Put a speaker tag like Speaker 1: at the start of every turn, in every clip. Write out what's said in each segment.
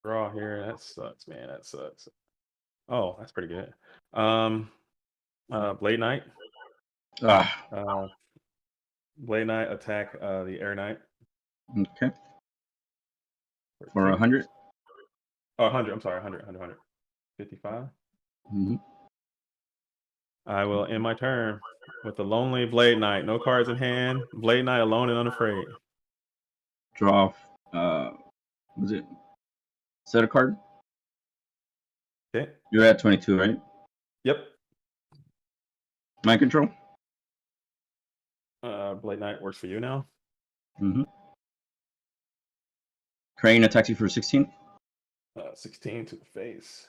Speaker 1: Draw here. That sucks, man. That sucks. Oh, that's pretty good. Um, Blade Knight.
Speaker 2: Ah,
Speaker 1: Uh, Blade Knight attack the Air Knight
Speaker 2: okay.
Speaker 1: for
Speaker 2: For
Speaker 1: 2.
Speaker 2: 100.
Speaker 1: Oh, 100. I'm sorry, 100, 100, 100. 55.
Speaker 2: Mm-hmm.
Speaker 1: I will end my turn with the Lonely Blade Knight. No cards in hand. Blade Knight alone and unafraid.
Speaker 2: Draw. Was it set a card?
Speaker 1: Okay.
Speaker 2: You're at 22, right?
Speaker 1: Yep.
Speaker 2: Mind control.
Speaker 1: Blade Knight works for you now.
Speaker 2: Mm-hmm. Crane attacks you for 16.
Speaker 1: 16 to the face.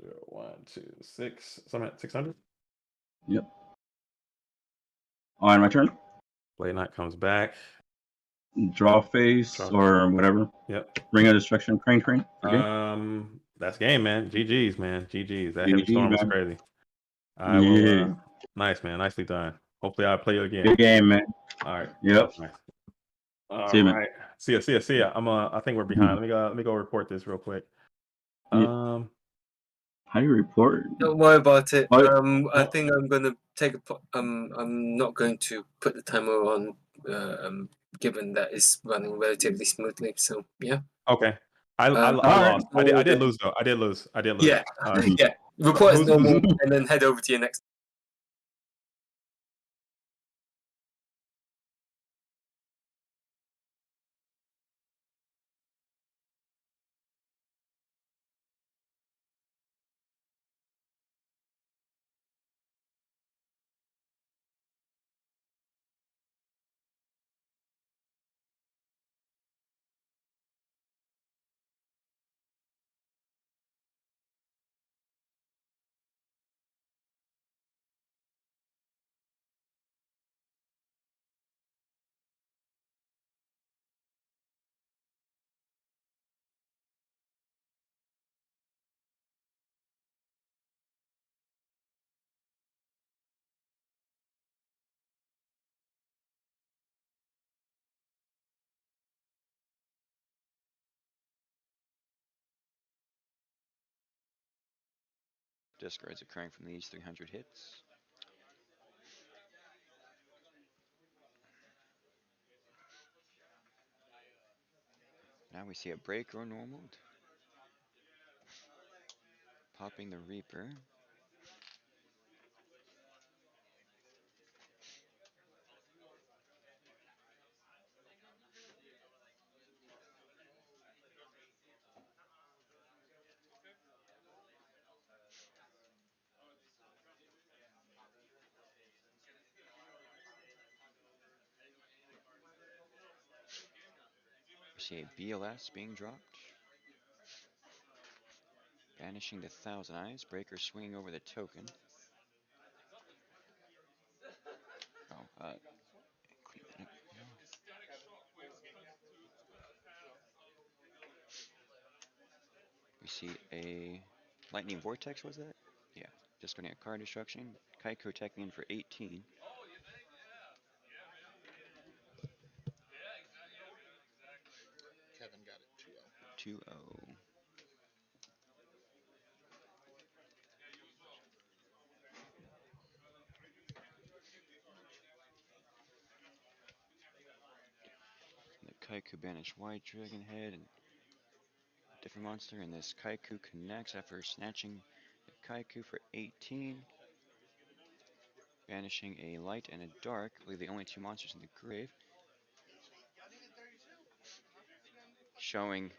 Speaker 1: 0, 1, 2, 6. So I'm at 600.
Speaker 2: Yep. On my turn.
Speaker 1: Blade Knight comes back.
Speaker 2: Draw phase
Speaker 1: Draw.
Speaker 2: or whatever.
Speaker 1: Yep.
Speaker 2: Ring of Destruction. Crane. Okay.
Speaker 1: That's game, man. GG's, man. GG's. That heavy
Speaker 2: GG,
Speaker 1: storm was
Speaker 2: man.
Speaker 1: crazy. I will.
Speaker 2: Yeah.
Speaker 1: Nice, man. Nicely done. Hopefully, I'll play you again.
Speaker 2: Good game, man.
Speaker 1: All right.
Speaker 2: Yep.
Speaker 1: Nice. All
Speaker 2: See you, man.
Speaker 1: right. See ya. See ya. See ya. I think we're behind. Let me go report this real quick.
Speaker 2: Yeah. How do you report?
Speaker 3: Don't worry about it.
Speaker 2: Oh.
Speaker 3: I think I'm gonna take a. I'm not going to put the timer on. Given that it's running relatively smoothly. So yeah.
Speaker 1: Okay. I
Speaker 2: Alright.
Speaker 1: lost. I did lose though. I did lose.
Speaker 3: Yeah.
Speaker 1: All right.
Speaker 3: Yeah. Report as
Speaker 1: Who's-
Speaker 3: normal, and then head over to your next.
Speaker 4: Discards occurring from these 300 hits. Now we see a break or normaled. Popping the Reaper. We see a BLS being dropped. Banishing the Thousand Eyes. Breaker swinging over the token. Oh, clean that up. We see a Lightning Vortex, was that? Yeah. Discarding a card destruction. Kaiko attacking in for 18.
Speaker 5: Kevin got it 2-0.
Speaker 4: 2-0. The Kaiku banish White Dragon Head and different monster, and this Kaiku connects after snatching the Kaiku for 18. Banishing a light and a dark, I believe the only two monsters in the grave. Showing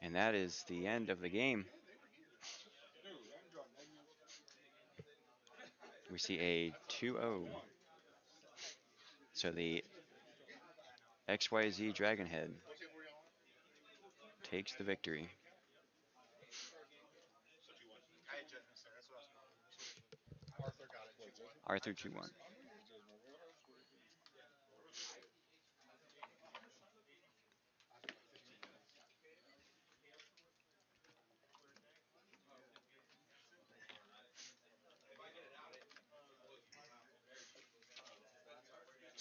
Speaker 4: and that is the end of the game. We see a 2-0. So the XYZ Dragonhead takes the victory. Arthur 2-1.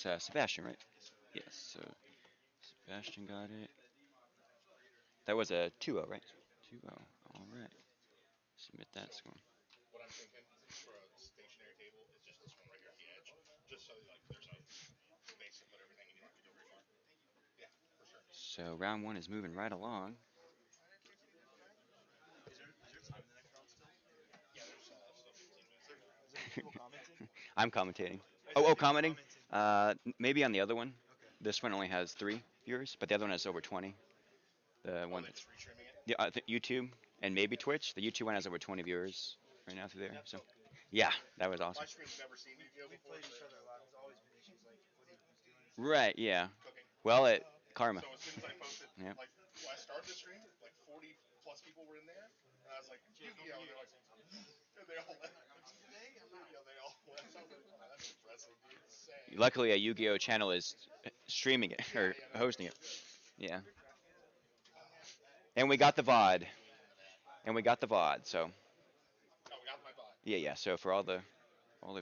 Speaker 4: It's Sebastian, right? Yes. So Sebastian got it. That was a 2-0, right? 2-0. All right. Submit that score. So round one is moving right along. I'm commentating. Oh, commenting? Maybe on the other one. This one only has 3 viewers, but the other one has over 20. The one that's yeah, YouTube and maybe Twitch. The YouTube one has over 20 viewers right now through there. So, yeah, that was awesome. Right? Yeah. Well, it karma. Yeah. Luckily, a Yu-Gi-Oh channel is streaming it or hosting it. Yeah. And we got the VOD. And we got the VOD. So. Yeah. So for all the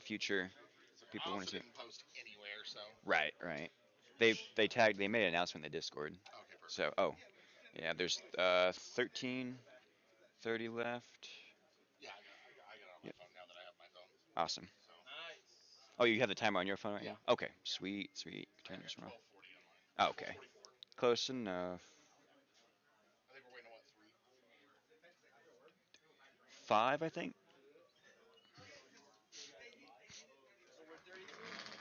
Speaker 4: future people want to see it. Right. They tagged. They made an announcement in the Discord. So yeah. There's 13, 30 left. Yep. Awesome. Oh, you have the timer on your phone right now? Okay, sweet. Turn this around. Oh, okay. Close enough. 5, I think.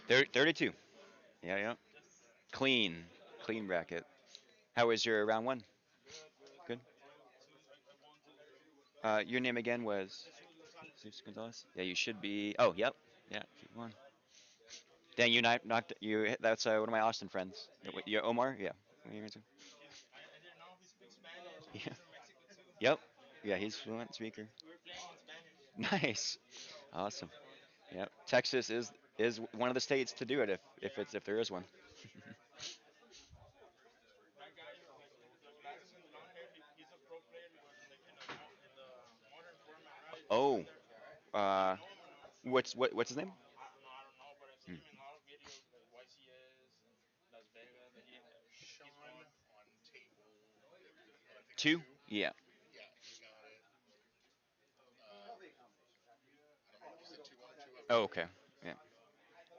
Speaker 4: 32. Yeah. Clean bracket. How was your round one? Good. Your name again was Jesus Gonzalez. Yeah, you should be. Oh, yep. Yeah, keep going. Dang, you knocked you. That's one of my Austin friends. You Omar? Yeah. What are you into? Yeah. Yep. Yeah, he's fluent speaker. Nice. Awesome. Yep. Texas is one of the states to do it if there is one. Oh, uh, what's his name? Hmm. 2? Yeah. Oh, okay. Yeah.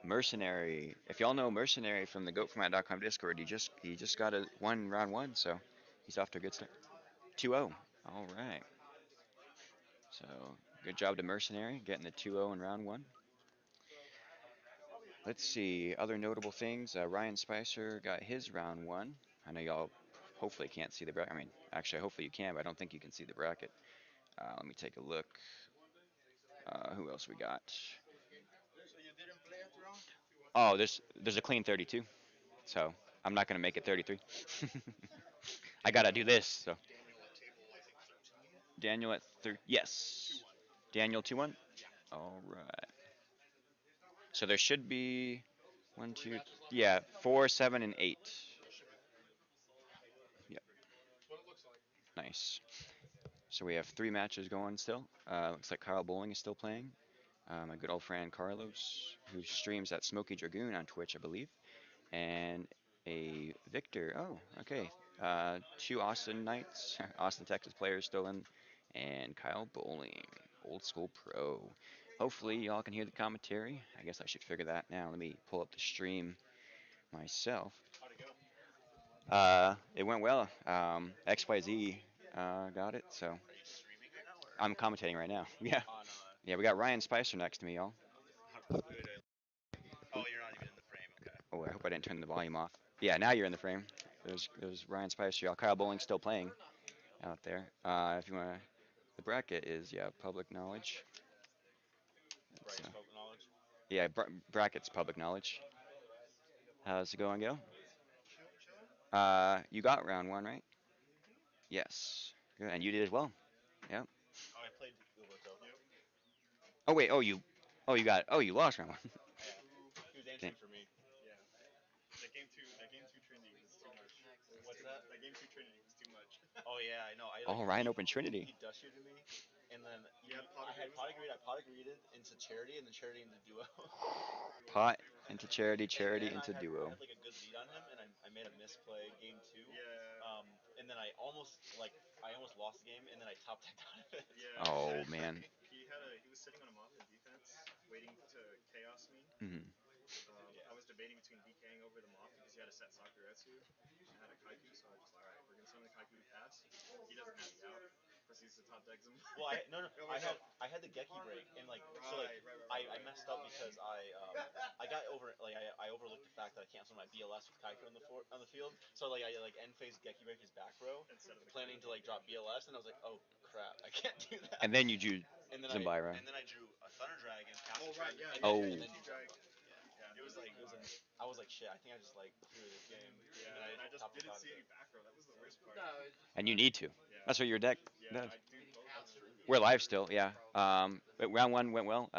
Speaker 4: Mercenary. If y'all know Mercenary from the GoatFormat.com Discord, he just got a round one, so he's off to a good start. 2-0. All right. So good job to Mercenary getting the 2-0 in round one. Let's see other notable things. Ryan Spicer got his round one. I know y'all hopefully can't see the bracket. I mean, actually, hopefully you can, but I don't think you can see the bracket. Let me take a look. Who else we got? Oh, there's a clean 32, so I'm not gonna make it 33. I gotta do this. So Daniel at 30. Yes. Daniel 2-1. All right. So there should be 1, 2, yeah, 4, 7, and 8. Yep. Nice. So we have 3 matches going still. Looks like Kyle Bowling is still playing. My good old friend Carlos, who streams at Smoky Dragoon on Twitch, I believe, and a Victor. Oh, okay. 2 Austin Knights, Austin, Texas players still in, and Kyle Bowling, old school pro. Hopefully y'all can hear the commentary. I guess I should figure that now. Let me pull up the stream myself. It went well. XYZ got it, so I'm commentating right now. Yeah. Yeah, we got Ryan Spicer next to me, y'all.
Speaker 5: Oh, you're not even in the frame. Okay.
Speaker 4: Oh, I hope I didn't turn the volume off. Yeah, now you're in the frame. There's Ryan Spicer, y'all. Kyle Bowling still playing out there. If you want to, the bracket is, yeah, public knowledge.
Speaker 5: Public knowledge.
Speaker 4: Yeah, bracket's public knowledge. How's it going, Gil? You got round one, right? Yes. Good, and you did as well. Yeah.
Speaker 5: Oh, I played Uberto.
Speaker 4: Oh wait. You lost round one.
Speaker 5: Yeah. He was entry for me. Yeah. That game two Trinity was too much. What's that? That game two Trinity was too much. Oh yeah, I know.
Speaker 4: Ryan opened Trinity.
Speaker 5: He dust shooted me, and then I had pot agreed. I pot agreed it into charity, and then charity into duo.
Speaker 4: Pot. Into charity, charity
Speaker 5: And then
Speaker 4: into
Speaker 5: I
Speaker 4: duo.
Speaker 5: had like a good lead on him, and I made a misplay game 2. Yeah. And then I almost lost the game, and then I top decked out of it. Yeah.
Speaker 4: Oh man.
Speaker 5: He was sitting on him off in defense, waiting to chaos me.
Speaker 4: Hmm.
Speaker 5: I was debating between DKing over the Moth because he had a set Sakuretsu and I had a Kaiku, so I was just like, alright, we're gonna summon the Kaiku pass. He doesn't have the out. Proceeds to top deck him. Well, I had the Geki break and like so like I messed up because I got over like I overlooked the fact that I canceled my BLS with Kaiku on the field. So like I like end phase Geki break his back row, instead of planning to like drop BLS, and I was like, oh crap, I can't do that.
Speaker 4: And then you do
Speaker 5: And then
Speaker 4: Zimbira.
Speaker 5: I drew a Thunder Dragon. Oh right, yeah.
Speaker 4: Oh.
Speaker 5: And then you jumped. Yeah. It was like I was like shit. I think I just like threw this game. Yeah. And I just didn't see any back row. That was the worst part.
Speaker 4: And you need to.
Speaker 5: Yeah.
Speaker 4: That's what your deck
Speaker 5: Yeah.
Speaker 4: does.
Speaker 5: That's true.
Speaker 4: We're live still, yeah. But round 1 went well.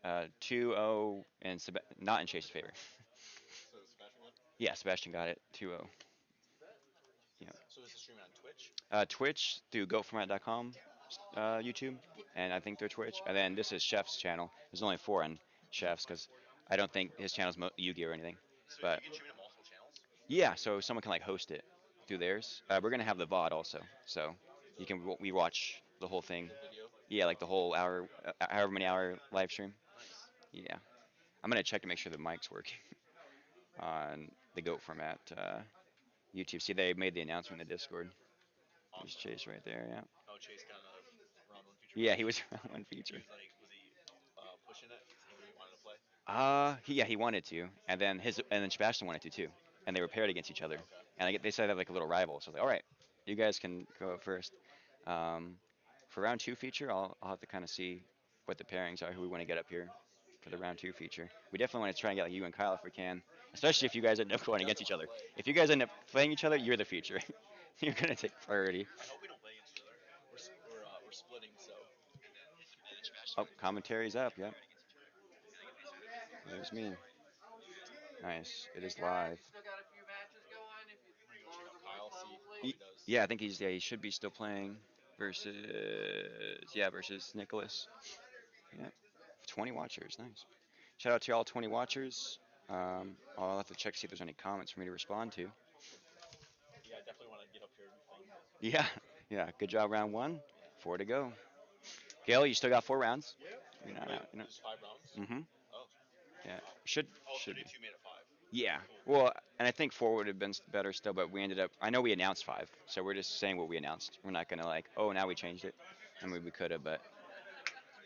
Speaker 4: 2-0 and not in Chase's favor.
Speaker 5: So Sebastian won?
Speaker 4: Yeah, Sebastian got it 2-0. Yeah.
Speaker 5: So this is streaming on Twitch?
Speaker 4: Twitch through goformat.com, YouTube, and I think through Twitch. And then this is Chef's channel. There's only 4 on Chef's because I don't think his channel's Yu-Gi-Oh or anything.
Speaker 5: So
Speaker 4: But
Speaker 5: you can stream it on multiple channels?
Speaker 4: yeah, so someone can like host it through theirs. We're gonna have the VOD also, so you can we-watch the whole thing.
Speaker 5: Video?
Speaker 4: Yeah, like the whole hour, however many hour live stream.
Speaker 5: Nice.
Speaker 4: Yeah, I'm gonna check to make sure the mic's working on the Goat format YouTube. See, they made the announcement in the Discord. There's
Speaker 5: Awesome.
Speaker 4: Chase right there. Yeah.
Speaker 5: Oh, Chase got another round 1 feature?
Speaker 4: Yeah, he was round 1
Speaker 5: He
Speaker 4: feature.
Speaker 5: was he pushing it? He really wanted to play?
Speaker 4: He wanted to, and then Sebastian wanted to too, and they were paired against each other.
Speaker 5: Okay.
Speaker 4: And they said they have like a little rival. So I was like, all right, you guys can go first. Um, for round 2 feature, I'll have to kind of see what the pairings are, who we want to get up here for the round 2 feature. We definitely want to try and get like you and Kyle if we can, especially if you guys end up going against each other. If you guys end up playing each other, you're the feature. You're gonna take priority.
Speaker 5: I hope we don't play against each other. We're splitting, so.
Speaker 4: Oh, commentary's up. Yep. There's me. Nice. It is live.
Speaker 5: I'm gonna go check out Kyle, see how he does.
Speaker 4: Yeah, I think he should be still playing versus Nicholas. Yeah, 20 watchers, nice. Shout out to all 20 watchers. I'll have to check see if there's any comments for me to respond to.
Speaker 5: Yeah, I definitely want to get up here and be fun.
Speaker 4: Yeah, yeah, good job round 1. 4 to go. Gail, you still got 4 rounds. You're not out.
Speaker 5: There's 5 rounds?
Speaker 4: Mm-hmm.
Speaker 5: Oh.
Speaker 4: Yeah, should
Speaker 5: Oh,
Speaker 4: be.
Speaker 5: 32 made it 5.
Speaker 4: Yeah. Well, and I think 4 would have been better still, but we ended up. I know we announced 5, so we're just saying what we announced. We're not gonna like, oh, now we changed it. I mean, we could have, but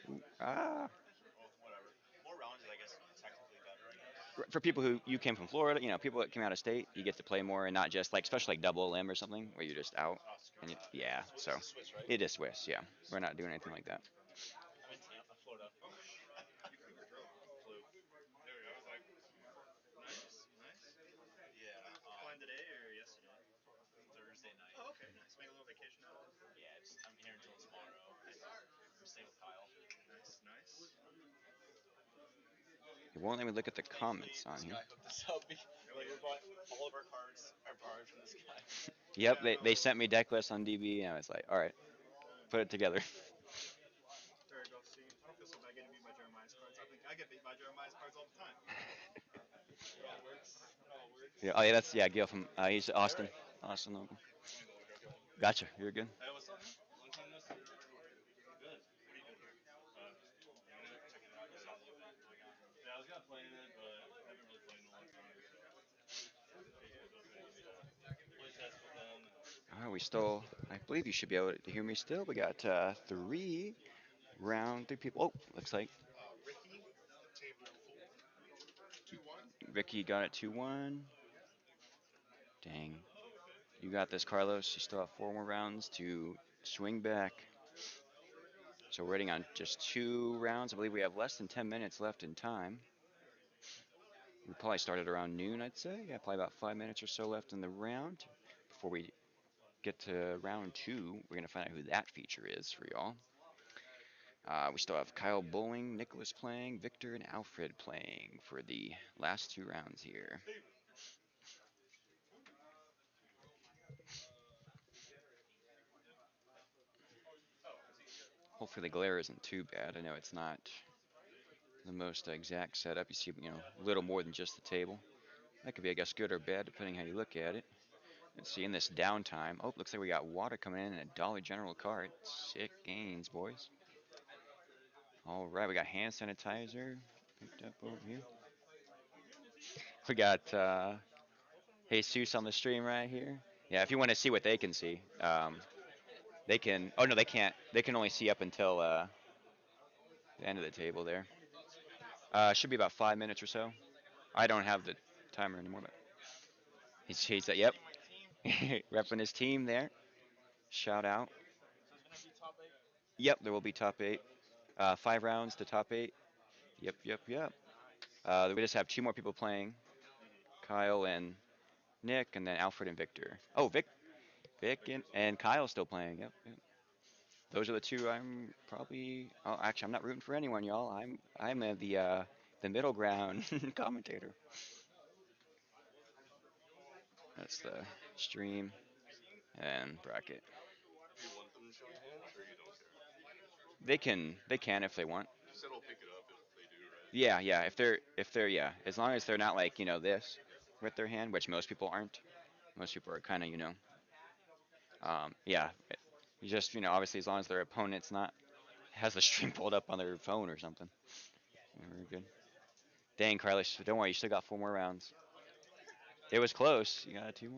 Speaker 5: Well, whatever. More rounds is, I guess, technically better, I guess.
Speaker 4: for people who you came from Florida, people that came out of state, you get to play more and not just like, especially like double limb or something where you're just out. And yeah, so
Speaker 5: Swiss is Swiss, right?
Speaker 4: it is Swiss. Yeah, we're not doing anything like that.
Speaker 5: I'm in Tampa, Florida. Flew. There we go. Nice. Yeah. Flying today or yesterday? Thursday night. Oh, okay, nice. Make a little vacation out of it. Yeah, I'm here until tomorrow. I'm staying with Kyle. Nice.
Speaker 4: It won't let me look at the comments on
Speaker 5: This
Speaker 4: here.
Speaker 5: guy hooked us up. Like, we bought all of our cards are borrowed from this guy.
Speaker 4: Yep, they sent me Decklist on DB, and I was like, all right, put it together.
Speaker 5: There we go. See, I don't feel so bad getting beat by Jeremiah's cards. I think I get beat by Jeremiah's cards all the time. It all works.
Speaker 4: Yeah, oh yeah, that's Gil from he's Austin. Austin local. Gotcha, you're good.
Speaker 5: Hey, what's up, man? Long time no see. Good. What are you doing here? Checking it out. You saw the event going on. Yeah, I was gonna play in it, but I haven't really played in a long time. Play test with them.
Speaker 4: All right, I believe you should be able to hear me still. We got 3 people. Oh, looks like
Speaker 5: Ricky, table 4. 2-1.
Speaker 4: Ricky got it 2-1. Dang. You got this, Carlos. You still have 4 more rounds to swing back. So we're waiting on just 2 rounds. I believe we have less than 10 minutes left in time. We probably started around noon, I'd say. Yeah, probably about 5 minutes or so left in the round. Before we get to round 2, we're going to find out who that feature is for y'all. We still have Kyle bowling, Nicholas playing, Victor and Alfred playing for the last 2 rounds here. Hopefully the glare isn't too bad. I know it's not the most exact setup. You see, a little more than just the table. That could be, I guess, good or bad depending how you look at it. Let's see, in this downtime, oh, looks like we got water coming in and a Dollar General cart. Sick gains, boys. All right, we got hand sanitizer picked up over here. We got Jesus on the stream right here. Yeah, if you want to see what they can see, they can. Oh no, they can't. They can only see up until the end of the table there. Should be about 5 minutes or so. I don't have the timer anymore, but he's yep, repping his team there. Shout out. Yep, there will be top eight. 5 rounds to top eight. Yep. We just have 2 more people playing. Kyle and Nick, and then Alfred and Victor. Oh, Vic and Kyle still playing. Yep. Those are the 2 I'm probably. Oh, actually, I'm not rooting for anyone, y'all. I'm the middle ground commentator. That's the stream and bracket.
Speaker 5: You want them to show your hand, or you don't care?
Speaker 4: They can if they want.
Speaker 5: You said I'll pick it up if they do, right?
Speaker 4: Yeah. If they're yeah, as long as they're not like this with their hand, which most people aren't. Most people are kind of yeah. You just obviously as long as their opponent's not has the stream pulled up on their phone or something. Very good. Dang, Carlos, don't worry, you still got 4 more rounds. It was close. You got a 2-1.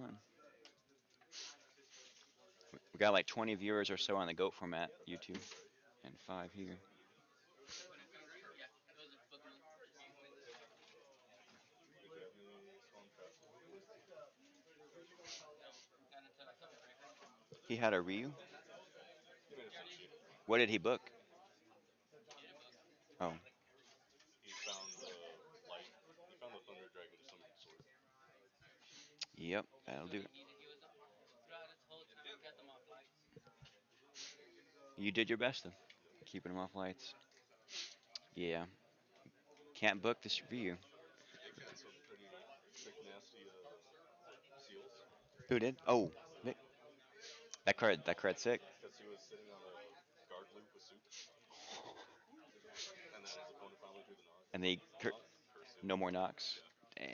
Speaker 4: We got like 20 viewers or so on the GOAT format YouTube, and 5 here. He had a Ryu. What did he book? Oh.
Speaker 5: He found the light. He found the Thunder Dragon summoning sword.
Speaker 4: Yep, that'll do it. You did your best though, keeping him off lights. Yeah. Can't book this Ryu.
Speaker 5: Nick had some pretty sick, nasty seals.
Speaker 4: Who did? Oh, Nick. That card's sick.
Speaker 5: Because he was sitting on a guard loop with soup. And then his opponent finally drew the knock.
Speaker 4: And they no more knocks. Dang.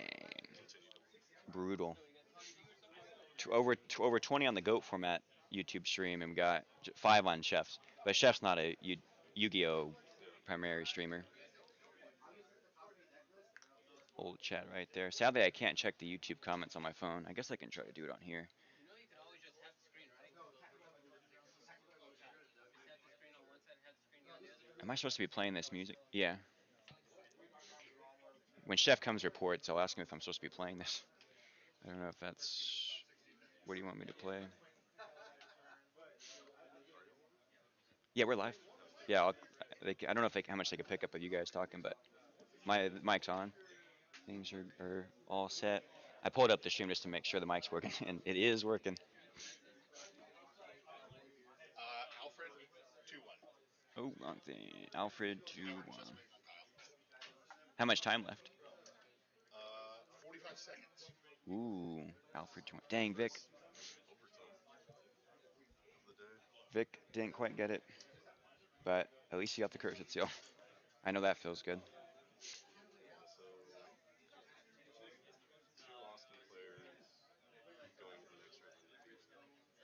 Speaker 5: Continued.
Speaker 4: Brutal. Over 20 on the GOAT format YouTube stream, and we got 5 on Chef's. But Chef's not a Yu-Gi-Oh primary streamer. Old chat right there. Sadly, I can't check the YouTube comments on my phone. I guess I can try to do it on here. Am I supposed to be playing this music? Yeah. When Chef comes reports, I'll ask him if I'm supposed to be playing this. I don't know if that's. What do you want me to play? Yeah, we're live. Yeah, I don't know how much they can pick up of you guys talking, but my mic's on. Things are all set. I pulled up the stream just to make sure the mic's working, and it is working.
Speaker 5: Alfred, 2-1.
Speaker 4: Oh, wrong thing. Alfred 2-1. How much time left?
Speaker 5: 45 seconds.
Speaker 4: Ooh, Alfred 2-1. Dang, Vic. Vic didn't quite get it, but at least he got the cursed seal. I know that feels good.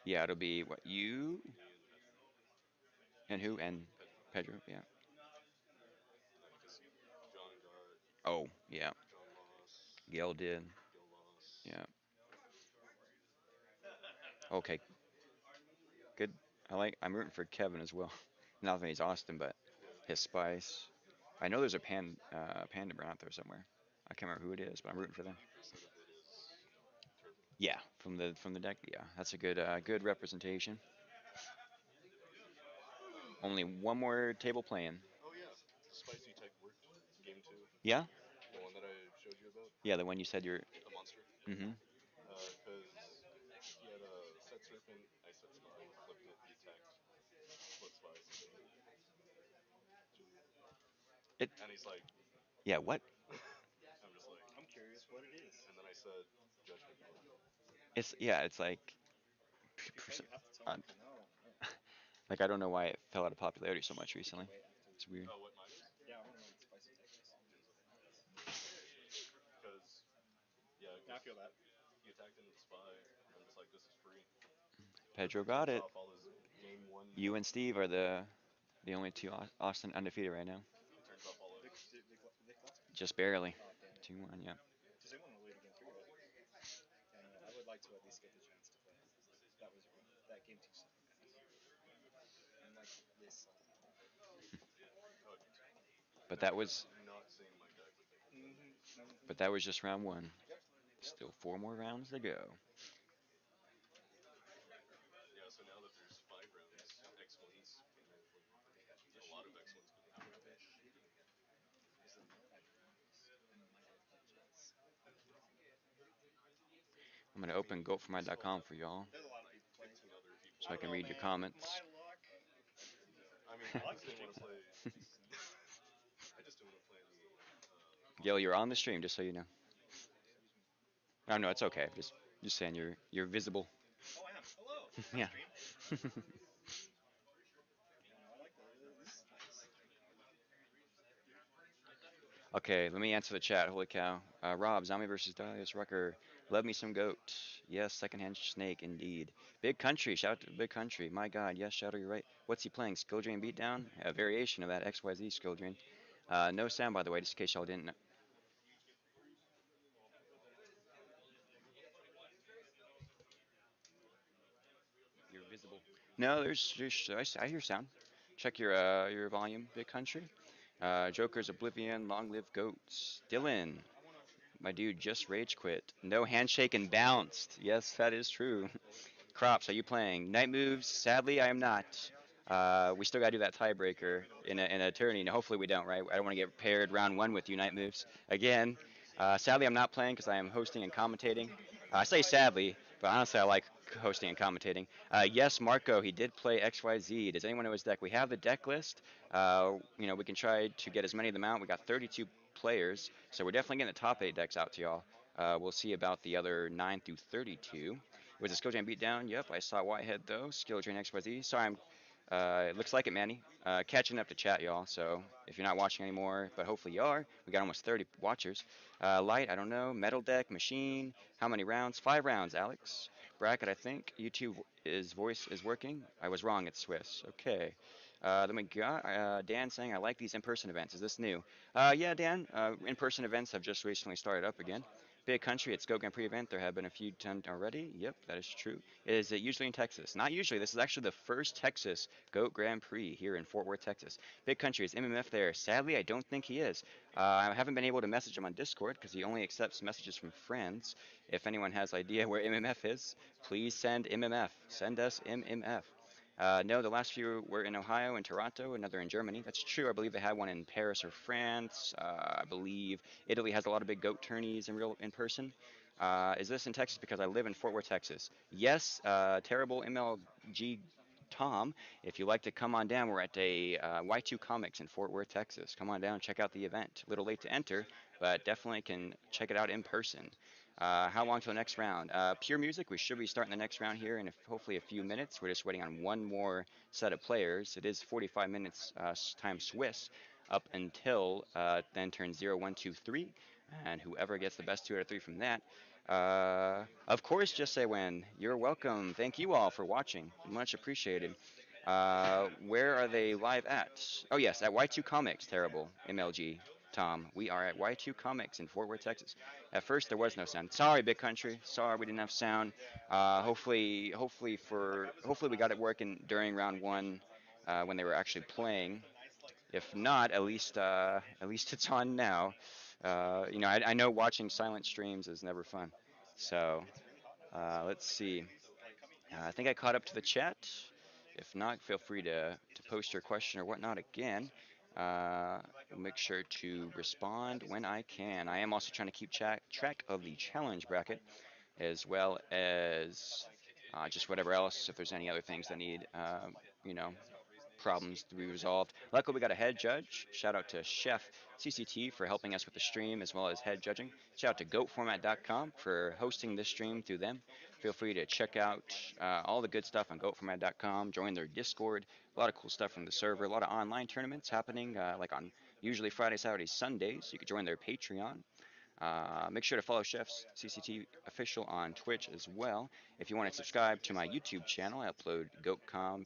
Speaker 4: Yeah, it'll be what, you and who and Pedro, yeah. Oh, yeah. Gail did. Yeah. Okay. Good. I'm rooting for Kevin as well. Not that he's Austin, but his spice. I know there's a Panda Brown out there somewhere. I can't remember who it is, but I'm rooting for them. Yeah, from the deck. Yeah, that's a good representation. Only 1 more table playing.
Speaker 5: Oh yeah, spicy tech worked. Game 2.
Speaker 4: Yeah.
Speaker 5: The one that I showed you about.
Speaker 4: Yeah, the one you said you're.
Speaker 5: The monster.
Speaker 4: Mm-hmm.
Speaker 5: Because he had a set serpent, I set spy, flipped it, he attacked, split spies. And he's like.
Speaker 4: Yeah. What?
Speaker 5: I'm just like. I'm curious what it is. And then I said judgment.
Speaker 4: It's like. Like I don't know why it fell out of popularity so much recently. It's weird.
Speaker 5: Oh, what mine is? Yeah, I want to know what spicy tech is. feel that. He attacked into the spy, and I'm just like, this is free.
Speaker 4: Pedro got it.
Speaker 5: Off all his game one.
Speaker 4: You and Steve are the only two Austin undefeated right now.
Speaker 5: He turns off all of it.
Speaker 4: Just barely.
Speaker 5: Oh, damn.
Speaker 4: 2-1, yeah.
Speaker 5: Because they won the lead in game 3, right? And I would like to at least get the chance to play. That was that game 2 sucked ass. And like this.
Speaker 4: But that was
Speaker 5: Not seeing my deck with it.
Speaker 4: but that was just round 1. Still 4 more rounds to go.
Speaker 5: Yeah, so now that there's 5 rounds, X1's, a lot of X1's been happening.
Speaker 4: I'm gonna open goatformy.com for y'all, so I can read your comments.
Speaker 5: I mean, Alex didn't want to play. I just didn't want to play any.
Speaker 4: Gil, you're on the stream, just so you know. Oh no, it's okay. Just saying you're visible.
Speaker 5: Oh, I am. Hello.
Speaker 4: Yeah. Okay, let me answer the chat. Holy cow. Rob, Zombie versus Darius Rucker. Love me some goat. Yes, secondhand snake, indeed. Big Country, shout out to Big Country. My god, yes, Shadow, you're right. What's he playing? Skill Drain Beatdown? A variation of that XYZ Skill Drain. No sound, by the way, just in case y'all didn't know. You're visible. No, I hear sound. Check your volume, Big Country. Joker's Oblivion, Long Live Goats. Dylan, my dude just rage quit. No handshake and bounced. Yes, that is true. Crops, are you playing? Night moves? Sadly, I am not. We still gotta do that tiebreaker in a tourney. Now, hopefully we don't, right? I don't want to get paired round 1 with you, night moves. Again, sadly, I'm not playing because I am hosting and commentating. I say sadly, but honestly, I like hosting and commentating. Yes, Marco, he did play XYZ. Does anyone know his deck? We have the deck list. We can try to get as many of them out. We got 32 players, so we're definitely getting the top 8 decks out to y'all. We'll see about the other 9 through 32. Was a Skill Drain Beatdown? Yep, I saw Whitehead though. Skill Drain XYZ. Sorry, it looks like it, Manny. Catching up to chat, y'all. So if you're not watching anymore, but hopefully you are, we got almost 30 watchers. Light, I don't know. Metal Deck, Machine. How many rounds? 5 rounds, Alex. Bracket, I think. YouTube voice is working. I was wrong. It's Swiss. Okay. Then we got Dan saying, I like these in-person events. Is this new? Yeah, Dan. In-person events have just recently started up again. Big Country, it's Go Grand Prix event. There have been a few done already. Yep, that is true. Is it usually in Texas? Not usually. This is actually the first Texas Goat Grand Prix here in Fort Worth, Texas. Big Country, is MMF there? Sadly, I don't think he is. I haven't been able to message him on Discord because he only accepts messages from friends. If anyone has idea where MMF is, please send MMF. Send us MMF. No, the last few were in Ohio and Toronto, another in Germany. That's true. I believe they had one in Paris or France. I believe Italy has a lot of big goat tourneys in person. Is this in Texas? Because I live in Fort Worth, Texas. Yes, terrible MLG Tom. If you'd like to come on down, we're at a Y2 Comics in Fort Worth, Texas. Come on down, check out the event. A little late to enter, but definitely can check it out in person. How long till the next round? Pure Music, we should be starting the next round here in hopefully a few minutes. We're just waiting on one more set of players. It is 45 minutes time Swiss up until then turn 0, 1, 2, 3. And whoever gets the best 2 out of 3 from that. Of course, just say when. You're welcome. Thank you all for watching. Much appreciated. Where are they live at? Oh, yes, at Y2 Comics. Terrible. MLG. Tom, we are at Y2 Comics in Fort Worth, Texas. At first, there was no sound. Sorry, Big Country. Sorry, we didn't have sound. Hopefully we got it working during round 1 when they were actually playing. If not, at least it's on now. I know watching silent streams is never fun. So let's see. I think I caught up to the chat. If not, feel free to post your question or whatnot again. Make sure to respond when I can. I am also trying to keep track of the challenge bracket, as well as just whatever else, if there's any other things that need, problems to be resolved. Luckily, we got a head judge. Shout out to Chef CCT for helping us with the stream, as well as head judging. Shout out to goatformat.com for hosting this stream through them. Feel free to check out all the good stuff on goatformat.com. Join their Discord. A lot of cool stuff from the server. A lot of online tournaments happening, like on usually Friday, Saturday, Sundays. You can join their Patreon. Make sure to follow Chef's CCT official on Twitch as well. If you want to subscribe to my YouTube channel, I upload GoatCom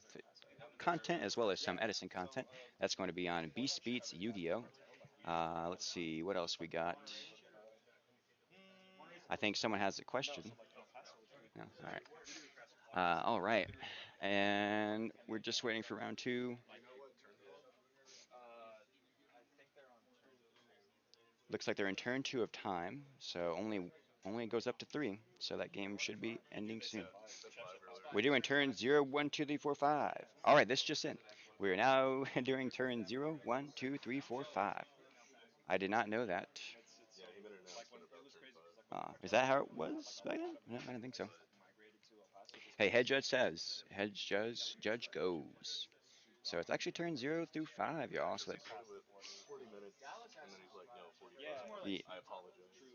Speaker 4: content as well as some Edison content. That's going to be on Beast Beats Yu-Gi-Oh. Let's see what else we got. I think someone has a question. No, all right. All right, and we're just waiting for round 2. Looks like they're in turn 2 of time, so only goes up to 3, so that game should be ending soon. We're doing turn 0, 1, 2, 3, 4, 5. All right, this just in. We are now doing turn 0, 1, 2, 3, 4, 5. I did not know that. Is that how it was back then? No, I don't think so. Hey, head judge says, head judge goes. So it's actually turn 0 through 5, y'all. So yeah,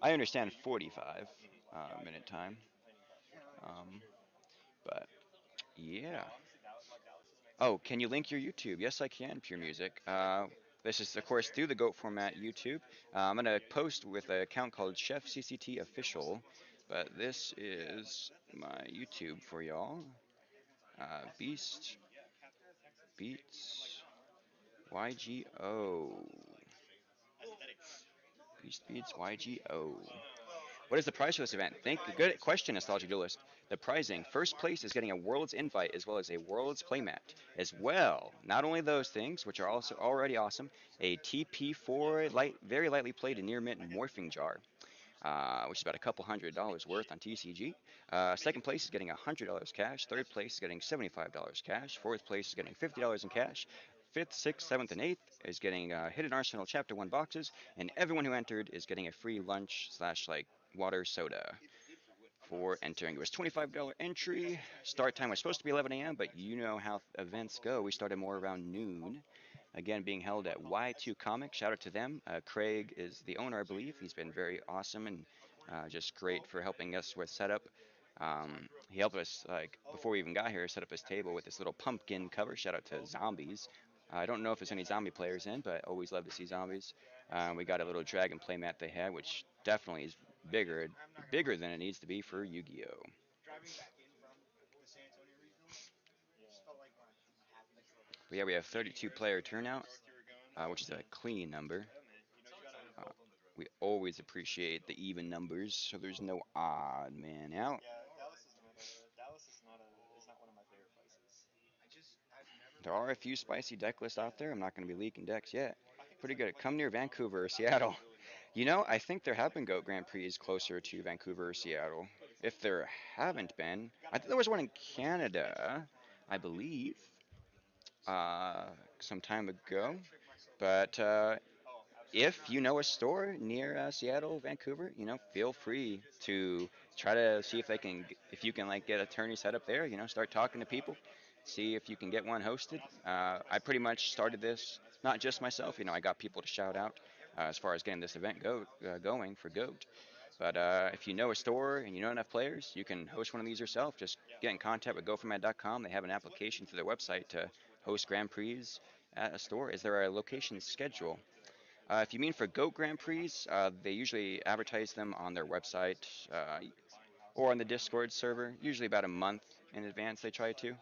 Speaker 4: I understand 45 minute time. But yeah. Oh, can you link your YouTube? Yes, I can, Pure Music. This is, of course, through the GOAT format YouTube. I'm going to post with an account called Chef CCT Official, but this is my YouTube for y'all. Beast Beats YGO. Beast Beats YGO. What is the prize for this event? Good question, Nostalgic Duelist. The prizing, first place is getting a World's invite as well as a World's playmat. As well, not only those things, which are also already awesome, a TP4 very lightly played and near mint morphing jar, which is about a couple $100 worth on TCG. Second place is getting $100 cash. Third place is getting $75 cash. Fourth place is getting $50 in cash. Fifth, sixth, seventh, and eighth is getting Hidden Arsenal Chapter 1 boxes, and everyone who entered is getting a free lunch / like water soda for entering. It was $25 entry. Start time was supposed to be 11 a.m., but you know how events go. We started more around noon. Again, being held at Y2 Comics. Shout out to them. Craig is the owner, I believe. He's been very awesome and just great for helping us with setup. He helped us, like, before we even got here, set up his table with this little pumpkin cover. Shout out to Zombies. I don't know if there's any zombie players in, but always love to see zombies. We got a little dragon playmat they had, which definitely is bigger than it needs to be for Yu-Gi-Oh. But yeah, we have 32 player turnout, which is a clean number. We always appreciate the even numbers, so there's no odd man out. There are a few spicy deck lists out there. I'm not going to be leaking decks yet. Pretty good. Come near Vancouver or Seattle. You know, I think there have been GOAT Grand Prix closer to Vancouver or Seattle. If there haven't been, I think there was one in Canada, I believe, some time ago. But if you know a store near Seattle, Vancouver, you know, feel free to try to see if you can like get a tourney set up there. You know, start talking to people, see if you can get one hosted. I pretty much started this not just myself. You know, I got people to shout out as far as getting this event going for GOAT. But if you know a store and you know enough players, you can host one of these yourself. Just get in contact with GoFormat.com. They have an application through their website to host Grand Prix at a store. Is there a location schedule? If you mean for GOAT Grand Prix, they usually advertise them on their website or on the Discord server, usually about a month in advance they try to.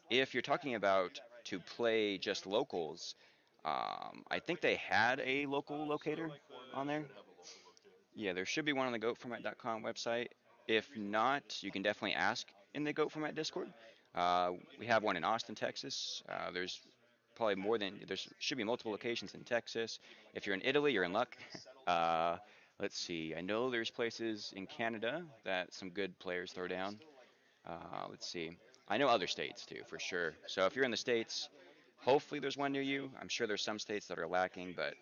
Speaker 4: If you're talking about to play just locals, I think they had a local locator on there. Yeah, there should be one on the goatformat.com website. If not, you can definitely ask in the Goat Format Discord. We have one in Austin, Texas. There's probably there should be multiple locations in Texas. If you're in Italy, you're in luck. Let's see. I know there's places in Canada that some good players throw down. Let's see. I know other states too, for sure. So if you're in the States, hopefully there's one near you. I'm sure there's some states that are lacking, but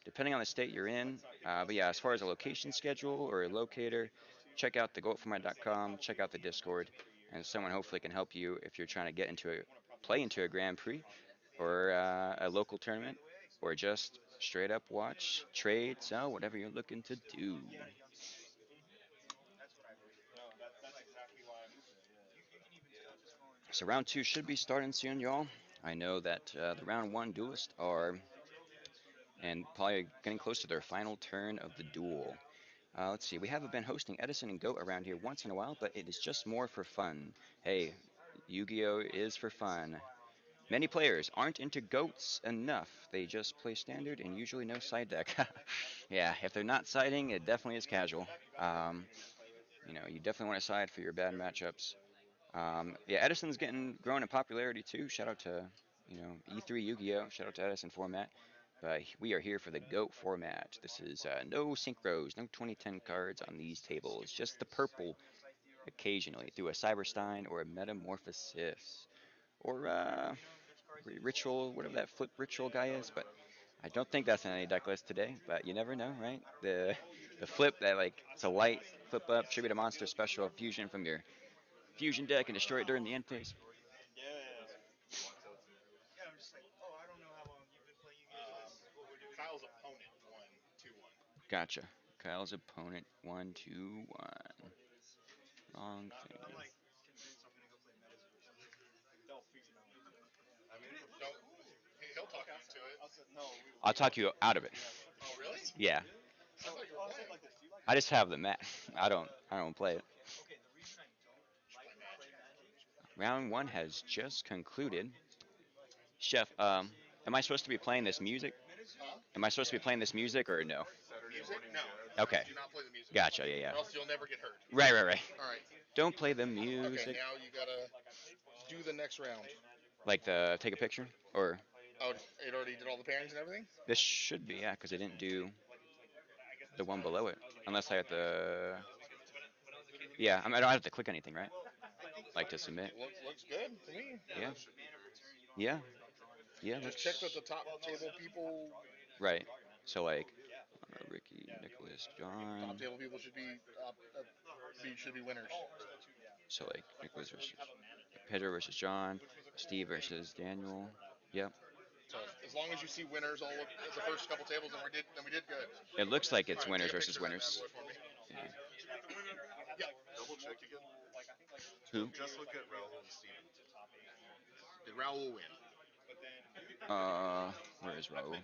Speaker 4: depending on the state you're in. But yeah, as far as a location schedule or a locator, check out the goatformat.com, check out the Discord, and someone hopefully can help you if you're trying to play into a Grand Prix or a local tournament, or just straight up watch, trade, sell, whatever you're looking to do. So round 2 should be starting soon, y'all. I know that the round 1 duelists are and probably getting close to their final turn of the duel. Let's see, we haven't been hosting Edison and Goat around here once in a while, but it is just more for fun. Hey, Yu-Gi-Oh! Is for fun. Many players aren't into goats enough. They just play standard and usually no side deck. Yeah, if they're not siding, it definitely is casual. You know, you definitely want to side for your bad matchups. Yeah, Edison's growing in popularity too. Shout out to, you know, E3 Yu-Gi-Oh! Shout out to Edison format. But we are here for the GOAT format. This is no synchros, no 2010 cards on these tables. Just the purple occasionally through a Cyberstein or a Metamorphosis. Or Ritual, whatever that flip Ritual guy is. But I don't think that's in any deck list today. But you never know, right? The flip that, like, it's a light flip up, tribute a monster special fusion from your fusion deck and destroy it during the end phase.
Speaker 5: Kyle's opponent won 2-1.
Speaker 4: Gotcha. Kyle's opponent 1-2-1. Wrong thing.
Speaker 5: He'll talk you into it.
Speaker 4: I'll talk you out of it.
Speaker 5: Oh, really?
Speaker 4: Yeah.
Speaker 5: I thought you were playing.
Speaker 4: I just have the mat. I don't play it. Round 1 has just concluded. Chef, am I supposed to be playing this music? Am I supposed to be playing this music or no?
Speaker 5: Music? No.
Speaker 4: Okay.
Speaker 5: Do not play the music.
Speaker 4: Gotcha. Yeah.
Speaker 5: Or else you'll never get hurt.
Speaker 4: Right.
Speaker 5: All right.
Speaker 4: Don't play the
Speaker 5: Okay,
Speaker 4: music.
Speaker 5: now you gotta do the next round.
Speaker 4: Like take a picture or
Speaker 5: Oh, it already did all the pairings and everything?
Speaker 4: this should be, yeah, because I didn't do the one below it unless I have to. Yeah, I mean, I don't have to click anything, right? Like to submit.
Speaker 5: Looks good to me.
Speaker 4: Yeah.
Speaker 5: Just
Speaker 4: Let's
Speaker 5: check that the top table people.
Speaker 4: Right. So like Ricky, Nicholas, John.
Speaker 5: Top table people should be winners.
Speaker 4: So like Nicholas versus Pedro versus John, Steve versus Daniel. Yep.
Speaker 5: So as long as you see winners all of the first couple tables, then we did good.
Speaker 4: It looks like it's
Speaker 5: All right,
Speaker 4: winners
Speaker 5: take a
Speaker 4: versus
Speaker 5: picture of that
Speaker 4: winners.
Speaker 5: bad boy for me.
Speaker 4: Yeah.
Speaker 5: Yeah. Double check again.
Speaker 4: Who?
Speaker 5: Just look at Raul and Steven. Did Raul win?
Speaker 4: Where is Raul?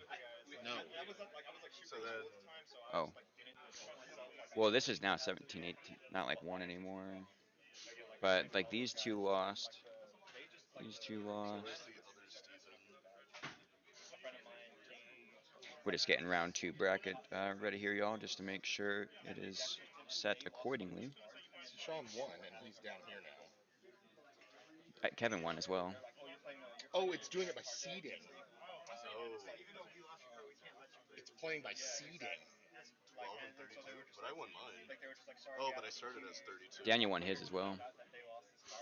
Speaker 5: No. So then.
Speaker 4: Oh. Well, this is now 17, 18, not like 1 anymore. But like these two lost. We're just getting round 2 bracket ready here, y'all, just to make sure it is set accordingly.
Speaker 5: Sean won, and he's down here now.
Speaker 4: Kevin won as well.
Speaker 5: Oh, it's doing it by seeding. Oh. It's playing by seeding.
Speaker 6: 12 and 32, but I won mine. Oh, but I started as 32.
Speaker 4: Daniel won his as well.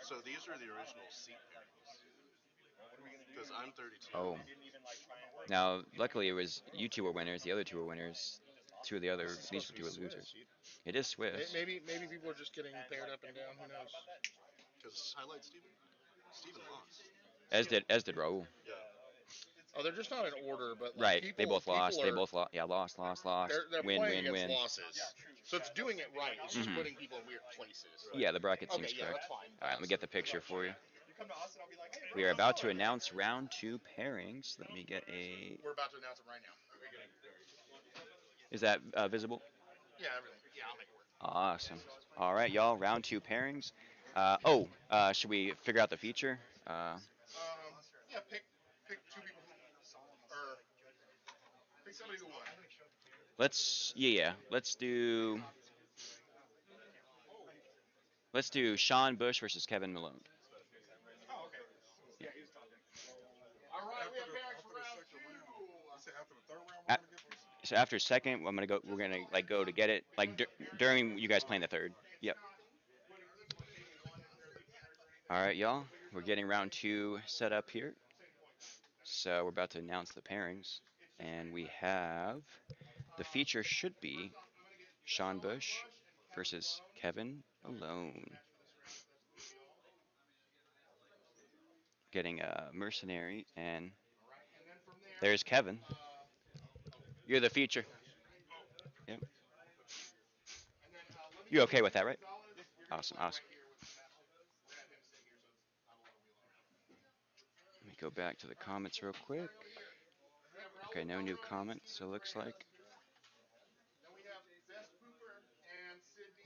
Speaker 6: So these are the original seat pairings. Because I'm 32.
Speaker 4: Oh. Now, luckily, it was you two were winners. The other two were winners. These two were losers. It is Swiss.
Speaker 5: Maybe people are just getting paired up and down. Who knows?
Speaker 6: Because highlight Steven. Steven lost.
Speaker 4: As did Raul.
Speaker 6: Yeah.
Speaker 5: Oh, they're just not in order, but like
Speaker 4: Right.
Speaker 5: people,
Speaker 4: They both lost.
Speaker 5: Are,
Speaker 4: They both lost. Yeah, lost.
Speaker 5: They're
Speaker 4: Win,
Speaker 5: playing
Speaker 4: win,
Speaker 5: against
Speaker 4: win.
Speaker 5: losses. So it's doing it right. It's just putting people in weird places.
Speaker 4: Yeah, the bracket seems
Speaker 5: Okay, yeah,
Speaker 4: correct.
Speaker 5: that's fine.
Speaker 4: All right, let me get the picture for you. We are about to announce round 2 pairings. Let me get a.
Speaker 5: We're about to announce them right now.
Speaker 4: Is that visible?
Speaker 5: Yeah, everything. Yeah, I'll make it work.
Speaker 4: Awesome. All right, y'all. Round 2 pairings. Should we figure out the feature?
Speaker 5: Yeah, pick 2 people or pick somebody who won.
Speaker 4: Let's do Sean Bush versus Kevin Malone.
Speaker 5: Oh, okay.
Speaker 4: Yeah.
Speaker 5: All right, we have pairings for round 2. After the third round,
Speaker 4: So after second, we're gonna go to get it during you guys playing the third. Yep. All right, y'all. We're getting round 2 set up here. So we're about to announce the pairings, and we have the feature should be Sean Bush versus Kevin Malone. Getting a mercenary, and there's Kevin. You're the feature. Yep. You okay with that, right? Awesome. Let me go back to the comments real quick. Okay, no new comments, it looks like.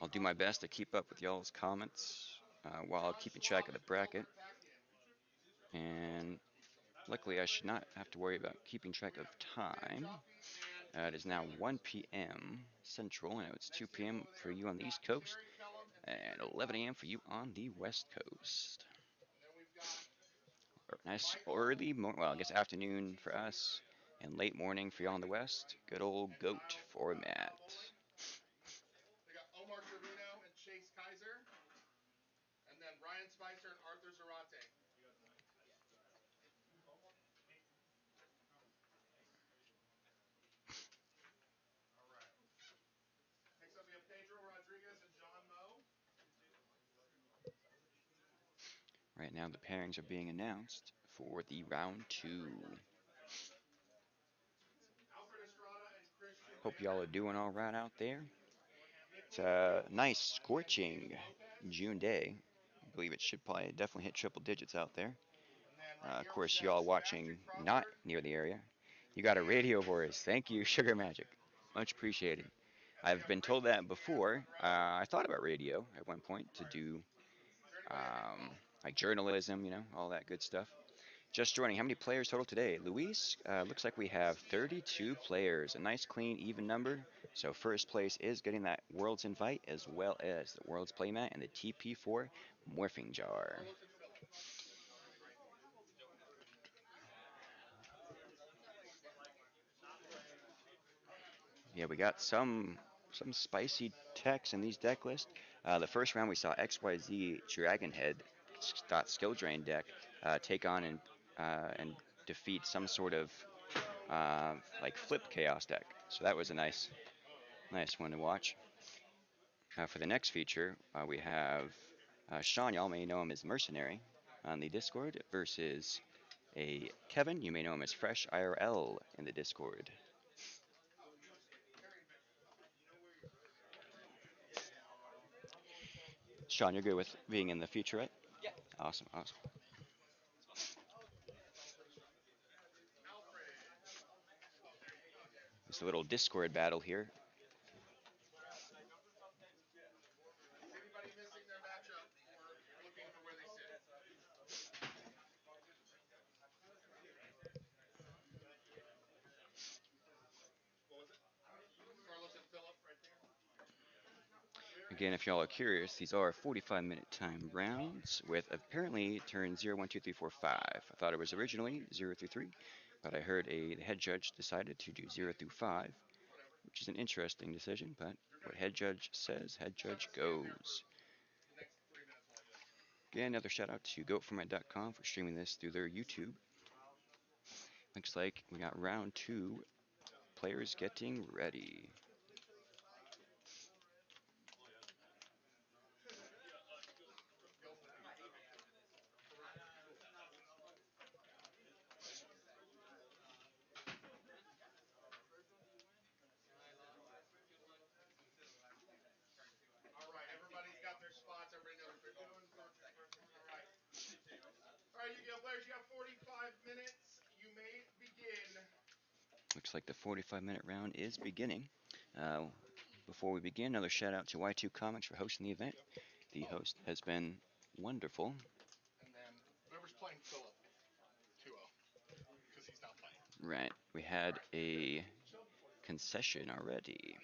Speaker 4: I'll do my best to keep up with y'all's comments while keeping track of the bracket. And luckily, I should not have to worry about keeping track of time. It is now 1 p.m. Central. I know it's 2 p.m. for you on the East Coast and 11 a.m. for you on the West Coast. Nice early, well, I guess afternoon for us and late morning for you on the West. Good old GOAT format.
Speaker 6: They got Omar Cervino and Chase Kaiser. And then Ryan Spicer and Arthur Zarate. All right. Next up we have Pedro Rodriguez and John Moe.
Speaker 4: Right now the pairings are being announced for the round 2. Hope y'all are doing all right out there. It's a nice scorching June day. I believe it should probably definitely hit triple digits out there. Of course, y'all watching not near the area. You got a radio voice. Thank you, Sugar Magic. Much appreciated. I've been told that before. I thought about radio at one point to do like journalism, you know, all that good stuff. Just joining. How many players total today? Luis, looks like we have 32 players. A nice, clean, even number. So first place is getting that Worlds invite as well as the Worlds playmat and the TP4 morphing jar. Yeah, we got some spicy techs in these deck lists. The first round we saw XYZ Dragonhead skill drain deck take on and defeat some sort of like flip chaos deck. So that was a nice one to watch. For the next feature, we have Sean. Y'all may know him as Mercenary on the Discord versus a Kevin. You may know him as Fresh IRL in the Discord. Sean, you're good with being in the feature, right? Yeah. Awesome. It's a little Discord battle here.
Speaker 6: Anybody missing their matchup or looking for where they sit? What was it? Carlos and Philip right there.
Speaker 4: Again, if y'all are curious, these are 45-minute time rounds with apparently turn 0, 1, 2, 3, 4, 5. I thought it was originally 0 through 3, but I heard the head judge decided to do 0 through 5, which is an interesting decision, but what head judge says, head judge goes. Again, another shout out to goatformat.com for streaming this through their YouTube. Looks like we got round 2 players getting ready.
Speaker 6: All right, everybody's got their spots. Everybody knows what they're doing. Perfect. All right. All right, Yu-Gi-Oh players, you have 45 minutes. You may begin.
Speaker 4: Looks like the 45-minute round is beginning. Before we begin, another shout out to Y2 Comics for hosting the event. The host has been wonderful.
Speaker 6: And then whoever's playing Philip, 2-0, because he's not playing.
Speaker 4: Right, we had a concession already.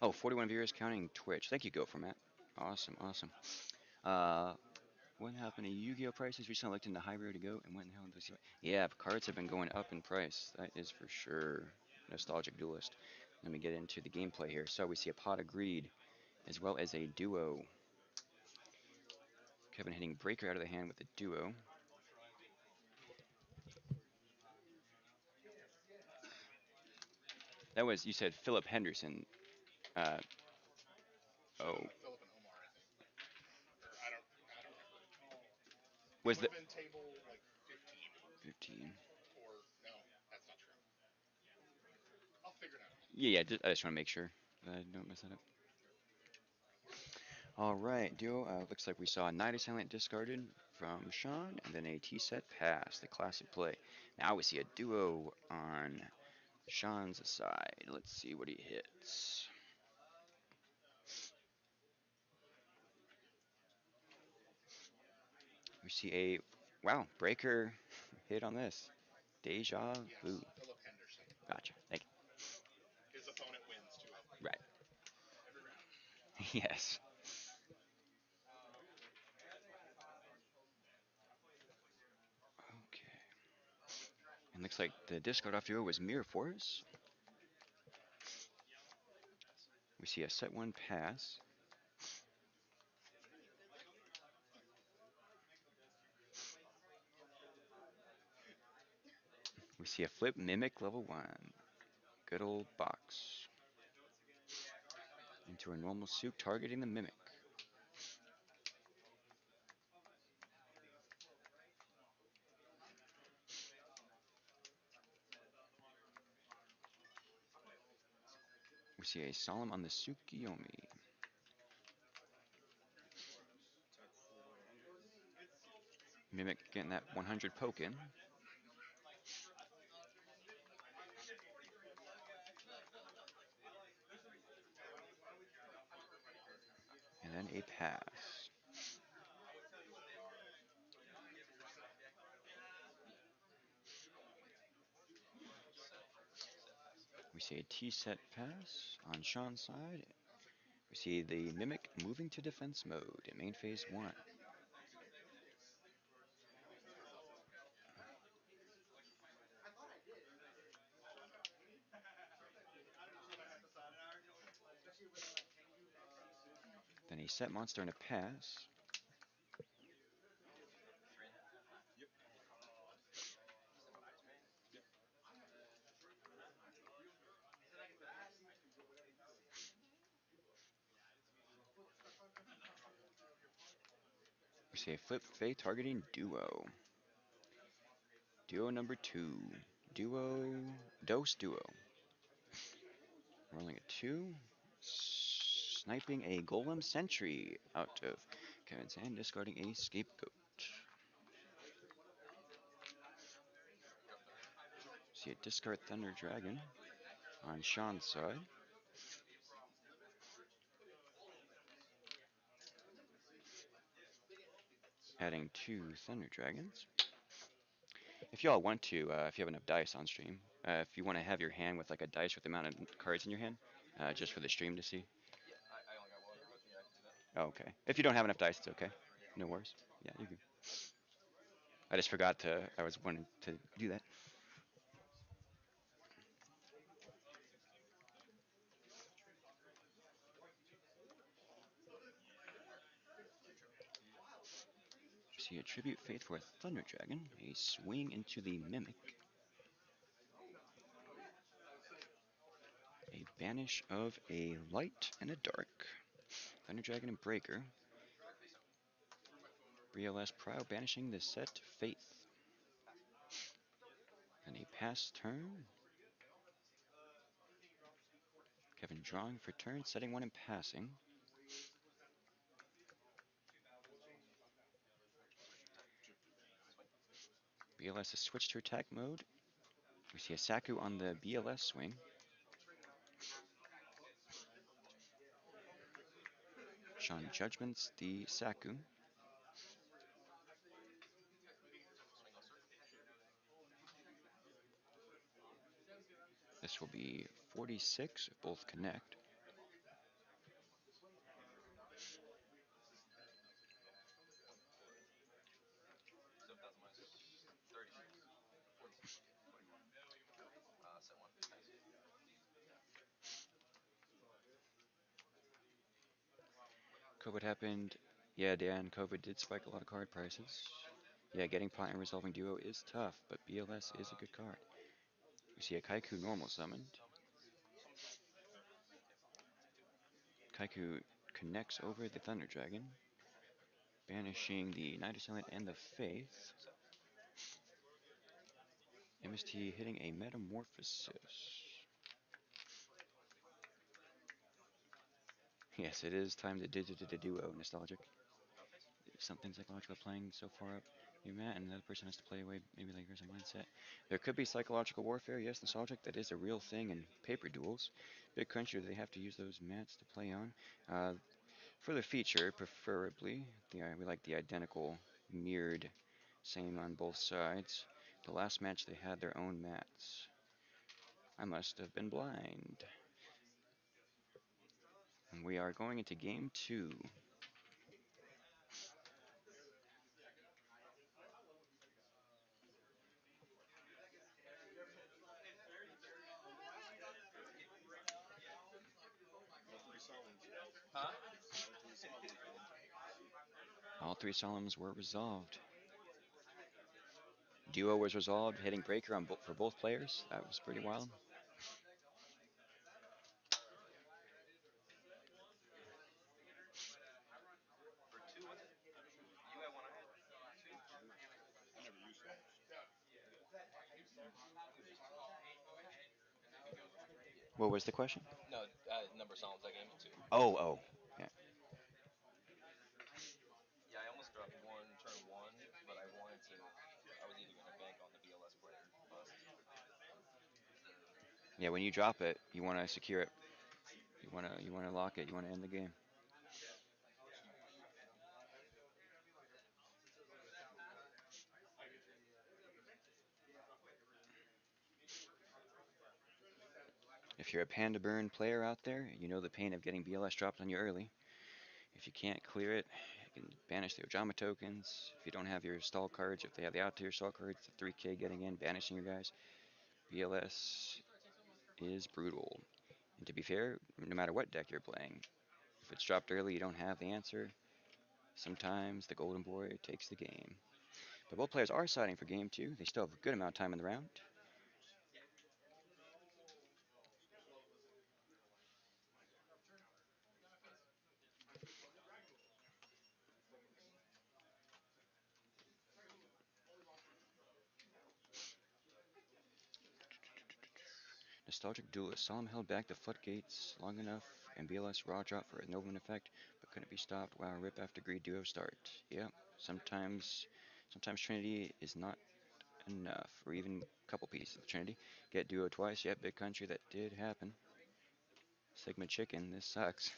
Speaker 4: Oh, 41 viewers counting Twitch. Thank you, Go for Matt. Awesome. What happened to Yu-Gi-Oh prices? Recently looked into high road to go and went in hell into the Yeah, cards have been going up in price. That is for sure. Nostalgic Duelist. Let me get into the gameplay here. So we see a Pot of Greed as well as a duo. Kevin hitting Breaker out of the hand with a duo. That was, you said Philip Henderson. Oh,
Speaker 6: Philip and Omar, I think. Or I don't remember.
Speaker 4: was
Speaker 6: Would
Speaker 4: the
Speaker 6: have been table like 15.
Speaker 4: 15?
Speaker 6: Or no, that's not true. I'll figure it out.
Speaker 4: Yeah, I just want to make sure that I don't mess that up. All right, duo. Looks like we saw a Night Assailant discarded from Sean, and then a T-set pass, the classic play. Now we see a duo on Sean's side. Let's see what he hits. We see a, wow, breaker hit on this. Deja
Speaker 6: Yes,
Speaker 4: vu.
Speaker 6: Philip Henderson.
Speaker 4: Gotcha. Thank
Speaker 6: His opponent wins 2-0
Speaker 4: you. Right.
Speaker 6: every round.
Speaker 4: Yes. Okay. And looks like the discard off duo was Mirror Force. We see a set one pass. We see a flip Mimic level 1. Good old box. Into a normal suit targeting the Mimic. We see a Solemn on the Tsukiyomi. Mimic getting that 100 poke in. And then a pass. We see a T-set pass on Sean's side. We see the Mimic moving to defense mode in main phase 1. Then a set monster and a pass. We see a flip Fey targeting duo. Duo number 2. Dose duo. Rolling a 2. Sniping a Golem Sentry out of Kevin's hand, discarding a Scapegoat. See a discard Thunder Dragon on Sean's side. Adding 2 Thunder Dragons. If y'all want to, if you have enough dice on stream, if you want to have your hand with like a dice with the amount of cards in your hand, just for the stream to see. Oh, okay. If you don't have enough dice, it's okay. No worries. Yeah, you can. I just forgot to, I was wanting to do that. See a Tribute Fate for a Thunder Dragon, a swing into the Mimic, a banish of a light and a dark, Thunder Dragon and Breaker, BLS Priow banishing the set Faith, and a pass turn, Kevin drawing for turn, setting one and passing. BLS has switched to attack mode. We see a Saku on the BLS swing. Sean judgments the Saku. This will be 46 if both connect. COVID happened. Yeah, Dan, COVID did spike a lot of card prices. Yeah, getting Platinum Resolving Duo is tough, but BLS is a good card. We see a Kaiku normal summoned. Kaiku connects over the Thunder Dragon, banishing the Knight Assailant and the Faith. MST hitting a Metamorphosis. Yes, it is time to duo Nostalgic. Something psychological playing so far up your mat, and another person has to play away maybe like aggressive mindset. There could be psychological warfare, yes, Nostalgic, that is a real thing in paper duels. Big country, they have to use those mats to play on. For the feature, preferably, we like the identical, mirrored, same on both sides. The last match they had their own mats. I must have been blind. And we are going into game 2. All 3 solemns were resolved. Duo was resolved, hitting breaker on for both players. That was pretty wild. What was the question?
Speaker 7: No, number of solemns I gave him 2.
Speaker 4: Oh, yeah.
Speaker 7: Yeah, I almost dropped one turn 1, but I wanted to. I was either gonna bank on the BLS player bust.
Speaker 4: Yeah, when you drop it, you want to secure it. You want to lock it. You want to end the game. If you're a Panda Burn player out there, you know the pain of getting BLS dropped on you early. If you can't clear it, you can banish the Ojama tokens. If you don't have your stall cards, if they have the out tier stall cards, the 3K getting in, banishing your guys. BLS is brutal. And to be fair, no matter what deck you're playing, if it's dropped early, you don't have the answer. Sometimes the Golden Boy takes the game. But both players are siding for game 2. They still have a good amount of time in the round. Nostalgic Duelist. Solemn held back the floodgates long enough, and BLS raw drop for a Nolan effect, but couldn't be stopped. Wow, rip after greed duo start. Yep, sometimes Trinity is not enough, or even a couple pieces of Trinity. Get duo twice. Yep, big country, that did happen. Sigma Chicken, this sucks.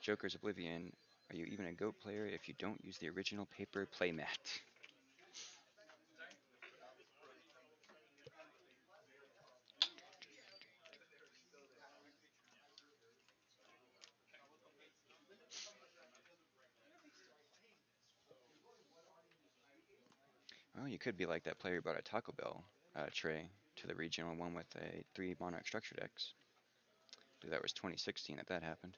Speaker 4: Joker's Oblivion. Are you even a GOAT player if you don't use the original paper playmat? Well, you could be like that player who brought a Taco Bell tray to the regional one with a 3 Monarch structure decks. I believe that was 2016 that happened.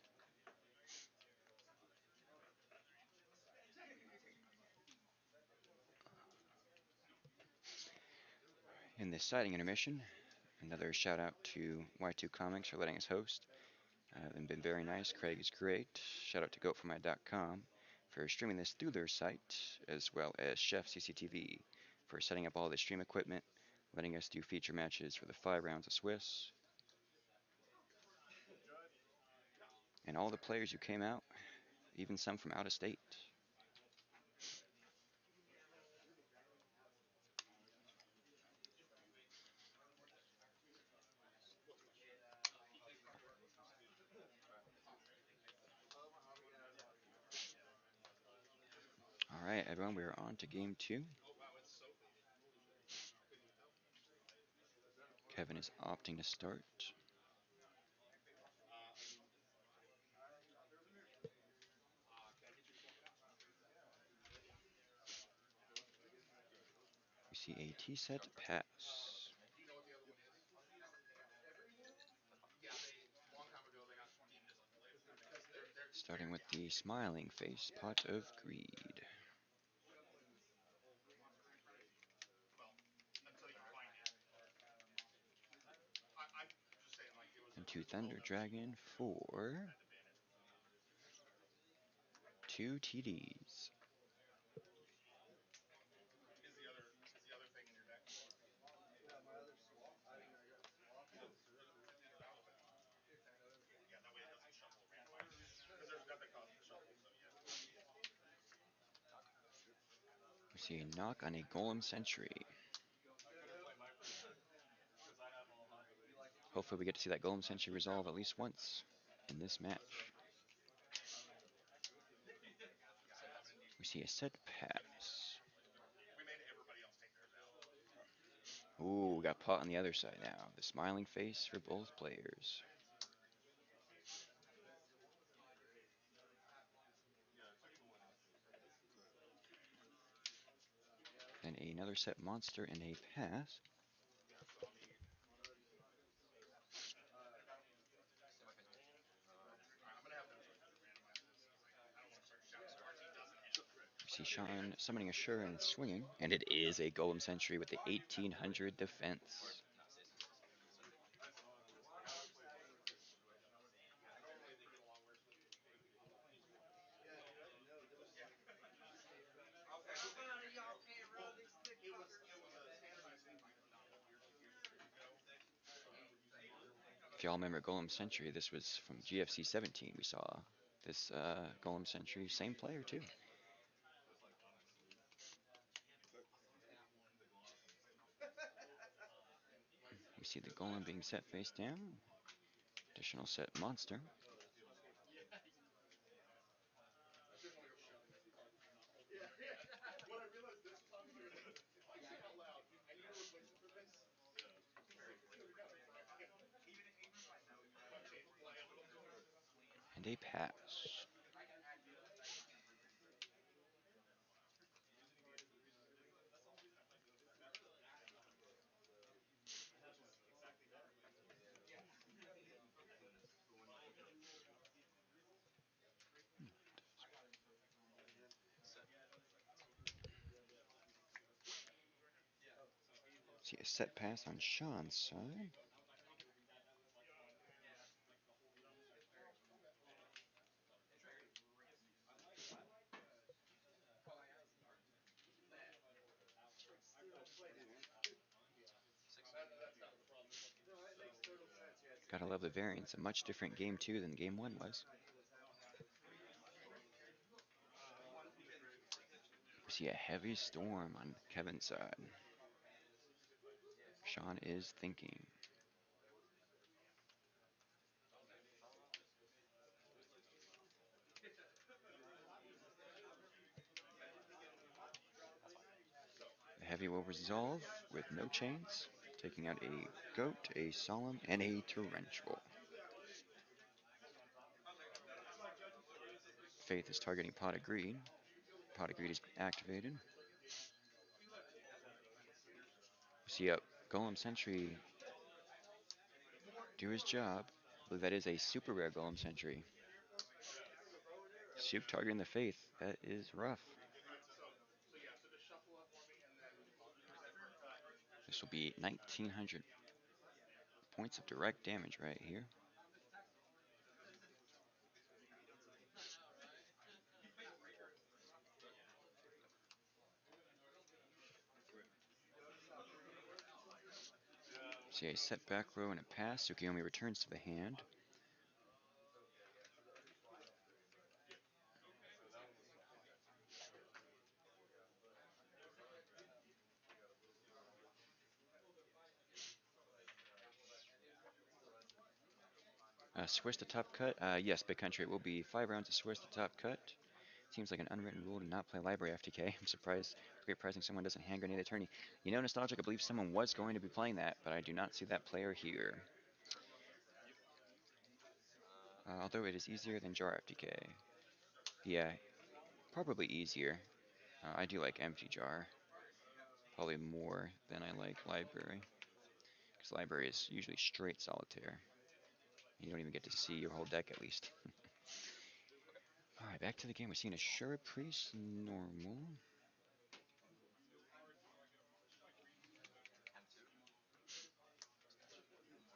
Speaker 4: In this siding intermission, another shout out to Y2 Comics for letting us host. They've been very nice. Craig is great. Shout out to GoatForMy.com for streaming this through their site, as well as Chef CCTV for setting up all the stream equipment, letting us do feature matches for the 5 rounds of Swiss. And all the players who came out, even some from out of state. All right, everyone, we are on to game 2. Kevin is opting to start. We see a T set pass. Starting with the smiling face, Pot of Greed. And 2 Thunder Dragon for 2 TDs.
Speaker 6: Is the other thing in your deck? Yeah, that way it doesn't shuffle randomized. Because there's nothing causing the shuffle, so yeah.
Speaker 4: We see a knock on a Golem Sentry. Hopefully we get to see that Golem Sentry resolve at least once in this match. We see a set pass.
Speaker 6: We made everybody else take theirs out.
Speaker 4: Ooh, we got pot on the other side now. The smiling face for both players. And another set monster and a pass. We see Sean summoning a Sure and swinging, and it is a Golem Sentry with the 1800 defense. If y'all remember Golem Sentry, this was from GFC 17. We saw this Golem Sentry, same player too. We see the Golem being set face down. Additional set monster.
Speaker 6: When I realized this was how we were gonna, if I say out loud, I need a replacement for this.
Speaker 4: And a pass. See a set pass on Sean's side. Gotta love the variance. A much different game 2 than game 1 was. We see a heavy storm on Kevin's side. Sean is thinking. The heavy will resolve with no chains, taking out a goat, a solemn, and a torrential. Faith is targeting Pot of Greed. Pot of Greed is activated. We see a Golem Sentry do his job. I believe that is a super rare Golem Sentry. Soup targeting the Faith. That is rough. This will be 1900 points of direct damage right here. See a set back row and a pass. Tsukiyomi returns to the hand. Swiss to top cut. Yes, Big Country. It will be 5 rounds of Swiss to top cut. Seems like an unwritten rule to not play library FTK. I'm surprised great pricing someone doesn't hand grenade attorney. You know, Nostalgic, I believe someone was going to be playing that, but I do not see that player here. Although it is easier than jar FTK. Yeah, probably easier. I do like empty jar. Probably more than I like library. Because library is usually straight solitaire. You don't even get to see your whole deck at least. Alright, back to the game. We're seeing a Sure Priest normal.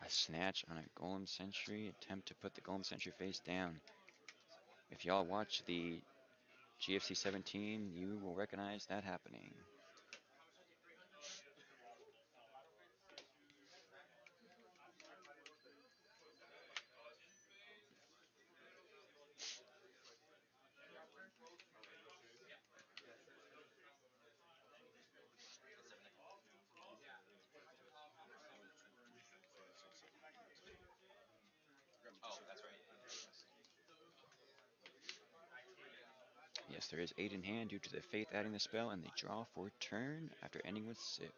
Speaker 4: A snatch on a Golem Sentry. Attempt to put the Golem Sentry face down. If y'all watch the GFC 17, you will recognize that happening.
Speaker 7: Oh, that's right.
Speaker 4: Yes, there is 8 in hand due to the Faith adding the spell, and they draw for turn after ending with 6.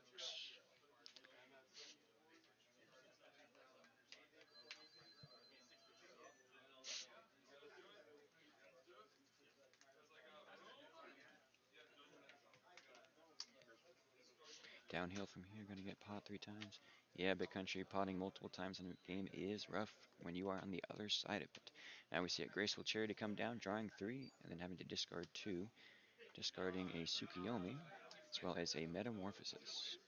Speaker 4: Downhill from here, gonna get pot 3 times. Yeah, Big Country, potting multiple times in a game is rough when you are on the other side of it. Now we see a Graceful Charity come down, drawing 3, and then having to discard 2, discarding a Tsukiyomi, as well as a Metamorphosis.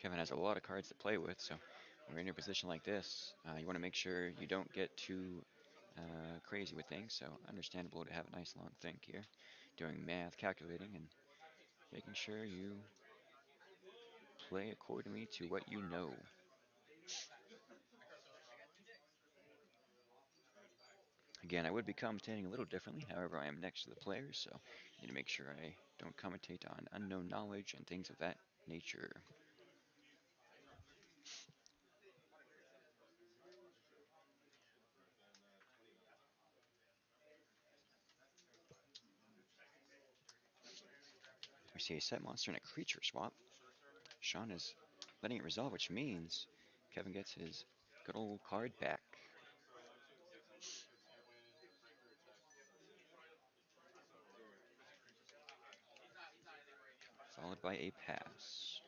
Speaker 4: Kevin has a lot of cards to play with, so when we're in a position like this, you want to make sure you don't get too crazy with things, so understandable to have a nice long think here, doing math, calculating, and making sure you play accordingly to what you know. Again, I would be commentating a little differently, however, I am next to the players, so I need to make sure I don't commentate on unknown knowledge and things of that nature. We see a set monster and a creature swap. Sean is letting it resolve, which means Kevin gets his good old card back. Followed by a pass.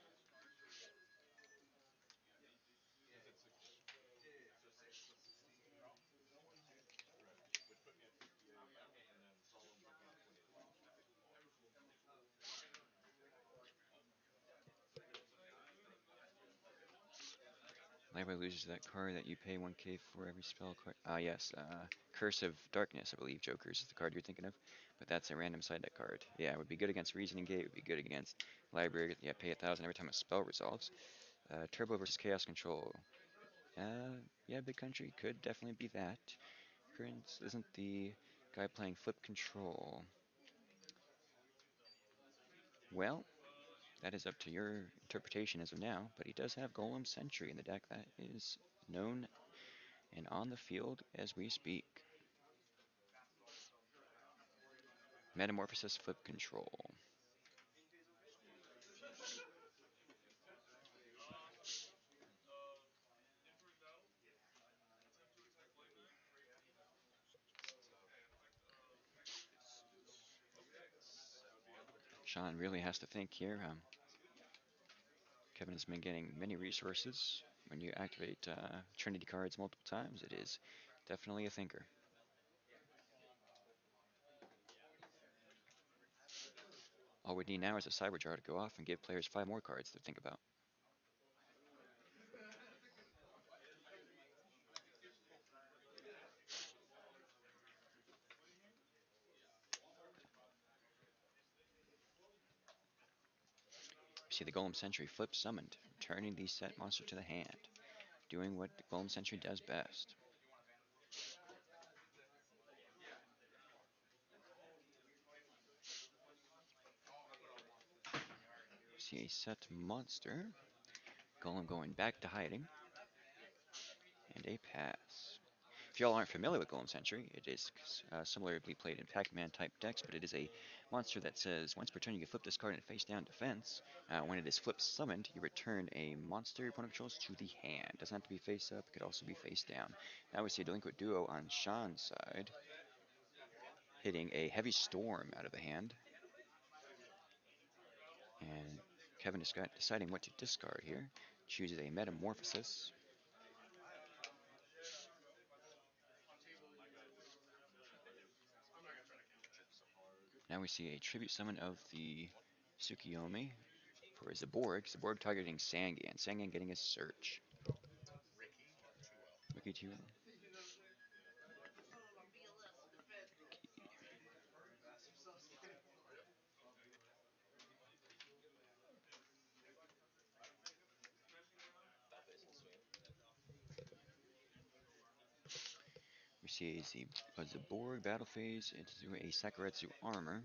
Speaker 4: Library loses that card that you pay 1k for every spell card. Yes, Curse of Darkness, I believe, Joker's is the card you're thinking of. But that's a random side deck card. Yeah, it would be good against Reasoning Gate, it would be good against Library. Yeah, pay 1,000 every time a spell resolves. Turbo versus Chaos Control. Yeah, Big Country could definitely be that. Prince isn't the guy playing Flip Control. Well, that is up to your interpretation as of now, but he does have Golem Sentry in the deck. That is known and on the field as we speak. Metamorphosis, Flip Control. Sean really has to think here. Kevin has been getting many resources. When you activate Trinity cards multiple times, it is definitely a thinker. All we need now is a Cyber Jar to go off and give players 5 more cards to think about. See the Golem Sentry flip summoned, returning the set monster to the hand, doing what the Golem Sentry does best. See a set monster, Golem going back to hiding, and a pass. If y'all aren't familiar with Golem Sentry, it is similarly played in Pac-Man type decks, but it is a monster that says once per turn you can flip this card in face down defense. When it is flip summoned, you return a monster your opponent controls to the hand. Doesn't have to be face up, it could also be face down. Now we see a Delinquent Duo on Sean's side, hitting a Heavy Storm out of the hand. And Kevin is deciding what to discard here. Chooses a Metamorphosis. Now we see a tribute summon of the Tsukiyomi for Zaborg. Zaborg targeting Sangan. Sangan getting a search.
Speaker 6: Ricky 2-0.
Speaker 4: Ricky 2. We see a Zaborg battle phase into a Sakuretsu armor.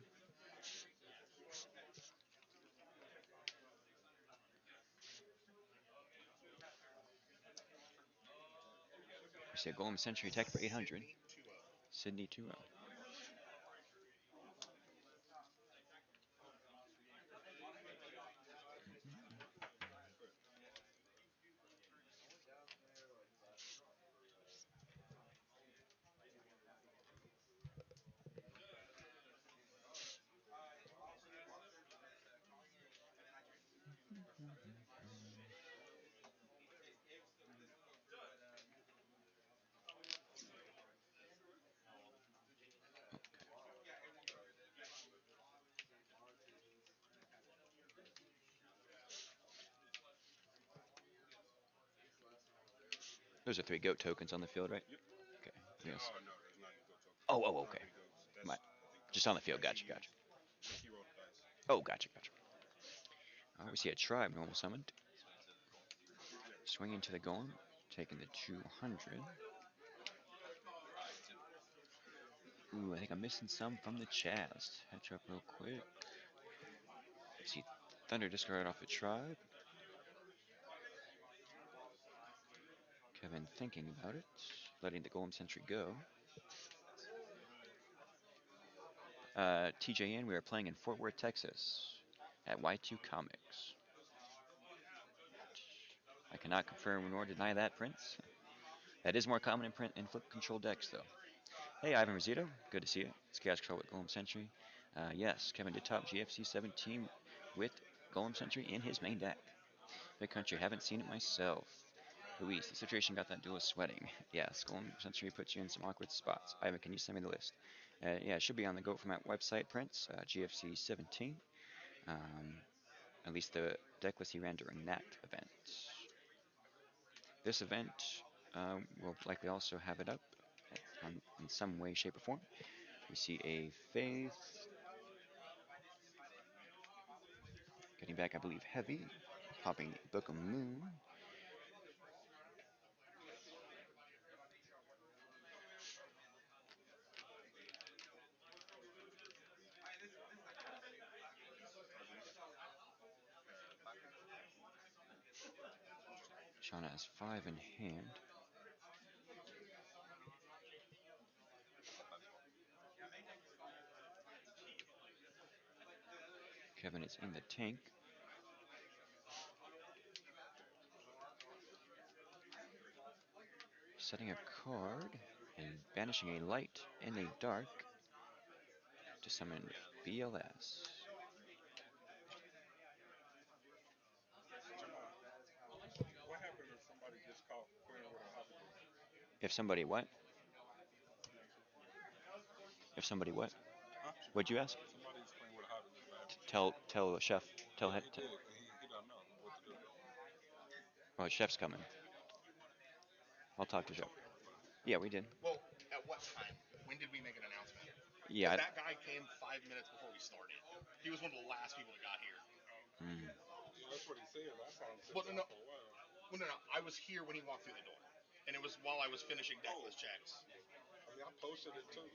Speaker 4: We see a Golem Sentry attack for 800. Sydney 2-0. Those are 3 goat tokens on the field, right? Okay. Yes.
Speaker 6: Oh no, there's not any goat tokens.
Speaker 4: Oh, okay.
Speaker 6: That's,
Speaker 4: My, just on the field. Gotcha.
Speaker 6: Ricky rolled the dice.
Speaker 4: Oh, gotcha. We see a tribe normal summoned. Swinging to the Golem, taking the 200. Ooh, I think I'm missing some from the chat. Let's catch up real quick. See Thunder discard off the tribe. Kevin thinking about it, letting the Golem Sentry go. TJN, we are playing in Fort Worth, Texas, at Y2 Comics. I cannot confirm nor deny that, Prince. That is more common in print and flip control decks, though. Hey, Ivan Rosito, good to see you. It's Chaos Control with Golem Sentry. Yes, Kevin did top GFC 17 with Golem Sentry in his main deck. Big Country, haven't seen it myself. Luis, the situation got that duel sweating. Yes, Golem Sentry puts you in some awkward spots. Ivan, can you send me the list? Yeah, it should be on the Goat Format website, Prince, GFC 17. At least the deck list he ran during that event. This event will likely also have it up in some way, shape, or form. We see a Faith. Getting back, I believe, Heavy. Popping Book of Moon. Shauna has 5 in hand. Kevin is in the tank. Setting a card and banishing a light and a dark to summon BLS.
Speaker 6: What happened if somebody gets caught playing with a hobby?
Speaker 4: If somebody what? If somebody what?
Speaker 6: Huh?
Speaker 4: What'd you ask?
Speaker 6: Somebody's playing with a hobby.
Speaker 4: Tell Chef. Tell him.
Speaker 6: He don't know what to do.
Speaker 4: Oh, Chef's coming. I'll talk to Chef. Yeah, we did.
Speaker 6: Well, at what time? When did we make an announcement?
Speaker 4: Yeah.
Speaker 6: That guy came 5 minutes before we started. He was one of the last people that got here. Yeah, that's what he said last time. Well, no. I was here when he walked through the door, and it was while I was finishing Decklist checks. I mean, I posted it too.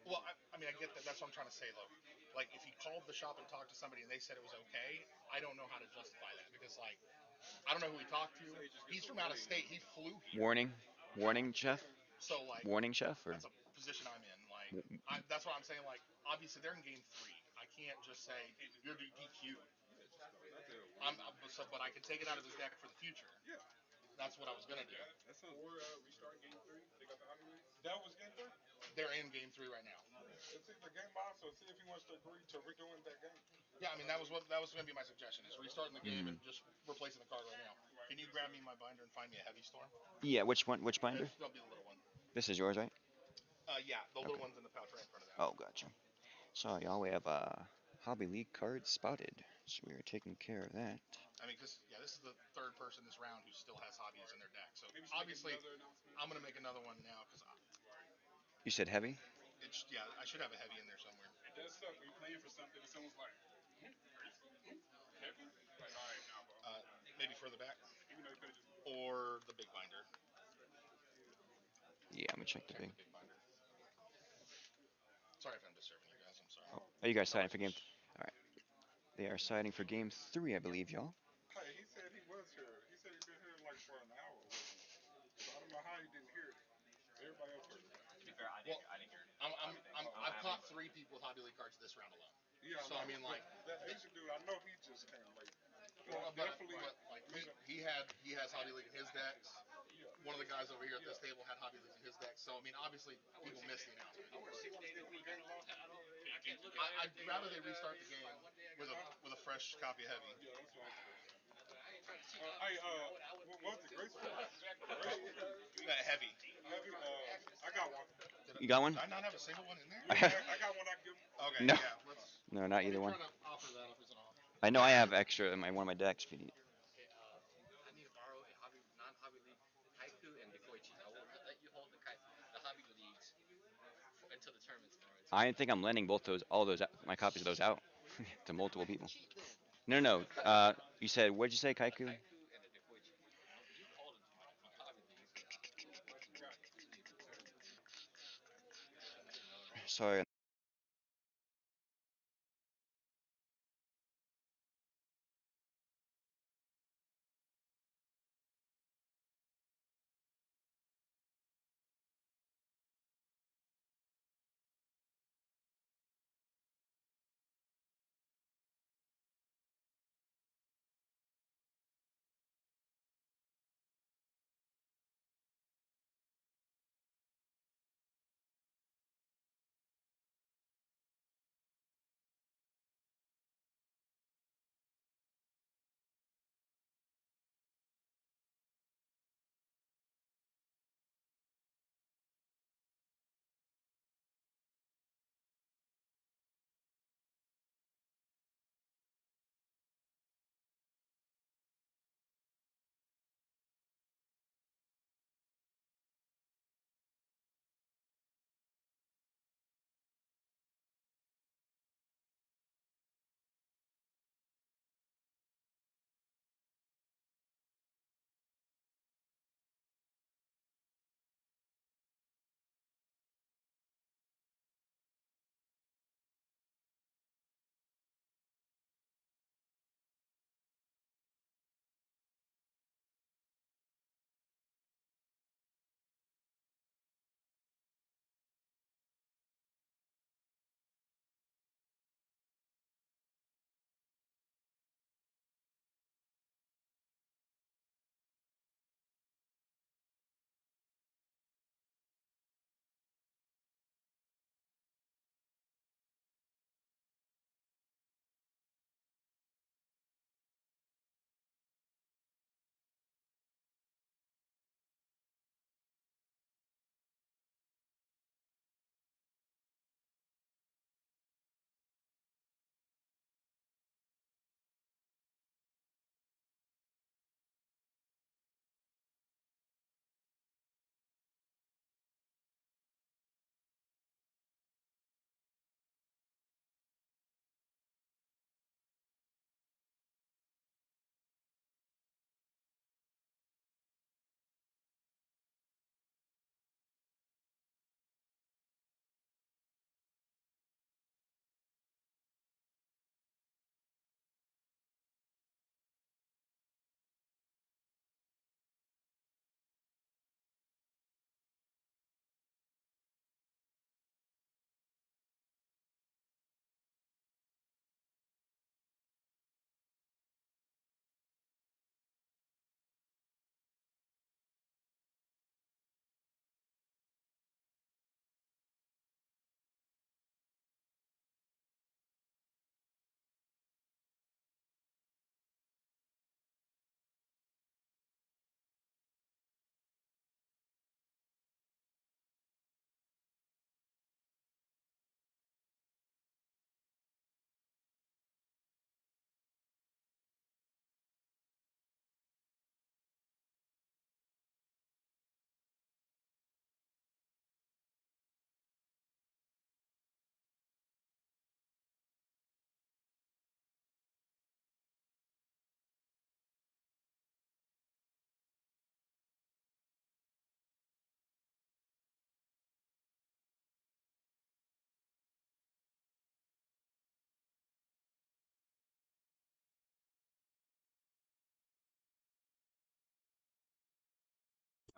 Speaker 6: Well, I mean, I get that. That's what I'm trying to say, though. Like, if he called the shop and talked to somebody and they said it was okay, I don't know how to justify that because, like, I don't know who he talked to. He's from out of state. He flew here.
Speaker 4: Warning, Chef.
Speaker 6: So, like,
Speaker 4: Warning, Chef. Or
Speaker 6: that's a position I'm in. Like, that's what I'm saying. Like, obviously they're in game 3. I can't just say you're DQ. But I can take it out of his deck for the future. Yeah. That's what I was gonna do. Or restart game 3. They got the hobby league. That was game 3. They're in game 3 right now. It's the game boss, so see if he wants to agree to redoing that game. Yeah, I mean that was gonna be my suggestion is restarting the game and just replacing the card right now. Can you grab me my binder and find me a heavy storm?
Speaker 4: Yeah, which one? Which binder?
Speaker 6: That'll be the little one.
Speaker 4: This is yours, right?
Speaker 6: Yeah, the little one's in the pouch right in front of that.
Speaker 4: Oh, gotcha. So y'all, we have Hobby League cards spotted. So we are taking care of that.
Speaker 6: I mean, because yeah, this is the third person this round who still has hobbies in their deck. So obviously, I'm gonna make another one now because
Speaker 4: You said heavy?
Speaker 6: it's yeah, I should have a heavy in there somewhere.
Speaker 5: It does suck when you're playing for something and someone's like, heavy? Like, all right, now, bro.
Speaker 6: Maybe further back,
Speaker 5: Even though you could have just.
Speaker 6: or the big binder.
Speaker 4: Yeah, I'm gonna check the big.
Speaker 6: The big binder. Sorry if I'm disturbing you guys. I'm sorry.
Speaker 4: Oh, are you guys siding for game? All right. They are siding for game 3, I believe, y'all.
Speaker 5: Hey, he said he was here. He said he's been here like for an hour with me. So I don't know how he didn't hear it. Everybody else heard it.
Speaker 7: To be fair, I didn't hear it.
Speaker 6: I've caught 3 people with hobby league cards this round alone.
Speaker 5: Yeah,
Speaker 6: so I mean, like
Speaker 5: that Asian dude, I know he just came late.
Speaker 6: Well, but like he has hobby league in his decks.
Speaker 5: Yeah.
Speaker 6: One of the guys over here at this table had hobby league in his deck. So I mean, obviously people missed the announcement. I'd rather they restart the game with a fresh copy of heavy.
Speaker 5: Yeah, that's what I'm saying. Hey, what was it? Graceful?
Speaker 6: Heavy.
Speaker 5: Heavy? I got one.
Speaker 4: You got one?
Speaker 6: Did I not have a single one in there?
Speaker 5: Yeah, I got one I can give him.
Speaker 6: Okay,
Speaker 4: No.
Speaker 6: yeah.
Speaker 4: No, not either one.
Speaker 6: Try to offer that up as an offer.
Speaker 4: I know I have extra in one of my decks if you need.
Speaker 7: I need to borrow a non-hobby league Haiku and Dekoichi. I will let you hold the hobby leagues until the tournament starts.
Speaker 4: I think I'm lending my copies of those out to multiple people. No. You said, what'd you say, Kaiku?
Speaker 7: Haiku and the Dekoichi. You hold them to my hobby leagues.
Speaker 4: Sorry.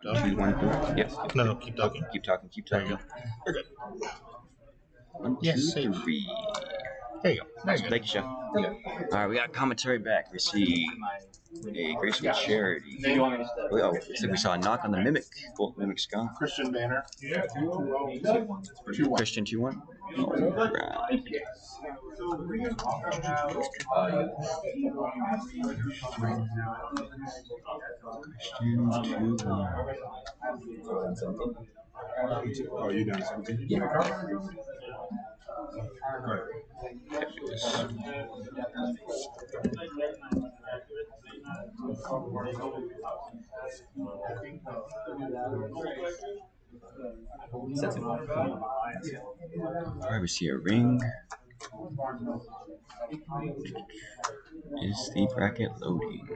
Speaker 2: 2-1 correct? Yes.
Speaker 6: No, keep talking.
Speaker 2: Keep talking. Keep
Speaker 6: There you
Speaker 2: talking.
Speaker 6: go. You're good.
Speaker 2: 1, 2,
Speaker 6: Yes,
Speaker 2: 3.
Speaker 6: There you go. There you go.
Speaker 2: Thank you, Chef. Alright, we got commentary back. We see a graceful charity. Oh, looks like we saw a knock on the Mimic. Bolt Mimic Skunk.
Speaker 6: Christian banner.
Speaker 2: Christian 2-1. Alright. Christian 2-1.
Speaker 8: Oh, you down 17?
Speaker 2: Yeah. Alright, we see a ring. Is the bracket loading?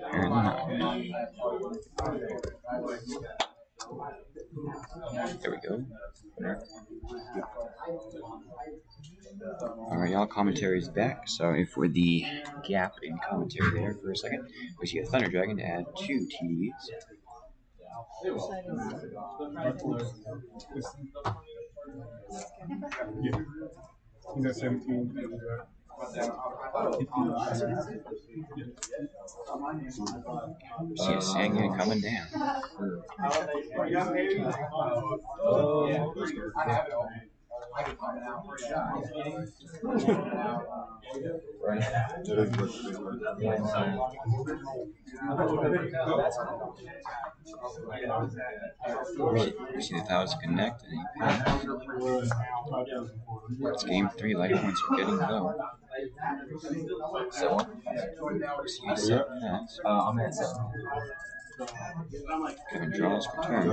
Speaker 2: Apparently not. There we go. Alright, y'all, commentary's back. Sorry for the gap in commentary there for a second. We see a Thunder Dragon to add 2 TDs.
Speaker 8: He's at 17.
Speaker 2: See a Sangin coming down. We see the Thousand Connect and he passes. It's game 3, life points are getting low. We see a set pass. Kevin draws for turn.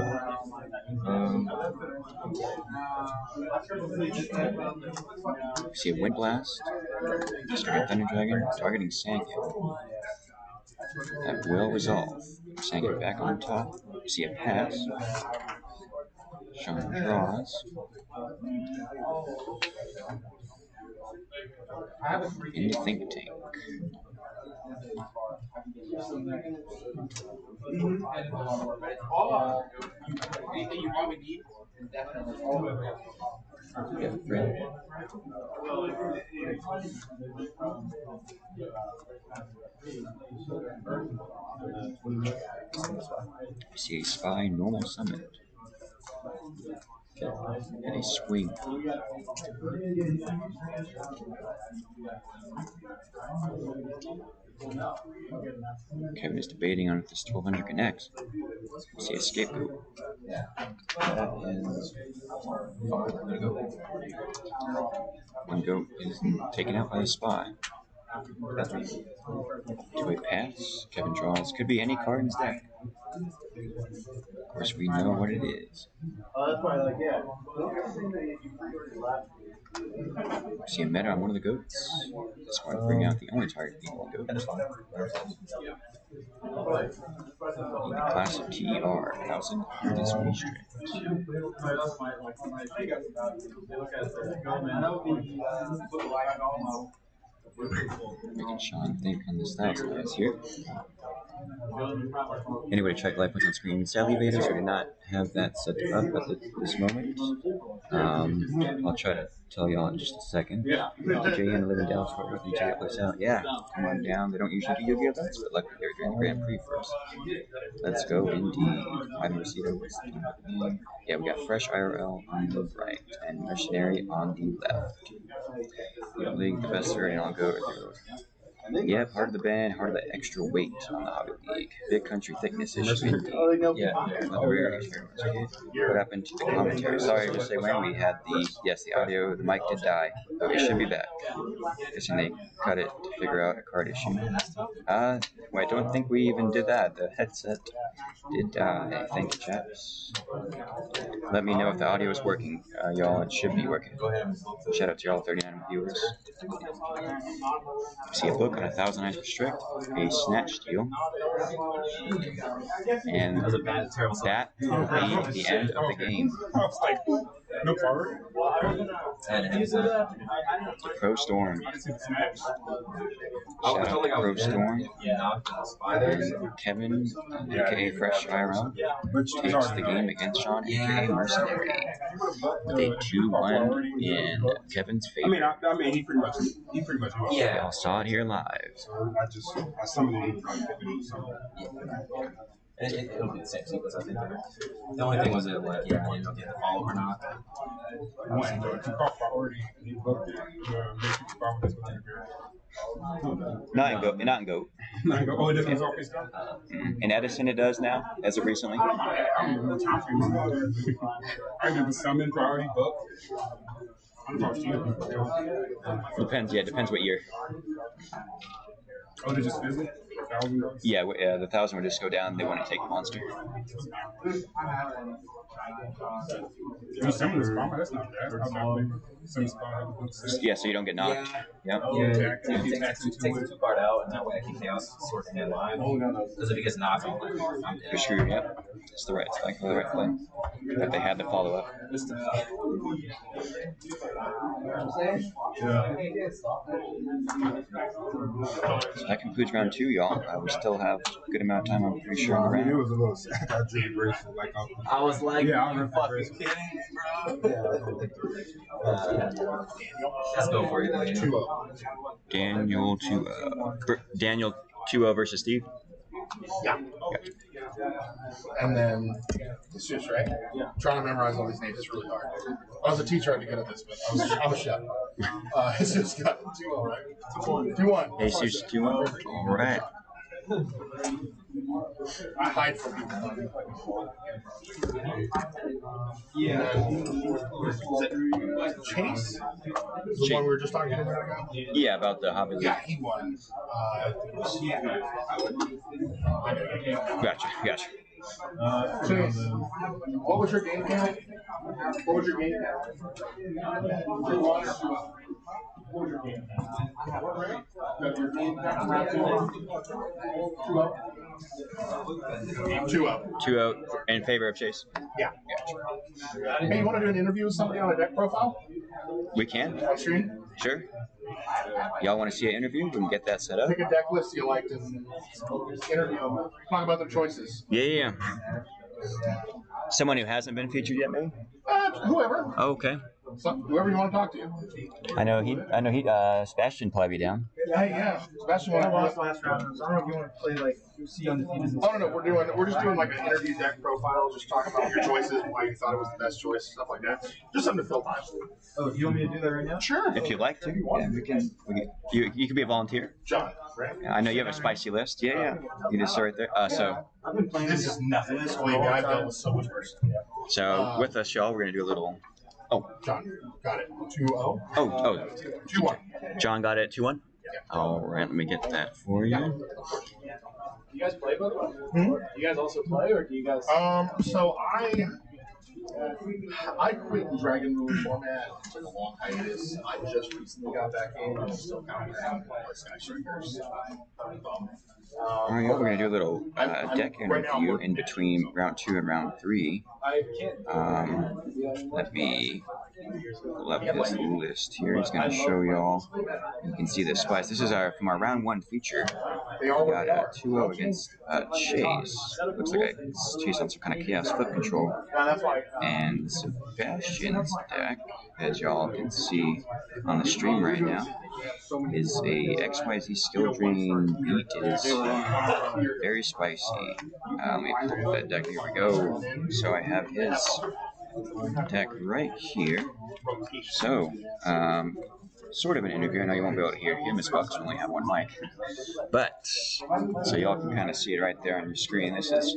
Speaker 2: We see a Wind Blast. Starting Thunder Dragon, targeting Sangin. That will resolve. Sangin back on top. We see a pass. Sean draws. Into Think Tank.
Speaker 7: Anything you probably need,
Speaker 2: We see a Spy normal summon. And a swing. Kevin is debating on if this 1200 connects. We see a Scapegoat. That is one goat is taken out by the Spy. To a pass. Kevin draws. Could be any card in his deck. Of course, we know what it is. See a meta on one of the goats. This one bring out the only target being one goat. In the class of TER, 1000 is restrict. Making Sean think on this 1000 guys here. Anyway, check life points on screen. Sadly, Vader, so did not have that set up at this moment. I'll try to tell y'all in just a second. DJ and live in Dallas Fort Worth, DJ plays out. Yeah, come on down. They don't usually do Yu-Gi-Oh events, but luckily they're doing the Grand Prix for us. Let's go, indeed. I haven't received it. Yeah, we got Fresh IRL on the right and Mercenary on the left. League, the best variant, I'll go through. Yeah, part of the band, part of the extra weight on the Hobby League. Big country thickness issue indeed. Yeah, another rare experience. What happened to the commentary? Sorry to say when we had the audio, the mic did die. Okay, should be back. Guessing they cut it to figure out a card issue. Well, I don't think we even did that. The headset did die. Thank you, chaps. Let me know if the audio is working. Y'all, it should be working. Shout out to y'all 39 viewers. See a book on 1000 Eyes Restrict, a Snatch Steal, and that will be the end of the game.
Speaker 8: No forward.
Speaker 2: Pro Storm.
Speaker 8: I can see the snaps.
Speaker 2: Shout out to Pro Storm. And Kevin, aka Fresh IRL, takes the game against Sean, aka Mercenary, with a 2-1 in Kevin's favor.
Speaker 8: I mean, he pretty much.
Speaker 2: Yeah, y'all saw it here live.
Speaker 8: So I summoned it.
Speaker 9: It'll be the same sequence, I think. The only thing was that, like, I didn't know if you had to follow or not.
Speaker 8: If you call priority, you booked it. Basically, forward is going to
Speaker 2: Not in Goat. Not in Goat.
Speaker 8: Oh, it doesn't always go?
Speaker 2: In Edison, it does now, as of recently.
Speaker 8: I don't know what time frame it is. I did the summon priority book. I'm talking to you.
Speaker 2: Depends. Yeah, depends what year.
Speaker 8: Oh, they just visit? $1,000?
Speaker 2: Yeah, the 1,000 would just go down. They want to take the monster.
Speaker 8: You summon the spot, that's not bad. Summon spot.
Speaker 2: Yeah, so you don't get knocked. Yep.
Speaker 9: Takes the 2-card out, and that way I can chaos sort in line. Because if he gets knocked, I'm dead.
Speaker 2: You're screwed. Yep. It's the right play. But they had to follow up. So that concludes round 2, y'all. We still have a good amount of time, I'm pretty sure, on the
Speaker 8: I mean, it
Speaker 2: round.
Speaker 8: was a little sad. I drew graceful. Like,
Speaker 9: I was like,
Speaker 8: yeah, I'm
Speaker 9: you fucking kidding me, bro? Let's go for you, then.
Speaker 2: Daniel 2-0 versus Steve.
Speaker 6: Yeah.
Speaker 2: Gotcha.
Speaker 6: And then it's just right. Yeah. Trying to memorize all these names is really hard. I was a teacher, I had to get at this, but I'm a chef. It's just got 2-0, right? 2-1.
Speaker 2: Jesus 2-1. All right.
Speaker 6: I hide from people. Yeah. Is it Chase? The one we were just talking about ago?
Speaker 2: Yeah, about the Hobby League.
Speaker 6: Yeah, he won.
Speaker 2: Gotcha.
Speaker 6: Chase, what was your game count? What was your game count? 2-0.
Speaker 2: 2-0 in favor of Chase.
Speaker 6: Yeah. Hey, you want to do an interview with somebody on a deck profile?
Speaker 2: We can.
Speaker 6: On stream?
Speaker 2: Sure. Y'all want to see an interview? We can get that set up.
Speaker 6: Pick a deck list you liked and interview them. Talk about their choices.
Speaker 2: Yeah. Someone who hasn't been featured yet, maybe?
Speaker 6: Whoever.
Speaker 2: Oh, okay.
Speaker 6: So, whoever you want to talk to.
Speaker 2: I know he. Sebastian probably be down.
Speaker 6: Hey, yeah. Sebastian,
Speaker 10: I lost last round. So I don't know if you want to play like see undefeated.
Speaker 6: Oh no, we're just doing like an interview deck profile, just talking about your choices, why you thought it was the best choice, stuff like that. Just something to fill time.
Speaker 10: Oh, you want me to do that right now?
Speaker 6: Sure.
Speaker 2: If you'd like to. Yeah, we can. You can be a volunteer.
Speaker 6: John, right?
Speaker 2: I know you have a spicy list. Yeah. You just start right there. So.
Speaker 10: I've been playing
Speaker 6: This is nothing. This way, I've dealt with so much worse.
Speaker 2: So with us, y'all, we're gonna do a little. Oh.
Speaker 6: John, got it. 2-0.
Speaker 2: Oh.
Speaker 6: 2-1.
Speaker 2: John got it 2-1. All right, let me get that for you.
Speaker 10: Do you guys play, by the way? Do you guys also play, or do you guys?
Speaker 6: So I quit the Dragon Ruler format. It took a long hiatus. I just recently got back in. I'm still kind of around with Skyscrapers.
Speaker 2: All right, we're gonna do a little deck interview in between round 2 and round 3. Let me pull up his list here. He's gonna show y'all. You can see the spice. This is from our round 1 feature. We got a 2-0 against Chase. Looks like Chase on some kind of chaos flip control. And Sebastian's deck, as y'all can see on the stream right now, is a XYZ skill drain beat. It is very spicy. Let me pull that deck. Here we go. So I have his deck right here. So, sort of an interview. I know you won't be able to hear him as well because we only have one mic. But, so y'all can kind of see it right there on your screen. This is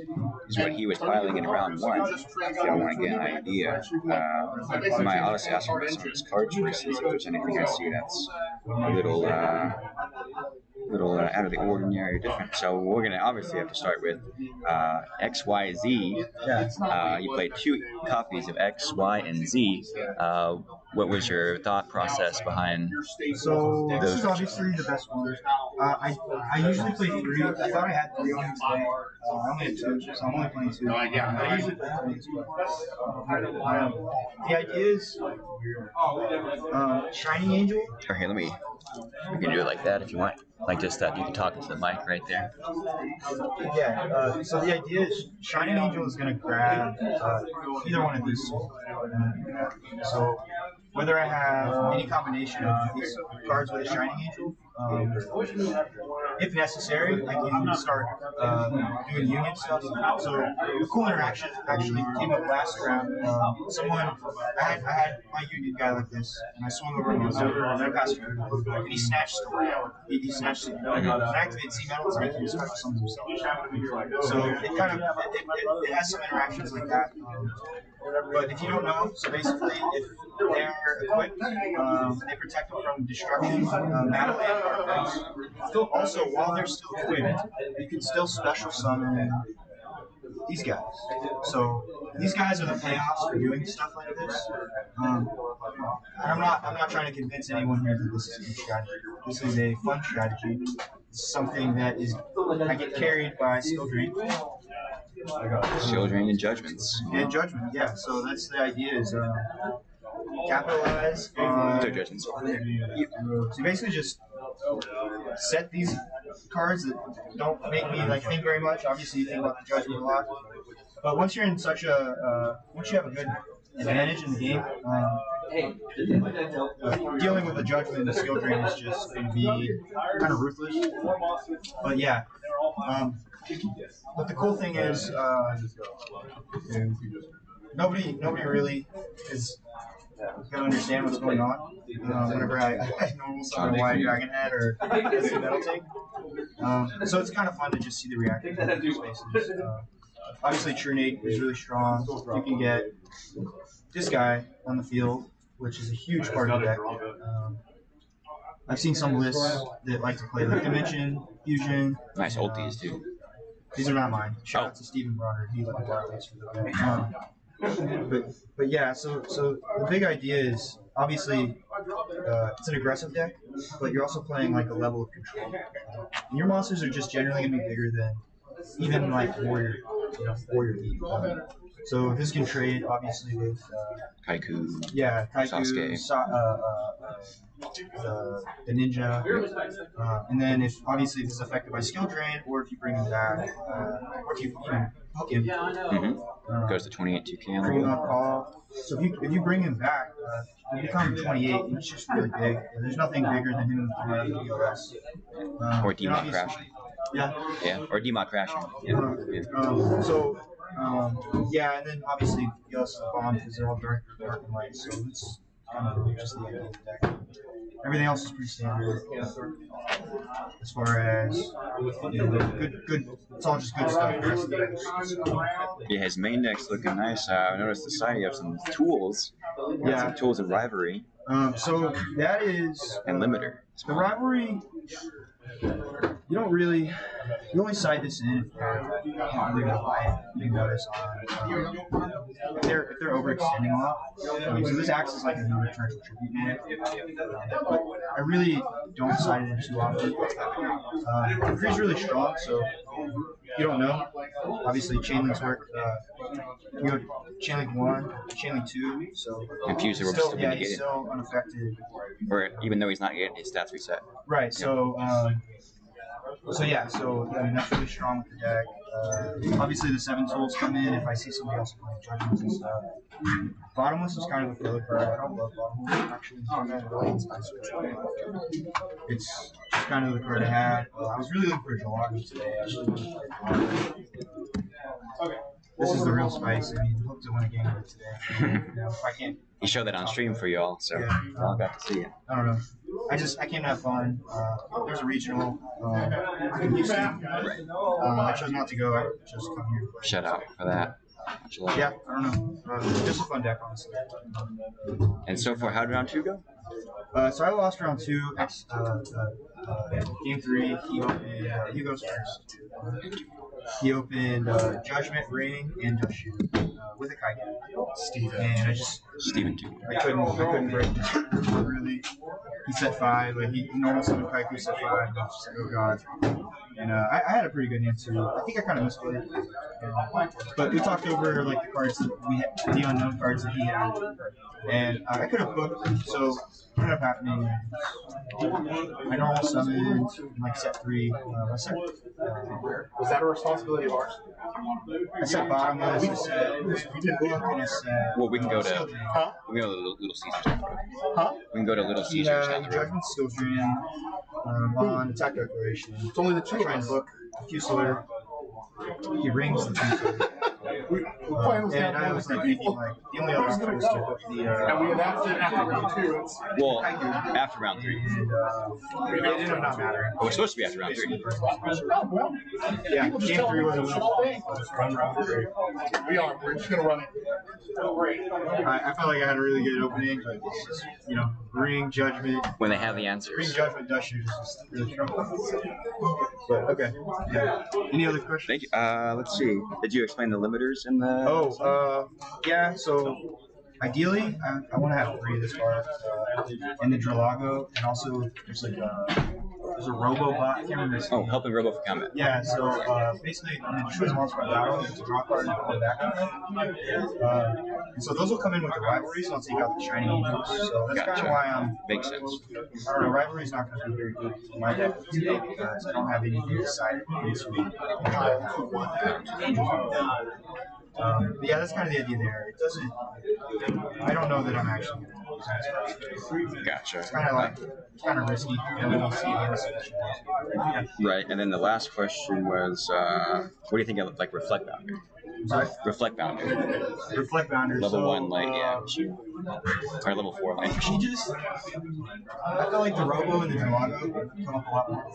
Speaker 2: what he was piling in round 1. If y'all want to get an idea. I'll just ask him about some of his card choices. If there's anything I see that's a little little out of the ordinary or different. So we're gonna obviously have to start with X, Y, Z. You played 2 copies of X, Y, and Z. What was your thought process behind?
Speaker 11: So this is obviously the best one. I usually play 3. I thought I had 3 on today. I only had 2, so I'm only playing 2. I usually play 3. The idea is Shining Angel.
Speaker 2: Okay, we can do it like that if you want. Like just that, you can talk into the mic right there.
Speaker 11: Yeah, so the idea is Shining Angel is going to grab either one of these. So whether I have any combination of these cards with a Shining Angel, if necessary, I can start doing union stuff. So the cool interaction actually came up last round. I had my union guy like this, and I swung over him, and I passed him, and he snatched the round. He snatched it. And activated C metals, and he can special summon himself. So it kind of it has some interactions like that. But if you don't know, so basically, if they're equipped, they protect them from destruction, battle, and artifacts. Also, while they're still equipped, you can still special summon these guys. So these guys are the payoffs for doing stuff like this. And I'm not trying to convince anyone here that this is a good strategy. This is a fun strategy. It's something that is I get carried by skill drain.
Speaker 2: Skill drain and judgments.
Speaker 11: And judgment, yeah. So that's the idea is capitalize on
Speaker 2: judgments.
Speaker 11: So you basically just set these cards that don't make me like think very much. Obviously, you think about the judgment a lot. But once you're in such a once you have a good advantage in the game, dealing with the judgment and the skill drain is just going to be kind of ruthless. But yeah. But the cool thing is, nobody really is gonna understand what's going on. Whenever I normal summon a White Dragon Head or a Metal Tank, so it's kind of fun to just see the reaction in these spaces. Obviously, True Nate is really strong. You can get this guy on the field, which is a huge part of the deck. I've seen some lists that like to play like Dimension, Fusion.
Speaker 2: Nice ulties too.
Speaker 11: These are not mine. Shout out to Stephen Brodder. He let me borrow these for the but yeah, so the big idea is obviously it's an aggressive deck, but you're also playing like a level of control. And your monsters are just generally gonna be bigger than even like Warrior League. So this can trade obviously with
Speaker 2: Kaiku.
Speaker 11: Yeah, Kaiku, the ninja, and then if obviously this is affected by skill drain, or if you bring him back, or if you hook him,
Speaker 2: goes to 28 2
Speaker 11: bring him on call. So if you bring him back, you become 28. He's just really big. There's nothing bigger than him coming out of the DOS.
Speaker 2: Or Demon Crashing.
Speaker 11: Yeah.
Speaker 2: Yeah. Or Demon Crashing.
Speaker 11: Yeah. And then obviously you also bomb because they're all dark and light. So it's kind of just the idea of the deck. Everything else is pretty standard. As far as good. It's all just good stuff. The rest of the deck.
Speaker 2: Yeah, his main deck's looking nice. I noticed the side you have some tools.
Speaker 11: Yeah.
Speaker 2: Some tools of rivalry.
Speaker 11: So that is
Speaker 2: and limiter.
Speaker 11: The rivalry. You don't really. You only side this in if you notice if they're overextending a lot. So this acts as like a non-returnable tribute man. But I really don't side it in too often. Pre's really strong, so you don't know. Obviously, Chainlinks work. You go Chainlink 1, Chainlink 2, so
Speaker 2: Infuser will
Speaker 11: still,
Speaker 2: still
Speaker 11: yeah,
Speaker 2: be
Speaker 11: he's
Speaker 2: negated.
Speaker 11: still unaffected.
Speaker 2: Or even though he's not yet, his stats reset.
Speaker 11: Right. So. So yeah, so I mean that's really strong with the deck. Obviously the 7 tools come in if I see somebody else playing judgments and stuff. Bottomless is kind of a filler card. I don't love bottomless actually. It's just kind of the card I had. I was really looking for Jalagi today. This is the real spice. I mean, hope to win a game with it today. If I can't.
Speaker 2: He showed that on stream for y'all, so y'all got to see it.
Speaker 11: I don't know. I came to have fun. There's a regional in Houston. I chose not to go. I chose to come here.
Speaker 2: Shout out for that.
Speaker 11: Yeah, I don't know. Just a fun deck, honestly.
Speaker 2: And so far, how did round 2 go?
Speaker 11: So I lost round 2. Game 3, he goes first. He opened Judgment, Ring, and Just Shoot with a Kaiku.
Speaker 8: Steven.
Speaker 11: And
Speaker 2: Steven too.
Speaker 11: I couldn't break this. Really. He said 5, like he normal summon Kaiku said 5. I was just like, oh god. And I had a pretty good hand too. I think I kind of missed it. But we talked over like the cards that we had, the unknown cards that he had, and I could have booked. So what ended up happening? I normal summoned like set 3. I set.
Speaker 8: Was that a responsibility of ours?
Speaker 11: I set bottomless. I set book, and I set.
Speaker 2: Well, we can go to
Speaker 8: Huh?
Speaker 2: we can go to Little Caesars.
Speaker 8: Huh?
Speaker 2: We can go to Little Caesars down the road.
Speaker 11: Judgment Skill Drain on attack declaration.
Speaker 8: It's only the 2
Speaker 11: I
Speaker 8: of
Speaker 11: try and
Speaker 8: us.
Speaker 11: book Fusilier. He rings the Fusilier. And I was like thinking, like, the only other option was to book the.
Speaker 8: And we announced it after round 2.
Speaker 2: Well, after round 3.
Speaker 11: It ended up not mattering.
Speaker 2: Oh, it's supposed to be after round 3.
Speaker 11: Yeah,
Speaker 8: People just
Speaker 11: game
Speaker 8: tell
Speaker 11: 3
Speaker 8: me
Speaker 11: was a
Speaker 8: this
Speaker 11: win.
Speaker 8: whole thing. We are. We're just gonna run it.
Speaker 11: I felt like I had a really good opening, but it's just, Ring, Judgment.
Speaker 2: When they have the
Speaker 11: Ring,
Speaker 2: answers.
Speaker 11: Judgment, Dust Shoot is just really strong. But, okay. Yeah. Any other questions?
Speaker 2: Thank you. Let's see. Did you explain the limiters in the?
Speaker 11: Yeah, so ideally, I want to have 3 this far, and the Dralago, and also there's like there's a Robobot. I can't remember his name.
Speaker 2: Helping Robo for combat.
Speaker 11: Yeah, so basically, when it destroys a monster by battle, it's a draw card and pull it back. And so those will come in with the rivalries, and I'll take out the shiny angels. So that's kind of why I'm.
Speaker 2: Makes sense.
Speaker 11: I don't know, rivalry's not going to be very good in my deck today because I don't have anything decided into but yeah, that's kind of the idea there. It doesn't. I don't know that I'm actually going to use it.
Speaker 2: Gotcha.
Speaker 11: It's kind of risky. We'll see. Yeah.
Speaker 2: Right, and then the last question was, what do you think of like Reflect Boundary?
Speaker 11: Sorry?
Speaker 2: Reflect Boundary.
Speaker 11: Reflect Boundary.
Speaker 2: Level
Speaker 11: so,
Speaker 2: 1 light, yeah. Or level 4 light.
Speaker 11: I feel like the Robo and the Drago come up a lot more.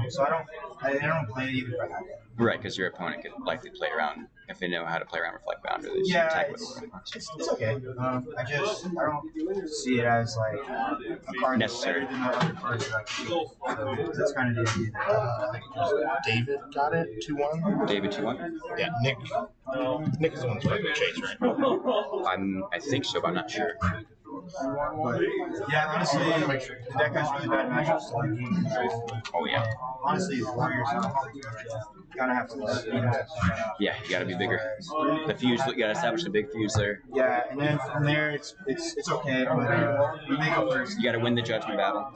Speaker 11: So I don't play it even if I have to.
Speaker 2: Right, because your opponent could likely play around if they know how to play around Reflect Boundary. They just attack with it.
Speaker 11: It's okay. I don't see it as like a card
Speaker 2: Necessary.
Speaker 11: than the other cards that I can use. So that's kind of the idea.
Speaker 8: David got it 2-1.
Speaker 2: David 2-1?
Speaker 8: Yeah, Nick. Nick is the one who's fucking Chase, right?
Speaker 2: I think so, but I'm not sure.
Speaker 11: But yeah, honestly, the deck has really bad matchups to like.
Speaker 2: Oh yeah.
Speaker 11: Honestly, the Warriors kind of have to let
Speaker 2: Yeah, you gotta be bigger. The fuse, you gotta establish the big fuse there.
Speaker 11: Yeah, and then from there, it's okay, but we make up first.
Speaker 2: You gotta win the judgment battle.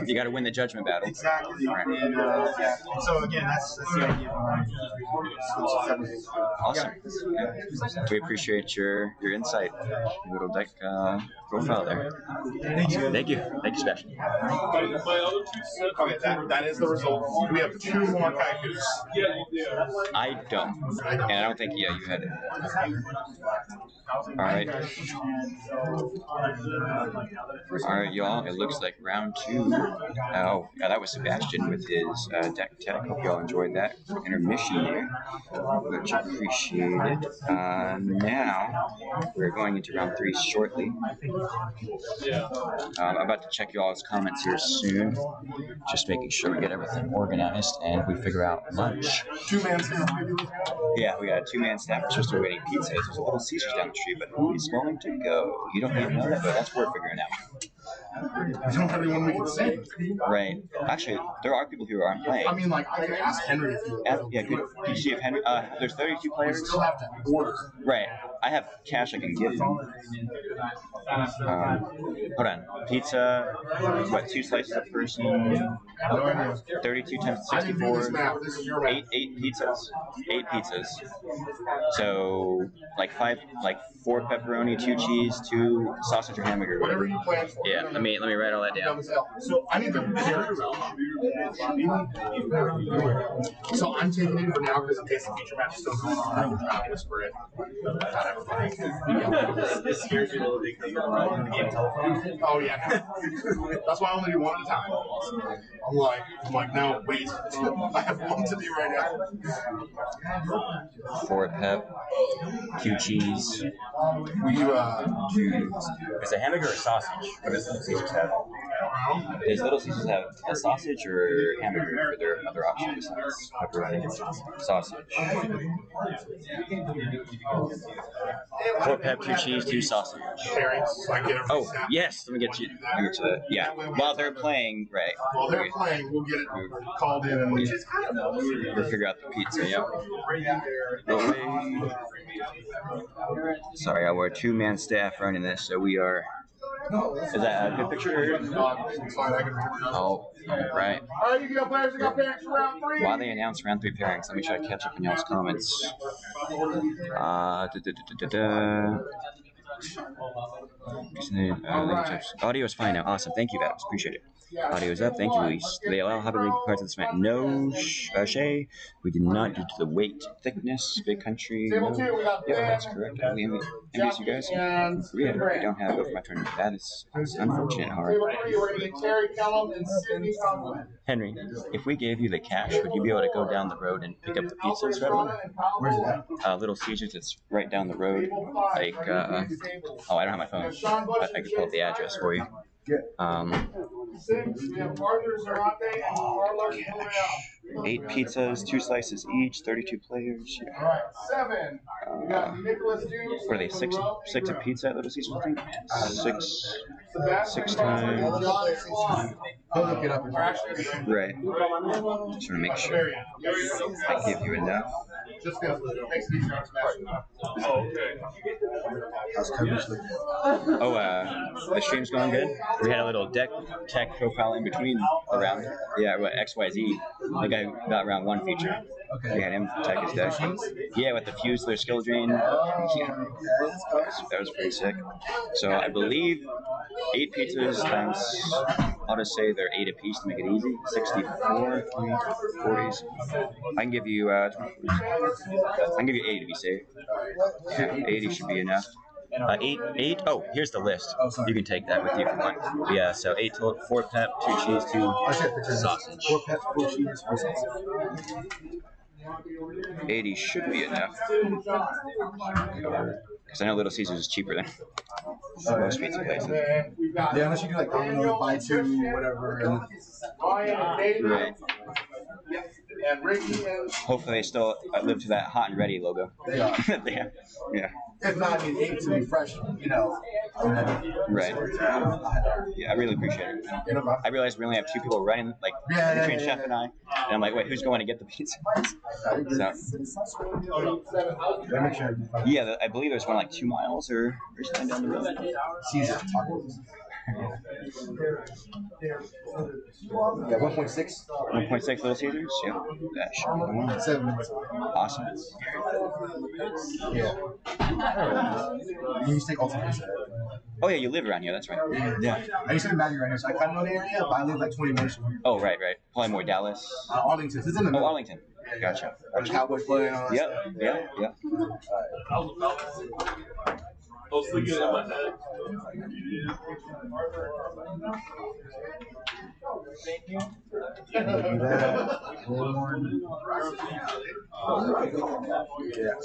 Speaker 2: You gotta win the judgment battle.
Speaker 11: Exactly. And yeah. And so again, that's the idea behind
Speaker 2: Awesome. We appreciate your insight. Little deck profile there.
Speaker 11: Thank you.
Speaker 2: Thank you. Thank you, Sebastian.
Speaker 8: Okay, that is the result. We have 2 more Kaikus.
Speaker 2: I don't. And I don't think, you had it. Alright. Alright, y'all. It looks like round 2. Oh, yeah, that was Sebastian with his deck tech. Hope y'all enjoyed that intermission there. Much appreciated. Now, we're going into round 3 shortly. I'm about to check y'all's comments here soon. Just making sure we get everything organized and we figure out lunch.
Speaker 8: 2-man staff.
Speaker 2: Yeah, we got a 2-man staff. We're supposed to be waiting pizzas. There's a Little Caesars down the street, but who's going to go? You don't even know that, but that's worth figuring out.
Speaker 8: We don't have anyone we can send.
Speaker 2: Right. Actually, there are people who aren't playing.
Speaker 8: I mean, like, I could ask Henry if he would.
Speaker 2: Yeah, good. Did you see if Henry? There's 32
Speaker 8: We
Speaker 2: players.
Speaker 8: still have to order.
Speaker 2: Right. I have cash I can give him. Hold on. Pizza. What? 2 slices a person.
Speaker 8: No idea.
Speaker 2: 32 times
Speaker 8: I didn't do this
Speaker 2: 64.
Speaker 8: math. This is your math.
Speaker 2: Eight pizzas. 8 pizzas. So like 4 pepperoni, 2 cheese, 2 sausage or hamburger.
Speaker 8: Whatever you plan for.
Speaker 2: Yeah. Let me write all that down.
Speaker 8: So I need the So I'm taking it for now because in case the future match is still going on. I'm going to whisper it.
Speaker 10: It's usual because of the game telephone.
Speaker 6: Oh yeah. That's why I only do one at a time. I'm like, no, wait. I have one to do right now.
Speaker 2: 4 pep, 2 cheese. It's a hamburger or sausage. What does Little Caesars have? Does Little Caesars have a sausage or hamburger for their other options? Pepperoni. Sausage. 4 pep, 2 cheese, 2 sausage. Oh, yes. Let me get you that. Yeah. While they're playing, right.
Speaker 6: While they're playing, we'll get it called in and
Speaker 2: we'll figure out the pizza, yeah. Sorry, we're a 2-man staff running this, so we are. Is that a good picture? Oh, right.
Speaker 6: Alright, you got players that got pairings for round 3.
Speaker 2: While they announce round 3 pairings, let me try to catch up on y'all's comments. Audio is fine now. Awesome. Thank you, Vados. Appreciate it. Audio is up. Thank you, Luis. Do they allow Hobby League cards at this event? No, Shay. We did not due to the weight, thickness, big country. No. Yeah, that's correct. We envious you guys. Korea, we don't have over my turn. That is unfortunate, hard. Henry, if we gave you the cash, would you be able to go down the road and pick up the pizzas readily?
Speaker 11: Where's that?
Speaker 2: Little Caesars, it's right down the road. Like, I don't have my phone, but I could pull up the address for you. 8 pizzas, 2 slices each, 32 players. Yeah.
Speaker 6: All right, 7. We got Nicholas Dukes.
Speaker 2: What are they? 6 a pizza at Little Caesars, I think. 6 times.
Speaker 11: I'll look it up.
Speaker 2: Right. Just want to make sure I give you enough.
Speaker 6: Just because it makes these cards matter. Oh, okay.
Speaker 2: The stream's going good. We had a little deck tech profile in between the round. Yeah, XYZ. The guy got round 1 feature. Okay. We had him tech his deck. Yeah, with the Fusler skill drain. Yeah. That was pretty sick. So I believe 8 pizzas times, I'll just say they're 8 apiece to make it easy. 64, 40s. I can give you 20. I can give you 80 to be safe. Yeah, 80 should be enough. 8. Oh, here's the list. You can take that with you if you want. Yeah, so 8 total. 4 pep, 2 cheese, 2 sausage.
Speaker 11: 4 pep, 4 cheese, 4 sausage.
Speaker 2: 80 should be enough. Because I know Little Caesars is cheaper than most pizza places.
Speaker 11: Yeah, unless you do like Domino's, buy 2, whatever.
Speaker 2: Right. Hopefully they still live to that hot and ready logo.
Speaker 11: They are.
Speaker 2: Yeah.
Speaker 11: If not, I mean, 8 to be fresh, you know.
Speaker 2: Right. Yeah, I really appreciate it. I realized we only have 2 people running, like, between Chef and I. And I'm like, wait, who's going to get the pizza? So, yeah, I believe there's one like 2 miles or something down the road.
Speaker 11: Caesar. Yeah, 1.6.
Speaker 2: 1.6 Little Caesars? Yeah. That should be the one.
Speaker 11: 7 minutes.
Speaker 2: Awesome.
Speaker 11: Yeah. You used to take Ultimate.
Speaker 2: Oh, yeah, you live around here, that's right.
Speaker 11: Yeah. I used to be back around here, so I kind of know the area, but I live like 20 minutes from here.
Speaker 2: Oh, right. Probably more Dallas.
Speaker 11: Arlington. It's in the middle.
Speaker 2: Oh, Arlington. Gotcha.
Speaker 11: Cowboys playing on.
Speaker 2: Yep.
Speaker 10: I was thinking in my head.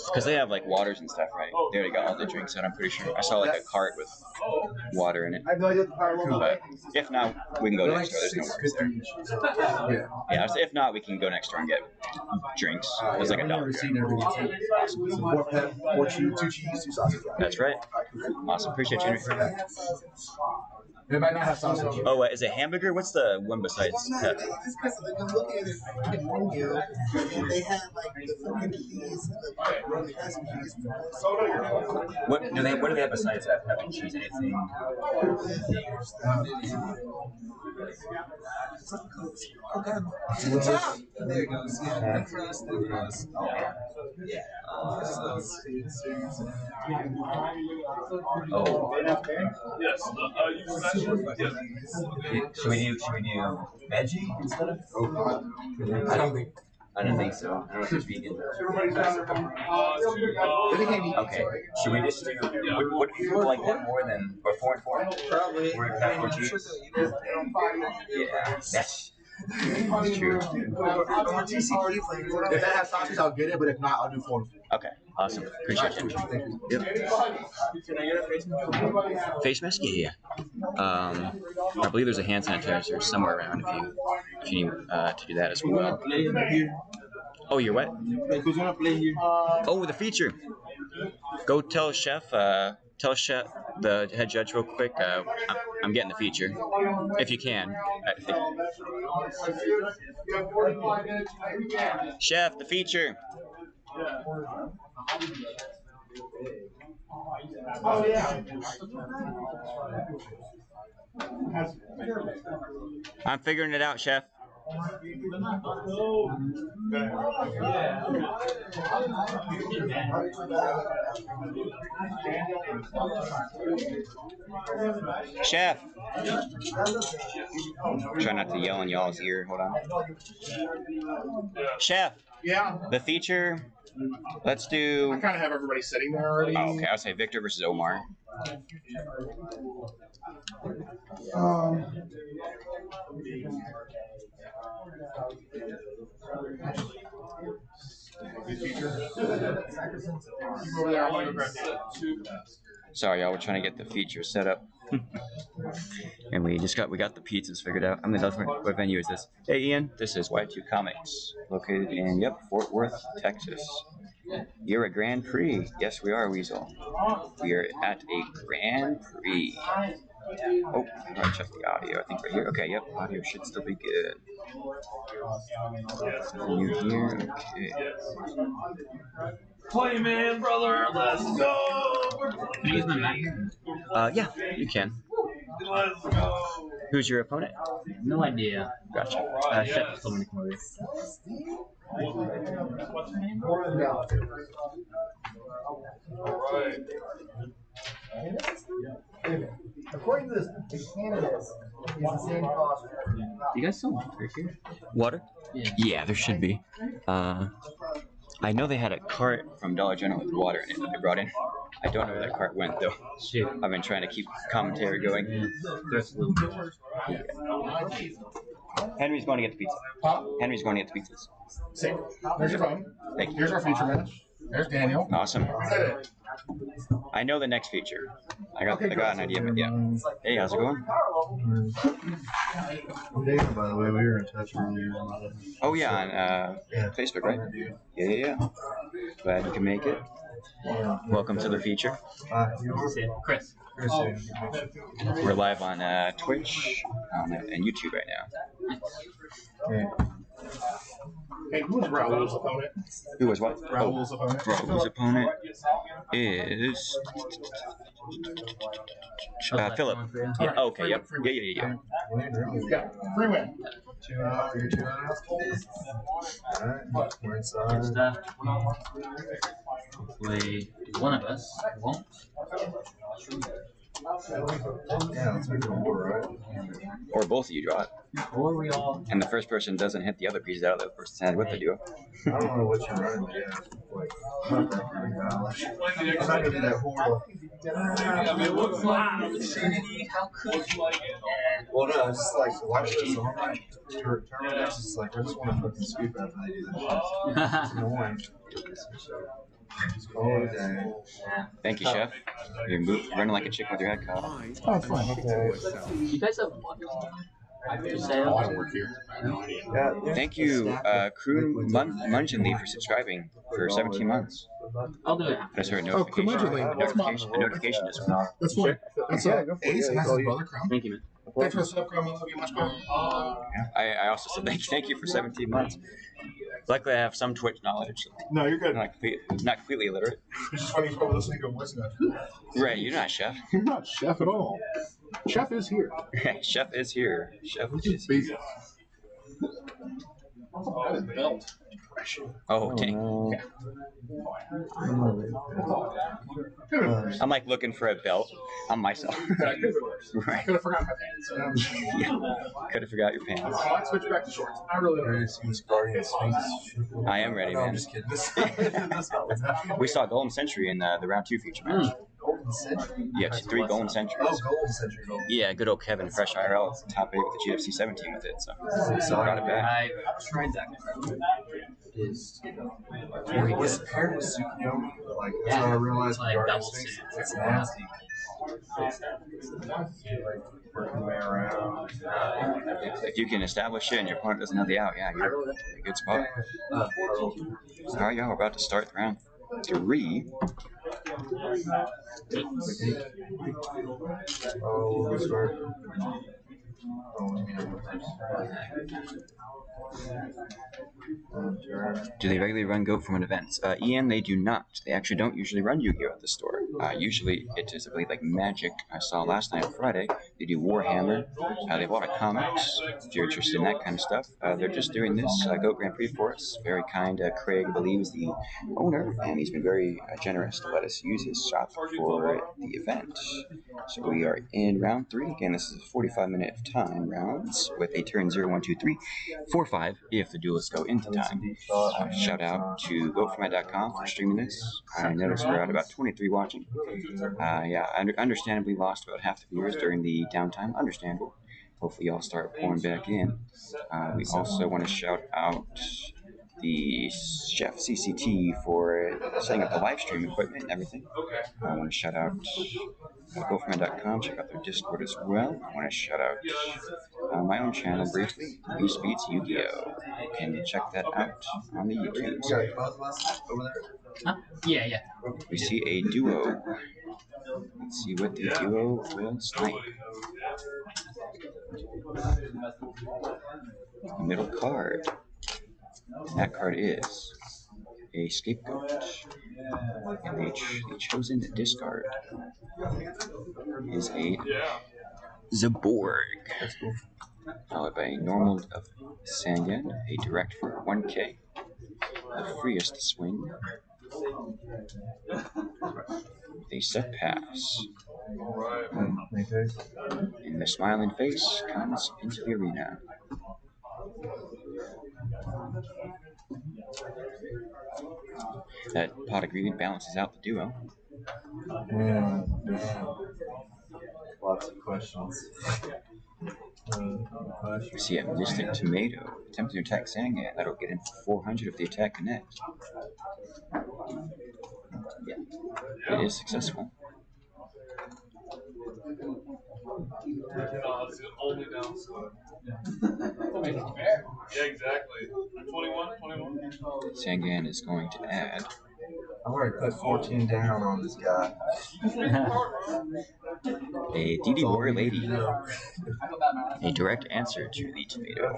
Speaker 2: Because they have like waters and stuff, right? They already got all the drinks out, I'm pretty sure. I saw like a cart with water in it. But if not, we can go next door. There's no worries. Yeah, so if not, we can go next door and get drinks. It's like $1.
Speaker 11: Awesome. 4 pep, 4 cheese, 2 cheese, 2 sausage.
Speaker 2: That's right. Awesome. Appreciate you.
Speaker 11: They might not have sausage.
Speaker 2: Oh, is it hamburger? What's the one besides pep?
Speaker 12: It's because I've been looking at the menu, and they have like the fucking cheese and the pepperoni.
Speaker 2: What do they have besides that pep and cheese? Anything?
Speaker 12: Okay. There it goes. Yeah, crust.
Speaker 2: Oh.
Speaker 10: Yes.
Speaker 2: Should we do veggie instead of?
Speaker 11: I don't think.
Speaker 2: I don't think so. I don't know if it's vegan. Okay. Should we just do? Would people like that more than 4 and 4?
Speaker 12: Probably.
Speaker 2: Or have 4 cheese? Yeah, that's true.
Speaker 12: TCP flavors. If that has sausage, I'll get it, but if not, I'll do 4.
Speaker 2: Okay, awesome. Appreciate it. Yep.
Speaker 12: Can I get a face mask?
Speaker 2: Face mask? Yeah. I believe there's a hand sanitizer somewhere around if you need to do that as well. Oh, you're what?
Speaker 12: Who's gonna play here?
Speaker 2: Oh, the feature. Go tell Chef. Tell Chef, the head judge, real quick. I'm getting the feature, if you can. Chef, the feature.
Speaker 12: Oh yeah.
Speaker 2: I'm figuring it out, Chef. Chef. Try not to yell in y'all's ear. Hold on. Chef.
Speaker 6: Yeah.
Speaker 2: The feature. Let's do.
Speaker 6: I kind of have everybody sitting there already.
Speaker 2: Oh, okay. I'll say Victor versus Omar. Sorry, y'all. We're trying to get the feature set up, and we got the pizzas figured out. I'm gonna tell what venue is this. Hey, Ian. This is Y2 Comics, located in Fort Worth, Texas. You're at Grand Prix. Yes, we are, Weasel. We are at a Grand Prix. Oh, I'm gonna check the audio. I think right here. Okay, yep, audio should still be good. You here? Okay.
Speaker 10: Play man, brother, let's go! Can you use my mic?
Speaker 2: Yeah, you can.
Speaker 10: Let's go!
Speaker 2: Who's your opponent?
Speaker 10: No idea.
Speaker 2: Gotcha.
Speaker 10: Chef told me to come over.
Speaker 6: Alright.
Speaker 12: According to the candidates, it's the same cost.
Speaker 2: You guys still water here? Water? Yeah, there should be. I know they had a cart from Dollar General with water in it that they brought in. I don't know where that cart went though.
Speaker 10: Shit.
Speaker 2: I've been trying to keep commentary going. Yeah. Henry's going to get the pizza.
Speaker 6: Huh?
Speaker 2: Henry's going to get the pizzas.
Speaker 6: Sick. There's your phone.
Speaker 2: Thank you.
Speaker 6: Here's our feature match. There's Daniel.
Speaker 2: Awesome. I know the next feature. I got an idea, but yeah. Hey, how's it going?
Speaker 11: I'm David, by the way. We were in touch earlier.
Speaker 2: Oh yeah, on Facebook, right? Yeah. Glad you can make it. Welcome to the feature.
Speaker 10: Chris.
Speaker 2: We're live on Twitch and YouTube right now.
Speaker 6: Hey, who was Raul's opponent?
Speaker 2: Who was what?
Speaker 6: Raul's opponent.
Speaker 2: Raul's opponent is Philip. Yeah. Oh, okay. Yep. Yeah.
Speaker 6: Yeah. Free win.
Speaker 11: 2 out. You're 2 out. Alright. We're inside.
Speaker 10: Stuff. Hopefully, one of us won't.
Speaker 11: Yeah, let's make it a war, right?
Speaker 2: Or both of you draw it.
Speaker 10: Or we all.
Speaker 2: And the first person doesn't hit the other piece out of the person's hand with the duo.
Speaker 11: I don't know what you're running, but yeah. I'm not gonna be that horrible.
Speaker 10: How could you?
Speaker 11: Well, no, it's just like, watch this. So I'm like, tournament is just like, I just want to fucking scoop after they do that. It's annoying. Oh, dang.
Speaker 2: Thank you, Chef. You're running like a chicken with your head cut.
Speaker 6: Oh, fine. Okay.
Speaker 10: You guys have one.
Speaker 6: I don't work here.
Speaker 2: Thank you, Crew Mungenly, for subscribing for 17 months.
Speaker 10: I'll do it.
Speaker 2: I saw a notification just went off.
Speaker 6: That's fine. That's up. Ace has his brother crown.
Speaker 10: Thank you, man.
Speaker 6: Thanks for the sub, Crown. Love you much better.
Speaker 2: I also said thank you for 17 months. Luckily, I have some Twitch knowledge.
Speaker 6: No, you're good.
Speaker 2: Not completely illiterate.
Speaker 6: It's just funny you're probably listening to a voice note.
Speaker 2: Right, you're not Chef.
Speaker 6: You're not Chef at all. Chef is here.
Speaker 2: Chef is here. Chef
Speaker 6: Which
Speaker 2: is
Speaker 6: is busy.
Speaker 2: here.
Speaker 6: That is belt.
Speaker 10: aggression.
Speaker 2: Oh, dang.
Speaker 11: no.
Speaker 2: I'm like looking for a belt on myself. Right.
Speaker 6: Could have forgotten my pants.
Speaker 2: Yeah. Could have forgot your pants.
Speaker 6: Oh, I switched back to shorts. I really don't.
Speaker 2: I am ready,
Speaker 9: No,
Speaker 2: man.
Speaker 9: I'm just kidding. That's not what's happening.
Speaker 2: We saw Golden Century in the round 2 feature match.
Speaker 9: Golden Century.
Speaker 2: Yeah, 3 Golden Centuries.
Speaker 9: Oh, Golden Century.
Speaker 2: Yeah, good old Kevin Fresh IRL, top 8 with the GFC 17 with it, so got it back.
Speaker 10: I tried that card. Is
Speaker 9: It was paired with Tsukiyomi. Like, that's how I realized
Speaker 10: like
Speaker 9: the
Speaker 10: double
Speaker 9: Guardians thing.
Speaker 10: suit.
Speaker 9: It's nasty. Like, working my way around.
Speaker 2: If you can establish it and your opponent doesn't have the out, yeah, you're in a good spot. So how y'all about to start round 3.
Speaker 9: Oh, sorry.
Speaker 2: Do they regularly run Goat from an event? Ian, they do not. They actually don't usually run Yu-Gi-Oh! At the store. Usually it is, I believe, like Magic. I saw last night on Friday. They do Warhammer. They bought a comics. If you're interested in that kind of stuff, they're just doing this Goat Grand Prix for us. Very kind. Craig, I believe, is the owner, and he's been very generous to let us use his shop for the event. So we are in round 3. Again, this is a 45-minute time rounds with a turn 0, 1, 2, 3, 4, 5 if the duelists go into time. Shout out to GoFormat.com for streaming this. I noticed we're at about 23 watching. Yeah, understandably lost about half the viewers during the downtime. Understandable. Hopefully y'all start pouring back in. We also want to shout out the Chef CCT for setting up the live stream equipment and everything. I want to shout out GoFormat.com, check out their Discord as well. I want to shout out my own channel briefly, Beast Beats Yu-Gi-Oh! You can check that out on the YouTube side.
Speaker 10: Huh? Yeah.
Speaker 2: We see a duo. Let's see what the duo will snipe. The middle card. And that card is a Scapegoat. And the chosen discard is a Zaborg. Followed by a normal of Sangan, a direct for 1K. The freest swing. With a set pass. And the smiling face comes into the arena. That pot agreement balances out the duo.
Speaker 9: Lots of questions.
Speaker 2: We see a Mystic Tomato attempting to attack Sangan. That'll get in 400 if the attack connects. Yeah, it is successful.
Speaker 10: Yeah, exactly. 21.
Speaker 2: Sangan is going to add.
Speaker 9: I've already put 14 down on this guy.
Speaker 2: A DD Warrior Lady. A direct answer to the tomato.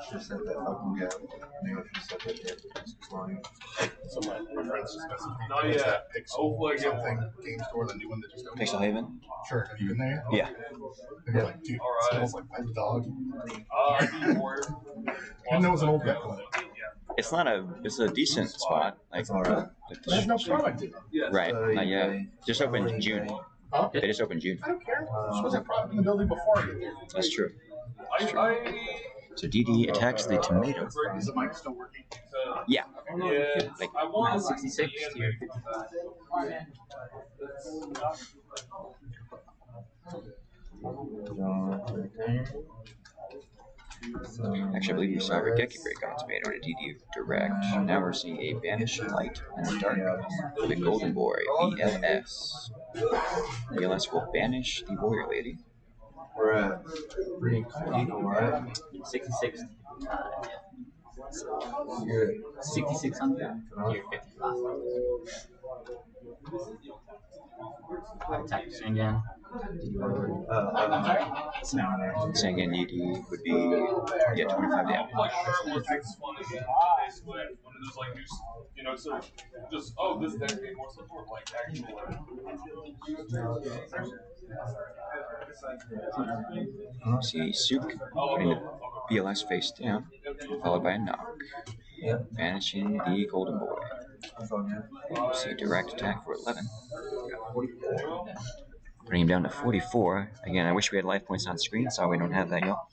Speaker 9: Should have said that fucking guy. Maybe I should have said that.
Speaker 6: Some of my friends just messaged me.
Speaker 10: Oh, yeah.
Speaker 6: Pixel something game store, the new one that just opened.
Speaker 2: Pixel Haven?
Speaker 6: Sure. Have you been there?
Speaker 2: Yeah.
Speaker 6: They're like, dude, it smells like my dog.
Speaker 10: I
Speaker 6: I know it's an old guy.
Speaker 2: It's a decent spot. Like,
Speaker 6: They have no product in it.
Speaker 2: right, not yet. Just opened in June.
Speaker 6: Huh?
Speaker 2: They just opened June.
Speaker 6: I don't care. There was a product in the building before I get there.
Speaker 2: That's true. So DD attacks the tomato.
Speaker 6: Is the mic still working?
Speaker 2: Yeah.
Speaker 10: Like, I want 66 here.
Speaker 2: Actually, I believe you saw Regeki break on tomato to DD direct. Now we're seeing a Banish Light in the dark. The Golden Boy, BLS. BLS will banish the Warrior Lady.
Speaker 9: We're at 3 equal, right?
Speaker 10: 66.
Speaker 9: Good.
Speaker 10: 6,600. You're 55.
Speaker 9: Attack Sangan.
Speaker 2: Sangan DD would be, yeah, 25 damage. See Suk putting the BLS face down, followed by a knock. Banishing the Golden Boy. See direct attack for 11. Bring him down to 44. Again, I wish we had life points on screen, so we don't have that, y'all.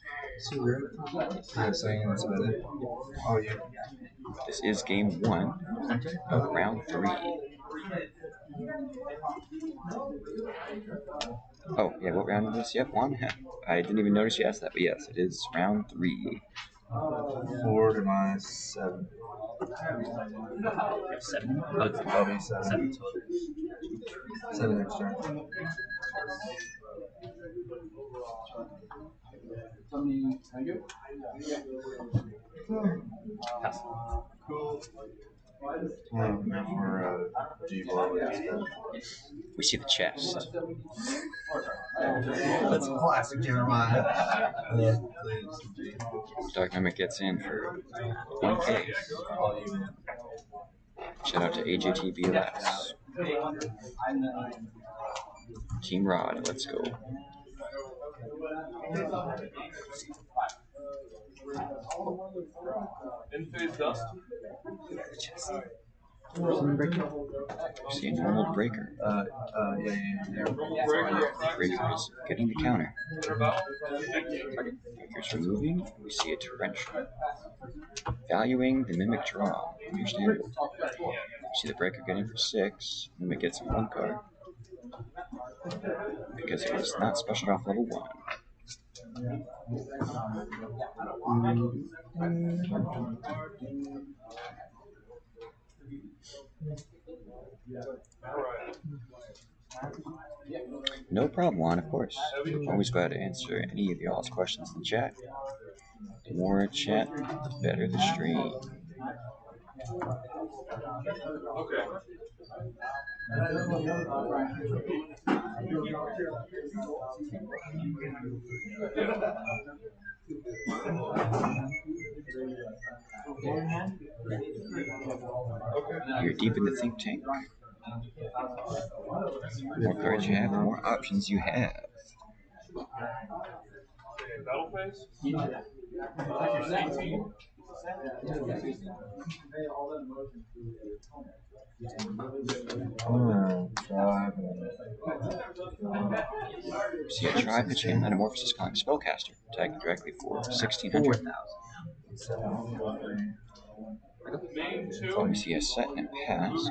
Speaker 2: This is game 1 of round 3. Oh, yeah, what round is this? Yep, 1. I didn't even notice you asked that, but yes, it is round 3.
Speaker 11: 4 to my 7.
Speaker 9: 7.
Speaker 11: Oh, it's probably 7. 7 extra.
Speaker 9: Pass.
Speaker 11: Now for D-blow.
Speaker 2: We see the chest.
Speaker 11: That's a classic Jeremiah.
Speaker 2: Dark Mimic gets in for 1K. Shout out to AJTBLS. Team Rod, let's go.
Speaker 8: In-phase dust.
Speaker 2: See a normal breaker. Breaker is getting the counter. Breaker's removing. We see a torrential. Valuing the Mimic draw. Understandable. See the breaker getting for 6. Mimic gets 1 card. Because it was not special off level 1. No problem, Juan, of course. Always glad to answer any of y'all's questions in the chat. The more chat, the better the stream.
Speaker 8: Okay.
Speaker 2: You're deep in the think tank. The more cards you have, the more options you have.
Speaker 8: Battle phase?
Speaker 2: See a tribe pitching a metamorphosis calling spellcaster, attacking directly for 1600. We see a set and pass.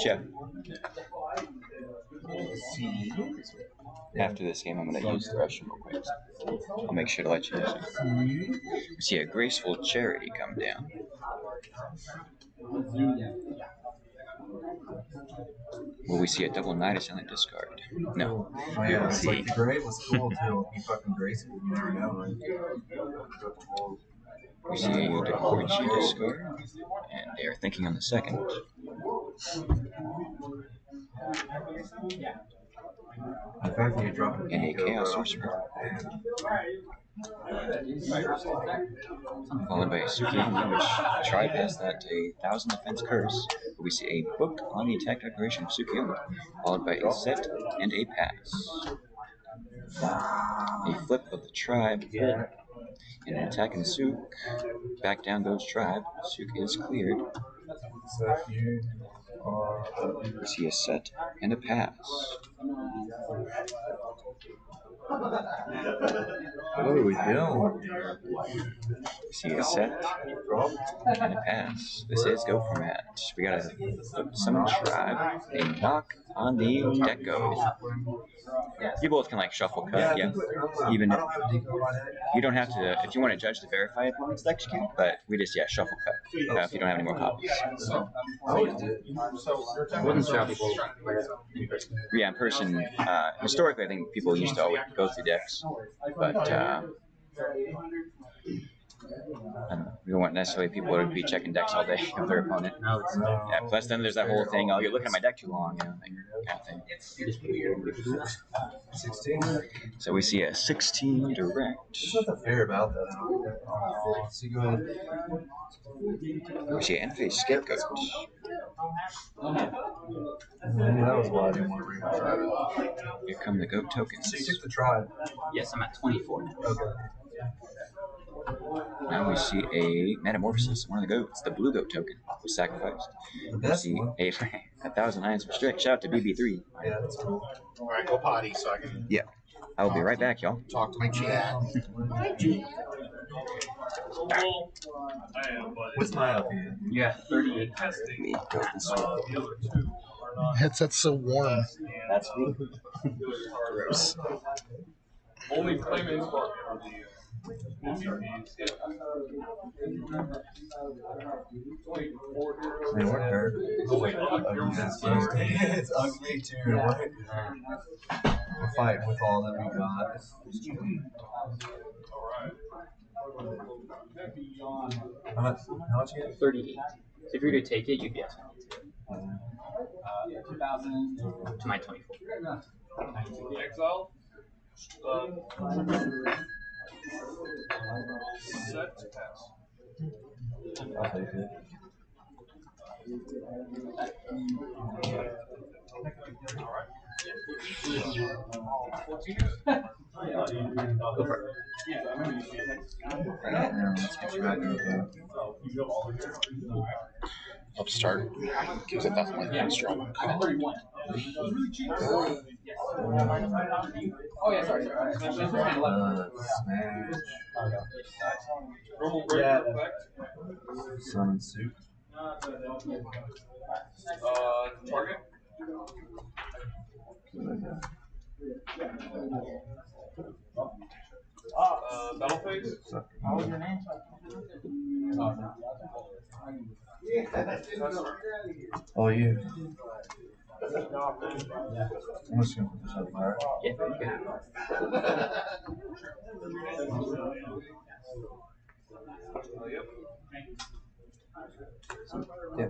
Speaker 2: Chef. After this game, I'm going to use the restroom real quick. I'll make sure to let you use it. We see a graceful charity come down. Will we see a double Night Assailant discard? No. We will
Speaker 11: It's
Speaker 2: see.
Speaker 11: like the Grave was cool till he fucking graceful. You never know, right?
Speaker 2: We see a Decorgy discard, and they are thinking on the second.
Speaker 11: The fact that you drop
Speaker 2: And a Chaos Sorcerer. Followed by a Sukiyami, which tribe has that a 1000 defense curse. But we see a book on the attack declaration of Sukiyami, followed by a set and a pass. A flip of the tribe, and an attack in Suk. Back down goes tribe. Suk is cleared. We see a set and a pass. What do we do? See a set and a pass. This is go format. We gotta summon tribe and knock on the deck goes. You both can like shuffle cut, yeah. Even if you don't have to, if you want to judge to verify if it's to execute, but we just shuffle cut if you don't have any more copies.
Speaker 9: Wouldn't shuffle.
Speaker 2: Yeah, in person. Historically, I think people used to always go through decks, but I don't know. We don't want necessarily people to be checking decks all day of their opponent. Yeah, plus then there's that whole thing, oh, you're looking at my deck too long, you know, that kind of thing.
Speaker 9: 16.
Speaker 2: So we see a 16 direct.
Speaker 9: There's nothing fair about that. So go ahead.
Speaker 2: We see an end-phase scapegoat.
Speaker 9: That was why I didn't want to bring my tribe.
Speaker 2: Here come the goat tokens.
Speaker 9: So you took the tribe.
Speaker 13: Yes, I'm at 24 now.
Speaker 9: Okay.
Speaker 2: Now we see a metamorphosis, one of the goats, the blue goat token was sacrificed. We see a 1,000 items for strict. Shout out to BB3.
Speaker 9: Yeah, that's cool.
Speaker 6: All right, go potty so I can.
Speaker 2: Yeah. I will be right back, y'all.
Speaker 6: Talk to my chat.
Speaker 9: What's my opinion?
Speaker 13: Yeah, 38.
Speaker 2: Me go this way.
Speaker 6: Headset's so warm.
Speaker 2: That's me.
Speaker 6: Gross.
Speaker 10: Only playmates for
Speaker 9: Man, what hurt? It's ugly too. We're fighting with all that we got. How much you get?
Speaker 13: 38. So if you're to take it, you'd be at 22. To my 24.
Speaker 10: Exile. Set pass.
Speaker 9: I'll take it.
Speaker 13: Go for it.
Speaker 9: Right now, let's get you back over.
Speaker 6: Upstart gives it that one strong.
Speaker 10: Oh yeah, sorry.
Speaker 9: Smash.
Speaker 10: Normal break effect.
Speaker 9: Summon suit.
Speaker 10: Target. Battle phase.
Speaker 9: Oh, you. I'm just gonna put this up there.
Speaker 13: Yeah.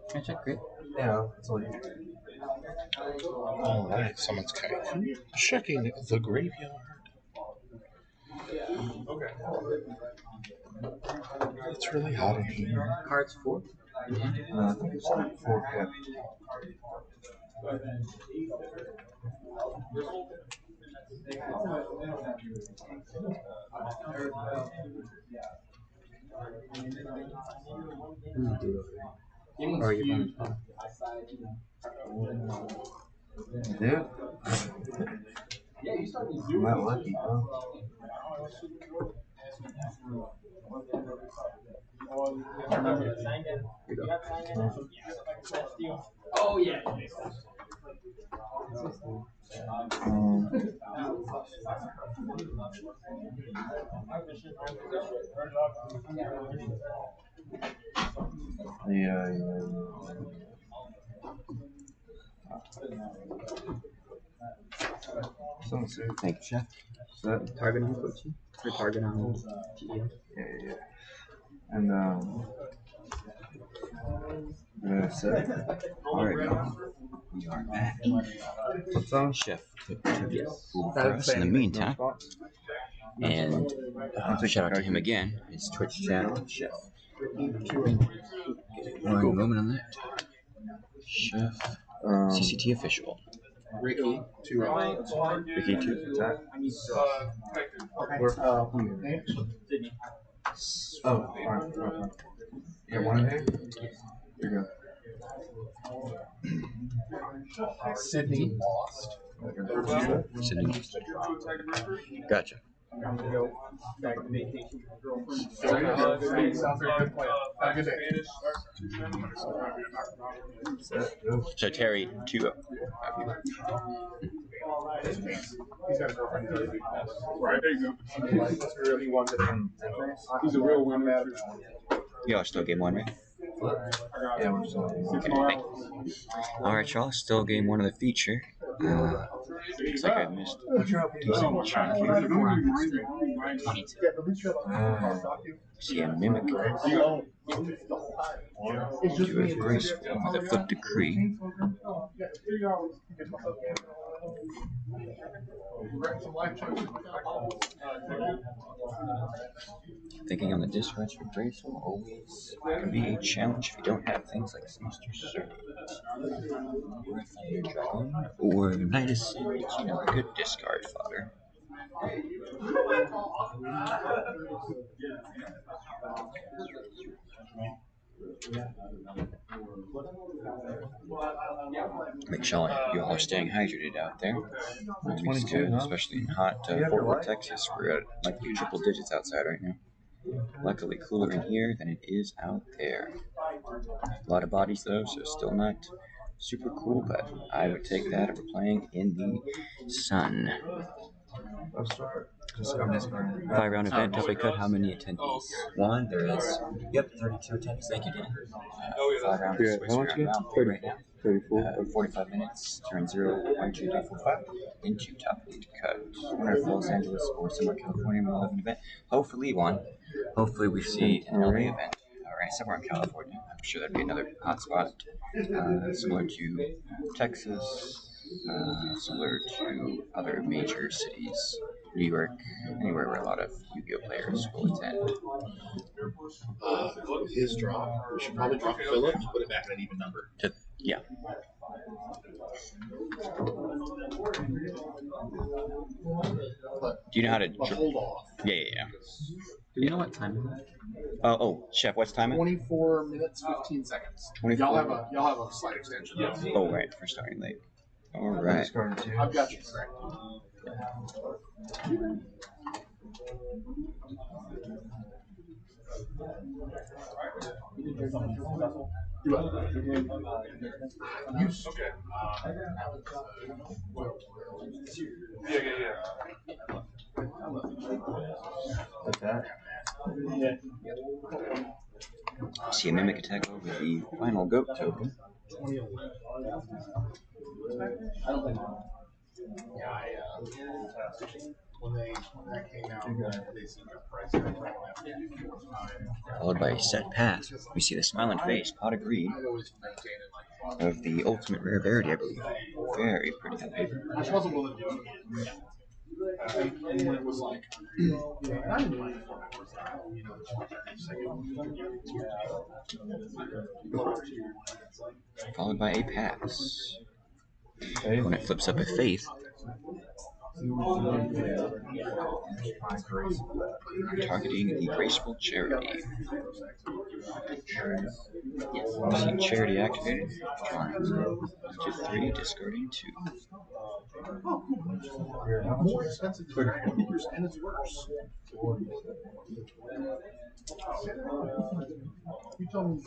Speaker 13: Can I check great?
Speaker 9: Yeah, that's all you.
Speaker 6: All right, someone's checking the graveyard.
Speaker 10: Okay.
Speaker 6: It's really hot in here.
Speaker 13: Cards 4.
Speaker 9: I think it's like 4 cap.
Speaker 13: Or you can.
Speaker 9: Dude. I'm not lucky, bro.
Speaker 13: Oh yeah.
Speaker 2: Thank you, Chef.
Speaker 13: So target on coaching or target on GEO.
Speaker 9: Yeah. And
Speaker 2: Alright, y'all. We are back.
Speaker 9: what's on?
Speaker 2: Chef took food for us in the meantime. And shout out to him again. His Twitch channel, Chef. One moment on that. Chef. CCT official.
Speaker 6: Ricky, 2 rounds.
Speaker 2: Ricky 2.
Speaker 9: Attack. Oh, alright. You got one in here? Here you go.
Speaker 6: Sydney lost.
Speaker 2: Gotcha. So Terry, 2-0.
Speaker 8: He's got a girlfriend. Right, there you go. He's a real winner.
Speaker 2: Y'all still game 1, right?
Speaker 11: Yeah, we're still.
Speaker 2: Okay, thanks. Alright, y'all, still game 1 of the feature. Looks like I missed a decent chunk here. 22. See a mimic. Do a graceful with a flip decree. Thinking on the dispatch for graceful always can be a challenge if you don't have things like Sinister Serpent, or Thunder Dragon, or Knight of Sins, you know, good discard fodder. Make sure you all are staying hydrated out there. Always good, especially in hot Fort Worth, Texas. We're at like triple digits outside right now. Luckily cooler in here than it is out there. A lot of bodies though, so still not super cool, but I would take that over playing in the sun. 5-round event, double cut, how many attendees? 1, there is. Yep, 32 attendees. Thank you, Dan. 5 rounds of Swiss round 3 right now. 45 minutes, turn 0, 1, 2, 3, 4, 5, into top 8 cut. Winner of Los Angeles or somewhere California will have an event. Hopefully one. Hopefully we see an LA event. Alright, somewhere in California. I'm sure that'd be another hot spot. Similar to Texas. Similar to other major cities, New York, anywhere where a lot of Yu-Gi-Oh players will attend.
Speaker 6: His drop. We should probably drop Phillips, put it back at an even number.
Speaker 2: Yeah. Do you know how to
Speaker 6: hold off?
Speaker 2: Yeah.
Speaker 13: Do you know what time it is?
Speaker 2: Oh, Chef, what's time?
Speaker 6: 24 minutes, 15 seconds.
Speaker 2: 24.
Speaker 6: Y'all have a slight extension.
Speaker 2: Oh, right, for starting late. All right.
Speaker 6: I've got you correct.
Speaker 2: See a mimic attack over the final goat token.
Speaker 6: When that came out, they seemed to price
Speaker 2: Followed by a set pass, we see the smiling face, pot of greed, of the ultimate rarity, I believe. Very pretty on paper.
Speaker 6: I just wasn't willing to do it. And when it was like, and I didn't like it.
Speaker 2: Followed by a pass. When it flips up a faith, targeting the graceful charity. See charity activated. Drawing 2, 3, discarding 2.
Speaker 6: More expensive and it's worse. You tell me.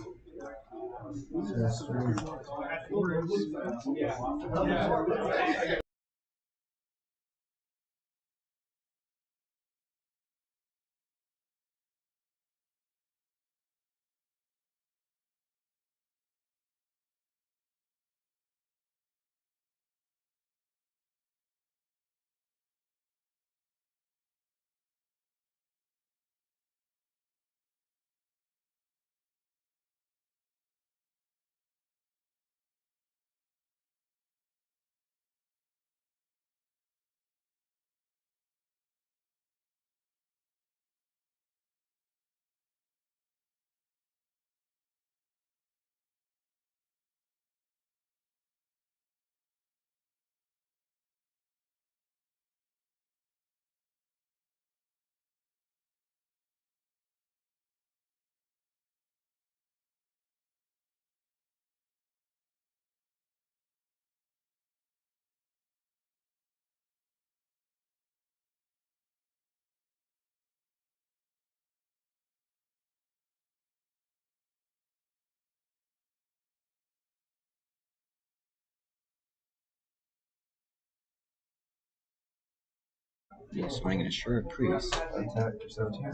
Speaker 2: Yes, running an assured Prix.
Speaker 11: Attack for 17.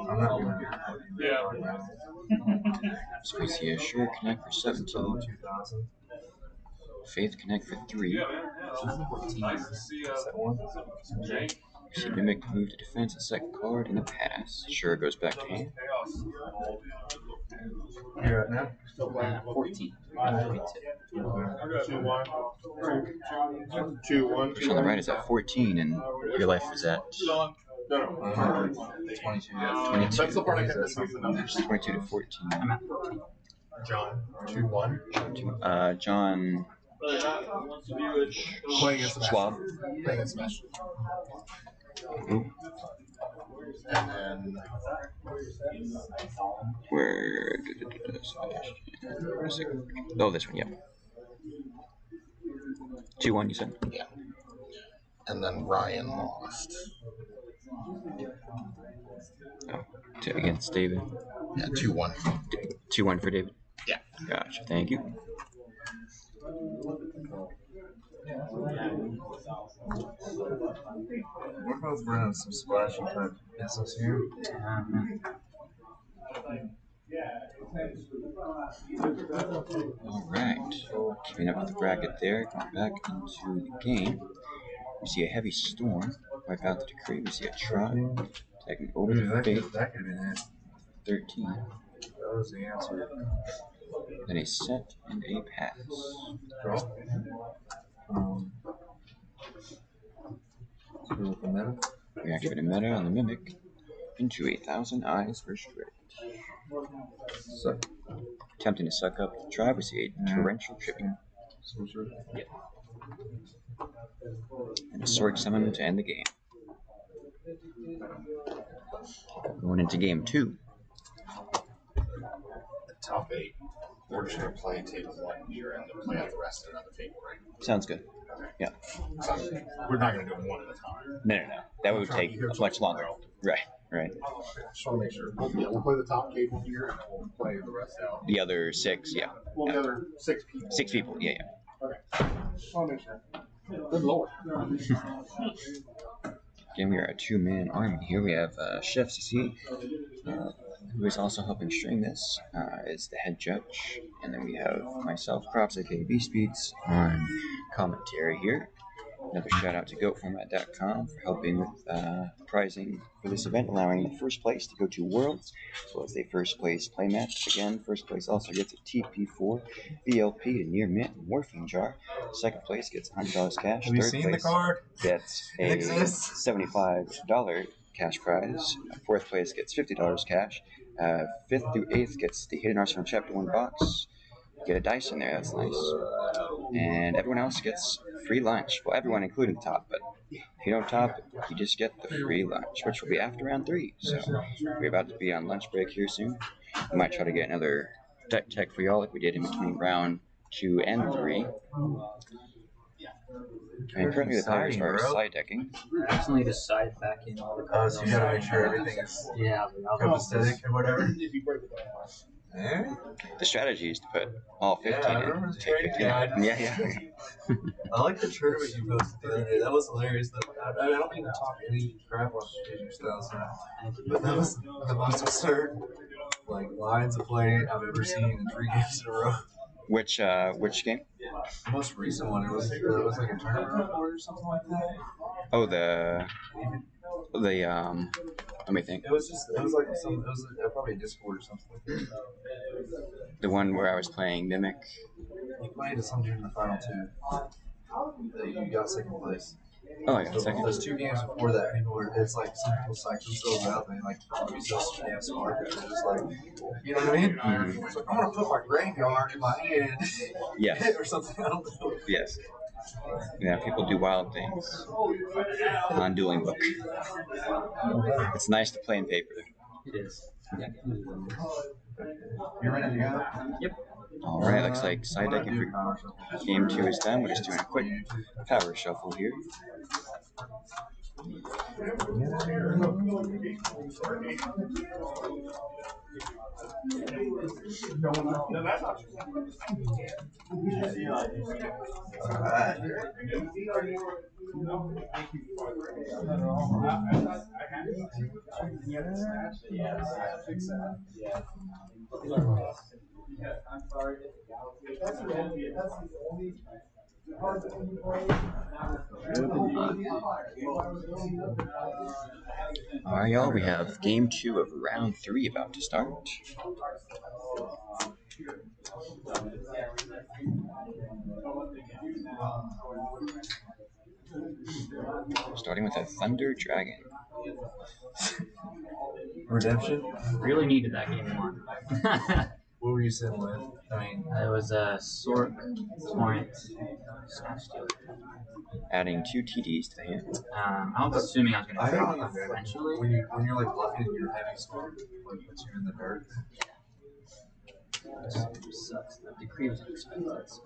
Speaker 11: I'm not doing it.
Speaker 2: So we see Assure Connect for 17.
Speaker 11: 2000.
Speaker 2: Faith Connect for 3.
Speaker 11: Set one.
Speaker 2: We see Mimic move to defense a second card and a pass. Assure goes back to hand.
Speaker 11: You're at now?
Speaker 9: 14.
Speaker 12: 2-1.
Speaker 2: Push on the right is at 14, and your life is at
Speaker 11: 22.
Speaker 2: 22.
Speaker 12: That's the part I kept missing.
Speaker 2: 22 to 14.
Speaker 9: I'm at 14.
Speaker 12: John, 2-1.
Speaker 2: John
Speaker 12: Playing against
Speaker 2: Schwab.
Speaker 12: Playing against Smash. And then
Speaker 2: Where is it? Oh, this one, yeah. 2-1, you said?
Speaker 12: yeah. And then Ryan lost.
Speaker 2: Oh, against David.
Speaker 12: Yeah, 2-1.
Speaker 2: 2-1 for David.
Speaker 12: Yeah.
Speaker 2: Gotcha. Thank you.
Speaker 11: We're both running some splashy type business here.
Speaker 2: Alright. Keeping up with the bracket there. Going back into the game. We see a heavy storm. Wipe out the decree. We see a tribe. Taking over the faith.
Speaker 11: That could have been it.
Speaker 2: 13.
Speaker 11: That was the answer.
Speaker 2: Then a set and a pass.
Speaker 11: Draw. With the meta.
Speaker 2: We activate a meta on the Mimic into 1,000 eyes for strict.
Speaker 11: So,
Speaker 2: Attempting to suck up the tribe, we see a torrential tripping.
Speaker 9: Yep.
Speaker 2: And a sword summon to end the game. Going into game 2.
Speaker 12: The top 8. We're just going to play table 1 here and then play out the rest another table, right?
Speaker 2: Sounds good. Yeah.
Speaker 12: So we're not going to do them one at a time.
Speaker 2: No. That would take much longer. Right.
Speaker 12: Just want to make sure. Yeah, we'll play the top table here and then we'll play the rest out.
Speaker 2: The other 6, yeah.
Speaker 12: Well, the other 6 people.
Speaker 2: 6 people, yeah.
Speaker 12: Okay. Just want to make sure. Good lord.
Speaker 2: Again, we are a 2-man army here. We have Chef CC, who is also helping string this, is the head judge. And then we have myself, Crops, aka Beast Beats, on commentary here. Another shout out to GoatFormat.com for helping with prizing for this event, allowing first place to go to Worlds, as well as a first place playmatch. Again, first place also gets a TP4, VLP, a near mint, and morphine jar. Second place gets $100 cash.
Speaker 11: Have you
Speaker 2: Third
Speaker 11: seen
Speaker 2: place
Speaker 11: the card?
Speaker 2: gets
Speaker 11: It
Speaker 2: a
Speaker 11: exists.
Speaker 2: $75 cash prize. Fourth place gets $50 cash. 5th through 8th gets the Hidden Arsenal Chapter 1 box. Get a dice in there, that's nice. And everyone else gets free lunch. Well, everyone including the top, but if you don't top, you just get the free lunch, which will be after round 3. So we're about to be on lunch break here soon. We might try to get another deck tech for y'all like we did in between round 2 and 3. And currently the players are side decking.
Speaker 9: Recently decided back in all the cards.
Speaker 11: So you gotta make sure everything is copacetic and whatever.
Speaker 2: The strategy is to put all 15
Speaker 11: Yeah, I
Speaker 2: in.
Speaker 11: remember the
Speaker 2: Take
Speaker 11: trade
Speaker 2: 15
Speaker 11: guide.
Speaker 2: out. Yeah.
Speaker 11: I like the tournament you posted the other day. That was hilarious. I don't mean to talk any crap on your styles, but that was the most absurd lines of play I've ever seen in 3 games in a row.
Speaker 2: Which game?
Speaker 11: The most recent one, it was like a tournament report or something like that.
Speaker 2: Oh, the let me think.
Speaker 11: It was probably a Discord or something.
Speaker 2: The one where I was playing Mimic.
Speaker 11: You played some during the final 2. You got second place.
Speaker 2: Oh, I got second.
Speaker 11: Those 2 games before that, it's like some people psych themselves out. They be so damn smart. They're just you know what I mean?
Speaker 2: Mm-hmm.
Speaker 11: It's like, I want to put my graveyard in my hand.
Speaker 2: Yes.
Speaker 11: Or something. I don't know.
Speaker 2: Yes. Yeah, people do wild things on Dueling Book. It's nice to play in paper.
Speaker 9: It is. Yeah.
Speaker 11: You ready to go?
Speaker 9: Yep.
Speaker 2: Alright, looks like side decking for game 2 is done. We're just doing a quick power shuffle here. Alright, y'all, we have game 2 of round 3 about to start. Starting with a Thunder Dragon.
Speaker 9: Redemption?
Speaker 10: Really needed that game one.
Speaker 9: What were you sitting with? I mean,
Speaker 10: It was a Sork, Torrent, Snatch Stealer.
Speaker 2: Adding 2 TDs to the hand.
Speaker 10: I was assuming I was going to trade with Thunder eventually.
Speaker 9: when you're like bluffing your heavy storm, like puts you in the dirt.
Speaker 10: It sucks. The decree was unexpected. So.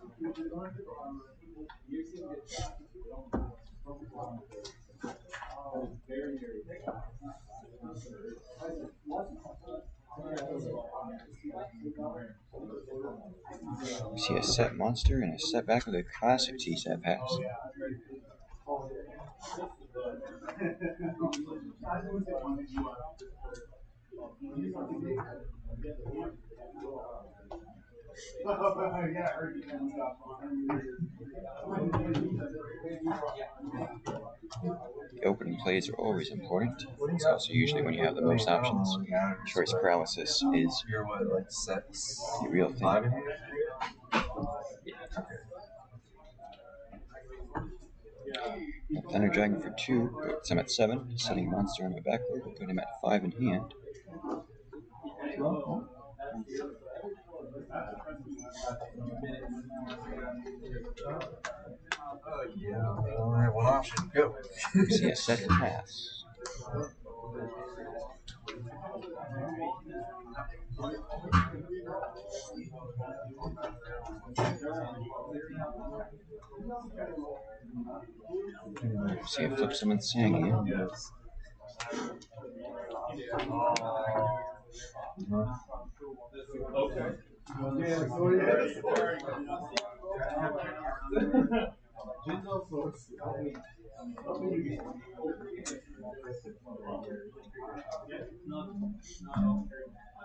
Speaker 2: We see a set monster and a setback with a classic T-set pass. The opening plays are always important. It's also usually when you have the most options. Choice paralysis is
Speaker 9: You're what, like set
Speaker 2: the real thing. Thunder Dragon for 2, puts him at 7, setting a monster on my backward, put him at 5 in hand.
Speaker 9: Yeah, I only have one option. Go.
Speaker 2: We see a set pass. See a flip summon Sangian.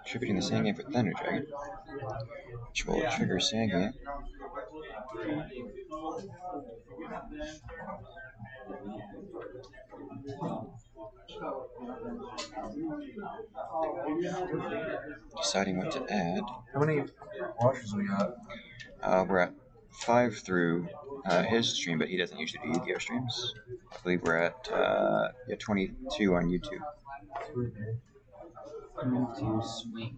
Speaker 2: Triggering the Sangian for Thunder Dragon, which will trigger Sangian. Deciding what to add.
Speaker 9: How many watchers we got?
Speaker 2: We're at 5 through his stream, but he doesn't usually do Yu-Gi-Oh streams. I believe we're at 22 on YouTube.
Speaker 10: Sweet.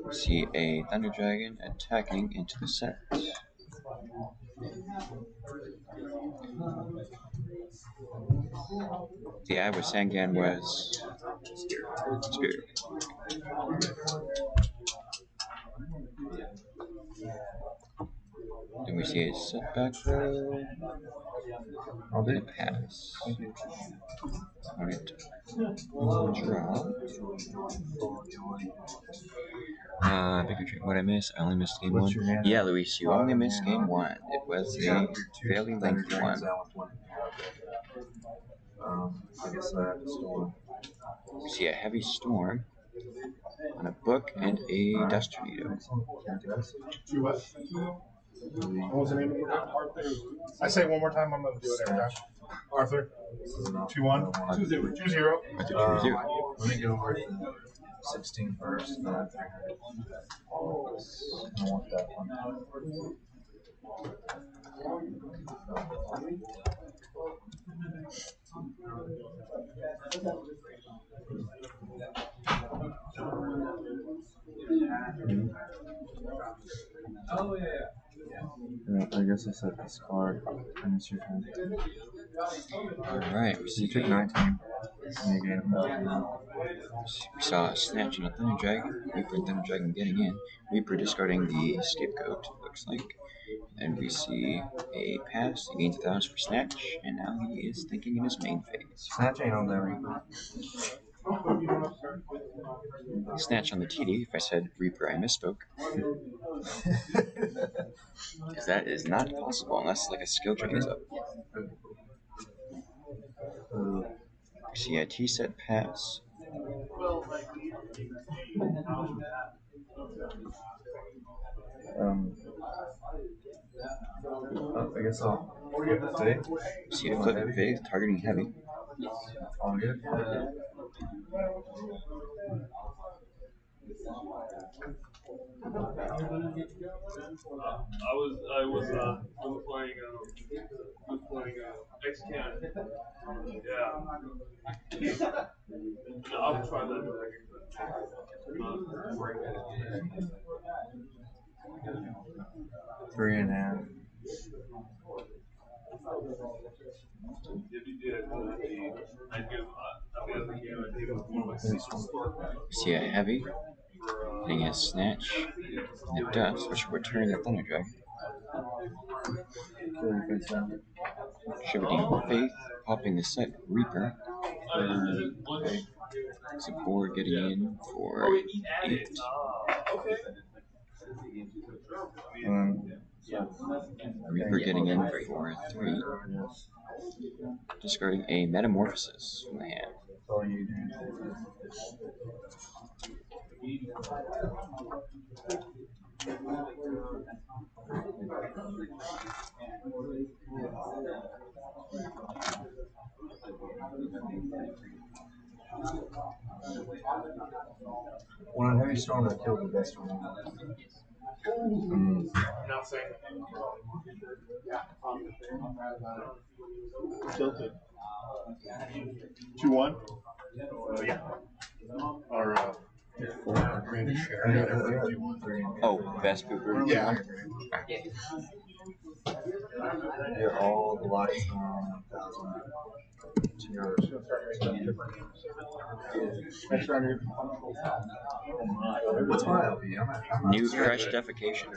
Speaker 2: We see a Thunder Dragon attacking into the set. The ad with Sangan was Spirit. Then we see a setback row. And a pass. Alright. Draw. What I missed? I only missed game 1. Yeah, Luis, you only missed game 1. It was a fairly lengthy one.
Speaker 9: I guess I have to storm.
Speaker 2: We see a heavy storm on a book and a Dust Tornado.
Speaker 6: What was the name of it? I say it one more time, I'm going to do it every time. Arthur. 2-1. 2-0.
Speaker 9: Let me go with 16 first. I want that one. Oh yeah. I guess I said this card, and it's your turn.
Speaker 2: Alright, we see
Speaker 9: You took 19.
Speaker 2: We saw a Snatch and a Thunder Dragon. Reaper and Thunder Dragon getting in. Reaper discarding the Scapegoat, looks like. And we see a pass. He gains 1,000 for Snatch, and now he is thinking in his main phase.
Speaker 9: Snatch ain't on that Reaper.
Speaker 2: Snatch on the TD. If I said Reaper, I misspoke. Because that is not possible unless like a skill drain is up. See a T-set pass.
Speaker 11: I guess I'll Vig.
Speaker 2: See a flip Vig, targeting heavy.
Speaker 11: All good.
Speaker 14: I was playing X-Can. Yeah. No, I'll try that dragon.
Speaker 11: 3.5.
Speaker 14: If you did, I'd give
Speaker 2: See a heavy, hitting a snatch, and a dust, which will return the Thunder Dragon. Shepherding Faith, popping the set Reaper. Support getting in for 8. Reaper getting in for 3. Discarding a Metamorphosis from the hand.
Speaker 11: When on Heavy Storm, I killed the best one.
Speaker 14: Not saying.
Speaker 15: Tilted. 2-1?
Speaker 14: Yeah.
Speaker 15: Or,
Speaker 2: Oh, best pooper.
Speaker 15: Yeah.
Speaker 11: You're all the lights on 1,000. What's my LP?
Speaker 2: New Crush Defecation.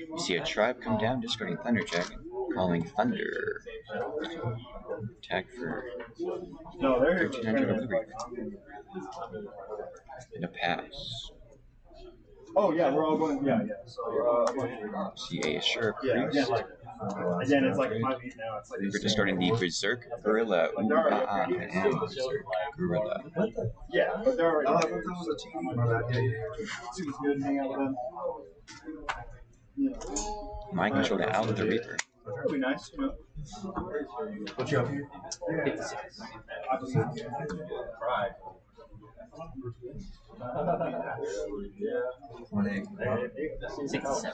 Speaker 2: You see a tribe come down, discarding Thunder Dragon, calling Thunder. Attack for 1,300 over the Reaper. And a pass.
Speaker 15: Oh, yeah, we're all going, yeah. So,
Speaker 2: See a Assure Priest.
Speaker 15: yeah, again, it's like 5 feet now. It's like
Speaker 2: We're discarding the Berserk Gorilla. And Berserk Gorilla.
Speaker 15: yeah, but they're already. Oh, I thought that was a team. Seems good hanging out with them.
Speaker 2: Mind control to out the Reaper.
Speaker 15: That'd be nice.
Speaker 11: What's your LP?
Speaker 9: 56.
Speaker 11: Pride. 1-8.
Speaker 9: 67.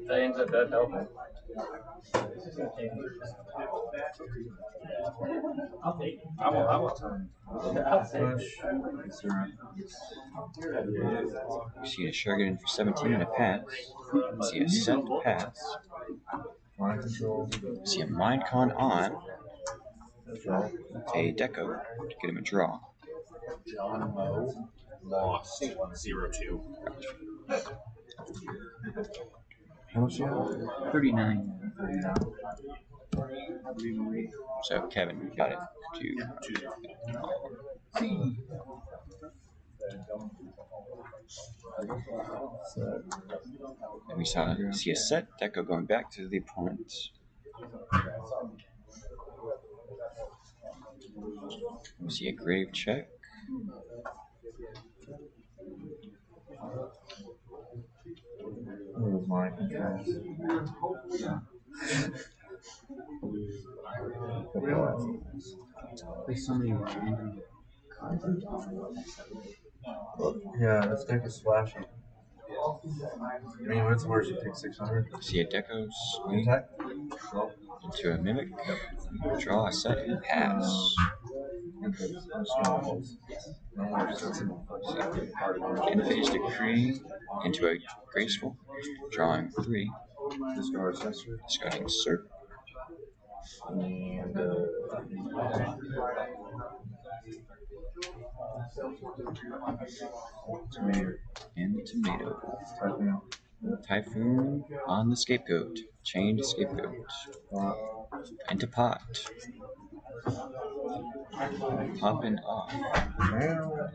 Speaker 10: That ends up that helping.
Speaker 9: I'll take it.
Speaker 11: I want time.
Speaker 2: See a Shargan for 17 and a pass. See a set pass.
Speaker 11: Mind control.
Speaker 2: See a Mind Con on. A Deco to get him a draw.
Speaker 6: John Moe lost 0-2.
Speaker 11: How much you have?
Speaker 9: 39.
Speaker 2: So Kevin got it to. And we see a set Deco going back to the opponent. We see a grave check.
Speaker 11: Where's my control?
Speaker 13: There's so many random cards.
Speaker 11: Yeah, this deck is flashy. I mean, what's worse? You take 600.
Speaker 2: See a Deco swing
Speaker 11: Attack?
Speaker 2: into a Mimic. Draw a set and pass. Infinite Decree into a Graceful. Drawing 3. Discarding Serp.
Speaker 11: And tomato.
Speaker 2: And tomato. Typhoon on the Scapegoat. Chained Scapegoat. Into pot. Popping off.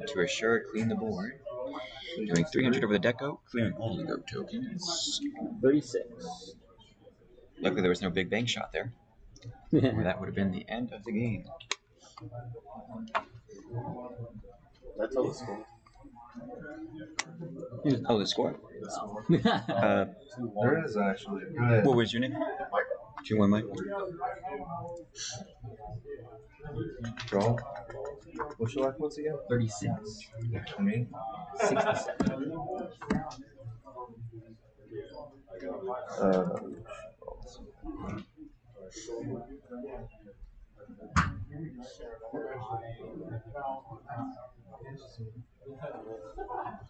Speaker 2: To assure clean the board. Doing 300 over the Deco. Clearing all the Go tokens.
Speaker 13: 36.
Speaker 2: Luckily, there was no big bang shot there. Or that would have been the end of the game.
Speaker 15: That's all the score.
Speaker 2: Oh, the score?
Speaker 15: There is actually. Go ahead.
Speaker 2: What was your name? 2-1 Mike.
Speaker 15: Draw. What's your life points again?
Speaker 9: 36.
Speaker 15: I mean,
Speaker 9: 67.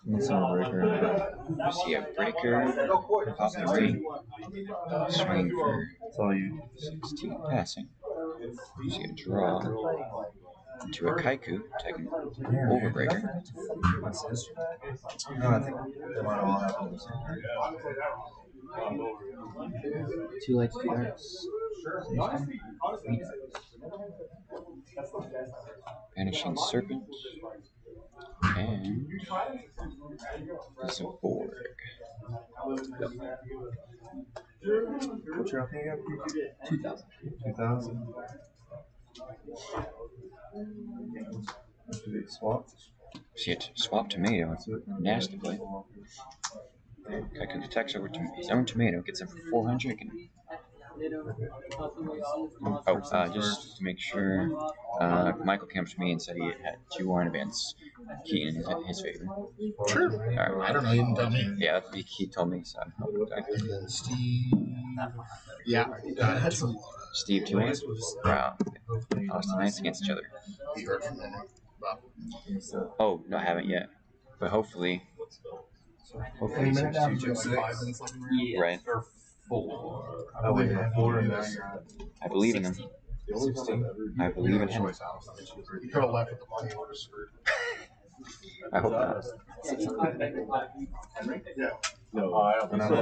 Speaker 2: What's our breaker? You see a breaker, pop 3, swing for 16 passing. You see a draw into a kaiku, taking overbreaker.
Speaker 15: no, I think they might all happen the same time.
Speaker 9: 2 lights, 2 darks.
Speaker 2: Vanishing Serpent. And there's a Borg.
Speaker 15: What's your opinion again?
Speaker 9: 2,000.
Speaker 15: 2,000. Swap.
Speaker 2: See it swap tomato. It's a nasty play. Kaiku detects over to his own tomato, gets him for 400. Just to make sure, Michael came up to me and said he had 2 in advance. Keaton in his favor.
Speaker 6: Sure.
Speaker 2: Right.
Speaker 6: I don't know. You didn't tell me.
Speaker 2: Yeah, he told me so.
Speaker 6: Steve. Yeah.
Speaker 2: Steve 2 wins. Wow. Lost nice against each other.
Speaker 6: You heard from them.
Speaker 2: Oh, no, I haven't yet. But hopefully.
Speaker 15: Hopefully,
Speaker 6: Any minute now,
Speaker 15: 6, 2,
Speaker 6: 5
Speaker 15: 6.
Speaker 6: minutes left in the
Speaker 9: Yeah.
Speaker 2: Right.
Speaker 9: Or 4.
Speaker 15: Oh, wait, 4 and now you're at
Speaker 2: I believe in him.
Speaker 9: 16.
Speaker 2: I believe in him.
Speaker 6: You could have left with the money. Would have screwed.
Speaker 2: I hope not.
Speaker 6: Yeah.
Speaker 15: No, I don't think so.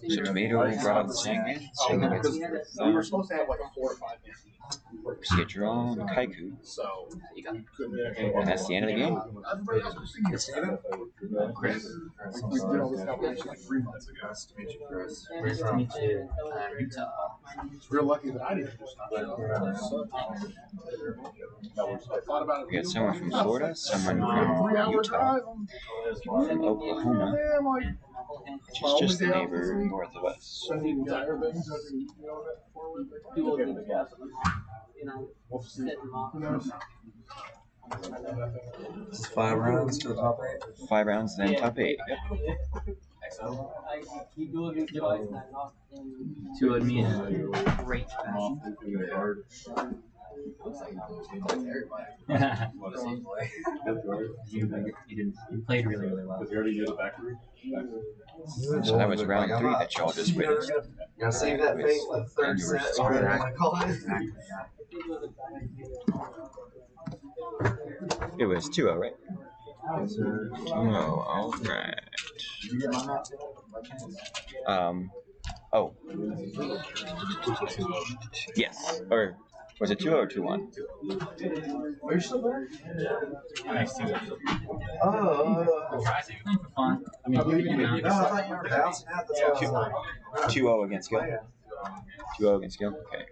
Speaker 2: So tomato brought up the same game.
Speaker 6: We were supposed to have like a 4 or 5 man.
Speaker 2: See a draw and a kaiku.
Speaker 6: So
Speaker 9: You got
Speaker 2: And that's the end of the game.
Speaker 15: Chris.
Speaker 6: we did all this calculation like 3 months ago.
Speaker 15: Nice to meet you, Chris.
Speaker 9: Nice to meet you. Utah.
Speaker 6: It's real lucky that I didn't do stuff. I thought about it.
Speaker 2: We got someone from Florida, someone from Utah, people from Oklahoma, which is just the neighbor north of us.
Speaker 15: This is 5 rounds to the top 8.
Speaker 2: 5 rounds, then top 8.
Speaker 9: Two of me in a great fashion. You played really, really well.
Speaker 2: So that was round 3 that y'all just witnessed.
Speaker 15: You gotta save that fate for the third set, or whatever you want to call it.
Speaker 2: It was 2-0, right? 2-0, alright. Oh. Yes. Or was it 2-0 or 2-1?
Speaker 15: Are you still there?
Speaker 9: For fun. I mean,
Speaker 15: No, I thought you were bouncing out. That's what I was like.
Speaker 2: 2-0 against Gil. 2-0 against Gil? Okay.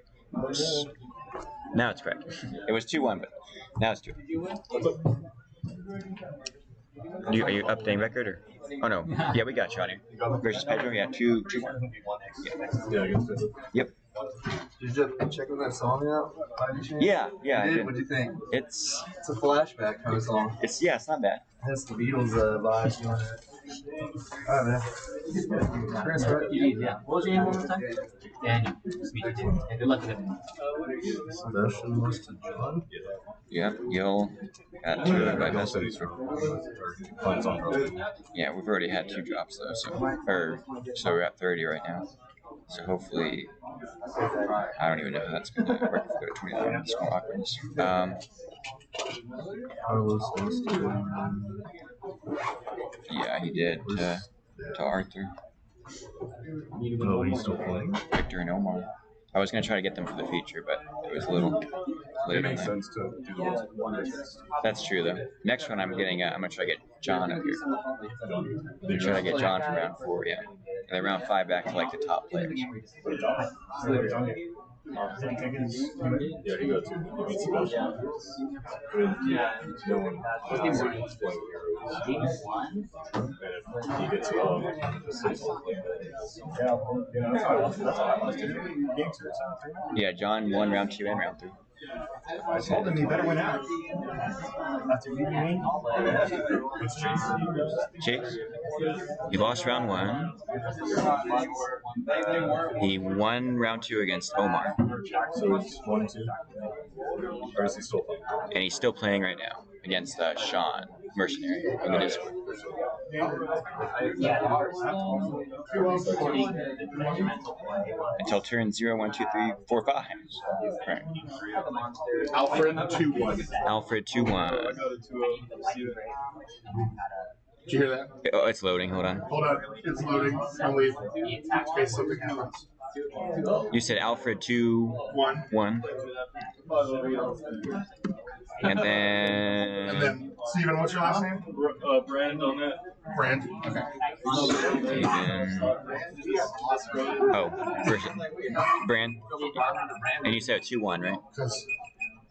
Speaker 2: Now it's correct. It was 2-1, but now it's 2. Are you updating record or? Oh no. Yeah, we got you on here. Versus Pedro, yeah, 2-1. Yep.
Speaker 15: Did you check on that song out?
Speaker 2: Yeah,
Speaker 15: You
Speaker 2: I
Speaker 15: did?
Speaker 2: did.
Speaker 15: What'd you think?
Speaker 2: It's
Speaker 15: It's a flashback kind of song.
Speaker 2: it's not bad.
Speaker 15: It has the Beatles vibes on it. Alright, man. Chris, right?
Speaker 9: yeah. What was your name one more time? Daniel. Nice to meet you, too. And good luck with it.
Speaker 15: Sebastian was to John.
Speaker 2: Yep, Gil got 2 by husband. Yeah, we've already had 2 drops though, so we're at 30 right now. So hopefully, I don't even know how that's gonna work if we go to 29. It's more awkwardness.
Speaker 15: Carlos lost to
Speaker 2: Yeah, he did to Arthur.
Speaker 15: Oh, he's still playing?
Speaker 2: Victor and Omar. I was gonna try to get them for the feature, but it was a little late on
Speaker 8: makes
Speaker 2: that.
Speaker 8: sense to do those.
Speaker 2: That's true though. Next one I'm gonna try to get John up here. I'm trying to get John for round 4, yeah. And then round 5 back to like the top players.
Speaker 8: Yeah, he goes to. He beats the best. No one is playing heroes. And if he gets
Speaker 2: Yeah, John won round 2 and round 3.
Speaker 11: I told him he better win out. After beating me.
Speaker 2: Chase. He lost round 1. He won round 2 against Omar.
Speaker 8: So it's 1-2. Or is he still playing?
Speaker 2: And he's still playing right now against Sean, Mercenary, on the Discord. Until turn 0, 1, 2, 3, 4, 5. Right.
Speaker 6: Alfred 2-1.
Speaker 2: Alfred 2-1.
Speaker 6: Did you hear that?
Speaker 2: Oh, it's loading. Hold on.
Speaker 6: Hold on. It's loading. I'll leave. In case something happens.
Speaker 2: You said Alfred 2-1. And then
Speaker 6: Steven, what's your last name?
Speaker 14: Brand on that.
Speaker 6: Brand. Okay.
Speaker 2: Steven. Oh, Brand. And you said 2-1, right?
Speaker 6: Because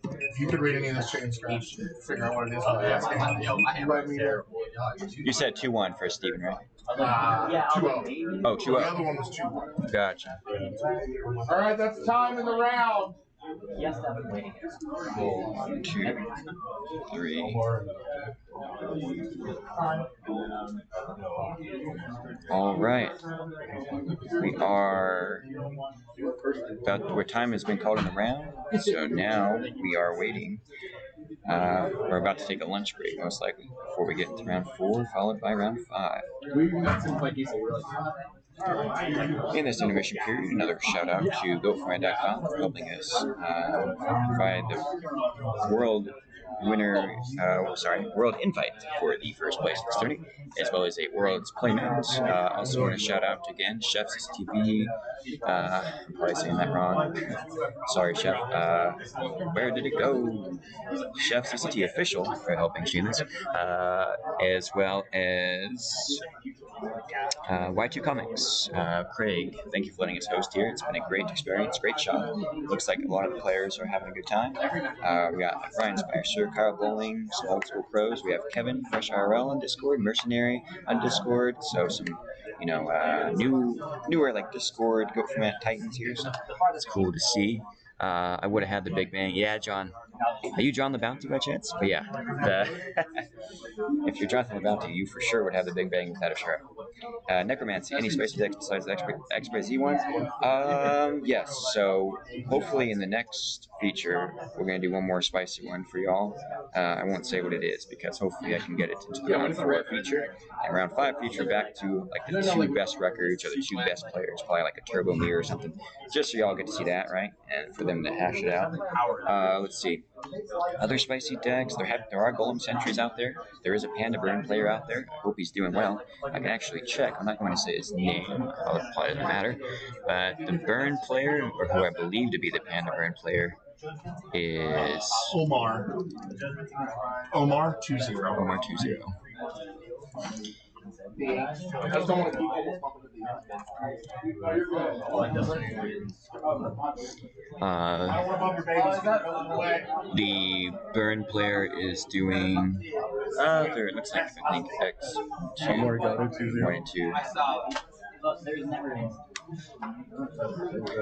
Speaker 6: if you could read any of this chain scratch, figure out what it is by asking. Let me know.
Speaker 2: You said 2-1 for Steven, right?
Speaker 6: 2-0.
Speaker 2: Oh, 2-0.
Speaker 6: The other one was 2-1.
Speaker 2: Gotcha.
Speaker 6: All right, that's time in the round.
Speaker 2: 1, 2, 3. All right. We are about where time has been called in the round, so now we are waiting. We're about to take a lunch break, most likely, before we get into round 4, followed by round 5. In this intermission period, another shout out to GoForMan.com for helping us provide the world world invite for the first place in this tourney, as well as a world's playmat. Also want to shout out again Chef CCTV. I'm probably saying that wrong. Sorry, Chef. Where did it go? Chef CCT official for helping stream this, as well as Y2 Comics. Craig, thank you for letting us host here. It's been a great experience, great shot. Looks like a lot of the players are having a good time. We got Ryan Spicer, Kyle Bowling, some old school pros. We have Kevin, Fresh IRL on Discord, Mercenary on Discord. So some, newer like Discord Go Format Titans here. So it's cool to see. I would have had the Big Bang. Yeah, John. Are you John the Bounty by chance? But yeah, if you're Jonathan the Bounty, you for sure would have the Big Bang without a sheriff. Necromancy, any spicy decks besides the XYZ one? Yes, so hopefully in the next feature, we're going to do one more spicy one for y'all. I won't say what it is because hopefully I can get it into the round 4 feature. And round 5 feature back to like the 2 best records or the 2 best players, probably like a Turbo Mirror or something, just so y'all get to see that, right? And for them to hash it out. Let's see. Other spicy decks, there are Golem Sentries out there. There is a Panda Burn player out there. I hope he's doing well. I can actually check. I'm not going to say his name. It probably doesn't matter. But the Burn player, or who I believe to be the Panda Burn player, is
Speaker 6: Omar 2-0.
Speaker 2: Omar 2-0. The Burn player is doing there it looks like I think X2 1 and 2.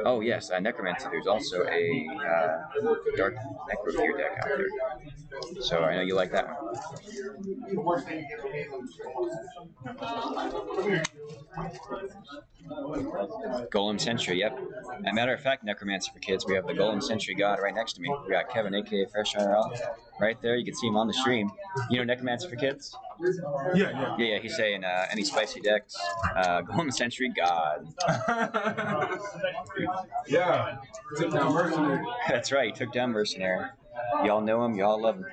Speaker 2: Oh yes, Necromancy. There's also a Dark Necrofear deck out there. So I know you like that one. Golem Sentry, yep. As a matter of fact, Necromancy for kids, we have the Golem Sentry God right next to me. We got Kevin, aka Fresh IRL, right there. You can see him on the stream. You know Necromancy for kids? Yeah. He's saying any spicy decks, Golem Sentry God.
Speaker 8: Yeah, took down Mercenary.
Speaker 2: That's right, he took down Mercenary. Y'all know him, y'all love him.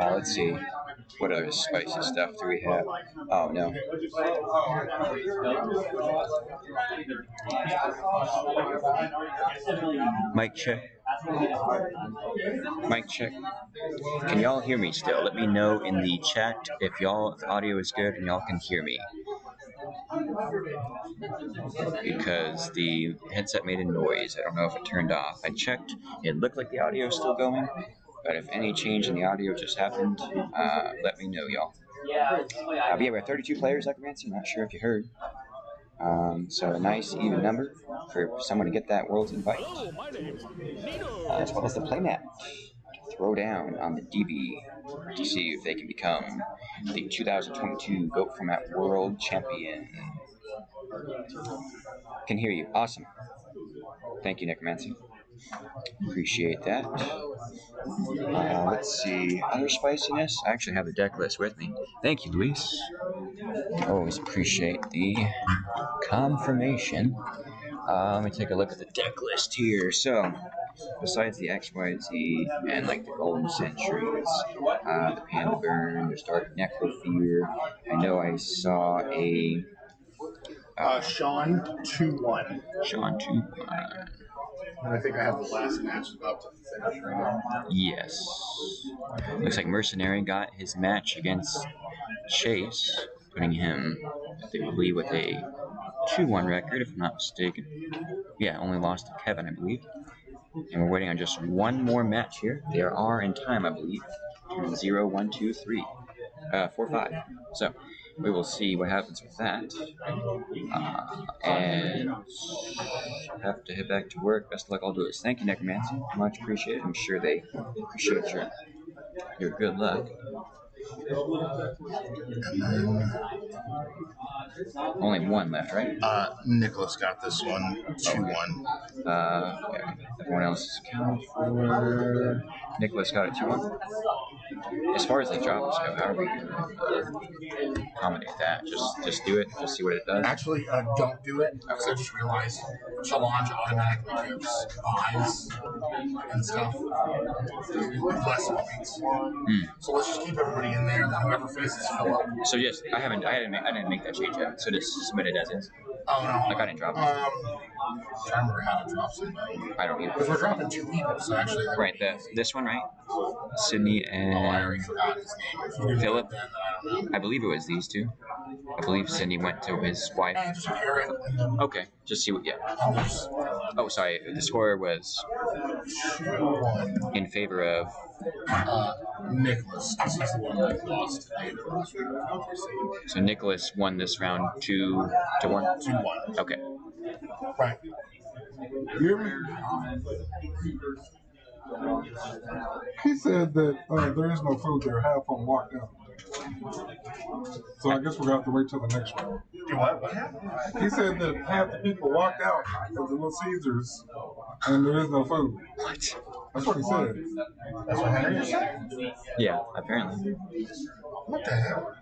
Speaker 2: Let's see. What other spicy stuff do we have? Oh, no. Mic check. Mic check. Can y'all hear me still? Let me know in the chat if audio is good and y'all can hear me. Because the headset made a noise. I don't know if it turned off. I checked. It looked like the audio is still going. But if any change in the audio just happened, let me know, y'all. But yeah, we have 32 players, Necromancer. I'm not sure if you heard. So a nice even number for someone to get that world's invite. As well as the playmat to throw down on the DB to see if they can become the 2022 Goat Format World Champion. Can hear you. Awesome. Thank you, Necromancer. Appreciate that. Let's see. Other spiciness? I actually have the deck list with me. Thank you, Luis. Always appreciate the confirmation. Let me take a look at the deck list here. So, besides the XYZ and like the Golden Centuries, the Panda Burn, there's Dark Necrofear. I know I saw a
Speaker 6: Sean 2-1.
Speaker 2: Sean 2-1.
Speaker 6: And I think I have the last match about to finish right now.
Speaker 2: Yes. Looks like Mercenary got his match against Chase, putting him, I believe, with a 2-1 record, if I'm not mistaken. Yeah, only lost to Kevin, I believe. And we're waiting on just one more match here. They are in time, I believe. 0, 1, 2, 3, 4, 5. So we will see what happens with that. And have to head back to work. Best of luck, all do it. Thank you, Necromancer. Much appreciated. I'm sure they appreciate your good luck. Only one left, right?
Speaker 6: Nicholas got this one, 2-1.
Speaker 2: Yeah. Everyone else is accounted for. Nicholas got it 2-1. As far as the drops go, how are we going to accommodate that? Just do it. Just see what it does.
Speaker 6: Actually, don't do it because I just realized Challenge automatically gives buys and stuff with less points. So let's just keep everybody in there, and then whoever faces fill up.
Speaker 2: So yes, I didn't make that change yet. So just submit it as is.
Speaker 6: Oh no,
Speaker 2: like I didn't drop it.
Speaker 6: I remember how to drop somebody.
Speaker 2: I don't either.
Speaker 6: Because we're dropping 2 people, so actually.
Speaker 2: Right, this one, right? Sydney and.
Speaker 6: Oh, I already forgot his name.
Speaker 2: Philip.
Speaker 6: Then, I don't know.
Speaker 2: I believe it was these two. I believe Sydney went to his wife.
Speaker 6: Just pair it.
Speaker 2: Okay, just see what. Yeah. Oh, sorry. The score was in favor of
Speaker 6: Nicholas, because he's the one that lost today.
Speaker 2: So Nicholas won this round 2-1.
Speaker 6: 2-1.
Speaker 2: Okay.
Speaker 6: Right.
Speaker 8: You hear me? He said that there is no food there. Half of them walked out. So I guess we're going to have to wait till the next round.
Speaker 6: Do what?
Speaker 8: He said that half the people walked out of the Little Caesars and there is no food.
Speaker 2: What?
Speaker 8: That's what he said.
Speaker 6: That's what Henry said?
Speaker 2: Yeah, apparently.
Speaker 6: What the hell?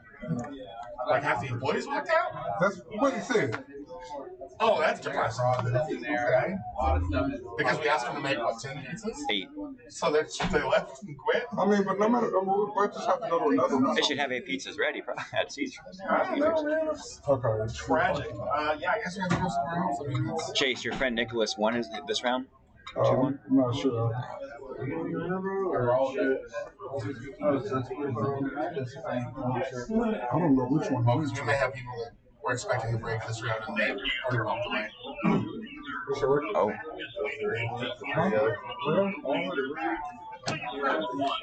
Speaker 6: Like half the employees walked out?
Speaker 8: That's what he said.
Speaker 6: Oh, that's depressing. Okay. Because we asked them to make, what, 10 pizzas?
Speaker 2: 8.
Speaker 6: So they left and quit?
Speaker 8: I mean, but no matter, we'll just have to go to another round.
Speaker 2: They should have 8 pizzas ready at Caesars.
Speaker 6: I don't know, man.
Speaker 8: Okay.
Speaker 6: Tragic. Yeah, I guess we have to go somewhere else. I mean, it's...
Speaker 2: Chase, your friend Nicholas won this round?
Speaker 8: 2-1? I'm not sure. I don't know which one.
Speaker 6: Because we may have people that were expecting a break this round and they are walked away.
Speaker 2: Oh.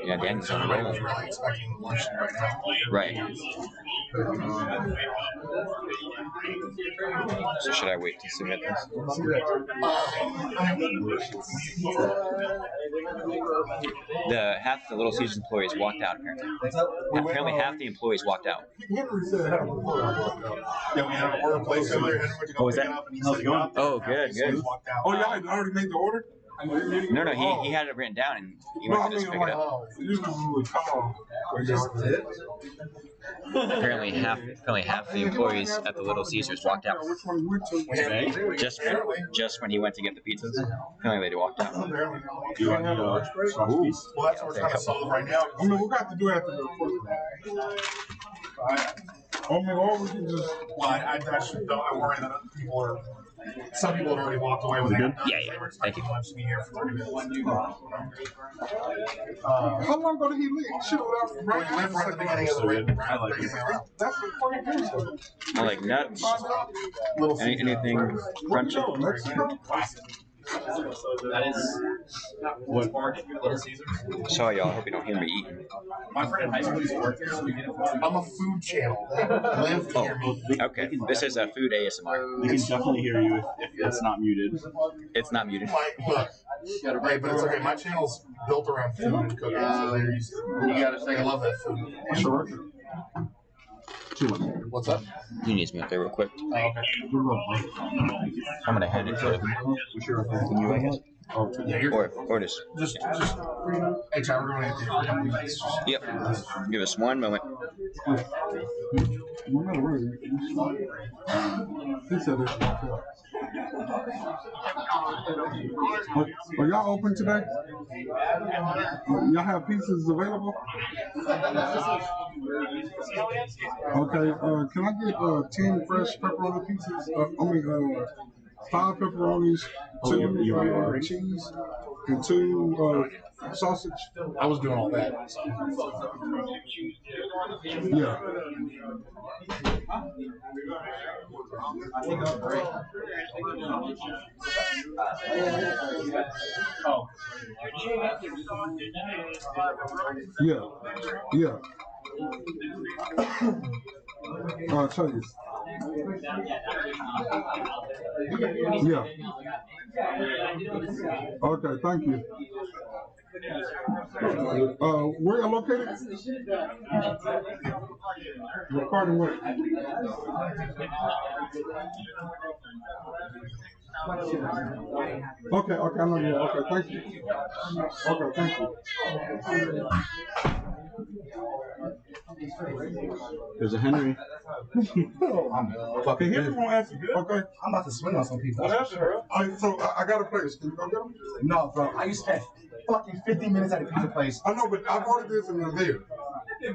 Speaker 2: Yeah, Dan's on the
Speaker 6: I was really expecting lunch right now.
Speaker 2: Right. So should I wait to submit this? Half the Little Caesars employees walked out apparently. Apparently half the employees walked out.
Speaker 8: Henry said half the employees walked out.
Speaker 6: Yeah, we had an order placed over there.
Speaker 2: What was that? Oh, good.
Speaker 8: Oh, yeah, I already made the order?
Speaker 2: No, he had it written down and he went to just pick it up.
Speaker 8: Usually we would call.
Speaker 2: Apparently half the employees at the Little Caesars walked out. Just when he went to get the pizzas. Apparently they walked out.
Speaker 6: Well, that's what we're trying to solve right now.
Speaker 8: I mean, we're going to do it after the first round. I mean, or we can just...
Speaker 6: Well, I worry that people are Some people had already walked away with it.
Speaker 2: Yeah. Thank you.
Speaker 6: Lunch to be here for 30 minutes.
Speaker 8: How long ago did he leave? He should have left right
Speaker 6: He left right at the beginning of the race.
Speaker 8: I like it. That's the fucking thing.
Speaker 2: I like nuts. Anything crunchy?
Speaker 9: That is what Little Caesars.
Speaker 2: Sorry, y'all. I hope you don't hear me eating.
Speaker 9: My friend in high school used to work there, so we get it.
Speaker 6: I'm a food channel. Live to hear me.
Speaker 2: Okay, this is a food ASMR.
Speaker 16: We can definitely hear you if it's not muted.
Speaker 2: It's not muted.
Speaker 6: Look, hey, but it's okay. My channel's built around food and cooking, so they're used to it. You gotta say, I love that food.
Speaker 8: Sure.
Speaker 6: What's up?
Speaker 2: He needs me up there real quick.
Speaker 6: Oh, okay.
Speaker 2: I'm gonna hand it to him. You, I guess. Or just.
Speaker 6: Hey, Chad, we're going to
Speaker 2: Yep. Give us one moment.
Speaker 8: No matter where he said it. Are y'all open today? Y'all have pizzas available? Okay, can I get 10 fresh pepperoni pizzas? 5 pepperonis, 2 cheese, and 2 sausage.
Speaker 6: I was doing all that.
Speaker 8: Yeah. Yeah. Chuggies. Yeah. Okay, thank you. Where are you located? Recording where? Okay, I know you. Okay, thank you. Okay, thank you.
Speaker 16: There's a Henry.
Speaker 8: Okay, here's one answer. Okay.
Speaker 11: I'm about to swing on some people.
Speaker 8: So I got a place. Can you go get them?
Speaker 11: No, bro. I used to spend fucking 50 minutes at a pizza place.
Speaker 8: I know, but I've ordered this and they're there.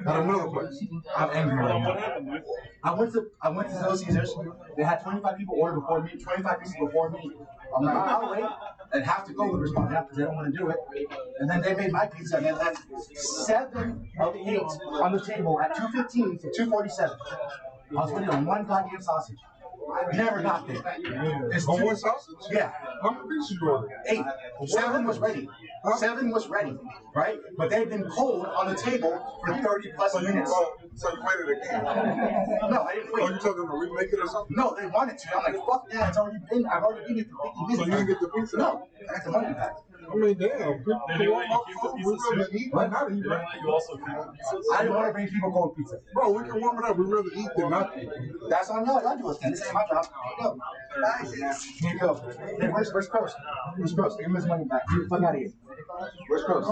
Speaker 8: At another place.
Speaker 11: I'm angry right now. I went to Little Caesars. They had 25 people order before me. 25 people before me. I'm like, I'll wait. And have to go with response because they don't want to do it. And then they made my pizza and they left 7 of 8 on the table at 2:15 for 2:47. I was waiting on one goddamn sausage. I never got there. It's
Speaker 8: on one sausage?
Speaker 11: Yeah.
Speaker 8: How many pieces you ordered?
Speaker 11: 8. 7 was ready. 7 was ready, right? But they've been cold on the table for 30 plus minutes.
Speaker 8: So you waited again?
Speaker 11: No, I didn't wait.
Speaker 8: Oh, you told them to remake it or something?
Speaker 11: No, they wanted to. I'm like, fuck that. I've already been here for 50 minutes.
Speaker 8: So you didn't get the pizza?
Speaker 11: No, I got the money back.
Speaker 8: I mean, damn. We're rather eat than not eat, right?
Speaker 11: I didn't want to bring people cold pizza.
Speaker 8: Bro, we can warm it up. We'd rather eat than not eat.
Speaker 11: That's on y'all. Y'all do it then. This ain't my job. Go. Here you go. Hey, where's Cross? Where's Cross? Give him his money back. Get the fuck out of here. Where's Cross?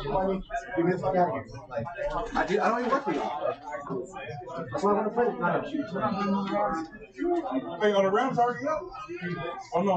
Speaker 11: Money. Give me the fuck out of here. Like, I don't even work for you. That's why I want to play.
Speaker 8: Hey, are the rounds already up? Oh, no.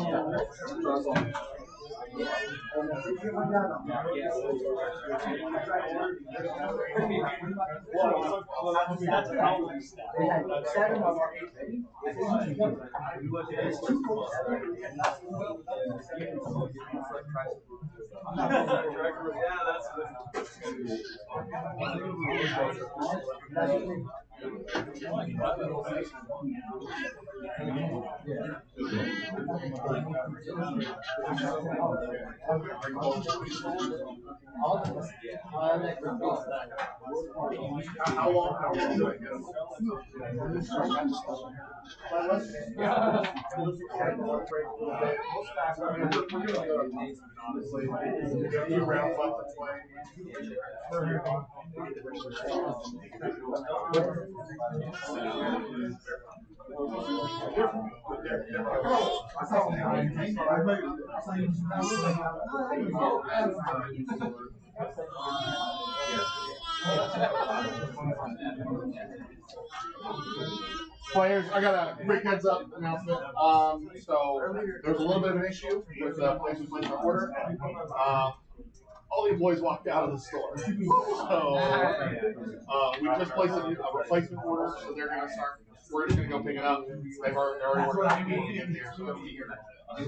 Speaker 8: How long? Players, I got a quick heads up announcement. So there's a little bit of an issue with players who played in order.
Speaker 6: all the employees walked out of the store. So we just placed a replacement order, so they're gonna start. We're just gonna go pick it up. They're already working on getting here, so it'll be here. I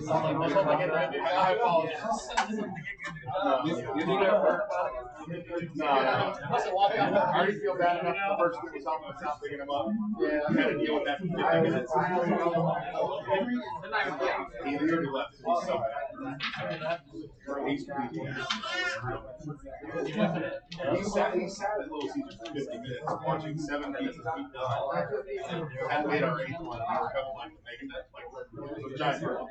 Speaker 6: apologize. No. I already feel bad enough. The person that was helping us out picking him up. Yeah, I had to deal with that for 50 minutes. He literally left. He's so bad. He sat at Little Caesars for 50 minutes, watching 7 pizzas beat down. Hadn't made our 8th one. We were coming like making that like it was a giant roll.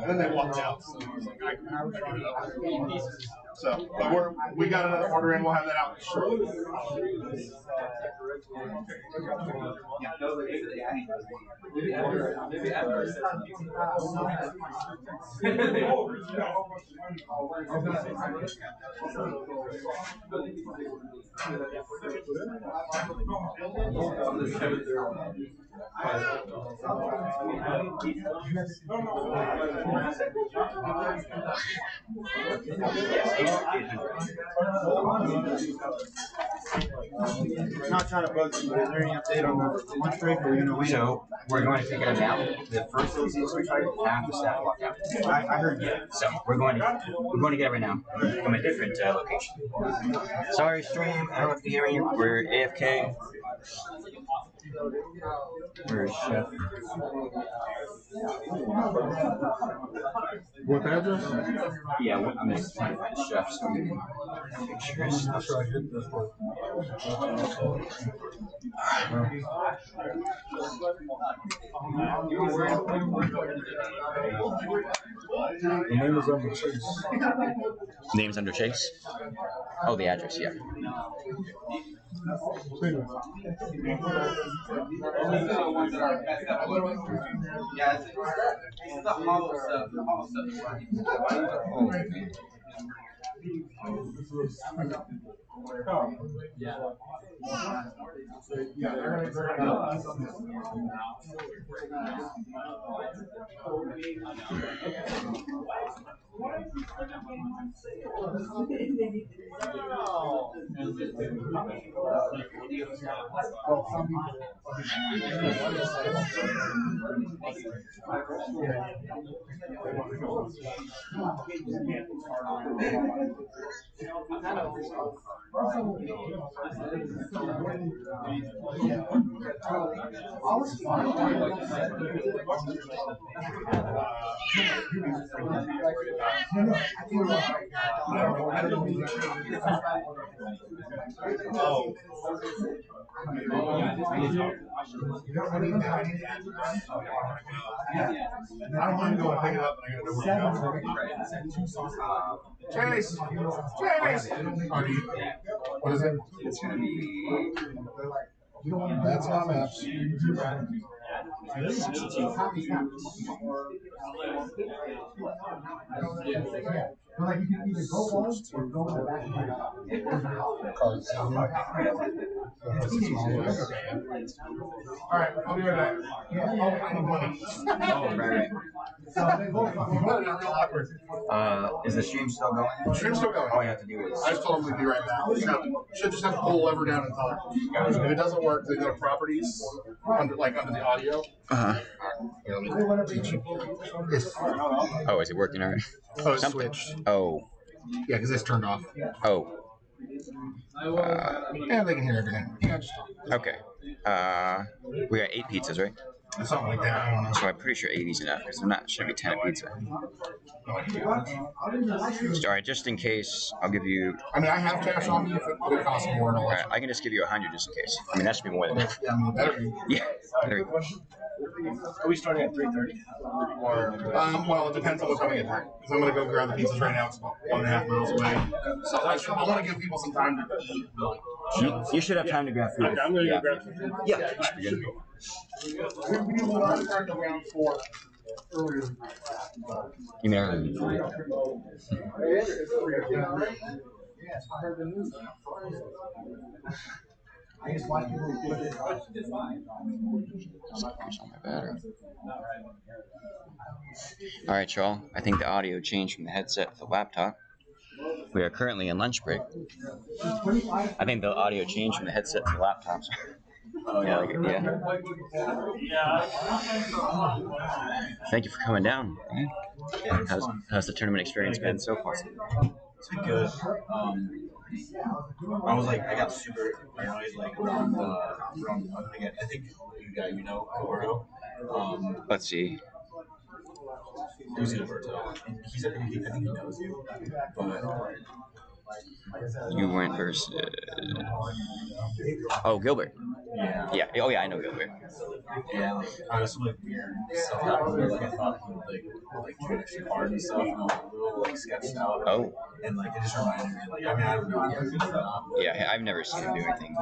Speaker 6: And then they walked out. So I was like, I can pick it up. So, but we got another order in. We'll have that out shortly.
Speaker 11: Not trying to bug you, but is there any update on the lunch break, or you know?
Speaker 2: So we're going to pick it up now. The first Little Caesars we tried, half the staff walked out.
Speaker 11: I heard.
Speaker 2: Yeah. So we're going to get it right now from a different location. Sorry, stream. I don't know if you can hear me. We're AFK. Where's Chef?
Speaker 8: What address?
Speaker 2: Yeah, I'm just trying to find Chef so we can pictures.
Speaker 8: I'll try to get this one. The name is under Chase.
Speaker 2: Name's under Chase? Oh, the address, yeah.
Speaker 9: Yeah, it's the hollow stuff. The hollow stuff.
Speaker 6: I don't mind going pick it up, but I gotta know where to go. Chase! Chase! What is it?
Speaker 2: It's going to be...
Speaker 8: That's my maps.
Speaker 2: 62.
Speaker 11: Like you can either go on or go in the back
Speaker 6: Alright, I'll be right back.
Speaker 2: Oh, right. Is the stream still going?
Speaker 6: The stream's still going.
Speaker 2: All you have to do is...
Speaker 6: I just told them we'd be right back. Should just have to pull the lever down and talk. If it doesn't work, they go to properties under the audio. Here, let me teach you.
Speaker 2: Oh, is it working already?
Speaker 6: Oh, it's switched.
Speaker 2: Oh.
Speaker 6: Yeah, because it's turned off.
Speaker 2: Oh.
Speaker 6: Yeah, they can hear everything. Yeah, just talk.
Speaker 2: Okay. We got 8 pizzas, right?
Speaker 6: Something like that. I don't know.
Speaker 2: So I'm pretty sure 80 is enough because I'm not shouldn't be 10 a pizza. Alright, just in case, I'll give you.
Speaker 6: I mean, I have cash on me if it would cost more and all that.
Speaker 2: I can just give you 100 just in case. I mean, that should be more than enough.
Speaker 6: Yeah, I mean, better be.
Speaker 2: Yeah. There we go.
Speaker 10: Are we starting at 3:30?
Speaker 6: Well, it depends on what's coming in. Because I'm going to go grab the pizzas right now. It's about 1.5 miles away. So I want to give people some time to eat.
Speaker 2: You should have time to grab food.
Speaker 6: Okay, I'm going to go grab some food.
Speaker 2: Yeah, that should be good. You mean earlier than 3?
Speaker 11: I just watch people put it on.
Speaker 2: Alright, y'all. I think the audio changed from the headset to the laptop. We are currently in lunch break. I think the audio changed from the headset to the laptops.
Speaker 9: Oh,
Speaker 2: yeah. Thank you for coming down. How's the tournament experience been so far?
Speaker 9: It's been good. I was like, I got super paranoid, like around again. I think you know, Gordo.
Speaker 2: Let's see.
Speaker 9: It was Gilberto. I think he knows you, but
Speaker 2: you went versus. Oh, Gilbert.
Speaker 9: Yeah.
Speaker 2: Yeah. Oh, yeah. I know Gilbert.
Speaker 9: Yeah, like I was like weird stuff happened where like I thought he would like trade extra cards and stuff, and I was like a little like sketched out.
Speaker 2: Oh.
Speaker 9: And like it just reminded me, like I mean I don't know if he ever did or not.
Speaker 2: Yeah, I've never seen him do anything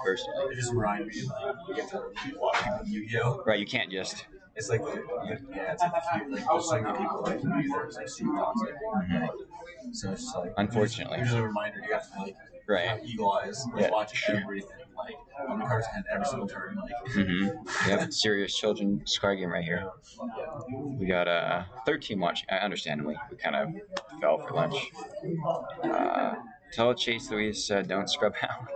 Speaker 2: personally.
Speaker 9: It just reminded me like you have to watch people Yu-Gi-Oh.
Speaker 2: Right, you can't just.
Speaker 9: It's like it's like the cute, like there's so many people like Yu-Gi-Oh that's like super toxic. Mm-hmm. So it's just like
Speaker 2: unfortunately.
Speaker 9: It's just a reminder you have to like
Speaker 2: have
Speaker 9: eagle eyes, like watch everything. Like on the cards hand every single turn. Like
Speaker 2: Yep, serious children's card game right here. We got 13 watching. Understandably, we kind of fell for lunch. Tell Chase Louise don't scrub out.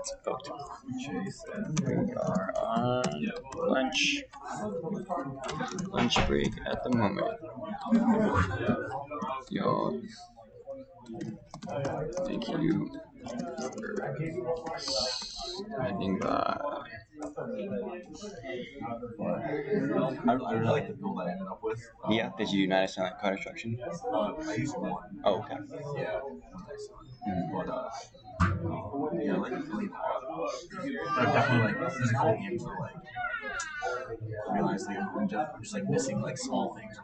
Speaker 2: We are on lunch break at the moment. Y'all, thank you for standing by.
Speaker 9: I really like the build I ended up with.
Speaker 2: Yeah, did you not assign card instruction?
Speaker 9: I used one.
Speaker 2: Oh, okay.
Speaker 9: Yeah. But yeah, like really but definitely like there's a couple games where like I realized like I'm just like missing like small things.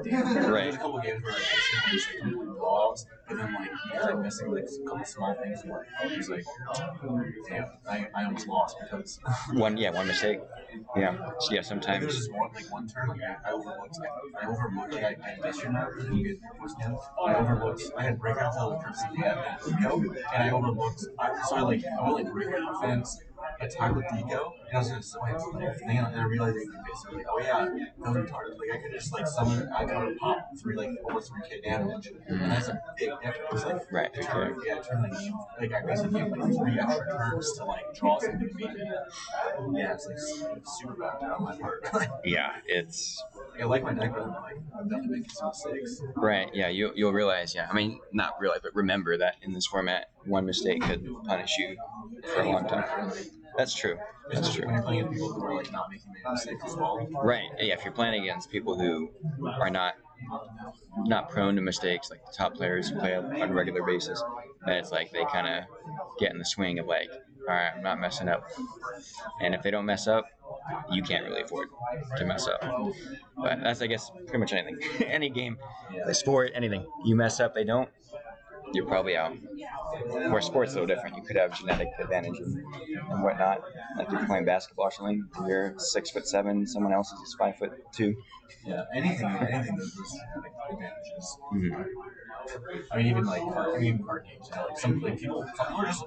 Speaker 9: Damn.
Speaker 2: Right.
Speaker 9: There's a couple games where like I just like blowouts, but then like because I'm missing like a couple small things, like it's like damn, I almost lost because
Speaker 2: one mistake. Yeah. So, yeah, sometimes.
Speaker 9: There's just one turn I overlooked. Like I missed your number and you get your first hand. I overlooked. I had breakout till the person and I overlooked. So I went like breakout offense. Attack with Deco, and I was gonna swipe, and I realized they could basically like, oh yeah, that was retarded. Like I could just like summon, I could pop over 3k damage, and that's a big difference. Like
Speaker 2: right,
Speaker 9: turn the game, like I basically gave like 3 extra turns to like draw something immediately. Yeah, it's like super bad on my part.
Speaker 2: Yeah, it's.
Speaker 9: I like my deck, but I'm like definitely making some mistakes.
Speaker 2: Right. Yeah, you'll realize. Yeah, I mean not realize, but remember that in this format, one mistake could punish you for a long time. That's true. That's true.
Speaker 9: When you're playing with people who are like not making mistakes as well.
Speaker 2: Right. Yeah. If you're playing against people who are not prone to mistakes, like the top players who play on a regular basis, then it's like they kind of get in the swing of like, all right, I'm not messing up. And if they don't mess up, you can't really afford to mess up. But that's, I guess, pretty much anything. Any game, sport, anything. You mess up, they don't, you're probably out. Where sports a little different. You could have genetic advantage and whatnot. Like you're playing basketball or something, you're 6'7", someone else is 5'2".
Speaker 9: Yeah, anything those genetic advantages. Mm-hmm. I mean, even like card games, like some like people are just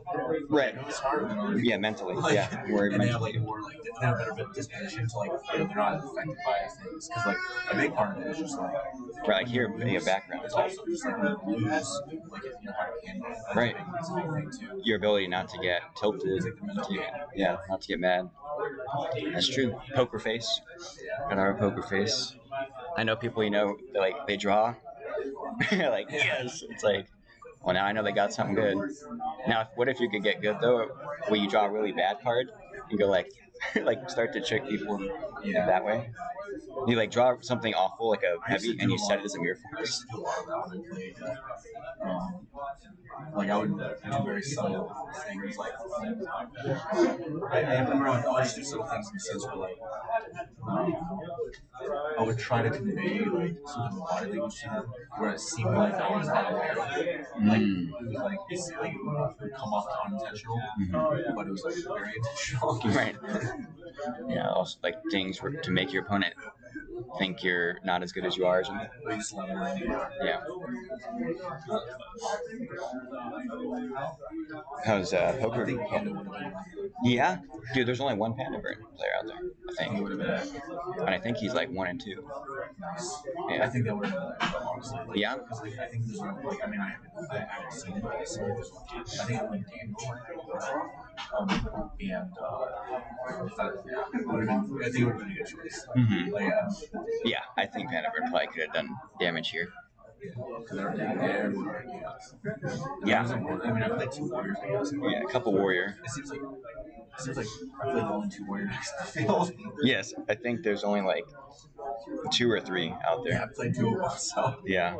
Speaker 2: right.
Speaker 9: Smarter than others.
Speaker 2: Yeah, mentally.
Speaker 9: Like,
Speaker 2: yeah,
Speaker 9: and they have like more like they have a better disposition to like they're not affected by things because like a big part of it is just like
Speaker 2: right. Like here, your background.
Speaker 9: It's also just like when you lose, like if you know how to handle it.
Speaker 2: Right.
Speaker 9: It's a big thing too.
Speaker 2: Your ability not to get tilted, not to get mad. That's true. Poker face. Got our poker face. I know people, they draw. Like, yes. It's like, well, now I know they got something good. Now, what if you could get good, though, where you draw a really bad card and go, like start to trick people that way? You, draw something awful, like a heavy, and you set it as a mirror force.
Speaker 9: I would do very subtle things, I remember I would just do subtle things in the sense where, I would try to convey, something body language to them, where it seemed like I was not aware of it. It would come off unintentional, but it was, very intentional.
Speaker 2: Right. Yeah, also, things to make your opponent think you're not as good as you are or something. Yeah. How's poker? Yeah, dude. There's only one Panda Burn player out there, I think, and I think he's like 1 and 2. Yeah.
Speaker 9: I think that would have been honestly. Like,
Speaker 2: Yeah.
Speaker 9: Because I think there's one. Like I mean, I haven't seen it, but I saw there's one. I think it went Daniel. And I think it would have been a good choice.
Speaker 2: Mm-hmm.
Speaker 9: Like,
Speaker 2: Yeah, I think Panda Burn probably could have done damage here. Yeah.
Speaker 9: I mean, I played 2 warriors, I guess.
Speaker 2: Yeah, a couple warrior.
Speaker 9: It seems like I played only 2 warrior decks in the field.
Speaker 2: Yes, I think there's only like 2 or 3 out there.
Speaker 9: Yeah, I played 2 of them. So.
Speaker 2: Yeah.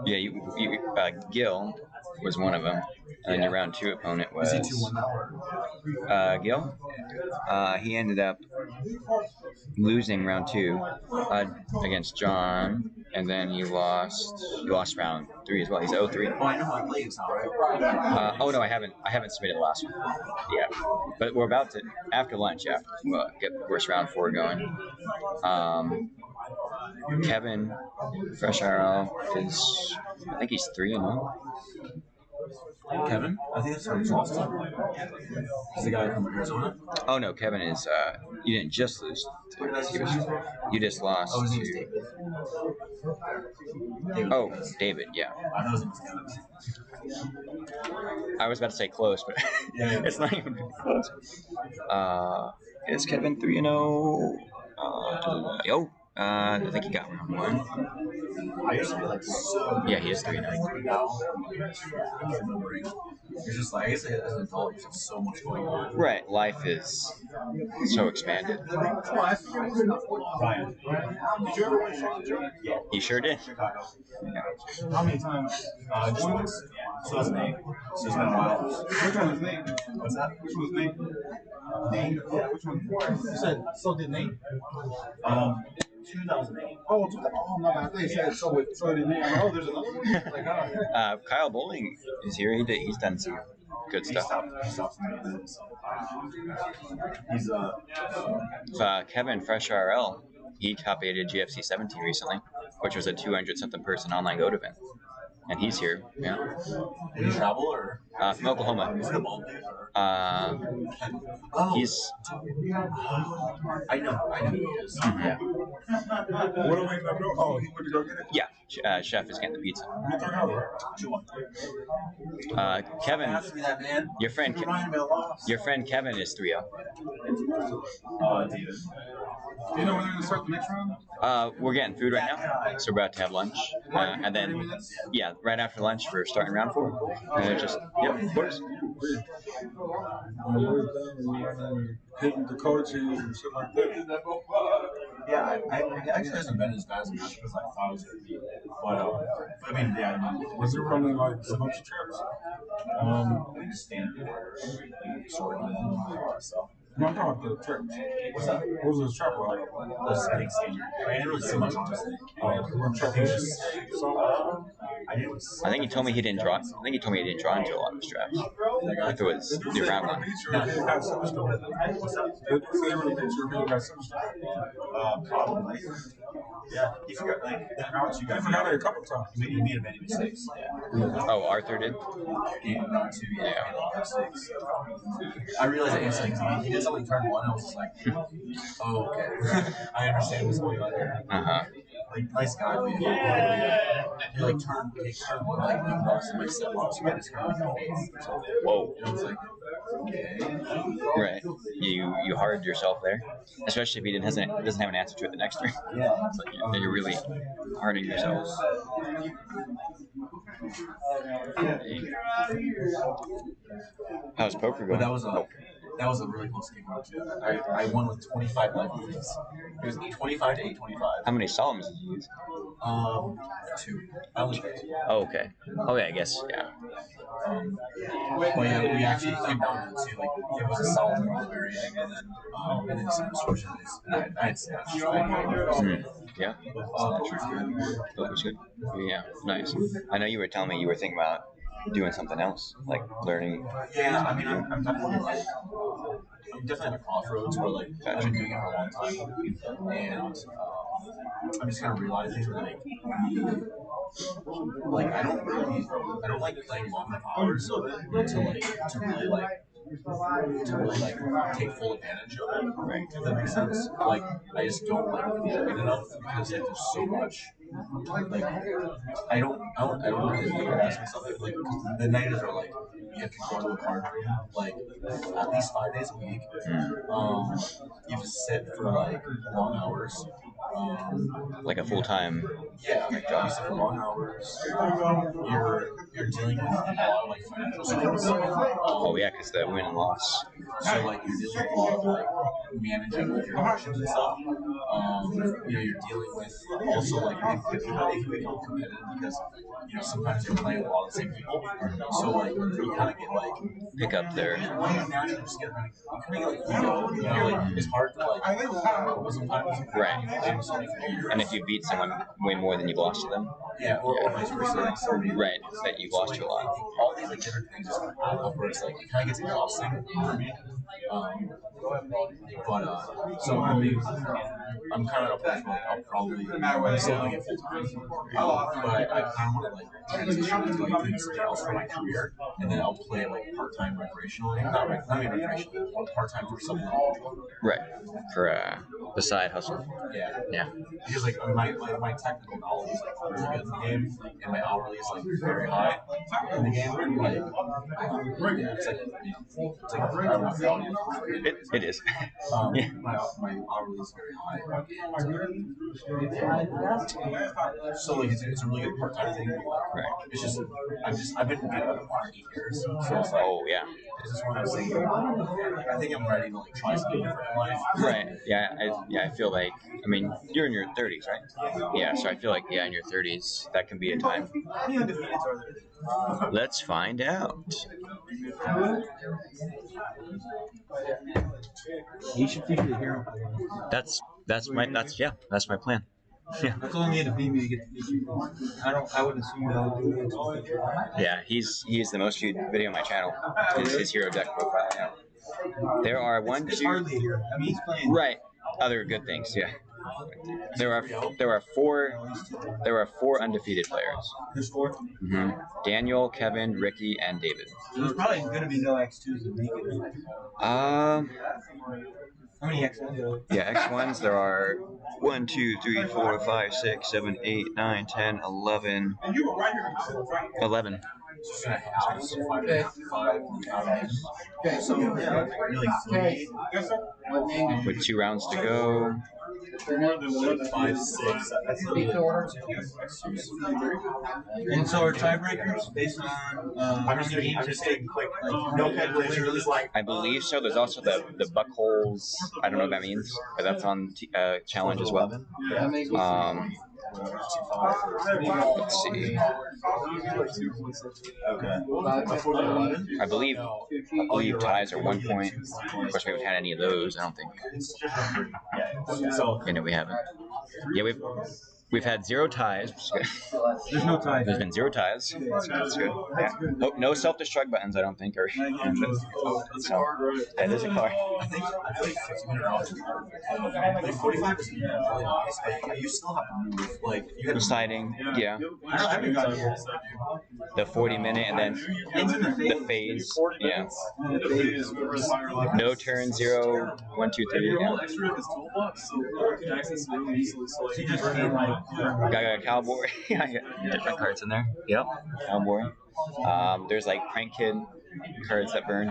Speaker 2: Yeah, you Gil was one of them, and then your round 2 opponent was.
Speaker 9: Is he 2-1 now?
Speaker 2: Gil. He ended up losing round 2 against John, and then he lost round 3 as well. He's 0-3.
Speaker 9: Oh, I know how I play this now, right?
Speaker 2: Oh no, I haven't submitted the last one. Yeah, but we're about to after lunch. Yeah, we'll get of course round 4 going. Kevin Fresh Arrow is, I think he's 3-0.
Speaker 9: Kevin? I think that's how he's lost. He's the guy from Arizona?
Speaker 2: Oh no, Kevin is, you didn't just lose to, you just lost
Speaker 9: his
Speaker 2: to...
Speaker 9: name's David.
Speaker 2: David, yeah.
Speaker 9: I know his name's Kevin.
Speaker 2: I was about to say close, but it's not even close. Is Kevin 3-0? I think he got round 1.
Speaker 9: I used to be like so.
Speaker 2: Yeah, he is 3-0.
Speaker 9: Now, it's just like, I guess as an adult, you have so much going on.
Speaker 2: Right, life is so expanded.
Speaker 9: Ryan, did you ever win Sean Jones?
Speaker 2: Yeah. He sure did.
Speaker 9: Chicago. How many times? Just once. 2008. So it's been a while.
Speaker 8: Which one is Nate?
Speaker 9: What's that?
Speaker 8: Which one's Nate? Nate? Yeah, which one? You said, so did Nate?
Speaker 9: 2008.
Speaker 8: Oh, my bad. I think you said, so did Nate. I'm like, oh, there's another one? Like,
Speaker 2: Kyle Bowling is here. He's done some good stuff.
Speaker 9: He's
Speaker 2: Kevin Fresh RL, he top 8'd GFC 17 recently, which was a 200-something person online goat event. And he's here, yeah.
Speaker 9: Did he travel or?
Speaker 2: From Oklahoma.
Speaker 9: Is it a bald dude?
Speaker 2: He's.
Speaker 9: I know who he is.
Speaker 2: Mm-hmm. Yeah.
Speaker 8: what do we know? Oh, he went to go get it?
Speaker 2: Yeah, Chef is getting the pizza. Kevin, your friend Kevin is 3-0.
Speaker 8: Do you know when they're going to start the next round?
Speaker 2: We're getting food right now, so we're about to have lunch, and then right after lunch we're starting round 4. And just of course.
Speaker 8: Hitting the coaches and shit like that.
Speaker 9: Yeah, it actually hasn't been as bad as much as I thought it was going to be. But, I mean,
Speaker 8: was it running like a bunch of trips?
Speaker 9: Standard sort of stuff.
Speaker 8: No, I'm talking about the trips.
Speaker 9: What's that?
Speaker 8: What was the trap like?
Speaker 9: I think standard. I didn't really see much, honestly.
Speaker 2: I think he told me he didn't draw. I think he told me he didn't draw into a lot of his drafts. If it was new round 1.
Speaker 9: Probably. Yeah, he forgot, like, that round you guys
Speaker 8: forgot it a couple times.
Speaker 9: He made many mistakes.
Speaker 2: Oh, Arthur did?
Speaker 9: Round 2, yeah, he made a lot of mistakes. I realized that instantly. He did something turn 1, I was just like, oh, okay. I understand what's going on here. Like, nice guy, but he like turn 1, like, he lost like 7 months. You got his turn like a face or something.
Speaker 2: Whoa.
Speaker 9: And I was like, okay.
Speaker 2: Right. You hardened yourself there, especially if he doesn't have an answer to it the next turn.
Speaker 9: Yeah.
Speaker 2: It's like you're really hardening yourself. How's poker going?
Speaker 9: But that was a really close game. I won with 25 life points. It was 25 to 825.
Speaker 2: How many solemns did you use?
Speaker 9: 2. I only played 2.
Speaker 2: Oh, okay. Oh yeah, I guess yeah.
Speaker 9: But yeah, we actually came down to like it was a solid at the very end, and then some instructions. And I had snaps.
Speaker 2: Yeah. That was good. Yeah, nice. I know you were telling me you were thinking about doing something else, like learning.
Speaker 9: Yeah, I mean, I'm definitely at a crossroads where like I've been doing it for a long time, and I'm just kind of realizing like I don't like playing long enough hours of it to really take full advantage of it. Right. If that makes sense. Like I just don't like enjoy it enough because like, there's so much. Like I don't really ask myself like the negatives are like you have to go to a card room like at least 5 days a week. You have to sit for like long hours.
Speaker 2: Like a full time.
Speaker 9: Yeah, like job. You sit for long hours. You're dealing with a lot of like financial swings.
Speaker 2: Oh yeah, because the win and loss.
Speaker 9: So like you're dealing with a lot of like managing like your emotions and stuff. You're dealing with also like it can become competitive because sometimes you're playing with a lot of the same people. So like you kind of get like
Speaker 2: pick up their.
Speaker 9: It's hard to like sometimes.
Speaker 2: Right. And if you beat someone way more than you've lost to them.
Speaker 9: Yeah, or vice versa.
Speaker 2: Right, that you've lost to a lot.
Speaker 9: All these like different things just add up where it's like it kind of gets exhausting for me. So I'm kind of at a place where I'll probably still doing it full time. But I kind of want to like transition to like doing something else for my career, and then I'll play like part-time recreationally, not recreationally, part-time for something.
Speaker 2: Right, for the side hustle.
Speaker 9: Yeah. Because like my technical knowledge is like really good in the game, and my hourly is like very high in the game. Like, it's like I don't know.
Speaker 2: It is.
Speaker 9: My hourly is very high. So like it's a really good part-time thing.
Speaker 2: Right.
Speaker 9: It's just I've been good at it for 8 years. So it's like,
Speaker 2: oh yeah.
Speaker 9: It's just one of those things. I think I'm ready to like try something different in life.
Speaker 2: Right. Yeah. I feel like you're in your 30s, right? Yeah. So I feel like in your 30s that can be a time. Let's find out.
Speaker 11: You should feature the hero.
Speaker 2: That's my plan. Yeah.
Speaker 11: That's all you need to beat me to get the feature. I wouldn't assume that would do it.
Speaker 2: Yeah, he's the most viewed video on my channel. His hero deck profile. Yeah. There are
Speaker 11: It's hardly a hero. He's playing.
Speaker 2: Right. Other good things. Yeah. There are four undefeated players.
Speaker 11: There's 4.
Speaker 2: Mm-hmm. Daniel, Kevin, Ricky, and David.
Speaker 11: So there's probably going to be no X2s that make it.
Speaker 2: How
Speaker 11: many X1s?
Speaker 2: Yeah, X1s. There are 1, 2, 3, 4, 5, 6, 7, 8, 9, 10, 11. 11. With 2 rounds to go.
Speaker 9: 5, 6.
Speaker 11: And so are tiebreakers based on?
Speaker 9: I'm just taking quick. No calculations.
Speaker 2: I believe so. There's also the buck holes. I don't know what that means, but that's on challenge as well. Let's see.
Speaker 9: Okay.
Speaker 2: I believe ties are 1 point. Of course, we haven't had any of those. I don't think. We haven't. Yeah, we've had 0 ties, which is good.
Speaker 11: There's no ties.
Speaker 2: There's been 0 ties. That's good. Yeah. Oh, no self-destruct buttons, I don't think. So, that is a card.
Speaker 9: I think like 45 is really nice. You still have to move. Like you got
Speaker 2: sliding. Yeah. The 40-minute and then the phase. Yeah. No turn 0, 1, 2, 3. Yeah. Got a cowboy. I got different cards in there. Yep. Cowboy. There's like Prank Kid cards that burn.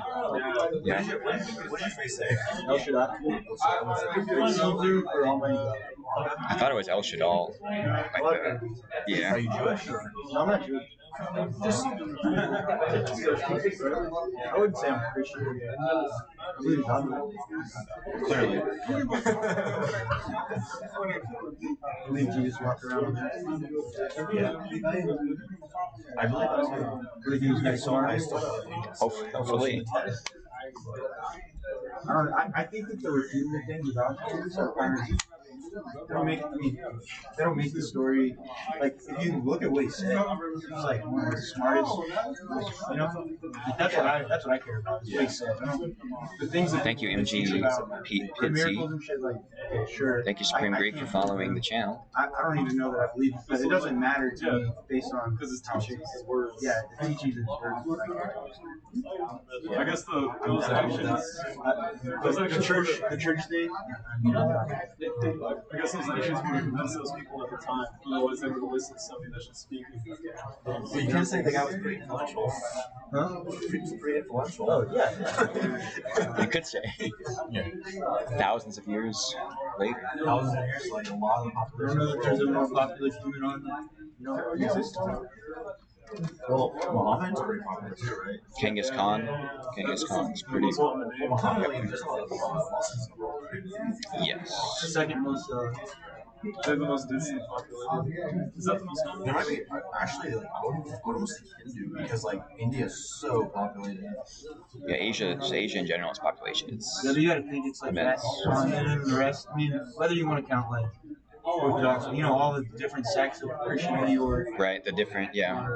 Speaker 2: Yeah.
Speaker 9: What did your face say?
Speaker 2: I thought it was El Shaddal. Yeah.
Speaker 9: Are you Jewish?
Speaker 11: No, I'm not Jewish. I wouldn't say I'm Christian. I believe God.
Speaker 9: Clearly.
Speaker 11: I believe Jesus walked around.
Speaker 9: Yeah. I believe that's good.
Speaker 11: I believe he was next door.
Speaker 2: Hopefully.
Speaker 11: I think that the redeeming things about Jesus are kind of They don't make. I mean, they don't make the story. Like if you look at what he said, he's like one of the smartest. You know, like, that's what I care about. Is what he said. The things that
Speaker 4: Thank you,
Speaker 11: that teach
Speaker 4: MG
Speaker 11: about the miracles
Speaker 4: Pitsy.
Speaker 11: and shit. Like, okay, sure.
Speaker 4: Thank you, Supreme Greek, for following the channel.
Speaker 11: I don't even know that I believe it, but it doesn't matter to me based on
Speaker 14: because it's teaching his words.
Speaker 11: Yeah, the teachings of his words.
Speaker 14: I guess those actions,
Speaker 11: the church thing.
Speaker 14: I guess those actions would convince those people at the time. Otherwise, they would listen to somebody that's just speaking.
Speaker 9: But you can't say the guy was pretty influential.
Speaker 11: Huh?
Speaker 9: Pretty influential.
Speaker 11: Oh yeah.
Speaker 4: You could say. Yeah. Thousands of years later.
Speaker 9: Thousands of years, like a lot of the population.
Speaker 11: I don't know that there's a more popular human on, existence.
Speaker 9: Well, Muhammad's pretty popular too, right?
Speaker 4: Genghis Khan. Genghis Khan is pretty popular. Yes.
Speaker 11: The second most.
Speaker 14: They're the most densely populated. Is that the most common?
Speaker 9: There might be actually like I would almost think Hindu because like India is so populated.
Speaker 4: Yeah, Asia in general, its population is
Speaker 11: Yeah, but you gotta think it's like that continent and the rest. I mean, whether you want to count like Orthodox, all the different sects of Christianity or
Speaker 4: right, the different, yeah.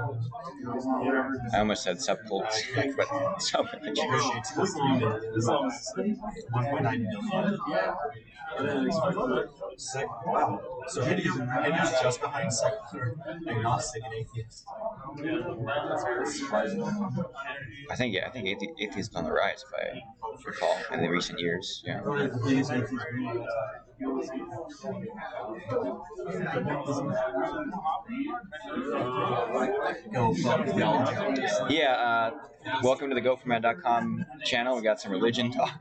Speaker 4: I almost said subcults, but sub-religions.
Speaker 9: Islam is 1.9 million. Yeah. Wow. So India's just behind secular, agnostic, and atheist. That's surprising.
Speaker 4: I think atheism is on the rise, if I recall, in the recent years. Yeah. Yeah, welcome to the GoForMan.com channel. We got some religion talk.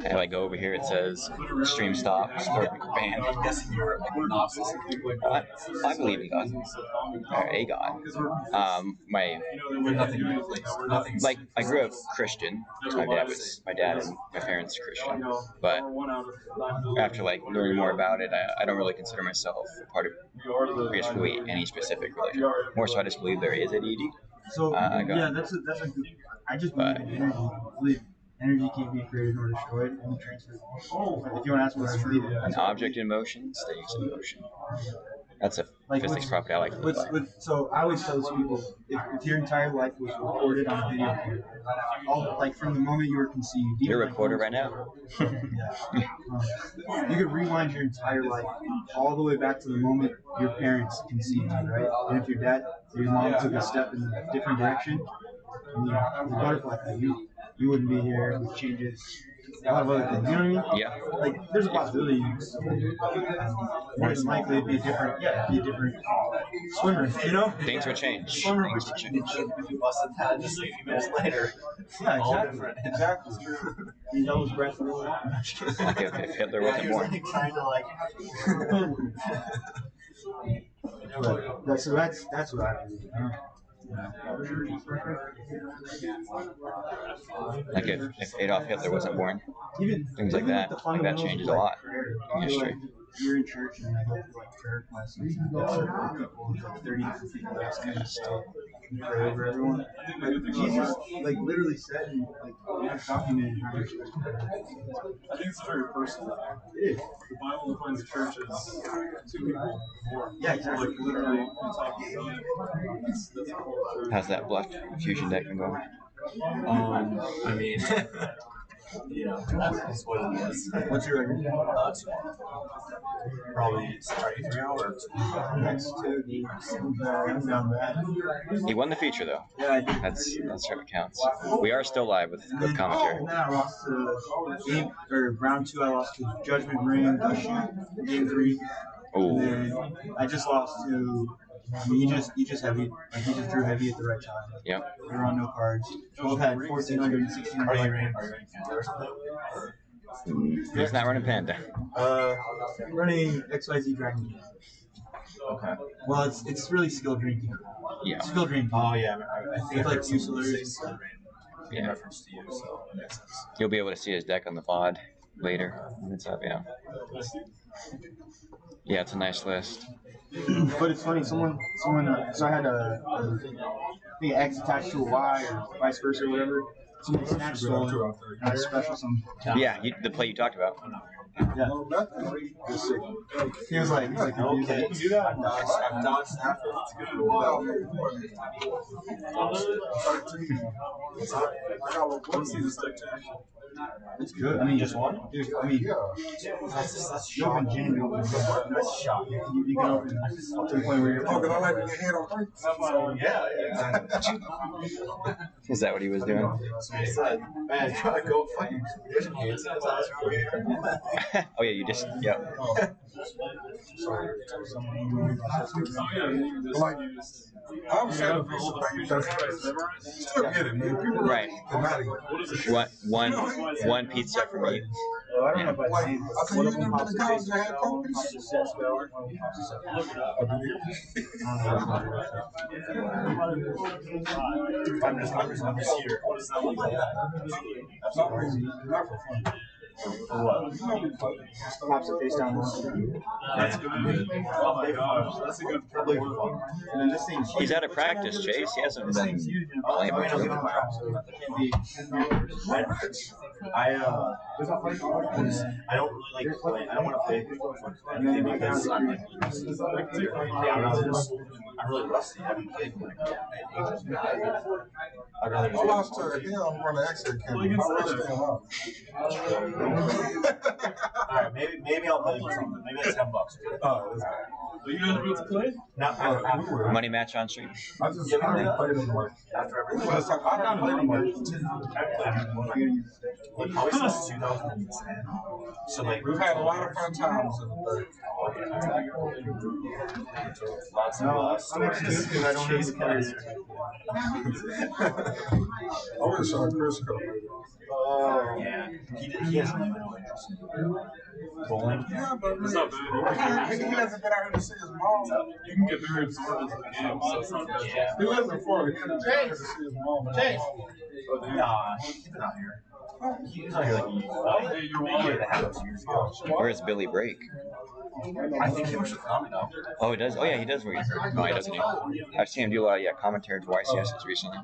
Speaker 4: And I go over here, it says stream stop, start ban.
Speaker 9: I'm guessing you're agnostic.
Speaker 4: I believe in God, or a God. Like I grew up Christian. My dad and my parents are Christian. But after learning more about it, I don't really consider myself a part of, I guess, really any specific religion. More so, I just believe there is a deity.
Speaker 11: So yeah, that's a good. I just believe in energy. I believe energy can't be created nor destroyed, only transferred. If you want to ask what I believe in,
Speaker 4: an object in motion stays in motion. That's a physics property I like to live by.
Speaker 11: So I always tell these people, if your entire life was recorded on a video camera, from the moment you were conceived.
Speaker 4: You're a recorder right now.
Speaker 11: You could rewind your entire life all the way back to the moment your parents conceived you, right? And if your dad or your mom took a step in a different direction, the butterfly effect, you wouldn't be here, which changes a lot of other things. You know what I mean?
Speaker 4: Yeah.
Speaker 11: There's a possibility. More than likely, it'd be a different swimmer.
Speaker 4: Things would change.
Speaker 11: Swimmer
Speaker 4: Things would change.
Speaker 9: If you busted that just a few minutes later.
Speaker 11: Yeah, exactly. He knows breath really well.
Speaker 4: Like if Hitler wasn't born.
Speaker 9: He's trying to
Speaker 11: So that's what I believe.
Speaker 4: Like if Adolf Hitler wasn't born, things like that. Like that changes a lot in history.
Speaker 11: You're in church and I go through prayer classes and you get people, 30 different people that ask me stuff. You pray over everyone. But Jesus literally said that's documented how you're supposed to pray.
Speaker 14: I think it's very personal.
Speaker 11: It is.
Speaker 14: The Bible defines the church as two people more.
Speaker 11: Yeah, exactly.
Speaker 14: Literally on top of each other. That's the whole church.
Speaker 4: How's that bluff fusion deck been going?
Speaker 9: I mean, that's what it is.
Speaker 11: What's your record?
Speaker 9: Probably 33 hours.
Speaker 11: Next to the
Speaker 4: He won the feature though.
Speaker 11: Yeah, I did.
Speaker 4: That's what counts. We are still live with commentary.
Speaker 11: Then I lost to round 2. I lost to Judgment Ring, game 3.
Speaker 4: Oh.
Speaker 11: And then I just lost to. He just heavy. He just drew heavy at the right time.
Speaker 4: Yep.
Speaker 11: We were on no cards. Both had 1,400 and 1,600.
Speaker 9: Are you running?
Speaker 4: He's not running Panda.
Speaker 11: Running XYZ Dragon.
Speaker 9: Okay.
Speaker 11: Well, it's really skill drinking.
Speaker 4: Yeah.
Speaker 11: Skill drinking.
Speaker 9: Oh yeah, I think
Speaker 11: It's like
Speaker 9: two
Speaker 11: solutions.
Speaker 9: in reference to you, so that makes sense.
Speaker 4: You'll be able to see his deck on the pod later when it's up. Yeah. Yeah, it's a nice list.
Speaker 11: But it's funny, someone so I had a X attached to a Y or vice versa or whatever. Some snack store. Special some.
Speaker 2: Yeah, the play you talked about.
Speaker 11: Yeah. He was like,
Speaker 9: okay, you do that? I've dodged snap. That's good.
Speaker 14: Let's see the stick to action.
Speaker 11: it's good. I mean, just one? Dude, I mean, that's shocking. That's shocking. You can open to the point where you're.
Speaker 8: Oh, because I like to get hit on drinks.
Speaker 9: Yeah.
Speaker 2: Is that what he was doing?
Speaker 9: So he said, man, you gotta go fight vision hands.
Speaker 2: Oh yeah, you just yeah.
Speaker 8: Like, I'm saying still get it, man. People
Speaker 2: Right.
Speaker 8: One
Speaker 2: One pizza for me.
Speaker 11: I don't know if I've seen.
Speaker 8: I think you never been to college and had copies.
Speaker 9: I'm just here. What does that look like?
Speaker 8: That's not crazy. Not for fun.
Speaker 11: For what? Pops it face down.
Speaker 14: That's good. Oh my gosh, that's a good play.
Speaker 11: And then this thing.
Speaker 2: He's out of practice, Chase. He hasn't been playing much.
Speaker 9: I don't really like play. I don't want to play anything because I'm like, I'm really rusty. I haven't played in like ages. I'd rather
Speaker 8: I lost to him on the exit academy. I lost to him up.
Speaker 9: Alright, maybe I'll play for something. Maybe it's $10.
Speaker 14: Are you guys about to play?
Speaker 9: Not
Speaker 2: Money match on stream.
Speaker 8: I just haven't played him like
Speaker 9: after everything.
Speaker 8: I haven't played him like
Speaker 9: Probably since 2010. So like
Speaker 8: we've had a lot of fun times in the third.
Speaker 9: Lots of
Speaker 11: I'm excused because I don't have the cards.
Speaker 8: I wish Chris could have made it.
Speaker 9: yeah, he hasn't even no interest in bowling.
Speaker 8: Yeah, but
Speaker 14: It's not bad.
Speaker 8: he hasn't been out here to see his mom.
Speaker 14: You can get very absorbed into the game, so it's not bad.
Speaker 8: He lives in Florida. He hasn't been out here to see his mom.
Speaker 9: Nah, he's been out here. He was out here like a year and a half, 2 years ago.
Speaker 2: Where's Billy Break?
Speaker 9: I think he works with Tommy now.
Speaker 2: Oh, he does. Oh yeah, he does. No, he doesn't. I've seen him do a lot of commentary to YCSs recently.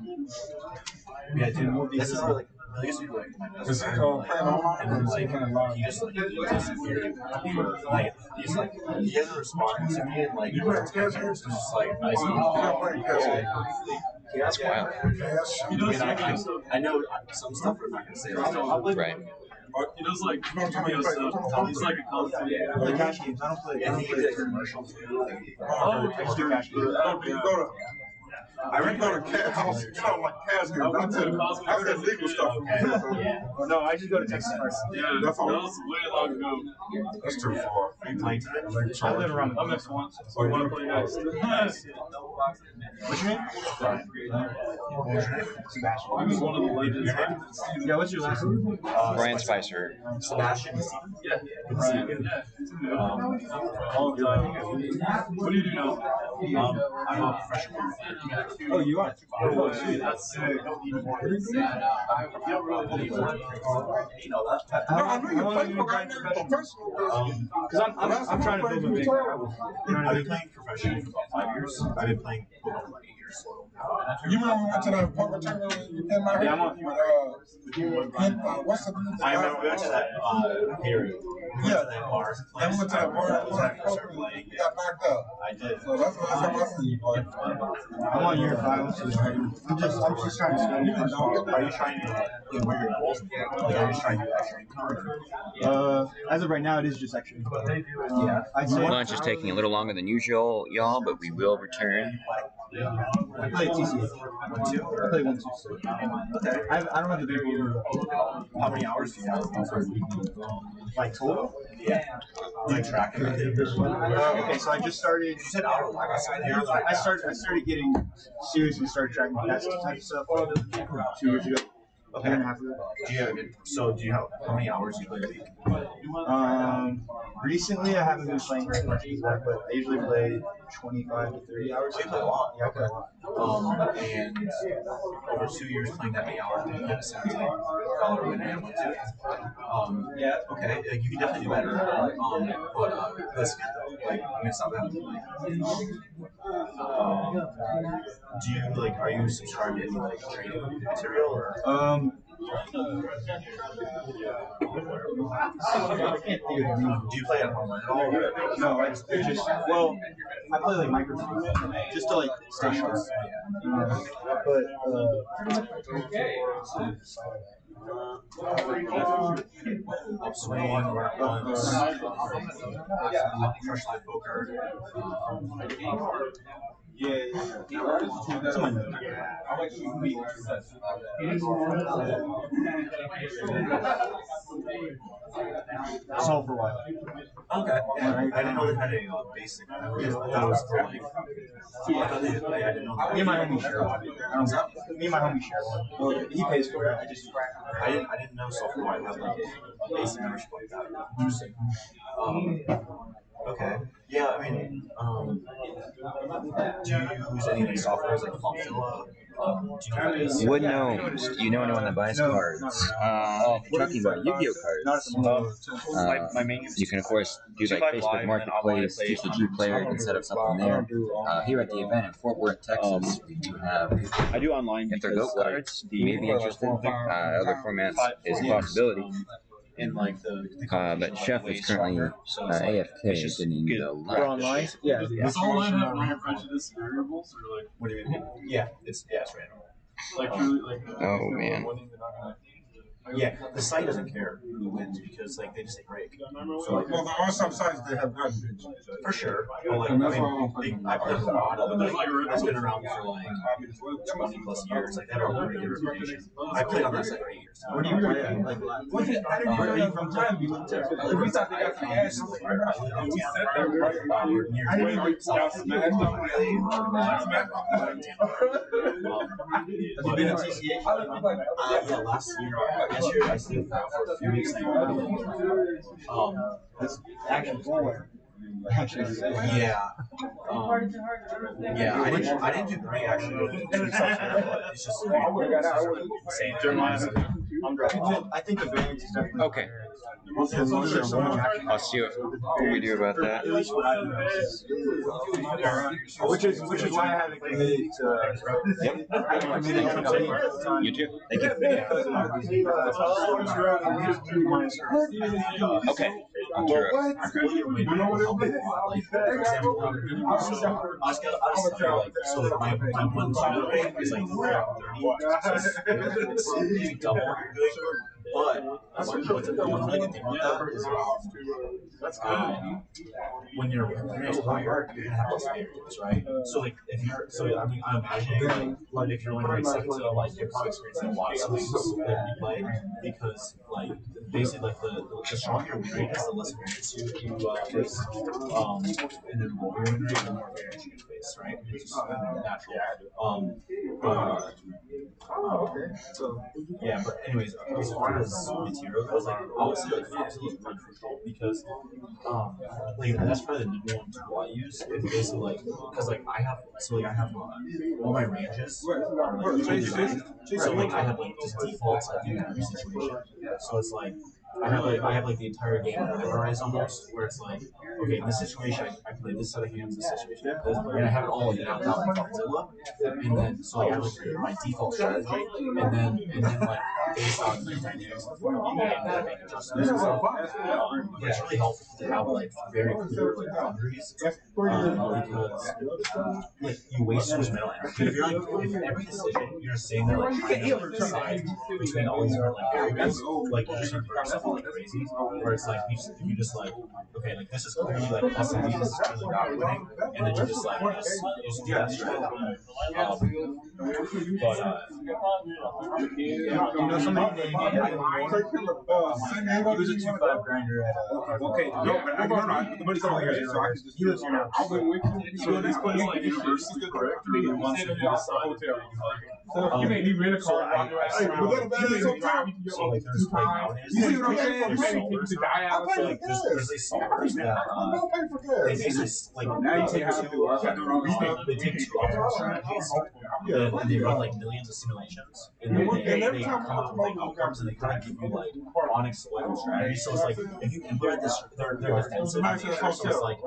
Speaker 9: Yeah, dude, this is like. They used to be like my best
Speaker 8: Is he
Speaker 9: friend,
Speaker 8: playing online?
Speaker 9: and then like he just like he hasn't responded to me and like
Speaker 8: You play
Speaker 9: it's just like I
Speaker 2: That's wild.
Speaker 14: He does
Speaker 9: I know some stuff I'm not gonna say.
Speaker 2: Right.
Speaker 14: He does like video stuff. He's like a content.
Speaker 11: The cash games. I don't play.
Speaker 9: And he did a commercial too. Like,
Speaker 14: Oh,
Speaker 11: I just do cash games.
Speaker 8: I went to cash house. You know, like cash games. I said legal stuff.
Speaker 11: No, I just go to Texas first.
Speaker 14: Yeah, that was way long ago.
Speaker 8: That's too far.
Speaker 11: I live around the
Speaker 14: I'm next one. So I want to play next.
Speaker 11: What's your name? Sebastian.
Speaker 14: He was one of the legends.
Speaker 11: Yeah, what's your last name?
Speaker 2: Brian Spicer.
Speaker 9: Sebastian.
Speaker 14: Yeah. All the time. What do you do now?
Speaker 9: I'm a professional.
Speaker 11: Oh, you are?
Speaker 14: Oh, shoot, that's sick.
Speaker 8: No, I know you're playing right now, professional.
Speaker 11: Because I'm trying to build a big travel. You know what I
Speaker 9: I've
Speaker 11: mean?
Speaker 9: been playing professionally for about 5 years. I've been playing poker for 8 years.
Speaker 8: You remember we went to that poker tournament in my
Speaker 11: Yeah, I'm on.
Speaker 8: what's the dude?
Speaker 9: I remember we went to that area.
Speaker 8: Yeah,
Speaker 9: that bar.
Speaker 8: then we went to that bar and got knocked out.
Speaker 9: I did.
Speaker 8: So that's the last time I seen you play.
Speaker 11: I'm on year 5. I'm just trying to study.
Speaker 9: Are you trying to where your goals? Like, are you trying to do extra income?
Speaker 11: As of right now, it is just extra. Yeah, I'd say.
Speaker 2: Lunch is taking a little longer than usual, y'all, but we will return.
Speaker 11: I play TC. I play 1-2.
Speaker 9: Okay.
Speaker 11: I don't have the big order.
Speaker 9: How many hours do you have?
Speaker 11: Like total?
Speaker 9: Yeah. Like tracking.
Speaker 11: Okay, so I just started.
Speaker 9: You said hour.
Speaker 11: I started getting serious and started tracking past type of stuff 2 years ago.
Speaker 9: Okay.
Speaker 11: Year and a half ago.
Speaker 9: Do you have how many hours you play a week?
Speaker 11: Recently I haven't been playing very much either, but I usually play 25 to 30 hours.
Speaker 9: You play a lot.
Speaker 11: Yeah, I play a lot.
Speaker 9: And over 2 years playing that many hours, you get a $17 win and yeah, okay, you can definitely do better. But that's good though. Like, I mean, it's not bad. Do you are you subscribed to any like training material or?
Speaker 11: I can't think of the name. Do you play at home at all? No, I just well, I play like microphone just to like stay sharp. But
Speaker 9: upswing, runs, crush life poker,
Speaker 11: Solve for what?
Speaker 9: Okay. Yeah, I didn't know they had a basic. I thought it was for like. I didn't know.
Speaker 11: Me and my homie share one. Me and my homie share one. Well, he pays for it.
Speaker 9: I didn't know Soulful White had like a basic membership like that. Interesting. Okay. Yeah, I mean, do you use any like softwares like Fumzilla?
Speaker 2: Would know. Do you know anyone that buys cards? Talking about Yu-Gi-Oh cards. You can of course do like Facebook Marketplace, TCG Player. You can set up something there. Here at the event in Fort Worth, Texas, we do have.
Speaker 16: I do online.
Speaker 2: If they're Go cards, you may be interested. Other formats is a possibility.
Speaker 9: In like
Speaker 2: but Chef is currently AFK. Didn't need the
Speaker 11: We're online? Yeah.
Speaker 14: Does online have random prejudice variables or like?
Speaker 9: What do you mean? Yeah, it's random.
Speaker 14: Like truly, like.
Speaker 2: Oh man.
Speaker 9: Yeah, the site doesn't care who wins because like they just say break. So like,
Speaker 8: Well, there are some sites that have gotten bitch.
Speaker 9: for sure. Well, like, I played with a model that's been around for like 20 plus years. Like that are pretty good reputation. I played on that site for 8 years.
Speaker 11: What do you play at? Like, what's it? I didn't hear from time. You live there. We thought they got the ass.
Speaker 8: I didn't even
Speaker 11: Have you been to TCA?
Speaker 9: Yeah, last year. Last year I stayed for a few weeks.
Speaker 11: That's actually cool.
Speaker 9: Yeah. Yeah, I didn't do great actually. But it's just insane.
Speaker 11: I think the variance is definitely
Speaker 2: Okay. I'll see what we do about that.
Speaker 11: Which is why I haven't committed to.
Speaker 2: You too. Thank you. Okay. I'm sure.
Speaker 9: So my one rate is like 30. It's maybe double what you're doing. But what's the really good thing about that is when you're exploring, you're gonna have less variables, right? So like if you're I'm imagining like if you're winning second to like you're probably experiencing a lot of swings that you play because like basically like the stronger your win rate is, the less variance you face. And then the lower your win rate, the more variance you face, right? It's just natural. Yeah, but anyways, as far as material goes, like obviously like Fumzilla is really crucial because like that's probably the number one tool I use. It's basically like because like I have all my ranges are like so like I have like just defaults like in every situation. So it's like I have like the entire game memorized almost, where it's like, okay, in this situation I play this set of hands, this situation, and I have it all mapped out like Godzilla, and then so like I have like my default strategy, and then like based on the dynamics of the game, I make adjustments and stuff. It's really helpful to have like very clear like boundaries because like you waste so much mental energy. If you're like if every decision you're just sitting there like trying to like, decide between all these different like variables, like you're just gonna burn yourself like crazy. Where it's like if you just like okay, like this is clearly like plus and this is clearly not winning, and then you just like you just do that strategy.
Speaker 11: Somebody named he was a 2-5 grinder at
Speaker 8: Okay, no, but the money's all here, so I can just.
Speaker 11: he lives here now.
Speaker 14: So these places like universally correct or the ones that you decide?
Speaker 10: You may need rent a car.
Speaker 9: So like there's like nowadays,
Speaker 10: You see what I'm saying?
Speaker 9: there's solvers. So like there's these solvers that they basically like they take two optimal strategies and they run like millions of simulations and then they come up with like outcomes and they kind of give you like unexploitable strategies. So it's like if you implement this, they're defensive in nature. So it's like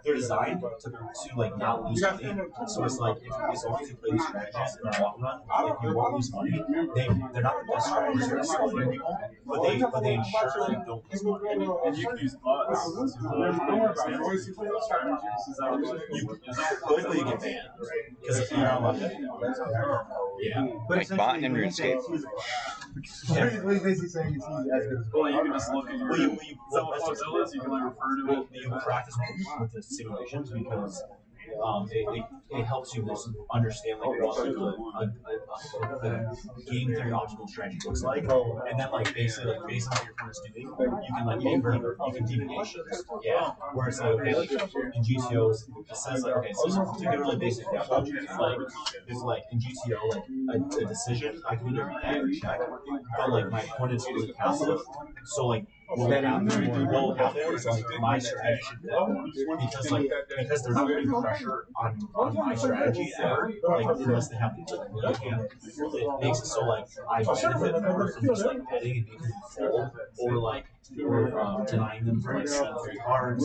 Speaker 9: they're designed to like not lose money. So it's like as long as you play these strategies in the long run, like you won't lose money. They're not the best strategies for exploiting people, but they ensure that you don't lose money.
Speaker 14: And you can use bots. You
Speaker 9: could, but you get banned because if you're not allowed to. Yeah,
Speaker 11: but
Speaker 4: like bot and RuneScape.
Speaker 11: What he's basically saying is he's as good as
Speaker 14: well, you can just look at your.
Speaker 9: You
Speaker 14: you can like refer to it.
Speaker 9: You practice with the simulations because it helps you understand like what the game theory optimal strategy looks like, and then like basically like based on what your opponent's doing, you can like deviations. Yeah, where it's like okay, like in GTO it says like okay, so to get a really basic example, it's like in GTO like a decision I can either bet or check, but like my opponent's really passive, so like. What will happen is like my strategy should because they're not putting pressure on my strategy ever, like unless they have to do it again. It makes it so like I benefit more from just like betting and making them fold or denying them from like 7-3 cards.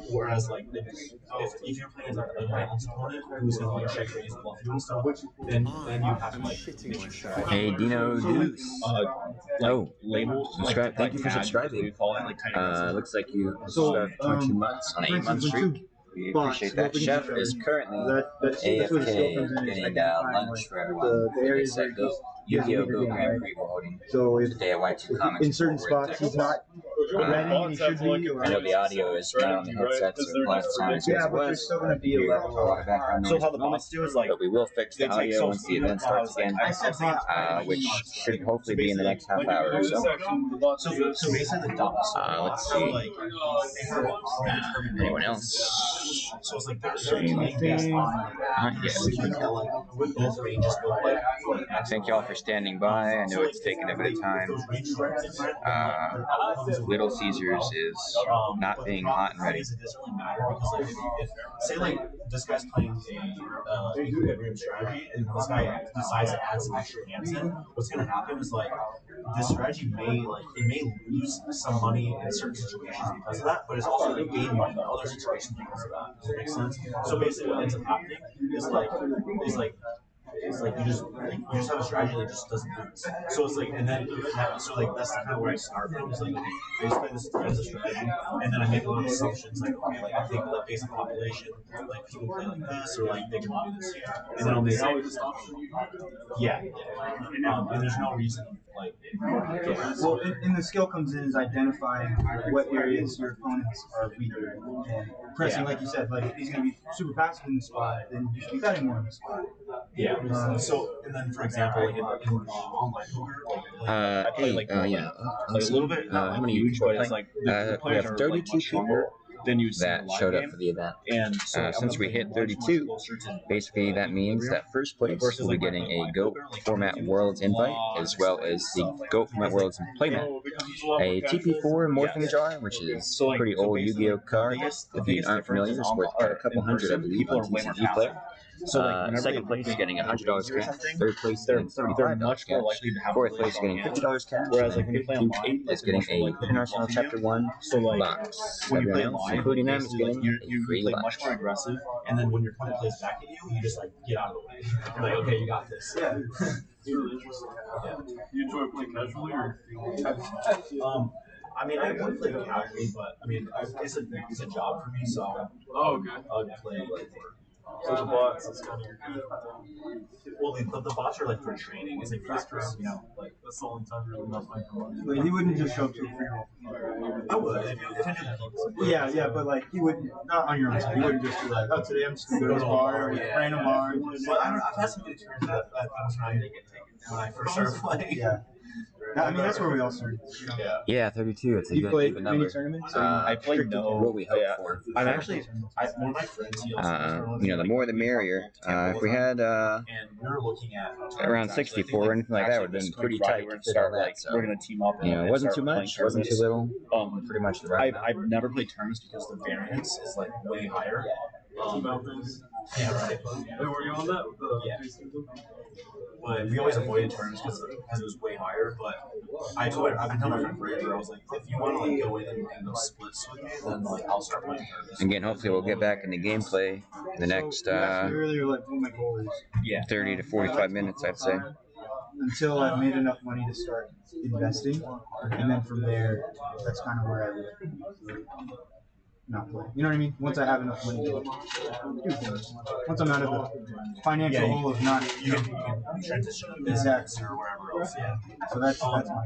Speaker 9: Whereas like if you're playing like a balanced opponent who's gonna like check raise bluff you and stuff, then you have to like make your strategy.
Speaker 2: Hey Dino Deuce.
Speaker 9: Labels.
Speaker 2: Thank you for subscribing. Looks like you subscribed for 2 months on an 8-month streak. We appreciate that. Chef is currently AFK getting lunch for everyone. Yu-Gi-Oh! Go Grand Prix we're holding today at Y2 Comics.
Speaker 11: In certain spots, he's not ready, and he should be.
Speaker 2: I know the audio is not on the headsets or plus sound as
Speaker 11: yeah, but there's still going to be a
Speaker 2: lot of background noise.
Speaker 9: So how the bots do is like,
Speaker 2: but we will fix the audio once the event starts again, which should hopefully be in the next half hour or so.
Speaker 9: So basically the dots.
Speaker 2: Let's see. Anyone else?
Speaker 9: So it's like that's
Speaker 2: Thank y'all for standing by. I know it's taken a bit of time. Little Caesars is not being hot and ready.
Speaker 9: It doesn't really matter because like if say like this guy's playing a equilibrium strategy and this guy decides to add some extra hands in, what's gonna happen is like this strategy may lose some money in certain situations because of that, but it's also going to gain money in other situations because of that. Does that make sense? So basically, what ends up happening is like you just have a strategy that just doesn't lose. So it's like, and then that's the kind of where I start from. Is like, okay, I just play this as a strategy, and then I make a lot of assumptions. Like, okay, like I think like based on population, like people play like this, or like they can do this, and then I'll make and there's no reason like.
Speaker 11: Well, in the skill comes in is identifying what areas your opponents are weaker and pressing, like you said. Like if he's going to be super passive in the spot, then you should be betting more in the spot.
Speaker 9: Yeah. So and then for example, like in online poker, I play like a little bit.
Speaker 2: How many
Speaker 9: huge, but it's like
Speaker 2: we have 32 people that showed up for the event.
Speaker 9: And
Speaker 2: since we hit 32, basically that means that first place will be getting a GOAT Format Worlds invite, as well as the GOAT Format Worlds playmat, a TP4 Morphing Jar, which is a pretty old Yu-Gi-Oh card. If you aren't familiar, it's worth a couple hundred, I believe, on TCG Player. Second place is getting $100 cash. Third place is getting $35 cash. Fourth place is getting $50 cash. Whereas like fifth is getting a Hidden Arsenal Chapter 1 box. Everyone else, including them, is getting a free
Speaker 9: like
Speaker 2: box.
Speaker 9: much more aggressive. And then when your opponent plays back at you, you just like get out of the way. You're like, okay, you got this. Yeah.
Speaker 14: Really interesting. Yeah. You enjoy playing casually or?
Speaker 9: I mean, I would play casually, but I mean, it's a job for me, so I would play like.
Speaker 14: So the bots is kind of
Speaker 9: well, the bots are like for training. It's like practice, you know, like
Speaker 14: that's the only time you're really not playing for money.
Speaker 11: But he wouldn't just show up to a free roll.
Speaker 9: I would. If I did that.
Speaker 11: Yeah, but like he would not on your own time. He wouldn't just be like, oh, today I'm just gonna go to a bar or random bar.
Speaker 9: Well, I've had some good experience at things when I first started playing.
Speaker 11: Yeah. I mean, that's where we all started.
Speaker 2: Yeah, 32. It's a good even number.
Speaker 11: Mini tournaments?
Speaker 9: I played
Speaker 2: What we hope for.
Speaker 9: I'm actually, one of my friends, he also
Speaker 2: The more the merrier. If we had
Speaker 9: and we were looking at
Speaker 2: around 64 or anything like that, would have been pretty tight to fit all that. So,
Speaker 9: we're gonna team up.
Speaker 2: it wasn't too much, wasn't too little. Pretty much the right.
Speaker 9: I've never played tournaments because the variance is like way higher.
Speaker 14: About things.
Speaker 9: Yeah, right.
Speaker 14: Hey, were you on that?
Speaker 9: Yeah. but we always avoided tournaments because it was way higher. But I've been telling my friend forever, I was like, if you want to like go in and go splits with me, then like I'll start playing tournaments.
Speaker 2: Again, hopefully we'll get back into gameplay in the next
Speaker 11: earlier, like what my goal is.
Speaker 2: 30 to 45 minutes, I'd say.
Speaker 11: Until I've made enough money to start investing, and then from there, that's kind of where I would not play. You know what I mean? Once I have enough money to do things. Once I'm out of the financial hole of not,
Speaker 9: you can transition to business or wherever else. Yeah.
Speaker 11: So that's my goal.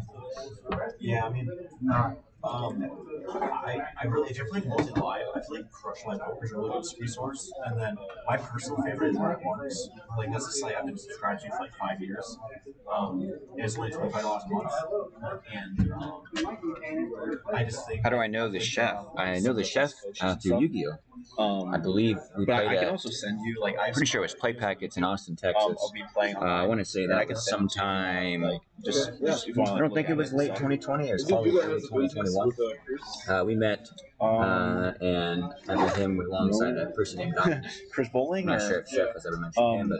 Speaker 9: Yeah, I mean,
Speaker 11: not.
Speaker 9: I really, if you're playing multi-live, I feel like Crush Live Poker is a really good resource. And then my personal favorite is Red Ones. Like that's a site I've been subscribed to for like 5 years. It's only $25 a month, and I just think.
Speaker 2: How do I know the chef? I know the chef through Yu-Gi-Oh. I believe we played
Speaker 9: I can also send you like
Speaker 2: I'm pretty sure it was Play Packets in Austin, Texas.
Speaker 9: I'll be playing.
Speaker 2: I want to say that was sometime. I don't think it was late 2020. It was probably early 2021. We met and I met him alongside a person named Dominic.
Speaker 9: Chris Bowling.
Speaker 2: I'm not sure if Chef has ever mentioned him,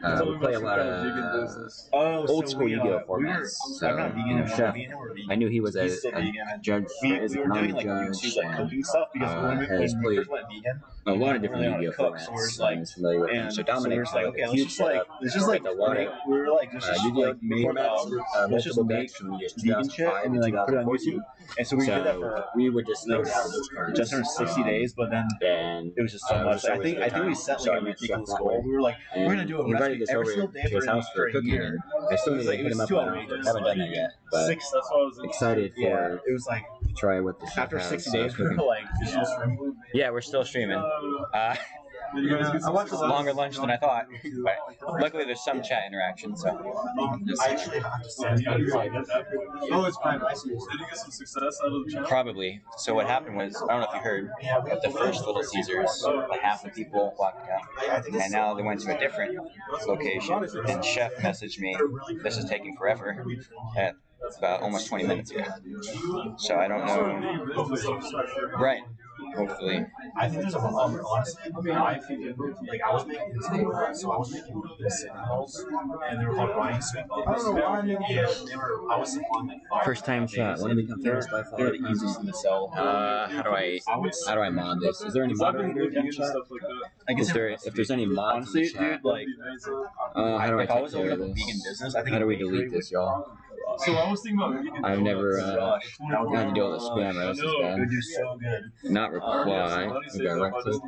Speaker 2: but we play a lot of old school Yu-Gi-Oh formats. Chef, I knew he was a judge, is a economic judge, and has played a lot of different Yu-Gi-Oh formats. So I was familiar with him. So Dominic,
Speaker 9: it's just like
Speaker 2: a lot of
Speaker 9: we were like just
Speaker 2: Yu-Gi-Oh
Speaker 9: formats. Let's just make vegan shit and then like put it on YouTube. And so we did that for
Speaker 2: we would just throw down those cards
Speaker 9: just under 60 days, but then it was just so much. I think we set like a ridiculous goal. We were like, we're gonna do a recipe every single day for a year.
Speaker 2: I still need to hit him up on it. I haven't done that yet, but excited for
Speaker 9: it was like
Speaker 2: to try what the chef
Speaker 9: after
Speaker 2: has.
Speaker 9: 60 days we were like
Speaker 2: yeah, we're still streaming. I watched a longer lunch than I thought, but luckily there's some chat interaction. So
Speaker 9: I actually have to say,
Speaker 11: it's private.
Speaker 14: Did you get some success out of the channel?
Speaker 2: probably. So what happened was, I don't know if you heard, at the first Little Caesars, like half the people walked out, and now they went to a different location. And Chef messaged me, "This is taking forever." At about almost 20 minutes ago. So I don't know. Right. Hopefully.
Speaker 9: I think there's a honestly, I was making this, so I was making these signals, and they were called Ryan Sweet Bubbles. I was supplying like
Speaker 2: first time shot. Want to become famous by
Speaker 9: they're the easiest in the cell.
Speaker 2: How do I mod this? Is there any moderators in chat? I guess if there's any mods in chat,
Speaker 9: like,
Speaker 2: how do I
Speaker 9: if I was
Speaker 2: take care
Speaker 9: opening
Speaker 2: of
Speaker 9: up a
Speaker 2: this?
Speaker 9: vegan business, I think
Speaker 2: How do we delete this, y'all?
Speaker 14: So I was thinking about vegan.
Speaker 2: I've never had to deal with a spammer. This is
Speaker 9: it
Speaker 2: bad.
Speaker 9: would do so good.
Speaker 2: Not reply. We got right click.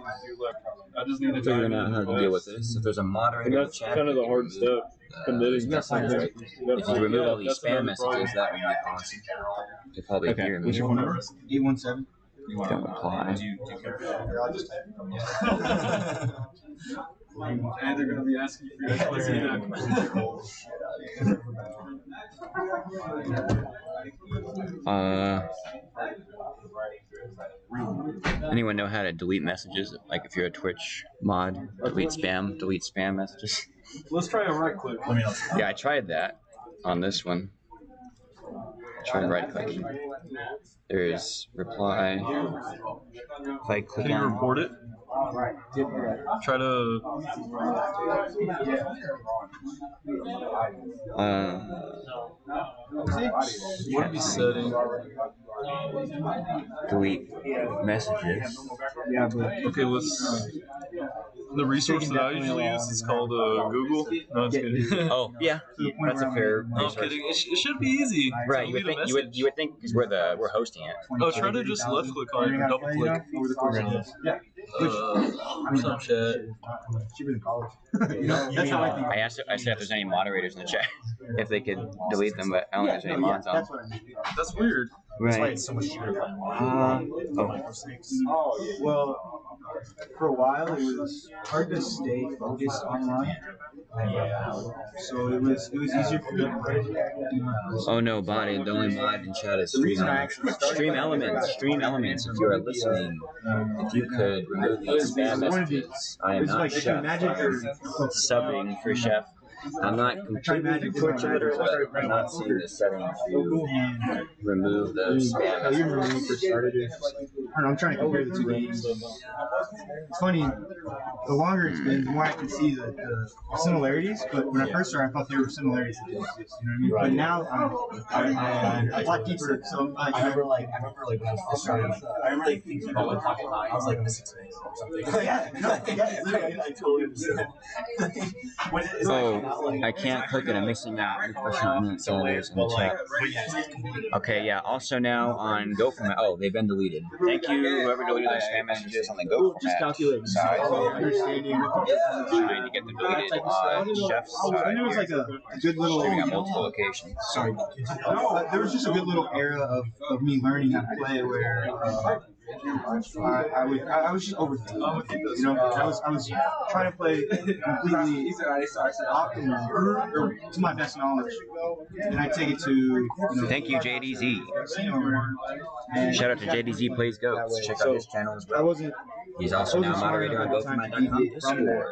Speaker 14: I just need to
Speaker 2: Figuring out how to deal with this. If there's a moderator in the
Speaker 14: that's
Speaker 2: chat,
Speaker 14: kind of the hard step. Committing to something.
Speaker 2: right? If you remove all these spam messages, that would be awesome. You'll probably hear me.
Speaker 11: What's your phone number? 817.
Speaker 2: Don't reply.
Speaker 14: And they're gonna be asking you for your
Speaker 2: Anyone know how to delete messages? Like if you're a Twitch mod, delete spam messages.
Speaker 14: Let's try a right click.
Speaker 2: Yeah, I tried that on this one. Try right click. There's reply. If I click
Speaker 14: Can you
Speaker 2: on
Speaker 14: report it? Try to. What are we setting?
Speaker 2: Delete messages.
Speaker 11: Yeah, but
Speaker 14: Okay, let's. The resource that I usually use is called Google. No, it's kidding.
Speaker 2: Oh yeah, that's a fair
Speaker 14: No, I'm
Speaker 2: resource.
Speaker 14: kidding. It should be easy.
Speaker 2: Right, you would
Speaker 14: Delete a
Speaker 2: think
Speaker 14: message.
Speaker 2: you would think because we're hosting it.
Speaker 14: Oh, try to just left click on it or double click.
Speaker 11: over the course of this. Yeah.
Speaker 14: Snapchat.
Speaker 11: Cheaper than college. That's how I think.
Speaker 2: I said if there's any moderators in the chat, if they could delete them, but I don't think there's any mods on.
Speaker 11: That's what I mean.
Speaker 14: That's weird.
Speaker 9: That's why
Speaker 2: Right.
Speaker 9: it's so much cheaper to play.
Speaker 11: Well, for a while it was hard to stay focused online. So it was easier for me to play.
Speaker 2: Oh no, body. The only mod in chat is Stream Elements. Stream Elements. Stream Elements. If you are listening, if you could remove these spam messages, I am
Speaker 11: It's
Speaker 2: not
Speaker 11: like if you
Speaker 2: Chef.
Speaker 11: imagine
Speaker 2: I'm subbing for Chef. I'm not completely tortured, but I'm not seeing the setting to remove those spam.
Speaker 11: You remember when we first started it? I don't know, I'm trying to compare the two games. It's funny, the longer it's been, the more I can see the similarities, but when I first started, I thought there were similarities that didn't exist, you know what I mean? But now, I'm a lot deeper, so
Speaker 9: I remember when I first started, I remember thinking about like Pocket Nine. I was like missing space or something. I totally understand.
Speaker 2: I can't click it. I'm missing out. Okay, yeah. Also now on Go format. Oh, they've been deleted. Thank you, whoever deleted those spam messages on the Go format side. Trying to get them deleted on Chef's side.
Speaker 11: There was like a good little.
Speaker 2: We got multiple locations.
Speaker 11: Sorry. There was just a good little era of me learning how to play where I was just overthinking. You know, I was trying to play completely optimal or to my best knowledge, and I take it to.
Speaker 2: Thank you, JDZ. Shout out to JDZ Plays Goats. Check out his channel as well. He's also now moderator on GoFormat.com Discord.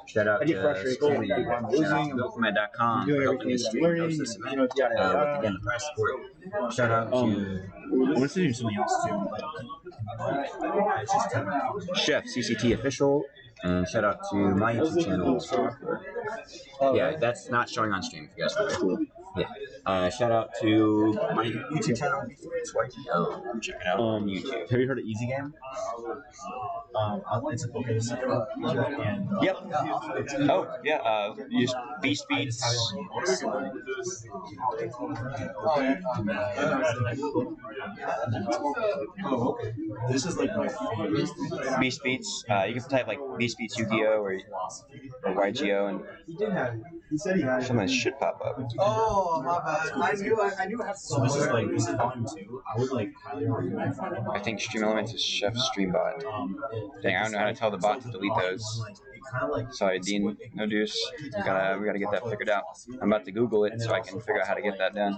Speaker 2: Shout out to Scully. Shout out to GoFormat.com for helping us stream host this event with again the press support. Shout out to
Speaker 9: I want to do something else too.
Speaker 2: Chef CCT official, and shout out to my YouTube channel. Yeah, that's not showing on stream if you guys want. Yeah. Shout out to my YouTube channel. Check it out on YouTube.
Speaker 16: Have you heard of Easy Game?
Speaker 9: It's a book and
Speaker 2: yep. Oh yeah. Use Beast Beats.
Speaker 9: Oh, okay. This is like my favorite.
Speaker 2: Beast Beats. You can type like Beast Beats Yu-Gi-Oh or YGO, and
Speaker 11: He did have it. He said he had it.
Speaker 2: something should pop up.
Speaker 12: Oh, my bad. I knew I had to.
Speaker 9: So this is volume 2. I would like highly recommend finding.
Speaker 2: I think Stream Elements is Chef Streambot. Dang, I don't know how to tell the bot to delete those. Sorry, Dean, no deuce. We gotta get that figured out. I'm about to Google it so I can figure out how to get that done.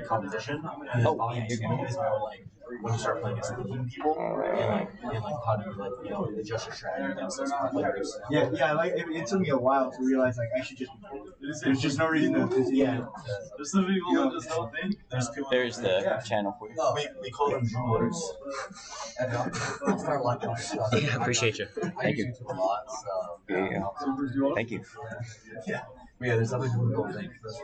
Speaker 9: Competition. Oh, yeah, you can. When you start playing against thinking people and how to adjust your strategy against those players.
Speaker 11: Yeah, like it took me a while to realize like I should just. There's just no reason to.
Speaker 14: There's some people that just don't think.
Speaker 2: There's the channel for you.
Speaker 9: We call them droolers. I'll start watching.
Speaker 2: Yeah, appreciate you. Thank you. Yeah. Thank you.
Speaker 9: Yeah, there's other people who don't think. That's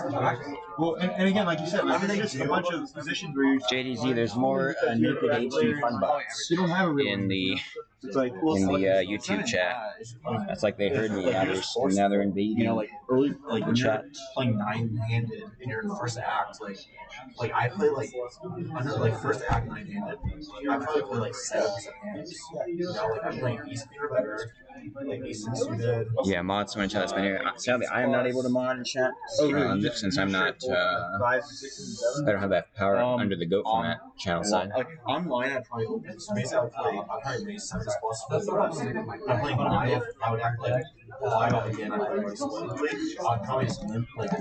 Speaker 9: for sure.
Speaker 11: Well, and again, like you said, like, there's just a bunch of positions where you're.
Speaker 2: JDZ, there's more naked HD fun bots
Speaker 11: You don't have a real
Speaker 2: in the
Speaker 11: It's like
Speaker 2: YouTube chat. That's like they heard me. Now they're invading.
Speaker 9: You know, like early, like when
Speaker 2: chat.
Speaker 9: you're playing 9-handed and you're in the first act, like I play under first act 9-handed. I probably play 7% hands. You know, like I'm playing East Peter better. Like East and Suited.
Speaker 2: Yeah, mod someone in chat that's been here. Sadly, I am not able to mod in chat since I'm not. I don't have that power under the Goat format channel side.
Speaker 9: Like online, I'd probably open. So basically, I'd probably raise some responsibility. I'm playing live. I would act like live again. I'd probably limp like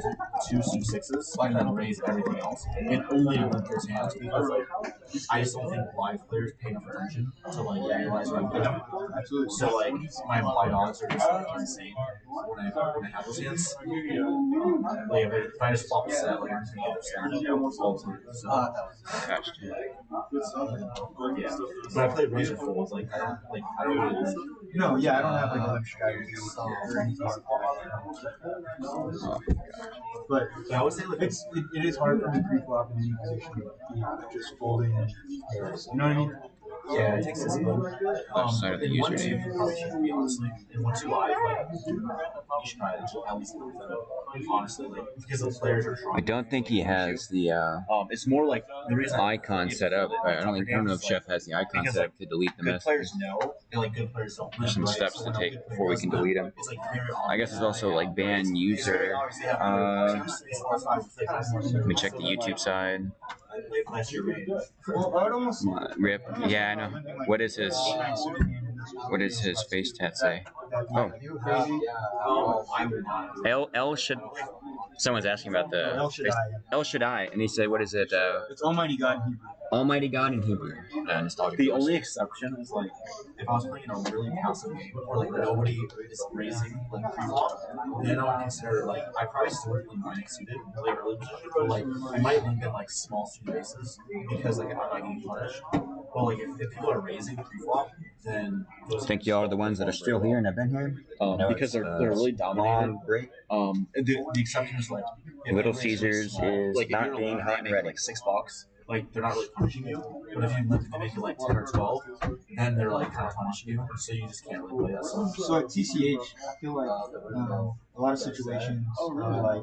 Speaker 9: 2 6s and then raise everything else, and only limp those hands because I just don't think live players pay enough attention to realize what I'm doing. Absolutely. So my implied odds are just insane when I have those hands. If I just flop a set, everything else But I played Razor Folds, I don't really.
Speaker 11: No, yeah, I don't have a limp strategy or anything like that. But
Speaker 9: I would say
Speaker 11: it is hard for me pre-flop in any position, just folding. You know what I mean?
Speaker 9: Yeah, it takes this move.
Speaker 2: Side of the
Speaker 9: One,
Speaker 2: username.
Speaker 9: you probably shouldn't be honestly. And 1, 2 live, you should try to at least move them. Honestly, because the players are trying.
Speaker 2: I don't think he has the
Speaker 9: It's more like the reason
Speaker 2: icon set up. I don't know if Chef has the icon set up to delete the
Speaker 9: good
Speaker 2: message.
Speaker 9: players know, and good players don't.
Speaker 2: There's some steps to take before we can delete them. I guess it's also ban user. Let me check the YouTube side.
Speaker 11: Well, I would almost.
Speaker 2: Rip. Yeah, I know. What does his face tat say? Oh. L should Someone's asking about the
Speaker 11: El Shaddai.
Speaker 2: El Shaddai, and he said, "What is it?"
Speaker 11: It's Almighty God in Hebrew.
Speaker 2: Almighty God in Hebrew. Nostalgic.
Speaker 9: The only exception is like if I was playing a really passive game or like nobody is raising like pre-flop, then I would consider like I probably still would lean mine suited play early position, but like I might lean in like small suited aces because like I'm not getting punished. But like if people are raising pre-flop, then
Speaker 2: I think y'all are the ones that are still here and have been here.
Speaker 9: because they're really dominated.
Speaker 2: Break.
Speaker 9: The exception is like if
Speaker 2: Little
Speaker 9: you raise
Speaker 2: Caesars
Speaker 9: small,
Speaker 2: is
Speaker 9: like, if
Speaker 2: not
Speaker 9: you're
Speaker 2: being
Speaker 9: alone,
Speaker 2: hot
Speaker 9: they
Speaker 2: and
Speaker 9: make
Speaker 2: ready.
Speaker 9: like $6. Like they're not really punishing you, but if you make it like 10 or 12, then they're like kind of punishing you, so you just can't really play that stuff.
Speaker 11: So at TCH, I feel like a lot of situations are like,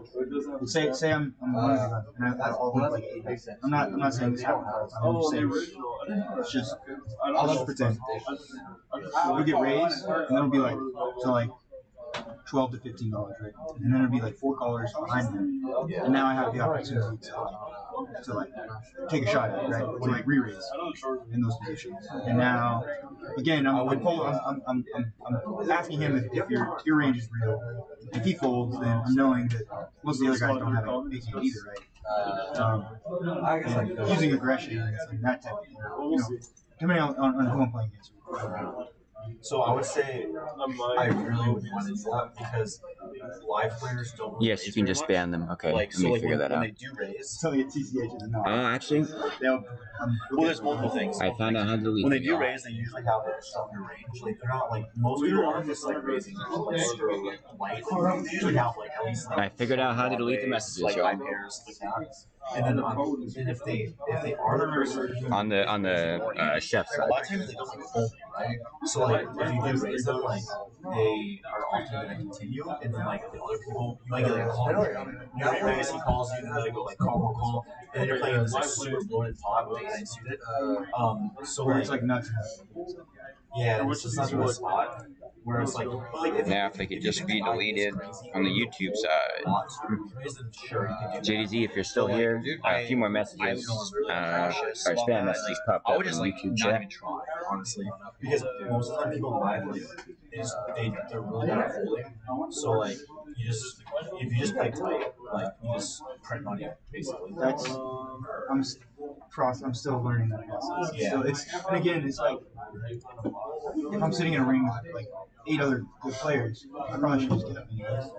Speaker 11: say I'm Almighty God, and I'll hold like 8. I'm not saying this happened. I'm just saying it's just I'll just pretend. We get raised, and then it'll be like to like $12 to $15, right? And then it'll be like $4 behind them, and now I have the opportunity to like take a shot at it, right? To like re-raise in those positions. And now, again, I'm asking him if your range is real. If he folds, then I'm knowing that most of the other guys don't have it making it either, right? And using aggression and that type of thing, depending on who I'm playing against.
Speaker 9: So I would say I really would want to do that because live players don't. Really
Speaker 2: Yes, you can just ban them. Okay,
Speaker 9: like,
Speaker 2: let me figure that
Speaker 9: when
Speaker 2: out.
Speaker 9: they do raise,
Speaker 11: something at TCH is not.
Speaker 2: Actually,
Speaker 9: well, there's multiple things.
Speaker 2: I found out how to delete
Speaker 9: When they
Speaker 2: them,
Speaker 9: do
Speaker 2: y'all.
Speaker 9: raise, they usually have like a stronger range. Like they're not like most people aren't just like raising like super like light. They usually have like at least like.
Speaker 2: I figured out how to delete the messages,
Speaker 9: like
Speaker 2: y'all.
Speaker 9: 5 pairs like that. And then and if they are the person
Speaker 2: On the chef
Speaker 9: a
Speaker 2: side.
Speaker 9: lot of times they don't like fold, right? So like if you do raise them, like they are often gonna continue, and then like the other people, you might get like a call. You might raise, he calls you, and then they go like call, and then you're playing this like super bloated pot with 8 suited. So
Speaker 11: Where
Speaker 9: like,
Speaker 11: it's like nuts.
Speaker 9: yeah, it's just not a spot where it's like
Speaker 2: Now, if they could just be deleted on the YouTube side. JDZ, if you're still here, a few more messages, or spam messages popped
Speaker 9: I
Speaker 2: up
Speaker 9: would
Speaker 2: in
Speaker 9: just
Speaker 2: the
Speaker 9: like
Speaker 2: YouTube
Speaker 9: not
Speaker 2: chat.
Speaker 9: even try, honestly, because most of the time people live like they're really good at folding. So like if you just play tight, like you just print money basically.
Speaker 11: I'm still learning that process.
Speaker 9: Yeah.
Speaker 11: So and again, it's like if I'm sitting in a ring with like 8 other good players, I probably should just get up anyways.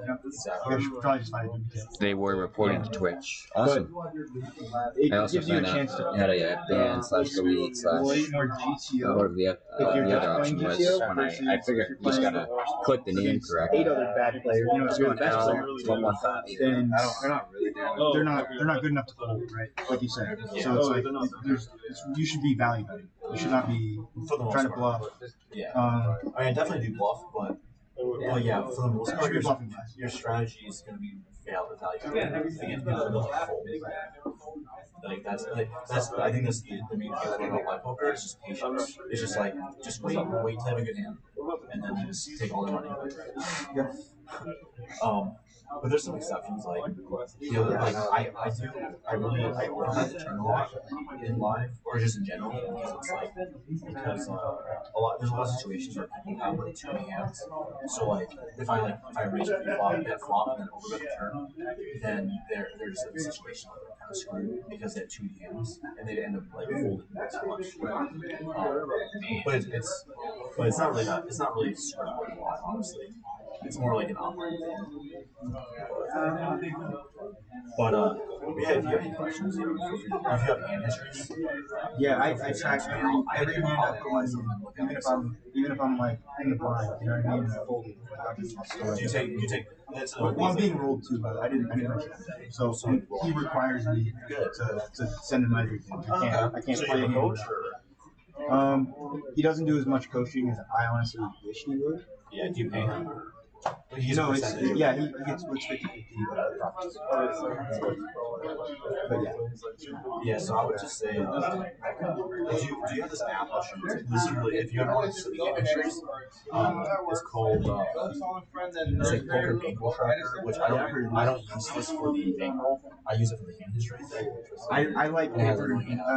Speaker 11: I should probably just find a duplicate.
Speaker 2: They were reporting to Twitch. Awesome.
Speaker 11: It
Speaker 2: I also
Speaker 11: gives you a
Speaker 2: found
Speaker 11: chance
Speaker 2: out
Speaker 11: to
Speaker 2: how to ban / delete /
Speaker 11: more GTO.
Speaker 2: whatever the other option was when I figured you just gotta click the name correctly.
Speaker 11: 8 other bad players. You know, if you're the best player,
Speaker 2: 115.
Speaker 11: then they're not good enough to fold, right? Like you said. So it's like you should be valued. You should not be trying to bluff.
Speaker 9: Yeah. I mean, I definitely do bluff, but yeah, for the most part, your strategy is going to be valuable. Again, people like fold. Like that's I think that's the main thing about live poker is just patience. It's just like just wait to have a good hand, and then just take all the money. But there's some exceptions, like the other, like I organize the turn a lot in live or just in general because it's like there's a lot of situations where people have like too many hands. So like if I raise a flop, bet flop, and then overbet the turn, then they're just in a situation where they're kind of screwed because they have too many hands and they end up like folding too much. But it's not really super important, honestly. It's more like an online thing. But yeah, if you have any questions, feel free. If you have hand histories,
Speaker 11: yeah, I track every hand I put even if I'm like in the blind, you know what I mean? And folding.
Speaker 9: Do you take? That's
Speaker 11: well, I'm being rolled too, but I didn't mention that. So he requires me to send him everything. I can't play him without. He doesn't do as much coaching as I honestly wish he would.
Speaker 9: Yeah, do you pay him?
Speaker 11: He gets splits 50-50. But yeah.
Speaker 9: Yeah, so I would just say, do you have this app? I'll show you. This is really, if you ever want to see the entries, it's called, it's like Poker Bankroll Tracker, which I don't use this for the bankroll. I use it for the hand history thing.
Speaker 11: I like paper,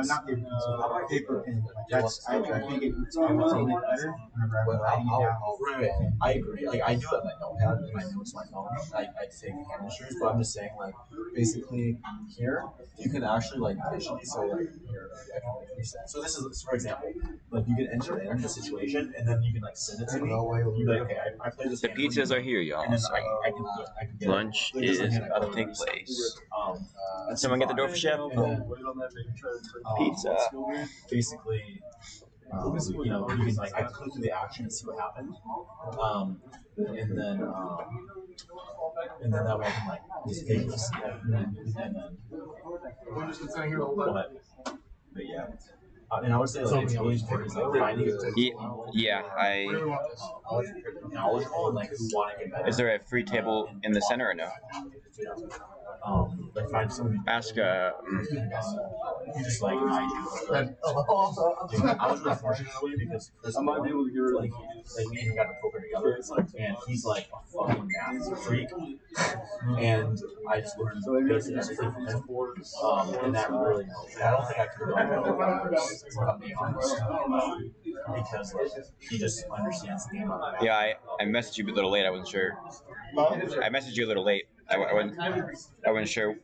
Speaker 11: not paper pencil, paper pen. That's, I think it's retain it better whenever I'm writing it down.
Speaker 9: Right. I agree. Like, I do it on my notepad, and I notes my phone. I take hand histories, but I'm just saying, like, basically, here, you can actually, like, visually, so, like, here, I can, like, reset. So this is, for example, like, you can enter the situation, and then you can, like, send it to me. You're like, okay, I played this.
Speaker 2: The pizzas are here, y'all.
Speaker 9: And then
Speaker 2: So
Speaker 9: I can get
Speaker 2: lunch is about to take place. Someone get the door for Chef? Pizza.
Speaker 9: Basically, you know, you can like I click through the action and see what happened, and then that way I can like just visually see it, and then.
Speaker 6: We're just sitting here all day.
Speaker 9: But yeah. And I would say like it's always like finding it.
Speaker 2: Yeah,
Speaker 9: knowledgeable and like who want to get better.
Speaker 2: Is there a free table in the center or no?
Speaker 9: Like find somebody.
Speaker 2: Ask
Speaker 9: Just like I do. I was really fortunate in a way because Chris I might be able to hear like we even got to poker together, and he's like a fucking math freak, and I just learned basics from him. And that really helped. I don't think I could have being honest, because like, he just understands the game.
Speaker 2: Yeah, I messaged you a little late. I wasn't sure. I messaged you a little late. I wasn't sure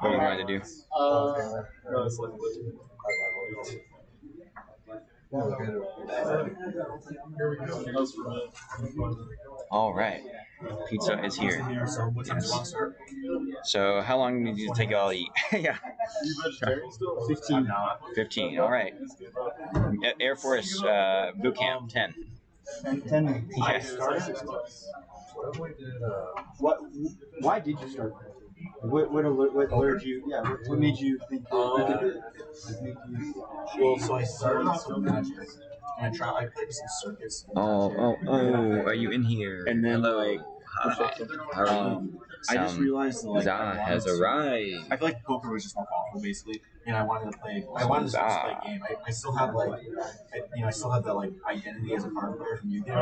Speaker 2: what we wanted to do. All right, pizza is here. So how long did you take y'all to eat? Yeah. 15. All right. Air Force boot camp 10.
Speaker 11: 10.
Speaker 2: Yes.
Speaker 11: Why did you start? What alerted you? Yeah, what made you think?
Speaker 9: Well, so I started off with Magic, and I played some circuits.
Speaker 2: Oh! Are you in here?
Speaker 9: And then
Speaker 2: hello.
Speaker 9: I just realized that like,
Speaker 2: Zah has arrived.
Speaker 9: I feel like poker was just more powerful, basically, and I wanted to play. I wanted to just play a game. I still have like, I still have that like identity as a card player from Yu-Gi-Oh,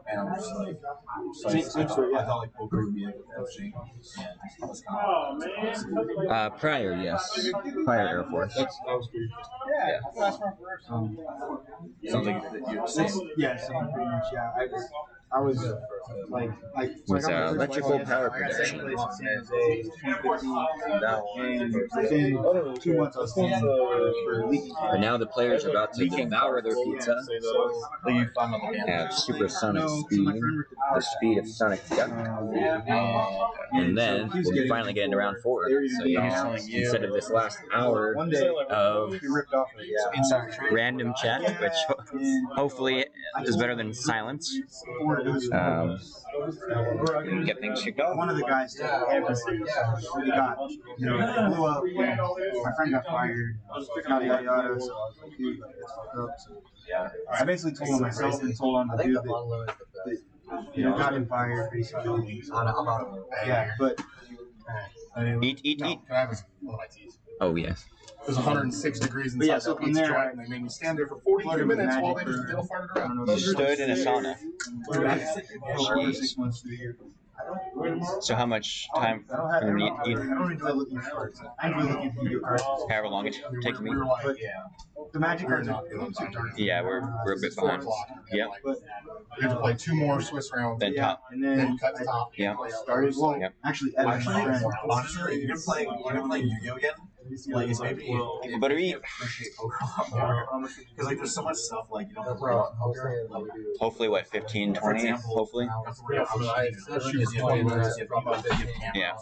Speaker 9: and I'm just like, I thought like poker would be like a thing.
Speaker 2: Prior, yes. Prior Air Force.
Speaker 11: That was good. Yeah.
Speaker 9: Sounds like you're saying.
Speaker 11: Yeah, same pretty much. Yeah, I was like
Speaker 2: was electrical power production.
Speaker 11: And within 2 months I was playing for leaking.
Speaker 2: But now the players are about to devour their pizza. At supersonic speed, the speed of Sonic Duck. And then we'll be finally getting to round 4. So y'all, instead of this last hour of random chat, which hopefully is better than silence, get things kicked off.
Speaker 11: One of the guys did everything. He got, they blew up. My friend got fired. Yada yada yada. So I basically told on myself and told on the dude that got him fired basically. Yeah, but
Speaker 2: eat.
Speaker 6: Can I have one of my teas?
Speaker 2: Oh yes.
Speaker 6: It was 106 degrees inside
Speaker 11: so
Speaker 6: that pizza
Speaker 11: there,
Speaker 6: joint, and they made me stand there for 42 minutes while they just diddle farted around.
Speaker 2: You stood in a sauna.
Speaker 11: for 6 months to a year.
Speaker 2: So how much time from you eat?
Speaker 11: I don't enjoy looking at cards. I enjoy looking at video cards.
Speaker 2: However long it takes me.
Speaker 11: But the Magic cards are
Speaker 2: Yeah, we're a bit behind. Yep.
Speaker 6: You have to play 2 more Swiss rounds.
Speaker 2: Then top.
Speaker 11: And then
Speaker 6: you cut the top.
Speaker 2: Yeah.
Speaker 11: Started well.
Speaker 2: Yep.
Speaker 11: Actually, Evan, my friend.
Speaker 9: Honestly, you're playing Yu-Gi-Oh again. Like it's maybe
Speaker 2: people better eat.
Speaker 9: Appreciate poker a lot more because like there's so much stuff like you don't have to
Speaker 2: Hopefully, what 15, 20? Hopefully. Yeah.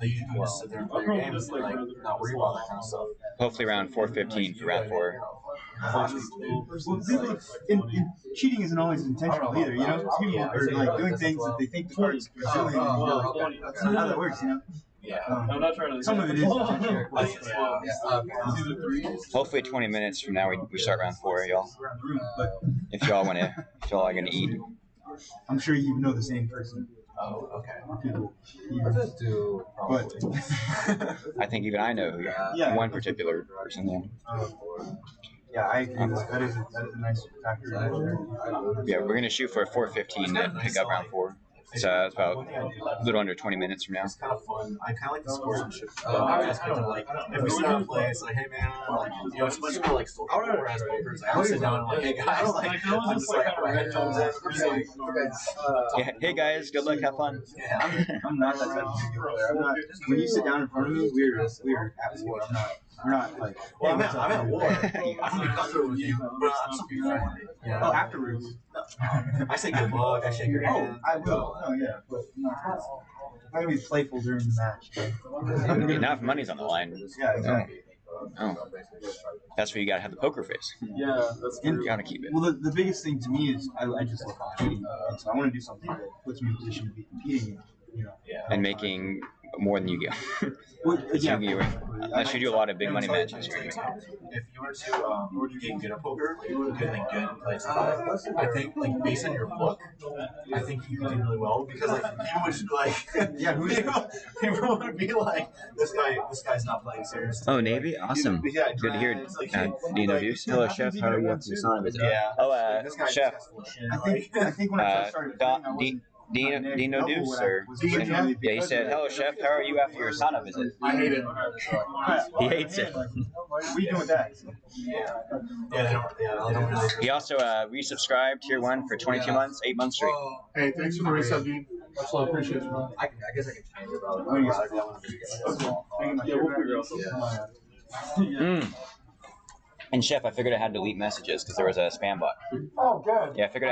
Speaker 9: Like you can just sit there and play your games and like not worry about that kind of stuff.
Speaker 2: Hopefully around 4:15 for round 4.
Speaker 11: Cheating isn't always intentional either, People are like doing things that they think the card's doing. That's not how that works,
Speaker 9: Yeah.
Speaker 14: I'm not trying to.
Speaker 11: Some of it is intentional.
Speaker 2: Hopefully 20 minutes from now we start round 4, y'all. If y'all are gonna eat.
Speaker 11: I'm sure you know the same person.
Speaker 9: Oh, okay.
Speaker 15: I'll just do
Speaker 9: But
Speaker 2: I think even I know
Speaker 11: Yeah.
Speaker 2: one particular person. Yeah.
Speaker 11: Yeah, I agree. That is a nice factor.
Speaker 2: Yeah, we're gonna shoot for a 4:15 to pick up round 4. So it's about a little under 20 minutes from now.
Speaker 9: It's kind of fun. I kind of like the sportsmanship. I just kind of like if we sit down and play, it's like, hey man, like, you know, it's much more like social. Whereas pokers, I don't sit down and like, hey guys, like, I'm just like put my headphones in. I'm just like,
Speaker 2: Yeah, hey guys, good luck, have fun.
Speaker 11: I'm not that type of player. I'm not. When you sit down in front of me, we're at war. We're not like.
Speaker 9: well, I'm at war. I can be cutthroat with you, but I'm still be friendly. Yeah.
Speaker 11: Oh, afterwards.
Speaker 9: I say good luck. I shake your hand.
Speaker 11: I will. Oh yeah, but I'm gonna be playful during the match.
Speaker 2: Not if money's on the line.
Speaker 11: Yeah, exactly.
Speaker 2: Oh. That's where you gotta have the poker face.
Speaker 14: Yeah, that's
Speaker 2: You
Speaker 14: true.
Speaker 2: gotta keep it.
Speaker 11: Well, the biggest thing to me is I just love competing, and so I want to do something that puts me in a position to be competing. You know.
Speaker 2: And making more than you get.
Speaker 11: Well, yeah.
Speaker 2: Unless you do a lot of big money matches.
Speaker 9: If you were to get good at poker, good and good like I think like based on your look, I think you could do really well because like people would just be like, yeah, people would be like, this guy's not playing seriously.
Speaker 2: Oh, Navy? Awesome.
Speaker 9: Yeah,
Speaker 2: Good to hear.
Speaker 9: it's like,
Speaker 2: Dino Deuce. Hello, chef. How are you after your son visit?
Speaker 9: Yeah.
Speaker 2: Oh,
Speaker 9: This guy
Speaker 2: chef.
Speaker 11: I think when I first started playing, I wasn't.
Speaker 2: Dino Deuce, or yeah, he said, "Hello, chef. How are you after your sauna visit?"
Speaker 9: I hate it.
Speaker 2: He hates it.
Speaker 11: What are you doing with that?
Speaker 9: Yeah, they don't really.
Speaker 2: He also resubscribed tier 1 for 22 months, 8 months straight.
Speaker 6: Hey, thanks for the resub, dude. Much love, appreciate you, man.
Speaker 9: I guess I can change it, bro.
Speaker 14: Yeah, we'll figure out something.
Speaker 2: Mm. And chef, I figured out how to delete messages because there was a spam bot.
Speaker 6: Oh, good.
Speaker 2: Yeah, I figured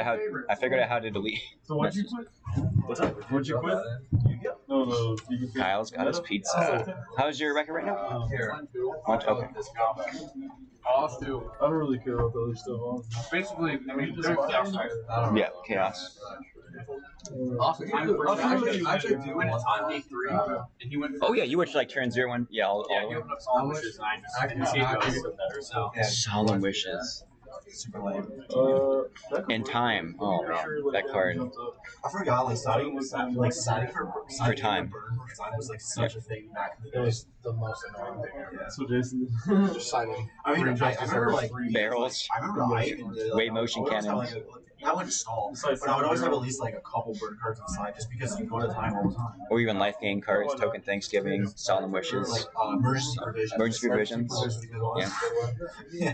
Speaker 2: out how to delete.
Speaker 14: So what'd you quit? What's up? What'd you quit? No, you can quit.
Speaker 2: Kyle's got his pizza. How's your record right now? One, okay.
Speaker 14: Off too. I don't really care about the other stuff. Basically, I mean,
Speaker 2: Yeah, chaos.
Speaker 7: Actually, we went on day 3, and he went.
Speaker 2: Oh yeah, you went to like turn 0, 1. Yeah, all
Speaker 7: Yeah, he opened up Solemn Wishes, and I can see it goes better. So
Speaker 2: Solemn Wishes.
Speaker 9: Super lame.
Speaker 2: In time. Oh, that card.
Speaker 9: I forgot, like, signing for
Speaker 2: time.
Speaker 9: Signing was like such a thing back in the day.
Speaker 6: It was the most annoying thing ever.
Speaker 14: That's what Jason
Speaker 6: Just signing.
Speaker 9: I mean, I remember like
Speaker 2: Barrels.
Speaker 9: I remember I even did
Speaker 2: Wave motion cannons.
Speaker 9: I wouldn't stall, but I would always have at least like a couple bird cards on the side, just because you go to the time all the time.
Speaker 2: Or even life gain cards, token Thanksgiving, solemn wishes,
Speaker 9: Like emergency provisions.
Speaker 2: emergency provisions.
Speaker 9: Yeah. Yeah.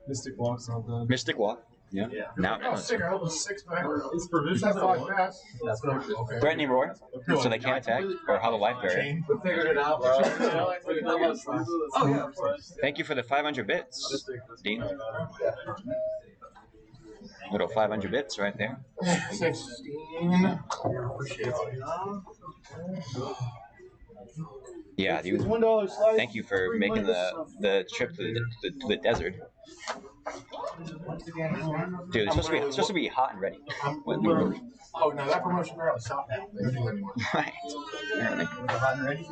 Speaker 14: Mystic Walk's not done.
Speaker 2: Mystic Walk. Yeah. Now
Speaker 6: Oh, sick. I hope it's 6 back.
Speaker 14: It's provisions.
Speaker 6: That's 5 pass.
Speaker 9: That's what okay.
Speaker 2: threatening roar, so they can't attack, or hollow life barrier.
Speaker 9: We figured it out, bro.
Speaker 14: Oh yeah, of course.
Speaker 2: Thank you for the 500 bits, Dean. Little 500 bits right there.
Speaker 6: 16.
Speaker 2: Yeah, dude.
Speaker 6: $1 slice.
Speaker 2: Thank you for making the trip to the desert. Dude, it's supposed to be hot and ready. When we were-
Speaker 6: Oh, no, that promotion barely stopped now. They don't do it anymore.
Speaker 2: Right. Apparently.
Speaker 6: Hot and ready?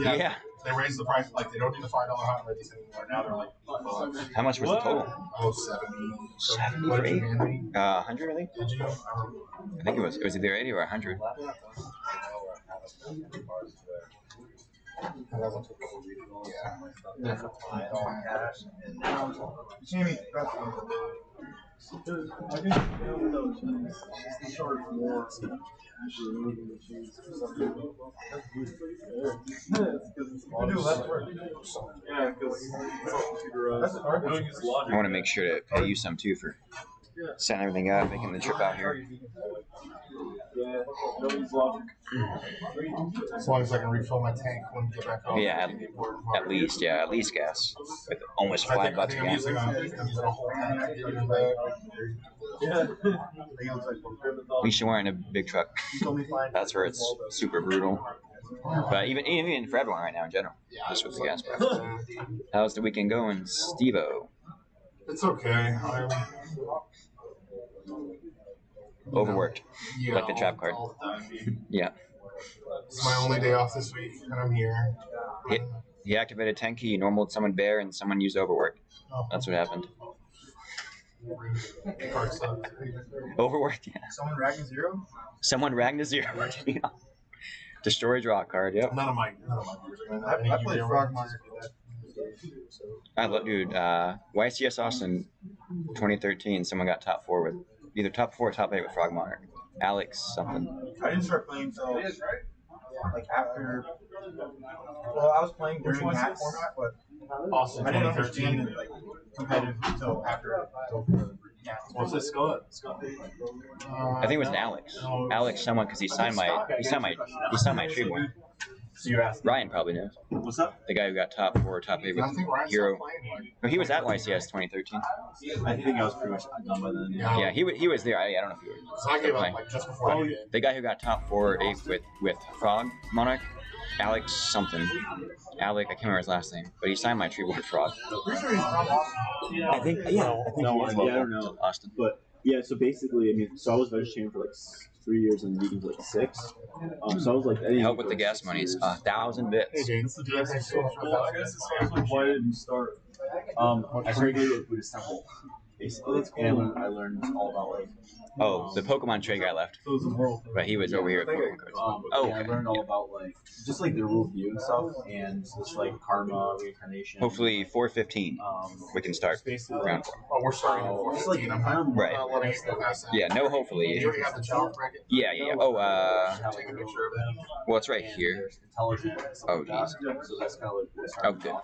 Speaker 2: Yeah.
Speaker 6: They raised the price. Like, they don't do the $5 hot and ready anymore. Now they're like,
Speaker 2: How much was the total?
Speaker 6: oh, 70.
Speaker 2: 70
Speaker 6: What
Speaker 2: for
Speaker 6: did
Speaker 2: 8?
Speaker 6: you hand me?
Speaker 2: 100, I think.
Speaker 6: Did you?
Speaker 2: I think it was either 80 or 100.
Speaker 11: Jamie,
Speaker 2: I want to make sure to pay you some too for setting everything up, making the trip out here.
Speaker 6: As long as I can refill my tank when we get back home.
Speaker 2: Yeah, at least gas. With almost $5
Speaker 6: I
Speaker 2: a
Speaker 6: think I'm using a whole tank.
Speaker 2: At least you weren't in a big truck. That's where it's super brutal. But even for everyone right now in general, just with the gas prices. How's the weekend going, Steve-O?
Speaker 6: It's okay.
Speaker 2: Overworked,
Speaker 6: Yeah,
Speaker 2: like the trap card.
Speaker 6: all the time.
Speaker 2: Yeah.
Speaker 6: It's my only day off this week, and I'm here.
Speaker 2: He activated 10 key, normaled someone bear, and someone used overwork. That's what happened. Overworked, yeah.
Speaker 11: Someone Ragnar Zero?
Speaker 2: Someone Ragnar Zero. Destroy draw card, yep.
Speaker 9: None of my.
Speaker 11: I played Frog Monitor.
Speaker 2: I love, dude. YCS Austin 2013, someone got top 4 with either top 4 or top 8 with Frog Monarch. Alex something.
Speaker 11: I didn't start playing until like after. Well, I was playing during that format, but
Speaker 9: Austin
Speaker 11: I didn't
Speaker 9: 2013.
Speaker 11: understand it like competitive until after.
Speaker 14: What's this Scott?
Speaker 2: I think it was an Alex. Alex someone because he signed my tree board.
Speaker 9: So you're asking.
Speaker 2: Ryan probably knows.
Speaker 9: What's up?
Speaker 2: The guy who got top 4 or top 8 with Hero. No, he was at YCS 2013.
Speaker 9: I think I was pretty much done by then.
Speaker 2: Yeah, he was there. I don't know if you were.
Speaker 9: So I gave up like just before I did.
Speaker 2: The guy who got top 4 or 8 with Frog Monarch, Alex something. Alec, I can't remember his last name, but he signed my tree board Frog.
Speaker 9: I think he is.
Speaker 16: I don't know.
Speaker 2: Austin.
Speaker 16: But yeah, so basically, I mean, so I was vegetarian for like 3 years and vegan for like 6. So I was like,
Speaker 2: help with the gas money is 1,000 bits.
Speaker 14: Well, I guess it's also why did you start?
Speaker 16: I started going to a Buddhist temple, basically, and I learned all about like.
Speaker 2: Oh, the Pokemon trade guy left, but he was over here at Pokemon cards.
Speaker 16: Yeah, I learned all about like just like the worldview and stuff, and just like karma, reincarnation.
Speaker 2: Hopefully 4:15, we can start round 4.
Speaker 9: Oh, we're starting at 4.
Speaker 16: Just like
Speaker 2: right. Yeah, no. Hopefully.
Speaker 9: You already have the challenge bracket?
Speaker 2: Yeah. Oh,
Speaker 9: Take a picture of it.
Speaker 2: well, it's right here.
Speaker 16: Intelligence.
Speaker 2: Oh, jeez.
Speaker 16: So that's kind of like what's
Speaker 2: Oh, good.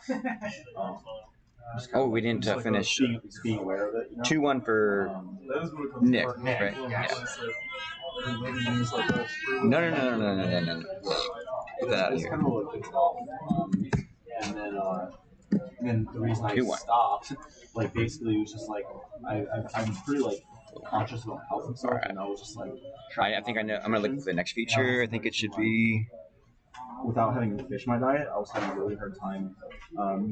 Speaker 2: Oh, we didn't finish.
Speaker 16: Being aware of it. You know?
Speaker 2: 2-1 for Nick, right? Yeah. No. Get that out of here.
Speaker 16: And then the reason I
Speaker 2: 2-1.
Speaker 16: stopped, like basically, it was just like I'm pretty like conscious about health and stuff, and I was just like.
Speaker 2: I think I know. I'm gonna look for the next feature. I think it should be.
Speaker 16: Without having fish in my diet, I was having a really hard time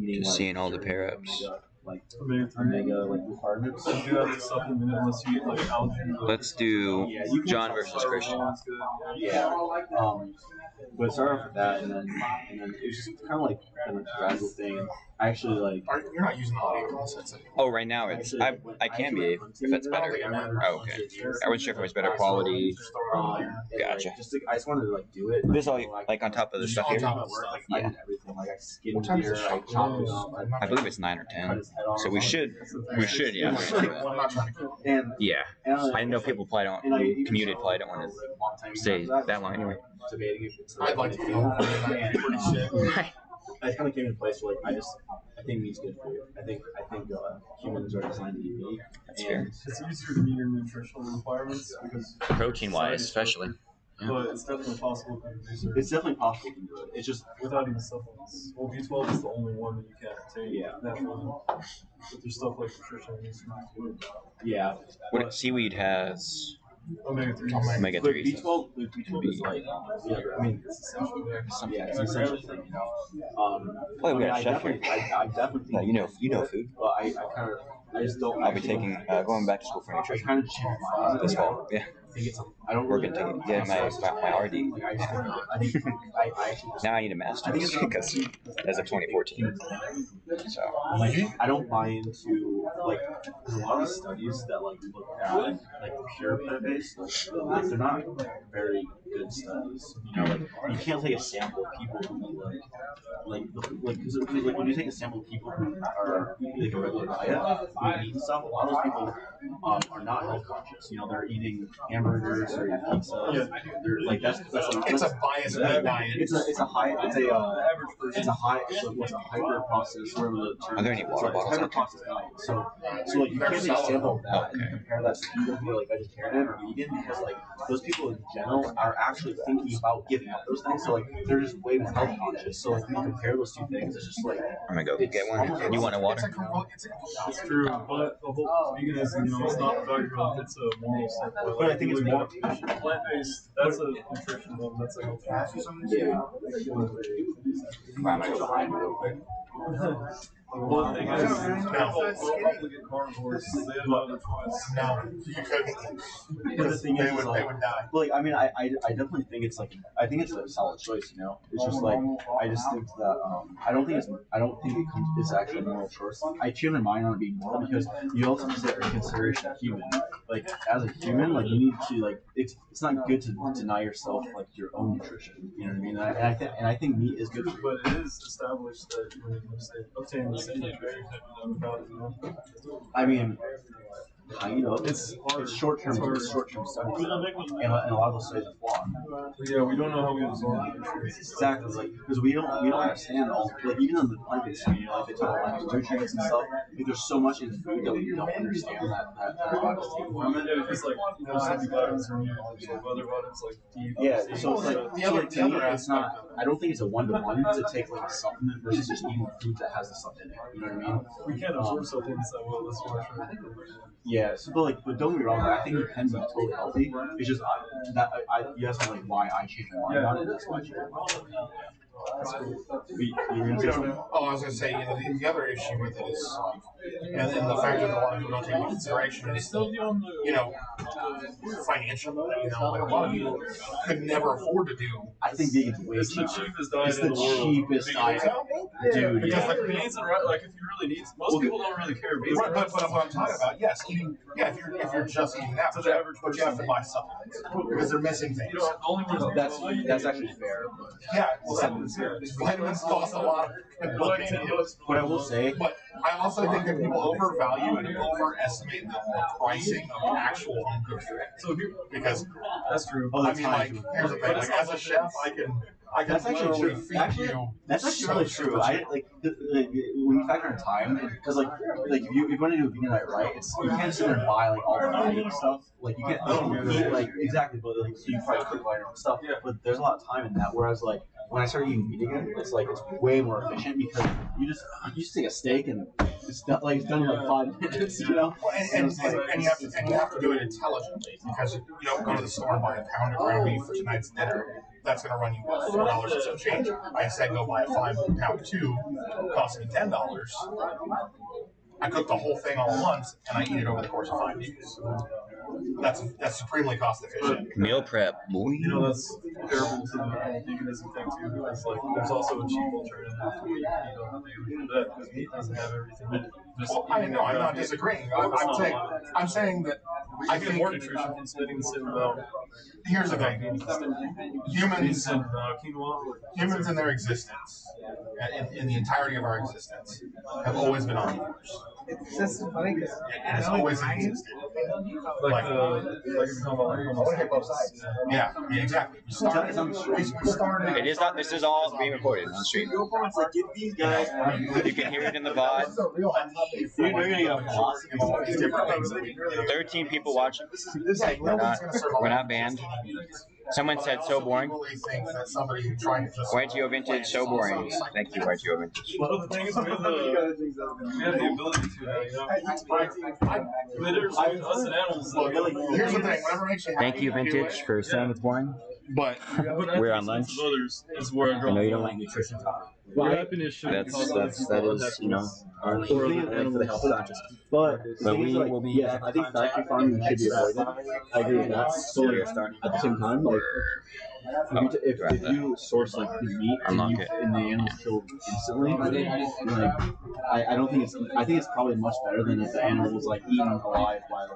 Speaker 16: eating.
Speaker 2: Just seeing all the pair ups.
Speaker 16: Like omega like requirements.
Speaker 2: Let's do John versus Christian.
Speaker 16: Yeah. But it started off with that, and then it was just kind of like a gradual thing. I actually like.
Speaker 9: You're not using all 8 sets.
Speaker 2: Oh, right now it's I can be if it's better. Oh, okay. I wasn't sure if it was better quality. Gotcha.
Speaker 16: I just wanted to like do it.
Speaker 2: This all like on top of the stuff here.
Speaker 16: Yeah. I did everything. Like I skinned deer, I chopped it up.
Speaker 2: I believe it's 9 or 10. So we should yeah.
Speaker 16: And
Speaker 2: yeah. I know people probably don't commuted probably don't want to stay that long anyway.
Speaker 16: Debating if it's
Speaker 9: I'd like to feel pretty shit.
Speaker 16: I kind of came into place where like I think meat's good for you. I think humans are designed to eat meat.
Speaker 2: That's fair.
Speaker 14: It's easier to meet your nutritional requirements because
Speaker 2: protein wise, especially. Yeah.
Speaker 14: But it's definitely possible to do it.
Speaker 16: It's definitely possible to do it. It's just
Speaker 14: without even supplements. Well, B12 is the only one that you can't take naturally. But there's stuff like nutrition and stuff.
Speaker 16: Yeah.
Speaker 2: What seaweed has?
Speaker 14: Omega-3s.
Speaker 2: Omega-3s.
Speaker 16: B12 is like, I mean, it's essential. Yeah, it's an essential thing, you know.
Speaker 2: Well, we got a chef here.
Speaker 16: I definitely.
Speaker 2: You know food.
Speaker 16: Well, I kind of. I just don't.
Speaker 2: I'll be taking going back to school for nutrition.
Speaker 16: Kind of changed my
Speaker 2: this fall. Yeah.
Speaker 16: I don't.
Speaker 2: We're gonna get my RD.
Speaker 16: I
Speaker 2: now I need a master's because as of 2014. So
Speaker 16: I don't buy into like there's a lot of studies that like look at like the pure plant-based. Like, they're not very good studies. You know, like you can't take a sample of people who eat because like when you take a sample of people who are like a regular diet, who eat stuff, a lot of those people are not health conscious. You know, they're eating hamburgers or eating pizza.
Speaker 9: Yeah.
Speaker 16: They're like that's
Speaker 9: it's a biased meat diet.
Speaker 16: It's a hyper processed.
Speaker 2: Are there any water bottles?
Speaker 16: Hyper processed diet. So like you can't take a sample of that and compare that to people who are like vegetarian or vegan because like those people in general are actually thinking about giving up those things. So like they're just way more health conscious. So like when you compare those two things, it's just like
Speaker 2: I'm gonna go get one. You want a water?
Speaker 14: It's true, but the whole veganism, you know, it's not about your health, it's a moral standpoint.
Speaker 16: But I think it's more
Speaker 14: plant-based. That's a nutrition one. That's a health.
Speaker 2: I'm gonna go behind real quick.
Speaker 14: Well, the thing is,
Speaker 6: No.
Speaker 14: we'll probably get carnivores, so they have no other choice.
Speaker 6: No, you couldn't.
Speaker 16: But the thing
Speaker 6: They
Speaker 16: is,
Speaker 6: would
Speaker 16: like,
Speaker 6: die.
Speaker 16: like, I mean, I definitely think it's like, I think it's a solid choice, you know. It's just like, I just think that I don't think it comes. It's actually a moral choice. I change my mind on it being moral because you also have to take into consideration a human. Like, as a human, like you need to like, it's not good to deny yourself like your own nutrition. You know what I mean? And I think meat is good for you.
Speaker 14: But it is established that you obtain the same nutrition without it.
Speaker 16: I mean, kind of. It's short-term studies, and a lot of those studies are flawed.
Speaker 14: Yeah, we don't know how we absorb the nutrients.
Speaker 16: Exactly, like because we don't understand all. Like even in the plant-based community, like they talk about like, nutrients and stuff. Like there's so much in food that we don't understand that our bodies take from it.
Speaker 14: Yeah, because like some vitamins are needed, some other vitamins like D.
Speaker 16: Yeah, so it's like to me, it's not. I don't think it's a one-to-one to take like a supplement versus just eating food that has the stuff in it. You know what I mean?
Speaker 14: We can't absorb supplements that well. That's why.
Speaker 16: Yeah, so but don't get me wrong. I think it can be totally healthy. It's just you asked me like why I changed my mind on it. That's why I changed my mind.
Speaker 6: We don't know. Oh, I was going to say, you know, the other issue with it is, and the factor that a lot of people don't take into consideration is, you know, financial. You know, like a lot of people could never afford to do.
Speaker 16: I think vegan's way
Speaker 14: It's
Speaker 16: cheaper.
Speaker 14: the cheapest diet
Speaker 16: It's
Speaker 14: in
Speaker 16: the
Speaker 14: the world.
Speaker 16: cheapest diet, dude.
Speaker 14: Because
Speaker 16: Yeah.
Speaker 14: like beans and rice, like if you really need, most people don't really care. Beans
Speaker 6: Right,
Speaker 14: and
Speaker 6: but
Speaker 14: rice
Speaker 6: that's what I'm talking about. Yes, eating. Yeah, if you're just eating that, but you have to buy supplements because they're missing things.
Speaker 14: You know, the only ones
Speaker 16: That's actually fair.
Speaker 6: Yeah, well, vitamins cost a lot of money.
Speaker 16: But I will say,
Speaker 6: but I also think that people overvalue and overestimate the pricing of actual home cooked food.
Speaker 14: So
Speaker 6: because
Speaker 14: that's true.
Speaker 16: Oh,
Speaker 6: I
Speaker 16: that's
Speaker 6: mean,
Speaker 16: kind
Speaker 6: like,
Speaker 16: of true.
Speaker 6: here's the thing. Like, as a chef, I can
Speaker 16: That's actually
Speaker 6: literally
Speaker 16: true.
Speaker 6: feed
Speaker 16: Actually,
Speaker 6: you.
Speaker 16: that's actually
Speaker 6: so
Speaker 16: really true. I like when you factor in time, because like if you want to do a vegan diet right, it's you can't sit there and buy like all the vegan stuff. Like you can't eat like exactly, but like so you probably cook all your own stuff. But there's a lot of time in that. Whereas like when I started eating meat again, it's way more efficient because you just take a steak and it's done in like 5 minutes. You know,
Speaker 6: And you have to do it intelligently because you don't go to the store and buy a pound of ground beef for tonight's dinner. That's going to run you $4 or some change. I instead go buy a 5-pound tube, costing me $10. I cook the whole thing all at once, and I eat it over the course of 5 days. That's supremely cost efficient.
Speaker 2: Meal prep, boy.
Speaker 14: You know, that's comparable to the veganism thing too. Because like, there's also a cheap alternative to what you eat on a daily that because meat doesn't have everything in it.
Speaker 6: Well, I know, I'm not disagreeing. I'm saying that I
Speaker 14: get
Speaker 6: think
Speaker 14: more nutrition from spending the same amount.
Speaker 6: Here's the thing: humans in their existence, in the entirety of our existence, have always been omnivores.
Speaker 12: It's funny because
Speaker 6: And it's always existed.
Speaker 14: Like if you're talking about like homosexuals.
Speaker 6: Yeah, I mean, exactly. We started.
Speaker 2: It is not. This is all being recorded on stream.
Speaker 16: It's like give these guys.
Speaker 2: You can hear it in the VOD.
Speaker 16: You're gonna get a philosophy of all these different things.
Speaker 2: 13 people watching. We're not banned. Someone said so boring. YGO Vintage, so boring. Thank you, YGO Vintage.
Speaker 14: Well, the thing is, we have the ability to, us and animals.
Speaker 6: Here's the thing: whatever makes you happy.
Speaker 2: Thank you, Vintage, for saying it's boring.
Speaker 6: But
Speaker 2: we're on lunch. I know you don't like nutrition talk.
Speaker 14: Right.
Speaker 2: That is, you know, our
Speaker 16: for the health conscious. But
Speaker 2: we will be.
Speaker 16: Yes, I think factory farming should be avoided. I agree with that. So at the same time, like if you source like the meat and the animals killed instantly, like I don't think it's. I think it's probably much better than if the animal was like eaten alive by a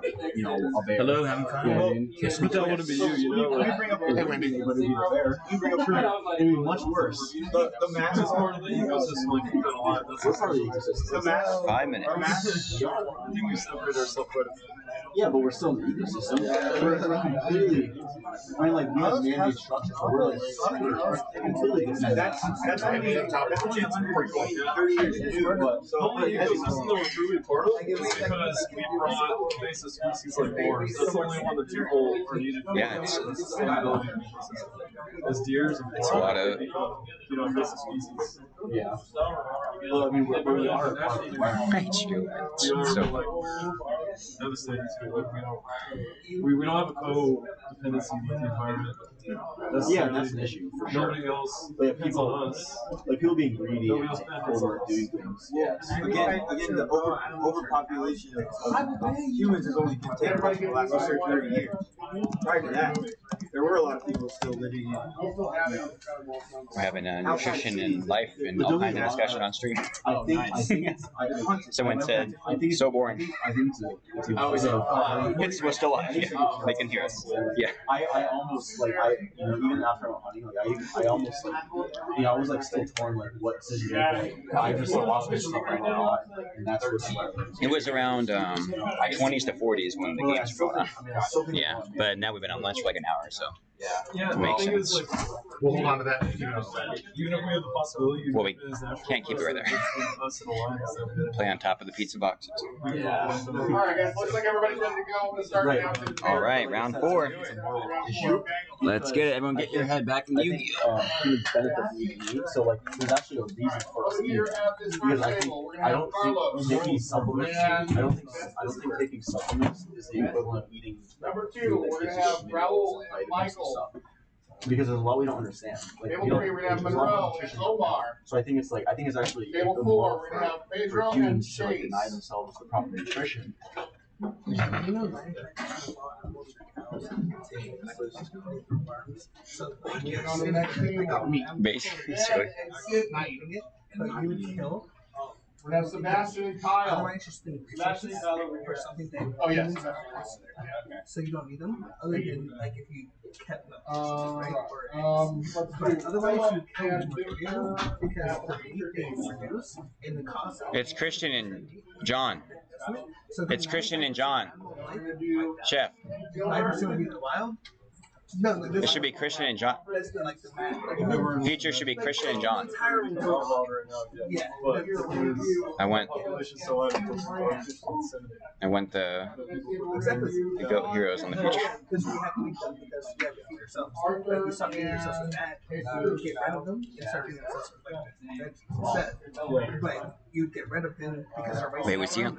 Speaker 16: bear.
Speaker 2: Hello, having fun?
Speaker 14: But that wouldn't be you, know.
Speaker 16: It wouldn't be a bear. It'd be much worse.
Speaker 14: The mass is part of the ecosystem. Like keep it alive.
Speaker 16: That's part of the ecosystem.
Speaker 14: The mass.
Speaker 2: 5 minutes.
Speaker 14: I think we separate ourselves quite a bit.
Speaker 16: Yeah, but we're still in the ecosystem. We're completely. I mean, like we have man-made structures. We're like completely different.
Speaker 6: That's going to be the top. That's pretty cool.
Speaker 16: 30 years to do, but
Speaker 14: The only ecosystem that we're truly part of is because we brought invasive species like boars. That's the only one that people are needed for.
Speaker 2: Yeah, it's-
Speaker 14: the sustainability of the ecosystem. As deers and
Speaker 2: It's a lot of-
Speaker 14: invasive species.
Speaker 16: yeah. Well, I mean, we really are a part of the environment.
Speaker 2: So
Speaker 14: Like devastating too. Like we don't have a codependency with the environment.
Speaker 16: That's an issue for sure.
Speaker 14: Nobody else.
Speaker 16: Like
Speaker 14: Depends on us.
Speaker 16: like people being greedy
Speaker 14: Nobody
Speaker 16: and
Speaker 14: else
Speaker 16: like,
Speaker 14: benefits
Speaker 16: over
Speaker 14: us.
Speaker 16: doing things. Yes.
Speaker 11: Again, the overpopulation of humans has only been taken place in the last 30 years. Prior to that, there were a lot of people still living in.
Speaker 4: We're having a nutrition and life and all kinds of discussion on stream.
Speaker 16: I think
Speaker 4: Someone said, so boring.
Speaker 16: I think
Speaker 4: It's we're still alive. Yeah, they can hear us. Yeah.
Speaker 16: I almost like even after I'm hunting, like I almost like I was like still torn like what decision to make. I just lost my stuff right now, and that's what
Speaker 4: It was around 20s to 40s when the games were going on. Yeah, but now we've been on lunch for like an hour, so
Speaker 14: Yeah,
Speaker 4: it makes sense.
Speaker 14: like, we'll hold on to that. Even if we have the possibility,
Speaker 4: Well, we can't keep it right there. Play on top of the pizza boxes.
Speaker 14: Yeah.
Speaker 6: All right, guys. Looks like everybody's ready to go. We'll start now.
Speaker 4: All right, round 4. Let's get it. Everyone get your head back in the Yu-Gi-Oh.
Speaker 16: huge benefit for me. So like, there's actually a reason for us eating because I don't think taking supplements. I don't think taking supplements is the equivalent of eating
Speaker 6: Number
Speaker 16: food
Speaker 6: 2,
Speaker 16: that
Speaker 6: we're
Speaker 16: gives
Speaker 6: gonna
Speaker 16: you
Speaker 6: have
Speaker 16: minerals
Speaker 6: Raul
Speaker 16: and
Speaker 6: and
Speaker 16: vitamins and
Speaker 6: Michael.
Speaker 16: stuff. Because there's a lot we don't understand. Like,
Speaker 6: Table
Speaker 16: we don't,
Speaker 6: 3, we're gonna have
Speaker 16: there's a lot of
Speaker 6: Monroe and
Speaker 16: nutrition.
Speaker 6: Omar.
Speaker 16: So I think it's actually
Speaker 6: Table 4,
Speaker 16: immoral
Speaker 6: we're gonna have
Speaker 16: for
Speaker 6: Pedro and
Speaker 16: humans to like
Speaker 6: Chase.
Speaker 16: deny themselves the proper nutrition.
Speaker 6: Moving on to the next table.
Speaker 4: Basically, so
Speaker 12: Not eating it, but you would kill.
Speaker 6: We're gonna have Sebastian and Kyle.
Speaker 12: Otherwise, just think
Speaker 6: Sebastian and Kyle over
Speaker 12: or
Speaker 6: here.
Speaker 12: something that
Speaker 6: Oh, yes.
Speaker 12: so you don't need them, other than like if you kept them, right?
Speaker 6: Let's
Speaker 12: But
Speaker 6: do
Speaker 12: otherwise, you kill
Speaker 6: and
Speaker 12: material because the meat they produce and the cost.
Speaker 4: it's Christian and John.
Speaker 12: So
Speaker 4: It's Christian and John. Chef.
Speaker 12: 9% would be the wild. No,
Speaker 4: It should be Christian and John.
Speaker 12: That's the, like the math.
Speaker 4: Future should be Christian and John.
Speaker 12: Yeah.
Speaker 4: I went
Speaker 12: Exactly.
Speaker 4: the GOAT heroes on the future.
Speaker 12: Because we have to be done because we have to feed ourselves. Like we stop feeding ourselves with that, you get rid of them and start feeding ourselves with like veg instead. But you get rid of them because our race.
Speaker 4: Wait, was he on?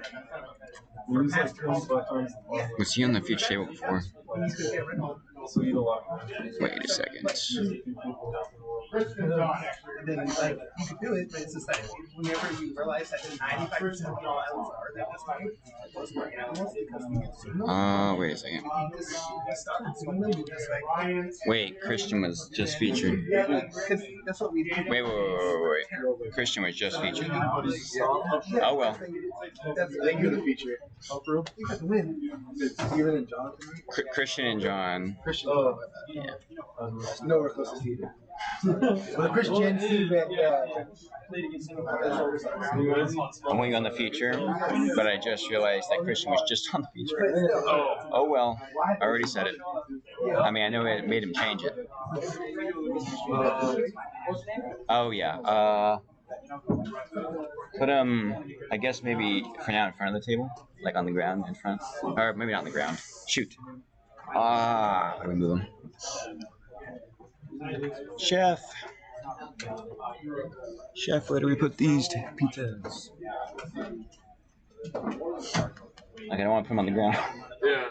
Speaker 4: Was he on the future table before? Wait a second.
Speaker 6: Christian and John.
Speaker 12: And then like you can do it, but it's just that whenever you realize that 95% of all animals are that this way, those more animals because we consume them.
Speaker 4: Wait a second.
Speaker 12: You just stop consuming them, you just like
Speaker 4: Wait, Christian was just featured.
Speaker 12: yeah, because that's what we do.
Speaker 4: Wait. Christian was just featured. Oh well.
Speaker 12: That's
Speaker 11: Thank you for the feature.
Speaker 12: you have to win.
Speaker 11: Steven and John.
Speaker 4: Christian and John.
Speaker 11: Christian.
Speaker 4: Yeah.
Speaker 11: Nowhere close to Steven. But Christian, Steven,
Speaker 4: I'm waiting on the feature, but I just realized that Christian was just on the feature. Oh well. I already said it. I mean, I know it made him change it. Oh yeah. Put him, I guess maybe for now in front of the table, like on the ground in front, or maybe not on the ground. Shoot. How do we move him? Chef, where do we put these pizzas? Like, I don't want to put them on the ground.
Speaker 14: Yeah.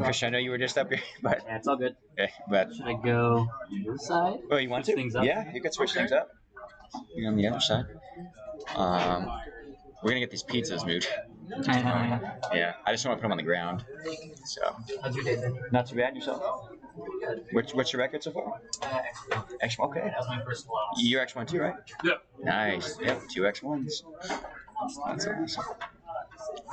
Speaker 4: Christian, I know you were just up here, but
Speaker 13: Yeah, it's all good.
Speaker 4: okay, but
Speaker 13: Should I go this side?
Speaker 4: oh, you want
Speaker 13: Switch
Speaker 4: to?
Speaker 13: things up?
Speaker 4: Yeah, you could switch things up. You're on the other side. We're gonna get these pizzas moved.
Speaker 13: I know.
Speaker 4: Yeah, I just don't want to put them on the ground. So,
Speaker 13: How's your day been?
Speaker 4: not too bad yourself. What's your record so far? X1. Okay.
Speaker 13: That was my first loss.
Speaker 4: You're X1 too, right?
Speaker 14: Yep.
Speaker 4: Nice. Yep, 2 X1s. That's awesome.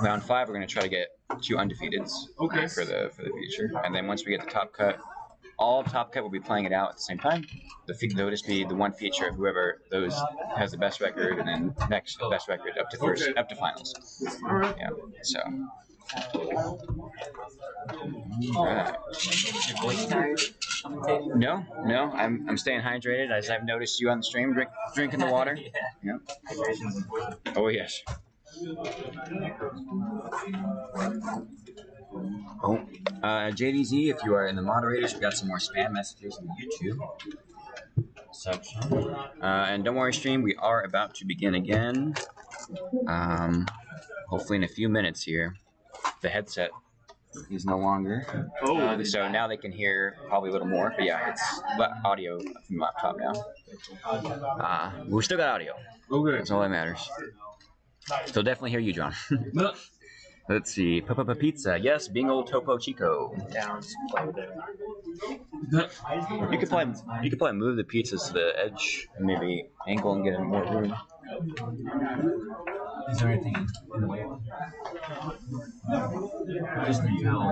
Speaker 4: Round 5, we're gonna try to get 2 undefeateds.
Speaker 14: Okay.
Speaker 4: For the future, and then once we get the top cut, all top cut will be playing it out at the same time. There'll just be the one feature of whoever has the best record, and then next best record up to first, up to finals.
Speaker 14: All right.
Speaker 4: Yeah. So. Alright.
Speaker 13: Your voice tired?
Speaker 4: No, I'm staying hydrated, as I've noticed you on the stream drinking the water.
Speaker 13: Yeah.
Speaker 4: Yep.
Speaker 13: Hydration's important.
Speaker 4: Oh yes. Oh, JDZ, if you are in the moderators, we got some more spam messages on YouTube section. And don't worry, stream, we are about to begin again. Hopefully in a few minutes here. The headset
Speaker 2: He's no longer.
Speaker 14: Oh.
Speaker 2: So now they can hear probably a little more. But yeah, it's audio from the laptop now. We still got audio.
Speaker 14: Okay.
Speaker 2: That's all that matters. So definitely hear you, John. Let's see. Pizza. Yes, being old Topo Chico. You could probably move the pizzas to the edge and maybe angle and get more room. Is there anything in the way of it? Just until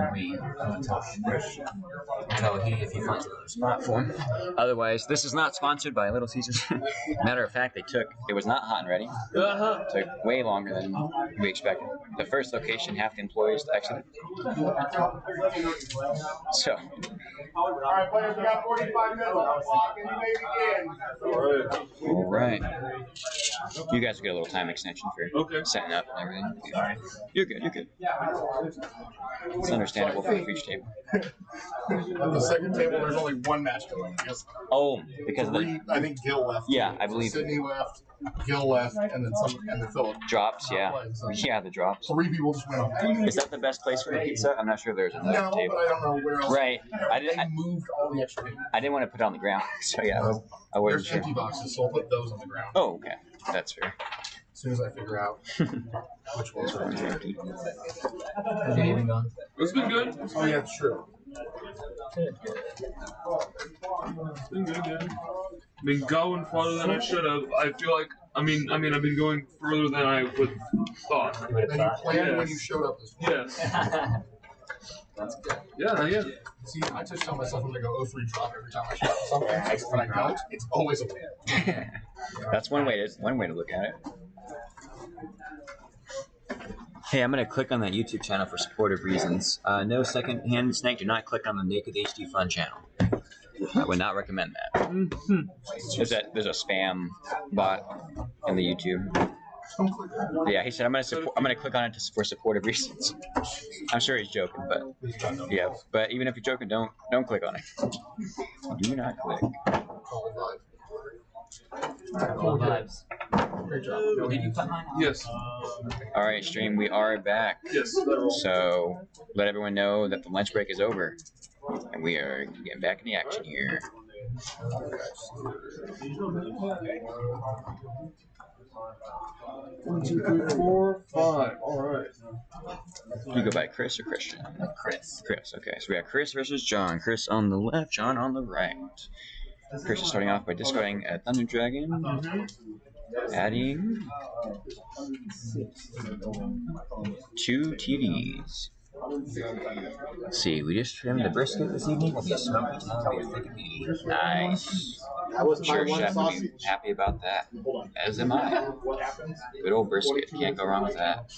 Speaker 2: if he finds another spot for him. Otherwise, this is not sponsored by Little Caesars. Matter of fact, it was not hot and ready. Took way longer than we expected. The first location, half the employees exited. So.
Speaker 6: All right, players, we got 45 minutes on the clock, and you may begin.
Speaker 2: All right. You guys will get a little time extension for setting up and everything. You're good. It's understandable for each table.
Speaker 6: On the second table, there's only one match going.
Speaker 2: Oh, because
Speaker 6: I think Gil left.
Speaker 2: Yeah, I believe.
Speaker 6: Sydney left, Gil left, and then Philip.
Speaker 2: Drops, yeah. Yeah, the drops.
Speaker 6: 3 people just went off.
Speaker 2: Is that the best place for the pizza? I'm not sure there's another table.
Speaker 6: No, but I don't know where else.
Speaker 2: Right.
Speaker 6: They moved all the extra tables.
Speaker 2: I didn't want to put it on the ground, so yeah. I wasn't
Speaker 6: There's
Speaker 2: sure.
Speaker 6: empty boxes, so I'll put those on the ground.
Speaker 2: Oh, okay. That's fair.
Speaker 6: As soon as I figure out which ones are empty.
Speaker 14: It's been good.
Speaker 6: Oh, yeah, it's true.
Speaker 14: It's been good, yeah. Been going farther than I should have. I feel like, I've been going further than I would have thought.
Speaker 6: And you planned when you showed up this morning.
Speaker 14: Yes.
Speaker 6: That's good.
Speaker 14: Yeah.
Speaker 6: See, I just tell myself I'm going to go 0-3 drop every time I shot something. When I don't, it's always a win.
Speaker 2: That's one way to look at it. Hey, I'm going to click on that YouTube channel for supportive reasons. No second-hand snake. Do not click on the Naked HD Fun channel. I would not recommend that. There's a spam bot in the YouTube. Yeah, he said I'm gonna click on it for supportive reasons. I'm sure he's joking, but yeah. But even if you're joking, don't click on it. Do not click.
Speaker 15: Cool vibes.
Speaker 6: Great job.
Speaker 15: Did you put mine on?
Speaker 14: Yes.
Speaker 2: All right, stream. We are back.
Speaker 14: Yes.
Speaker 2: So let everyone know that the lunch break is over, and we are getting back in the action here.
Speaker 14: 1, 2, 3, 4, 5. All right.
Speaker 2: You go by Chris or Christian?
Speaker 15: Chris.
Speaker 2: Okay, so we got Chris versus John. Chris on the left, John on the right. Chris is starting off by discarding a Thunder Dragon, adding 2 TVs. Let's see, we just trimmed the brisket this evening. We'll be a smoky meat. Nice. Sure, chef will be happy about that. As am I. Good old brisket. Can't go wrong with that.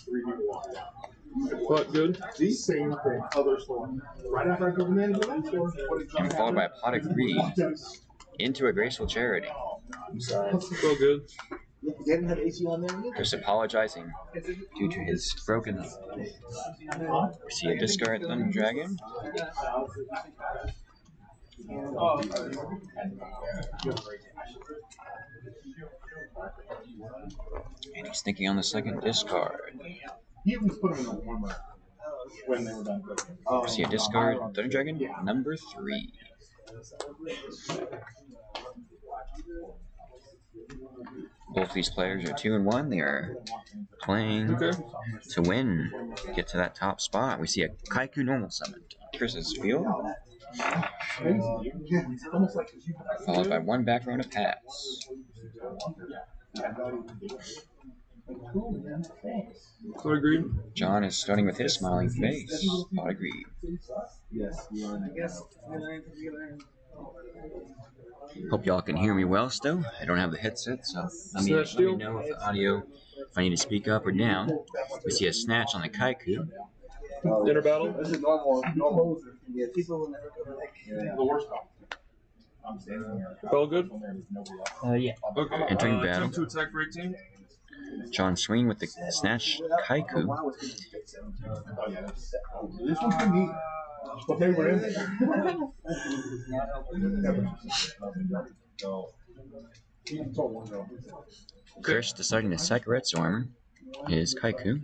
Speaker 14: What, good?
Speaker 6: These same things, other stores. Right after I go to manage
Speaker 2: And followed by a pot of greed into a graceful charity.
Speaker 14: So good.
Speaker 2: Just apologizing due to his broken leg. We see a discard Thunder Dragon. And he's thinking on the second discard.
Speaker 6: He was putting in a warmer when they were done cooking.
Speaker 2: We see a discard Thunder Dragon number 3. Both these players are 2-1. They are playing to win, get to that top spot. We see a Kaiku normal summon. Chris's field. Followed by 1 back row to pass.
Speaker 14: So agreed.
Speaker 2: John is starting with his smiling face. Not agreed. Hope y'all can hear me well still. I don't have the headset, so let me know if the audio, if I need to speak up or down. We see a snatch on the Kaiku.
Speaker 14: Dinner battle?
Speaker 6: This is normal. People will never go like the worst
Speaker 14: All good?
Speaker 15: Yeah.
Speaker 14: Okay.
Speaker 2: Entering battle.
Speaker 14: Attempt to attack for 18.
Speaker 2: John swing with the snatch Kaiku.
Speaker 6: This one's for me. But they were in there.
Speaker 2: Chris deciding to sack Red Storm is Kaiku.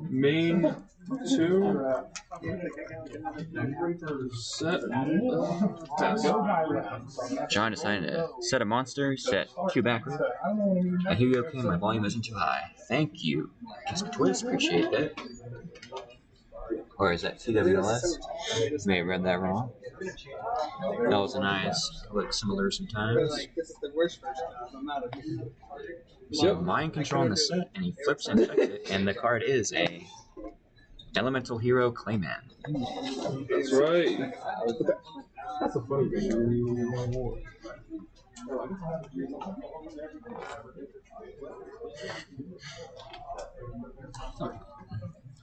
Speaker 14: Main 2. Set. Pass.
Speaker 2: John decided to set a monster, set 2 backward. And here you go, my volume isn't too high. Thank you. Just twist, appreciate that. Or is that TWLS? May have read that wrong. L's and I's look similar sometimes.
Speaker 12: This is the worst version. I'm not a.
Speaker 2: So mind controlling the set, and he flips and checks it, and the card is a Elemental Hero Clayman.
Speaker 14: That's right.
Speaker 8: That's a funny thing.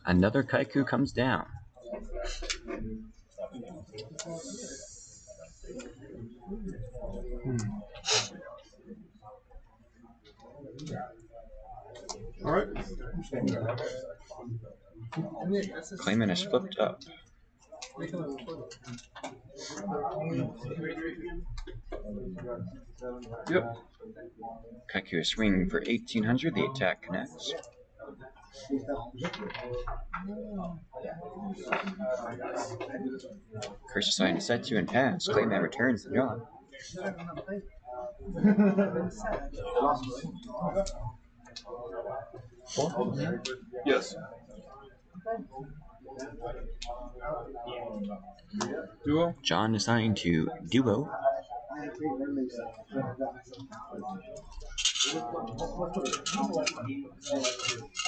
Speaker 2: Another Kaiku comes down.
Speaker 14: All right.
Speaker 2: Clayman is flipped up.
Speaker 14: Yep.
Speaker 2: Kaiku is swinging for 1800. The attack connects. Curse assigned to set 2 and pass. Clayman returns to John.
Speaker 14: Yes. Duo.
Speaker 2: John assigned to duo.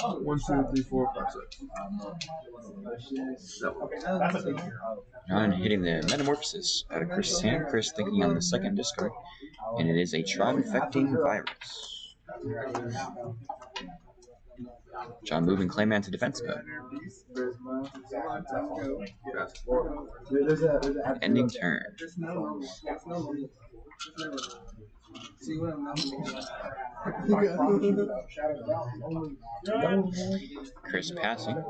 Speaker 14: 1, 2, 3, 4, 5, 6.
Speaker 2: John hitting the Metamorphosis out of Chris's hand. Chris thinking on the second discard. And it is a tribe-infecting virus. John moving Clayman to defense mode. Ending turn. Chris passing.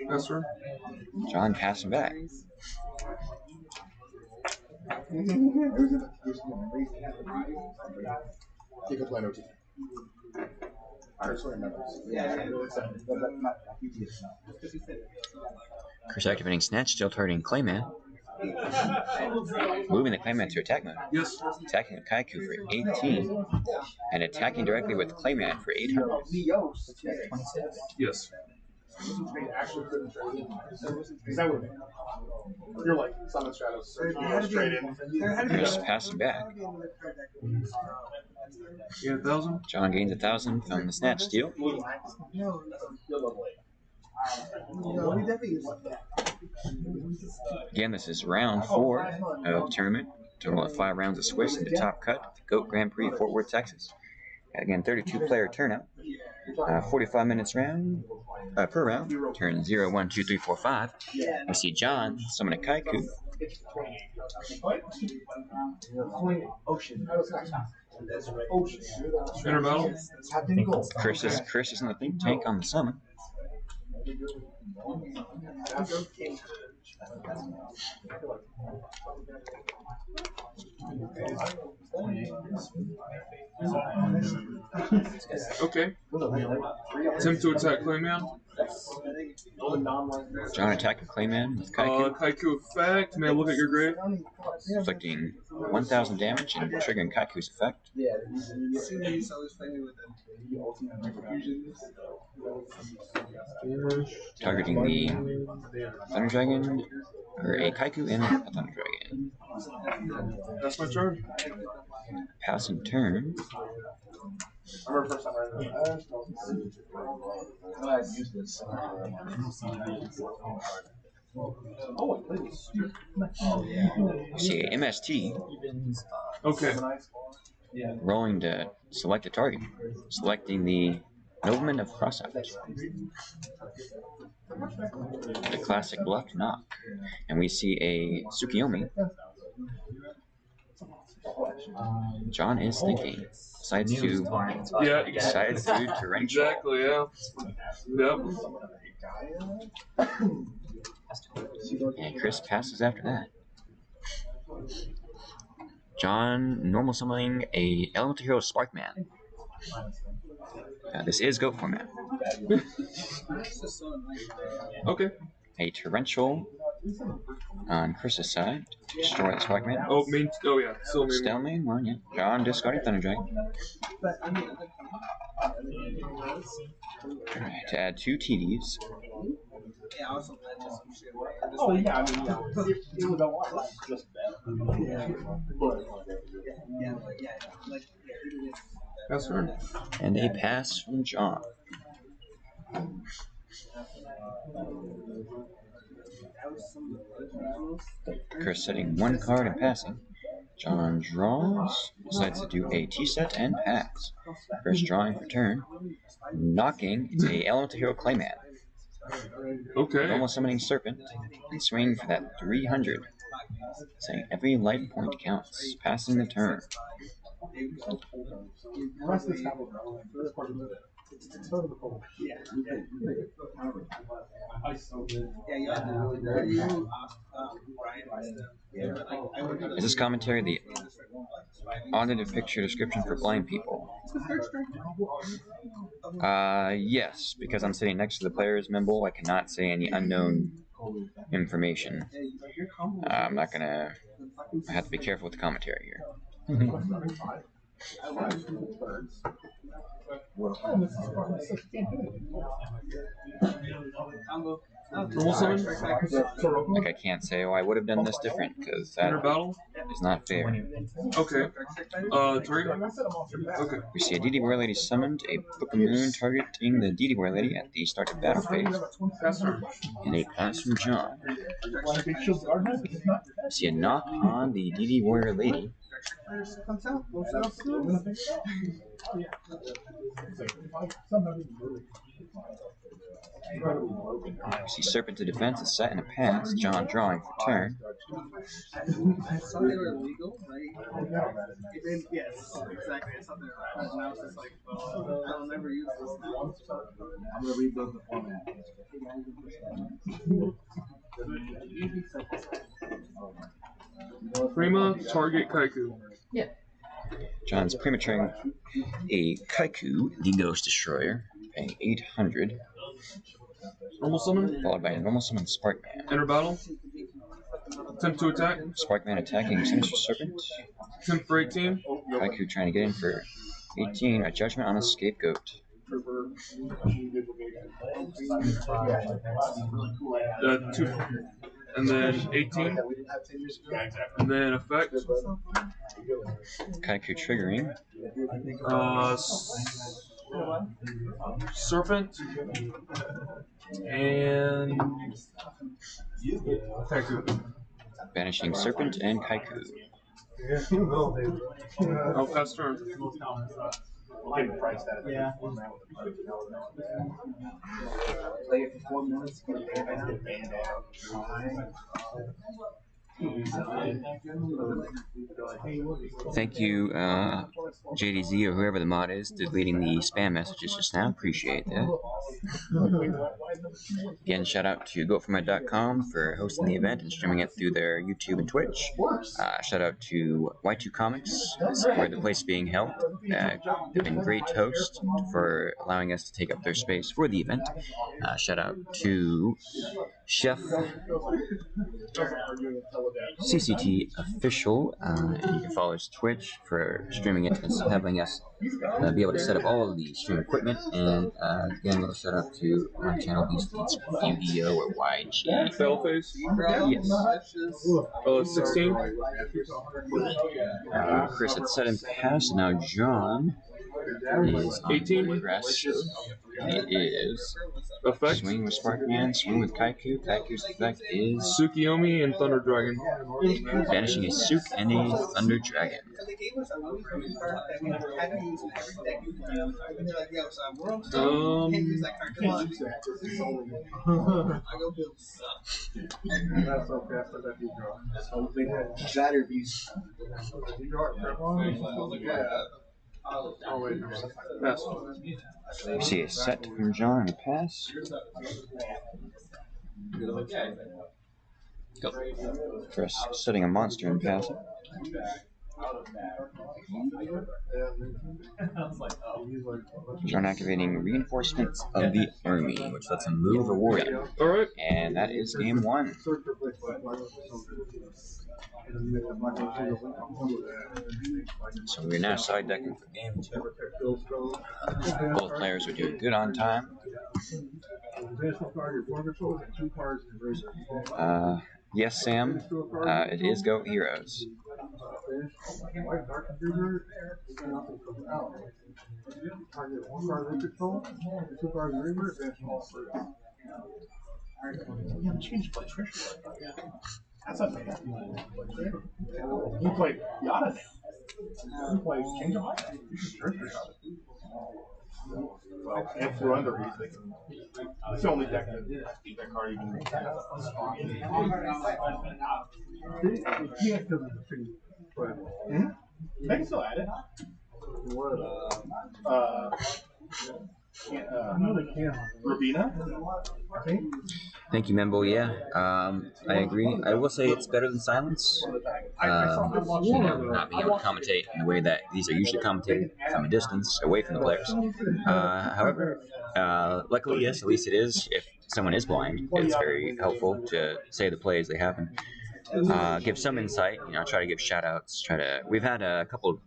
Speaker 14: That's right.
Speaker 2: John passing back.
Speaker 9: You can play no team. I just remember.
Speaker 2: Chris activating Snatch, still targeting Clayman. Moving the Clayman to attack mode.
Speaker 14: Yes.
Speaker 2: Attacking Kaiku for 18. And attacking directly with Clayman for 800.
Speaker 14: Yes.
Speaker 9: You're like Summon Stratos straight in.
Speaker 2: Chris passing back.
Speaker 14: You got 1,000?
Speaker 2: John gains 1,000 from the Snatch steal. Again, this is round 4 of the tournament. Total of 5 rounds of Swiss into Top Cut, Goat Grand Prix, Fort Worth, Texas. Again, 32-player turnout. 45 minutes round per round. Turn 0, 1, 2, 3, 4, 5. We see John summon a Kaiku.
Speaker 14: Inner battle.
Speaker 2: Chris is in the think tank on the summon.
Speaker 14: Okay. Attempt to attack Clayman.
Speaker 2: John attacking Clayman with Kaiku.
Speaker 14: Kaiku effect. May I look at your grade?
Speaker 2: Inflicting 1,000 damage and triggering Kaiku's effect. Targeting the Thunder Dragon, or a Kaiku and a Thunder Dragon.
Speaker 14: That's my turn.
Speaker 2: Passing turn.
Speaker 9: I remember first time I used this.
Speaker 2: See a MST.
Speaker 14: Okay.
Speaker 2: Rolling to select a target. Selecting the Nobleman of Crossout. The classic bluff knock. And we see a Tsukiyomi. John is thinking. Decides to
Speaker 14: Exactly, yeah. Yep.
Speaker 2: And Chris passes after that. John normal summoning a Elemental Hero Sparkman. This is GOAT format.
Speaker 14: Okay.
Speaker 2: A Torrential on Chris's side to destroy the Sparkman.
Speaker 14: Oh, main. Oh yeah,
Speaker 2: Still main one, yeah. John discarding Thunder Dragon. Alright, to add 2 TDs.
Speaker 10: Oh yeah, I mean, yeah. It would just
Speaker 14: That's right.
Speaker 2: And a pass from John. Chris setting 1 card and passing. John draws, decides to do a T-set and pass. First drawing for turn. Knocking, it's a Elemental Hero Clayman.
Speaker 14: Okay.
Speaker 2: Normal summoning Serpent, and swinging for that 300. Saying every life point counts, passing the turn. Is this commentary the audited picture description for blind people? Yes, because I'm sitting next to the player's member, I cannot say any unknown information. I'm not gonna. I have to be careful with the commentary here. Like I can't say, oh, I would have done this different, because that is not fair.
Speaker 14: Okay. Target? Okay.
Speaker 2: We see a DD Warrior Lady summoned, a Book of Moon targeting the DD Warrior Lady at the start of battle phase. And a pass from John. We see a knock on the DD Warrior Lady. We see Serpent to defense, a set and a pass. John drawing for turn.
Speaker 12: I thought they were illegal, right? Yes, exactly. I thought they were illegal. And I was just like, well, I'll never use this now.
Speaker 10: I'm gonna rebuild the format.
Speaker 14: Prima, target Kaiku.
Speaker 12: Yeah.
Speaker 2: John's prematuring a Kaiku, the Ghost Destroyer, paying 800.
Speaker 14: Normal summon?
Speaker 2: Followed by a normal summon Sparkman.
Speaker 14: Enter battle. Attempt to attack.
Speaker 2: Sparkman attacking Sinister Serpent.
Speaker 14: Attempt for 18.
Speaker 2: Kaiku trying to get in for 18. A Judgment on a Scapegoat.
Speaker 14: 2. And then 18. And then effect.
Speaker 2: Kaiku triggering.
Speaker 14: Serpent. And Kaiku.
Speaker 2: Banishing Serpent and Kaiku.
Speaker 14: I'll pass turn.
Speaker 10: Yeah. Play it for 4 minutes.
Speaker 2: Thank you, JDZ or whoever the mod is, deleting the spam messages just now. Appreciate that. Again, shout out to GoForMed.com for hosting the event and streaming it through their YouTube and Twitch. Shout out to Y2 Comics, where the place is being held. They've been great hosts for allowing us to take up their space for the event. Shout out to Chef CCT Official, and you can follow his Twitch for streaming it and having us be able to set up all of the stream equipment. And again, a little shout out to my channel, These Feeds UEO or YG.
Speaker 14: Failface?
Speaker 2: Yes.
Speaker 14: 16.
Speaker 2: Chris had set and passed. Now John is on
Speaker 14: 18.
Speaker 2: aggressive. It is
Speaker 14: Effect.
Speaker 2: Swing with Sparkman, swing with Kaiku. Kaiku's effect is
Speaker 14: Tsukiyomi and Thunder Dragon.
Speaker 2: Banishing a Suk and a Thunder Dragon. We see a set from John and a pass. Go. First, setting a monster and passing. John activating reinforcements of the army, which lets him move a warrior.
Speaker 14: Alright.
Speaker 2: And that is game 1. So we're now side decking for game 2. Both players are doing good on time. Yes, Sam. It is Go Heroes.
Speaker 6: Change play Trish. That's amazing. You play Yada now. You play Change of Mind. You should Trish Yada. Well, and through under, he's thinking. It's the only deck that beat that card even. They can still add it. Rabina, I think.
Speaker 2: Thank you, Membo. Yeah, I agree. I will say it's better than Silence. Not being able to commentate in the way that these are usually commentated from a distance, away from the players. However, luckily, yes, at least it is. If someone is blind, it's very helpful to say the plays they happen. Give some insight. Try to give shout-outs. We've had a couple,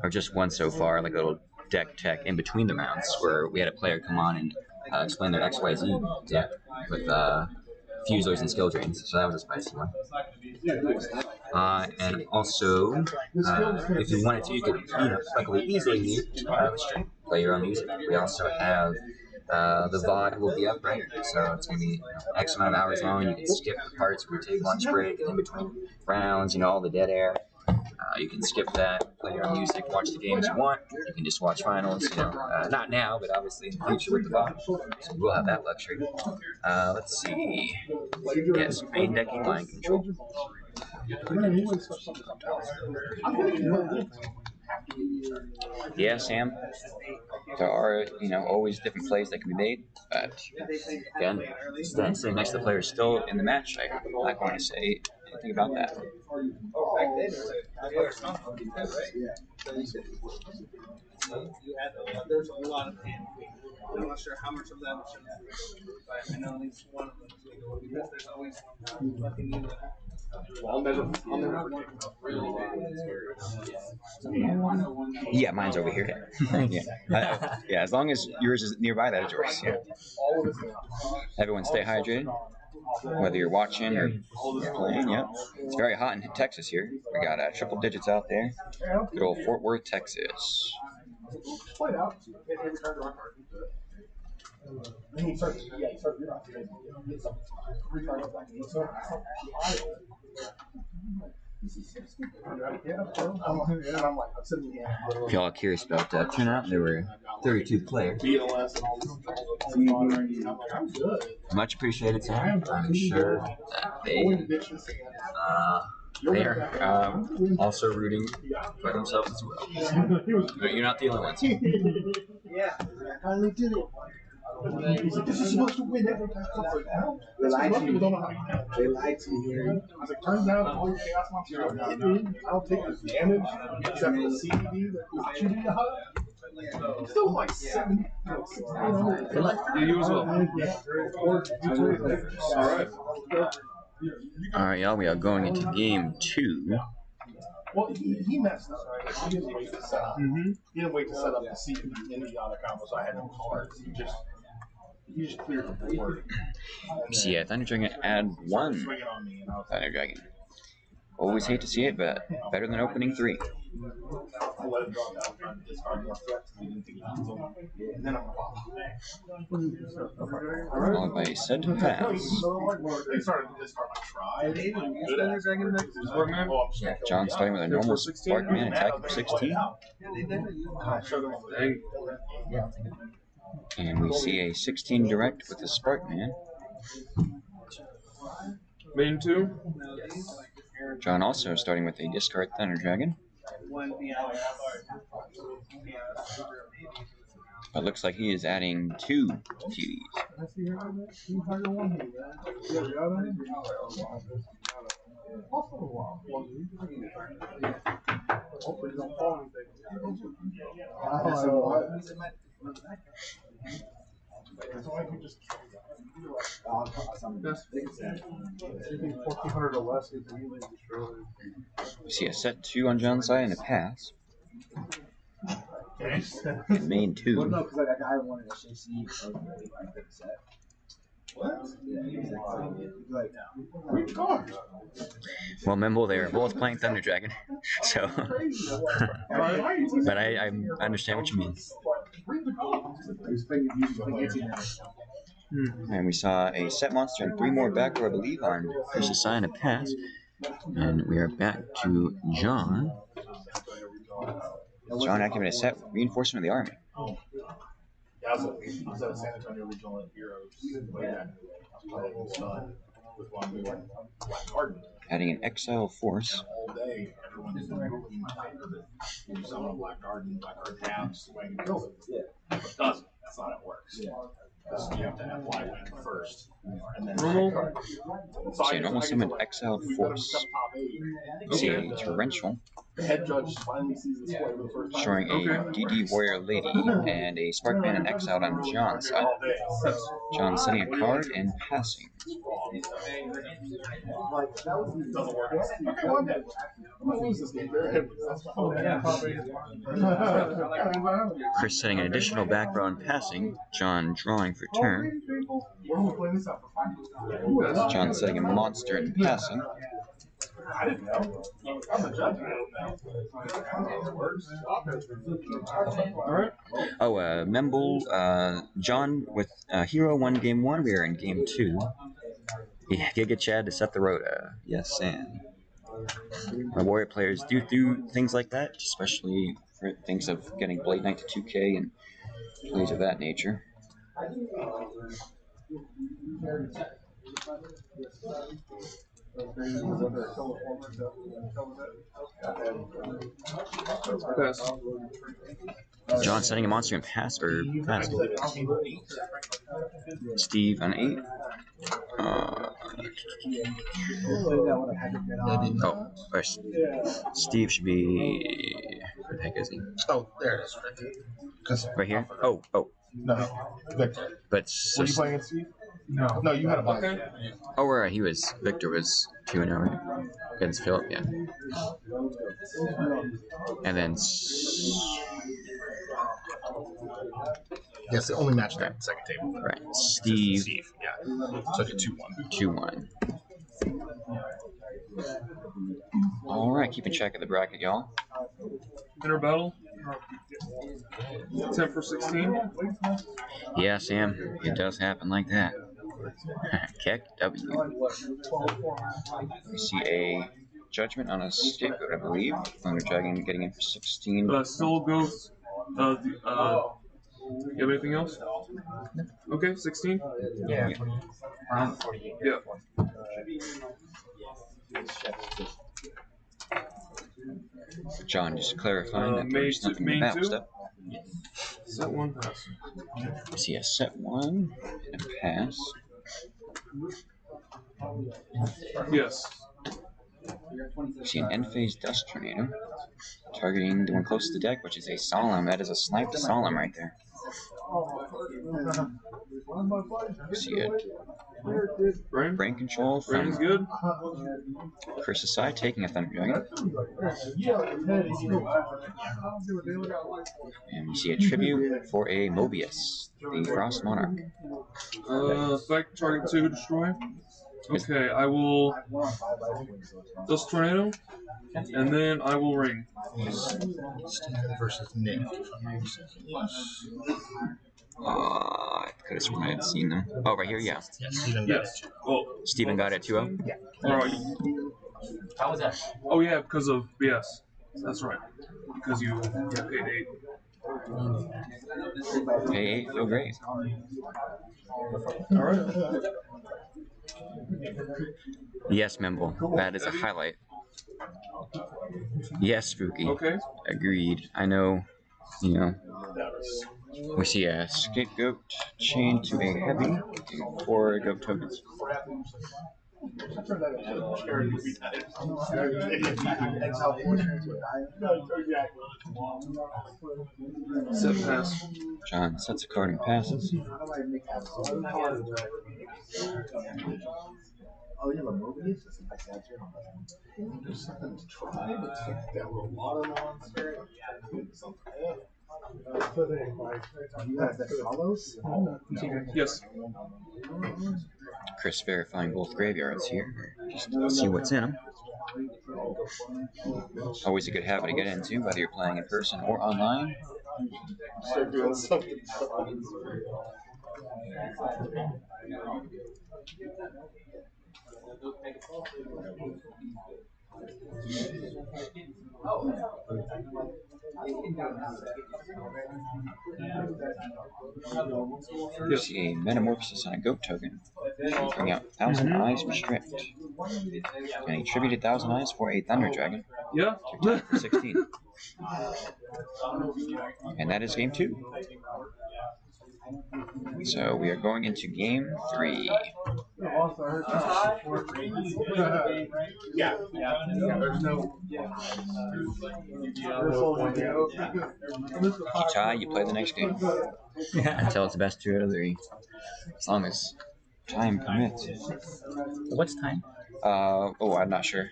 Speaker 2: or just one so far, like a little deck tech in between the rounds where we had a player come on and explain their XYZ deck with fusers and skill drains, so that was a spicy one. And also, if you wanted to, you could luckily easily mute the stream, play your own music. We also have the VOD will be up right, so it's going to be X amount of hours long. You can skip the parts where you take lunch break and in between rounds, all the dead air. You can skip that, play your own music, watch the games you want. You can just watch finals, not now, but obviously in the future with the VOD. So we'll have that luxury. Let's see. Yes, main decking line control. Yeah, Sam. There are, always different plays that can be made, but again, sitting next to the player is still in the match. I'm not going to say anything about that.
Speaker 12: There's a lot of hand. I'm not sure how much of that was, but I know at least one of them. Because there's always fucking
Speaker 2: Yeah, mine's over here. Yeah, as long as yours is nearby, that is yours. Yeah. Everyone stay hydrated, whether you're watching or playing. Yep. It's very hot in Texas here. We got triple digits out there. Good old Fort Worth, Texas. If y'all are curious about turnout, there were 32 players. Much appreciated, Sam. I'm sure that they are also rooting for themselves as well. But you're not the only ones.
Speaker 12: Yeah, I finally did it. He's like, this is supposed to win every time. They lied to you. They lied to you.
Speaker 6: I was like, turns out all your chaos monsters don't hit me. I'll take the damage, except for the CBD that was shooting the hut. Still like 7.
Speaker 14: Good luck. Yeah, you as well.
Speaker 2: Alright, y'all, we are going into game 2.
Speaker 6: Well, he messed up, right? He didn't wait to set up. He didn't wait to set up the CBD in the other combo, so I had no cards. He just cleared the board.
Speaker 2: So yeah, Thunder Dragon add 1 Thunder Dragon. Always hate to see it, but better than opening 3. Followed by a set to pass. Yeah, John starting with a normal Sparkman attacking for 16. And we see a 16 direct with the Sparkman.
Speaker 14: Main 2?
Speaker 2: John also starting with a discard Thunder Dragon. But looks like he is adding 2 TDs. We see a set 2 on John's side and a pass. And main 2.
Speaker 15: Well, no, because like a guy wanted to actually see the set. What? Like,
Speaker 2: Well, Memble, they are both playing Thunder Dragon, so. But I understand what you mean. And we saw a set monster and 3 more back row, I believe, on Chris's side and a pass. And we are back to John. John activated a set reinforcement of the army.
Speaker 9: Yeah, I was at San Antonio Regional Heroes way back. With one we went Black Garden.
Speaker 2: Adding an exile force.
Speaker 9: All day, everyone is you summon a Black Garden tabs swing and kills it. Yeah. But it doesn't. That's not how it works. Yeah. You have to apply wing first. And then
Speaker 2: So an almost summoned exiled force. See a torrential.
Speaker 9: The head judge finally sees this play for the first time.
Speaker 2: Showing a DD Warrior Lady and a Sparkman and exiled on John's side. John sending a card and passing. Chris setting an additional back row and passing. John drawing for turn. John setting a monster and passing.
Speaker 9: I didn't know. I'm a judge.
Speaker 2: Alright. Oh, Memble, John with Hero won game 1. We are in game 2. Giga Chad to set the rota. Yes, and my Warrior players do things like that, especially for things of getting Blade Knight to 2K and plays of that nature. John setting a monster and pass or pass. Steve on 8. Steve should be. Where the heck is he?
Speaker 9: Oh, there it is.
Speaker 2: Right here? Oh.
Speaker 9: No, Victor.
Speaker 2: But
Speaker 9: were you playing against Steve? No, you had a bug.
Speaker 2: Oh, right, Victor was 2-0 right? Against Philip, yeah. And then
Speaker 9: Yes, it only matched that second table.
Speaker 2: Right, Steve.
Speaker 9: Yeah. So it's
Speaker 2: 2-1. Alright, keeping track of the bracket, y'all.
Speaker 14: Inner battle. 10 for 16.
Speaker 2: Yeah, Sam, it does happen like that. Keck W. We see a judgment on a scapegoat, I believe. Thunder Dragon getting in for 16.
Speaker 14: Soul Ghost. You have anything else? Okay, 16?
Speaker 11: Yeah. Around 48.
Speaker 14: Yeah.
Speaker 2: John, just clarifying that there's nothing in the battle step.
Speaker 14: Set 1 pass.
Speaker 2: We see a set 1 and a pass.
Speaker 14: Yes.
Speaker 2: We see an end phase Dust Tornado. Targeting the one closest to the deck, which is a Solemn. That is a snipe to Solemn right there. We see it. Brain control from
Speaker 14: good.
Speaker 2: Chris's side, taking a Thunder Dragon. And we see a tribute for a Mobius, the Frost Monarch.
Speaker 14: Select target 2, destroy. Okay, I will Dust Tornado, and then I will ring.
Speaker 9: Versus Nick.
Speaker 2: I could have sworn I had seen them. Oh, right here, yeah.
Speaker 14: Yes. Oh,
Speaker 2: Steven got it at 2-0?
Speaker 14: Yeah. Alright.
Speaker 11: How was that?
Speaker 14: Oh, yeah, because of BS. That's right. Because you get paid 8.
Speaker 2: Pay 8, feel great.
Speaker 14: Alright.
Speaker 2: Yes, Memble. That is a highlight. Yes, Spooky.
Speaker 14: Okay.
Speaker 2: Agreed. I know, you know. We see a scapegoat chained to a heavy, 4 goat tokens.
Speaker 14: Set pass.
Speaker 2: John sets a card and passes.
Speaker 15: Oh, you have a movie? It's just like that. There's something to try. That little water monster. You have that follows?
Speaker 14: Yes.
Speaker 2: Chris verifying both graveyards here, just to see what's in them. Always a good habit to get into, whether you're playing in person or online.
Speaker 15: Start doing something.
Speaker 2: You see a metamorphosis on a goat token. Bring out 1,000 Eyes Restrict. And a tribute 1,000 Eyes for a Thunder Dragon.
Speaker 14: Yeah.
Speaker 2: To attack for 16. And that is game 2. So we are going into game 3. If you tie, you play the next game. Until it's the best 2 out of 3. As long as time permits.
Speaker 13: What's time?
Speaker 2: Oh, I'm not sure.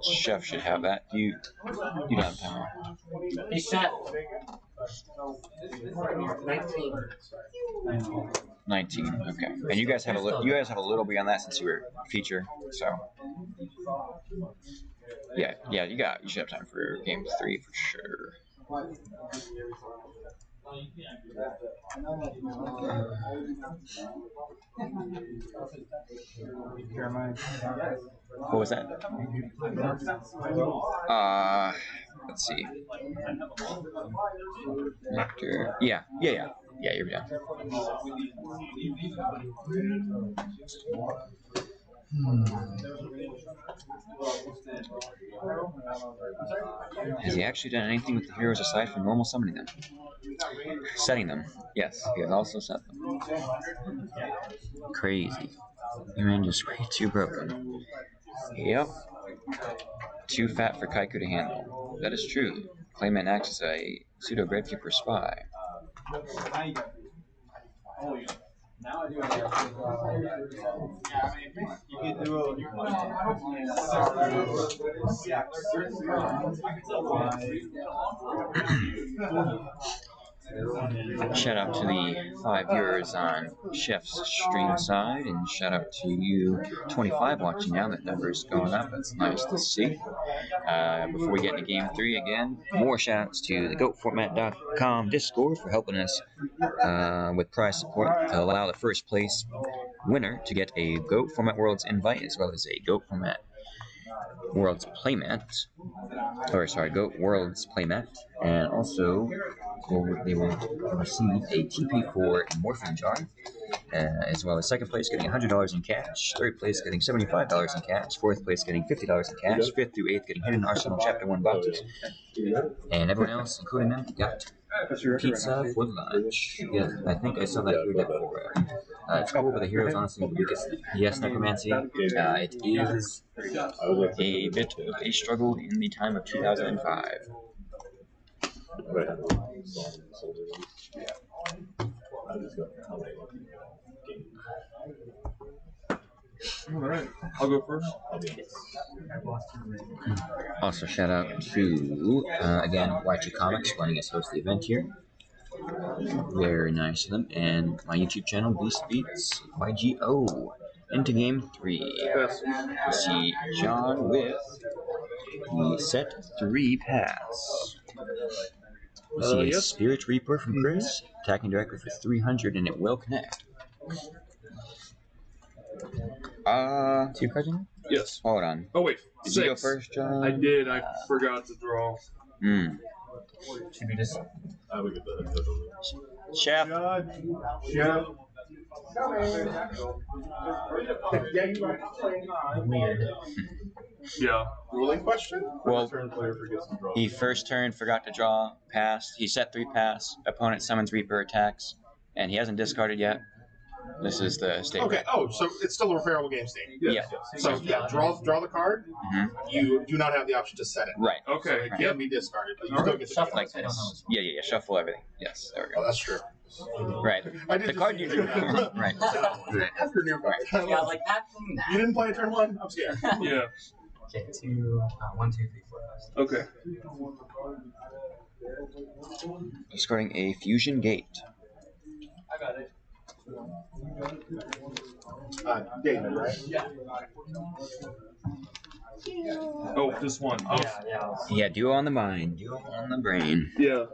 Speaker 2: Chef should have that. You don't have time.
Speaker 10: It's set. 19.
Speaker 2: 19. Okay. And you guys have a little beyond that since you were feature. So yeah, you should have time for game 3 for sure. What was that? Let's see. After, yeah, you're down. Has he actually done anything with the heroes aside from normal summoning them? Setting them. Yes, he has also set them. Crazy. Your man just way too broken. Yep. Too fat for Kaiku to handle. That is true. Clayman acts as a pseudo gravekeeper spy. Shout out to the 5 viewers on Chef's stream side, and shout out to you 25 watching now. That number's going up. That's nice to see. Before we get into game 3 again, more shout outs to the GOATformat.com Discord for helping us with prize support to allow the first place winner to get a GOAT Format Worlds invite, as well as a GOAT Format Worlds playmat. GOAT Worlds playmat, and also they will receive a TP4 Morphing Jar, as well as second place getting $100 in cash, third place getting $75 in cash, fourth place getting $50 in cash, fifth through eighth getting Hidden Arsenal Chapter 1 boxes, and everyone else, including them, got pizza for lunch. Yeah, I think I saw that here before. It's cool, but the heroes honestly the weakest. Yes, necromancy. It is a bit of a struggle in the time of 2005.
Speaker 14: Alright, I'll go first.
Speaker 2: Also, shout out to, again, YG Comics letting us host the event here. Very nice of them. And my YouTube channel, Beast Beats YGO. Into game 3. We see John with the set 3 pass. We see a Spirit Reaper from Chris, attacking directly for 300, and it will connect.
Speaker 13: Two cards in?
Speaker 14: Yes.
Speaker 2: Hold on.
Speaker 14: Oh wait,
Speaker 2: Did
Speaker 14: 6.
Speaker 2: you go first, John?
Speaker 14: I did. I forgot to draw.
Speaker 13: Should we just?
Speaker 2: Chef.
Speaker 11: Weird.
Speaker 14: Yeah.
Speaker 6: Ruling question?
Speaker 4: Well, he first turn forgot to draw, passed. He set 3 pass. Opponent summons Reaper, attacks, and he hasn't discarded yet. This is the state.
Speaker 6: Okay. Oh, so it's still a repairable game state.
Speaker 4: Yeah.
Speaker 6: So yeah, draw the card. You do not have the option to set it.
Speaker 4: Right.
Speaker 6: So it can be discarded, but you still get to
Speaker 4: Shuffle like this. Yeah. Shuffle everything. Yes. There we go.
Speaker 6: Oh, that's true.
Speaker 4: Right.
Speaker 6: I did
Speaker 4: The card you drew. Right.
Speaker 6: After new card.
Speaker 11: Yeah, I was like,
Speaker 6: You didn't play turn 1? I'm scared.
Speaker 14: Yeah.
Speaker 11: Okay, 2, 1, 2, 3, 4, 5.
Speaker 14: Okay.
Speaker 4: Discarding a Fusion Gate.
Speaker 10: I got it.
Speaker 6: David, right?
Speaker 10: Yeah.
Speaker 14: Oh, just one.
Speaker 4: Yeah, duo on the mind, duo on the brain.
Speaker 14: Yeah.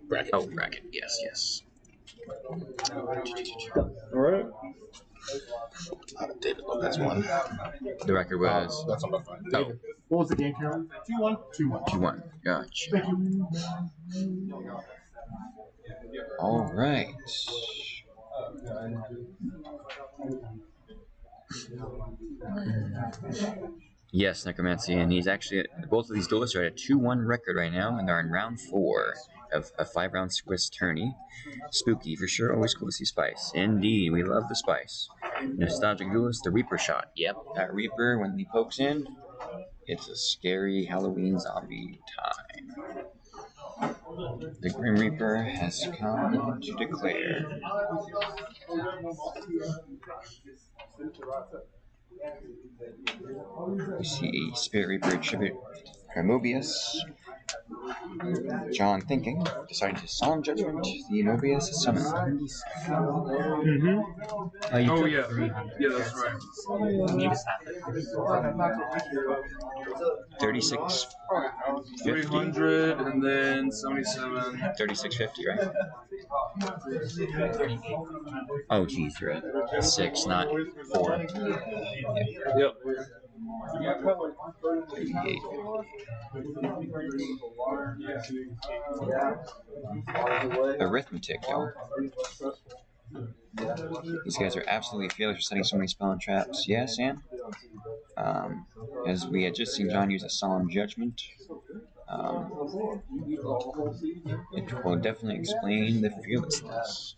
Speaker 6: Bracket.
Speaker 4: Oh, bracket. Yes.
Speaker 14: Alright.
Speaker 6: David Lopez won.
Speaker 4: The record was.
Speaker 6: That's on my phone.
Speaker 4: Oh,
Speaker 8: What was the game count? 2-1. 2-1.
Speaker 4: 2-1. Gotcha.
Speaker 8: Thank you.
Speaker 4: All right. Yes, Necromancy, and he's actually both of these duelists are at a 2-1 record right now, and they're in round 4 of a 5-round Swiss tourney. Spooky for sure. Always cool to see spice. Indeed, we love the spice. Nostalgic duelist, the Reaper shot. Yep, that Reaper when he pokes in, it's a scary Halloween zombie time. The Grim Reaper has come to declare. We see a Spirit Reaper tribute Mobius. John thinking, deciding to solemn judgment, the Mobius is summoned.
Speaker 14: Oh, yeah. Yeah, that's right.
Speaker 4: 36.
Speaker 14: 300 and then 77.
Speaker 4: 3650, right? Oh, geez, you're at 6, not 4.
Speaker 14: Yep.
Speaker 4: 38. Arithmetic, y'all. These guys are absolutely fearless for setting so many spell and traps. Yeah, Sam? As we had just seen John use a solemn judgment. It will definitely explain the fearlessness.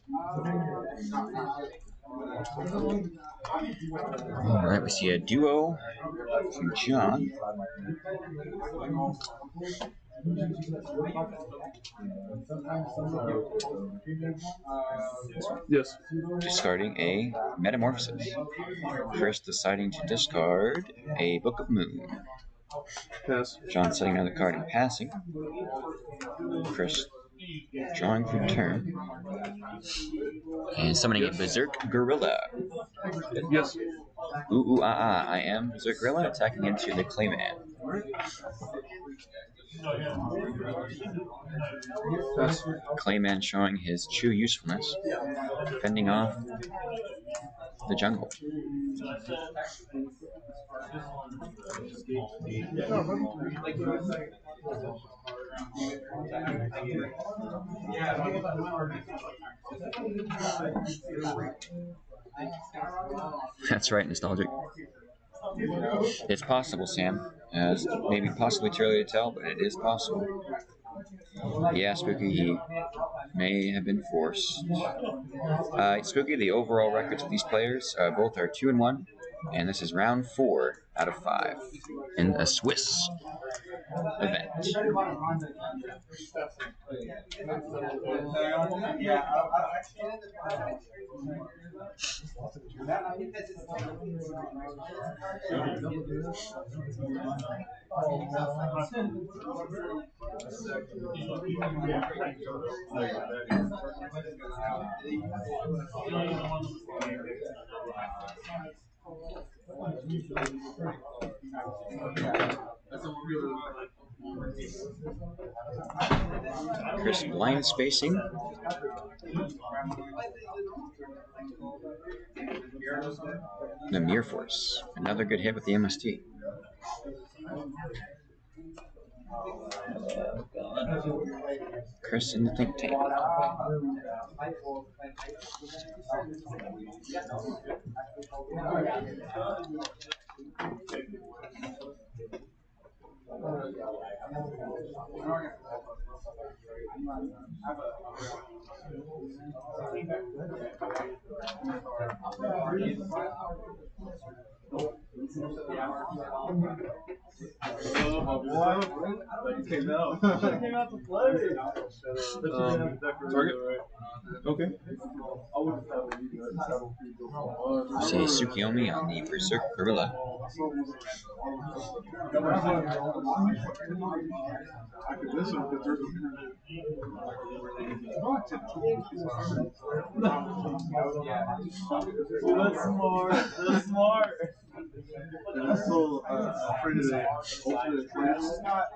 Speaker 4: Alright, we see a duo from John.
Speaker 14: Yes.
Speaker 4: Discarding a Metamorphosis. First deciding to discard a Book of Moon.
Speaker 14: Pass.
Speaker 4: John setting another card and passing. First drawing for turn. And summoning a Berserk Gorilla.
Speaker 14: Yes.
Speaker 4: I am Berserk Gorilla attacking into the Clayman. Clayman showing his true usefulness, fending off the jungle. That's right, Nostalgic. It's possible, Sam. It's maybe possibly too early to tell, but it is possible. Yeah, Spooky, he may have been forced. Spooky, the overall records of these players, both are 2-1, and this is round 4 out of 5 in a Swiss event. Crisp line spacing. The Mirror Force. Another good hit with the MST.
Speaker 2: Chris in the think tank.
Speaker 14: Came out to play. Target. Okay.
Speaker 2: See Tsukiyomi on the Berserk Gorilla.
Speaker 14: That's smart. That's smart.
Speaker 8: I'm so afraid of the ultimate class.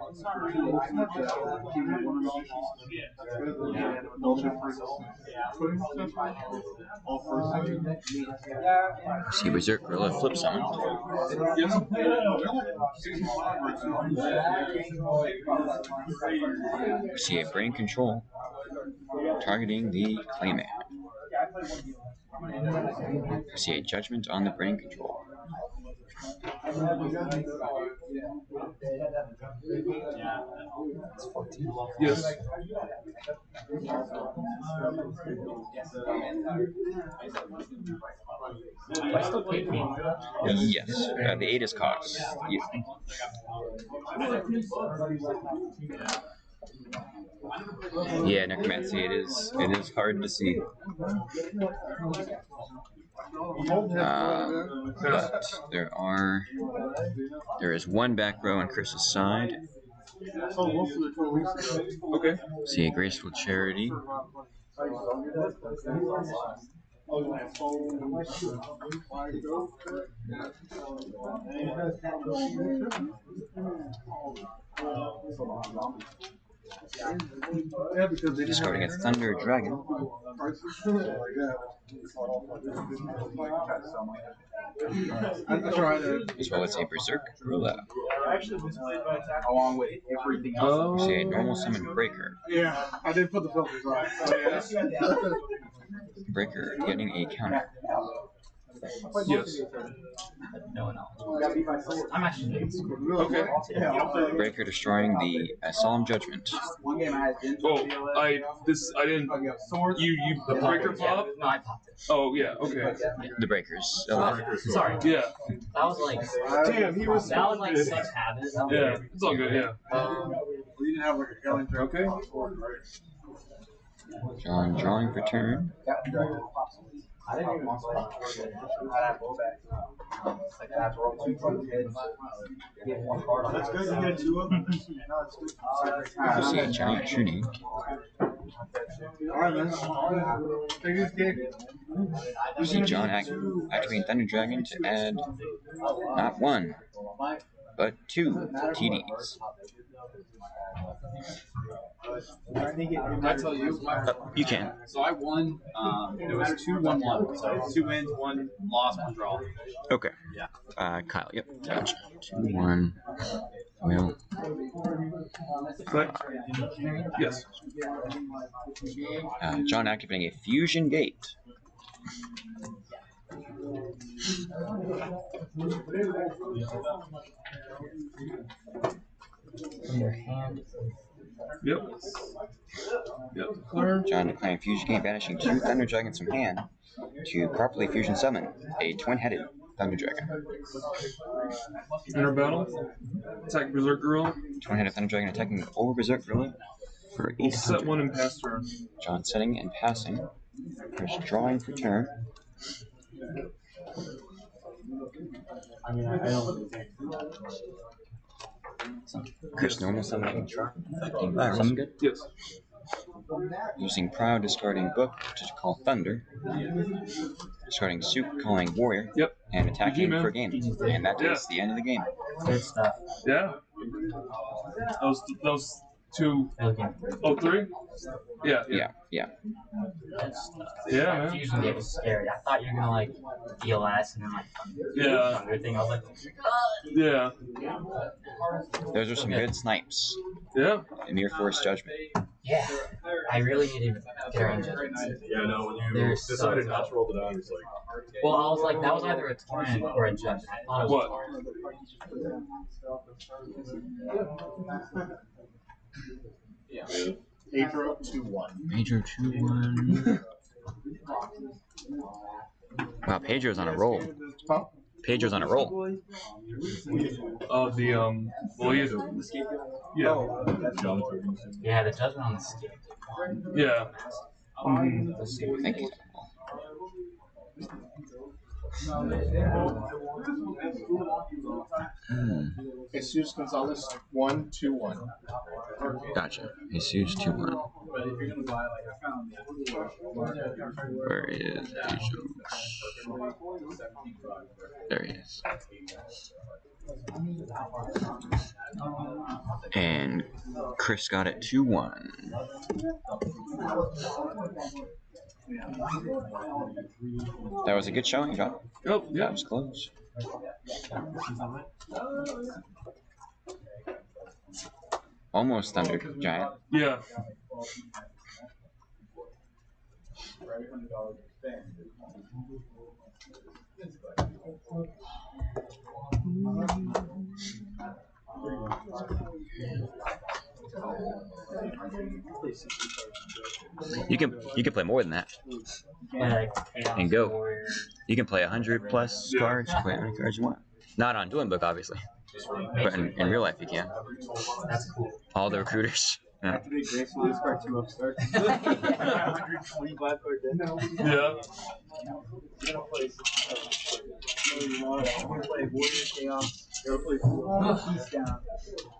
Speaker 8: It's not really
Speaker 2: See Berserk Gorilla flip summon. See a brain control targeting the Clayman. See a judgment on the brain control.
Speaker 14: Yes.
Speaker 2: Yes, the 8 is cogs. Yeah, necromancy. It is hard to see. But there is one back row on Chris's side.
Speaker 14: Okay.
Speaker 2: See a graceful charity. Discarding a Thunder Dragon. As well as a Berserk Gorilla.
Speaker 8: Along with everything
Speaker 2: We
Speaker 8: else.
Speaker 2: see a normal summon Breaker.
Speaker 8: Yeah, I didn't put the filters on. So yeah.
Speaker 2: Breaker getting a counter.
Speaker 14: Yes.
Speaker 15: I'm actually
Speaker 14: Okay.
Speaker 2: Breaker destroying the Solemn Judgment.
Speaker 14: Oh, I didn't. You the breaker pop?
Speaker 15: No, I popped it.
Speaker 14: Oh yeah. Okay.
Speaker 2: The Breakers.
Speaker 15: Sorry.
Speaker 14: Yeah.
Speaker 15: That was like.
Speaker 8: Damn, he was.
Speaker 15: That was like 6 habits.
Speaker 14: Yeah. It's all good. Yeah.
Speaker 8: We didn't have like a calendar.
Speaker 14: Okay.
Speaker 2: John drawing for turn.
Speaker 15: I didn't even want to
Speaker 8: That's good. You get 2 of them.
Speaker 2: We see a giant shooting.
Speaker 8: Alright, man. Take this kick.
Speaker 2: We see John activating Thunder Dragon to add not 1, but 2 TDs.
Speaker 9: Can I tell you?
Speaker 2: You can.
Speaker 9: So I won. It was 2-1-1. So 2 wins, 1 loss, 1 draw.
Speaker 2: Okay.
Speaker 9: Yeah.
Speaker 2: Kyle. Yep. Gotcha. 2-1. Well.
Speaker 14: Yes.
Speaker 2: John activating a Fusion Gate.
Speaker 14: Yep.
Speaker 2: John declaring Fusion Gate, banishing 2 Thunder Dragons from hand to properly fusion summon a twin-headed Thunder Dragon.
Speaker 14: Enter battle. Attack Berserk Gorilla.
Speaker 2: Twin-headed Thunder Dragon attacking over Berserk Gorilla for 800.
Speaker 14: Set 1 and pass turn.
Speaker 2: John setting and passing. Chris drawing for turn.
Speaker 15: I mean, I don't.
Speaker 2: Chris normal summoning summon good.
Speaker 14: Yes.
Speaker 2: Using Proud, discarding Book to call Thunder. Discarding Soup, calling Warrior.
Speaker 14: Yep.
Speaker 2: And attacking
Speaker 14: GG,
Speaker 2: for game. And that is the end of the game.
Speaker 15: Good stuff.
Speaker 14: Yeah. Those 2. Oh, 3? Yeah.
Speaker 2: Yeah.
Speaker 15: Good stuff.
Speaker 14: Yeah, man.
Speaker 15: Fusion Gate was scary. I thought you were gonna like deal last and then like
Speaker 14: Yeah.
Speaker 15: thunder thing. I was like,
Speaker 14: Yeah.
Speaker 2: Those are some good snipes.
Speaker 14: Yeah.
Speaker 2: Near Force Judgment.
Speaker 17: Yeah, I really need to get around judgments.
Speaker 16: Yeah, no, when you
Speaker 17: They're
Speaker 16: decided
Speaker 17: so
Speaker 16: not to roll the die, it's like.
Speaker 17: well, I was like, that was either a tournament or a judgment. I thought it was
Speaker 14: What?
Speaker 17: a tournament.
Speaker 16: Yeah. Pedro 2-1.
Speaker 2: Pedro 2-1. Wow, Pedro's on a roll. Pedro's on a roll.
Speaker 14: Well, he's yeah.
Speaker 17: Yeah, the judgment on the skate.
Speaker 14: Yeah.
Speaker 2: Thank you.
Speaker 6: Jesus Gonzalez 1-2-1.
Speaker 2: Gotcha. Jesus 2-1. Where is Jesus? There he is. And Chris got it 2-1. That was a good showing, John.
Speaker 14: Oh, yeah.
Speaker 2: That was close. Almost under Giant.
Speaker 14: Yeah.
Speaker 2: You can play more than that. And go. You can play 100 plus cards, play how many cards you want. Not on Dueling Book, obviously. But in real life you can.
Speaker 17: That's cool.
Speaker 2: All the recruiters. Yeah.
Speaker 14: Yeah.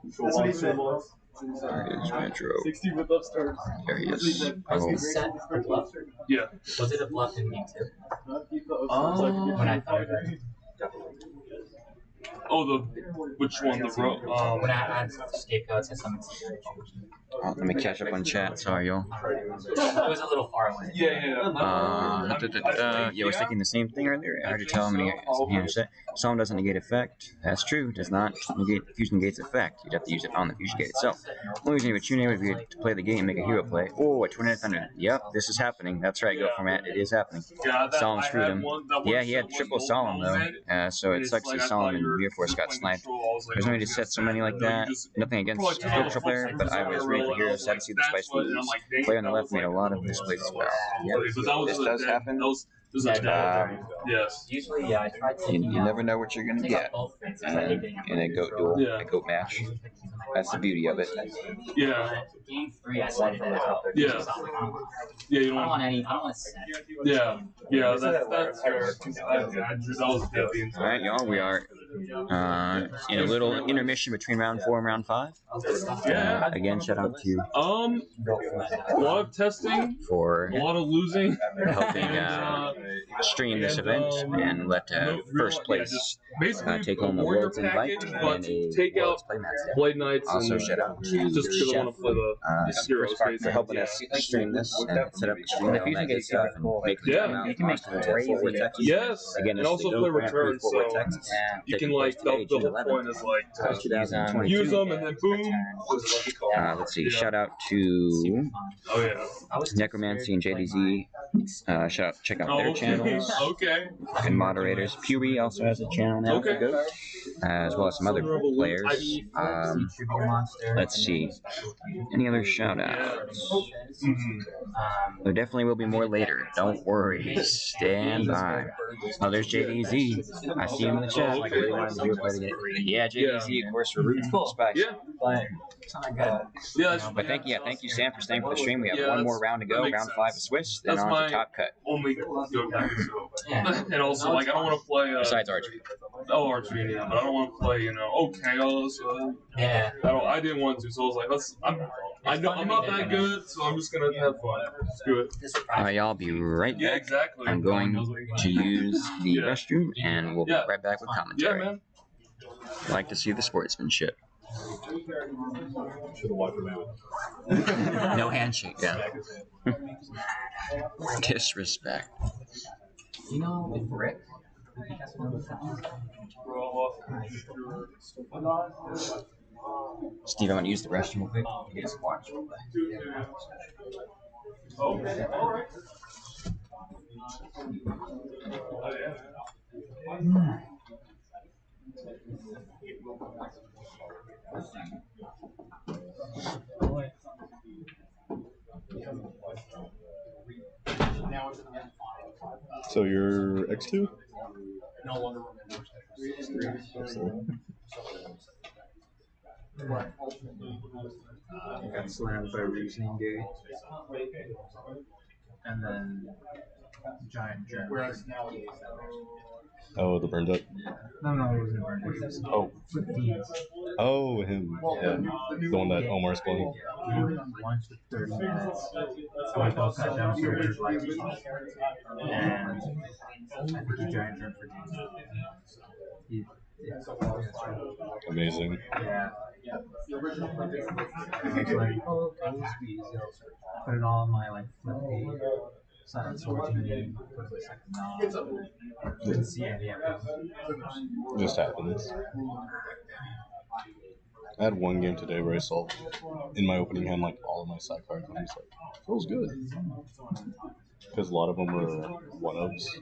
Speaker 15: That's what he said.
Speaker 2: There is Metro.
Speaker 15: 60 with upstarts.
Speaker 2: There he is.
Speaker 17: Was the set a bluff?
Speaker 14: Yeah.
Speaker 17: Was it a bluff in game 2?
Speaker 15: Oh.
Speaker 17: When I thought of it.
Speaker 14: Oh, which one? The row.
Speaker 17: When I had scapegoats and something.
Speaker 2: Let me catch up on chat. Sorry, y'all.
Speaker 17: It was a little far away.
Speaker 14: Yeah.
Speaker 2: Yeah, I was thinking the same thing earlier. I heard you tell him Solemn doesn't negate effect. That's true. Does not negate Fusion Gate's effect. You'd have to use it on the Fusion Gate itself. Only reason you would tune in would be to play the game, make a hero play. Oh, a 29 Thunder. Yep, this is happening. That's right, Go Format. It is happening. Solemn screwed him. Yeah, he had triple Solemn though. So it sucks that Solemn and Rear Force got sniped. There's no way to set so many like that. Nothing against the Virtual player, but I was ready for heroes. Sad to see the Spice lose. Player on the left made a lot of misplays as well. Yep, this does happen.
Speaker 14: Yes.
Speaker 17: Usually, yeah, I try to.
Speaker 2: You never know what you're gonna get in a goat duel, a goat match. That's the beauty of it.
Speaker 14: Yeah.
Speaker 17: Game 3, I cited it out there.
Speaker 14: Yeah. Yeah, you don't
Speaker 17: want any. I don't want to set.
Speaker 14: Yeah. Yeah, that's fair. That was deadly.
Speaker 2: All right, y'all. We are in a little intermission between round 4 and round 5.
Speaker 14: Yeah.
Speaker 2: Again, shout out to
Speaker 14: a lot of testing
Speaker 2: for
Speaker 14: a lot of losing,
Speaker 2: helping stream this event and let first place take home a World's Invite and a
Speaker 14: take out Blade Knights.
Speaker 2: Also, shout out to
Speaker 14: just because I want to play the heroes
Speaker 2: for helping us stream this and set up the stream and all that good stuff and make the time out.
Speaker 17: You can make crazy.
Speaker 14: Yes,
Speaker 2: again,
Speaker 14: and also play return, so you can like the whole point is like use them and then boom.
Speaker 2: Let's see. Shout out to Necromancy and JDZ. Check out their channels.
Speaker 14: Okay.
Speaker 2: And moderators. Puri also has a channel now for Ghost, as well as some other players. Let's see. Any other shout outs? There definitely will be more later. Don't worry. Stand by. Oh, there's JDZ. I see him in the chat. I really wanted to do a play together. Yeah, JDZ, of course, for rooting for the Spice.
Speaker 14: Yeah.
Speaker 2: But thank you, Sam, for staying for the stream. We have one more round to go. Round 5 is Swiss, then on to Top Cut.
Speaker 14: Only go back, so. And also, like, I don't want to play.
Speaker 2: Besides Archery.
Speaker 14: Oh, Archery, yeah, but I don't want to play, Chaos.
Speaker 17: Yeah.
Speaker 14: I didn't want to, so I was like, I'm not that good, so I'm just gonna have fun. Let's do it.
Speaker 2: Alright, y'all, be right back.
Speaker 14: Yeah, exactly.
Speaker 2: I'm going to use the restroom, and we'll be right back with commentary.
Speaker 14: Yeah, man.
Speaker 2: Like to see the sportsmanship. No handshake, yeah. Disrespect.
Speaker 17: You know, with Rick,
Speaker 2: Steve, I'm gonna use the restroom real quick. You guys watch.
Speaker 18: So you're X2?
Speaker 15: No longer remember.
Speaker 13: I got slammed by Reasoning Gate. And then Giant Germ.
Speaker 15: Whereas nowadays,
Speaker 18: Oh, the burned up?
Speaker 13: No, it wasn't burned up. It was
Speaker 18: Oh.
Speaker 13: 15.
Speaker 18: Oh, him. Yeah. The one that Omar's playing.
Speaker 13: We launched for 30 minutes. So we both sat down for weird lights. And I put the Giant Germ for game.
Speaker 18: Amazing.
Speaker 13: Yeah. I was like, oh, okay, this will be easy. Put it all on my like flip page. Silent Swordsman. Was like, no. Didn't see any of it.
Speaker 18: Just happens. I had one game today where I saw in my opening hand like all of my side cards. And I was like, feels good. Because a lot of them were one-ups.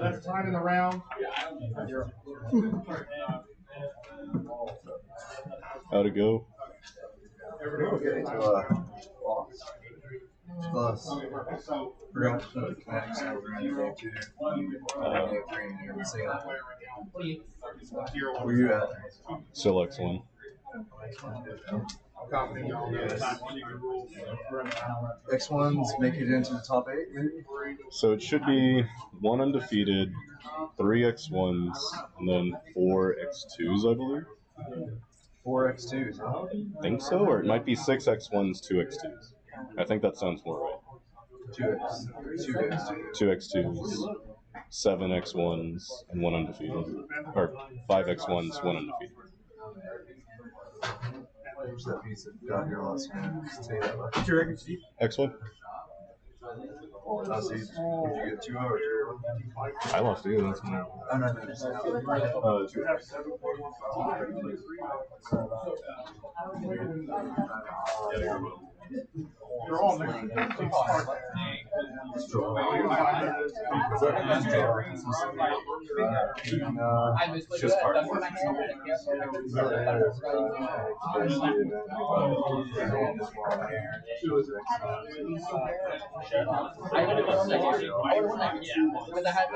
Speaker 15: That's time in the round.
Speaker 18: How'd it go?
Speaker 9: Okay, plus, forgot to put the kinetics over on the game too. Where you at?
Speaker 18: Still X1.
Speaker 9: X1s make it into the top 8, maybe?
Speaker 18: So it should be 1 undefeated, 3 X1s, and then 4 X2s, I believe.
Speaker 9: 4 X2s, huh?
Speaker 18: I think so, or it might be 6 X1s, 2 X2s. I think that sounds more right.
Speaker 9: 2
Speaker 18: X2s, 7 X1s, and 1 undefeated. Or 5 X1s, 1 undefeated.
Speaker 9: Where's that piece that got here last minute?
Speaker 18: What's your record, Steve? X1.
Speaker 9: Oh, so did you get 2 or 2?
Speaker 18: I lost to you, that's fine.
Speaker 9: Oh, no.
Speaker 18: 2
Speaker 15: You're all making
Speaker 18: just hard.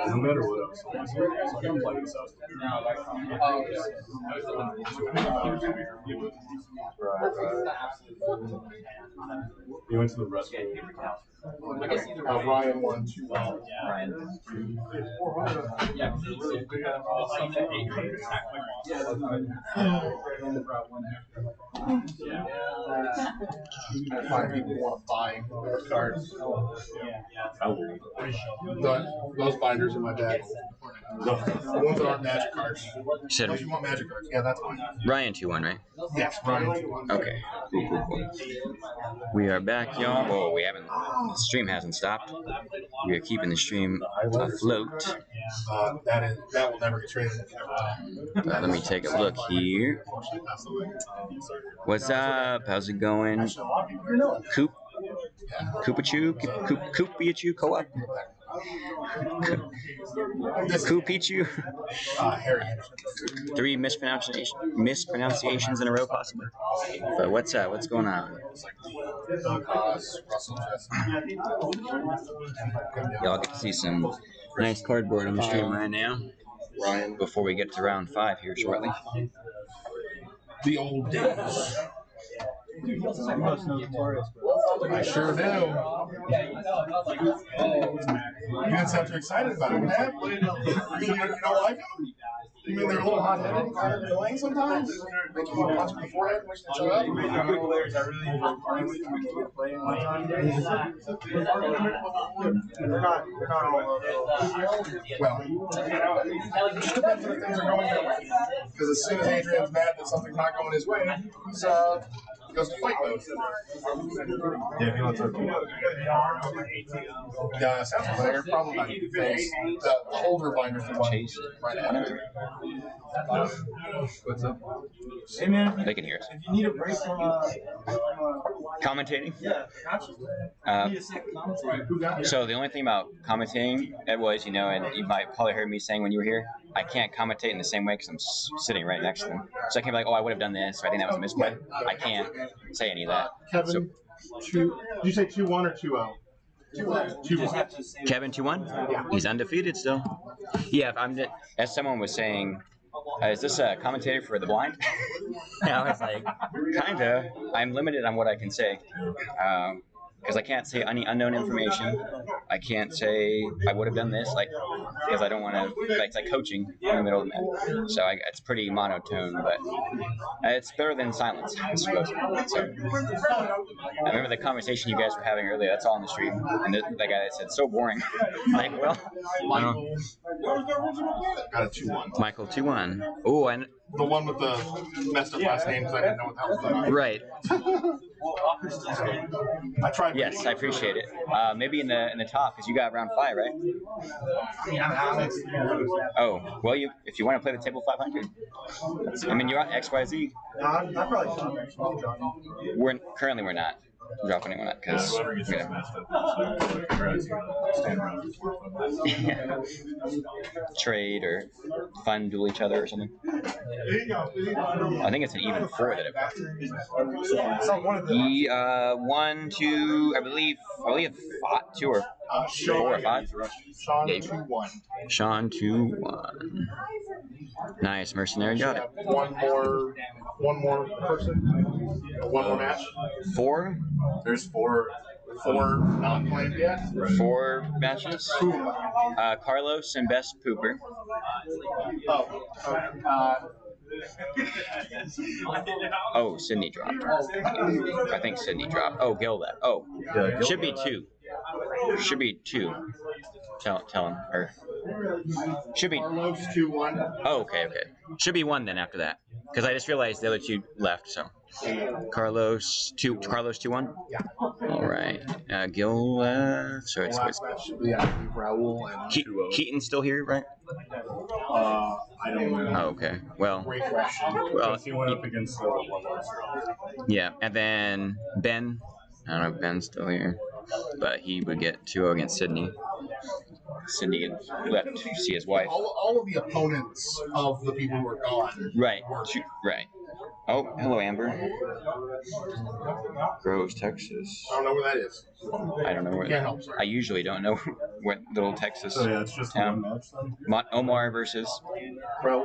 Speaker 18: No matter what else, I'm playing this out. You went to the restroom.
Speaker 15: Ryan won 2.
Speaker 2: Ryan.
Speaker 15: Yeah. 5 people want to buy those cards. Those binders in my bag. The ones that aren't magic cards.
Speaker 2: Said
Speaker 15: You want magic cards? Yeah, that's fine.
Speaker 2: Ryan 2-1, right?
Speaker 15: Yes, Ryan 2-1.
Speaker 2: Okay. Cool. We are back, y'all. Oh, we haven't. The stream hasn't stopped. We are keeping the stream afloat.
Speaker 15: That will never get traded.
Speaker 2: Let me take a look here. What's up? How's it going? Coop? Koopachu? Koopiachu? Co-op? Koopichu? 3 mispronunciations in a row, possibly. But what's up? What's going on? Y'all get to see some nice cardboard on the stream right now.
Speaker 15: Ryan.
Speaker 2: Before we get to round 5 here shortly.
Speaker 15: The old days. I sure do. You didn't sound too excited about it, man. You don't like them? You mean they're a little hot-headed and kind of annoying sometimes? Make you punch in the forehead and wish to shut up? They're not all well, just depends if things are going their way. Because as soon as Adrian's mad that something's not going his way, he's goes to fight mode.
Speaker 16: Yeah, if you want to talk to me.
Speaker 15: Yeah, sounds familiar. Probably not face. The older binder for one. Right after.
Speaker 16: What's up?
Speaker 11: Hey man,
Speaker 4: They can hear us.
Speaker 11: if you need a break from
Speaker 4: Commentating?
Speaker 11: yeah,
Speaker 4: So the only thing about commentating, it was, you know, and you might probably heard me saying when you were here, I can't commentate in the same way because I'm sitting right next to them. So I can't be like, oh, I would have done this, or I think that was a misplay. I can't say any of that.
Speaker 15: Kevin, did you say 2-1 or 2-0? 2-1.
Speaker 4: Kevin 2-1? Yeah. He's undefeated still. Yeah, if I'm as someone was saying, is this a commentator for the blind? I was like, kinda. I'm limited on what I can say. Because I can't say any unknown information. I can't say I would have done this, like, because I don't want to. It's like coaching in the middle of the match, so it's pretty monotone, but it's better than silence, I suppose. So I remember the conversation you guys were having earlier. That's all on the stream, and the guy that said so boring. Like, well, I don't know.
Speaker 15: Got a 2-1.
Speaker 4: Michael 2-1. Oh, and
Speaker 15: the one with the messed up last name because I didn't know what the hell was going on.
Speaker 4: Right.
Speaker 15: I tried.
Speaker 4: Yes, I appreciate it. Maybe in the top because you got round 5, right? Oh, well, if you want to play the table 500, I mean you're at XYZ.
Speaker 11: I probably
Speaker 4: Currently we're not dropping anyone up because trade or fun duel each other or something. I think it's an even 4 that it passed. 1, 2, I believe 2 or 4 or 5.
Speaker 15: Sean 2-1.
Speaker 4: Sean 2-1. Nice, mercenary, got it.
Speaker 15: One more person. One more match.
Speaker 4: 4.
Speaker 15: There's 4 not played yet.
Speaker 4: 4 matches. Carlos and Best Pooper. Oh, Sydney dropped. I think Sydney dropped. Oh, Gil left. Oh, should be 2. Should be 2. Tell him. Or should be.
Speaker 15: Carlos 2-1.
Speaker 4: Oh, okay. Should be 1 then after that, because I just realized the other 2 left. So Carlos 2-1.
Speaker 15: Yeah.
Speaker 4: All right. Gil left. So it's
Speaker 15: Raul and
Speaker 4: Keaton's still here, right?
Speaker 15: I don't know.
Speaker 4: Oh, okay. Well,
Speaker 18: he went up against one last round.
Speaker 4: yeah, and then Ben. I don't know if Ben's still here, but he would get 2-0 against Sydney. Sydney left to see his wife.
Speaker 15: All of the opponents of the people who are gone.
Speaker 4: Right. Right. Oh, hello, Amber. Groves, Texas.
Speaker 15: I don't know where that is.
Speaker 4: I don't know where.
Speaker 15: Can't help, sorry.
Speaker 4: I usually don't know what little Texas
Speaker 18: So yeah, it's just
Speaker 4: town.
Speaker 18: one match then?
Speaker 4: Omar versus Monroe.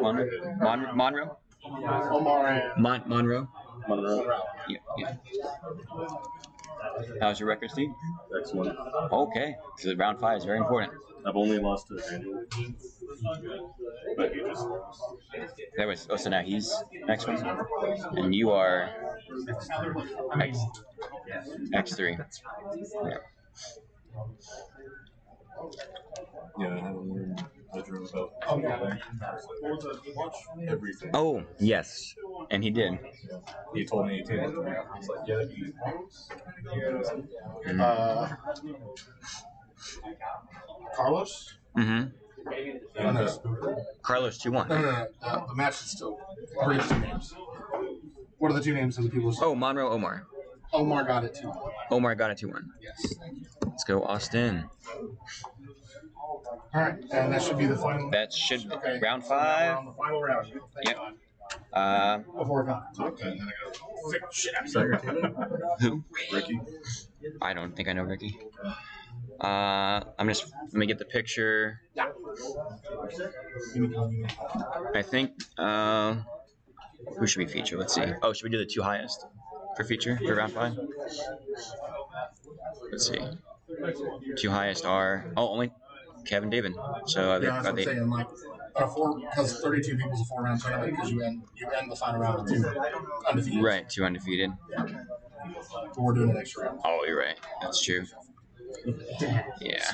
Speaker 4: Monroe.
Speaker 15: Omar and
Speaker 4: Monroe.
Speaker 15: Monroe.
Speaker 4: Yeah. How's your record, Steve?
Speaker 18: Excellent.
Speaker 4: Okay. So round 5 is very important.
Speaker 18: I've only lost to Daniel. But he just
Speaker 4: That was. Oh, so now he's next one, and you are X3. Yeah.
Speaker 18: Yeah, I haven't learned the drill about everything.
Speaker 4: Oh, yes. And he did.
Speaker 18: He told me 18 months ago. I was like, yeah.
Speaker 15: Carlos?
Speaker 4: Mm-hmm.
Speaker 15: No.
Speaker 4: Carlos 2-1.
Speaker 15: No. The match is still 3 names. What are the 2 names of the people?
Speaker 4: Oh, Monroe, Omar.
Speaker 15: Omar got it 2-1.
Speaker 4: Omar got it 2-1.
Speaker 15: Yes.
Speaker 4: Let's go, Austin.
Speaker 15: All right, and that should be the final.
Speaker 4: That should
Speaker 15: Okay.
Speaker 4: round 5.
Speaker 15: The final round.
Speaker 4: Yep.
Speaker 15: Before time. Okay. Then I gotta fix shit out.
Speaker 4: Who?
Speaker 18: Ricky.
Speaker 4: I don't think I know Ricky. Let me get the picture.
Speaker 15: Yeah.
Speaker 4: I think, who should we feature? Let's see. Oh, should we do the 2 highest for feature for round 5? Let's see. 2 highest are, only Kevin David. So are they,
Speaker 15: Yeah, that's what I'm saying. Like, because 32 people is a 4-round tournament because you end the final round with 2 undefeated.
Speaker 4: Right, 2 undefeated.
Speaker 15: But we're doing an extra round.
Speaker 4: Oh, you're right. That's true. Yeah.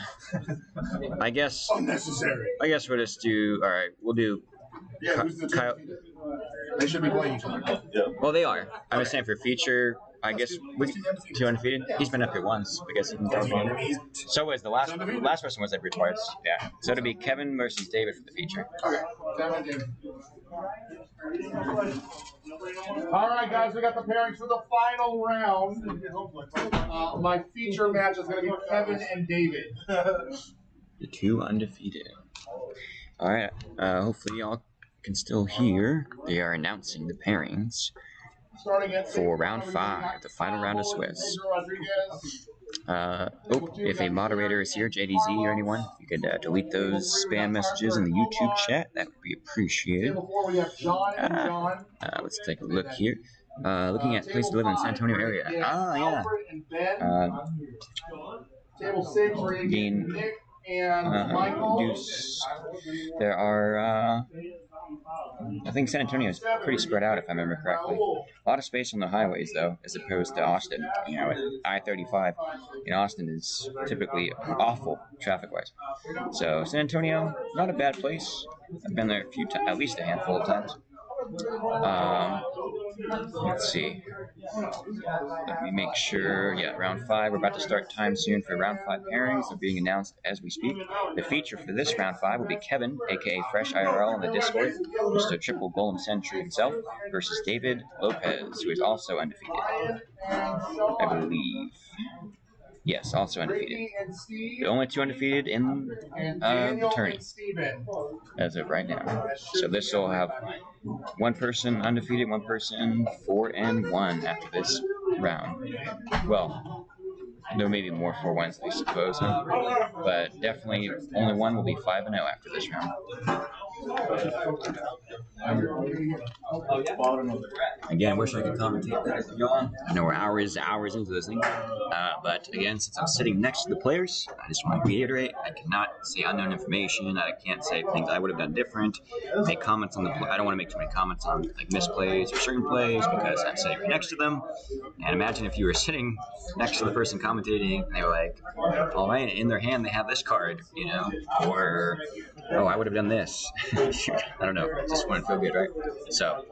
Speaker 4: I guess
Speaker 15: Unnecessary.
Speaker 4: we'll just do. All right, we'll do
Speaker 15: Yeah, who's the two
Speaker 2: Kyle.
Speaker 15: undefeated? They should be playing each other.
Speaker 18: Yeah.
Speaker 2: Well, they are. I'm just saying for future. I guess we two undefeated. He's been up here once because he can go on. So was the last person was every twice. Yeah. So it'll be Kevin versus David for the feature.
Speaker 15: Okay. Kevin, David. All right, guys, we got the pairings for the final round. My feature match is going to be Kevin and David.
Speaker 2: The two undefeated. All right. Hopefully y'all can still hear. They are announcing the pairings for round 5, the final round of Swiss. If a moderator is here, JDZ or anyone, you could delete those spam messages in the YouTube chat. That would be appreciated. Let's take a look here. Looking at place to live in San Antonio area. Yeah.
Speaker 15: Table 6, where you get Nick and Michael.
Speaker 2: Deuce. There are, I think San Antonio is pretty spread out, if I remember correctly. A lot of space on the highways, though, as opposed to Austin. You know, I-35 in Austin is typically awful traffic-wise. So San Antonio, not a bad place. I've been there at least a handful of times. Let's see. Let me make sure. Yeah, round 5. We're about to start time soon for round 5 pairings. They're being announced as we speak. The feature for this round 5 will be Kevin, aka Fresh IRL on the Discord, who's the triple golem century himself, versus David Lopez, who is also undefeated. I believe. Yes, also undefeated. The only 2 undefeated in the tourney as of right now. So this will have 1 person undefeated, 1 person 4-1 after this round. Well, there may be more 4-1s, I suppose, but definitely only 1 will be 5-0 after this round. Again, I wish I could commentate better than y'all. I know we're hours into this thing, but again, since I'm sitting next to the players, I just want to reiterate: I cannot say unknown information. I can't say things I would have done different. Make comments on the. I don't want to make too many comments on like misplays or certain plays because I'm sitting right next to them. And imagine if you were sitting next to the person commentating, and they were like, "All right," in their hand they have this card, you know, or "Oh, I would have done this." I don't know. It just wouldn't feel good, right? So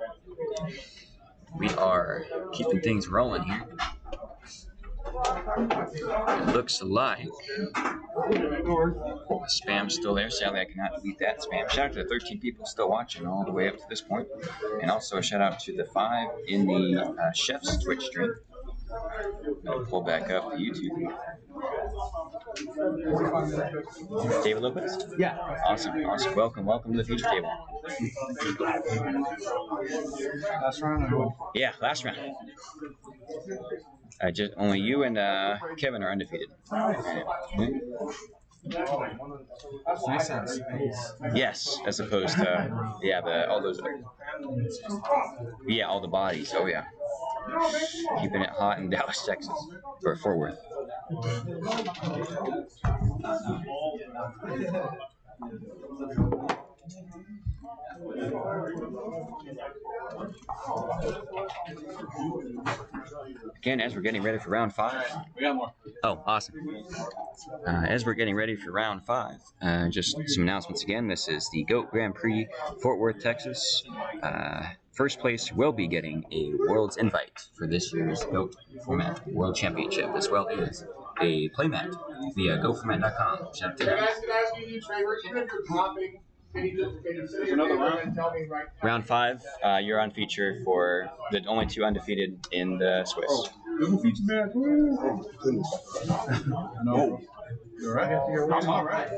Speaker 2: we are keeping things rolling here. It looks like the spam's still there. Sadly, I cannot delete that spam. Shout out to the 13 people still watching all the way up to this point. And also a shout out to the 5 in the Chef's Twitch stream. I'll pull back up the YouTube. David Lopez?
Speaker 13: Yeah.
Speaker 2: Awesome. Welcome to the feature table.
Speaker 13: Last round?
Speaker 2: Yeah, last round. Only you and Kevin are undefeated.
Speaker 13: Nice out of space.
Speaker 2: Yes, as opposed to all the bodies. Oh yeah, keeping it hot in Dallas, Texas, or Fort Worth. Again, as we're getting ready for round 5.
Speaker 14: We got more.
Speaker 2: Oh, awesome. As we're getting ready for round 5, just some announcements again. This is the GOAT Grand Prix, Fort Worth, Texas. First place will be getting a world's invite for this year's GOAT Format World Championship, as well as a playmat via GoFormat.com. Shout out to
Speaker 15: Guys, can I ask you, Trevor, even if you're dropping, can you say your name and tell me right now?
Speaker 2: Round 5, you're on feature for the only 2 undefeated in the Swiss.
Speaker 8: Feature match. No. You're right.
Speaker 15: I'm all right.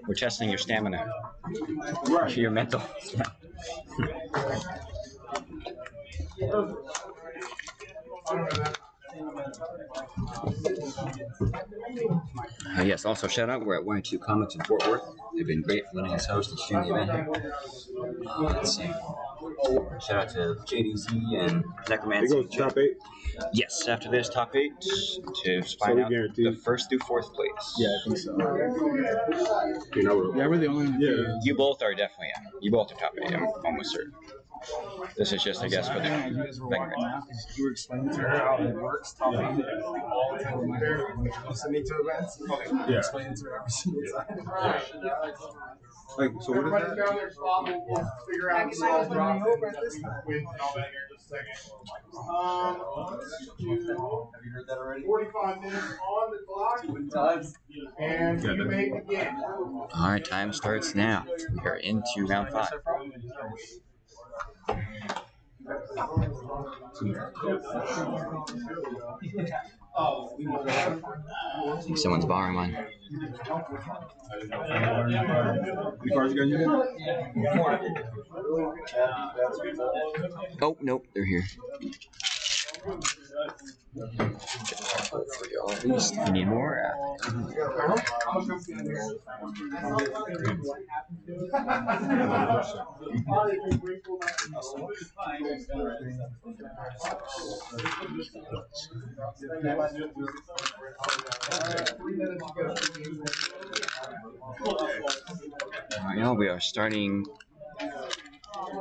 Speaker 2: We're testing your stamina, your mental. Yes, also shout out, we're at 1 2 Comics in Fort Worth. They've been great for letting us host and stream the event here. Let's see. Shout out to JDZ and Necromancy.
Speaker 18: It goes top 8?
Speaker 2: Yes, after this, top 8 to find out the 1st through 4th place.
Speaker 18: Yeah, I think so.
Speaker 8: Yeah, we're the only.
Speaker 2: You both are definitely, you both are top 8, I'm almost certain. This is just, I guess, for the
Speaker 8: You guys were walking out, you were explaining to her how it works, talking all the time. When she listening to events,
Speaker 18: Yeah.
Speaker 8: explaining to her every single time.
Speaker 18: Like, so what is that?
Speaker 12: Figure out who all's running over at this time.
Speaker 8: Have you heard that already?
Speaker 15: 45 minutes on the clock. And we may begin.
Speaker 2: All right, time starts now. We are into round 5. I think someone's borrowing one.
Speaker 18: Any cards you got here?
Speaker 2: Oh, nope, they're here. At least if you need more. Right now we are starting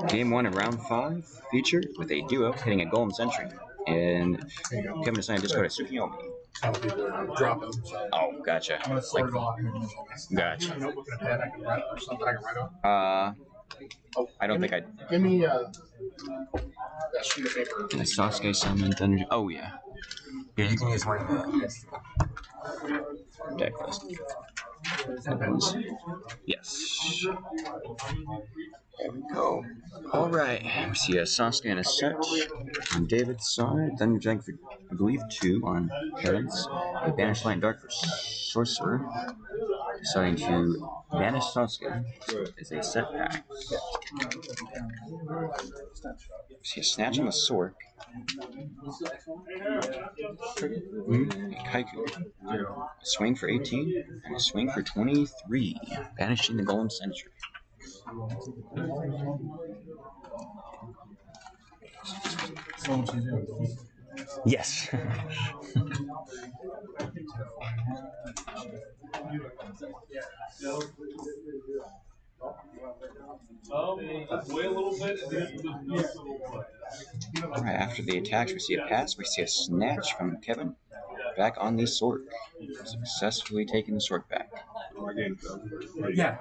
Speaker 2: game 1 of round 5 feature with a duo hitting a golden century. And Kevin decided to just go to Tsukiyomi.
Speaker 15: Drop them.
Speaker 2: Oh, gotcha. Like, gotcha. I don't think I.
Speaker 15: Give me that sheet of paper.
Speaker 2: And a Sasuke summon Thunder. Oh, yeah. Yeah, you can use one of the Decklist. Yes. There we go. Alright. We see a Sasuke and a set on David's side. Thunder Drag for, I believe, 2 on Kevin's. A Banished Light Dark for Sorcerer. Deciding to banish Sasuke as a set pack. See a Snatch on the Sword. A Kaiku. A swing for 18 and a swing for 23. Banishing the Golden Century. Yes. Alright, after the attacks, we see a pass. We see a snatch from Kevin. Back on the sword. Successfully taking the sword back.
Speaker 8: Yeah.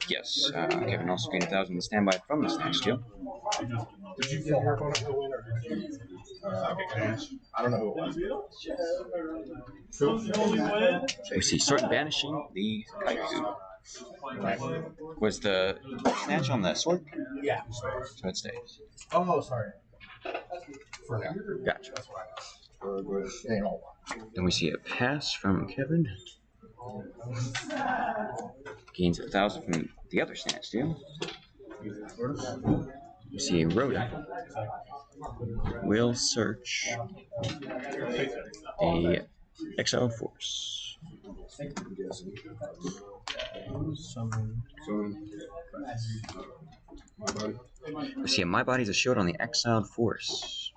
Speaker 2: Yes, Kevin also gained 1,000 in standby from the snatch deal.
Speaker 15: Did you feel your opponent will win or did you? I don't know who it was.
Speaker 2: We see sword banishing the Kaiku. Was the snatch on the sword?
Speaker 15: Yeah.
Speaker 2: So it stays.
Speaker 15: Oh, sorry. For now.
Speaker 2: Gotcha. Then we see a pass from Kevin. Gains 1,000 from the other snatch deal. We see a Rhoda. Will search a exiled force. We see a My Body's a Shield on the exiled force.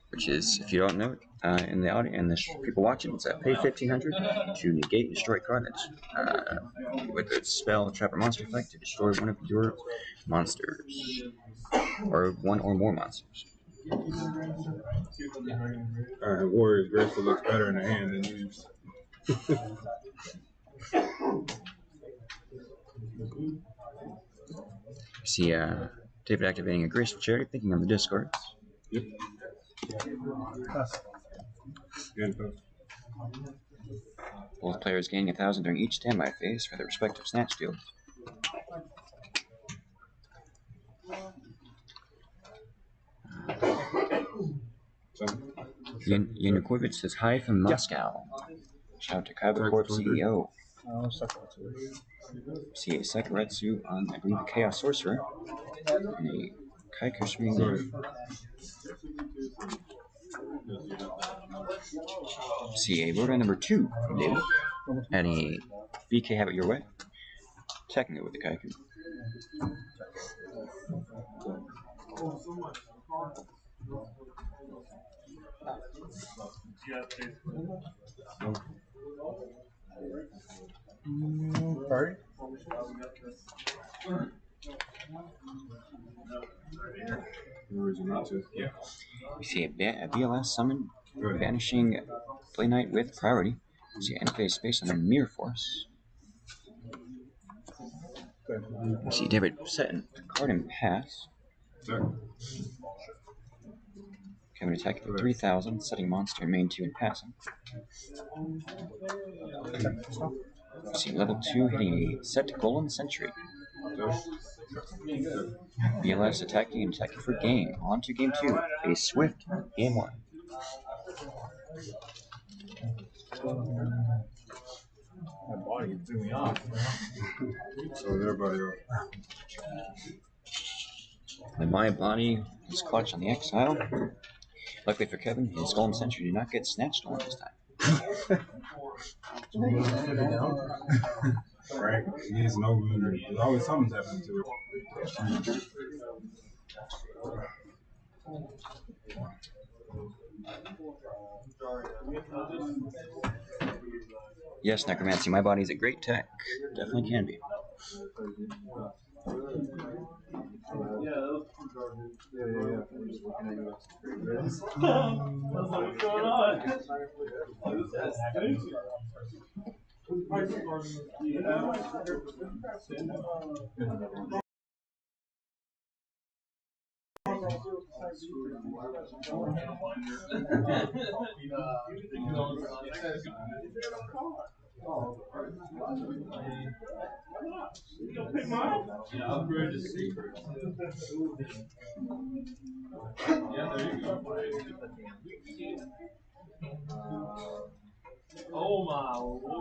Speaker 2: Which is, if you don't know, in the audience and the people watching, it's pay 1,500 to negate and destroy a card that's with its spell, trap, or monster effect to destroy one of your monsters, or one or more monsters.
Speaker 18: Alright, Warrior's Graceful looks better in the hand than used.
Speaker 2: See, David activating a Graceful Charity, thinking on the discards.
Speaker 18: Yep.
Speaker 2: Both players gaining 1,000 during each standby phase for their respective snatch deals. Yanukovych says hi from Moscow. Shout out to Kyber Corp CEO. See a Sakaretsu on, I believe, the Chaos Sorcerer. And a Kaiku swing. See a Rhoda number 2 from David. And a BK Have It Your Way. Technically with the Kaiku.
Speaker 15: Sorry?
Speaker 2: We see a BLS summon, banishing Play Knight with priority. We see end phase space on the Mirror Force. We see David setting a card and pass. Kevin attacking for 3,000, setting monster in main 2 and passing. We see level 2 hitting a set Golden Sentry. BLS attacking and attacking for game. On to game 2. A swift game 1.
Speaker 8: My body threw me off. So everybody else.
Speaker 2: And my body is clutch on the exile. Luckily for Kevin, his Golden Sentry did not get snatched on this time.
Speaker 8: Right? He has no limit. There's always something's happening to it.
Speaker 2: Yes, Necromancy, my body is a great tech. Definitely can be.
Speaker 14: Oh my lord.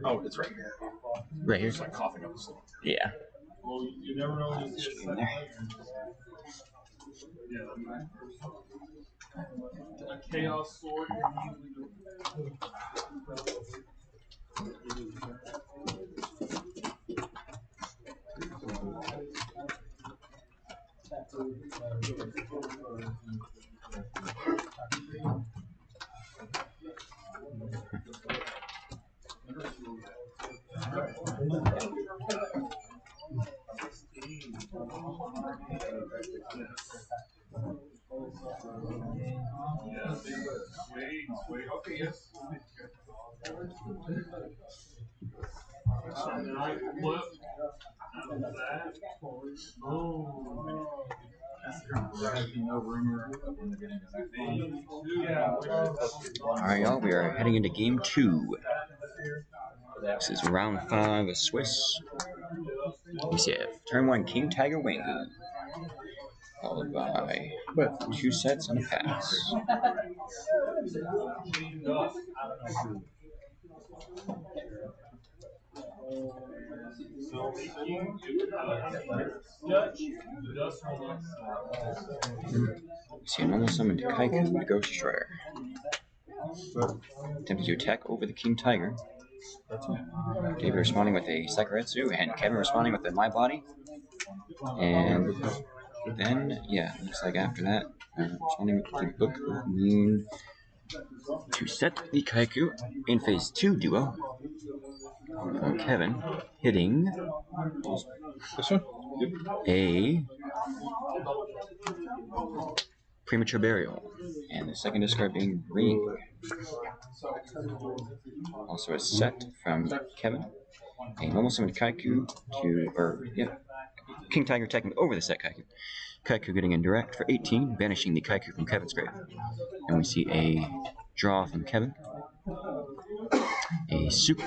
Speaker 2: Oh, it's right here. Right here. It's like coughing up the sleeve. Yeah.
Speaker 14: Well, you never know when
Speaker 2: In there.
Speaker 14: a chaos sword. Okay, yes. And then I flip out of that. Oh.
Speaker 2: Alright, y'all, we are heading into game 2. This is round 5 of Swiss. We see a turn 1 King Tiger Wangu, followed by 2 sets and a pass. We see a normal summon to Kaiku to Ghost Destroyer. Attempting to attack over the King Tiger. David responding with a Sakuretsu, and Kevin responding with a My Body. And then, yeah, looks like after that, responding with the Book of Moon to set the Kaiku in phase 2 duo. From Kevin, hitting this one? A Premature Burial, and the second discard being Ring. Also a set from Kevin, a normal summon Kaiku to, King Tiger attacking over the set Kaiku. Kaiku getting in direct for 18, banishing the Kaiku from Kevin's grave. And we see a draw from Kevin. A soup.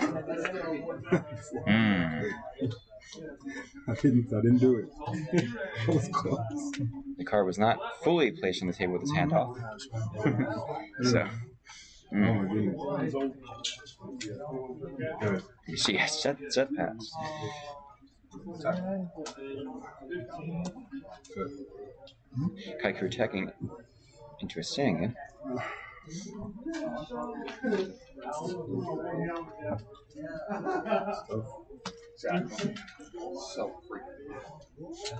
Speaker 8: I didn't do it. That was close.
Speaker 2: The card was not fully placed on the table with his hand off. So. You see a set pass. Kaiku attacking into a Sangan. So
Speaker 18: it's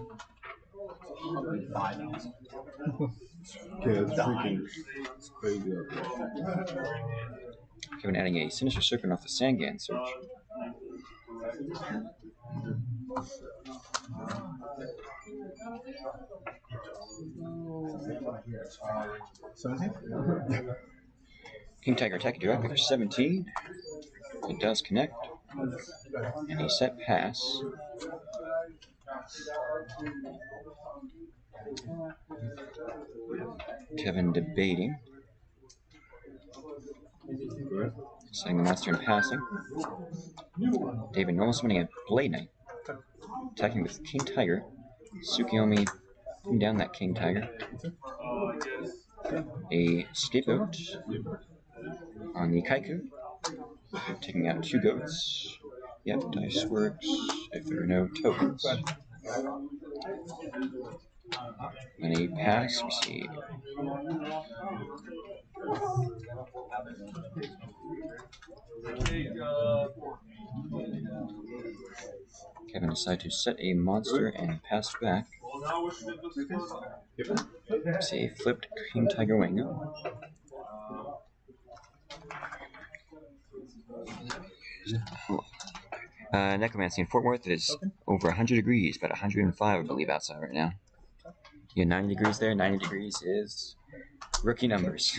Speaker 18: freaking it's crazy out there.
Speaker 2: Kevin adding a Sinister Serpent off the Sangan search. King Tiger attacking directly for 17. It does connect. And a set pass. Kevin debating. Setting the monster and passing. David normal summoning a Blade Knight. Attacking with King Tiger. Tsukiyomi putting down that King Tiger. A Scapegoat on the Kaiku. Taking out 2 goats. Yep, dice works if there are no tokens. And a pass, we see. Kevin decided to set a monster and pass back. See a flipped King Tiger Wango. Necromancy in Fort Worth, it is over 100 degrees, about 105 I believe outside right now. Yeah, 90 degrees there, 90 degrees is rookie numbers,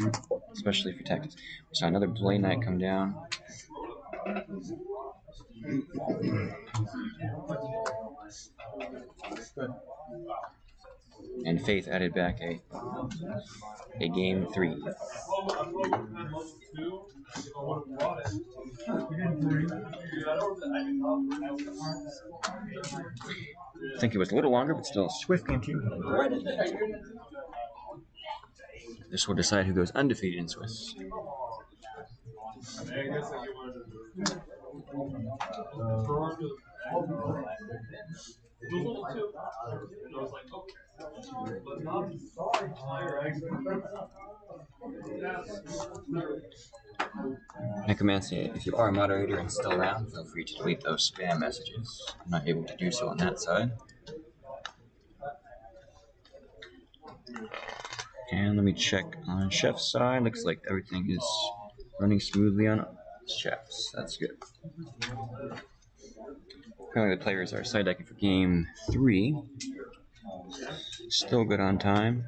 Speaker 2: especially for Texas. We saw another Blade Knight come down. And Faith added back a game 3. I think it was a little longer, but still swift game 2. Right in there. This will decide who goes undefeated in Swiss. Necromancy, if you are a moderator and still around, feel free to delete those spam messages. I'm not able to do so on that side. And let me check on Chef's side. Looks like everything is running smoothly on Chef's. That's good. Apparently the players are side decking for game 3. Still good on time.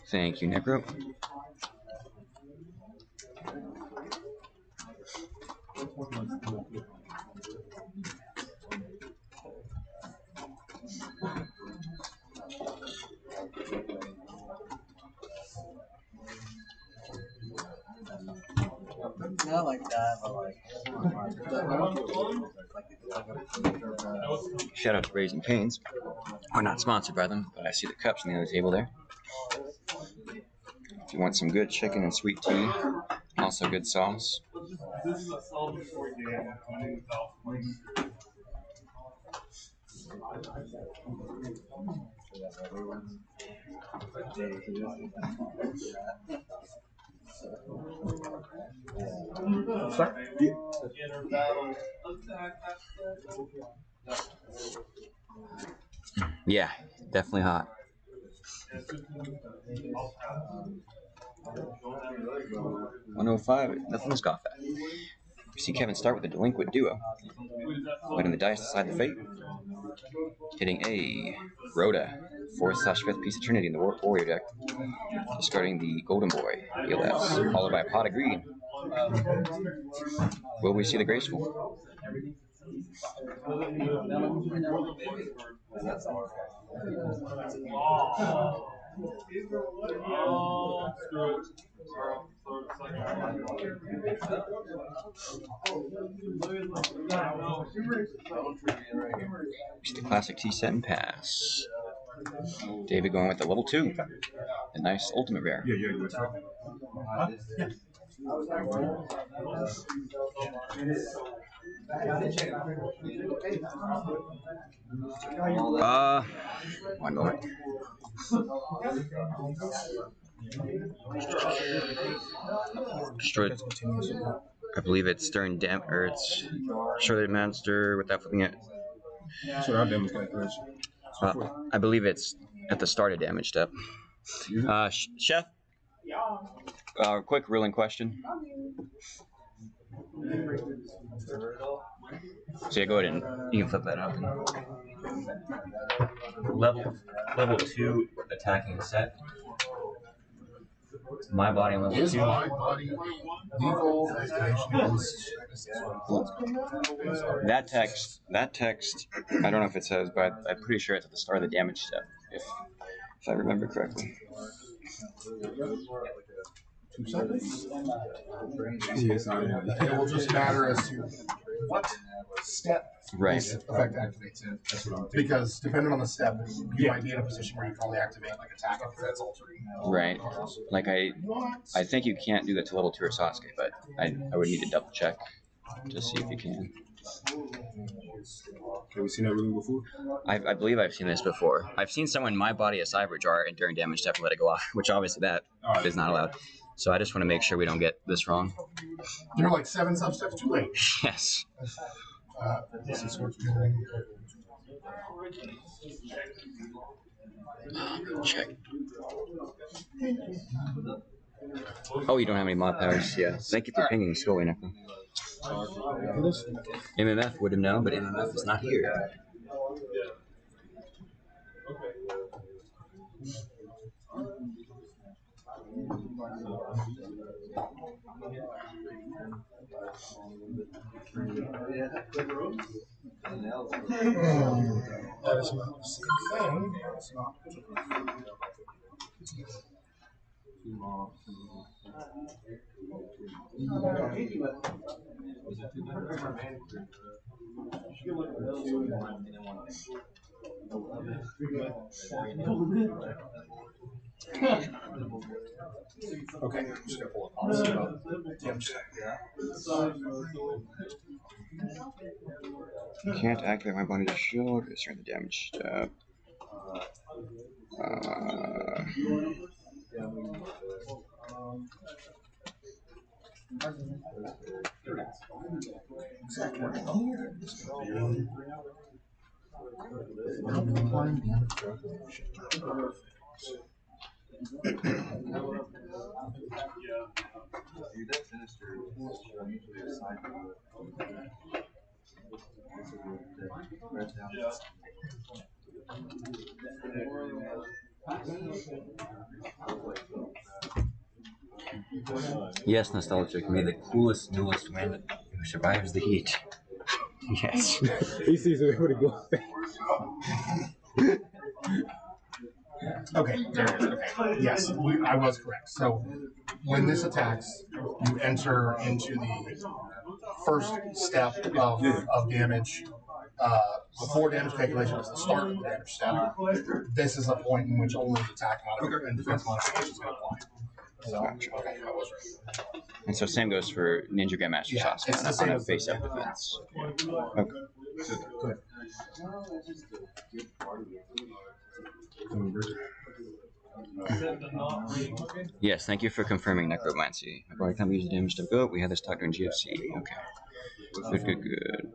Speaker 2: Thank you, Necro.
Speaker 12: Not like that, but like.
Speaker 2: Shout out to Raising Cane's. We're not sponsored by them, but I see the cups on the other table there. If you want some good chicken and sweet tea, also good sauce. Yeah, definitely hot. $105, nothing to scoff at. You see Kevin start with a delinquent duo. Letting the dice decide the fate. Hitting a Rhoda, 4/5th piece of Trinity in the Warrior deck. Discarding the Golden Boy, ELS, followed by a Pot of Greed. Will we see the Graceful? The classic T set and pass. David going with the level 2. A nice ultimate rare. One moment. Destroyed. I believe it's during or it's destroyed the monster without flipping it.
Speaker 15: So our damage calculation.
Speaker 2: I believe it's at the start of damage step. Chef, quick ruling question. So yeah, go ahead and you can flip that out. Level 2 attacking set. My body on level 2.
Speaker 15: My body default activation is
Speaker 2: That text, I don't know if it says, but I'm pretty sure it's at the start of the damage step, if I remember correctly.
Speaker 15: 2 seconds. It will just matter as to what step this effect activates in. Because depending on the step, you might be in a position where you can only activate like attack if that's altering.
Speaker 2: Right. Like I think you can't do that to level 2 or Sasuke, but I would need to double check to see if you can.
Speaker 15: Have we seen that ruling before?
Speaker 2: I believe I've seen this before. I've seen someone in my body a cyber jar and during damage step let it go off, which obviously that is not allowed. So I just want to make sure we don't get this wrong.
Speaker 15: You're like 7 sub-steps too late.
Speaker 2: Yes.
Speaker 15: This is what
Speaker 2: check. Oh, you don't have any mod powers? Yeah. Thank you for pinging Scully, Neko. MMF would have known, but MMF is not here.
Speaker 15: That is not the same thing. It's not. Okay, I'm just gonna pull a policy about damage.
Speaker 2: Can't activate my body's shield. It's during the damage step. Yes, nostalgic. May the coolest duelist win who survives the heat. Yes.
Speaker 15: He sees everybody go. Okay, there it is. Okay. Yes, I was correct. So when this attacks, you enter into the first step of damage. Before damage calculation is the start of the damage step. This is a point in which only attack and defense modifications can apply. So, okay, I was right.
Speaker 2: And so same goes for Ninja Grandmaster Sasuke
Speaker 15: it's the same
Speaker 2: on a
Speaker 15: as
Speaker 2: face-up defense. Okay.
Speaker 15: Good.
Speaker 2: Yes, thank you for confirming necromancy. My body can't use the damage to go. We had this talk during GFC. Okay. Good.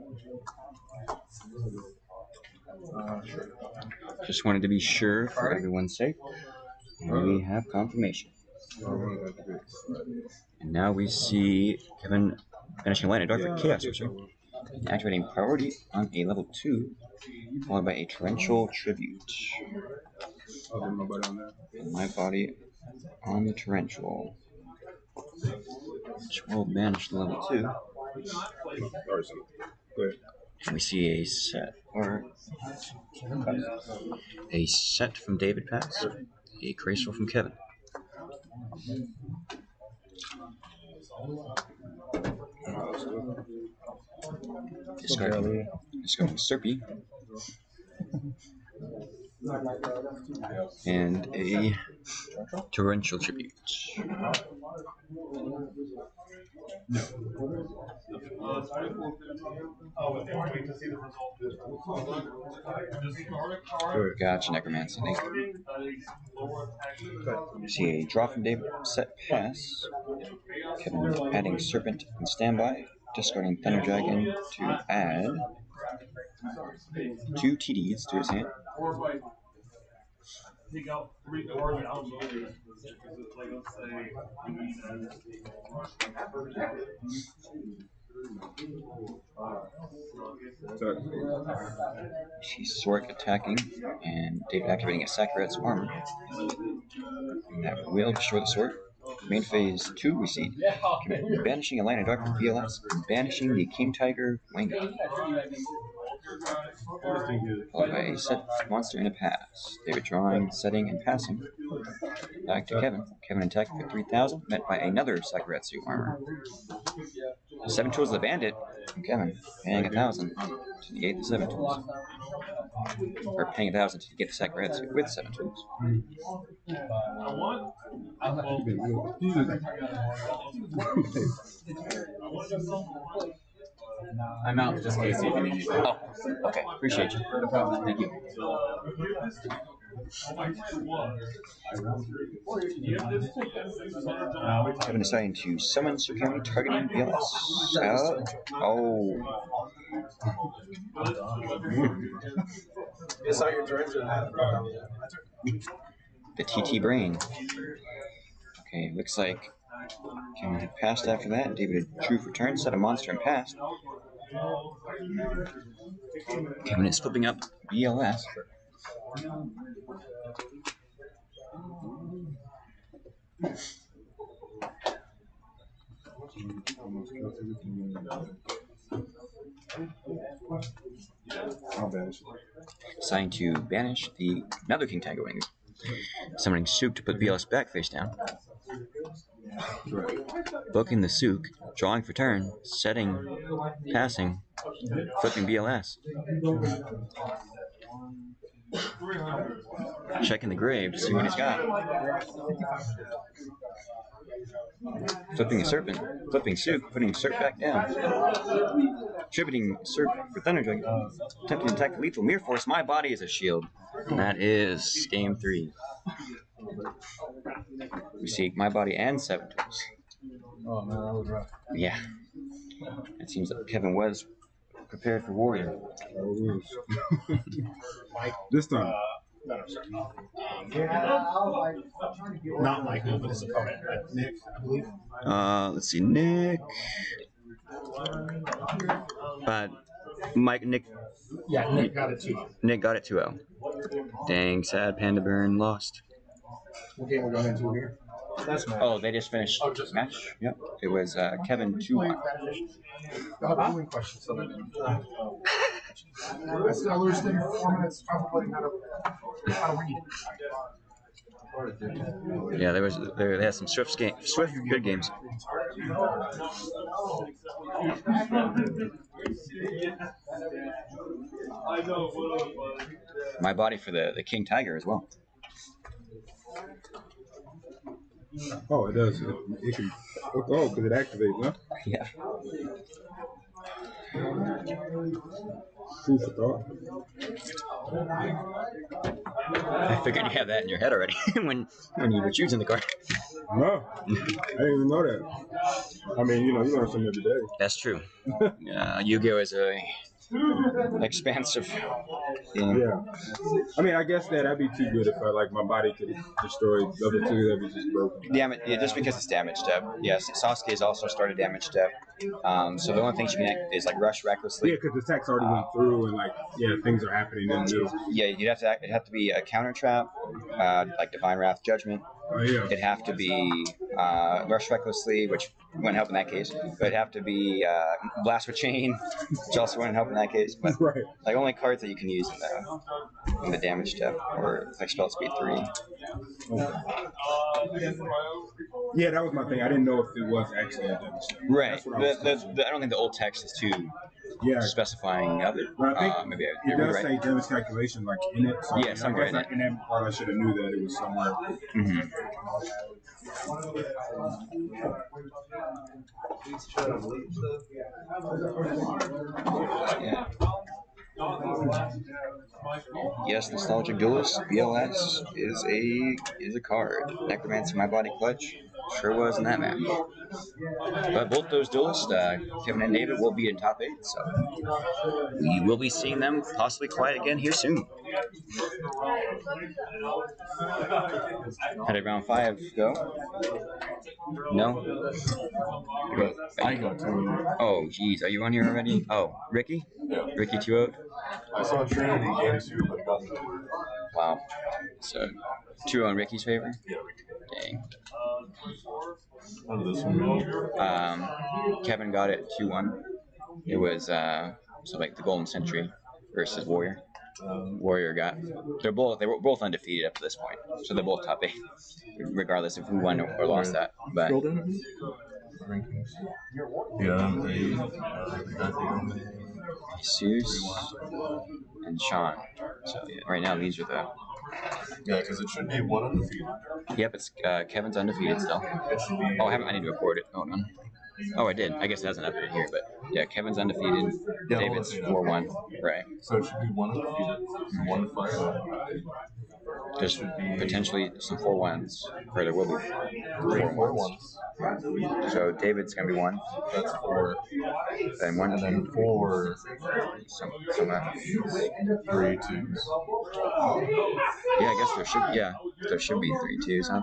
Speaker 2: Just wanted to be sure for everyone's sake. And we have confirmation. And now we see Kevin finishing line at Dark for Chaos Wizard. Activating priority on a level 2, followed by a torrential tribute. And my body on the torrential, which will banish the level 2. And we see a set, or a set from David Pass, a graceful from Kevin. Discarding Serpy. And a torrential tribute. Gotcha, Necromancer. Thank you. See a draw from David, set pass. Kevin adding Serpent and Standby, discarding Thunder Dragon to add 2 TDs to his hand. She's Sork attacking, and David activating a Sakaret's armor. And that will destroy the Sork. Main phase 2, we see banishing a line of dark from BLS, banishing the King Tiger Wing. Followed by a set monster and a pass. David drawing, setting, and passing. Back to Kevin. Kevin attacking for 3,000, met by another Sakaretsu armor. 7 tools of the bandit from Kevin, paying 1,000 to negate the 7 tools. Or paying 1,000 to get the Sakaretsu with 7 tools.
Speaker 17: I'm out just in case you need.
Speaker 2: Oh, okay. Appreciate you.
Speaker 17: No problem. Thank you.
Speaker 2: Kevin deciding to summon Sir County targeting BLS. Oh. The TT Brain. Okay, looks like Kevin had passed after that. David drew for turn, set a monster and passed. Kevin is flipping up BLS. Deciding to banish the another King Tiger Wings. Summoning Sook to put BLS back face down. Booking the Sook, drawing for turn, setting, passing, flipping BLS. Checking the grave to see what he's got. Flipping a Serpent, flipping Sook, putting Sook back down. Tributing Sook for Thunder Dragon. Attempting to attack the lethal Mirror Force. My body is a shield. And that is game 3. We see my body and 7 tools.
Speaker 8: Oh man, that was rough.
Speaker 2: Yeah. It seems that Kevin was prepared for Warrior.
Speaker 15: This time.
Speaker 9: Not Michael, but his opponent, Nick, I believe.
Speaker 2: Let's see, Nick. Nick.
Speaker 9: Yeah, Nick got it 2-0.
Speaker 2: Nick got it 2-0. Dang, sad Panda Burn lost.
Speaker 9: What game we're going into here? That's match.
Speaker 2: Oh, they just finished match. Yep. It was Kevin 2-1.
Speaker 9: I'll have one question. So I still lose in 4 minutes. Probably how to read.
Speaker 2: Yeah, they had some swift good games. My body for the King Tiger as well.
Speaker 15: Oh, it does. It can. Oh, because it activates, huh?
Speaker 2: Yeah.
Speaker 15: Food for thought.
Speaker 2: I figured you had that in your head already when you were choosing the card.
Speaker 15: No, I didn't even know that. I mean, you learn something every day.
Speaker 2: That's true. Yu-Gi-Oh is a expansive game.
Speaker 15: Yeah. I mean, I guess that'd be too good if my body could destroy the other two. That'd be just broken.
Speaker 2: Yeah, just because it's damage step. Yes, Sasuke has also started damage step. So the only things you can act is rush recklessly.
Speaker 15: Yeah, because the attacks already went through and things are happening in the middle.
Speaker 2: Yeah, you'd have to it'd have to be a counter trap, like Divine Wrath Judgment.
Speaker 15: Oh yeah.
Speaker 2: It'd have to be rush recklessly, which wouldn't help in that case. But it'd have to be Blast with Chain, which also wouldn't help in that case. But only cards that you can use in the damage step or spell speed 3.
Speaker 15: Yeah, that was my thing. I didn't know if it was actually a damage step.
Speaker 2: Right. I don't think the old text is too specifying of it.
Speaker 15: But I think
Speaker 2: maybe
Speaker 15: it does say damage calculation in it. So
Speaker 2: yeah, somewhere
Speaker 15: in that part I should have knew that it was somewhere.
Speaker 2: Mm-hmm. Yeah. Yes, Nostalgic Duelist BLS is a card. Necromancer, My Body Clutch, sure was in that match. But both those duelists, Kevin and David, will be in top 8, so we will be seeing them possibly collide again here soon. How did round 5 go? No?
Speaker 18: I got to.
Speaker 2: Oh, geez, are you on here already? Oh, Ricky?
Speaker 18: Yeah.
Speaker 2: Ricky 2-0?
Speaker 18: I saw Trinity game 2, but got nowhere.
Speaker 2: Wow. So, 2 on Ricky's favor?
Speaker 18: Yeah,
Speaker 2: Dang.
Speaker 18: How did this one go?
Speaker 2: Kevin got it 2-1. It was, so like the Golden Century versus Warrior. Warrior got, they were both undefeated up to this point. So they're both top 8, regardless of who won or lost that. But
Speaker 18: Rankings. Yeah,
Speaker 2: Jesus and Sean. So yeah, right now these are the.
Speaker 18: Yeah, because it should be 1 undefeated.
Speaker 2: Yep, it's Kevin's undefeated still.
Speaker 18: It should be.
Speaker 2: Oh, I need to record it. Hold on. Oh, I did. I guess it hasn't updated here, but yeah, Kevin's undefeated.
Speaker 18: Yeah,
Speaker 2: David's 4-1. Right.
Speaker 18: So it should be 1 undefeated, 1 5.
Speaker 2: There's potentially some 4-1s, or there will be
Speaker 18: 3 4-1s.
Speaker 2: So David's gonna be 1.
Speaker 18: That's 4.
Speaker 2: Then 1,
Speaker 18: and then 4.
Speaker 2: Some
Speaker 18: 3 2s.
Speaker 2: Yeah, I guess there should be 3 2s, huh?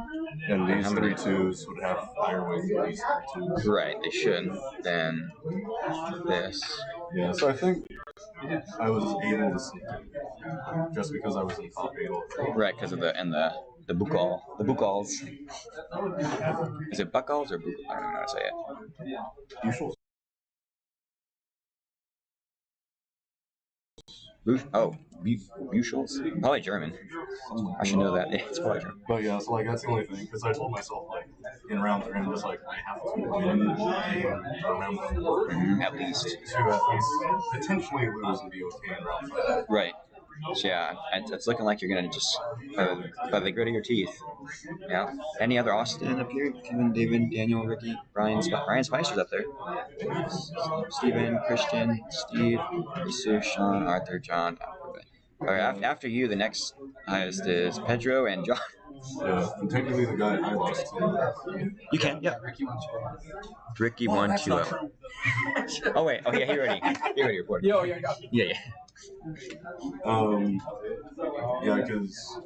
Speaker 18: And these 3 2s would have higher weight than these 3 2s.
Speaker 2: Right, they should. Then this.
Speaker 18: Yeah, so I think I was able to sneak it just because I was in top 8.
Speaker 2: Right, because of the Bukal. The Bukals. Is it Buckals or Bukal? I don't even know how to say it.
Speaker 18: Bushels.
Speaker 2: Bushels? Probably German. I should know that. Yeah, it's probably German.
Speaker 18: But yeah, so like that's the only thing, because I told myself like in round 3 I'm just like I have to win round 4
Speaker 2: at least
Speaker 18: to at least potentially lose and be okay in round 5.
Speaker 2: Right. So yeah, it's looking like you're gonna just by the grit of your teeth. Yeah. Any other Austin up here? Kevin, David, Daniel, Ricky, Brian Spicer's up there. Steven, Christian, Steve, Jesus, Sean, Arthur, John. Alright, after you, the next highest is Pedro and John.
Speaker 18: Yeah, and technically the guy I lost to.
Speaker 2: You can, yeah. Ricky 1-2-0. Oh wait, oh yeah, he already reported.
Speaker 12: Yo, yeah, I got it.
Speaker 2: Yeah.
Speaker 18: Yeah, because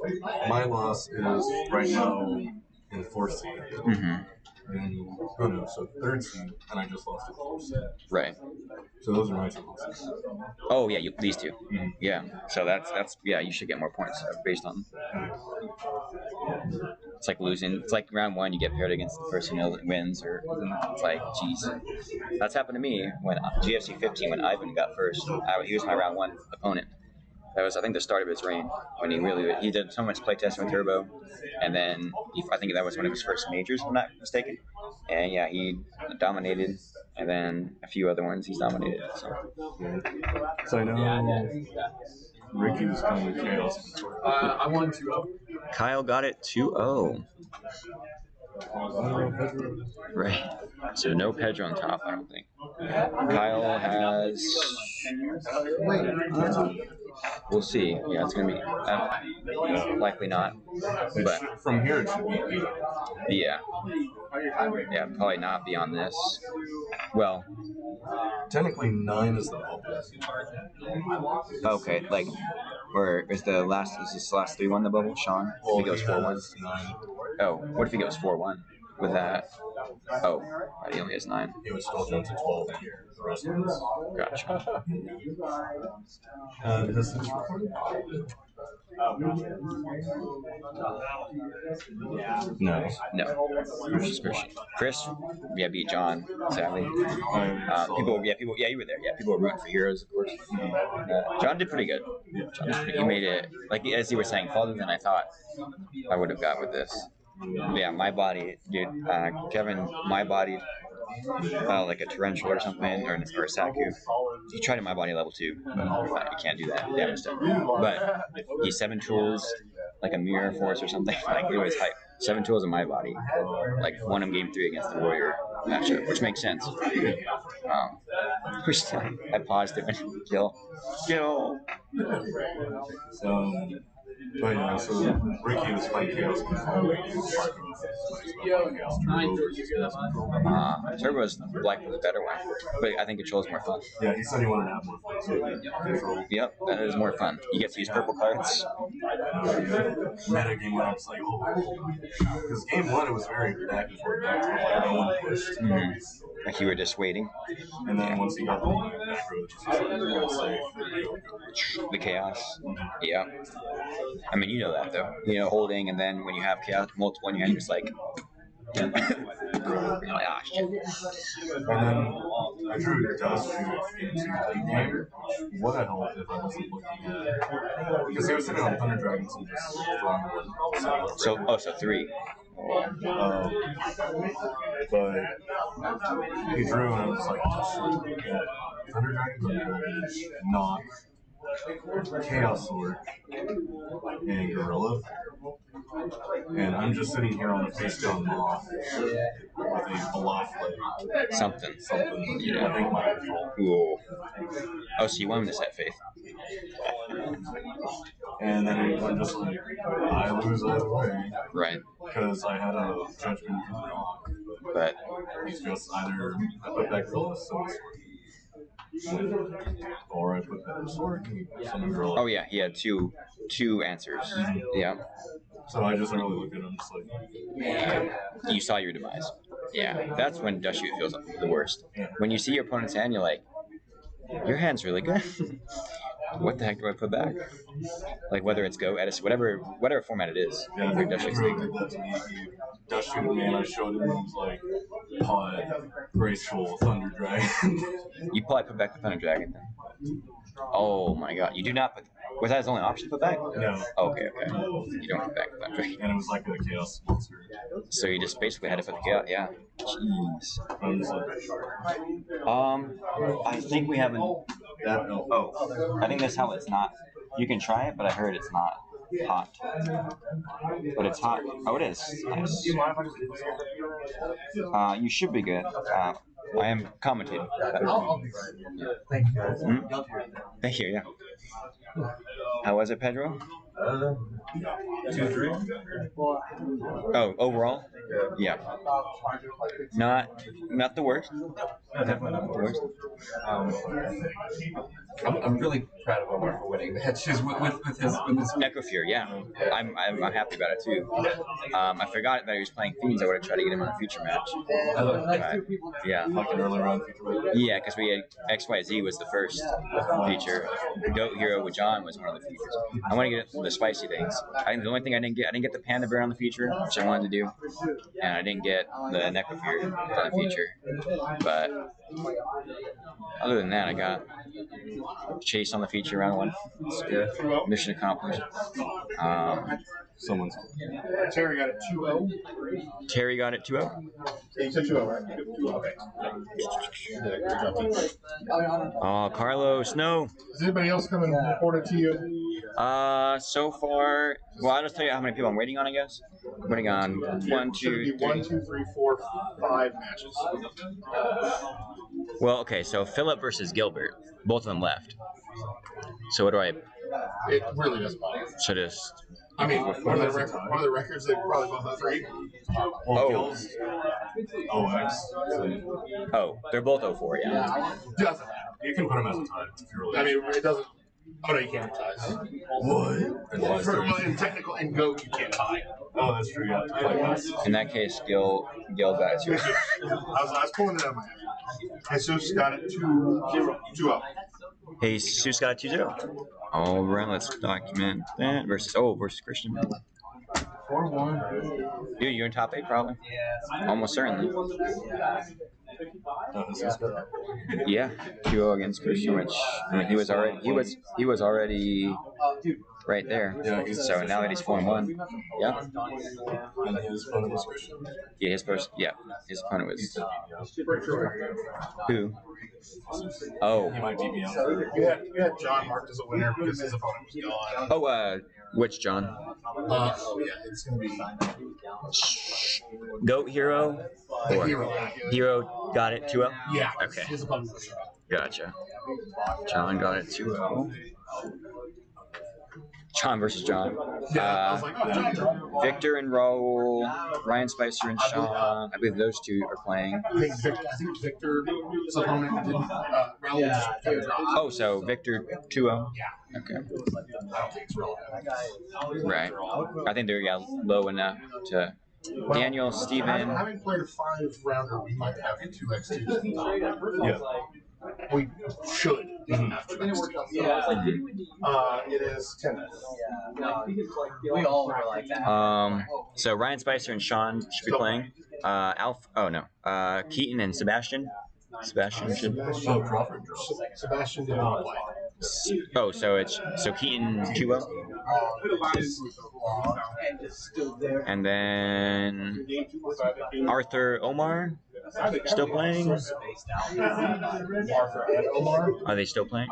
Speaker 18: my loss is right now in 4th seed. So 3rd seed, and I just lost to 4th seed.
Speaker 2: Right.
Speaker 18: So those are my 2 losses.
Speaker 2: Oh yeah, these 2. Yeah. So that's yeah. You should get more points based on. It's like losing. It's like round 1, you get paired against the person who wins, or it's like, geez, that's happened to me when GFC 15 when Ivan got first. He was my round 1 opponent. That was, I think, the start of his reign when he did so much playtesting with Turbo, and then I think that was one of his first majors, if I'm not mistaken. And yeah, he dominated, and then a few other ones he's dominated.
Speaker 18: So I know Ricky was playing with Chaos.
Speaker 10: I won 2-0.
Speaker 2: Kyle got it 2-0. Right. So no Pedro on top, I don't think. Kyle has. We'll see. Yeah, it's gonna be likely not. But
Speaker 18: from here it should be 8.
Speaker 2: Yeah, probably not beyond this. Well,
Speaker 18: technically 9 is the bubble.
Speaker 2: Okay, like, or is this the last 3-1 the bubble, Sean? If he goes 4-1. Oh, what if he goes 4-1 with that? Oh, he only has 9.
Speaker 18: He would still jump to 12 here. The rest of us.
Speaker 2: Gotcha.
Speaker 18: Is this recorded? No.
Speaker 2: Just Chris, beat John, sadly. You were there. Yeah, people were rooting for Heroes, of course. John did pretty good. He made it, like as you were saying, farther than I thought I would have got with this. Yeah, my body, dude. Kevin, my body, like a torrential or something, or a Saku. He tried at my body level 2, but you can't do that. Damage done. But he 7 tools, like a mirror force or something. Like it was hype. 7 tools in my body. Like won him game 3 against the Warrior matchup, which makes sense. I paused it and kill.
Speaker 18: But yeah, so Ricky was playing Chaos before.
Speaker 2: Turbo is black with a better one, but I think Control is more fun.
Speaker 18: Yeah, he said he wanted to have more fun. So Control.
Speaker 2: Yep, that is more fun. You get to use purple cards.
Speaker 18: Meta game 1, I was like, oh, because game 1 it was very back and forth, like no one pushed.
Speaker 2: Like you were just waiting.
Speaker 18: And then once he got the macro, it just was like,
Speaker 2: the chaos. Yeah. I mean, you know that though. You know, holding, and then when you have chaos multiple in your hand, you're just like, you're like, ah, shit.
Speaker 18: And then I drew Dust into game. What the hell if I wasn't looking at? Because he was sitting on Thunder Dragons and just throwing one.
Speaker 2: So 3.
Speaker 18: But he drew, and I was like, Thunder Dragons, Knock, Chaos Sword, and Gorilla. And I'm just sitting here on the face down Moth with a bluff, like
Speaker 2: something.
Speaker 18: Yeah, I think my control.
Speaker 2: Cool. Oh, so you won this at Faith.
Speaker 18: And then I'm just like, I lose either way.
Speaker 2: Right.
Speaker 18: Because I had a judgment for the Knock.
Speaker 2: But
Speaker 18: it's just either I put back Gorilla or I put back the sword and summon Gorilla.
Speaker 2: Oh yeah, he had two answers. Yeah.
Speaker 18: So I just really looked at him just like...
Speaker 2: You saw your demise. Yeah, that's when Dust Shoot feels the worst. When you see your opponent's hand, you're like, your hand's really good. What the heck do I put back? Like whether it's Go, Edison, whatever format it is.
Speaker 18: Yeah, I think Dust Shoot did that to me. Dust Shoot me and I showed him, and he was like, Pod, Graceful, Thunder Dragon.
Speaker 2: You probably put back the Thunder Dragon then. Oh my god, you do not put... Was that his only option to put back?
Speaker 18: No.
Speaker 2: Okay. You don't put back the Thunder Dragon.
Speaker 18: And it was like a Chaos monster.
Speaker 2: So you just basically had to put the Chaos, yeah. Jeez. I think we haven't... I think that's how it's not... You can try it, but I heard it's not hot. But it's hot. Oh, it is. Nice. You should be good. I am commentating.
Speaker 11: Thank you, guys.
Speaker 2: Thank you, yeah. How was it, Pedro?
Speaker 11: 2-3.
Speaker 2: Oh, overall? Yeah. Not the worst.
Speaker 11: Definitely not the worst. I'm really proud of Omar for winning matches with his
Speaker 2: Necrofear, yeah. I'm happy about it too. I forgot that he was playing Fiends. I would have tried to get him on a future match. Yeah. Yeah, because we had XYZ was the first feature. Goat Hero with John was one of the features. I want to get the spicy things. I think the only thing I didn't get the Panda Bear on the feature, which I wanted to do, and I didn't get the Necrofear on the feature. But other than that, I got Chase on the feature round 1. Yeah. Mission accomplished.
Speaker 18: Someone's.
Speaker 8: Terry got it 2-0.
Speaker 2: Terry got it 2-0.
Speaker 8: You said 2-0, right?
Speaker 2: Okay. Carlos, no.
Speaker 8: Is anybody else coming reported to you?
Speaker 2: So far, well, I'll just tell you how many people I'm waiting on, I guess. I'm waiting on 1, 2,
Speaker 8: 3, 4, 5 matches.
Speaker 2: Well, okay, so Philip versus Gilbert. Both of them left. So what do I...
Speaker 8: It really doesn't matter.
Speaker 2: So just...
Speaker 8: I mean, one of the records, they probably both have 3.
Speaker 2: Oh, they're both 04, yeah.
Speaker 8: Doesn't matter.
Speaker 18: You can put them as a tie if you're really...
Speaker 8: I mean, it doesn't... Oh, no, you can't tie. What? In technical, in Go, you can't tie.
Speaker 18: Oh, that's true, yeah.
Speaker 2: In that case, Gil got it 2-0.
Speaker 8: I was pulling it out of my head. Jesus got it 2-0.
Speaker 2: Jesus got it 2-0. All right, let's document that versus Christian.
Speaker 11: 4-1.
Speaker 2: Dude, you're in top 8 probably. Almost certainly. Yeah, 2-0 against Christian, which I mean he was already right there.
Speaker 18: Yeah,
Speaker 2: so now that he's 4-1, yeah.
Speaker 18: And his opponent was Christian.
Speaker 2: Yeah, his opponent was who? Oh.
Speaker 18: He might beat me out.
Speaker 8: You had John marked as a winner because his opponent was gone.
Speaker 2: Oh, Which John?
Speaker 15: Yeah, it's gonna be
Speaker 2: Goat Hero? Or
Speaker 15: Hero.
Speaker 2: Hero got it 2-0?
Speaker 15: Yeah.
Speaker 2: Okay.
Speaker 15: His opponent was
Speaker 2: Gotcha. John got it 2-0. John versus John.
Speaker 15: Yeah, I was like, oh, John.
Speaker 2: Victor and Raul, Ryan Spicer and Sean. I believe those two are playing.
Speaker 15: I think Victor's opponent didn't. Raul just got dropped.
Speaker 2: Oh, so Victor 2-0?
Speaker 15: Yeah.
Speaker 2: Okay.
Speaker 15: I don't think it's relevant.
Speaker 2: Right. I think they're low enough to. Daniel, Steven.
Speaker 15: Having played a 5-rounder, we might have 2x2s. Yeah. We should have 2x2s. It is 10 minutes.
Speaker 17: We all were like that.
Speaker 2: So Ryan Spicer and Sean should be playing. Keaton and Sebastian. Sebastian should.
Speaker 15: Crawford. Sebastian did not play.
Speaker 2: Oh, so Keaton 2-0. And then Arthur Omar still playing.
Speaker 15: Arthur and Omar.
Speaker 2: Are they still playing?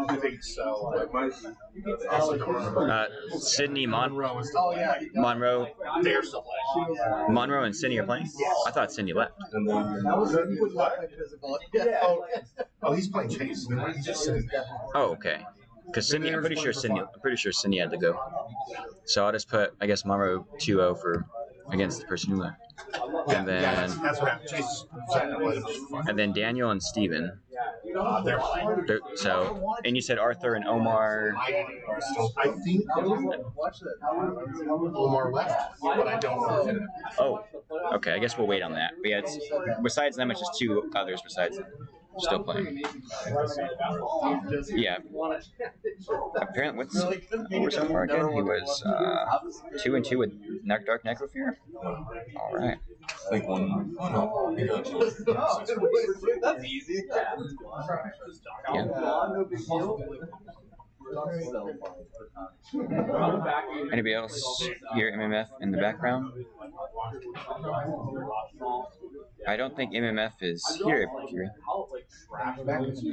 Speaker 15: I think so.
Speaker 2: Sydney Monroe.
Speaker 15: Monroe. They're still playing.
Speaker 2: Monroe and Sydney are playing? I thought Sydney left.
Speaker 15: Oh, he's playing Chase. He's just sitting there.
Speaker 2: Oh, okay. Because Sydney, I'm pretty sure Sydney had to go. So I'll just put, I guess, Monroe 2-0 for against the person who left. And then
Speaker 15: that's what happened. Chase.
Speaker 2: And then Daniel and Steven. So, and you said Arthur and Omar.
Speaker 15: I think Omar left, but I don't know.
Speaker 2: Oh, okay. I guess we'll wait on that. But yeah, besides them, it's just two others besides them still playing. Yeah. Apparently, what's so far again? He was 2-2 with Dark Necrosphere. All right.
Speaker 18: Like one.
Speaker 12: That's easy.
Speaker 2: Yeah. Anybody else hear MMF in the background? I don't think MMF is here, Fury.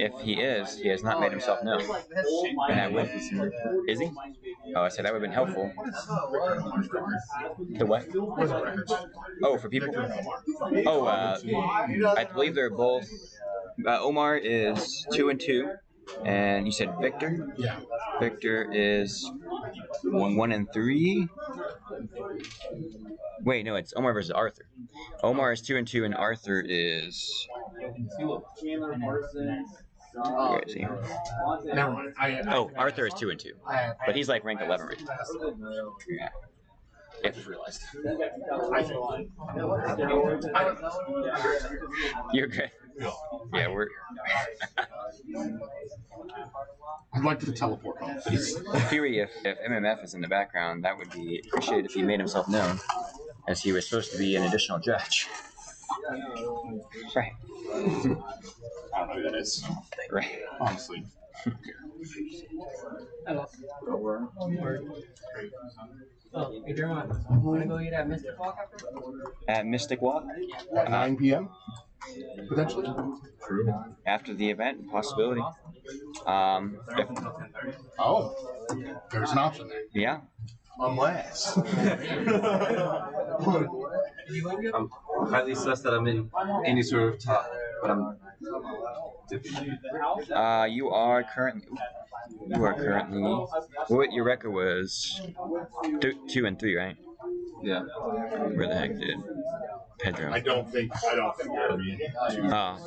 Speaker 2: If he is, he has not made himself known. And I would. Is he? Oh, I said that would have been helpful. The what? Oh, for people? Oh, I believe they're both. Omar is 2-2. And you said Victor?
Speaker 15: Yeah.
Speaker 2: Victor is 1-3. Wait, no, it's Omar versus Arthur. Omar is 2-2, and Arthur is. Where is he?
Speaker 15: Never mind.
Speaker 2: Arthur is 2-2, but he's like ranked 11 right now. Yeah.
Speaker 15: I just realized.
Speaker 2: You're good. Yeah, we're.
Speaker 15: I'd like to teleport home.
Speaker 2: Fury, if MMF is in the background, that would be appreciated if he made himself known, as he was supposed to be an additional judge. Right.
Speaker 15: I don't know who that is.
Speaker 2: Right.
Speaker 15: Honestly.
Speaker 17: Oh, hey, Dermot, wanna go eat at Mystic Walk after?
Speaker 2: At Mystic Walk?
Speaker 15: At 9 p.m.? Potentially?
Speaker 2: True. After the event, possibility.
Speaker 15: There's an option there.
Speaker 2: Yeah.
Speaker 15: Unless.
Speaker 19: I'm highly sus that I'm in any sort of top, but I'm dipping.
Speaker 2: You are currently. What your record was? 2-3, right?
Speaker 19: Yeah.
Speaker 2: Where the heck did Pedro?
Speaker 15: I don't think that'll be.
Speaker 2: Oh.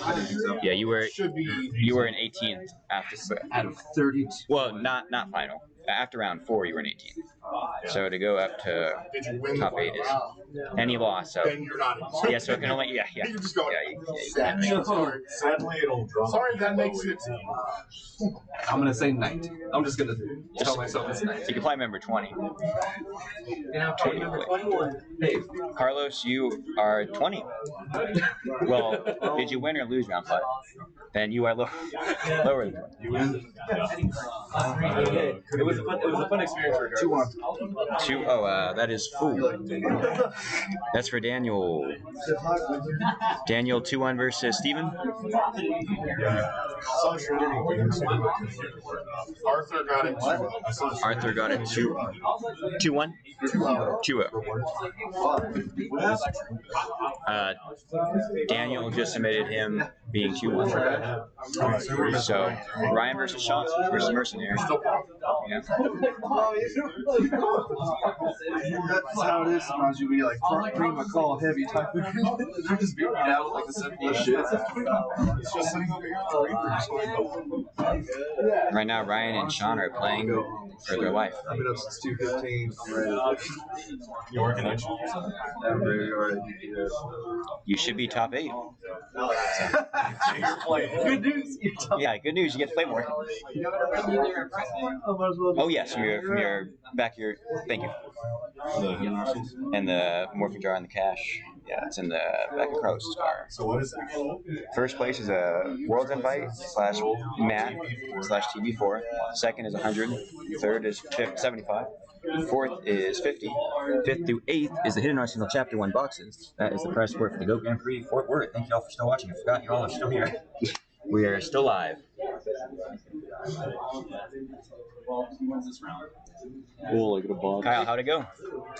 Speaker 19: I didn't think so.
Speaker 2: Yeah, you were.
Speaker 15: Should be.
Speaker 2: You were in 18th after.
Speaker 19: Out of 32.
Speaker 2: Well, not final. After round 4, you were in 18th. So to go up to top 8 is. And he lost, so.
Speaker 15: Then you're not.
Speaker 2: Yeah, so it can only. Yeah.
Speaker 15: You can just go.
Speaker 18: Sadly, it'll drop.
Speaker 15: Sorry, that makes it.
Speaker 19: I'm gonna say night. I'm just gonna tell myself it's night.
Speaker 2: You can play member 20.
Speaker 17: Now, play number 21.
Speaker 19: Hey,
Speaker 2: Carlos, you are 20. Well, did you win or lose round 5? Then you are lower than
Speaker 19: you win. It was a fun experience regardless.
Speaker 2: 2. Oh, that is food. That's for Daniel. Daniel 2-1 versus Steven.
Speaker 15: Arthur got it 2.
Speaker 2: Arthur got it 2-1. 2-0. Daniel just submitted him being 2-1. So Ryan versus Sean versus Mercenary. Yeah.
Speaker 9: That's how it is. Sometimes you be like, bring my call heavy type. They're just beating me down with like the simplest shit. It's just sitting over here.
Speaker 2: Right now, Ryan and Sean are playing for their life.
Speaker 9: I've been up since 2:15. I'm ready.
Speaker 15: You working on
Speaker 9: I'm ready.
Speaker 2: You should be top 8.
Speaker 9: You're playing. Good news.
Speaker 2: Yeah, good news. You get to play more. Oh yes, from your back here. Thank you. And the morphing jar and the cash. Yeah, it's in the back of Carlos' car.
Speaker 15: So what is it?
Speaker 2: First place is a World's Invite / Matt / TB4. Second is 100. Third is 75. Fourth is 50. Fifth through 8th is the Hidden Untitled Chapter 1 boxes. That is the prize for the Go Grand Prix Fort Worth. Thank you all for still watching. I forgot you all are still here. We are still live. Kyle, how'd it go?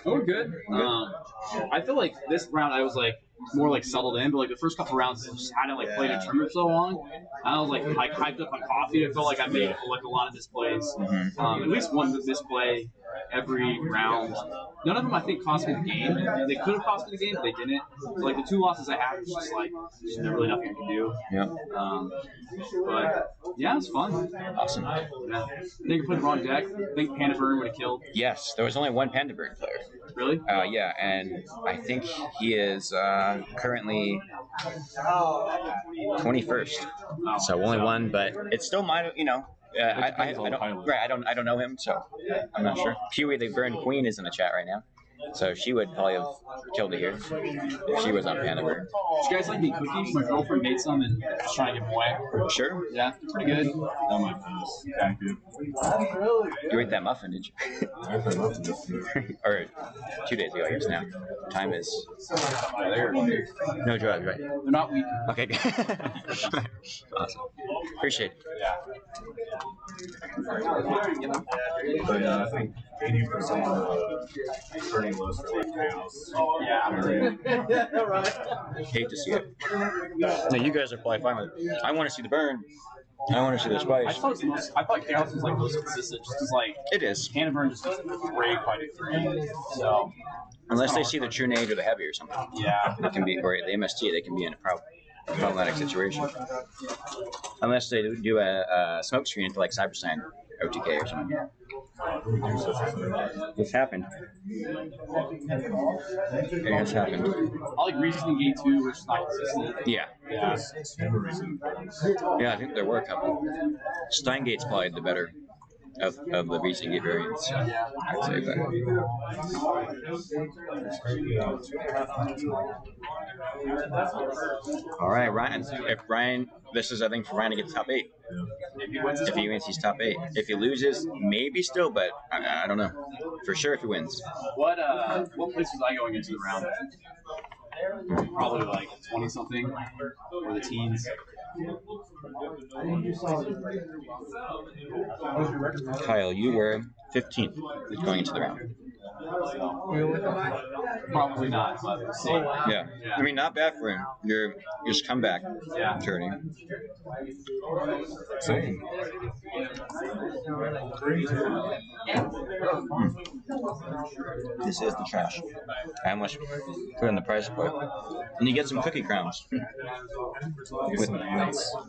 Speaker 20: Oh, good. I feel like this round I was like more like settled in, but like the first couple rounds I just hadn't like played a tournament so long. I was like hyped up on coffee. I felt like I made like a lot of displays. At least one display every round. None of them I think cost me the game. They could have cost me the game, but they didn't. So, like the 2 losses I had was just like there's never really nothing I could do.
Speaker 2: Yeah.
Speaker 20: But yeah, it was fun.
Speaker 2: Awesome.
Speaker 20: Yeah. I think I put the wrong deck. I think Panda Burn would have killed.
Speaker 2: Yes, there was only one Panda Bird player.
Speaker 20: Really?
Speaker 2: Yeah, and I think he is currently 21st. So only one, but it's still my, you know. I don't know him, so I'm not sure. Huey, the Burn Queen, is in the chat right now, so she would probably have killed it here if she was on Panda Burn.
Speaker 20: Did you guys like the cookies? My girlfriend made some and was trying to give them away.
Speaker 2: Sure.
Speaker 20: Yeah, pretty good.
Speaker 2: Oh my goodness. Thank you. You ate that muffin, did you? Or 2 days ago, I guess now. Time is. No drugs, right?
Speaker 20: They're not weak.
Speaker 2: Okay. Awesome. Appreciate it.
Speaker 18: But I think 80% of turning lows for like chaos.
Speaker 20: Yeah. Right.
Speaker 2: Hate to see it. No, you guys are probably fine with it. I want to see the burn. I want to see the spice.
Speaker 20: I thought chaos was like most consistent, just because like
Speaker 2: it is.
Speaker 20: Panda Burn just doesn't break quite a free. So
Speaker 2: unless they see the True Nade or the Heavy or something.
Speaker 20: Yeah.
Speaker 2: It can be, or the MST, they can be in a problematic situation. Unless they do a smoke screen into like Cybersign OTK or something. This happened. It has happened.
Speaker 20: I like Resisting Gate 2, which is not consistent.
Speaker 2: Yeah.
Speaker 20: Yeah.
Speaker 2: Yeah, I think there were a couple. Steingate's probably the better of the Resisting Gate variants. I'd say, but. All right, Ryan. If Ryan, this is I think for Ryan to get the top 8. If he wins, he's top 8. If he loses, maybe still, but I don't know. For sure, if he wins.
Speaker 20: What place was I going into the round? Probably like 20 something, or the teens.
Speaker 2: Kyle, you were 15th going into the round.
Speaker 20: Probably not, but we'll see.
Speaker 2: Yeah. I mean, not bad for him. You're just comeback turning. Same. This is the trash. How much put in the price point? And you get some cookie crowns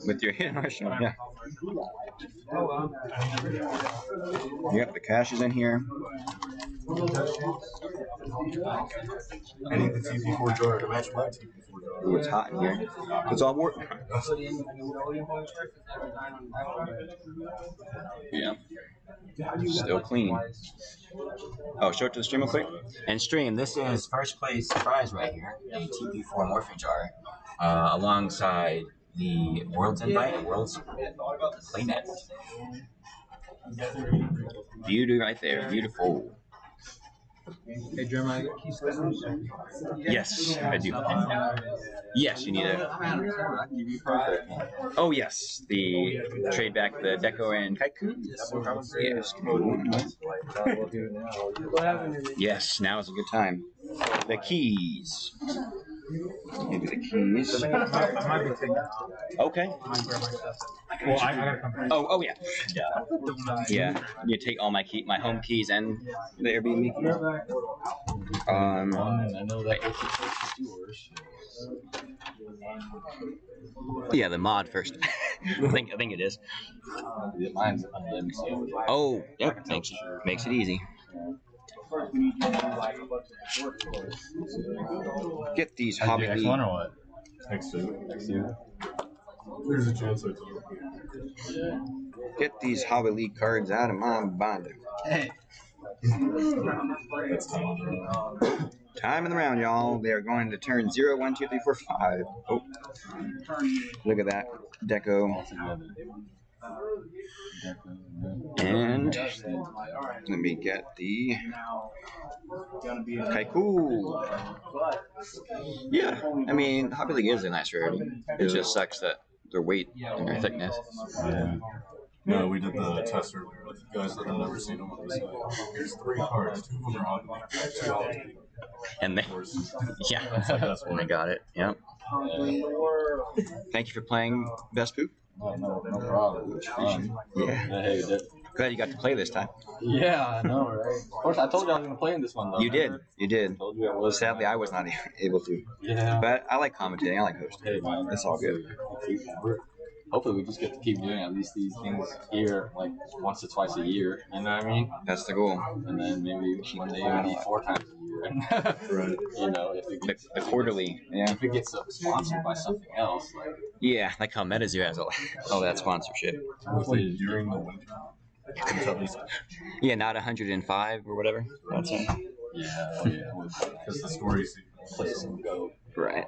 Speaker 2: with your hidden arsenal. Yeah. Yep, the cash is in here.
Speaker 18: I need the TP4 jar to match my TP4 jar.
Speaker 2: Ooh, it's hot in here. It's all work. Yeah. Still clean. Oh, show it to the stream real quick. And stream, this is first place prize right here, the TP4 morphing jar, alongside the World's Invite and World's Playnet. Beauty right there, beautiful.
Speaker 13: Hey, Jeremiah, keys down.
Speaker 2: Yes, I do. Yes, you need it. Oh yes, the trade back the Deco and Kaiku. Yes. Yes, now is a good time. The keys. Maybe the keys. Okay.
Speaker 13: Well, I gotta come back.
Speaker 2: Oh yeah. Yeah. You take all my home keys and the Airbnb keys.
Speaker 17: I know that is yours.
Speaker 2: Yeah, the mod first. I think it is.
Speaker 17: Mine's unlimited.
Speaker 2: Oh, yep. Makes it easy. Get these hobby.
Speaker 18: Next one or what? Next two. There's a chance I do.
Speaker 2: Get these Hobby League cards out of my binder.
Speaker 11: Hey.
Speaker 2: Time in the round, y'all. They are going to turn 0, 1, 2, 3, 4, 5. Oh. Look at that. Deco. And let me get the Kaiku. Yeah, I mean, Hobby League is a nice rarity. It just sucks that their weight and their thickness.
Speaker 18: Yeah. No, we did the test earlier with guys that have never seen them on the side. Here's 3 cards, 2 of them are Hobby League, 2 are
Speaker 2: and they, yeah, and they got it. Yep. Thank you for playing Best Poop.
Speaker 17: No problem.
Speaker 2: Yeah. Glad you got to play this time.
Speaker 17: Yeah, I know, right? Of course, I told you I was going to play in this one, though.
Speaker 2: You did.
Speaker 17: I told you I was.
Speaker 2: Sadly, I was not able to.
Speaker 17: Yeah.
Speaker 2: But I like commentating. I like hosting.
Speaker 17: Hey, man,
Speaker 2: it's all good.
Speaker 17: Hopefully, we just get to keep doing at least these things here, like once or twice a year. You know what I mean?
Speaker 2: That's the goal.
Speaker 17: And then maybe one day maybe 4 times a year.
Speaker 2: Right.
Speaker 17: You know, if it gets
Speaker 2: the quarterly. Yeah.
Speaker 17: If it gets sponsored by something else, like.
Speaker 2: Yeah, like how MetaZoo has all that sponsorship.
Speaker 18: Hopefully during the winter.
Speaker 2: Yeah, not 105 or whatever. That's it.
Speaker 17: Yeah,
Speaker 18: because the stories.
Speaker 2: Right.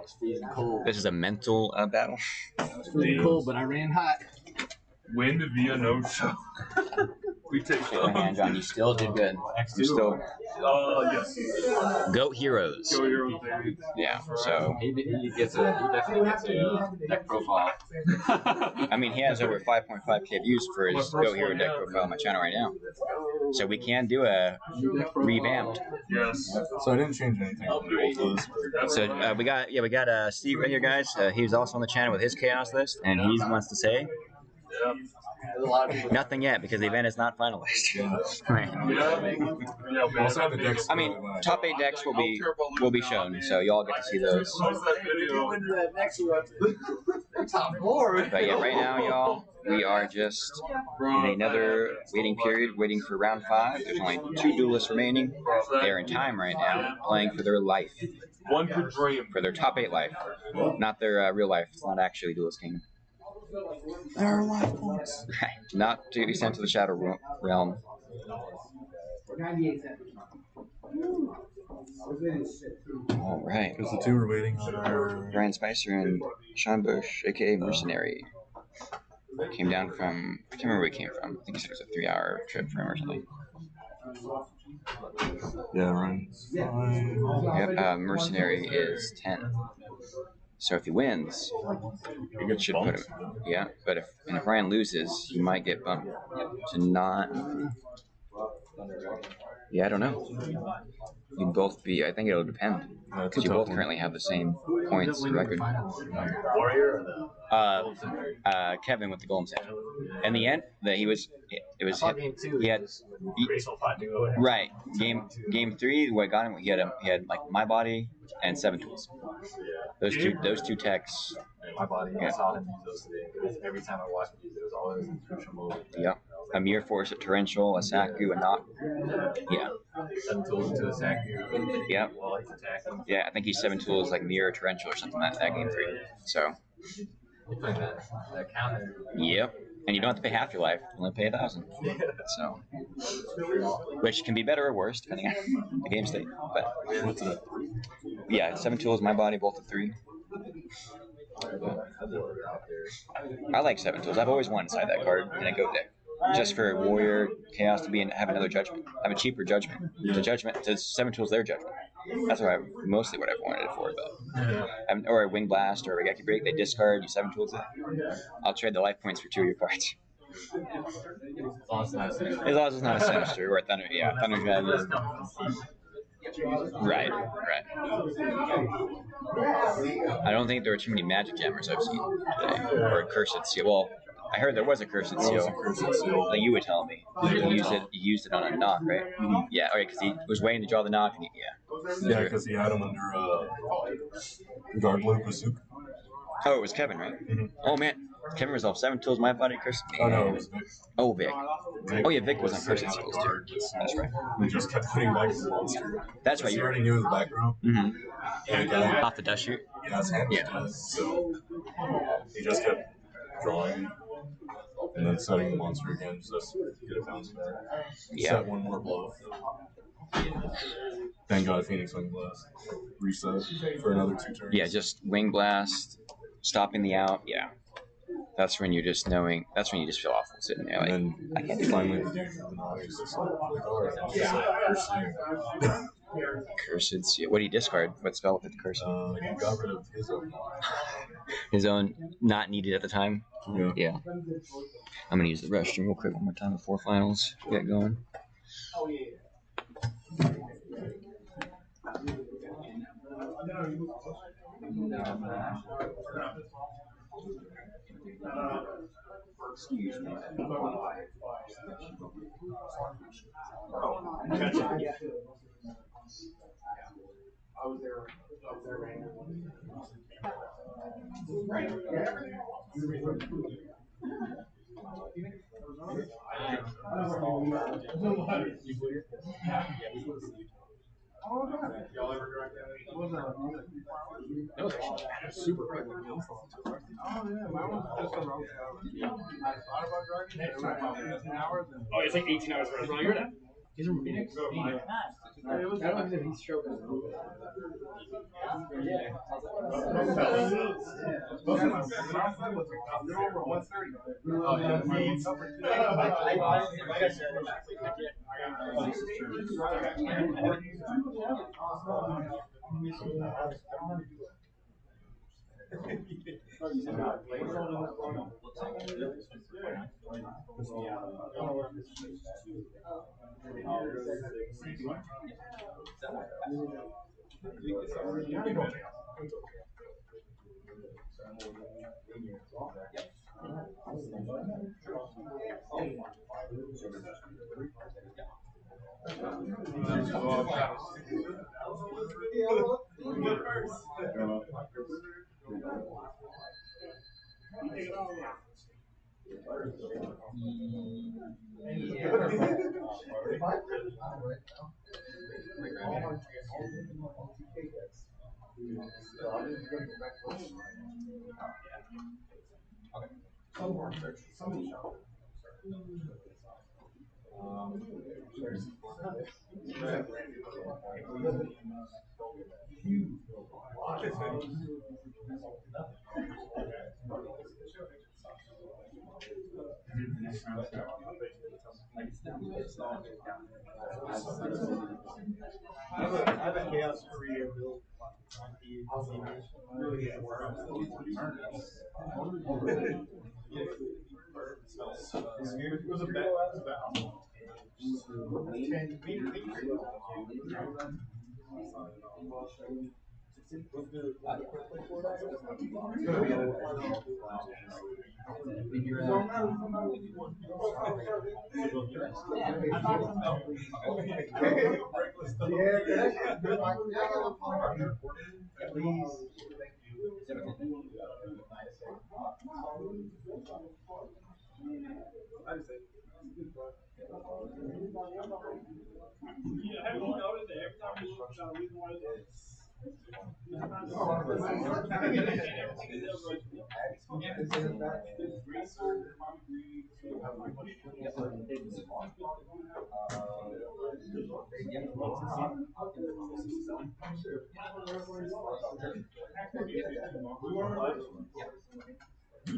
Speaker 2: This is a mental battle.
Speaker 20: It's really cold, but I ran hot.
Speaker 14: Wind via no show. We take
Speaker 2: Shake my hand, John. You still did good. You still.
Speaker 14: Yes.
Speaker 2: Goat Heroes.
Speaker 14: Goat Heroes, baby.
Speaker 2: Yeah. So.
Speaker 17: He definitely gets a deck profile.
Speaker 2: I mean, he has over 5.5k views for his Goat Hero deck profile on my channel right now. So we can do a revamped.
Speaker 14: Yes.
Speaker 18: So I didn't change anything.
Speaker 2: So we got Steve right here, guys. He's also on the channel with his chaos list, and he wants to say. Nothing yet because the event is not finalized. Right. I mean, top 8 decks will be shown, so y'all get to see those. But yeah, right now, y'all, we are just in another waiting period, waiting for round 5. There's only 2 duelists remaining. They're in time right now, playing for their life.
Speaker 14: One could dream.
Speaker 2: For their top 8 life, not their real life. It's not actually Duelist Kingdom.
Speaker 18: There are life points.
Speaker 2: Not to be sent to the Shadow Realm. All right.
Speaker 18: Because the 2 are waiting on
Speaker 2: Brian Spicer and Sean Bush, aka Mercenary. Came down from, I can't remember where he came from. I think he said it was a 3-hour trip for him or something.
Speaker 18: Yeah, right.
Speaker 2: Yep, Mercenary is 10. So if he wins, it should put him. Yeah, but if Ryan loses, he might get bumped to not. Yeah, I don't know. You'd both be. I think it'll depend because you both currently have the same points record. Kevin with the Golem Sand. In the end, that he was. It was. He had. Right. Game 3. What got him? He had like my body and 7 tools. Those two techs.
Speaker 16: My body. I saw him use those today. Every time I watched him use it, it was always in crucial mode.
Speaker 2: Yep. A Mirror Force, a Torrential, a Saku, a Knock. Yeah.
Speaker 16: 7 tools to a Saku.
Speaker 2: Yep.
Speaker 16: While he's attacking.
Speaker 2: Yeah, I think he's 7 tools like Mirror, Torrential, or something like that game 3. So.
Speaker 16: You playing that counter.
Speaker 2: Yep. And you don't have to pay half your life. You only pay 1,000. So. Which can be better or worse, depending on the game state. But. Yeah, 7 tools, my body, both of 3. I like 7 tools. I've always wanted inside that card in a goat deck. just for warrior chaos to have another judgment, have a cheaper judgment. The judgment to 7 tools their judgment. That's mostly what I've wanted it for. But or a wing blast or a Regeki break. They discard, you 7 tools it. I'll trade the life points for 2 of your cards. As long as it's not a sinister or a thunder. Yeah, thunder dragon. Right. I don't think there are too many magic jammers I've seen today, or a cursed seal. Well, I heard there was a cursed seal. Like you would tell me. You used it on a knock, right? Mm-hmm. Yeah. Okay, because he was waiting to draw the knock, and
Speaker 18: Yeah, because he had him under guard blue Bazooka.
Speaker 2: Oh, it was Kevin, right? Mm-hmm. Oh man, Kevin resolved 7 tools. My body cursed.
Speaker 18: Oh no, it was Vic.
Speaker 2: Oh Vic. Oh yeah, Vic was on cursed seals too. That's right.
Speaker 18: We just kept putting back his monster.
Speaker 2: That's right.
Speaker 18: You already knew the background.
Speaker 2: Mm-hmm.
Speaker 18: And
Speaker 2: off the dust shoot.
Speaker 18: Yeah, his hand was dead, so he just kept drawing and then setting the monster again just to get a bounce back.
Speaker 2: Yeah.
Speaker 18: Set one more bluff. Then got a Phoenix Wing Blast. Reset for another 2 turns.
Speaker 2: Yeah, just Wing Blast, stopping the out. Yeah. That's when you're just knowing. That's when you just feel awful sitting there. Like,
Speaker 18: and then
Speaker 2: I can't do
Speaker 18: finally the dude from the noise. It's like,
Speaker 2: Cursed seal. What do you discard? What spell with the curse?
Speaker 18: He got rid of his own.
Speaker 2: His own, not needed at the time.
Speaker 18: Yeah.
Speaker 2: I'm gonna use the restroom real quick one more time before finals get going.
Speaker 10: Oh yeah.
Speaker 9: Excuse me.
Speaker 10: I was there
Speaker 12: Oh, God. Y'all ever direct that? What was that? That was actually super quick. Oh, yeah. Mine was just a road show. I thought about driving. It was 18 hours.
Speaker 10: Oh, it's like 18 hours for us. You're that.
Speaker 12: He's from Phoenix. It was like he's stroking. I have a chaos career built. Really get work. It was a bet. Have you noticed that every time you look at the reason why
Speaker 10: Oh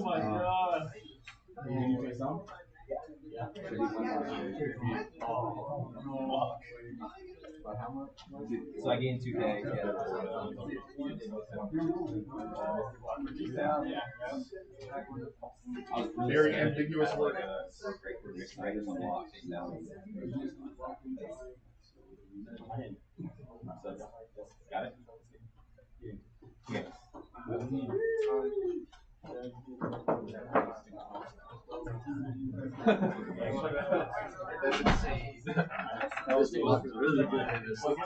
Speaker 10: my god. Did you say some?
Speaker 19: So I gained 2K.
Speaker 15: Very ambiguous word.
Speaker 19: Got it? Yeah.
Speaker 10: That's insane. That was really good in this time.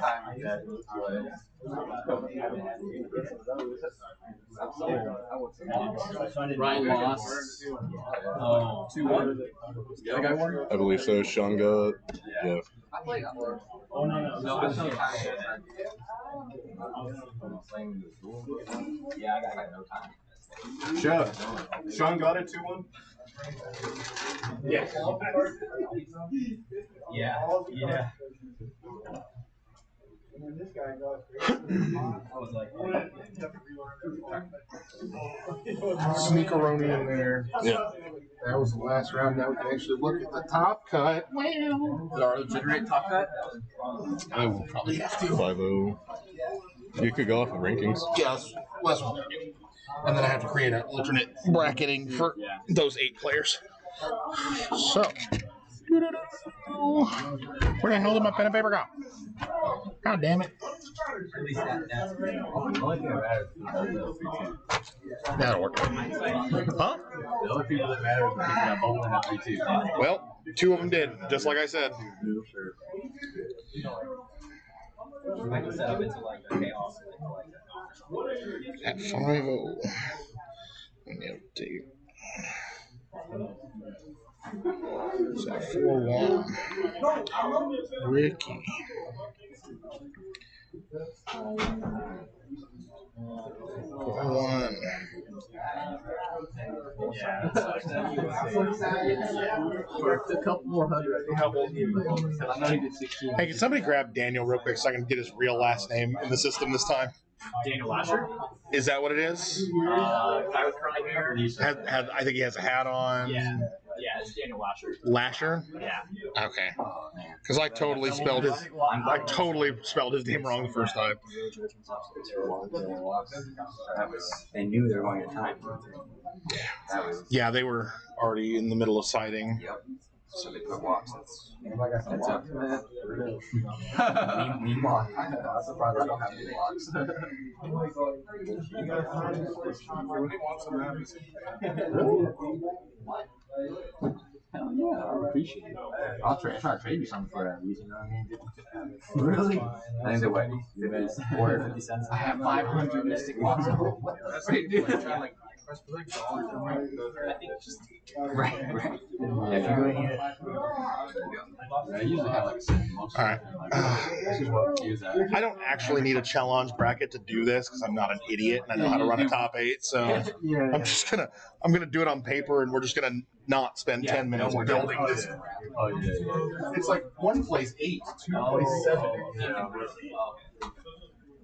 Speaker 20: Ryan lost. Oh, 2-1. The other guy won?
Speaker 18: I believe so. Sean got. Yeah.
Speaker 10: I played. Oh no.
Speaker 19: Yeah, I got no time.
Speaker 15: Sean got it 2-1.
Speaker 10: Yeah.
Speaker 19: Yeah.
Speaker 15: Sneakeroni in there.
Speaker 18: Yeah.
Speaker 15: That was the last round. Now we can actually look at the top cut.
Speaker 20: Did our generate top cut?
Speaker 15: I will probably have to.
Speaker 18: 5-0. You could go off of rankings.
Speaker 15: Yes, less one. And then I have to create an alternate bracketing for those 8 players. So, where the hell did my pen and paper go? God damn it. That'll work. Huh?
Speaker 19: The only people that matter is the people that bowling at 3-2.
Speaker 15: Well, 2 of them did, just like I said.
Speaker 19: I can set up into like the chaos.
Speaker 15: At 5-0. Let me update. It's at 4-1. Ricky. 4-1.
Speaker 10: A couple more hundred. I know he did 16.
Speaker 15: Hey, can somebody grab Daniel real quick so I can get his real last name in the system this time?
Speaker 20: Daniel Lasher?
Speaker 15: Is that what it is?
Speaker 20: Guy with curly hair.
Speaker 15: I think he has a hat on.
Speaker 20: Yeah, it's Daniel Lasher.
Speaker 15: Lasher?
Speaker 20: Yeah.
Speaker 15: Okay. Because I totally spelled his name wrong the first time.
Speaker 2: They knew they were going to time.
Speaker 15: Yeah, they were already in the middle of sighting.
Speaker 2: Yep. So they put walks. That's up. Meanwhile, I'm surprised I don't have any walks. Hell yeah, I appreciate it. I'll try to trade you something for that. You know what I mean? Really? I think they're what? 50 cents.
Speaker 10: I have 500 mystic walks.
Speaker 2: That's what you Right. Yeah, if you're going to eat it. I usually have like a set.
Speaker 15: Alright. I don't actually need a challenge bracket to do this because I'm not an idiot and I know how to run a top 8. So I'm gonna do it on paper and we're just gonna not spend 10 minutes building this. Oh yeah. It's like one plays 8, 2 plays 7.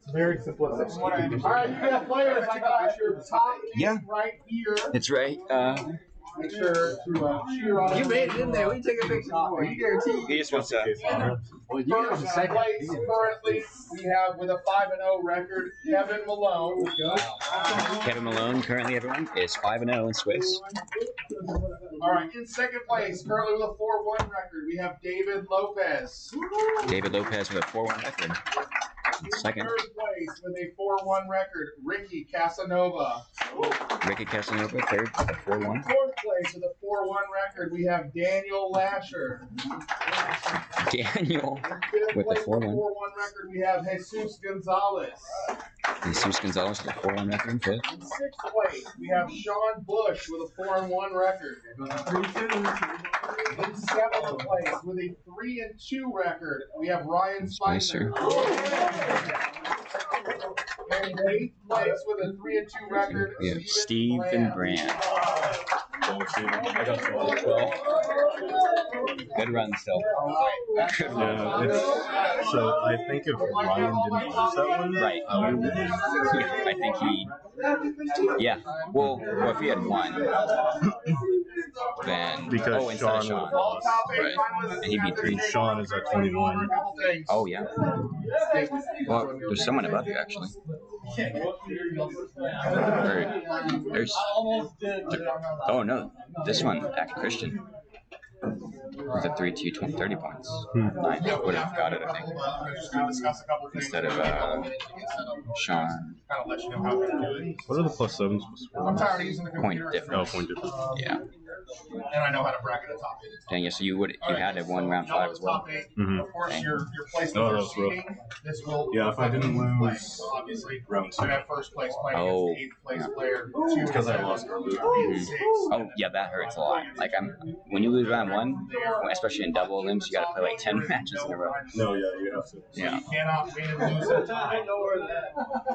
Speaker 15: It's very simplistic. Alright, players, I got your top 8 right here.
Speaker 2: It's right.
Speaker 15: Make sure to cheer on.
Speaker 2: You made it in there. We take a picture for you. Guarantee. He just wants to.
Speaker 15: Well, you First place currently we have with a 5-0 record, Kevin Malone.
Speaker 2: Kevin Malone currently, everyone, is 5-0 in Swiss.
Speaker 15: All right, in second place, currently with a 4-1 record, we have David Lopez.
Speaker 2: David Lopez with a 4-1 record. Second.
Speaker 15: Third place with a 4-1 record, Ricky Casanova.
Speaker 2: Ricky Casanova, third with a 4-1.
Speaker 15: Fourth place with a 4-1 record, we have Daniel Lasher.
Speaker 2: Daniel
Speaker 15: Fifth
Speaker 2: with a
Speaker 15: place
Speaker 2: 4-1.
Speaker 15: 4-1 record, we have Jesus Gonzalez.
Speaker 2: Jesus Gonzalez with a 4-1 record in fifth.
Speaker 15: In sixth place, we have Sean Bush with a 4-1 record. In seventh place with a 3-2 record, we have Ryan Spicer. And 8th place with a 3-2 record.
Speaker 4: We have Stephen Brand.
Speaker 18: I got 12.
Speaker 4: Good run still. Good run.
Speaker 18: Yeah, it's, so I think if Ryan didn't lose that one,
Speaker 4: Right.
Speaker 18: I would have
Speaker 4: I think he. Yeah. Well, if he had won, then
Speaker 18: because
Speaker 4: instead of
Speaker 18: Sean
Speaker 4: Sean,
Speaker 18: lost.
Speaker 4: right? And he'd be 3.
Speaker 18: Sean is at 21.
Speaker 4: Oh yeah. Well, there's someone above you actually. There's. Oh no, this one, Act Christian. With a 3-2, 30 points. I would have got it, I think. Instead of Sean.
Speaker 18: What are the plus sevens?
Speaker 4: Point difference.
Speaker 15: Oh, point difference.
Speaker 4: Yeah.
Speaker 15: And I know how to bracket a top 8.
Speaker 4: Dang, yeah, so you had to have won round 5 as well.
Speaker 18: Mm-hmm.
Speaker 15: Of course, your place
Speaker 18: Oh, that was rough.
Speaker 15: this will
Speaker 18: Yeah, if I didn't lose
Speaker 15: obviously
Speaker 18: round 2.
Speaker 15: that first place playing against the 8th place player.
Speaker 18: It's because I lost.
Speaker 4: Oh, yeah, that hurts a lot. Like, when you lose round 1, especially in double limbs, you gotta play like 10 matches in a row.
Speaker 18: No, yeah, you have to.
Speaker 4: Yeah.
Speaker 15: You cannot win and lose at a time.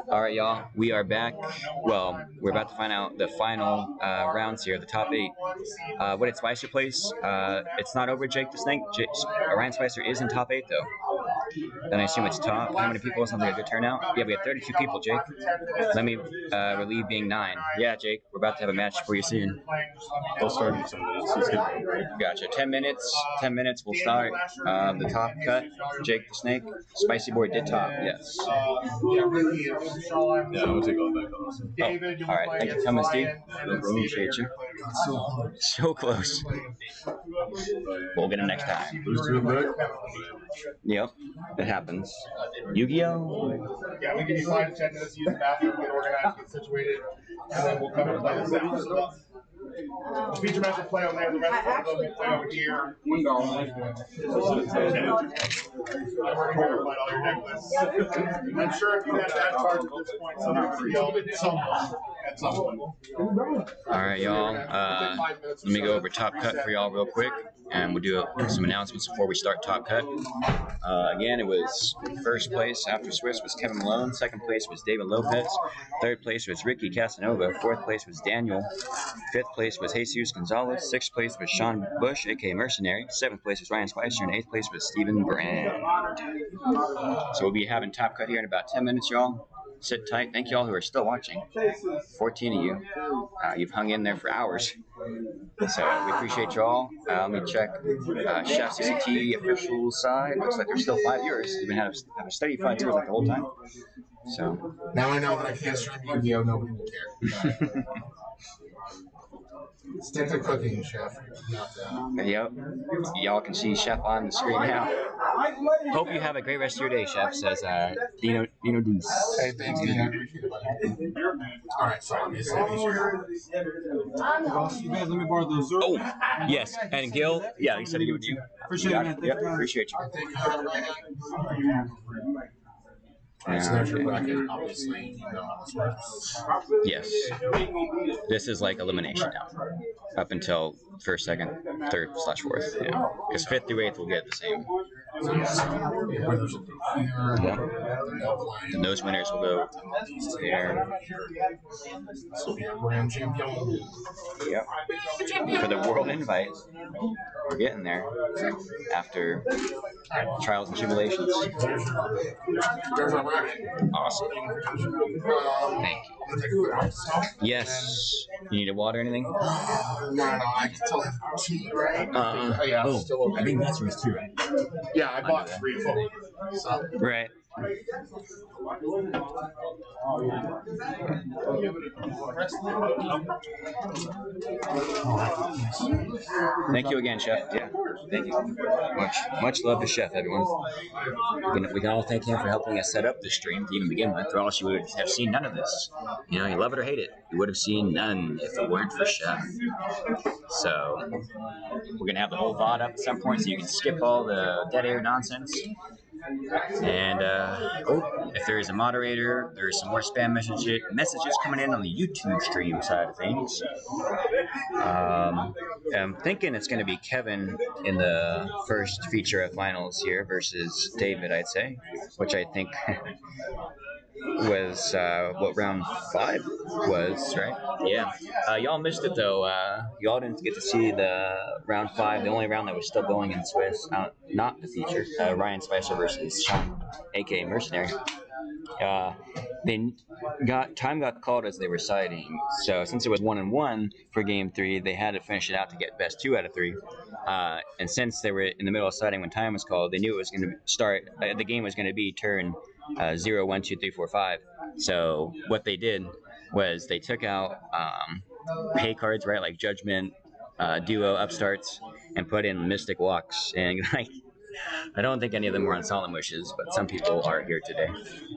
Speaker 4: Alright, y'all, we are back. Well, we're about to find out the final rounds here, the top 8. What did Spicer place? It's not over Jake the Snake. Ryan Spicer is in top 8, though. Then I assume it's top. How many people? Something like a good turnout? Yeah, we have 32 people, Jake. Let me relieve being 9. Yeah, Jake, we're about to have a match for you soon.
Speaker 18: They'll start in 10 minutes.
Speaker 4: Gotcha. 10 minutes. 10 minutes. We'll start. The top cut. Jake the Snake. Spicy Boy did top. Yes.
Speaker 18: Yeah, I'm gonna take all that back.
Speaker 4: Oh, all right. Thank you for coming, Steve. Appreciate you. So close. We'll get him next time. Yep, it happens. Yu-Gi-Oh.
Speaker 15: Yeah, we give you 5 to 10 minutes to use the bathroom, get organized, get situated, and then we'll come and play this out. So, the feature match will play on there, the rest of them will play over here. I've already verified all your deck lists. I'm sure if you had bad cards at this point, someone would yell at someone at some point.
Speaker 4: Alright, y'all. Let me go over top cut for y'all real quick, and we'll do some announcements before we start top cut. Again, it was first place after Swiss was Kevin Malone, second place was David Lopez, third place was Ricky Casanova, fourth place was Daniel, fifth place was Jesus Gonzalez, sixth place was Sean Bush, aka Mercenary, seventh place was Ryan Spicer, and eighth place was Stephen Brand. So we'll be having top cut here in about 10 minutes, y'all. Sit tight. Thank you all who are still watching. 14 of you. You've hung in there for hours. So we appreciate you all. Let me check Chef CCT official side. Looks like there's still 5 viewers. We've been having a steady 5 viewers like the whole time. So
Speaker 15: now I know that I can't stream Yu-Gi-Oh! Nobody will care. Stick to cooking, Chef.
Speaker 4: Yep. Y'all can see Chef on the screen now. Hope you have a great rest of your day, Chef, says Dino Deuce.
Speaker 15: Hey, thanks, Dino. Alright, so let me say these here.
Speaker 13: You guys, let me borrow those.
Speaker 4: Oh, yes. And Gil, yeah, he said he'd do it with you.
Speaker 13: Appreciate it, man.
Speaker 4: Yep, appreciate you.
Speaker 15: Snatcher bracket, obviously, you know how this works.
Speaker 4: Yes. This is like elimination now. Up until first, second, third / fourth. Yeah. Because 5th through 8th will get the same. Yeah. And those winners will go there. Yep. For the world invite, we're getting there after trials and tribulations. Awesome. Thank you. Yes. You need a water or anything?
Speaker 15: No, I can still have 2, right? Yeah,
Speaker 4: oh,
Speaker 15: still okay.
Speaker 4: I think that's yours too, right?
Speaker 15: Yeah, I bought 3 of them. So.
Speaker 4: Right. Thank you again, Chef. Yeah, thank you. Much love to Chef, everyone. We can all thank him for helping us set up the stream to even begin with, or else you would have seen none of this. You know, you love it or hate it, you would have seen none if it weren't for Chef. So, we're going to have the whole VOD up at some point so you can skip all the dead air nonsense. And if there is a moderator, there's some more spam messages coming in on the YouTube stream side of things. I'm thinking it's going to be Kevin in the first feature of finals here versus David, I'd say, which I think
Speaker 2: was what round 5 was, right? Yeah. Y'all missed it though. Y'all didn't get to see the round 5, the only round that was still going in Swiss, not the feature. Ryan Spicer versus Sean, aka Mercenary. Time got called as they were siding, so since it was 1-1 for game 3, they had to finish it out to get best 2 out of 3. And since they were in the middle of siding when time was called, they knew it was going to start. The game was going to be turn 0, 1, 2, 3, 4, 5. So what they did was they took out pay cards, right, like Judgment, Duo, Upstarts, and put in Mystic Walks, and like. I don't think any of them were on Solemn Wishes, but some people are here today.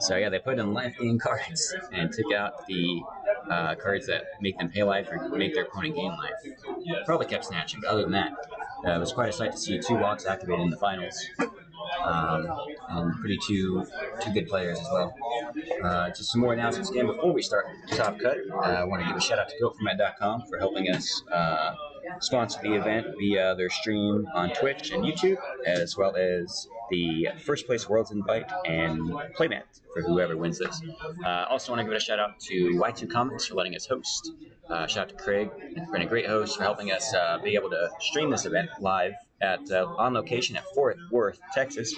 Speaker 2: So yeah, they put in life gain cards and took out the cards that make them pay life or make their opponent gain life. Probably kept snatching, but other than that, it was quite a sight to see 2 walks activated in the finals. And two good players as well. Just some more announcements again before we start Top Cut. I want to give a shout out to GoFormat.com for helping us sponsor the event via their stream on Twitch and YouTube, as well as the first place World's Invite and playmat for whoever wins this. Also want to give a shout out to Y2 Comics for letting us host. Shout out to Craig, it's been a great host for helping us be able to stream this event live at on location at Fort Worth, Texas.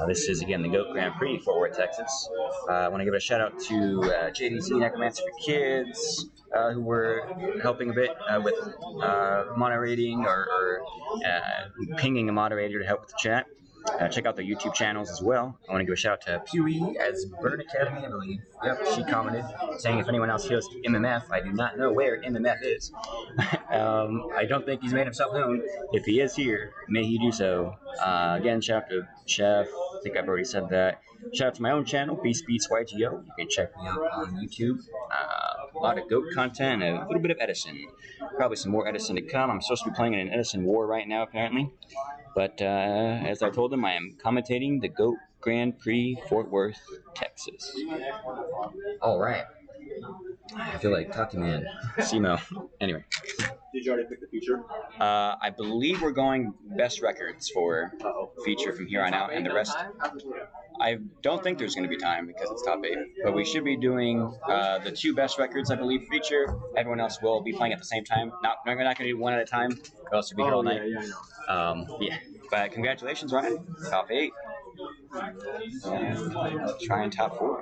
Speaker 2: This is again the GOAT Grand Prix, Fort Worth, Texas. I want to give a shout out to JDZ Necromancer for Kids, who were helping a bit with moderating or pinging a moderator to help with the chat. Check out their YouTube channels as well. I want to give a shout out to Pewee as Bird Academy, I believe. Yep, she commented saying if anyone else feels MMF, I do not know where MMF is. I don't think he's made himself known. If he is here, may he do so. Again, shout out to Chef. I think I've already said that. Shout out to my own channel, Beast Beats YGO. You can check me out on YouTube. A lot of GOAT content, a little bit of Edison. Probably some more Edison to come. I'm supposed to be playing in an Edison war right now, apparently. But as I told them, I am commentating the GOAT Grand Prix, Fort Worth, Texas. All right. I feel like talking man. Simo. Anyway.
Speaker 16: Did you already pick the feature?
Speaker 2: I believe we're going best records for feature from here on out, and the rest. I don't think there's going to be time because it's top 8, but we should be doing the 2 best records, I believe, feature. Everyone else will be playing at the same time. We're not going to do one at a time, or else we'll be here all night. Yeah. But congratulations, Ryan. Top 8. And try and top 4.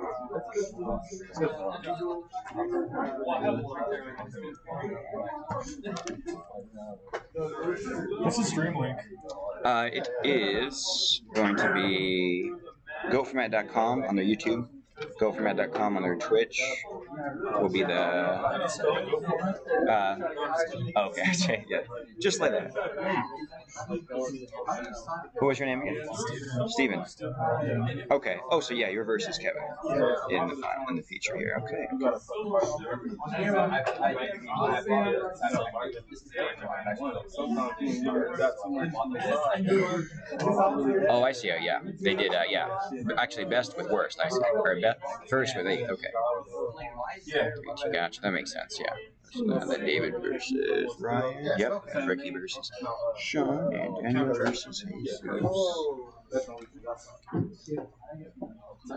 Speaker 8: What's the stream link?
Speaker 2: It is going to be GoFormat.com on their YouTube, GoFormat.com on their Twitch. Will be the. Okay, yeah, just like that. What was your name again? Steven. Okay. Oh, so yeah, your versus Kevin in the final, in the feature here. Okay. Oh, I see. Yeah, they did. Yeah, actually, best with worst. I see. Or first with 8. Okay. Gotcha. That makes sense. Yeah. So then David versus Ryan. Yep. And Ricky versus Sean, and Daniel versus Jesus.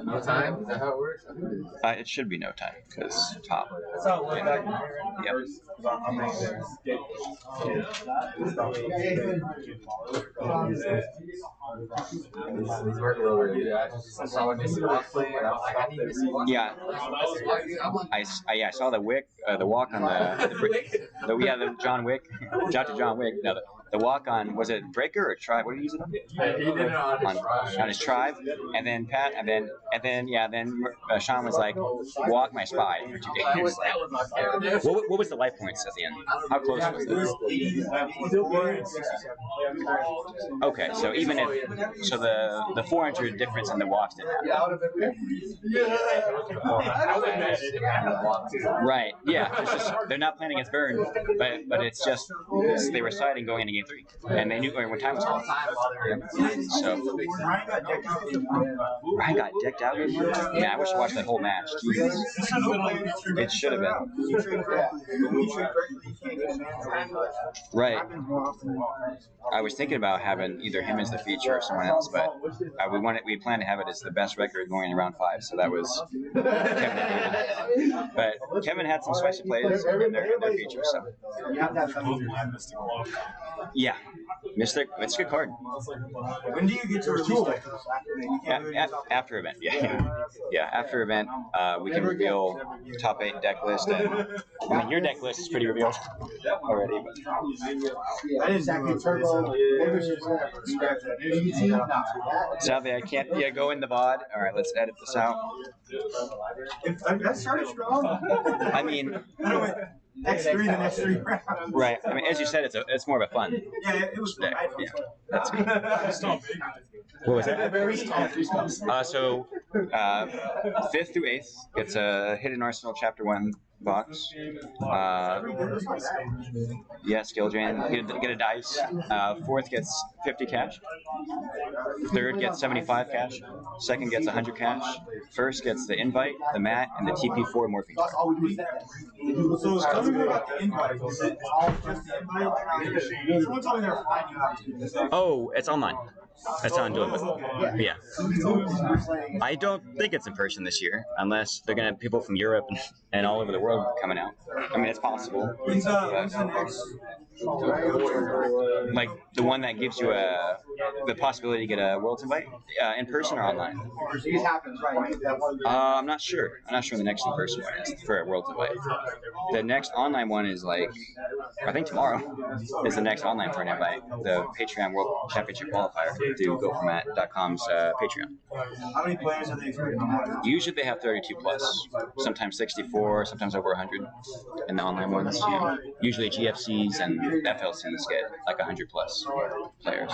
Speaker 7: No time? Is that how it works?
Speaker 2: It should be no time because top. Yep. Yeah. I saw the Wick, the walk on the John Wick, shout to John Wick. No, the walk on, was it Breaker or Tribe? What did he use it on?
Speaker 7: He did it on
Speaker 2: his Tribe, and then Sean was like, walk my spy for 2 days. What was the life points at the end? How close was it? Okay, so even if the 400 difference in the walks didn't happen. Right, yeah, it's just they're not playing against Burn, but it's just they were siding going into game game 3, and they knew when time was called. So Ryan got decked out. Man, I wish I watched that whole match. Jeez. It should have been. Right. I was thinking about having either him as the feature or someone else, but we planned to have it as the best record going in round 5, so that was Kevin and David. But Kevin had some spicy plays in their feature, so. Yeah. Mystic, it's a good card.
Speaker 11: When do you get to release that?
Speaker 2: After event, yeah. After event, we can reveal top 8 deck list, and I mean your deck list is pretty revealed already. But. Sadly, I can't go in the VOD. All right, let's edit this out.
Speaker 11: That started strong.
Speaker 2: I mean.
Speaker 11: X3 the next 3 rounds.
Speaker 2: Right. I mean, as you said, it's more of a fun.
Speaker 11: Yeah, it was fun.
Speaker 2: Yeah, that's good. What was that? So 5th through 8th gets a Hidden Arsenal Chapter 1 box. Skill drain. Get a dice. 4th gets 50 cash. 3rd gets 75 cash. 2nd gets 100 cash. 1st gets the invite, the mat, and the TP4 morphing card.
Speaker 11: So tell me about the invite. Is it all just the invite? Someone told me they were flying you out to.
Speaker 2: Oh, it's online. That's how I'm doing with it. Yeah. I don't think it's in person this year, unless they're going to have people from Europe and all over the world coming out. I mean, it's possible.
Speaker 11: When's the next?
Speaker 2: Like the one that gives you the possibility to get a Worlds invite, in person or online?
Speaker 11: These happens, right?
Speaker 2: I'm not sure. I'm not sure the next in person one is for a Worlds invite. The next online one is I think tomorrow is the next online for an invite. The Patreon World Championship qualifier through GoFormat.com's Patreon.
Speaker 11: How many players are they expecting?
Speaker 2: Usually they have 32 plus, sometimes 64, sometimes over 100 in the online ones. Usually GFCs and FLCs get like 100 plus players.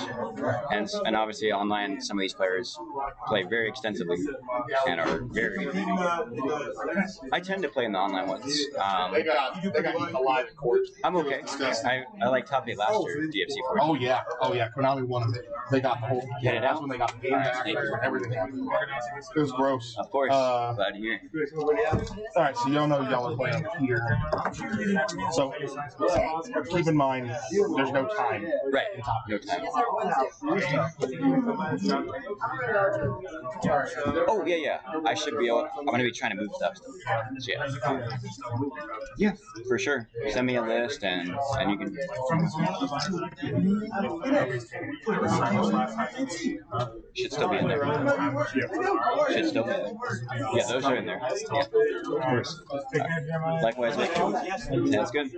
Speaker 2: And obviously online, some of these players play very extensively and are very good. I tend to play in the online ones.
Speaker 15: They got alive in court.
Speaker 2: I'm okay. I like top 8 last year, DFC 4.
Speaker 15: Oh yeah. Konami won it. They got the whole.
Speaker 2: Get it
Speaker 15: That's
Speaker 2: out?
Speaker 15: when they got the game back. Everything happened. It was gross.
Speaker 2: Of course. Glad to hear.
Speaker 15: All right, so y'all know y'all are playing here. So keep in mind, there's no time.
Speaker 2: Right. No time. Oh yeah. I should be able. I'm gonna be trying to move stuff. So, yeah, for sure. Send me a list and you can. Should still be in there. Should still be there. Yeah, those are in there. Yeah, of course. Likewise, mate. That's good.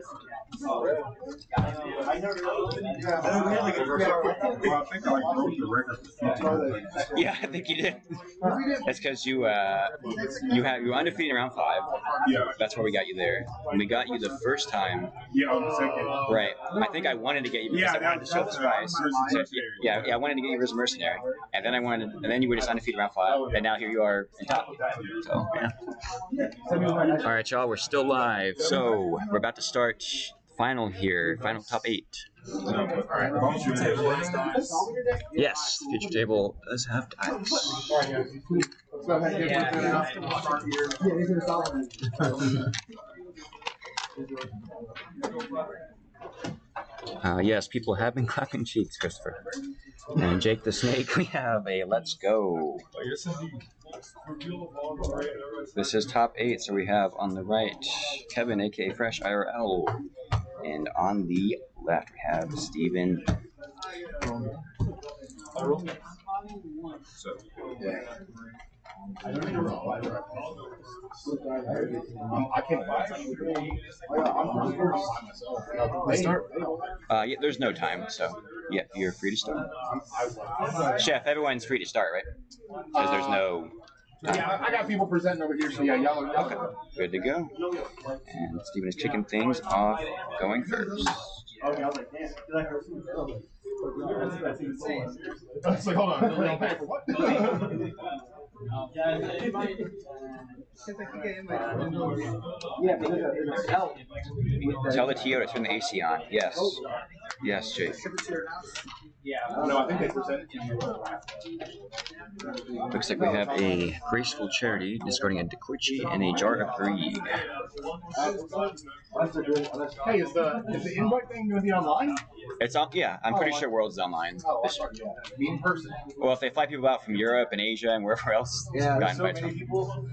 Speaker 2: Yeah, I think you did. That's because you were undefeated in round 5.
Speaker 8: Yeah.
Speaker 2: That's where we got you there. And we got you the first time.
Speaker 8: Yeah, on the second.
Speaker 2: Right. I think I wanted to get you because I wanted to show the spies. So, yeah, I wanted to get you as a mercenary, and then then you were just undefeated round 5, and now here you are in top. So yeah. All right, y'all, we're still live. So we're about to start final here, final top 8. Yes, the future table does have dice. Yes, people have been clapping cheeks, Christopher. And Jake the Snake, we have a let's go. This is top 8, so we have on the right Kevin, aka Fresh IRL, and on the left we have Steven.
Speaker 15: I can't buy
Speaker 2: yeah, there's no time, so yeah, you're free to start. Chef, everyone's free to start, right? Because there's no time.
Speaker 15: Yeah, I got people presenting over here, so yeah, y'all are
Speaker 2: okay. Good to go. And Steven is kicking things off, going first.
Speaker 11: Okay, I was like, damn, that's insane.
Speaker 15: It's like, hold on, what?
Speaker 2: Tell the TO to turn the AC on. Yes. Yes, Jake.
Speaker 9: No, I think they presented to you.
Speaker 2: Looks like we have a graceful charity discarding a Dequicci and a jar of Prix.
Speaker 9: Hey, is the invite thing going to be online?
Speaker 2: It's on. Yeah, I'm pretty sure Worlds is online. This year.
Speaker 9: In person.
Speaker 2: Well, if they fly people out from Europe and Asia and wherever else, got invites from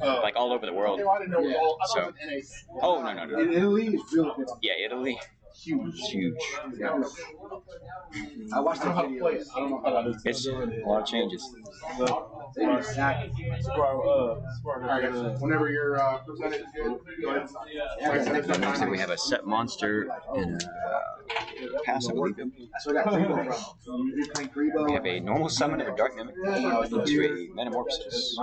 Speaker 2: like all over the world.
Speaker 9: I didn't know it was all. I thought
Speaker 2: So,
Speaker 9: it was NA.
Speaker 2: oh no.
Speaker 9: Italy is really good.
Speaker 2: Yeah, Italy.
Speaker 9: Huge.
Speaker 2: Yeah.
Speaker 9: I watched the video. I don't know how to
Speaker 2: It's a lot of changes.
Speaker 9: Whenever your percentage is good, go ahead.
Speaker 2: It looks like we have a set monster and a pass, I believe. We have a normal summon of a dark mimic into a metamorphosis.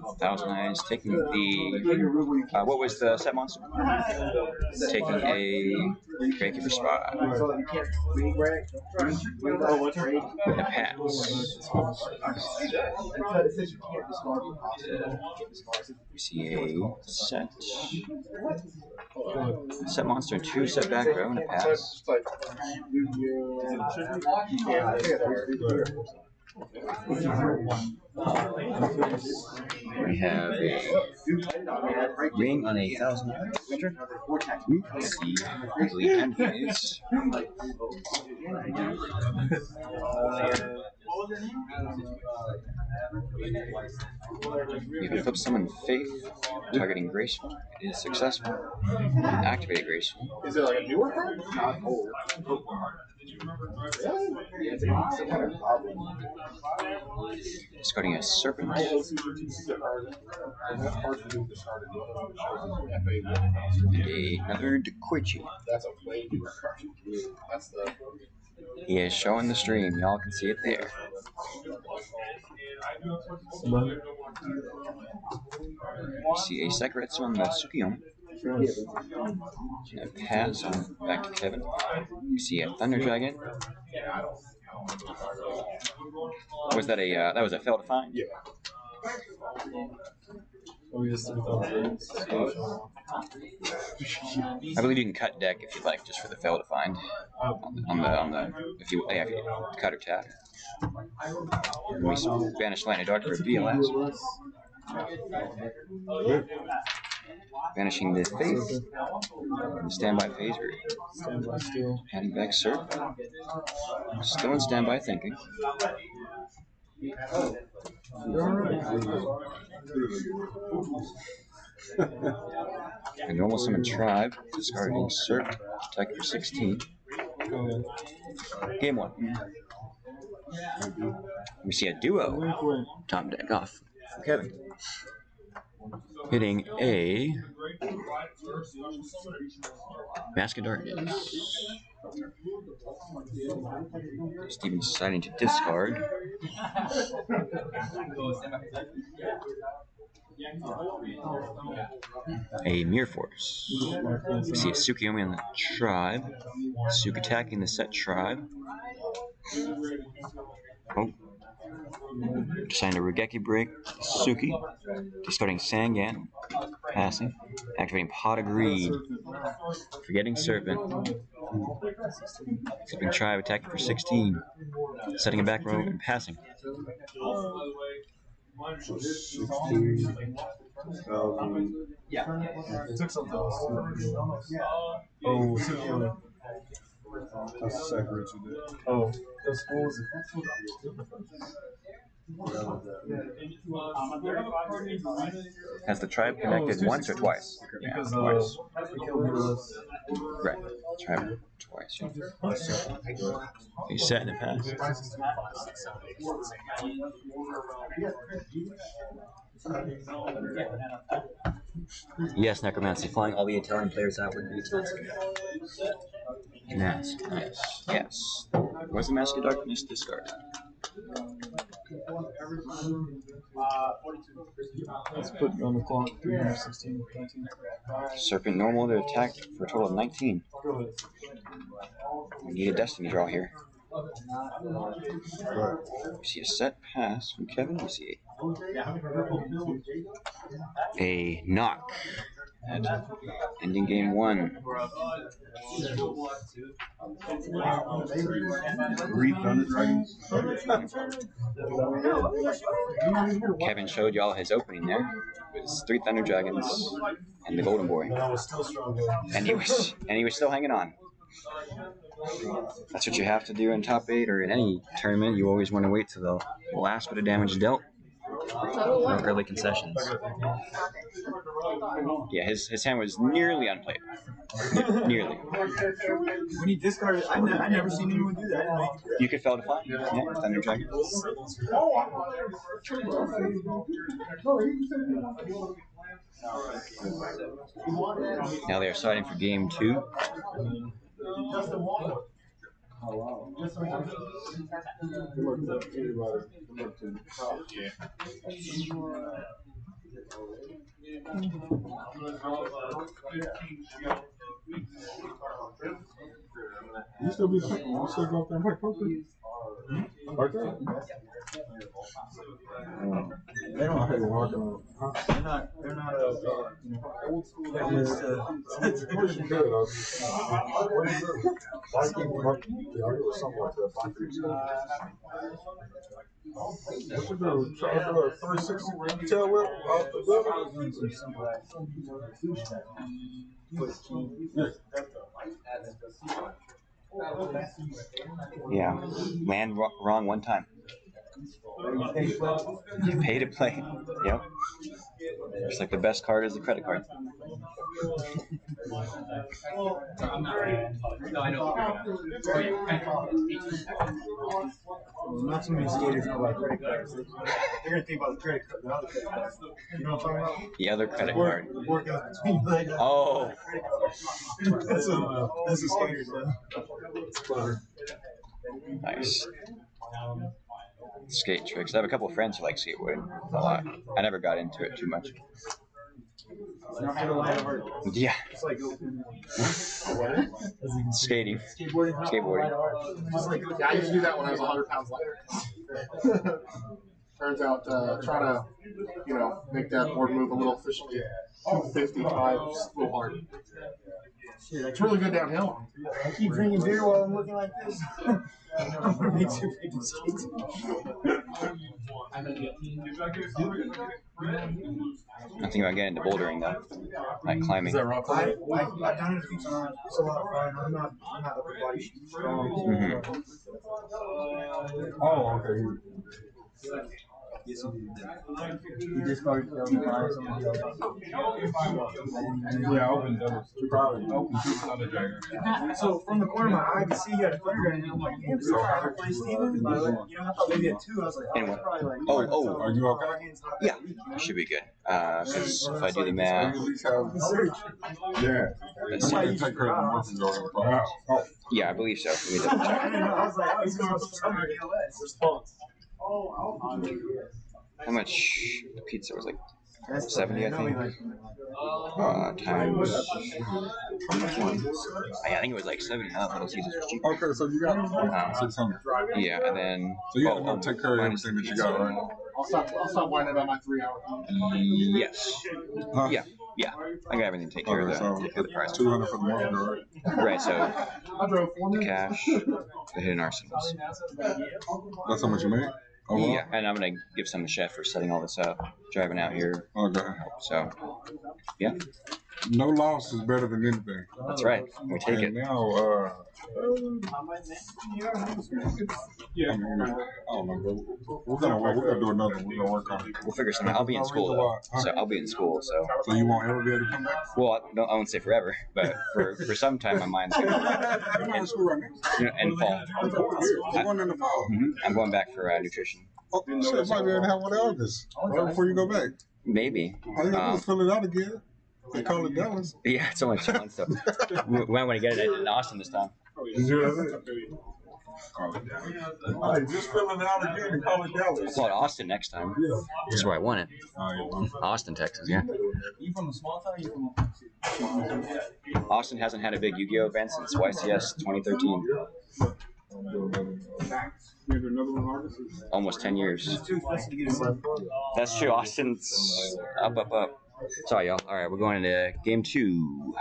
Speaker 2: 1,000 Eyes taking the what was the set monster? Taking a Gatekeeper Spy. With a pass. We see a set monster and 2 set back row and a pass. We have a ring on a 1,000 creature. Let's see, the end phase. You can flip summon Faith, targeting Graceful. It is successful. Activate Graceful.
Speaker 9: Is it like a newer card?
Speaker 2: Discarding a Serpent. And another Dequicci.
Speaker 9: That's a way newer card. That's the.
Speaker 2: He is showing the stream. Y'all can see it there. We see a Sekaretsu on the Tsukiyomi. And a pass on back to Kevin. We see a Thunder Dragon. Was that a that was a fail to find?
Speaker 9: Yeah.
Speaker 2: I believe you can cut deck if you like, just for the fail to find. On the if you cut or tap. And we banish Lightning Dart for BLS. Banishing the Faith. And standby phase.
Speaker 13: Standby still.
Speaker 2: Adding back Serp. Still in standby thinking. A normal summon Tribe, discarding Serp, attack for 16. Game 1. We see a duo. Top deck off for Kevin. Hitting a Mask of Darkness. Steven's deciding to discard. A Mirror Force. We see a Tsukiyomi on the Tribe. Suk attacking the set Tribe. Oh. Deciding to Regeki break Suki. Discarding Sangan. Passing. Activating Pot of Greed. Forgetting Serpent. Flipping Tribe, attacking for 16. Setting a back row and passing.
Speaker 8: 16,000.
Speaker 12: Yeah.
Speaker 8: Took something else. Oh, that's the second you did.
Speaker 12: Oh, that's what was it?
Speaker 2: Has the Tribe connected once or twice? Yeah, twice. Right. Tribe twice. You set and a pass. Yes, Necromancy. Flying all the Italian players out would be expensive. Yes. Yes. Was the Mask of Darkness discarded?
Speaker 13: Let's put on the clock. 316, 19.
Speaker 2: Serpent normal to attack for a total of 19. We need a Destiny draw here. We see a set pass from Kevin. We see a knock. Ending game 1.
Speaker 18: 3 Thunder Dragons.
Speaker 2: Kevin showed y'all his opening there. It was 3 Thunder Dragons and the Golden Boy.
Speaker 8: I was still struggling.
Speaker 2: And he was still hanging on. That's what you have to do in top 8 or in any tournament. You always want to wait till the last bit of damage dealt. No early concessions. Yeah, his hand was nearly unplayed. Nearly.
Speaker 11: When he discarded, I never seen anyone do that.
Speaker 2: You could fail to find. Yeah, Thunder Dragon. Now they are starting for game 2.
Speaker 8: You still be playing? You still go up there and play poker? Like that?
Speaker 11: They don't.
Speaker 8: They're
Speaker 11: They're not old school. They're just
Speaker 8: pretty good. Something like that. What you do? Try to do a 360 tail whip off the
Speaker 2: Yeah, land wrong one time. You pay to play. Yep. It's like the best card is the credit card.
Speaker 11: Not too many skaters know about credit cards. They're gonna think about the credit card. The other credit card. You know what I'm talking about?
Speaker 2: The other credit card.
Speaker 11: Work out between like.
Speaker 2: Oh.
Speaker 11: That's a skater stuff.
Speaker 2: Nice. Skate tricks. I have a couple of friends who like skateboarding a lot. I never got into it too much. Yeah. Skating. Skateboarding.
Speaker 15: Yeah, I used to do that when I was 100 pounds lighter. Turns out trying to, make that board move a little efficiently. 255 is a little hard. It's really good downhill.
Speaker 11: I keep drinking beer while I'm looking like this. I'm gonna make 250 skates.
Speaker 2: I'm thinking about getting into bouldering though, like climbing.
Speaker 11: Is that rock? I've done it a few times. It's a lot of fun. I'm not upper body strong.
Speaker 8: Oh, okay.
Speaker 11: Yes, you discarded the other guys.
Speaker 8: Yeah, I opened those. Probably opened 2 Thunder Dragons.
Speaker 11: So from the corner of my eye, I could see you had a Thunder Dragon, and I'm like, damn, so hard to play Steven. But I thought maybe at 2. I was like, oh, it's probably like.
Speaker 2: Oh,
Speaker 8: are you okay?
Speaker 2: Yeah, should be good. Because if I do the math,
Speaker 8: Yeah.
Speaker 2: let's see.
Speaker 8: Take credit more from your
Speaker 2: Yeah, I believe so. Let me double check.
Speaker 11: I was like, oh, he's going to Thunder Response.
Speaker 2: How much the pizza was like 70, I think. Times. I think it was like 70. Little Caesars was cheap.
Speaker 8: Okay, so you got 600.
Speaker 2: Yeah, and then.
Speaker 8: So you have to take care of everything that you got, right?
Speaker 15: I'll stop whining about my 3 hour.
Speaker 2: Yes. Yeah. Yeah. I got everything to take care of the price.
Speaker 8: 200 for the month, right?
Speaker 2: Right, so
Speaker 15: I drove 4
Speaker 2: the
Speaker 15: minutes.
Speaker 2: cash, the hidden arsenals.
Speaker 8: That's how much you made? Oh, wow.
Speaker 2: Yeah, and I'm gonna give some to Chef for setting all this up, driving out here.
Speaker 8: Okay.
Speaker 2: So, yeah.
Speaker 8: No loss is better than anything.
Speaker 2: That's right. We take it.
Speaker 8: Now, yeah. I don't know, bro. We're gonna do another one. We're gonna work on it.
Speaker 2: We'll figure something out. I'll be in school though. So I'll be in school. So
Speaker 8: you won't ever be able to come back?
Speaker 2: Well, I won't say forever, but for some time, my mind's gonna
Speaker 8: You're not in school right now.
Speaker 2: in fall.
Speaker 8: You're going in the fall.
Speaker 2: I'm going back for nutrition.
Speaker 8: Oh, shit, might be able to have one in August. Right before you go back.
Speaker 2: Maybe.
Speaker 8: All you gotta do is fill it out again. They call it Dallas.
Speaker 2: Yeah, it's only 2 months though. We might want to get it in Austin this time.
Speaker 8: Alright, just fill it out again and call it Dallas.
Speaker 2: I'll call it Austin next time.
Speaker 8: Yeah.
Speaker 2: That's where I want it. Austin, Texas, yeah.
Speaker 11: You from the small town or you from
Speaker 2: Austin hasn't had a big Yu-Gi-Oh event since YCS 2013. Almost 10 years. That's true. Austin's up. Sorry, y'all. All right, we're going into game 2.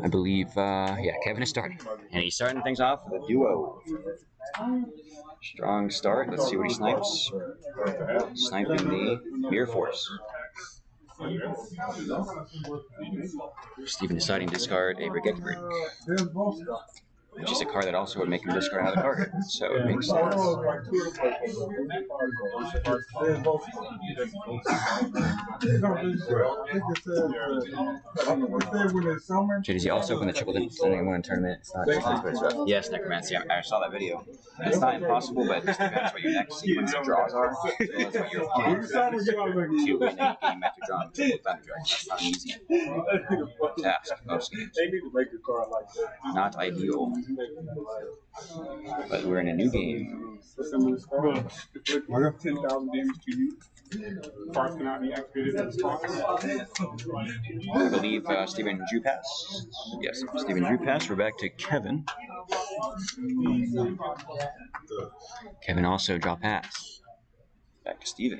Speaker 2: I believe, yeah, Kevin is starting. And he's starting things off with a duo. Strong start. Let's see what he snipes. Sniping the Mirror Force. Steven deciding to discard a Regeki Brick, which is a card that also would make him discard another card, so it makes sense. JDZ also opened the triple didn't win a tournament. It's not just but it's rough. Yes, Necromancy. I saw that video. It's not impossible, but it just depends what your next sequence of draws are. So that's what your opponent to win any game after drawing triple Thunder Dragon. It's not an easy task. Most games. Not ideal. But we're in a new game.
Speaker 12: 10,000 damage to you. Cards cannot be activated in response.
Speaker 2: I believe Steven drew pass. Yes, Steven drew pass. We're back to Kevin. Kevin also draw pass. Back to Steven.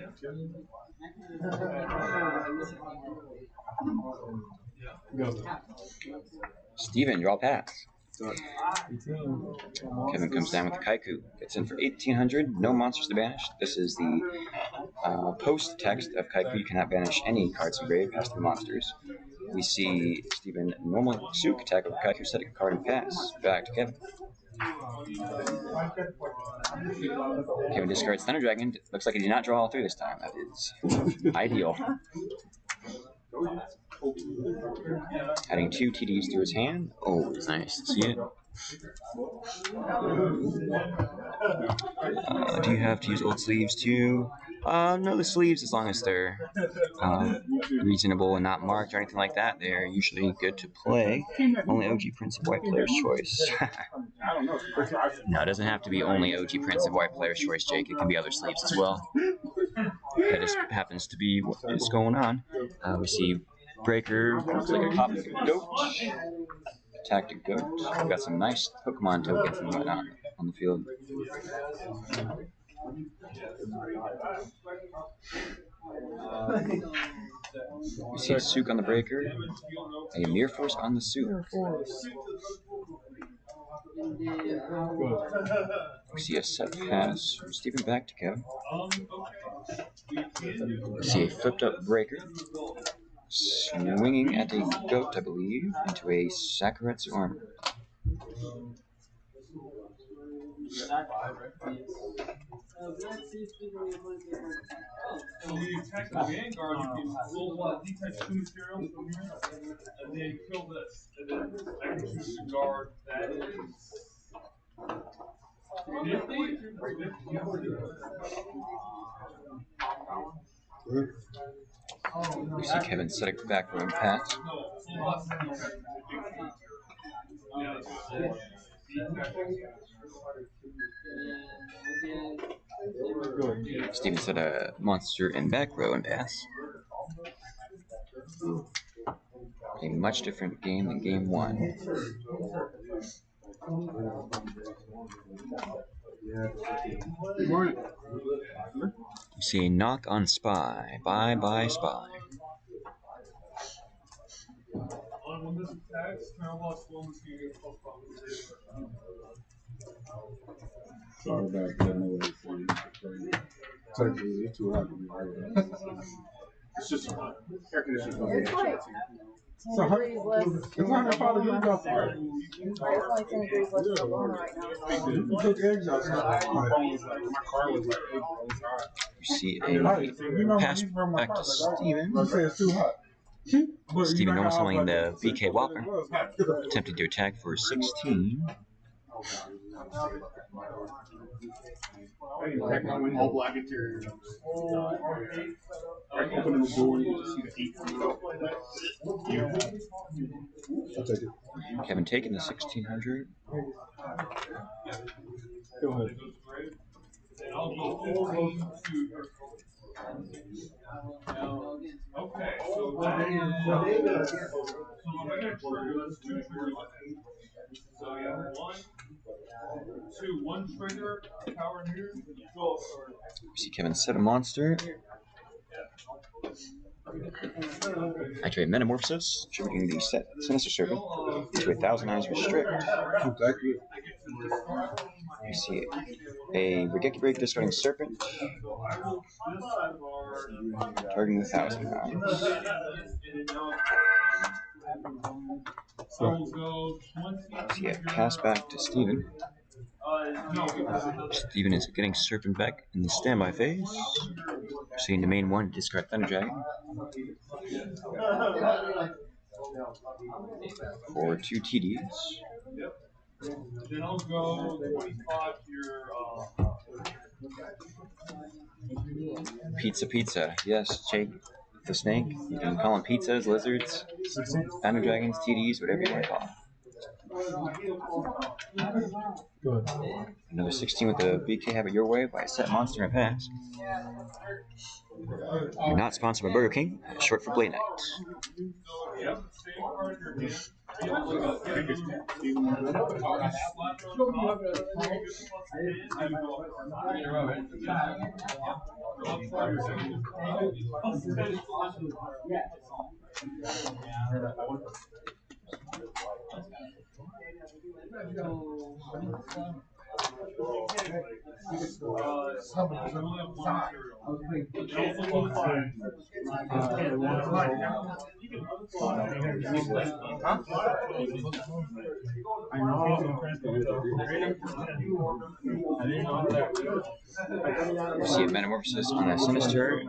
Speaker 2: Steven, draw pass. Kevin comes down with the Kaiku. Gets in for 1,800. No monsters to banish. This is the post text of Kaiku. You cannot banish any cards from grave past 3 monsters. We see Steven normal Suk attack with Kaiku, setting a card and pass. Back to Kevin. Kevin discards Thunder Dragon. Looks like he did not draw all 3 this time. That is ideal. Adding 2 TDs to his hand. Oh, it's nice to see it. Do you have to use old sleeves too? No, the sleeves, as long as they're reasonable and not marked or anything like that, they're usually good to play. Only OG Prince of White Player's Choice. No, it doesn't have to be only OG Prince of White Player's Choice, Jake. It can be other sleeves as well. That just happens to be what is going on. We see Breaker, looks like a copy of Goat. Attacked a Goat. We've got some nice Pokemon tokens and whatnot on the field. We see a Suk on the Breaker, a Mirror Force on the Suk. We see a set pass from Steven back to Kevin. We see a flipped up Breaker, swinging at a Goat, I believe, into a Sakuretsu armor.
Speaker 14: So when you attack the Vanguard, you can roll D-type 2 materials from here, and then kill this. And then I can choose to guard that is.
Speaker 2: We see Kevin set a back row and pass. Steven set a monster in back row and pass. A much different game than game 1. You see a knock on Spy. Bye bye Spy.
Speaker 14: When this attacks, Parabox will get
Speaker 12: Sorry about that. It's actually it's too hot to be right. It's just air conditioning.
Speaker 21: It's like
Speaker 12: So how,
Speaker 21: degrees less.
Speaker 12: it's 105 degrees outside.
Speaker 21: It's like 10 degrees less than Oklahoma right now.
Speaker 12: You took eggs outside. My car was like 8 outside.
Speaker 2: You see a pass back to Steven.
Speaker 12: You say it's too hot.
Speaker 2: Steven almost selling the BK Walker. Attempted to attack for 16.
Speaker 12: All black interior. Right, opening the door, you can see the 8. I'll take it.
Speaker 2: Kevin taking the 1600.
Speaker 12: Go ahead.
Speaker 14: I'll go over to okay, so that is so I'm gonna trigger those 2 triggers. So yeah, 1 trigger, power here.
Speaker 2: We see Kevin set a monster. Activate Metamorphosis, triggering the set Sinister Serpent into 1,000 Eyes Restrict. You see a Regeki Break discarding Serpent, targeting 1,000 Eyes. See a pass back to Steven. Steven is getting Serpent back in the standby phase. Proceeding to main 1, discard Thunder Dragon. For 2 TDs.
Speaker 12: Then I'll go 25
Speaker 2: Pizza. Yes, Jake the Snake. You can call them pizzas, lizards, Thunder Dragons, TDs, whatever you want to call them.
Speaker 8: Good.
Speaker 2: Another 16 with the BK Have It Your Way by Set Monster and Pass. You're not sponsored by Burger King, short for Blade Knight. You see a Metamorphosis on a Sinister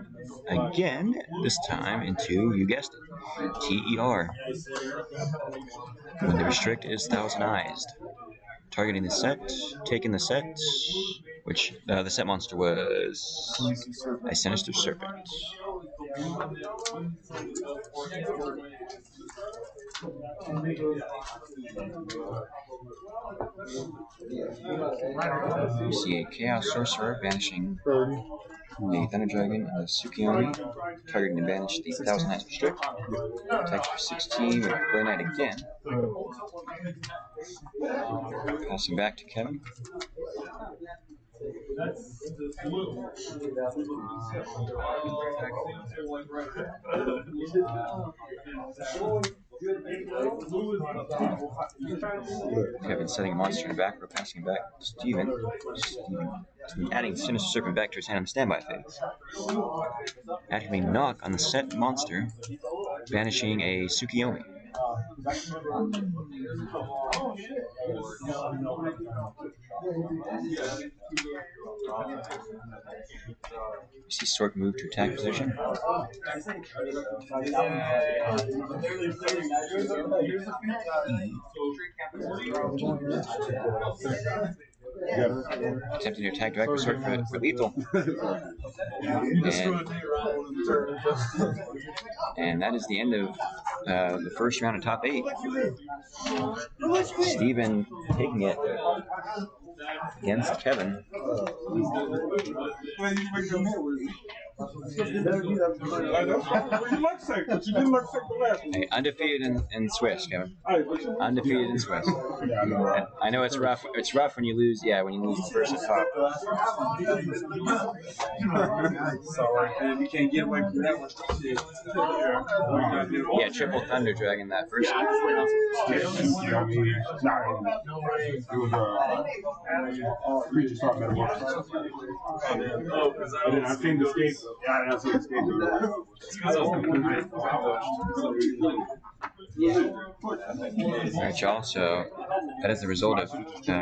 Speaker 2: again, this time into, you guessed it, TER. When the restrict is 1,000 Eyes. Targeting the set, taking the set, which the set monster was a Sinister Serpent. You see a Chaos Sorcerer banishing a Thunder Dragon and a Tsukiyomi, targeting to banish the 1,000 Eyes Restrict. Attack for 16 with Blade Knight again. Passing back to Kevin. Kevin setting a monster in the back row, passing it back to Steven. Adding Sinister Serpent back to his hand on the standby phase. Activating Knock on the set monster, banishing a Tsukiyomi. You see Sork move to attack position. Attempting to attack direct with Sork for lethal. And that is the end of the first round of top 8. Steven taking it against Kevin. Undefeated in Swiss, Kevin. Undefeated in Swiss. I know it's rough. It's rough when you lose. Yeah, when you lose the first at top.
Speaker 12: Sorry, you can't get away from that one.
Speaker 2: Yeah, triple Thunder Dragon that first one.
Speaker 12: It was Prix started Metamorphosis. And then I seen the skate. Yeah, I seen the skate.
Speaker 2: Alright, y'all, so that is the result of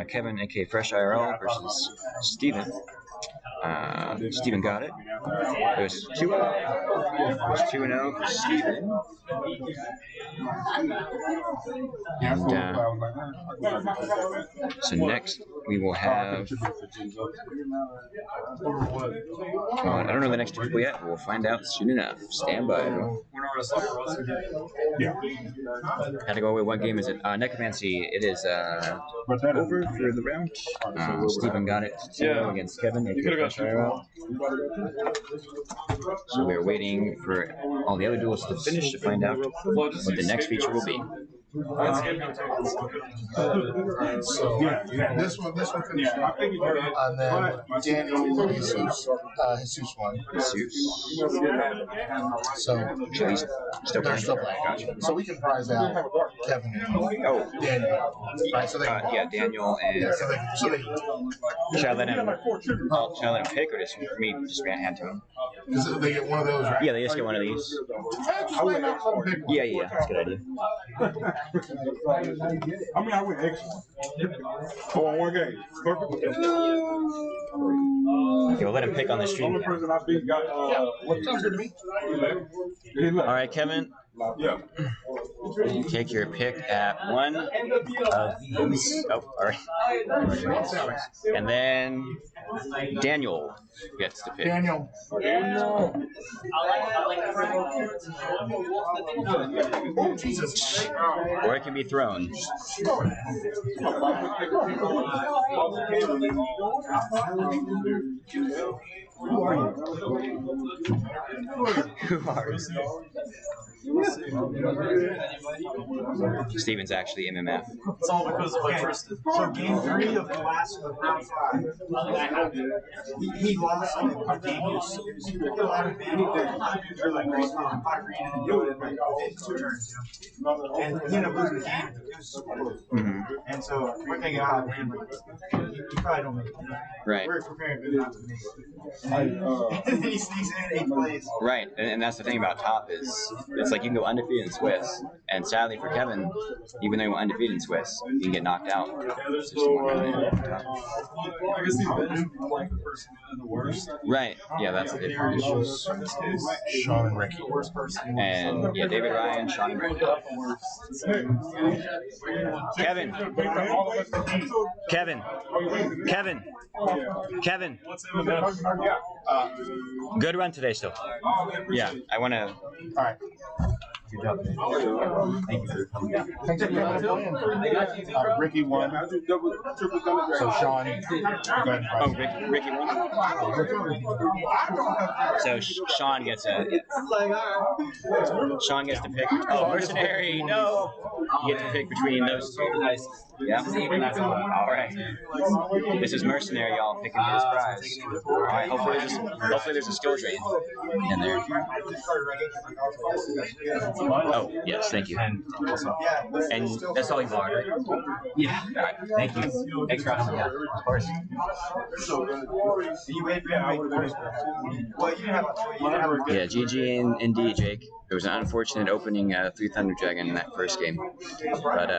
Speaker 2: Kevin, aka Fresh IRL, versus Steven. Steven got it. There's 2-0. There's 2-0 for Steven. And so next we will have. I don't know the next two people yet. We'll find out soon enough. Stand by.
Speaker 12: Yeah.
Speaker 2: Had to go away. What game is it? Necromancy. It is over for the round. Steven got it 2-0 against Kevin. So we're waiting for all the other duels to finish to find out what the next feature will be.
Speaker 15: So this one finished. And then Daniel Jesus won.
Speaker 2: Jesus.
Speaker 15: So they're still playing.
Speaker 2: Gotcha.
Speaker 15: So we can prize out Kevin and Daniel. Right? So they
Speaker 2: Yeah, Daniel and.
Speaker 15: yeah, so they
Speaker 2: Should I let him pick or just me just hand to him?
Speaker 15: because they get one of those, right?
Speaker 2: Yeah, they just get one of these. Yeah, that's a good idea.
Speaker 12: I mean, I went extra. For one game.
Speaker 2: You'll let him pick on the stream.
Speaker 12: The only person I beat got.
Speaker 15: What sounds good to me?
Speaker 2: All right, Kevin.
Speaker 12: Yeah.
Speaker 2: Take your pick at one of these. Oh, all right. And then Daniel gets to pick.
Speaker 15: Daniel. Oh, Jesus.
Speaker 2: Or it can be thrown. Who are you? Steven's actually MMF.
Speaker 11: It's all because of Tristan. So game 3 of the last of round 5, he lost a game. He took a lot of damage. They're like, I'm not reading and doing it in 2 turns. And he ended up losing the game to Goose. And so we're thinking, man, you probably don't make it.
Speaker 2: Right.
Speaker 11: We're preparing for that to make it. And then he sneaks in 8th place.
Speaker 2: Right, and that's the thing about top is it's like you can go undefeated in Swiss, and sadly for Kevin, even though he went undefeated in Swiss, you can get knocked out. It's just right, yeah, that's the difference.
Speaker 15: Sean and Ricky.
Speaker 2: And yeah, David Ryan, Sean and Ricky. Kevin. Good run today still. Yeah, I want to.
Speaker 15: All right.
Speaker 2: Good job. Thank you for coming down.
Speaker 15: Thanks for Ricky won. So Sean, go ahead.
Speaker 2: Oh, Ricky won. So Sean gets to pick. Oh, mercenary, no. You get to pick between those two. Yeah. All right. This is mercenary, y'all picking his prize. All right. Hopefully there's a skill drain in there. Oh, yes, thank you. And that's all you bought, right? Yeah. All right. Thank you. Thanks for asking. Yeah, of course. Yeah, GG and D, Jake. It was an unfortunate opening 3 Thunder Dragon in that first game. But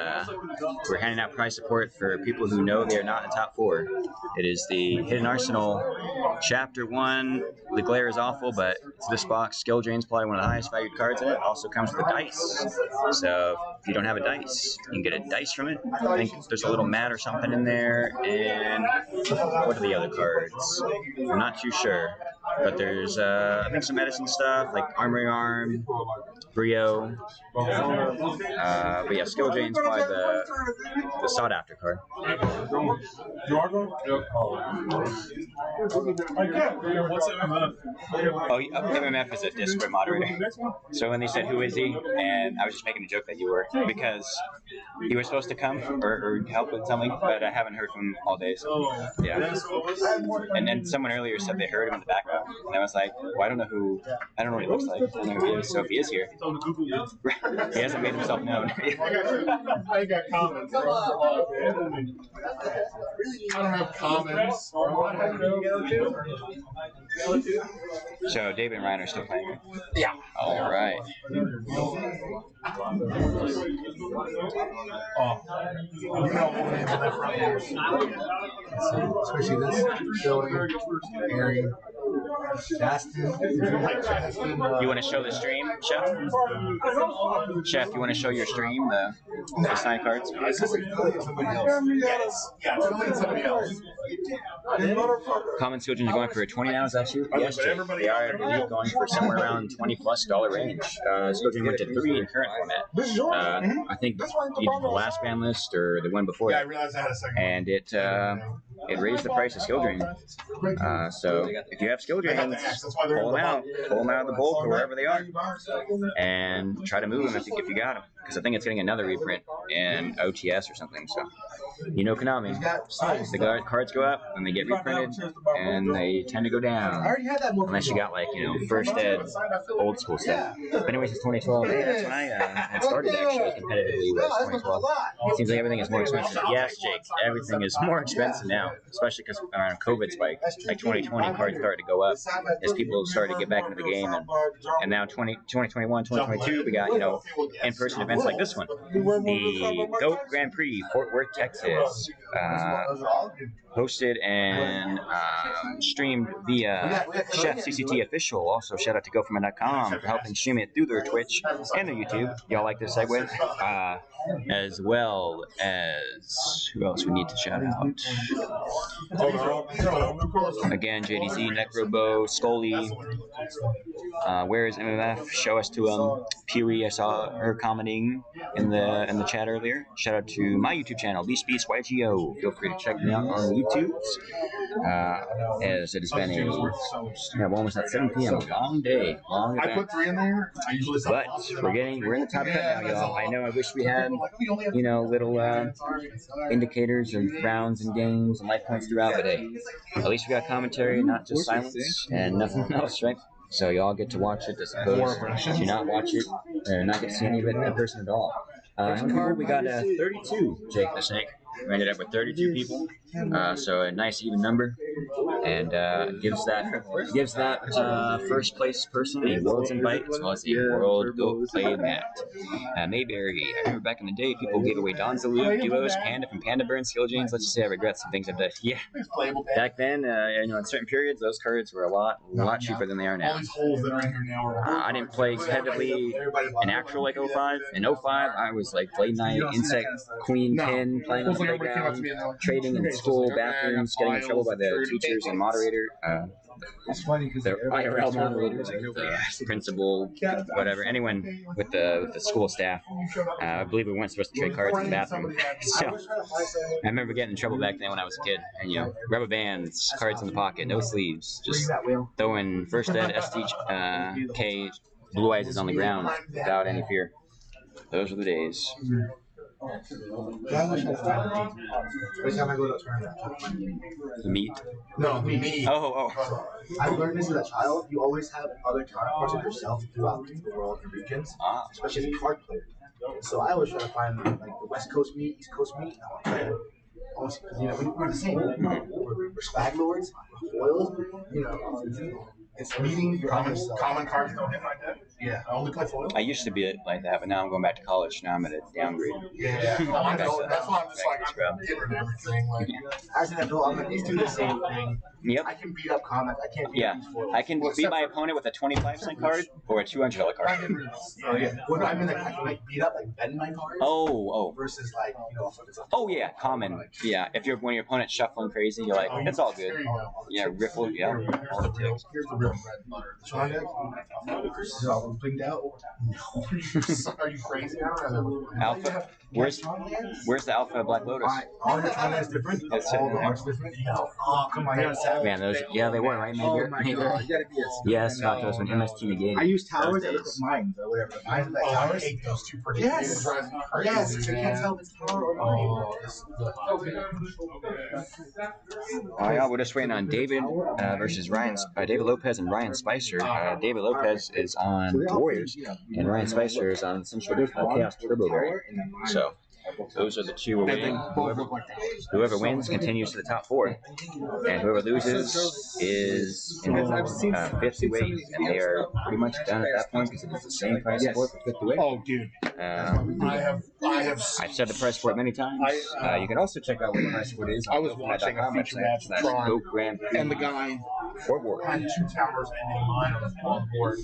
Speaker 2: we're handing out prize support for people who know they are not in the top 4. It is the Hidden Arsenal Chapter 1. The glare is awful, but it's this box. Skill Drain's probably one of the highest valued cards in it. Also comes with a dice. So if you don't have a dice, you can get a dice from it. I think there's a little mat or something in there. And what are the other cards? I'm not too sure. But there's, I think, some medicine stuff, like Armory Arm, Brio. But yeah, Skill Drain's probably the sought-after card.
Speaker 14: What's MMF?
Speaker 2: Oh, MMF is a Discord moderator. So when they said, who is he? And I was just making a joke that you were, because you were supposed to come or help with something, but I haven't heard from him all day, so yeah. And then someone earlier said they heard him in the background. And I was like, well, I don't know what he looks like. I don't know who he is. So if he is here, he hasn't made himself known.
Speaker 15: I got comments. I don't have comments.
Speaker 2: So David and Ryan are still playing.
Speaker 15: Yeah.
Speaker 2: All right.
Speaker 15: Especially this Billy, Harry, Justin.
Speaker 2: You want to show the stream, Chef? Chef, you want to show your stream, the signed cards?
Speaker 15: Yes. Yeah, it's somebody else.
Speaker 2: Common children are going for 20 now, is that you? Yes, Jake. They are going for somewhere around $20+ range. Children went to 3 in current format. I think either the last ban list or the one before.
Speaker 15: Yeah, I realized that a second.
Speaker 2: And it it raised the price of skill drain. So if you have skill drains, pull them out of the bulk or wherever they are, and try to move them if you got them. Because I think it's getting another reprint in OTS or something. So you know Konami, the cards go up and they get reprinted, and they tend to go down unless you got like first ed old school stuff. But anyway, since 2012, hey, that's when I had started actually as competitively. Was 2012. It seems like everything is more expensive. Yes, Jake, everything is more expensive now, especially because around COVID spike, like 2020, cards started to go up as people started to get back into the game, and now 2021, 2022, we got in-person events like this one, the GOAT Grand Prix, Fort Worth, Texas, hosted and streamed via Chef CCT Official. Also, shout out to GoForMan.com for helping stream it through their Twitch and their YouTube. Y'all like this segue? As well as who else we need to shout out? Again, JDZ, Necrobo, Scully. Where is MMF? Show us to Puri. I saw her commenting in the chat earlier. Shout out to my YouTube channel, BeastYGO. Feel free to check me out on the YouTubes. As it has been almost at 7 p.m. Long day, long event.
Speaker 15: I put 3 in there.
Speaker 2: But we're in the top 10 now, y'all. I know I wish we had little indicators of rounds and games and life points throughout, but hey, at least we got commentary, not just silence and nothing else, right? So y'all get to watch it as opposed to not watch it or not get to see any of it in person at all. How many people? We got 32, Jake the Snake. We ended up with 32 people, so a nice even number, and gives that first place person a World's Invite as well as a World Go Play mat. Mayberry, I remember back in the day, people gave away Donzaloo, Duos, Panda from Panda Burn, Skill Jeans. Let's just say I regret some things I've done. Yeah, back then, in certain periods, those cards were a lot cheaper than they are now.
Speaker 15: All these holes that are in here now are
Speaker 2: I didn't play competitively in actual like 05. In 05, I was like late night insect queen pin playing on the playground, trading in school bathrooms, getting in trouble by the teachers and moderator.
Speaker 13: It's funny because
Speaker 2: the IRL moderators, the principal, whatever, anyone with the school staff. I believe we weren't supposed to trade cards in the bathroom. So I remember getting in trouble back then when I was a kid, and rubber bands, cards in the pocket, no sleeves, just throwing first ed STK blue eyes on the ground without any fear. Those were the days.
Speaker 11: Every time I go to a tournament,
Speaker 2: Meat?
Speaker 15: No, meat.
Speaker 2: Oh.
Speaker 11: I learned this as a child. You always have other counterparts of yourself throughout the world and regions, especially as a card player. So I always try to find like the West Coast meat, East Coast meat. Almost, we're the same. We're swag lords, foils. It's meeting
Speaker 15: common cards don't hit like that. Yeah, I only play foil.
Speaker 2: I used to be like that, but now I'm going back to college. Now I'm at a downgrade.
Speaker 15: Yeah. That's why I'm just like, I'm giving everything. Like,
Speaker 11: as an adult, I'm like, these do the same thing.
Speaker 2: Yep.
Speaker 11: I can beat up comics. I can't beat up these foils.
Speaker 2: I can beat my opponent with a 25-cent card or a $200 card.
Speaker 11: Oh yeah. When I can beat up, bend my cards.
Speaker 2: Oh.
Speaker 11: Versus like,
Speaker 2: Oh yeah, common. Yeah. When your opponent's shuffling crazy, you're like, it's all good. Yeah, riffle. Yeah. All it takes.
Speaker 11: Here's the real bread butter. Is it all blinged out?
Speaker 15: No. Are you crazy? I don't know.
Speaker 2: Alpha. Where's the Alpha Black Lotus?
Speaker 11: All your China is different. All the art's different. Oh, come on.
Speaker 2: Man, those, they were, right? Maybe.
Speaker 11: Oh my god.
Speaker 2: Yes, not those when MST negated.
Speaker 11: I use towers that look like mines or whatever. Mines are like towers.
Speaker 15: I hate those two pretty
Speaker 11: Yes. Yes, you can't tell if it's tower or mine.
Speaker 2: Yeah, we're just waiting on David versus David Lopez and Ryan Spicer. David Lopez is on Warriors, and Ryan Spicer is on some sort of Chaos Turbo variant. So those are the two we're waiting. Whoever wins continues to the top 4, and whoever loses is in the 50 weight, and they are pretty much done at that point because it is the same price for 50 weight.
Speaker 15: Oh, dude.
Speaker 2: I've said the price for it many times. You can also check out what the price for it is.
Speaker 15: I was watching a feature match with Tron, and the guy had 2 towers ending mine on board,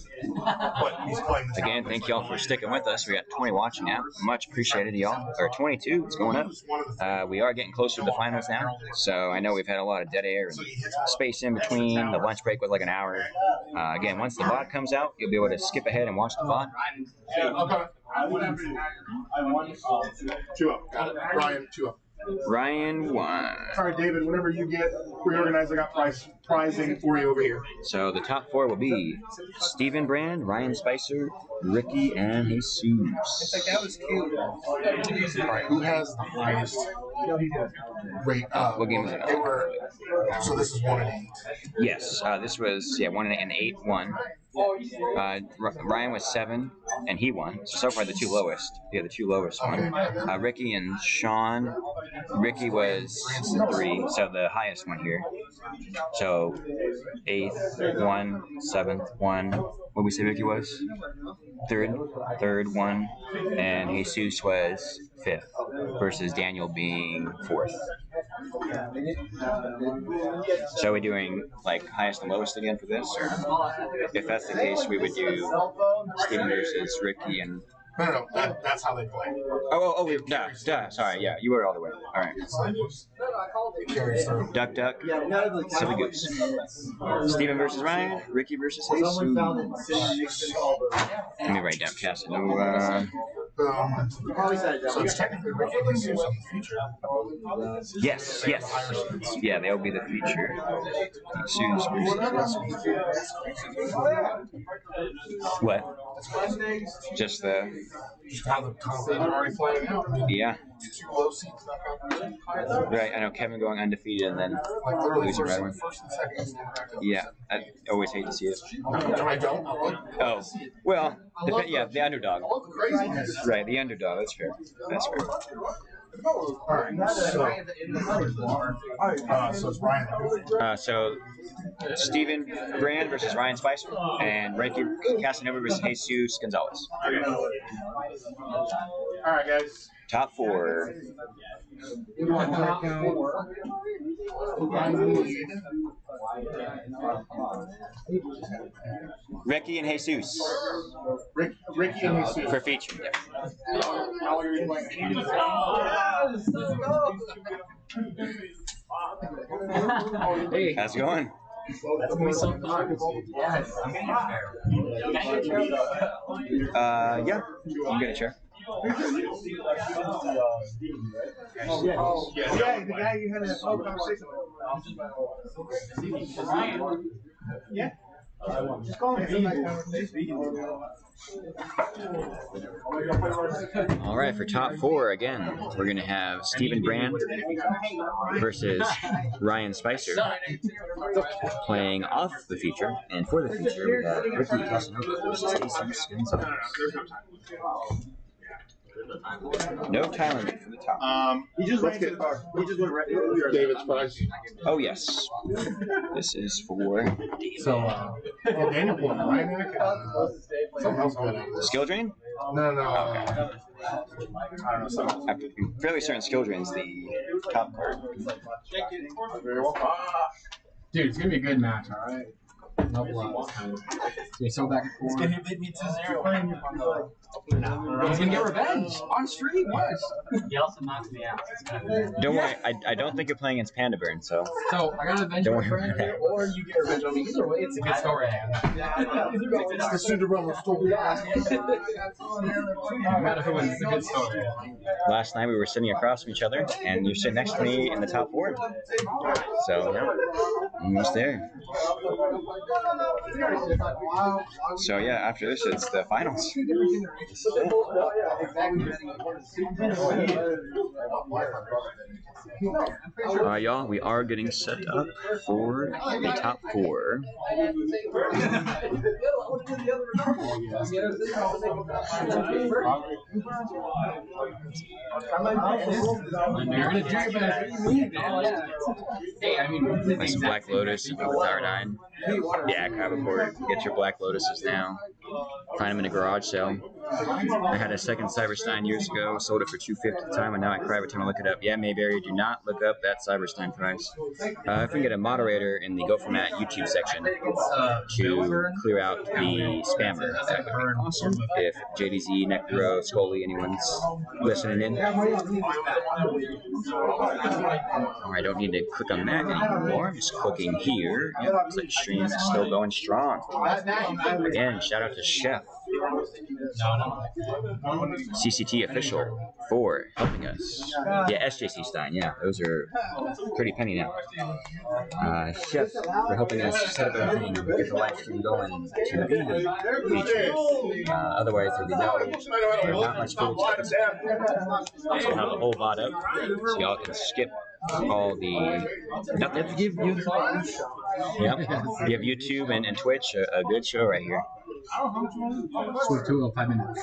Speaker 15: but he's playing the
Speaker 2: Again, thank y'all for sticking with us. We got 20 watching now. Much appreciated, y'all. Or 22, it's going up. We are getting closer to the finals now, so I know we've had a lot of dead air and space in between. The lunch break was like an hour. Again, once the VOD comes out, you'll be able to skip ahead and watch the VOD.
Speaker 15: Okay. 2 up. Got it. Ryan, 2 up.
Speaker 2: Ryan won.
Speaker 15: All right, David. Whenever you get reorganized, I got prizing for you over here.
Speaker 2: So the top 4 will be Stephen Brand, Ryan Spicer, Ricky, and Jesus.
Speaker 15: It's like that was cute. All right, who has the highest rate?
Speaker 2: What game is it?
Speaker 15: So this is 1 and 8.
Speaker 2: Yes, this was 1 and 8 won. Ryan was 7, and he won. So far, the 2 lowest. Yeah, the 2 lowest won. Ricky and Sean. Ricky was 3, so the highest one here. So 8th, 1, 7th, 1. What we say Ricky was? 3rd, 1, and Jesus was 5th, versus Daniel being 4th. So are we doing like highest and lowest again for this? Or if that's the case, we would do Steven versus Ricky and...
Speaker 15: No, that's how they play.
Speaker 2: Sorry, yeah, you were all the way. All right. Duck, duck, silly goose. Steven versus Ryan, Ricky versus Jesus. Let me write down Casanova.
Speaker 15: So it's technically Ricky and Jesus on the feature.
Speaker 2: Yes. Yeah, they'll be the feature. Jesus versus... What? Just
Speaker 15: how the conflict are already playing out.
Speaker 2: Yeah.
Speaker 15: 2 low seeds.
Speaker 2: Right, I know Kevin going undefeated and then losing right away. Yeah, I always hate to see it.
Speaker 15: I don't.
Speaker 2: Oh, well, the underdog. Right, the underdog. That's fair.
Speaker 15: Alright, so it's Ryan.
Speaker 2: So Stephen Brand versus Ryan Spicer, and Ricky Casanova versus Jesus Gonzalez.
Speaker 15: Alright, guys.
Speaker 2: Top 4. Ricky and Jesus.
Speaker 15: Ricky and Jesus.
Speaker 2: For feature.
Speaker 20: Hey,
Speaker 2: how's it going?
Speaker 20: That's gonna be so fun. Yes.
Speaker 2: Yeah, you can get a chair.
Speaker 12: Yeah, the guy you had a phone conversation with. Yeah. Just call him.
Speaker 2: All right, for top 4 again, we're going to have Stephen Brand versus Ryan Spicer playing off the feature, and for the feature we have Ricky Casanova versus Jesus Gonzalez. No time limit for the top.
Speaker 15: Let's get David's prize.
Speaker 2: Oh yes, this is for
Speaker 15: Daniel pulled right now. Something else good.
Speaker 2: Skill drain?
Speaker 15: No.
Speaker 2: Okay.
Speaker 15: I don't know.
Speaker 2: I'm fairly certain skill drain's the top card.
Speaker 13: Dude, it's gonna be a good match, all right. No blood. It's so back and forth.
Speaker 10: It's gonna beat me 2-0.
Speaker 13: He's gonna get revenge on stream. Watch.
Speaker 10: He also knocks me out.
Speaker 2: Don't worry, I don't think you're playing against Panda Burn, so.
Speaker 13: So I got revenge on my friend, or you get revenge on me. Either way, it's a good story.
Speaker 15: It's the Cinderella story.
Speaker 13: No matter who wins, it's a good story.
Speaker 2: Last night we were sitting across from each other, and you're sitting next to me in the top 4. So, yeah, almost there. So, yeah, after this, it's the finals. Alright, y'all, we are getting set up for the top 4. Nice Black Lotus with Tower 9. Yeah, grab a board. Get your Black Lotuses now. Find them in a garage sale. I had a second Cyberstein years ago, sold it for $250 at the time, and now I cry every time I look it up. Yeah, Mayberry, do not look up that Cyberstein price. If we can get a moderator in the Go For Matt YouTube section to clear out the spammer, that would be awesome. If JDZ, Necro, Scully, anyone's listening in. I don't need to click on that anymore. I'm just clicking here. Yep, looks like the stream is still going strong. Again, shout out to Chef CCT official for helping us. Yeah, SJC Stein. Yeah, those are pretty penny now. Chef for helping us set up everything, get the live stream going to be featured. Otherwise, there'd be not much footage. So we'll have the whole VOD up, so y'all can skip all the. Let's give YouTube. Yep, give YouTube and Twitch a good show right here.
Speaker 13: Sweet 2 5 minutes.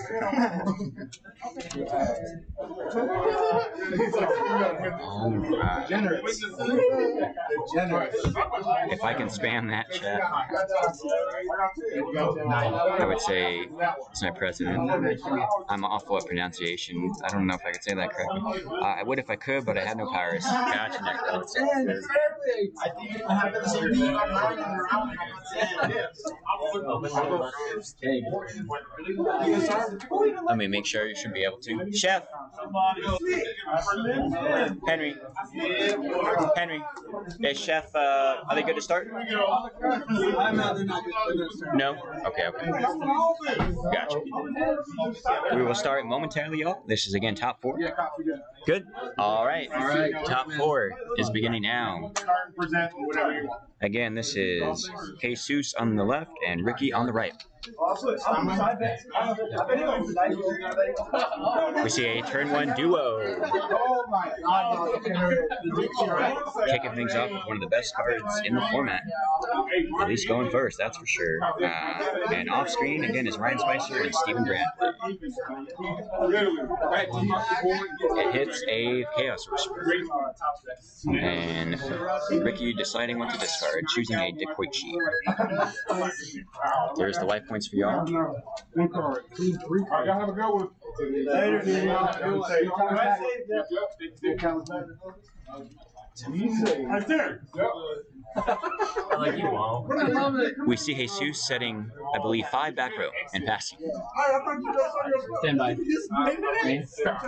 Speaker 2: If I can spam that chat, I would say it's my president. I'm awful at pronunciation. I don't know if I could say that correctly. I would if I could, but I had no powers. Gotcha, Necro.
Speaker 11: I think I have the same thing on
Speaker 2: Let me make sure you should be able to. Chef! Henry. Is Chef, are they good to start? No? Okay. Gotcha. We will start momentarily, y'all. This is again top 4. Good? Alright. Top 4 is beginning now. Again, this is Jesus on the left and Ricky on the right. We see a turn 1 duo. Kicking things off with one of the best cards in the format. At least going first, that's for sure. And off screen again is Ryan Spicer and Stephen Brandt. It hits a Chaos Whisperer. And Ricky deciding what to discard, choosing a Dekoichi. There's the life points for y'all.
Speaker 12: One card. Y'all have a good one. Later, right there.
Speaker 17: I like you all.
Speaker 2: We see Jesus setting, I believe, 5 back row and passing.
Speaker 13: Stand by.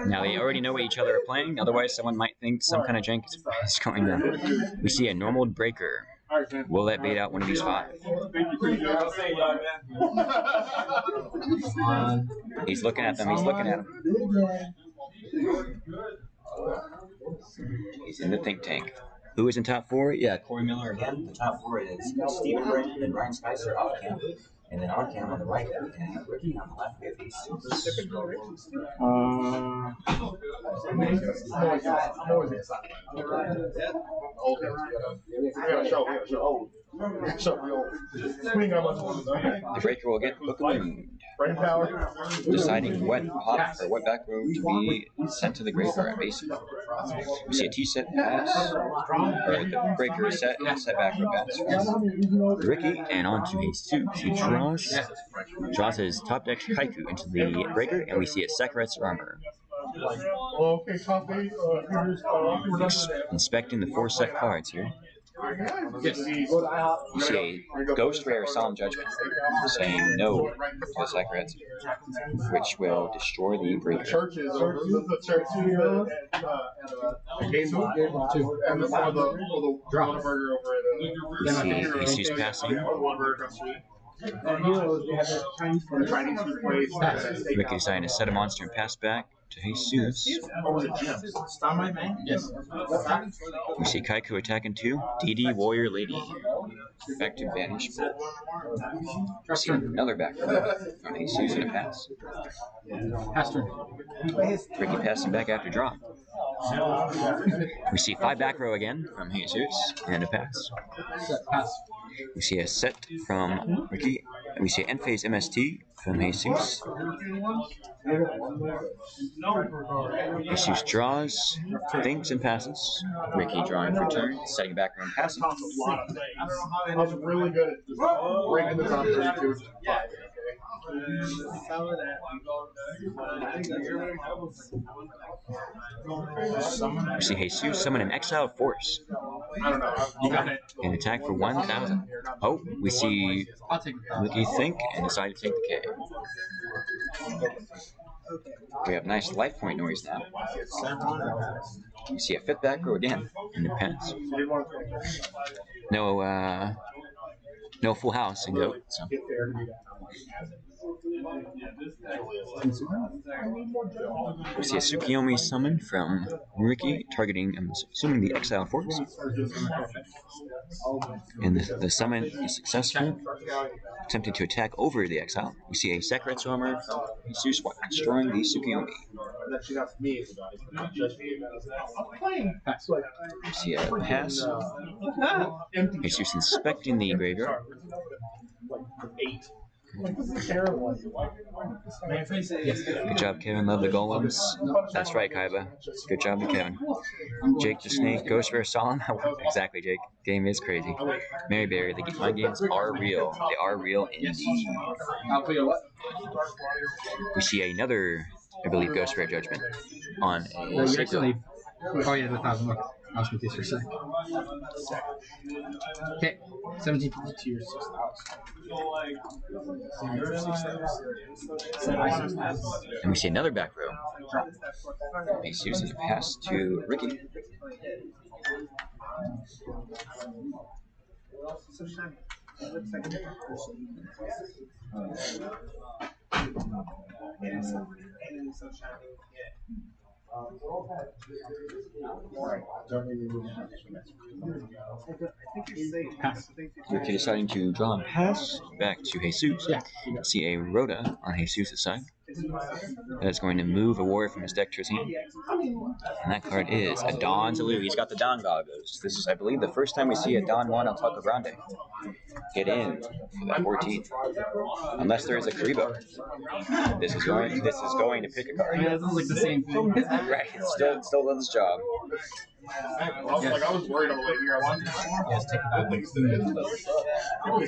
Speaker 2: Now they already know what each other are playing, otherwise someone might think some kind of jank is going down. We see a normal breaker. Will that bait out one of these 5? He's looking at them. He's in the think tank. Who is in top 4? Yeah, Corey Miller again. The top 4 is Stephen Brandt and Ryan Spicer off cam. And then on cam on the right, and Ricky on the left with these. The breaker will get Book of the Moon, deciding what back row to be sent to the graveyard. Basically, we see a T set pass, or the breaker is set back row pass. Ricky and on to Jesus. He draws his top deck Haiku into the breaker, and we see a Sakaret's armor. Inspecting the 4 set cards here. You see a Ghost Rare Solemn Judgment saying no to the Sakaret's, which will destroy the breaker. We see Jesus passing. Ricky deciding to set a monster and pass back to Jesus. We see Kaiku attacking 2. DD Warrior Lady. Effective Vanish. We see another back from Jesus in a pass.
Speaker 13: Pass turn.
Speaker 2: Ricky passing back after draw. We see 5 back row again from Jesus and a pass.
Speaker 13: Pass.
Speaker 2: We see a set from Ricky. We see end phase MST from Jesus. Jesus draws, thinks, and passes. Ricky drawing for turn, setting back row and passing.
Speaker 12: I was really good at just breaking the top 32.
Speaker 2: We see Jesus summon an exile force. And attack for 1,000. Oh, we see Ricky think and decide to take the K. We have nice life point noise now. You see a 5th back row again in the pass. No full house in GOAT. So. We see a Tsukiyomi summon from Ricky, targeting, I'm assuming, the Exile Force. And the summon is successful, attempting to attack over the Exile. We see a Sekuretsu armor from Jesus destroying the Tsukiyomi. We see a pass. Jesus inspecting the graveyard. Good job, Kevin. Love the golems. That's right, Kaiba. Good job to Kevin. Jake the Snake, Ghost Rare Solemn. Exactly, Jake. Game is crazy. Mary Berry, the mind games are real. They are real indeed. We see another, I believe, Ghost Rare Judgment on a
Speaker 20: actually. Oh yeah, the 1,000. Okay. I was confused for a second. Okay, 1750 to your 6,000.
Speaker 2: And we see another back row. He's using a pass to Ricky. Ricky deciding to draw and pass back to Jesus. See a Rhoda on Jesus' side. That is going to move a warrior from his deck to his hand. And that card is a Don Zalu. He's got the Don goggles. This is, I believe, the first time we see a Don Juan Altaco Grande get in for that 14. Unless there is a Karibo. This is going to pick a card.
Speaker 20: Yeah, it sounds like the same thing.
Speaker 2: Right, it still does its job.
Speaker 6: I was worried all the way here. I wanted to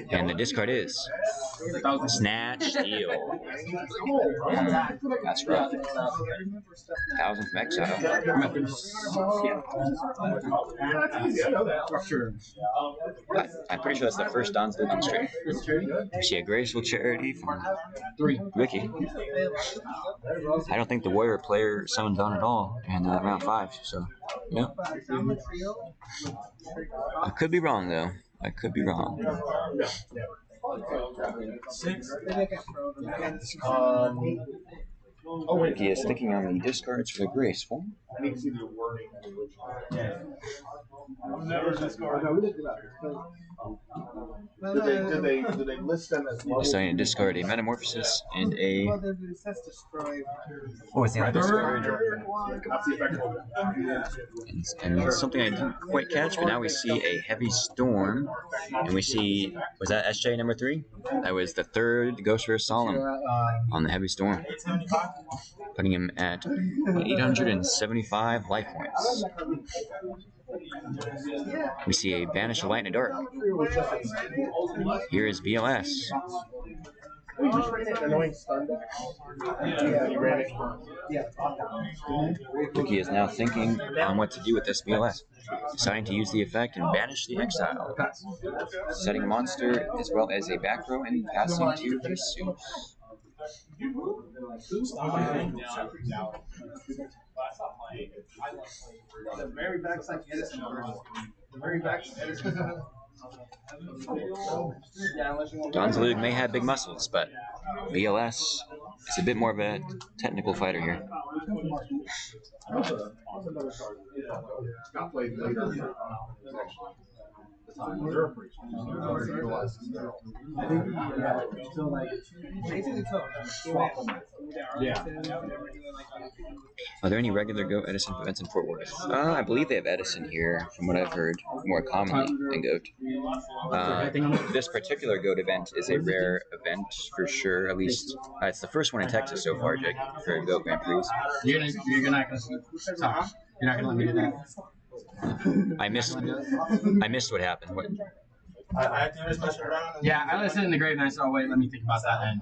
Speaker 2: And the discard is Snatch Steal. That's rough. 1,000 from Exile. I'm pretty sure that's the first Don's Luke on the stream. We see a Graceful Charity from Ricky. I don't think the Warrior player summoned Don at all in round 5, so yeah. I could be wrong though. I could be wrong. Ricky is thinking on the discards for the Graceful.
Speaker 12: Did they list them as well?
Speaker 2: Deciding to discard a Metamorphosis and a.
Speaker 12: Oh, it's
Speaker 2: and something I didn't quite catch, but now we see a Heavy Storm, and we see, was that SJ number 3? That was the 3rd Ghost Rare Solemn on the Heavy Storm, putting him at 875 life points. We see a Banish a Light in the Dark. Here is BLS. Ricky is now thinking on what to do with this BLS. Deciding to use the effect and banish the Exile. Setting a monster as well as a back row and passing to Jesus.
Speaker 12: The very backside Edison. The very backside Edison.
Speaker 2: Don Zalude may have big muscles, but BLS is a bit more of a technical fighter here. Are there any regular Goat Edison events in Fort Worth? I believe they have Edison here, from what I've heard, more commonly than Goat. This particular Goat event is a rare event for sure. At least it's the first one in Texas so far, Jake, for Goat Grand Prix.
Speaker 20: You're not gonna let me do that.
Speaker 2: I missed what happened. What?
Speaker 20: Yeah, I listened in the grave and I said, oh wait, let me think about that. And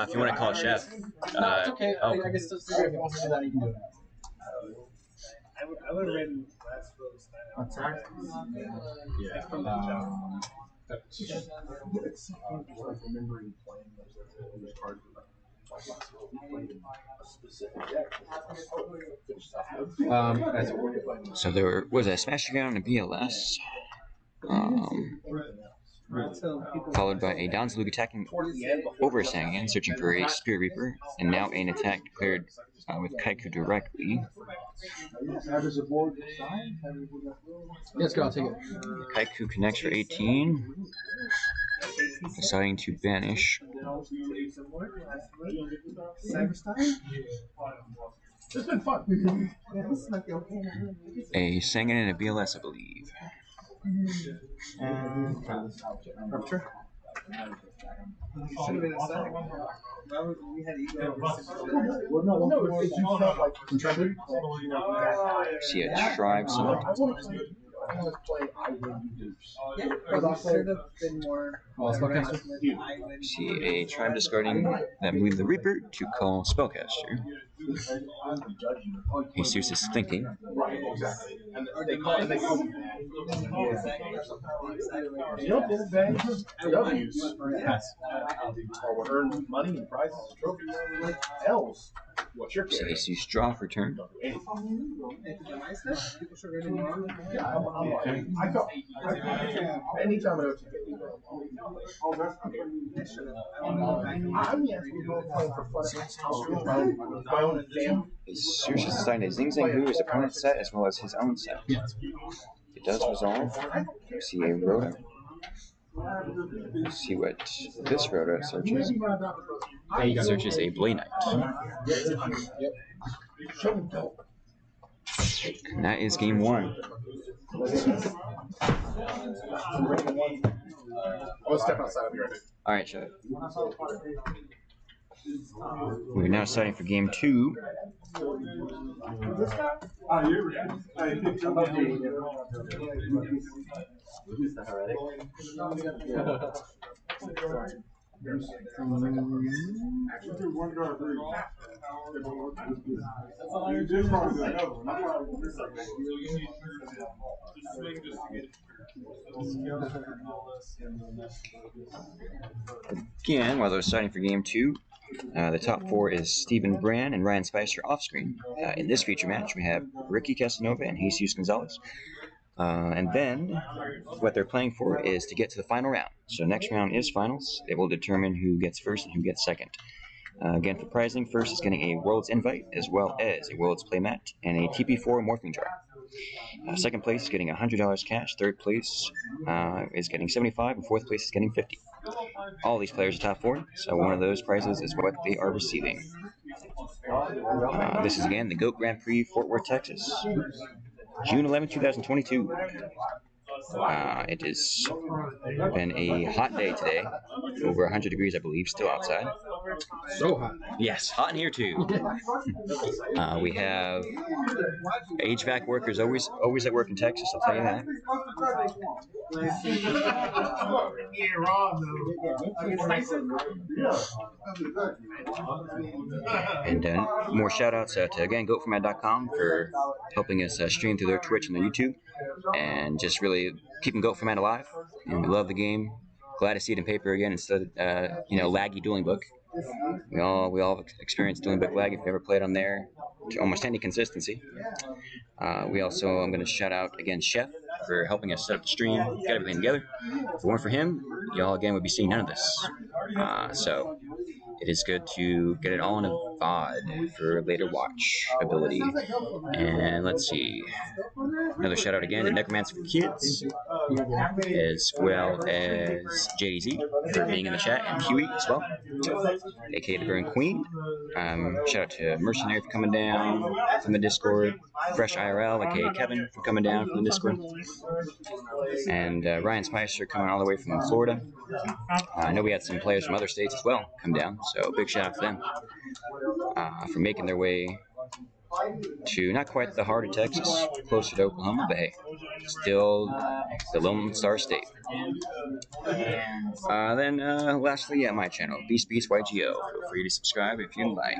Speaker 2: if you want to call Chef.
Speaker 20: No, it's okay. I guess if he wants to do that, he can do it.
Speaker 12: I would have written last rose.
Speaker 20: Yeah.
Speaker 12: Remembering playing those cards with
Speaker 2: So there was a Smash Down and BLS. followed by a Danzalug attacking over Sangan, searching for a Spirit Reaper, and now an attack declared with Kaiku directly.
Speaker 20: Let's go, I'll take it.
Speaker 2: Kaiku connects for 18, deciding to banish
Speaker 12: It's been fun.
Speaker 2: a Sangan and a BLS, I believe.
Speaker 12: Should have been a second. We had
Speaker 2: See a Tribe Summit.
Speaker 12: Should have been more.
Speaker 2: See a Tribe discarding that move the Reaper to call Spellcaster. Jesus is thinking.
Speaker 15: W's earned money and prizes and trophies. L's. What's your
Speaker 2: So Jesus draw for turn.
Speaker 15: Anytime I go to
Speaker 2: Jesus is starting to Zing Zang Hu his opponent's set as well as his own set. It does resolve. See a Rhoda. See what this Rhoda searches. It searches a Blade Knight. And that is game 1.
Speaker 15: I'll step outside of here.
Speaker 2: Alright, shut it. We're now starting for game 2.
Speaker 16: Who's the heretic?
Speaker 2: Again, while they're starting for game 2, the top 4 is Stephen Brand and Ryan Spicer off screen. In this feature match, we have Ricky Casanova and Jesus Gonzalez. And then what they're playing for is to get to the final round. So next round is finals. They will determine who gets first and who gets second. Again, for prizing, first is getting a World's Invite as well as a World's Playmat and a TP4 Morphing Jar. Second place is getting $100 cash. Third place is getting $75, and fourth place is getting $50. All these players are top 4, so one of those prizes is what they are receiving. This is again the GOAT Grand Prix, Fort Worth, Texas. June 11, 2022. It has been a hot day today. Over 100 degrees, I believe, still outside.
Speaker 20: So hot.
Speaker 2: Yes, hot in here too. We have HVAC workers always at work in Texas, I'll tell you that. And more shout outs to again GoatFormat.com for helping us stream through their Twitch and their YouTube, and just really keeping GoatFormat alive. And we love the game. Glad to see it in paper again instead of laggy Dueling Book. We all experienced Dueling Book lag if we ever played on there to almost any consistency. We also, I'm going to shout out again Chef for helping us set up the stream, get everything together. If it weren't for him, y'all again would be seeing none of this. So it is good to get it all in a VOD for later watch ability. And let's see, another shout out again to Necromancer for Kids, as well as JDZ for being in the chat, and Huey as well, aka the Burn Queen. Shout out to Mercenary for coming down from the Discord, Fresh IRL, aka Kevin, for coming down from the Discord, and Ryan Spicer coming all the way from Florida. I know we had some players from other states as well come down, so big shout out to them for making their way to not quite the heart of Texas, closer to Oklahoma, but hey, still the Lone Star State. Then lastly, my channel, Beast YGO. Feel free to subscribe if you like.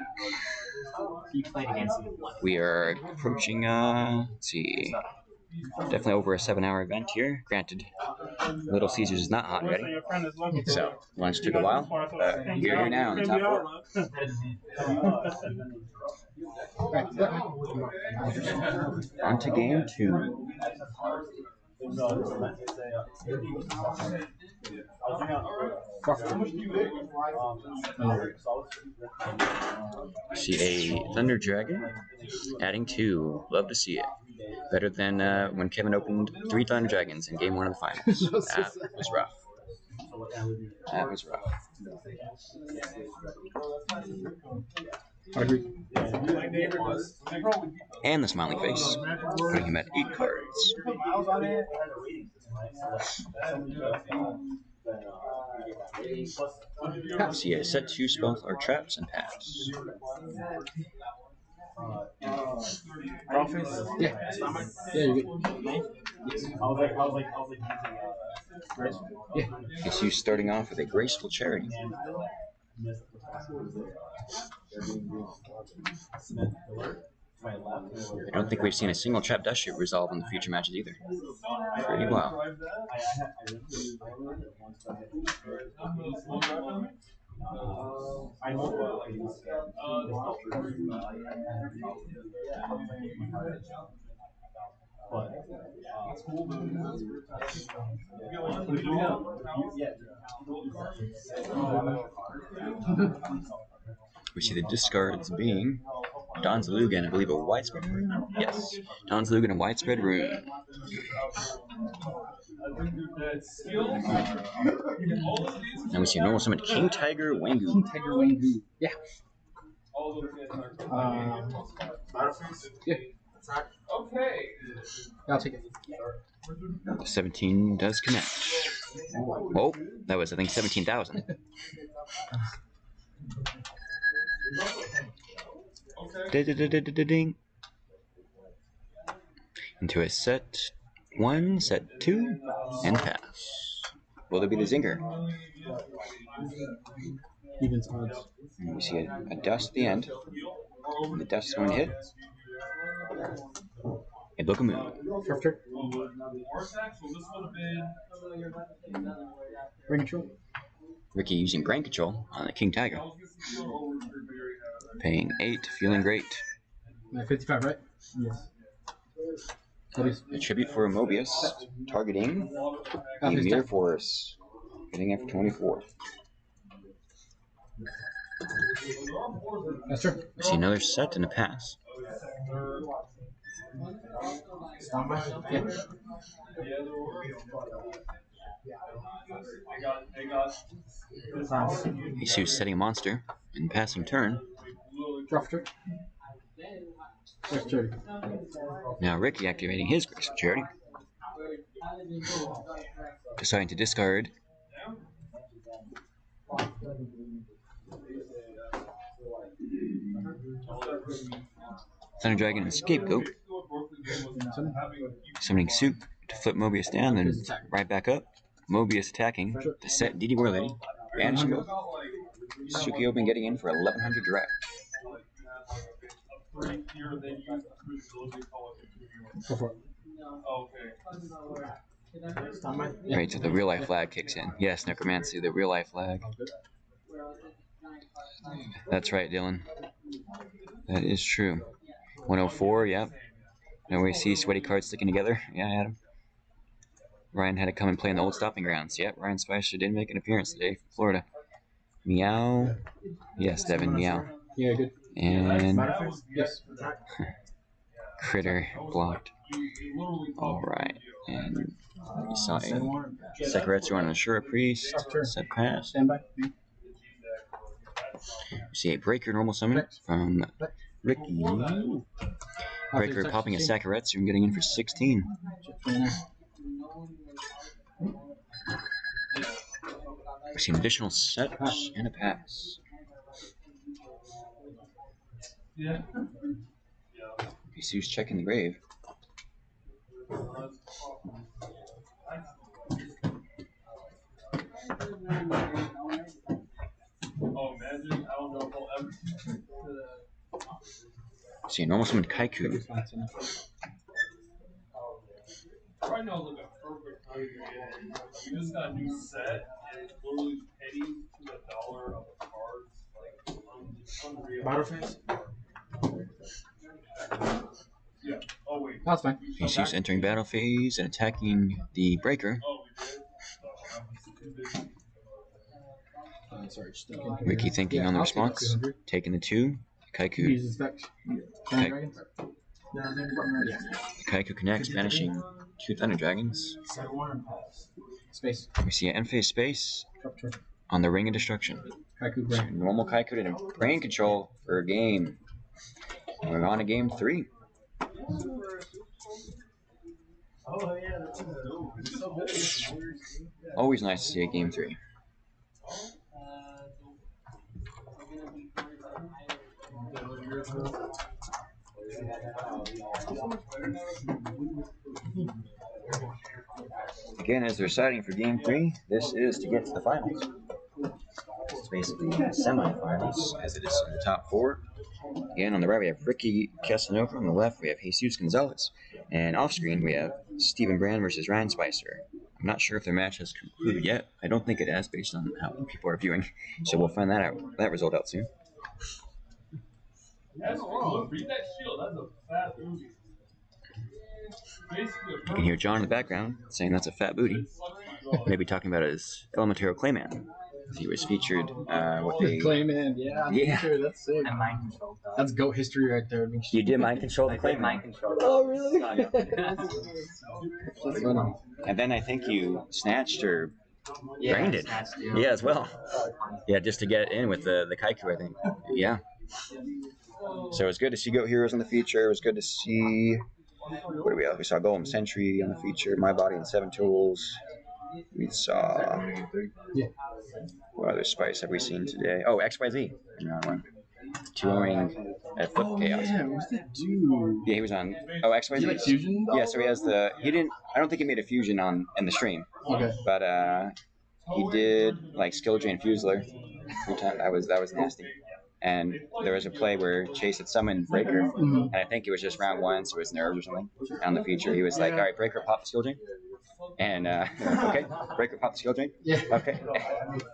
Speaker 2: We are approaching, let's see, definitely over a 7-hour event here. Granted, Little Caesars is not hot and ready, so lunch took a while, but we're here now in the top 4. On to game 2. See a Thunder Dragon, adding 2. Love to see it. Better than when Kevin opened 3 Thunder Dragons in Game 1 of the finals. That was rough. That was rough. And the smiley face, putting him at 8 cards. See a set 2 spells or traps and pass.
Speaker 20: Office? Yeah. Yeah, you're good.
Speaker 2: Yeah. Guess you starting off with a graceful charity. I don't think we've seen a single trap dust shoot resolve in the future matches either. Pretty well. We see the discards being Don's Lugan, I believe a widespread rune? Yes, Don's Lugan and widespread rune. Now we see a normal summon King Tiger Wangu.
Speaker 20: King Tiger Wangu. Yeah. Yeah.
Speaker 14: Okay.
Speaker 20: I'll take it.
Speaker 2: 17 does connect. Oh, that was, I think, 17,000. Ding. Into a set 1, set 2, and pass. Will there be the zinger?
Speaker 20: Even odds.
Speaker 2: And we see a dust at the end. And the dust is going to hit a Book of Moon.
Speaker 20: Drifter. Brain control.
Speaker 2: Ricky using brain control on the King Tiger. Paying 8, feeling great.
Speaker 20: 55, right? Yes.
Speaker 2: A tribute for Mobius, targeting the Mirror Force. Getting it for 24.
Speaker 20: That's true.
Speaker 2: We see another set and a pass.
Speaker 20: Yeah.
Speaker 2: Jesus setting a monster and passing turn.
Speaker 20: Drafter.
Speaker 2: Now Ricky activating his graceful charity. Deciding to discard Thunder Dragon and Scapegoat. Summoning Soup to flip Mobius down, then right back up. Mobius attacking to set DD War Lady. Banishing both. Suki Open getting in for 1100 direct. Right, so the real life flag kicks in. Yes, Necromancy, the real life flag. That's right, Dylan. That is true. 104, yep. Now we see sweaty cards sticking together. Yeah, Adam. Ryan had to come and play in the old stomping grounds. Yep, Ryan Spicer did make an appearance today from Florida. Meow. Yes, Devin, meow.
Speaker 20: Yeah, good.
Speaker 2: And
Speaker 20: Yes.
Speaker 2: Critter blocked. Alright. And we saw a Sekaretsu on an Ashura Priest. Set pass.
Speaker 20: Stand by.
Speaker 2: We see a Breaker normal summon from Ricky. Breaker popping a Sakaretsu and getting in for 16. We see an additional set and a pass. Visu's checking the grave. See a normal summon Kaiku.
Speaker 14: Right now is like a perfect time to get in. We just got a new set, and it's literally pennies to the dollar of the cards. Like, unreal.
Speaker 11: Battleface?
Speaker 20: That's fine.
Speaker 2: Jesus entering battle phase and attacking the breaker.
Speaker 20: Sorry, just thinking.
Speaker 2: Ricky thinking on the
Speaker 20: I'll take
Speaker 2: response.
Speaker 20: 200.
Speaker 2: Taking the 2. Kaiku.
Speaker 20: Uses spec.
Speaker 2: Kai-
Speaker 20: Dragons?
Speaker 2: Kaiku connects, banishing 2 Thunder Dragons.
Speaker 20: Space.
Speaker 2: We see an end phase space
Speaker 20: Drop turn.
Speaker 2: on the Ring of Destruction.
Speaker 20: Kaiku
Speaker 2: So
Speaker 20: brain.
Speaker 2: normal Kaiku to brain control for a game. And we're on to game 3. Always nice to see a game 3. Again, as they're deciding for game 3, this is to get to the finals. It's basically semi-finals, as it is in the top 4. Again, on the right we have Ricky Casanova. On the left we have Jesus Gonzalez. And off screen we have Stephen Brand versus Ryan Spicer. I'm not sure if their match has concluded yet. I don't think it has based on how people are viewing. So we'll find that result out soon.
Speaker 14: That's wrong. Read that shield. That's a fat booty.
Speaker 2: You can hear John in the background saying that's a fat booty. Maybe talking about his Elementary Clayman. He was featured with the
Speaker 20: Clayman, yeah. Sure, that's sick.
Speaker 13: I mind controlled.
Speaker 20: That's GOAT history right there.
Speaker 2: You did mind control the
Speaker 13: I did
Speaker 2: Clayman.
Speaker 13: mind control.
Speaker 20: Oh, really?
Speaker 2: And then I think you snatched or
Speaker 13: Yeah,
Speaker 2: brained it.
Speaker 13: snatched you.
Speaker 2: Yeah, as well. Yeah, just to get in with the Kaiku, I think. Yeah. So it was good to see Goat Heroes on the feature. It was good to see. What do we have? We saw Golem Sentry on the feature. My Body and 7 Tools. We saw. What other spice have we seen today? Oh, XYZ. Touring at Flip Chaos.
Speaker 20: Yeah, what's that dude?
Speaker 2: Yeah, he was on. Oh, XYZ.
Speaker 20: Did he like fusion?
Speaker 2: Yeah, so he has the. He didn't. I don't think he made a fusion in the stream.
Speaker 20: Okay.
Speaker 2: But he did like Skill Drain Fusler. That was nasty. And there was a play where Chase had summoned Breaker, and I think it was just round 1, so it was nerves or something. On the feature, he was like, "All right, Breaker, pop the Skill Drain." And okay, Breaker, pop the Skill Drain.
Speaker 20: Yeah.
Speaker 2: Okay.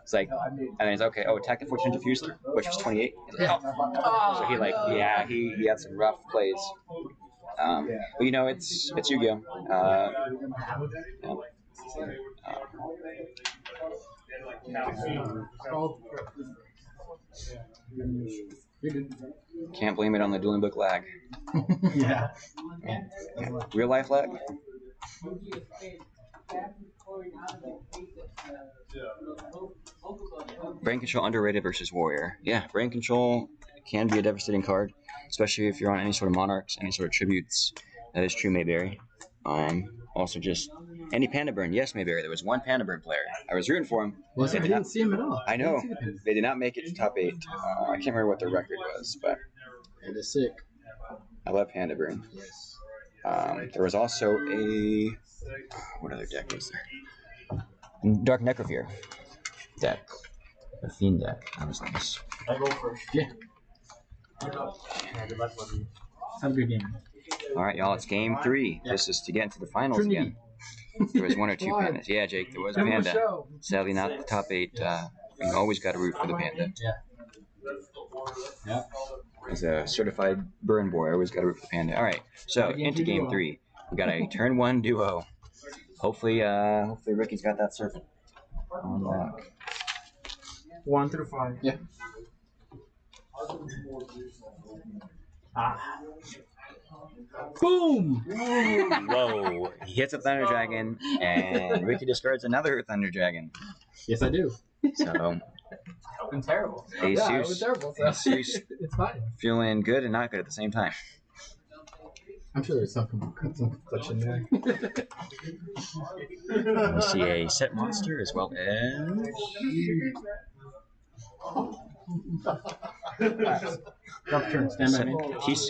Speaker 2: It's like, and then he's okay. Oh, attack the 14 Fusler, which was 28. He's like, oh. So he he had some rough plays. But you know, it's Yu-Gi-Oh. Can't blame it on the dueling book lag.
Speaker 20: Yeah.
Speaker 2: Real life lag. Brain Control underrated versus Warrior. Yeah, Brain Control can be a devastating card, especially if you're on any sort of Monarchs, any sort of Tributes. That is true, Mayberry. Also just any Panda Burn. Yes, Mayberry. There was one Panda Burn player. I was rooting for him.
Speaker 20: Well, I didn't see him at all.
Speaker 2: I know. They did not make it to top 8. I can't remember what their record was, but
Speaker 20: it is sick.
Speaker 2: I love Panda Burn. There was also a... What other deck was there? Dark Necrophere deck. The Fiend deck. That was nice.
Speaker 20: I go first. Yeah. Have a good game.
Speaker 2: All right, y'all. It's game 3. Yeah. This is to get into the finals again. There was 1 or 2 pandas. Yeah, Jake, there was a panda. Sadly, not the top 8. You always got to root for the panda.
Speaker 20: Yeah.
Speaker 2: As a certified burn boy, I always got to root for the panda. All right, so into game 3. We got a turn 1 duo. Hopefully Ricky's got that surf on lock.
Speaker 11: 1 through 5.
Speaker 20: Yeah. Boom!
Speaker 2: Whoa! He hits a Thunder Dragon, and Ricky discards another Thunder Dragon.
Speaker 20: Yes, I do.
Speaker 2: So.
Speaker 13: I'm terrible.
Speaker 2: Jesus,
Speaker 20: yeah, it was terrible. So
Speaker 2: Jesus,
Speaker 20: it's fine.
Speaker 2: Feeling good and not good at the same time.
Speaker 20: I'm sure there's some confliction there.
Speaker 2: We see a set monster as well as.
Speaker 20: Drop turn, stand by me.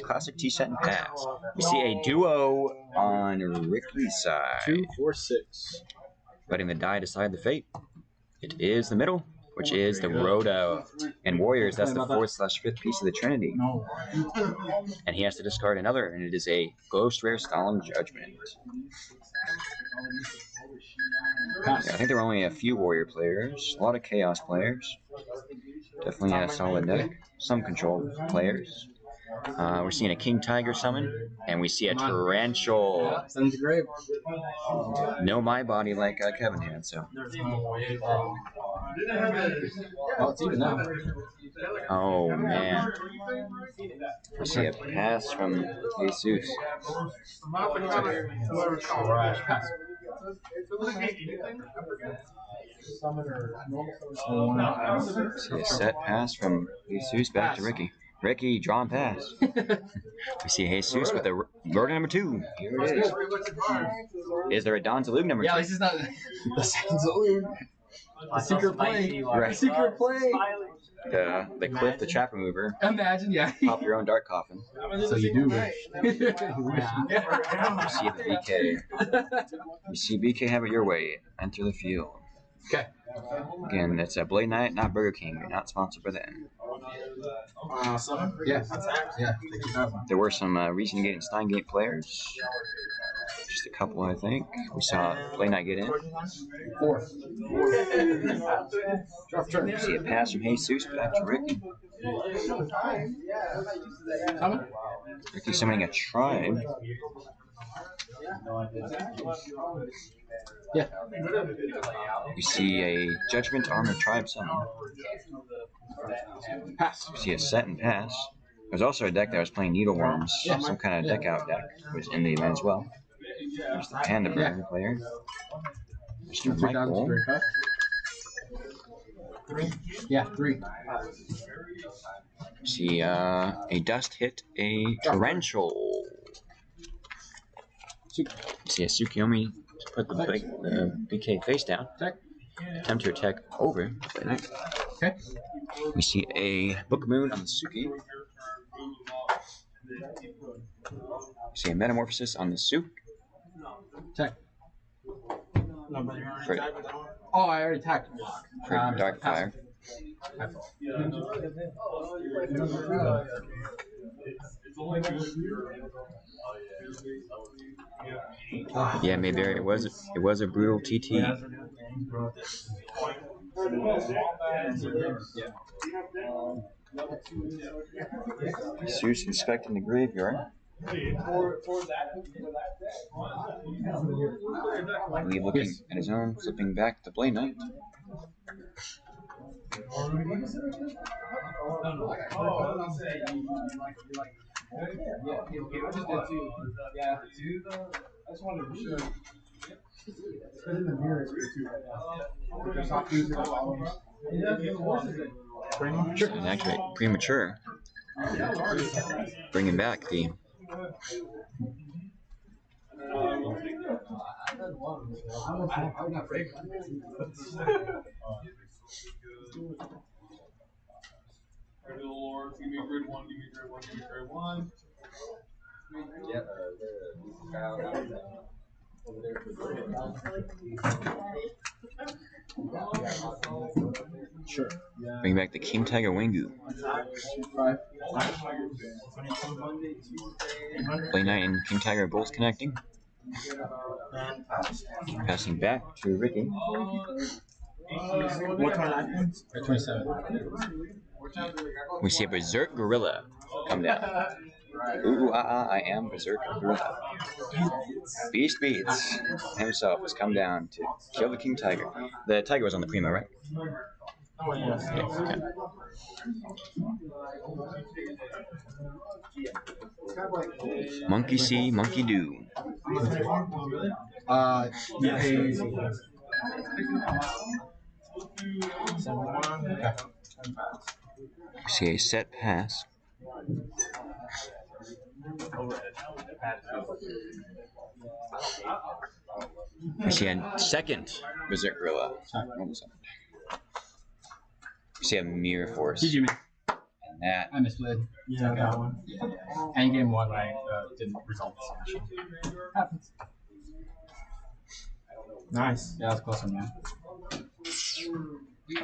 Speaker 2: Classic T set and pass. We see a duo on Ricky's side.
Speaker 20: 2, 4, 6.
Speaker 2: Letting the die decide the fate. It is the middle, which is the Rhoda. And Warriors, that's the 4th/5th piece of the Trinity. And he has to discard another, and it is a Ghost Rare Solemn Judgment. Yeah, I think there were only a few Warrior players, a lot of Chaos players. Definitely a solid deck. Some control players. We're seeing a King Tiger summon, and we see a Torrential.
Speaker 20: Send to grave.
Speaker 2: No my body like Kevin had, so.
Speaker 20: There's no way. Oh, it's even now.
Speaker 2: Oh man. We see a pass from Jesus.
Speaker 20: Pass.
Speaker 2: See a set pass from Jesus back to Ricky. Ricky, draw and pass. We see Jesus with a Rotor number 2. Here it is. Is there a Don Zalug number 2?
Speaker 20: Yeah, this is not the Zalug. The secret play.
Speaker 2: Right.
Speaker 20: The secret play.
Speaker 2: The Cliff, the Trap Remover.
Speaker 20: Imagine, yeah.
Speaker 2: Pop your own Dark Coffin.
Speaker 20: So you do wish.
Speaker 2: You see the BK. You see BK have it your way. Enter the field.
Speaker 20: Okay.
Speaker 2: Again, it's a Blade Knight, not Burger King. We're not sponsored by them.
Speaker 20: Yeah. Yeah.
Speaker 2: There were some Regent and Steingate players. Just a couple, I think. We saw Blade Knight get in.
Speaker 20: 4.
Speaker 2: You see a pass from Jesus back to Ricky. Ricky summoning a Tribe.
Speaker 20: Yeah.
Speaker 2: We see a Judgment on the Tribe summon.
Speaker 20: Pass.
Speaker 2: We see a set and pass. There's also a deck that was playing Needleworms.
Speaker 20: Yeah.
Speaker 2: Some kind of deck out deck was in the event as well. There's the Panda Burger player. Mr. Michael.
Speaker 20: Yeah, 3.
Speaker 2: See a Dust hit a Torrential. See a Tsukiyomi put the BK face down. Attempt to attack over.
Speaker 20: Okay.
Speaker 2: We see a Book Moon on the Suki. We see a Metamorphosis on the Suk.
Speaker 20: Attack.
Speaker 2: For,
Speaker 20: Oh, I already attacked.
Speaker 2: for Dark Fire. Yeah, maybe it was a brutal TT. Zeus inspecting the graveyard. Lee looking at his own, flipping back to Blade Knight. And actually, premature. Bringing back the.
Speaker 20: Sure.
Speaker 2: Bring back the King Tiger Wingu.
Speaker 20: 5.
Speaker 2: Blade Knight and King Tiger both connecting. Passing back to Ricky.
Speaker 20: What time? 27.
Speaker 2: We see a Berserk Gorilla come down. Ooh, I am Berserk Gorilla. Beast Beats himself has come down to kill the King Tiger. The Tiger was on the Primo, right? Yeah, okay. Monkey see, monkey do.
Speaker 20: You pay.
Speaker 2: See a set pass. We see a second Berserk Gorilla. We see a Mirror Force.
Speaker 20: GG, man.
Speaker 2: And that.
Speaker 20: I misplayed. Yeah, that one. And game 1, I didn't resolve the solution. Happens. Nice. Yeah, that's close one, man.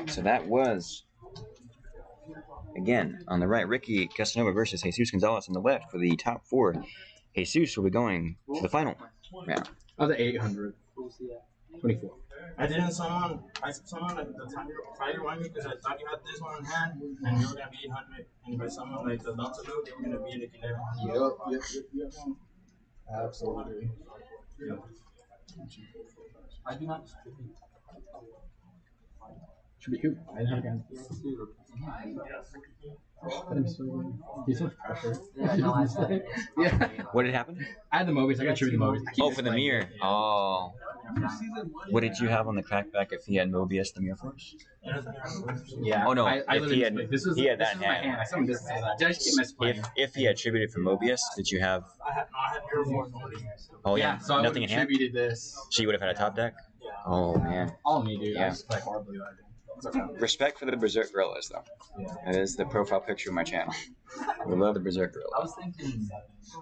Speaker 2: So that was, again, on the right, Ricky Casanova versus Jesus Gonzalez on the left for the top 4. Jesus will be going to the final round.
Speaker 20: Oh, the 800. 24.
Speaker 11: I didn't summon. I summoned the Tiger one because I thought you had this one in hand and you were gonna be 800. And if I summoned like the Delta Loop, they were gonna be like 11.
Speaker 13: Yep. Absolutely. Yep. I do not distribute. Should be cool. I know again. He's so much pressure. Yeah.
Speaker 2: What did happen?
Speaker 13: I had the Mobius. I got to attribute the Mobius.
Speaker 2: Oh, for the mirror. Oh. What did you have on the crackback if he had Mobius the mirror force?
Speaker 13: Yeah.
Speaker 2: Oh no.
Speaker 13: I
Speaker 2: If he had,
Speaker 13: this was,
Speaker 2: he had
Speaker 13: this
Speaker 2: that
Speaker 13: was my hand. I summoned this and that. Did I just get misplaced?
Speaker 2: If he attributed for Mobius, did you have?
Speaker 11: I had Mirror Force already.
Speaker 2: Oh yeah.
Speaker 13: So I
Speaker 2: Nothing in hand.
Speaker 13: attributed this.
Speaker 2: So you would have had a top deck. Oh man.
Speaker 13: All me, dude.
Speaker 2: Yeah.
Speaker 13: I just play horribly. It's okay.
Speaker 2: Respect for the Berserk Gorillas, though.
Speaker 13: Yeah.
Speaker 2: That is the profile picture of my channel. We love the Berserk Gorilla.
Speaker 13: I was thinking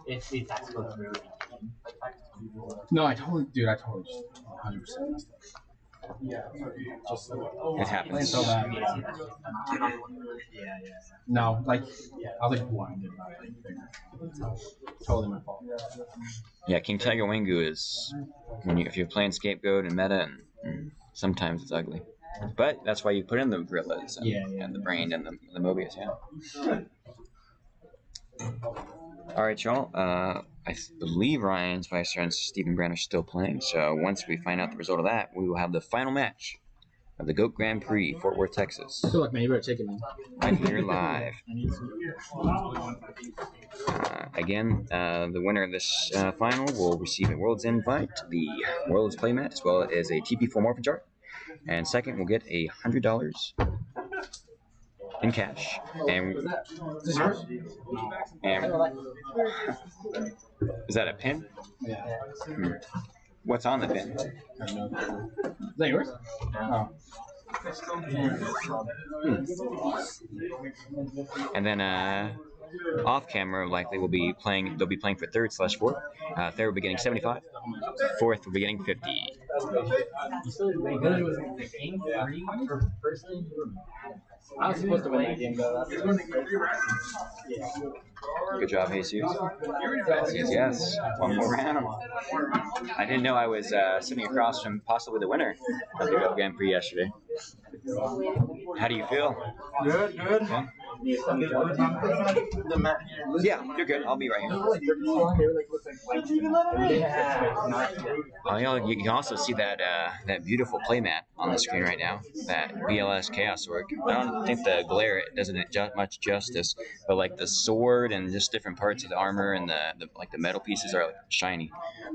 Speaker 13: if the attacks go through. No, I totally just 100% messed up. Yeah, just
Speaker 2: It happens.
Speaker 13: So bad. No, like I was like blinded by it. Totally my fault.
Speaker 2: Yeah, King Tiger Wangu is if you're playing Scapegoat and meta, and sometimes it's ugly. But that's why you put in the gorillas and the brain and the Mobius, yeah. All right, y'all. I believe Ryan Spicer and Stephen Brand are still playing. So once we find out the result of that, we will have the final match of the GOAT Grand Prix, Fort Worth, Texas.
Speaker 13: I feel like man, you better take it, man.
Speaker 2: Right here live. Again, the winner of this final will receive a World's Invite, the World's Playmat, as well as a TP4 Morphin chart. And second, we'll get $100 in cash. And
Speaker 13: Is this yours?
Speaker 2: Is that a pin?
Speaker 13: Yeah.
Speaker 2: What's on the pin?
Speaker 13: Is that yours? Oh.
Speaker 2: And then off camera, likely will be playing. They'll be playing for third/fourth. Third will be getting 75. Fourth will be getting 50.
Speaker 13: I was supposed to win that game though.
Speaker 2: Good job, Jesus. Yes. One more round. I didn't know I was sitting across from possibly the winner of the GOAT Grand Prix yesterday. How do you feel?
Speaker 11: Good.
Speaker 2: Yeah? Yeah, you're good. I'll be right here. You can also see that that beautiful playmat on the screen right now. That BLS Chaos Orc. I don't think the glare doesn't much justice, but like the sword and just different parts of the armor and the metal pieces are like shiny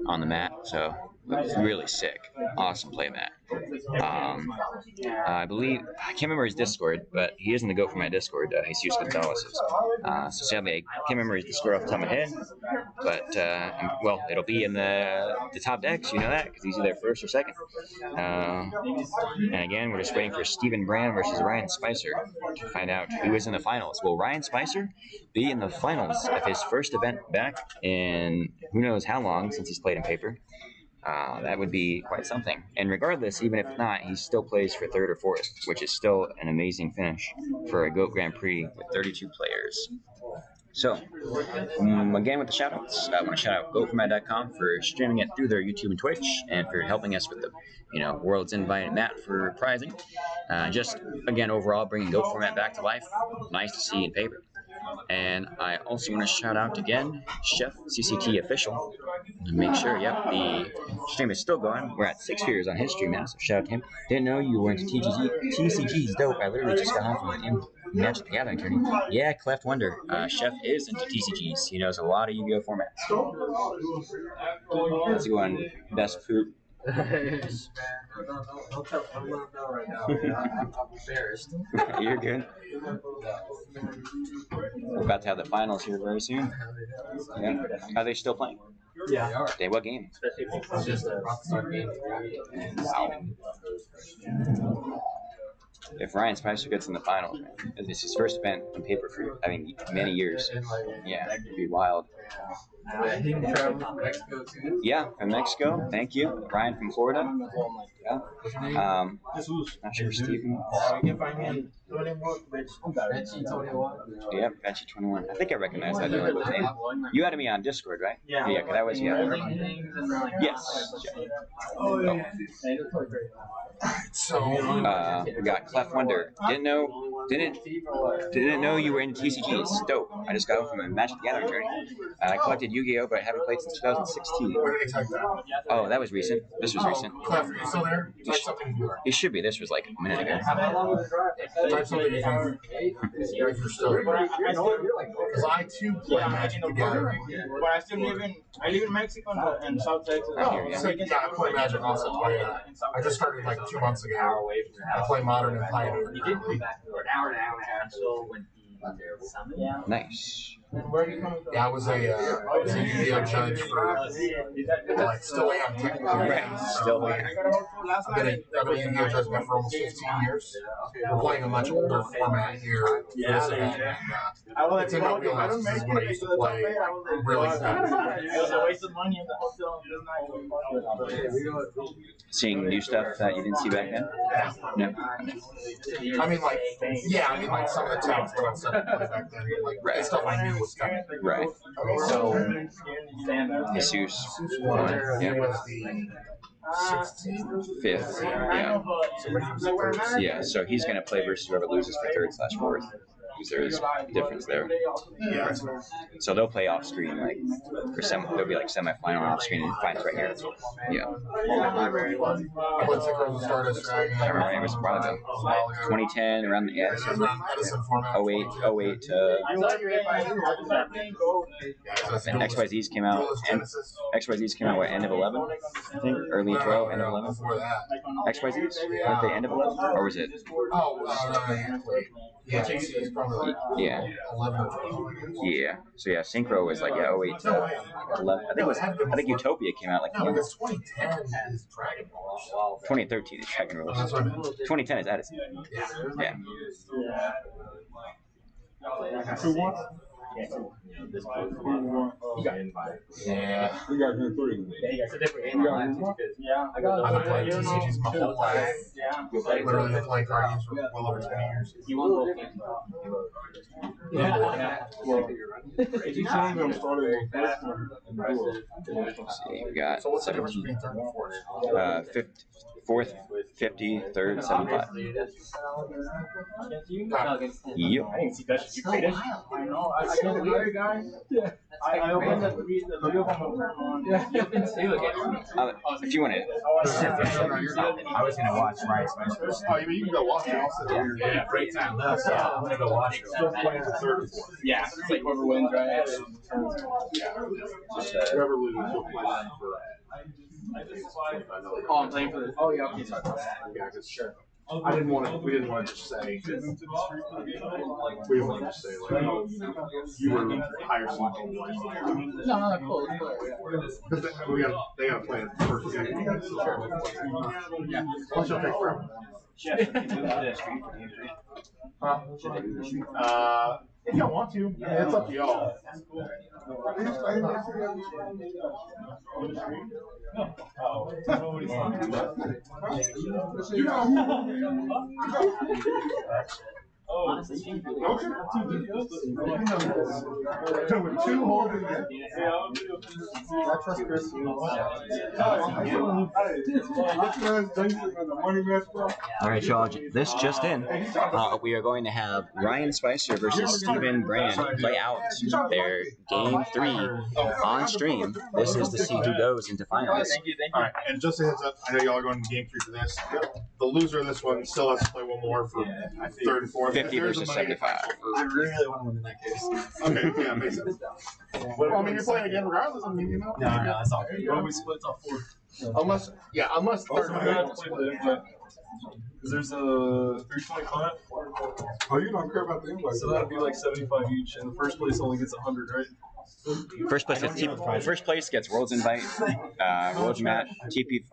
Speaker 2: on the mat. So it's really sick. Awesome playmat. I believe I can't remember his Discord, but he is in the GOAT for my Discord. Jesus Gonzalez is. So sadly, I can't remember his Discord off the top of my head, but well, it'll be in the top decks. You know that because he's either first or second. And again, we're just waiting for Stephen Brand versus Ryan Spicer to find out who is in the finals. Will Ryan Spicer be in the finals of his first event back in who knows how long since he's played in paper? That would be quite something. And regardless, even if not, he still plays for third or fourth, which is still an amazing finish for a GOAT Grand Prix with 32 players. So, again with the shoutouts, I want to shout out GoFormat.com for streaming it through their YouTube and Twitch, and for helping us with the, World's Invite and Matt for prizing. Just again overall bringing GoFormat back to life. Nice to see in paper. And I also want to shout out again Chef CCT Official. Make sure, the stream is still going. We're at 6 figures on his stream now, so shout out to him. Didn't know you were into TCG's dope. I literally just got home from the Magic the Gathering tourney. Yeah, Cleft Wonder. Chef is into TCGs. He knows a lot of Yu-Gi-Oh formats. Let's go on best poop.
Speaker 10: Don't tell I'm not know right now. I'm embarrassed.
Speaker 2: You're good. We're about to have the finals here very soon. Yeah. Are they still playing?
Speaker 10: Yeah, they are.
Speaker 2: They what game?
Speaker 10: Especially if it's just a Rockstar game.
Speaker 2: Wow. if Ryan Spicer gets in the finals, man, it's his first event on paper for many years. Yeah, it'd be wild.
Speaker 10: He can travel from Mexico too.
Speaker 2: Yeah, from Mexico. Thank you, Ryan from Florida. Yeah. Not sure Steven. Yep, Benchy 21. I think I recognize that name. You had me on Discord, right? Yeah. Yeah, that was Yes. Oh.
Speaker 15: So
Speaker 2: we got Clef Wonder. Didn't know you were in TCGs. Dope. I just got home from a Magic the Gathering journey. I collected Yu-Gi-Oh, but I haven't played since 2016. Oh, that was recent. This was recent.
Speaker 15: Clef, are you still there? Type something more.
Speaker 2: It should be. This was like a minute ago.
Speaker 15: Type something if you're still there. Because I too play Magic the Gathering.
Speaker 11: But I live in Mexico and South Texas.
Speaker 15: Oh, so, yeah, I play Magic also. I just started like 2 months ago. I play Modern and Pioneer.
Speaker 10: He did come back for an hour and a half. So when
Speaker 2: Nice.
Speaker 15: Yeah, I was a Yu-Gi-Oh judge for still am technically.
Speaker 2: Right, still am.
Speaker 15: I've been a Yu-Gi-Oh judge now for almost 15 years. We're playing a much older format here. It's in my wheelhouse. This is when I used to play really fast.
Speaker 2: Seeing new stuff that you didn't see back then? No.
Speaker 15: I mean, some of the tags that I was back then, like stuff I knew was coming.
Speaker 2: Right.
Speaker 15: So,
Speaker 2: Jesus.
Speaker 15: He was the
Speaker 2: 5th. Yeah, so he's going to play versus whoever loses for 3rd/4th. Because there is difference there.
Speaker 15: Yeah.
Speaker 2: So they'll play off screen, there'll be like semi-final off screen and finals right here. Yeah.
Speaker 15: I played Synchro Stardust Dragon.
Speaker 2: I remember it was probably 2010 around the
Speaker 15: Edison format.
Speaker 2: 08 to and XYZ's came out. And XYZ's came out end of 11, I think, early 12, end of 11. XYZ's at the end of 11, or was it?
Speaker 15: Yeah, JC is probably
Speaker 2: yeah.
Speaker 15: 11 or 12.
Speaker 2: Yeah. So yeah, Synchro was like 08 to 11. I think Utopia came out like.
Speaker 15: No, because 2010 is Dragon Ball.
Speaker 2: 2013 is Dragon Ball. 2010 is Edison. Yeah.
Speaker 12: Who won?
Speaker 15: Yeah.
Speaker 12: We got good 3.
Speaker 10: It's a different game.
Speaker 15: I've been playing TCGs my whole life. Literally been playing card games for well over 20 years.
Speaker 10: You won both games.
Speaker 2: See, we got 17. 4th, 50, 3rd, 75. Yep.
Speaker 11: I opened the video from
Speaker 10: You opened 2 again.
Speaker 2: If you want to.
Speaker 11: I was going to watch Ryan Spicer.
Speaker 15: Oh, you can go watch it also.
Speaker 11: Yeah, great time. I'm going to go watch it. Yeah, it's like whoever wins, right?
Speaker 15: Whoever loses, you'll play them for.
Speaker 11: Oh, I'm playing for this. Oh, yeah, okay, sorry.
Speaker 15: Yeah, because sure. We didn't want to just say. We didn't want to just say like, oh, you were higher seed.
Speaker 11: No, cool.
Speaker 15: Because they got to play it first game. Yeah. Plus, you'll take forever. If y'all want to, it's up to y'all.
Speaker 10: Honestly,
Speaker 15: Okay. With 2 holding it. I trust Chris.
Speaker 2: All right, y'all. This just in. We are going to have Ryan Spicer versus Steven Brand play out their Game 3 on stream. This is to see who goes into finals.
Speaker 15: All right, and just a heads up, I know y'all are going to Game 3 for this. The loser of this one still has to play one more for 3rd and 4th.
Speaker 2: 50 versus 75.
Speaker 16: I really want to win in that case.
Speaker 15: Okay, yeah, makes sense. Well, I mean, you're playing again regardless. I mean, you know.
Speaker 16: No, that's all good. What we split off 4.
Speaker 15: Unless 3rd and 4th.
Speaker 12: There's a 325. Oh, you don't care about the invite. So that'd be like 75 each, and the first place only gets 100, right?
Speaker 2: First place gets World's Invite, World's Match, TP.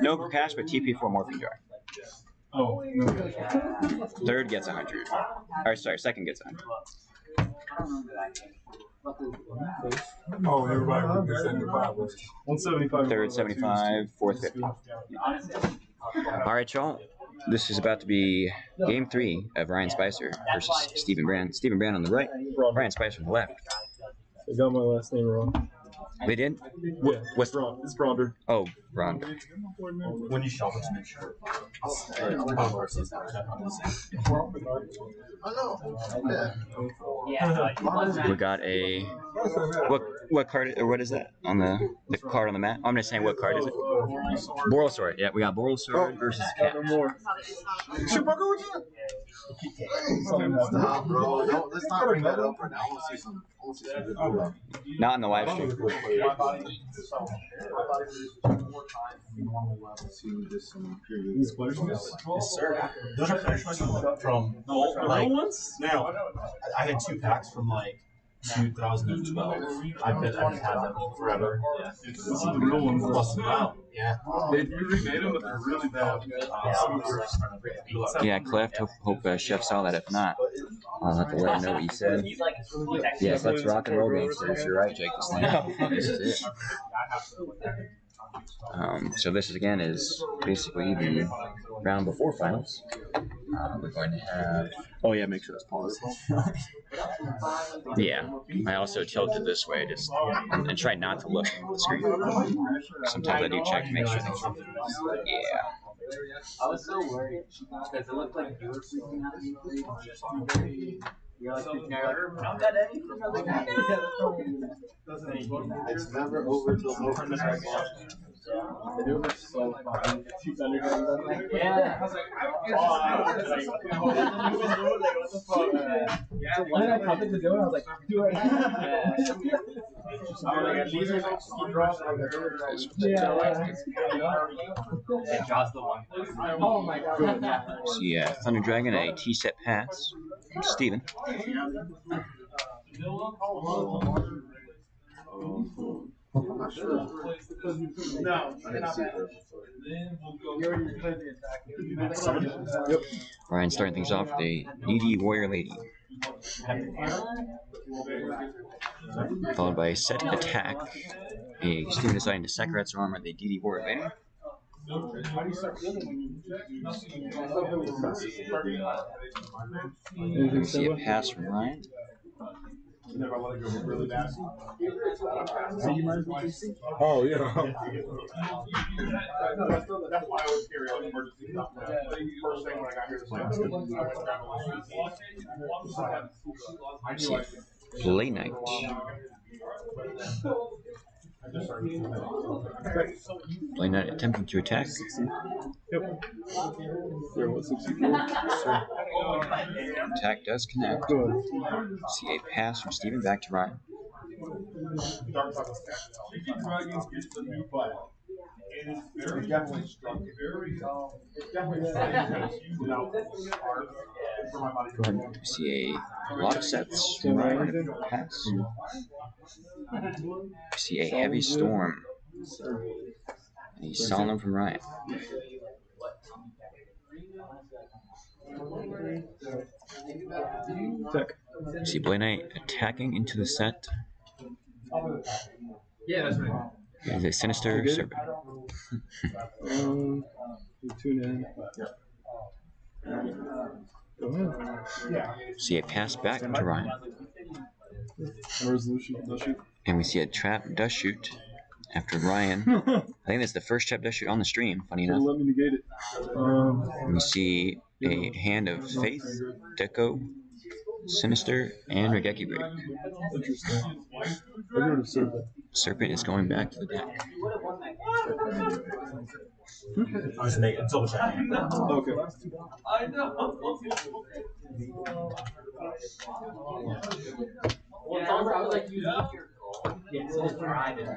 Speaker 2: No cash, but TP for Morphin Jar.
Speaker 8: Oh, no.
Speaker 2: Third gets 100. Or sorry, second gets 100.
Speaker 8: Oh, everybody would get 75. 175.
Speaker 2: Third 75, fourth 50. All right, y'all. This is about to be game 3 of Ryan Spicer versus Stephen Brand. Stephen Brand on the right, Ryan Spicer on the left.
Speaker 14: I got my last name wrong.
Speaker 2: They did?
Speaker 14: Yeah,
Speaker 2: What's
Speaker 14: it's Bronder.
Speaker 2: Oh, Rhonda.
Speaker 9: When you shuffle to make sure.
Speaker 2: We got a what card or what is that on the card on the mat? I'm just saying what card is it? Borrelsword. Yeah, we got Borrelsword versus Cat.
Speaker 18: Stop, bro. Let's not bring that up right now. I want to see some.
Speaker 2: Not in the live stream.
Speaker 9: These players? Yes, sir. Those are players from like now. I had 2 packs from like 2012. I've had them forever. Yeah.
Speaker 14: They remade them, but they're really bad.
Speaker 2: Yeah, Cleft. Hope Chef saw that. If not, I'll have to let him know what you said. Yes, let's rock and roll, gangsters. You're right, Jake. This is it. So this again is basically the round before finals. We're going to have.
Speaker 17: Oh yeah, make sure it's paused.
Speaker 2: Yeah, I also tilted this way just and tried not to look at the screen. Sometimes I do check to make sure things. Yeah.
Speaker 13: I was so worried because it looked like you were freaking out. You're like freaking out. Don't got anything. I was like, no.
Speaker 18: It's never over till over.
Speaker 14: They were so fun.
Speaker 13: Yeah. I was like, when did I come to do it? I was like, do it. These are like ski drops. And Josh the one. Oh my god.
Speaker 2: So yeah, Thunder Dragon, a T-set pass from Steven.
Speaker 18: I'm not sure.
Speaker 12: No,
Speaker 2: Yep. Ryan starting things off with a needy warrior lady. Followed by a set attack. A Steven deciding to sacrifice her armor, the DD warrior lady. We see a pass from Ryan.
Speaker 8: Oh, yeah.
Speaker 6: That's why I always carry out emergency stuff. First thing when I got here,
Speaker 2: Late night. Late night attempting to attack.
Speaker 14: Yep.
Speaker 2: Attack does connect. See a pass from Steven back to Ryan.
Speaker 6: It's definitely struck.
Speaker 2: We see a lot of sets from Ryan. Pass. We see a heavy storm. A solemn from Ryan. We see Blade Knight attacking into the set.
Speaker 13: Yeah, that's right.
Speaker 2: It is a sinister serpent.
Speaker 14: Tune in. Go ahead.
Speaker 2: See a pass back to Ryan.
Speaker 14: Resolution of the shoot.
Speaker 2: And we see a trap dust shoot after Ryan. I think that's the first trap dust shoot on the stream, funny enough.
Speaker 14: Let me negate it.
Speaker 2: And we see a hand of Faith, Deco, Sinister, and Regeki Break.
Speaker 14: Interesting. I heard of Serpent.
Speaker 2: Serpent is going back to the deck.
Speaker 9: I was making a double check.
Speaker 14: Okay.
Speaker 13: I know. Yeah, I was like, you know your goal. Yeah, so it's private.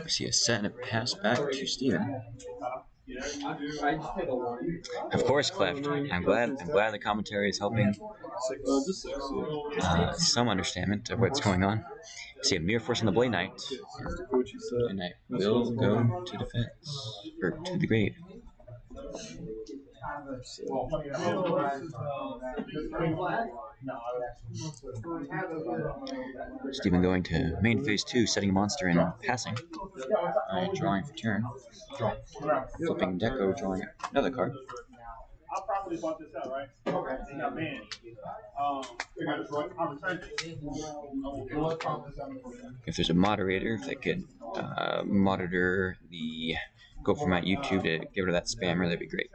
Speaker 2: We see a set and a pass back to Steven. Of course, Cleft. I'm glad the commentary is helping some understanding of what's going on. See a Mirror Force on the Blade Knight. Blade Knight will go to defense or to the grave. Stephen going to main phase 2, setting a monster and passing. Drawing for turn. Flipping Deco, drawing another card.
Speaker 12: I probably bought this out, right? Okay. They got banned.
Speaker 2: If there's a moderator that could monitor the Go Format YouTube to get rid of that spammer, that'd be great.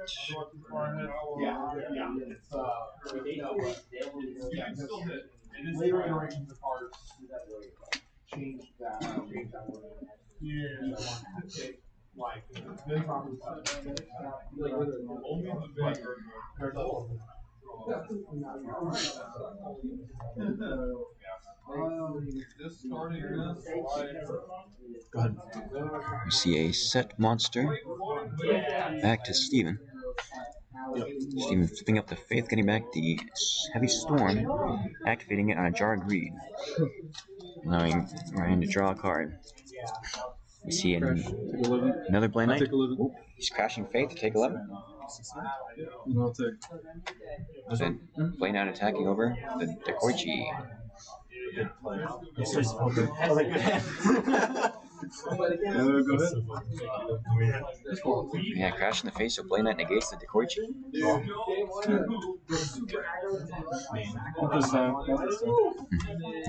Speaker 12: Go ahead.
Speaker 2: We see a set monster. Back to Steven. Steven flipping up the Faith, getting back the Heavy Storm, activating it on a Jar Greed, allowing Ryan to draw a card. We see another Blade Knight. Ooh, he's crashing Faith to take 11.
Speaker 14: I'll take.
Speaker 2: Then Blade Knight attacking over the Dekoichi. Yeah, crash in the face, so Blade Knight negates the Dekoichi.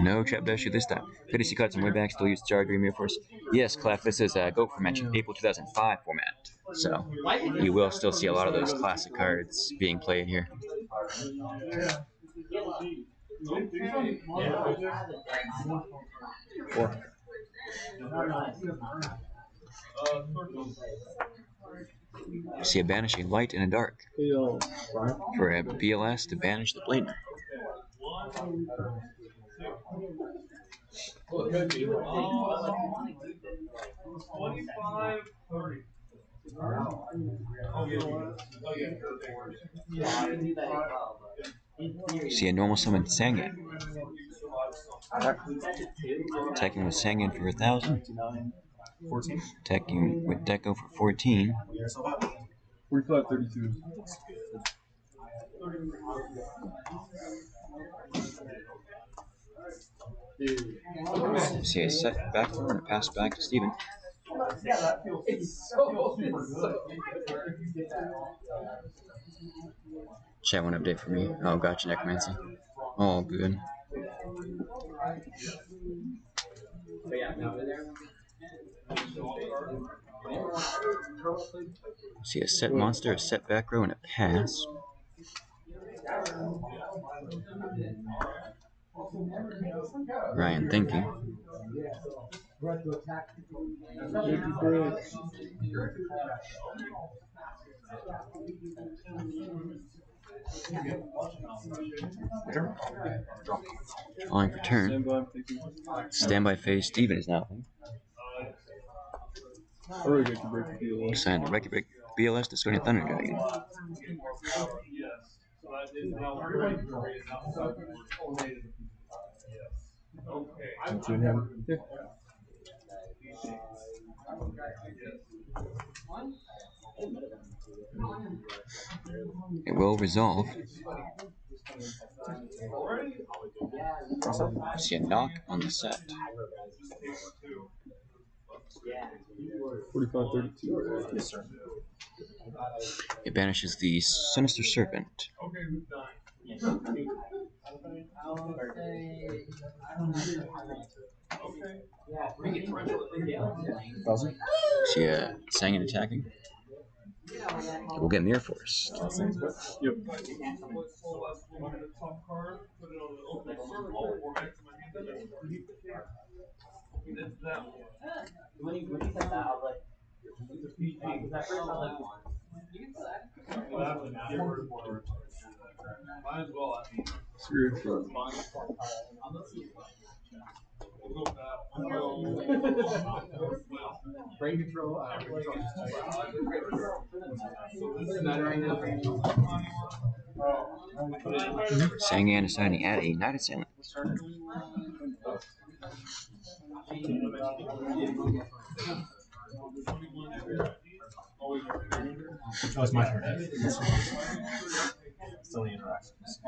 Speaker 2: No trap dasher this time. Good to see cards from way back, still use Jar Green Mirror Force. Yes, Clef, this is Go Format, April 2005 format. So you will still see a lot of those classic cards being played here. See a banishing light and a dark for a BLS to banish the Blade Knight. See a normal summon Sangan. Attacking with Sangan for 1,000.
Speaker 14: 14.
Speaker 2: Attacking with Deco for 14.
Speaker 14: 45, 32.
Speaker 2: See a set back and a pass back to Steven. Chat one update for me. Oh, gotcha, Necromancy. Oh, good. See a set monster, a set back row, and a pass. Ryan thinking. Drawing for turn. Standby phase. Steven is now. Sign the Record Break BLS, discarding Thunder Dragon. It will resolve. See a knock on the set.
Speaker 14: 45, 32. Yes, sir.
Speaker 2: It banishes the Sinister Serpent. See a Sangan attacking. We'll get Mirror Force.
Speaker 14: Yep.
Speaker 12: Brain control.
Speaker 2: Sangan deciding to add a Night Assailant.
Speaker 9: Oh, it's my turn. Still the interactions.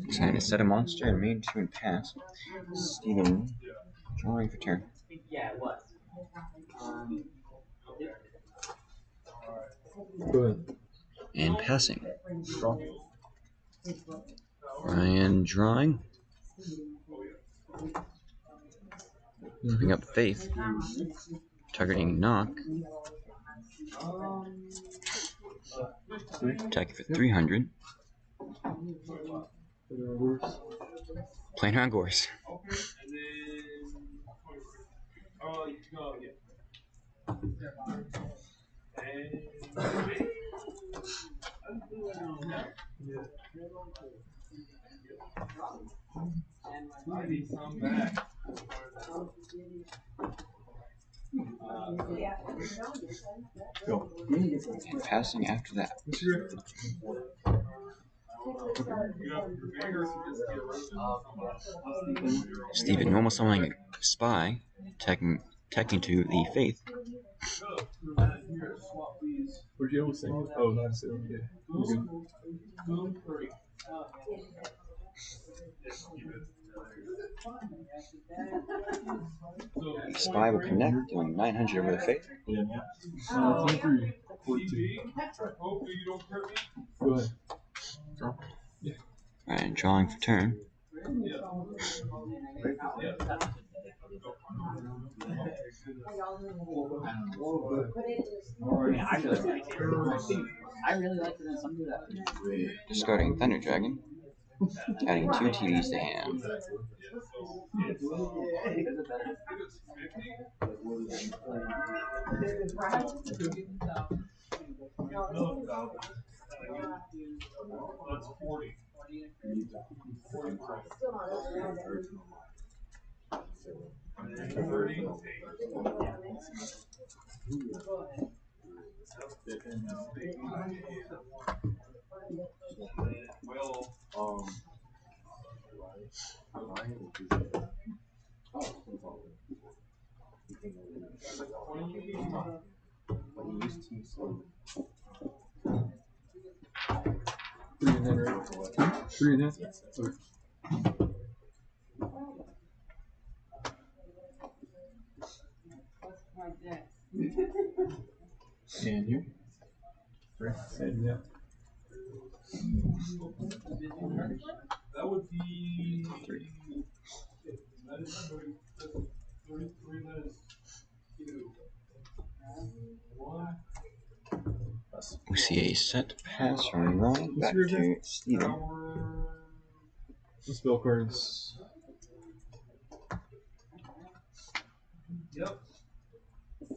Speaker 2: Deciding to set a monster and main 2 and pass. Steven drawing for turn.
Speaker 13: Yeah, it was.
Speaker 14: Good.
Speaker 2: And passing. Ryan drawing. Moving up Faith. Targeting Knock. Attacking for 300. Playing around Gorse.
Speaker 9: Go.
Speaker 2: And passing after that. Steven normal summoning a spy, attacking to the Faith.
Speaker 14: Where'd you almost say? Oh, not a sale. Yeah. You're good.
Speaker 2: The spy will connect, doing 900 over the Faith.
Speaker 14: 23, 42. Go ahead. Draw. Yeah.
Speaker 2: Ryan drawing for turn.
Speaker 20: I really like it when some do that.
Speaker 2: Discarding Thunder Dragon. Adding 2 TVs to hand.
Speaker 12: That's 40.
Speaker 14: Three and a half. Okay.
Speaker 9: And you? Three.
Speaker 14: Yeah. That would be
Speaker 2: 3. We see a set pass from Ron back to Steven.
Speaker 14: The spell cards.
Speaker 12: Yep.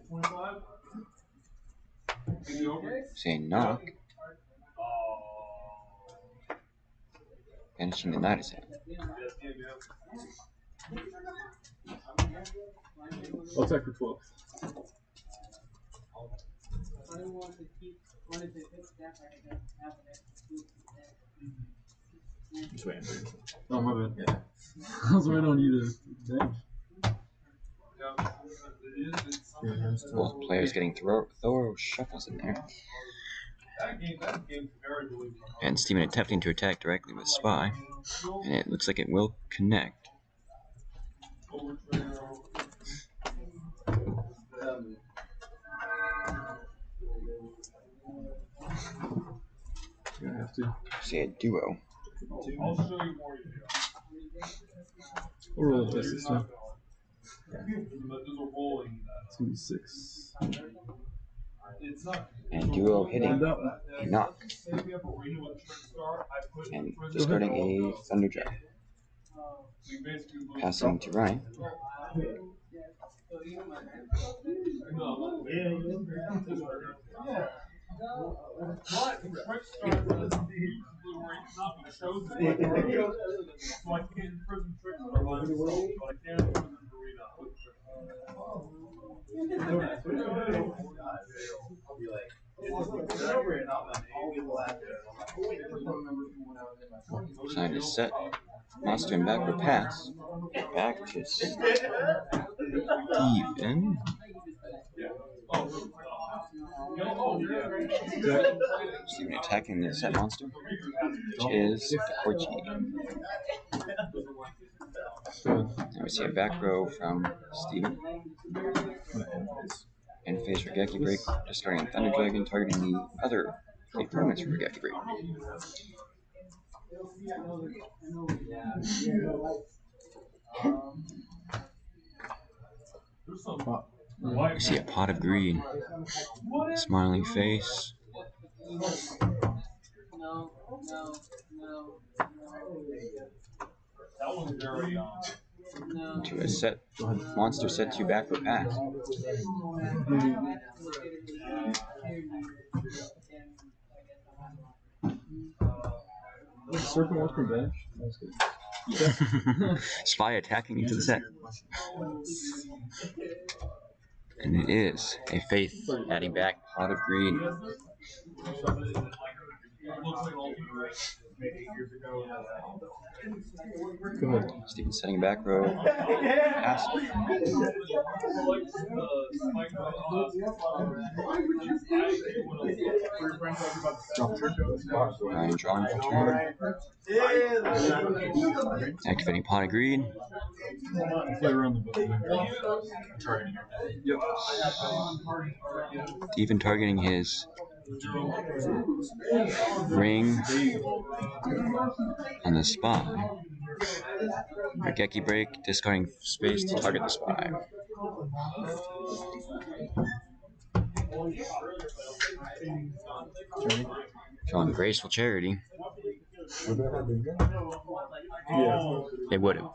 Speaker 12: 25.
Speaker 2: See a Knock. Banishing the Night Assailant.
Speaker 14: I'll attack for 12.
Speaker 9: Just waiting for you.
Speaker 14: Oh, my bad.
Speaker 9: Yeah.
Speaker 14: I was waiting on you to damage.
Speaker 2: Both players getting thorough shuffles in there. And Steven attempting to attack directly with Spy. And it looks like it will connect.
Speaker 14: You're gonna have to.
Speaker 2: See a duo.
Speaker 12: I'll show you more.
Speaker 14: We'll roll the dice this time.
Speaker 12: But there's a rolling.
Speaker 14: 2d6.
Speaker 2: And duo hitting a Knock. And discarding a Thunder Dragon. Passing to Ryan. Decided to set monster and backward pass. Back to Steven. Steven attacking the set monster, which is the Koichi. Now we see a back row from Steven. And phase Regeki Break, discarding Thunder Dragon, targeting the other opponent's Regeki Break. We see a pot of greed, smiling face. Into a set monster set 2 backward pass.
Speaker 14: Circle bench. That's good.
Speaker 2: Spy attacking into the set. And it is a Faith adding back pot of greed. Steven setting back row. Pass. Ryan drawing for turn. Activating pot of greed. Steven targeting his ring on the spy. Regeki Break, discarding space to target the spy. Drawing Graceful Charity.
Speaker 8: Yeah.
Speaker 2: It would have.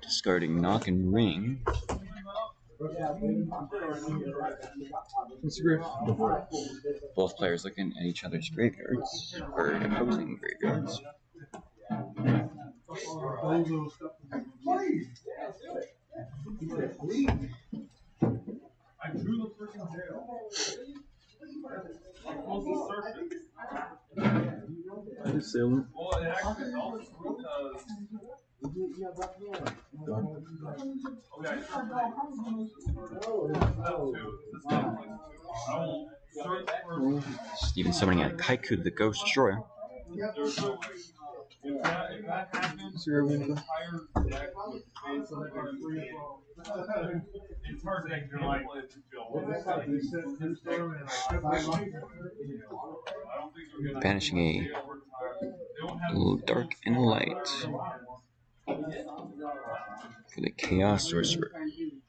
Speaker 2: Discarding Knock and Ring. Both players looking at each other's graveyards, or opposing graveyards.
Speaker 14: I drew the freaking tail. I'm supposed to surf it.
Speaker 8: I just sail it.
Speaker 14: Well, it actually helps because.
Speaker 2: Steven summoning a Kaiku the Ghost Destroyer.
Speaker 14: If that happens, the entire deck would face on the entire deck gameplay to feel.
Speaker 2: Banishing a dark and a light for the Chaos Sorcerer.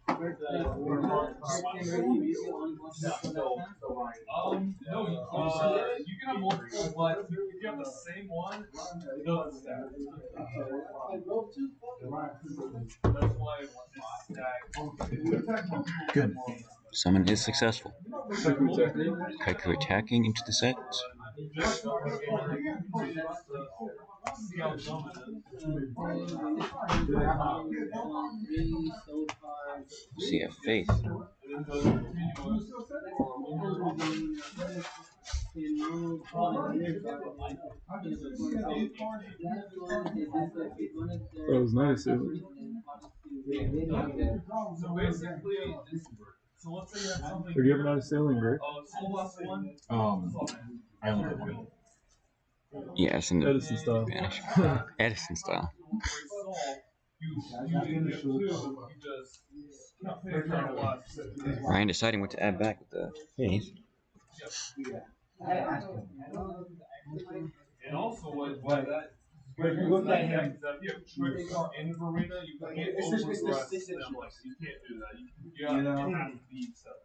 Speaker 14: No, you can have multiple, but if you have the same one, it doesn't stack. That's why
Speaker 2: Good. Summon is successful. Kaiku attacking into the set. See a Faith.
Speaker 8: That was nice.
Speaker 14: So basically, so let's say you have something.
Speaker 8: Are you ever not a sailing, right?
Speaker 14: I
Speaker 15: only did one.
Speaker 2: Yes, in the
Speaker 8: Edison style.
Speaker 2: Spanish. Edison style. Ryan deciding what to add back with the Faith.
Speaker 14: And also, why that? If you look at him, if you have tricks in the arena, you can't overdress them. Like, you can't do that. You have to be separate.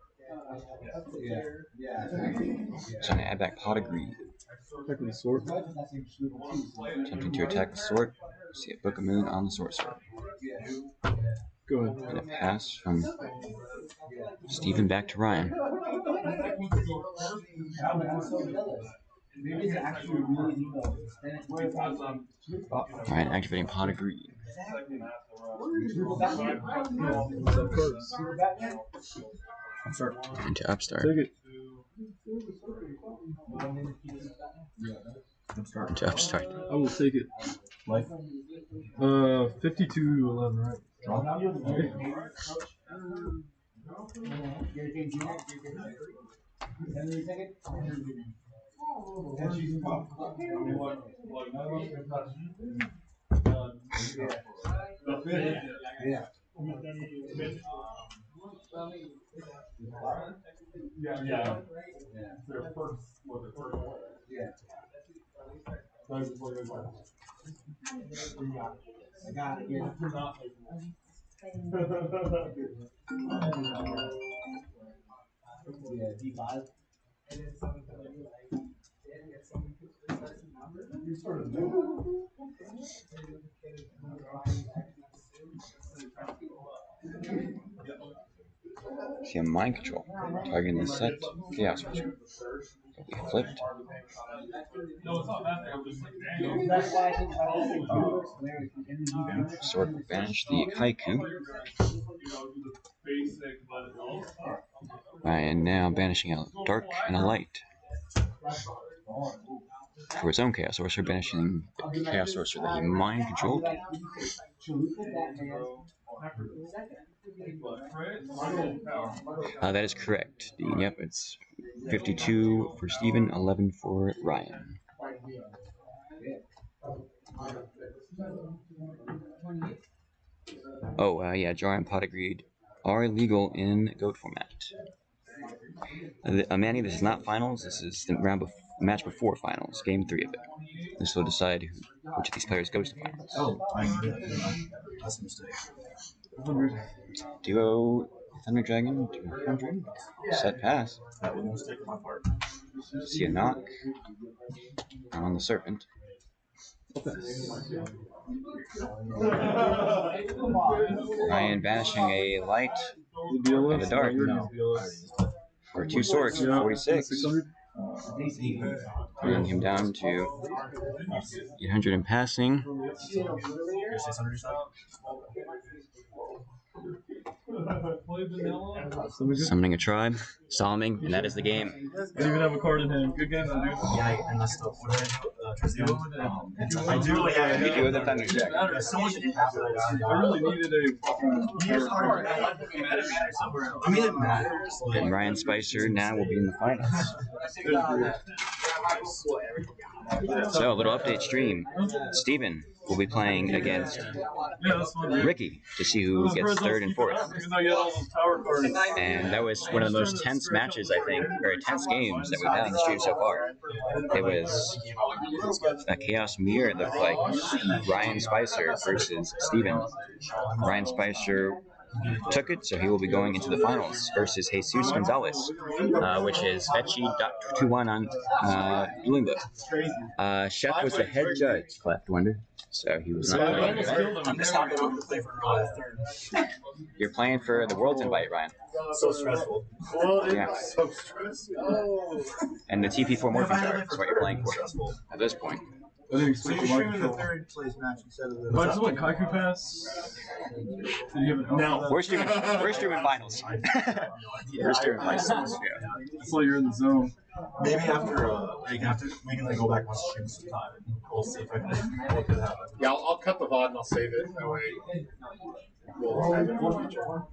Speaker 2: Trying to add back pot of greed.
Speaker 8: Attacking the sword.
Speaker 2: Attempting to attack the sword. See a Book of Moon on the sorcerer.
Speaker 14: Go ahead.
Speaker 2: And a pass from Steven back to Ryan. Ryan activating pot of greed. Into upstart.
Speaker 14: Take it.
Speaker 2: Into upstart.
Speaker 14: I will take it.
Speaker 18: Life.
Speaker 14: 52-11, right?
Speaker 2: See a mind control. Targeting the set. Chaos Witcher. Will be flipped. Sword will banish the Haiku. Ryan now banishing a dark and a light. For his own Chaos Sorcerer, banishing the Chaos Sorcerer that he mind controlled. That is correct. Yep, it's 52 for Steven, 11 for Ryan. Oh, yeah, Jar and Pot of Greed are legal in GOAT format. Manny, this is not finals. This is the match before finals, game 3 of it. This will decide which of these players goes to finals.
Speaker 18: Oh, that's a mistake.
Speaker 2: Duo Thunder Dragon 200. Set pass.
Speaker 18: That was a mistake on my part.
Speaker 2: See a knock. On the Serpent. Ryan banishing a light and a dark. For 2 swords, 46. Bringing him down to 800 and passing. Summoning a tribe, Soloming, and that is the game.
Speaker 14: I even have a card in hand. Good game, dude.
Speaker 9: Yeah, and that's the
Speaker 2: I do, yeah. You do with the Thunder Jack.
Speaker 14: I really needed a.
Speaker 2: And Ryan Spicer now will be in the finals. So, a little update stream. Steven will be playing against Ricky to see who gets 3rd and 4th. And that was one of the most tense matches, I think, or tense games that we've had on the stream so far. It was a Chaos Mirror that looked like Ryan Spicer versus Steven. Ryan Spicer took it, so he will be going into the finals versus Jesus Gonzalez, which is Fetchy.21 on Dueling Book. Chef was the head judge, Cleft Wonder, so he was not playing.
Speaker 9: I'm just not going to play for third.
Speaker 2: You're playing for the World's Invite, Ryan.
Speaker 9: So stressful.
Speaker 2: Yeah.
Speaker 9: So stressful.
Speaker 2: And the TP4 Morphin Jar is what you're playing for at this point.
Speaker 11: So you're streaming the 3rd place match instead of the.
Speaker 14: But just like Kaiku Pass.
Speaker 2: No, we're streaming finals. We're streaming finals. Yeah.
Speaker 14: That's why you're in the zone.
Speaker 9: Maybe after we can go back and stream sometime. We'll see if I can make it happen.
Speaker 6: Yeah, I'll cut the VOD and I'll save it. That way we'll have it in the future.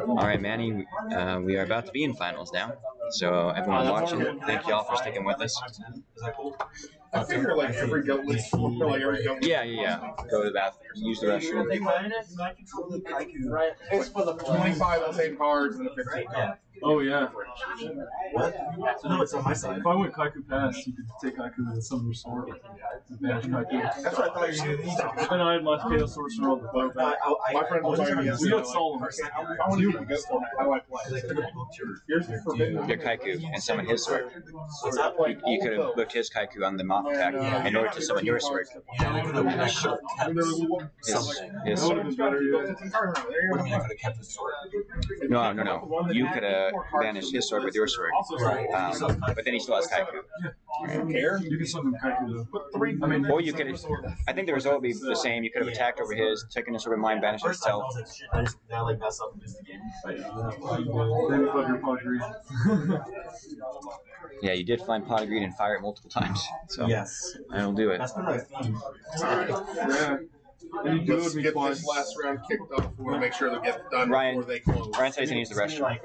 Speaker 2: All right, Manny, we are about to be in finals now. So everyone watching, thank y'all for sticking with us.
Speaker 6: I figure like every guild list, like every guild.
Speaker 2: Yeah. Go to the bathroom, use the restroom.
Speaker 6: It's for the 25 the same cards and the 15 cards.
Speaker 14: Oh yeah.
Speaker 9: What? No, it's on my side.
Speaker 14: If I went Kaiku Pass, you could take Kaiku and summon your sword and banish Kaiku.
Speaker 9: That's what I thought you were doing.
Speaker 14: And I had my Chaos Sorcerer on the bow back.
Speaker 6: My friend was telling me
Speaker 14: We
Speaker 6: yesterday.
Speaker 14: got Solomon.
Speaker 6: I want to do it. How do I play? Here's the forbidden.
Speaker 2: Your Kaiku and summon his sword. You could have looked his Kaiku on the moth attack in order to summon your sword.
Speaker 15: Yeah, I could have kept something.
Speaker 2: His sword.
Speaker 15: What do you mean I could have kept his sword?
Speaker 2: No. You could have banished his sword with your sword.
Speaker 15: Right.
Speaker 2: But then he still has Kaiku.
Speaker 8: Care? You can summon Kaiku though.
Speaker 2: Or you could have, I think the result would be the same. You could have attacked over his, taken his sword of mine, banished itself.
Speaker 16: I like mess up and miss the game.
Speaker 2: Yeah, you did find pot of greed and fire it multiple times. So
Speaker 16: Yes.
Speaker 2: I'll do it.
Speaker 16: That's been my theme.
Speaker 8: Yeah.
Speaker 6: Let's get this last round kicked off. We want to make sure they get done
Speaker 2: Ryan,
Speaker 6: before they close.
Speaker 2: Ryan says he needs the restroom.
Speaker 16: Like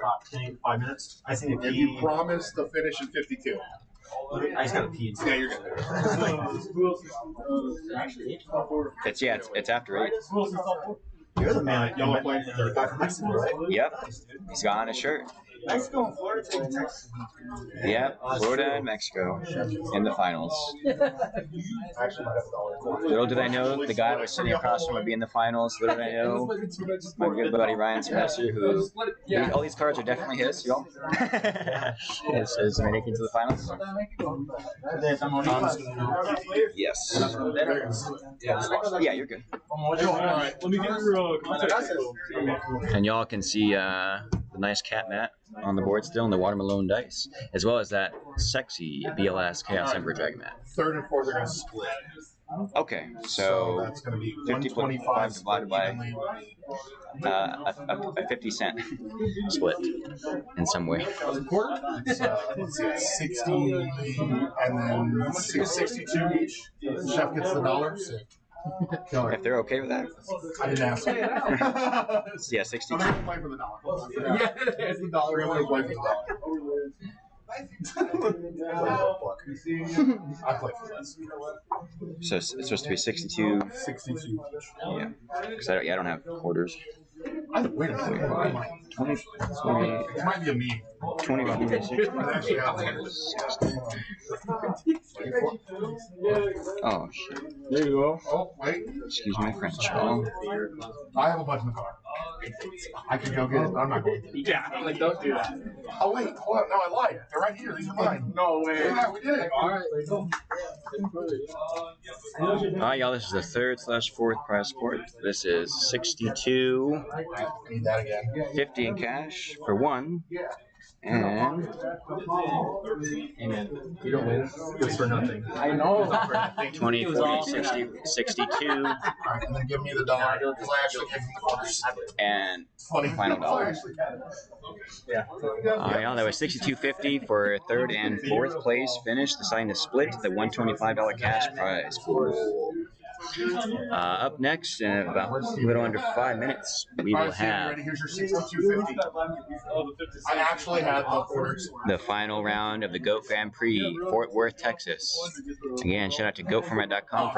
Speaker 16: 5 minutes. I think
Speaker 6: If you promise to finish in 52.
Speaker 16: I just gotta pee.
Speaker 6: Yeah, you're good.
Speaker 2: It's after 8.
Speaker 16: You're the man. Y'all playing the guy from Mexico, right?
Speaker 2: Yep. He's got on his shirt.
Speaker 16: Mexico and Florida taking Texas.
Speaker 2: Yep. Florida and Mexico in the finals. Little did I know the guy was sitting across from would be in the finals. Little did I know my good buddy Ryan Spencer, who all these cards are definitely his, y'all. is making it to the finals. Yes. Yeah, you're good.
Speaker 14: Alright, let me get your contact.
Speaker 2: And y'all can see the nice cat mat on the board still, and the watermelon dice, as well as that sexy BLS Chaos Emperor Dragon mat.
Speaker 6: Third and fourth are going to split.
Speaker 2: Okay, so
Speaker 6: that's going to be
Speaker 2: 50.5 divided by a 50-cent split in some way.
Speaker 6: Let's see, it's 60 and then 62 each. Chef gets the $1.
Speaker 2: If they're okay with that.
Speaker 6: I didn't ask.
Speaker 2: Yeah, 62.
Speaker 6: I'm going to play for the $1. Yeah, it's the $1. We're going to play for the $1. I play for less.
Speaker 2: So it's supposed to be 62.
Speaker 6: 62.
Speaker 2: Yeah, because I don't have quarters.
Speaker 6: Wait a minute.
Speaker 2: 20.
Speaker 6: It might be a meme.
Speaker 2: 20. Oh shit.
Speaker 6: There you go. Oh wait.
Speaker 2: Excuse my French. Oh.
Speaker 6: I have a bunch in the car. I can go get it. I'm not going to.
Speaker 14: Yeah, like don't do that.
Speaker 6: Oh wait, hold on. No, I lied. They're right here. These are mine.
Speaker 14: No way.
Speaker 6: Yeah, we did it.
Speaker 14: All right.
Speaker 2: Alright, y'all, this is the 3rd/4th prize support. This is 62.
Speaker 6: I need that again.
Speaker 2: 50 in cash for 1. And
Speaker 13: you don't win. It's for nothing.
Speaker 14: I know.
Speaker 2: 20, 40, 60, 62.
Speaker 6: Alright, and then give me the $1 because I actually gave them the quarters.
Speaker 2: And final $1.
Speaker 13: Yeah.
Speaker 2: Alright, y'all, that was 62.50 for 3rd and 4th place finish, deciding to split the $125 cash prize pool. Up next, in about a little under 5 minutes, we will have
Speaker 6: ready. Here's your 62.50. I actually had the quarters.
Speaker 2: the final round of the GOAT Grand Prix, Fort Worth, Texas. Again, shout out to GOATformat.com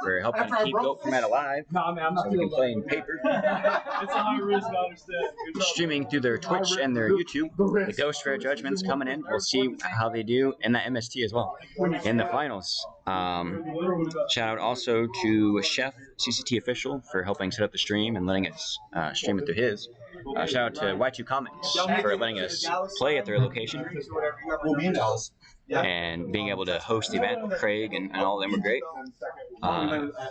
Speaker 2: for helping keep GOAT Format alive, so we can play in paper.
Speaker 14: It's a high risk, I understand.
Speaker 2: Streaming through their Twitch and their YouTube. The Ghost Fair Judgments coming in. We'll see how they do, and that MST as well in the finals. Shout out also to Chef CCT Official for helping set up the stream and letting us stream it through his. Shout out to Y2 Comics for letting us play at their location.
Speaker 15: We'll be in Dallas.
Speaker 2: And being able to host the event. Craig and all of them were great.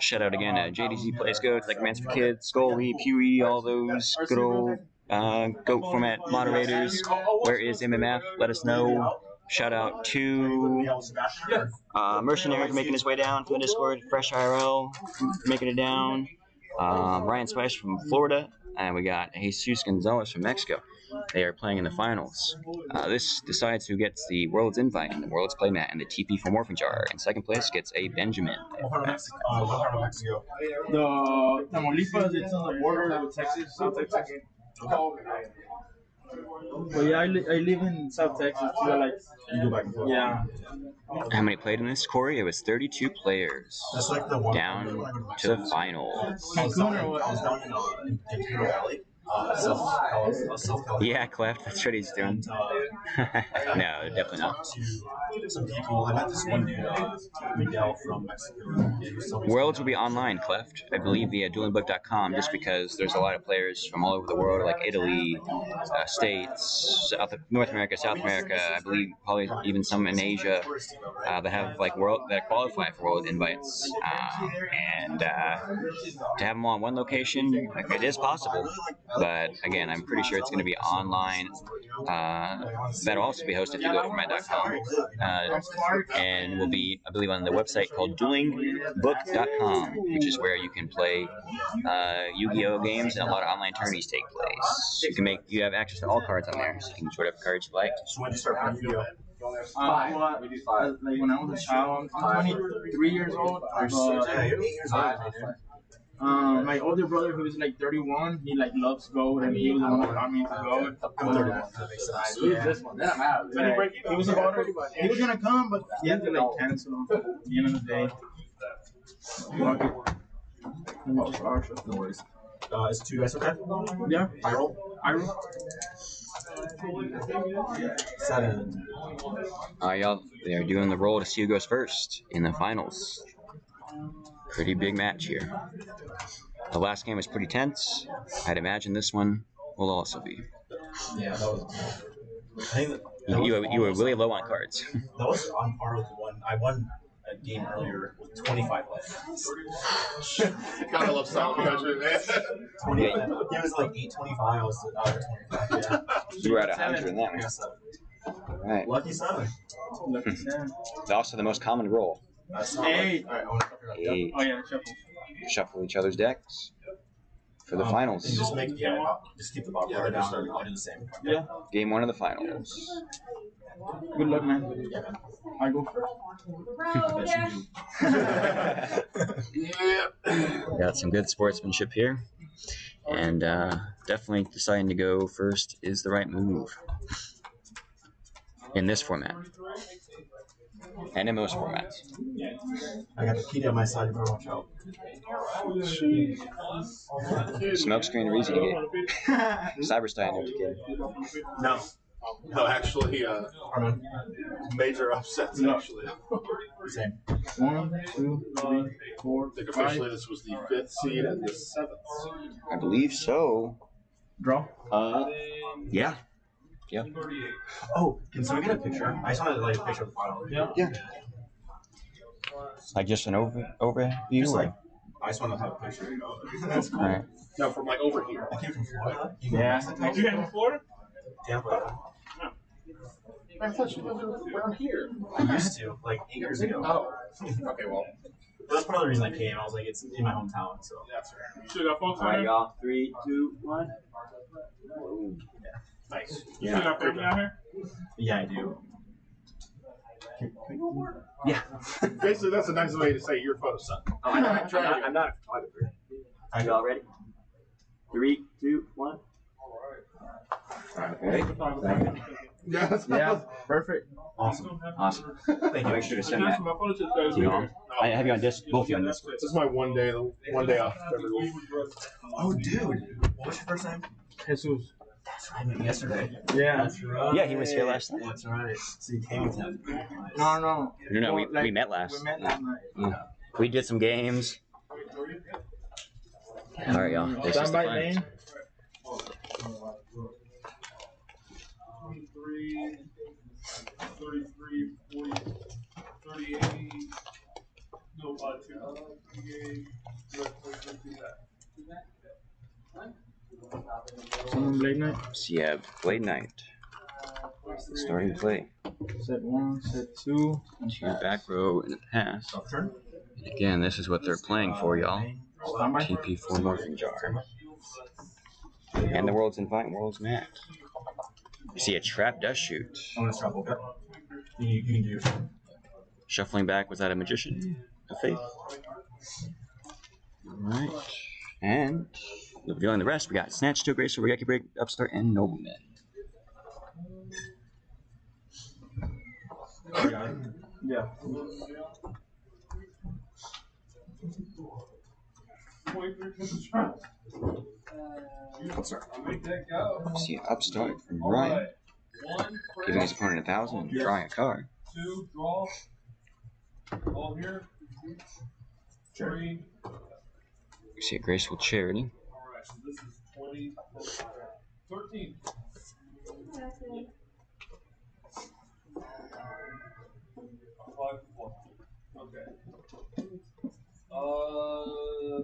Speaker 2: Shout out again to JDZ Plays Goats, like Mans for Kids, Scully, Pewee, all those good old GOAT Format moderators. Where is MMF? Let us know. Shout out to Mercenary making his way down from the Discord, Fresh IRL making it down, Ryan Spice from Florida, and we got Jesus Gonzalez from Mexico. They are playing in the finals. This decides who gets the World's Invite and the World's Playmat and the TP for Morphin Jar. And second place gets a Benjamin.
Speaker 15: What part of Mexico?
Speaker 14: The Tamaulipas, it's on the border of Texas, South Texas. Well, yeah, I live in South Texas. So like,
Speaker 15: You go back and forth.
Speaker 14: yeah.
Speaker 2: How many played in this, Corey? It was 32 players.
Speaker 15: That's like the one
Speaker 2: down to the final.
Speaker 15: I was down in Valley.
Speaker 2: Self-help. Yeah, Cleft. That's what he's doing. No, definitely not.
Speaker 9: To some people, I met this one dude, Miguel from Mexico.
Speaker 2: Worlds will be online, Cleft. I believe via duelingbook.com, just because there's a lot of players from all over the world, like Italy, States, North America, South America. I believe probably even some in Asia that have like that qualify for world invites. And to have them all in one location, like, it is possible. But again, I'm pretty sure it's going to be online. That'll also be hosted through GoFormat.com, and will be, I believe, on the website called DuelingBook.com, which is where you can play Yu-Gi-Oh games and a lot of online tourneys take place. You have access to all cards on there, so you can use whatever cards you like.
Speaker 9: So when did you start playing Yu-Gi-Oh?
Speaker 13: Like when I was a child, I'm 23 years old. My older brother, who is like 31, he like loves gold, and he was the one who got me into gold.
Speaker 9: I'm 31. That makes sense.
Speaker 13: He was about to, he was gonna come, but he had to like cancel at the end of the day.
Speaker 9: No worries. Is 2 dice okay?
Speaker 13: Yeah.
Speaker 9: I roll. 7.
Speaker 2: Y'all, they're doing the roll to see who goes first in the finals. Pretty big match here. The last game was pretty tense. I'd imagine this one will also be.
Speaker 9: Yeah, that was. I think
Speaker 2: you were really low on cards.
Speaker 9: That was on par with one. I won a game earlier with 25 left.
Speaker 6: Gotta love style judgment, man.
Speaker 9: 25. It was like 825. I was 25. Yeah.
Speaker 2: You were at 100 in that one. Right.
Speaker 9: Lucky 7.
Speaker 2: It's also the most common roll.
Speaker 13: Hey.
Speaker 2: Eight.
Speaker 13: Oh yeah, shuffle.
Speaker 2: Shuffle each other's decks for the finals.
Speaker 9: And just just keep the bottom card down. I'll do the same.
Speaker 13: Yeah.
Speaker 2: Game 1 of the finals.
Speaker 13: Good luck, man.
Speaker 9: Yeah, man.
Speaker 13: I go first.
Speaker 2: Got some good sportsmanship here, and definitely deciding to go first is the right move in this format. And in most formats.
Speaker 9: I got the key on my side, you better watch out.
Speaker 2: Smokescreen are easy to get. Cyberstein to get.
Speaker 6: No, actually, major upsets, actually.
Speaker 9: Same.
Speaker 13: 1, 2, 3, 4.
Speaker 6: I think officially this was the 5th seed and the 7th seed.
Speaker 2: I believe so.
Speaker 13: Draw?
Speaker 2: Yeah. Yep.
Speaker 9: Oh, can someone get a picture? I just wanted to like a picture of the final.
Speaker 2: Yeah. Like just an overview?
Speaker 9: Just like, I just want to have a picture. That's cool.
Speaker 2: Right.
Speaker 6: No, from like over here.
Speaker 9: I came from Florida.
Speaker 13: Yeah.
Speaker 6: You came from Florida?
Speaker 9: Tampa.
Speaker 6: I thought you lived around here.
Speaker 9: I used to, like 8 years ago.
Speaker 6: Oh. Okay, well.
Speaker 9: That's part of the reason I came. I was like, it's in my hometown, so.
Speaker 6: That's fair. Should got folks
Speaker 20: All right, y'all. 3, 2, 1.
Speaker 9: Yeah.
Speaker 6: Nice.
Speaker 9: Yeah.
Speaker 6: You still got family out here?
Speaker 9: Yeah, I do.
Speaker 2: Yeah.
Speaker 6: Basically, that's a nice way to say you're photo son.
Speaker 20: I'm not a photographer. Are y'all ready? 3, 2, 1.
Speaker 2: Okay.
Speaker 6: Yeah,
Speaker 13: Perfect.
Speaker 9: Awesome.
Speaker 2: Thank you. Make sure to send that. You know, I have you on disc, both of you on disc.
Speaker 6: This is my one day off every week.
Speaker 9: Oh, dude. What was your first name?
Speaker 13: Jesus.
Speaker 9: That's right, I met yesterday.
Speaker 13: Yeah.
Speaker 9: That's right.
Speaker 2: Yeah, he was here last night.
Speaker 9: That's right. So you came with him.
Speaker 13: No.
Speaker 2: No, we met last.
Speaker 13: We met last night.
Speaker 2: Yeah. We did some games. All right, y'all. This is the
Speaker 13: Standby
Speaker 2: finals.
Speaker 13: lane.
Speaker 14: 23, 33, 40, 38. No, 38.
Speaker 13: Someone Blade Knight.
Speaker 2: So you have Blade Knight. Starting play.
Speaker 13: Set 1, set 2.
Speaker 2: 2 back row and a pass. Again, this is what they're playing for, y'all. TP4 Morphing Jar. And the World's Invite, World's Mat. You see a trap does shoot.
Speaker 9: I'm gonna shuffle. You can do yours.
Speaker 2: Shuffling back, was that a Magician of Faith? Alright. And revealing the rest, we got Snatch, Stoke Racer, Regeki Break, Upstart, and Nobleman.
Speaker 13: Yeah.
Speaker 8: What's that?
Speaker 2: See an upstart from Ryan, giving his opponent 1,000 and drawing a card. We see a graceful charity.
Speaker 14: Okay.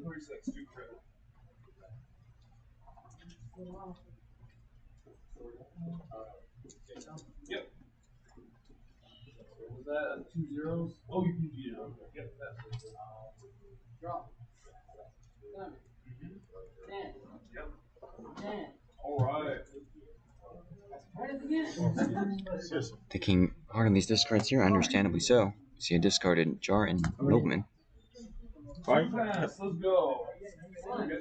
Speaker 14: 36, 2 credit. Yep. Was that 2 zeros? Oh, you can do it. Okay. Yep, that's it. Drop. Yep. Alright.
Speaker 2: Taking hard on these discards here, understandably so. We see a discarded Jar and Nobleman.
Speaker 14: Five pass, let's go. Okay.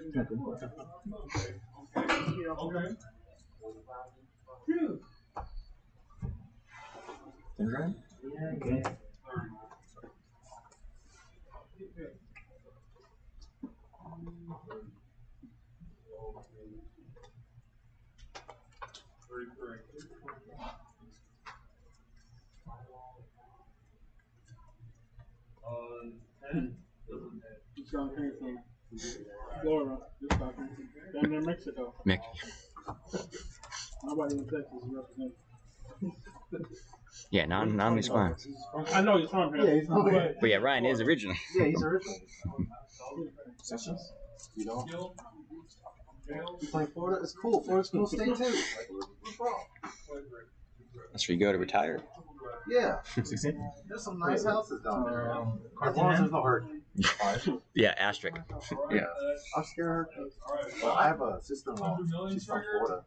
Speaker 2: Right?
Speaker 13: Yeah, okay.
Speaker 12: It's on from Florida. This talking. Down there in Mexico.
Speaker 2: Mick.
Speaker 12: Nobody in Texas is represented.
Speaker 2: Yeah, non these clients.
Speaker 12: I know he's from here.
Speaker 8: Yeah, he's from here.
Speaker 2: But yeah, Ryan is original.
Speaker 8: Yeah, he's original. Sessions? You know? You play Florida? It's cool. Florida's cool state too.
Speaker 2: That's where you go to retire.
Speaker 8: Yeah. There's some nice houses down there. As long as there's no hurricane.
Speaker 2: Yeah, asterisk.
Speaker 8: Yeah. I'm scared. Well, I have a sister-in-law. She's from Florida.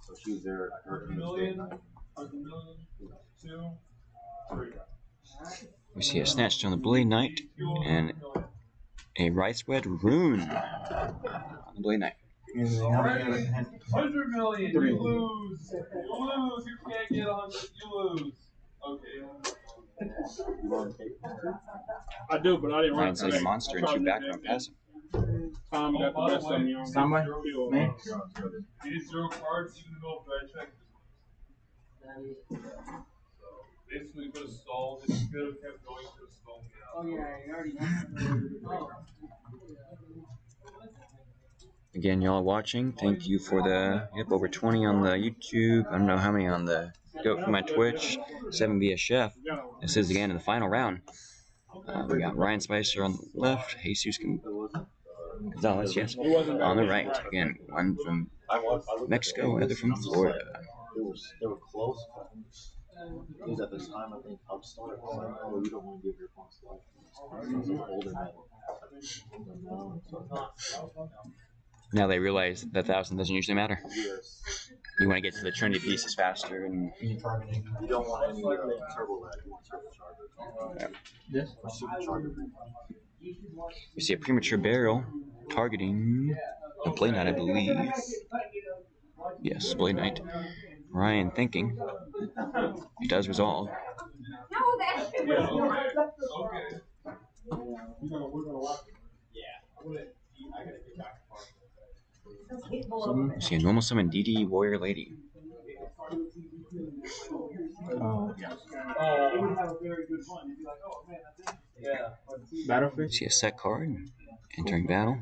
Speaker 8: So she was there at Hurricane Day.
Speaker 2: We see a Snatched on the Blade Knight and a Rice Wed Rune on the Blade Knight.
Speaker 14: 100 million, you lose. You lose, you can't get 100, you lose. Okay.
Speaker 12: I do, but I didn't run.
Speaker 2: Ryan's like a monster and shoot background passing.
Speaker 12: Tom got the best of me on
Speaker 13: Stanway? Me?
Speaker 14: These 0 cards, even though I check. So basically, put a stall. This could have kept going to a stall.
Speaker 12: Oh, yeah, you already
Speaker 2: Again, y'all are watching. Thank you for the over 20 on the YouTube. I don't know how many on the go for my Twitch. 7 via Chef. This is again in the final round. We got Ryan Spicer on the left, Jesus Gonzalez, yes, on the right. Again, one from Mexico, another from Florida.
Speaker 9: They were close. It was at the time, I think, Upstart was like, oh, you don't want to give your phone to like older men.
Speaker 2: Now they realize that 1,000 doesn't usually matter. You want to get to the Trinity pieces faster, and
Speaker 9: you don't want any turbo lag. You want turbocharger.
Speaker 2: Yes.
Speaker 9: Or supercharger.
Speaker 2: We see a premature burial targeting a Blade Knight, I believe. Yes, Blade Knight. Ryan thinking. He does resolve. We see a normal summon DD Warrior Lady.
Speaker 13: Battlefield.
Speaker 2: See a set card entering battle.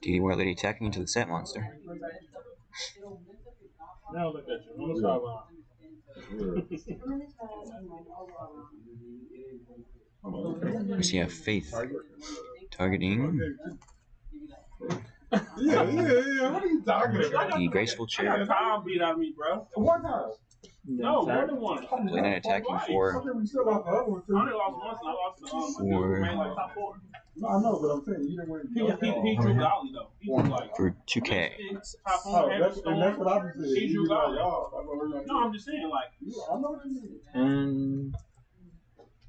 Speaker 2: DD Warrior Lady attacking into the set monster.
Speaker 12: Now look at you. On the sideline.
Speaker 2: We see a Faith targeting
Speaker 12: Yeah. What are you talking about?
Speaker 2: the Graceful Chair.
Speaker 12: I got Tom beat out of me, bro. One time. No, more than one.
Speaker 2: Blade Knight attacking for
Speaker 12: I only lost once, and I lost the like top 4. No, I know, but I'm saying you didn't win. He drew Golly though. He drew like
Speaker 2: for 2K.
Speaker 12: top 4. And that's what I'm saying. He drew Golly. No, I'm just saying like. I know what you mean.
Speaker 2: And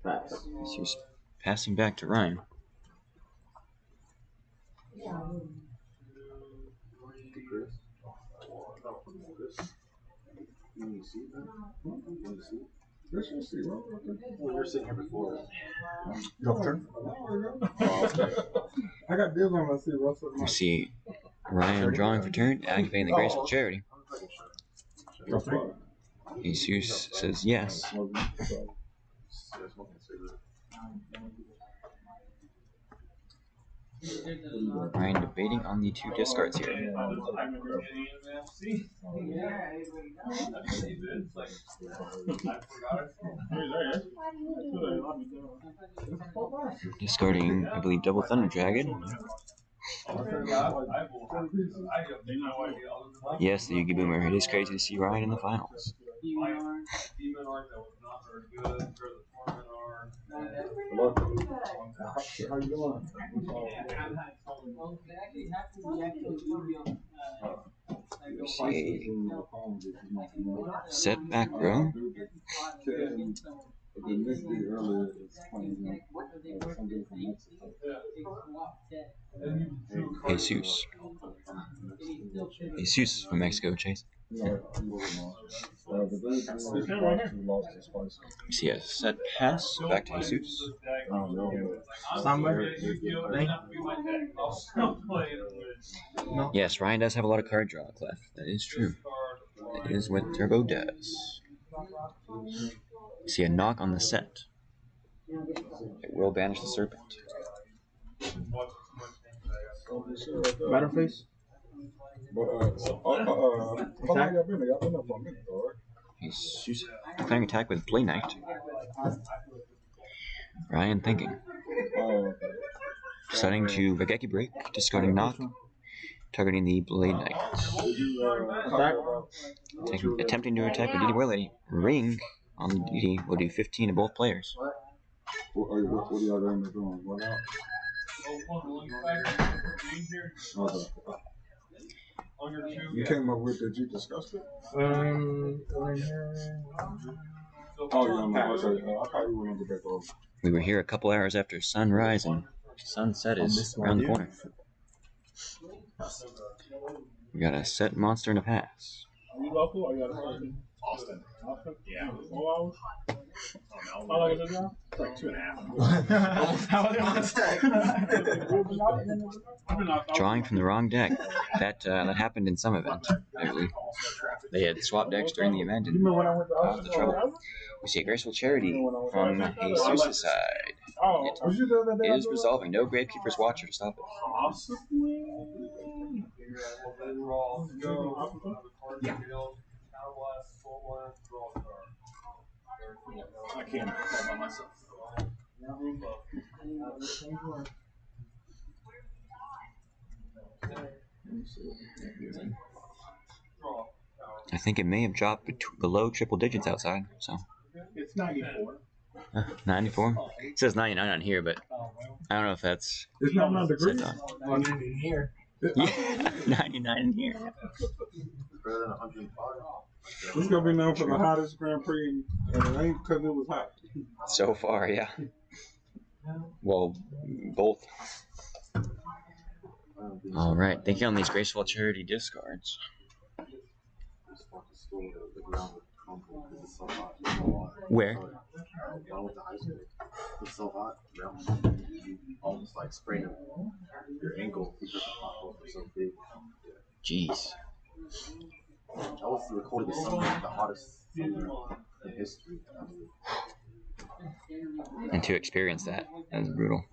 Speaker 2: pass. He's passing back to Ryan.
Speaker 9: Can you see that? Can you see? Well, you're sitting here before.
Speaker 8: Your turn. I got dibs on. I see Russell.
Speaker 2: We see Ryan drawing for turn, activating the graceful charity. Jesus says yes. Ryan debating on the 2 discards here. Discarding, I believe, double Thunder Dragon. Yes, the Yugi Boomer. It is crazy to see Ryan in the finals.
Speaker 8: How you doing?
Speaker 2: See set back row. Jesus. Jesus from Mexico, Chase. We see a set pass back to Jesus. Yes, Ryan does have a lot of card draw, Clef. That is true. That is what Turbo does. We see a knock on the set. It will banish the serpent.
Speaker 12: Battle face.
Speaker 2: He's declaring attack with Blade Knight. Ryan thinking. Setting to Bageki Break, discarding knock, targeting the Blade Knight. Attempting to attack with DD War Lady. Ring on the DD will do 15 to both players.
Speaker 8: What are y'all going to do? What out? You came up with it, you discussed it? Oh, yeah, no, okay. I thought you were going to get back over.
Speaker 2: We were here a couple hours after sunrise, and sunset is around the corner. We got a set monster and a pass.
Speaker 12: Are you local or you got a
Speaker 6: Austin.
Speaker 12: Austin?
Speaker 6: Yeah.
Speaker 12: 4 hours? How long is it now?
Speaker 6: It's like 2.5.
Speaker 12: How long?
Speaker 2: Drawing from the wrong deck. That happened in some event, I believe. They had swapped decks during the event and caused the trouble. We see a graceful charity from Jesus' side. It is resolving. No Gravekeeper's Watcher to stop it.
Speaker 12: Yeah. I can't by myself.
Speaker 2: I think it may have dropped below triple digits outside, so.
Speaker 12: It's 94.
Speaker 2: 94? It says 99 on here, but I don't know if that's.
Speaker 8: It's not 9 degrees.
Speaker 12: 99 in here.
Speaker 2: Yeah, 99 in here.
Speaker 18: Better than 105.
Speaker 8: It's gonna be known for the hottest Grand Prix, and it ain't because it was hot.
Speaker 2: So far, yeah. Well, both. All right, thinking on these graceful charity discards. Where?
Speaker 18: It's so hot, almost like spraying your ankle because the potholes are so big.
Speaker 2: Jeez.
Speaker 18: I was recorded the summer, the hottest summer in history.
Speaker 2: And to experience that is brutal.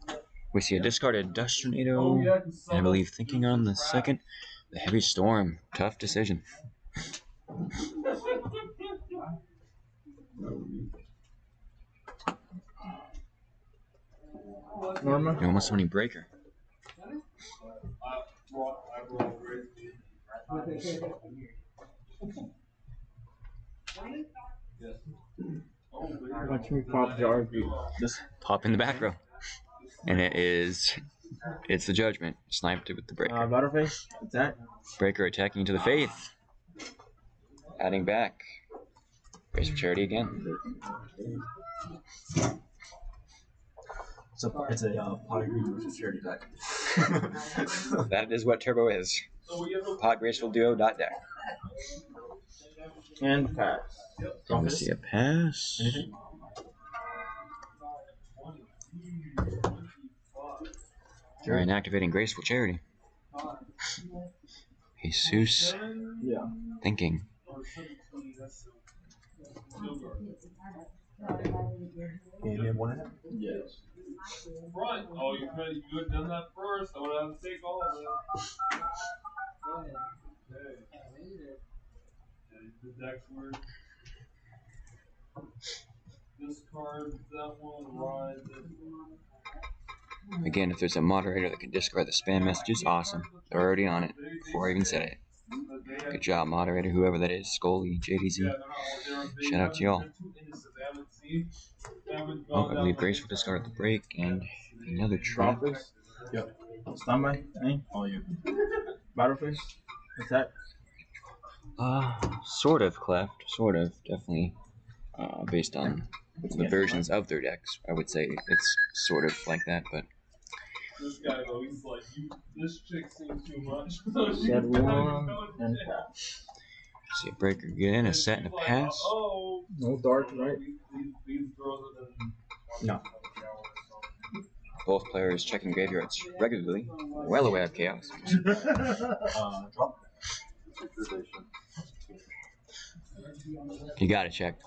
Speaker 2: We see a discarded Dust Tornado, and I believe thinking on the second, the Heavy Storm. Tough decision.
Speaker 12: Norma?
Speaker 2: You almost summoning Breaker. Just pop in the back row. And it's the Judgment. Sniped it with the Breaker.
Speaker 12: Butterface? Attack?
Speaker 2: Breaker attacking to the Faith. Adding back. Grace for Charity again.
Speaker 16: It's a pot agreement charity deck.
Speaker 2: That is what Turbo is. Pod Graceful Duo .deck.
Speaker 12: And pass.
Speaker 2: And we see a pass. Alright, activating Graceful Charity. Jesus.
Speaker 16: Yeah.
Speaker 2: Thinking.
Speaker 16: Can you name one of them?
Speaker 14: Yes. Front. Oh, you had done that first. I would have to take all of it. Okay. The deck's work. Discard that one, ride this one.
Speaker 2: Again, if there's a moderator that can discard the spam messages, awesome. They're already on it before I even said it. Good job, moderator, whoever that is. Scully, JDZ. Shout out to y'all. Oh, I believe Grace will discard the break and another trap.
Speaker 16: Yep. Standby. Oh, you. Battlefish. Attack.
Speaker 2: Sort of cleft. Sort of. Definitely. Based on the versions of their decks, I would say it's sort of like that, but.
Speaker 14: This guy though, he's like, this chick seems too much.
Speaker 16: Set one and pass.
Speaker 2: See a breaker get in, a set and a pass.
Speaker 16: No dark, right? No.
Speaker 2: Both players checking graveyards regularly, well aware of chaos.
Speaker 16: Drop.
Speaker 2: You gotta check.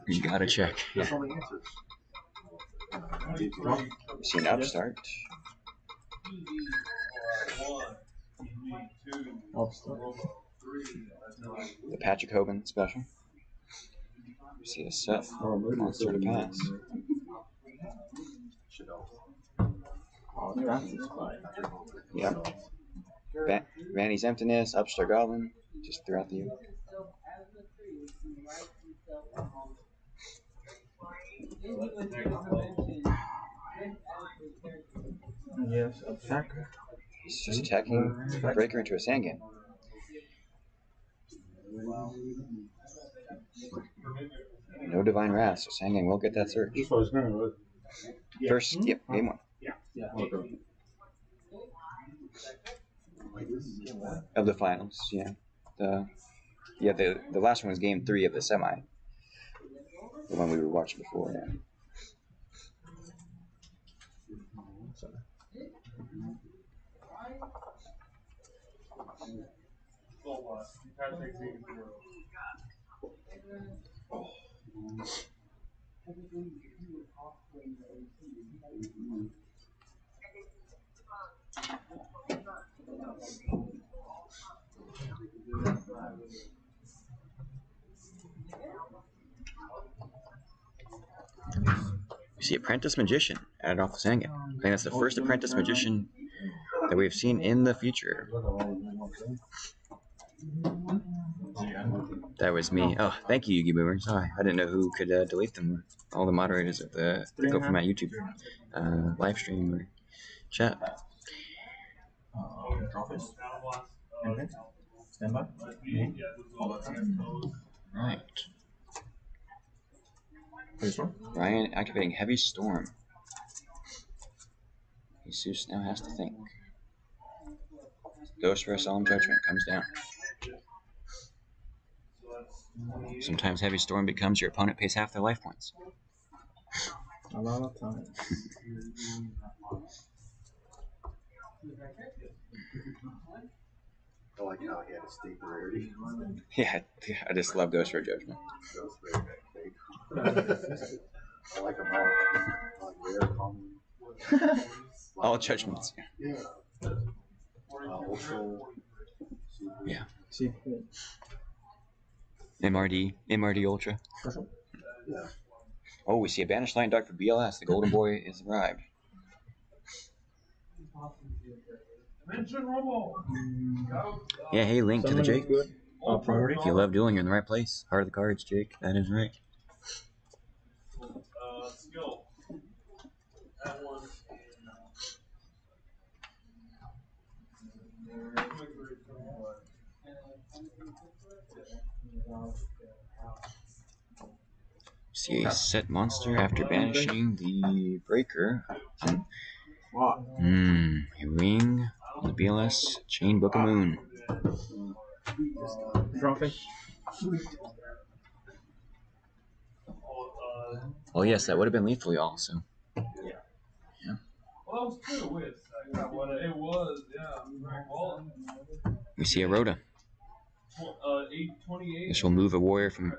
Speaker 2: You gotta check. Yeah. See an upstart. The Patrick Hogan special. See a set. Monster to pass. Yep. Vanny's Emptiness, Upstart Goblin, just throughout the year.
Speaker 16: Yes, attack.
Speaker 2: He's just attacking Breaker into a Sangan. No Divine Wrath, so Sangan will get that search. First, yep, game one. Of the finals, yeah. The last one was game 3 of the semi. The one we were watching before, yeah. We see Apprentice Magician added off the Sangan. I think that's the first Apprentice Magician that we've seen in the future. That was me. Oh, thank you, Yugi Boomer. Sorry, I didn't know who could delete them. All the moderators of the go from my YouTube live stream or chat.
Speaker 16: Standby.
Speaker 2: Right. Ryan activating Heavy Storm. Jesus now has to think. Ghost for a Solemn Judgment comes down. Sometimes Heavy Storm becomes your opponent pays half their life points.
Speaker 16: A lot of time.
Speaker 18: I like how he had a state rarity.
Speaker 2: Yeah, I just love Ghost for Judgment.
Speaker 18: I like them all. I like rare, common.
Speaker 2: All judgments.
Speaker 18: Yeah. Ultra.
Speaker 2: Yeah.
Speaker 16: Secret.
Speaker 2: MRD Ultra.
Speaker 18: Yeah.
Speaker 2: Oh, we see a Banished Lion Dart for BLS. The Golden Boy is arrived. Yeah, hey, link to the Jake. If you love dueling, you're in the right place. Heart of the Cards, Jake. That is right. See a set monster after banishing the breaker. A ring on the BLS Chain Book of Moon.
Speaker 16: Drawfish.
Speaker 2: Oh yes, that would have been lethal, y'all. So.
Speaker 14: Well, that was 2 with. It was, yeah. Well,
Speaker 2: We see a Rhoda.
Speaker 14: 828.
Speaker 2: This will move a warrior from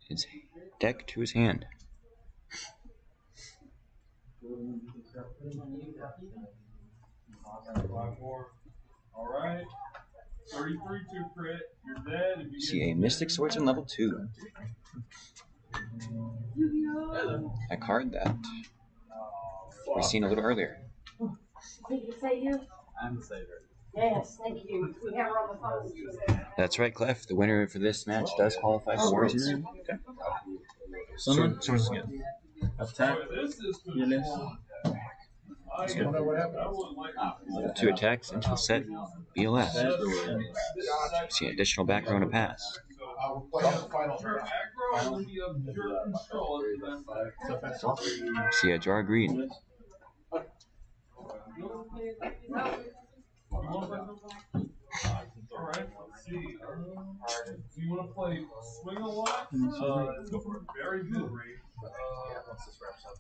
Speaker 2: his deck to his hand.
Speaker 14: Alright. 33 to crit. You're dead. If you
Speaker 2: See a Mystic Swordsman level 2. A card that we've seen a little earlier.
Speaker 21: Did you say you?
Speaker 20: I'm the saver.
Speaker 21: Yes, thank you. We have her on the phone.
Speaker 2: That's right, Clef. The winner for this match does qualify for Warriors.
Speaker 16: Okay.
Speaker 20: Someone?
Speaker 16: So this is good.
Speaker 20: Attack. Yes.
Speaker 16: It's good.
Speaker 2: Two attacks into the set BLS. See an additional back row and a pass. See a Jar Green.
Speaker 14: Alright, let's see. Do you want to play Swing a Lot? Go for it. Very good rate.
Speaker 15: Once this wraps up.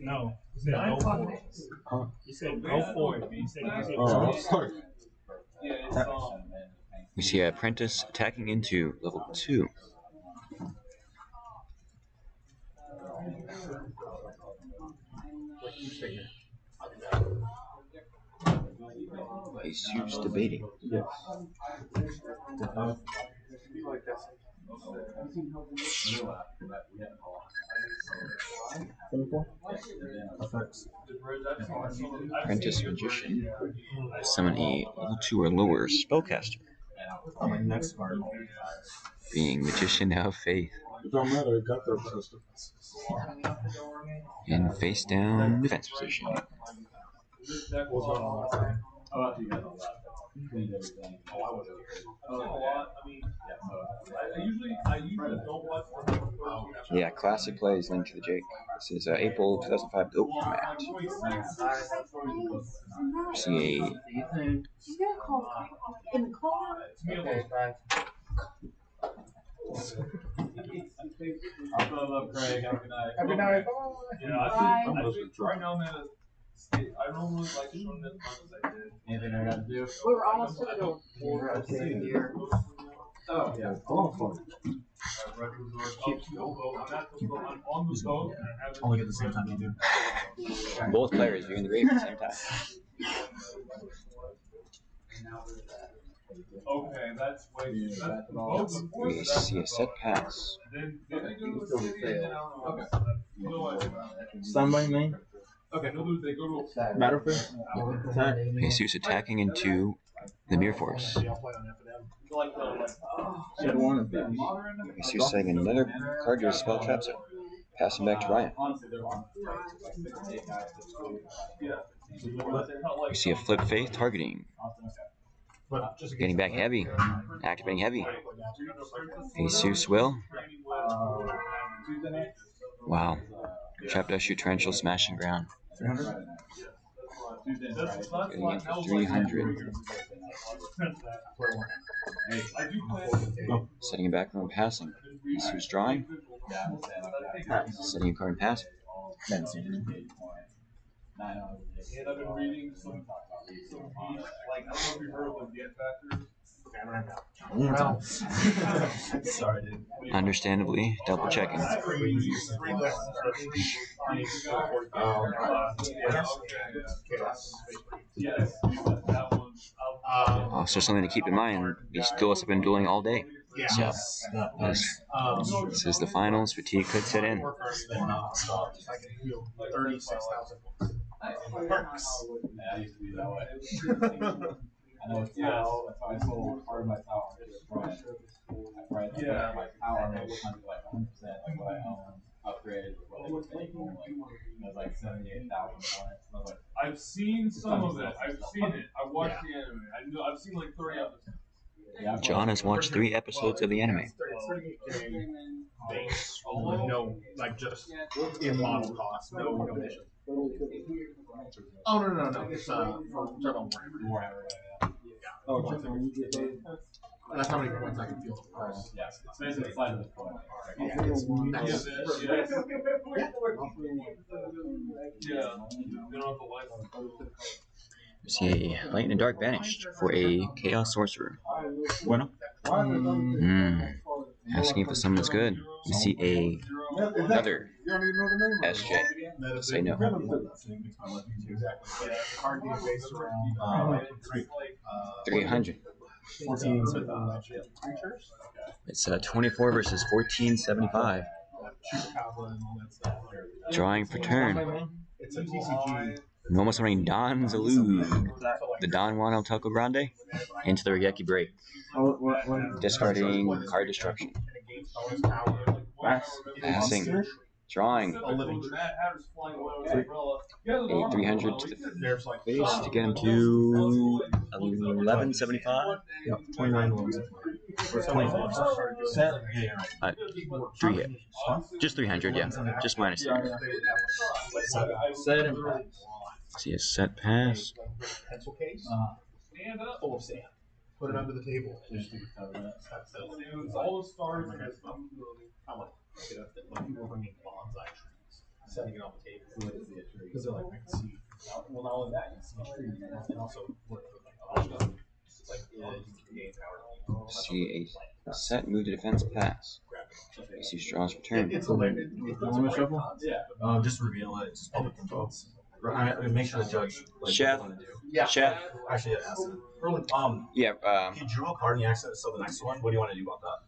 Speaker 12: No. He said go for it. He said go for it. He said
Speaker 2: Oh, we see an Apprentice attacking into level 2. Jesus debating.
Speaker 16: Yes.
Speaker 2: Apprentice Magician. Summon a level 2 or lower spellcaster.
Speaker 15: Oh, my next card.
Speaker 2: Being Magician of Faith.
Speaker 8: It don't matter, it got there first.
Speaker 2: In face down defense position. Yeah, classic plays linked to the Jake. This is April 2005 Goat format. See
Speaker 21: You got called in the car?
Speaker 12: Okay, bye.
Speaker 20: I'll fill it up, Craig. Have a good night.
Speaker 12: Have a good night.
Speaker 14: Yeah, I think right now I'm at a state. I don't really like showing as much as I did.
Speaker 20: Anything I gotta do?
Speaker 21: We were almost to the door.
Speaker 20: Oh, yeah.
Speaker 15: Only at the same time you do.
Speaker 2: both players viewing the grave at the same time.
Speaker 14: Okay, that's way
Speaker 2: We see a set pass.
Speaker 20: Stand by me.
Speaker 14: Okay,
Speaker 20: Battlefield. Attack.
Speaker 2: Jesus attacking into the Mirror Force.
Speaker 20: Shed one.
Speaker 2: Jesus setting another card to his spell trap zone. Passing back to Ryan. We see a Flip Faith targeting. Getting back heavy. Activating heavy. Jesus will. Wow. Trap dash shoot torrential smashing ground.
Speaker 15: 300?
Speaker 2: Getting in for 300. Setting a back row and passing. Jesus drawing. Setting a card and passing.
Speaker 14: And I've been reading some like, I don't know if you've heard of the Get Factors.
Speaker 15: Sorry, dude.
Speaker 2: Understandably, double checking.
Speaker 14: Yes, that one.
Speaker 2: Also, something to keep in mind: these duelists have been dueling all day. So, this is the finals. Fatigue could set in.
Speaker 15: 36,000.
Speaker 20: I used to be that way. I know it's towel, that's why I sold part of my tower. Right,
Speaker 14: Yeah.
Speaker 20: My tower was kind of like 100% of what I own upgraded with what they were taking. Like, it was like 78,000 points. I was like,
Speaker 14: I've seen some of it. I've seen it. I watched the anime. I've seen like 30 episodes.
Speaker 2: John has watched 3 episodes of the anime.
Speaker 15: Base, no, like just in model cost, no addition. Oh no, it's from Turbo Warhammer.
Speaker 20: Warhammer.
Speaker 15: Yeah. Oh, That's how many points I can feel.
Speaker 20: Yes, it's basically flight of the coin.
Speaker 2: See a light and dark banished for a chaos sorcerer. Bueno. Asking for someone that's good. We see another SJ. Say no.
Speaker 15: Card game based around
Speaker 2: 300.
Speaker 15: 14.
Speaker 2: It's 24 versus 1475. Drawing for turn.
Speaker 15: It's a TCG.
Speaker 2: Normal summoning Don Zalud, the Don Juan El Taco Grande, into the Regeki Break. Discarding card destruction. Passing. Drawing. A 300 to the face to get him to 1175.
Speaker 15: 29 ones.
Speaker 2: 3 hit. Just 300, yeah. Just minus 3.
Speaker 15: Set and
Speaker 2: See a set pass.
Speaker 15: pencil case. Full of sand. Put it under the table. All the stars. I like when people are bringing bonsai trees, setting it on the table. Because they're like, I can see. Well, not only that, you can see trees, and also work with like other stuff. Like, you can gain power.
Speaker 2: See a set move to defense pass. You see straws return.
Speaker 15: It's a limited.
Speaker 9: Yeah. Just reveal it. Just public info. Make sure the judge. Like,
Speaker 2: Chef.
Speaker 9: Yeah.
Speaker 2: Chef.
Speaker 9: Actually, yeah.
Speaker 2: Yeah.
Speaker 9: He drew a card in the accent, so the next one. What do you want to do about that?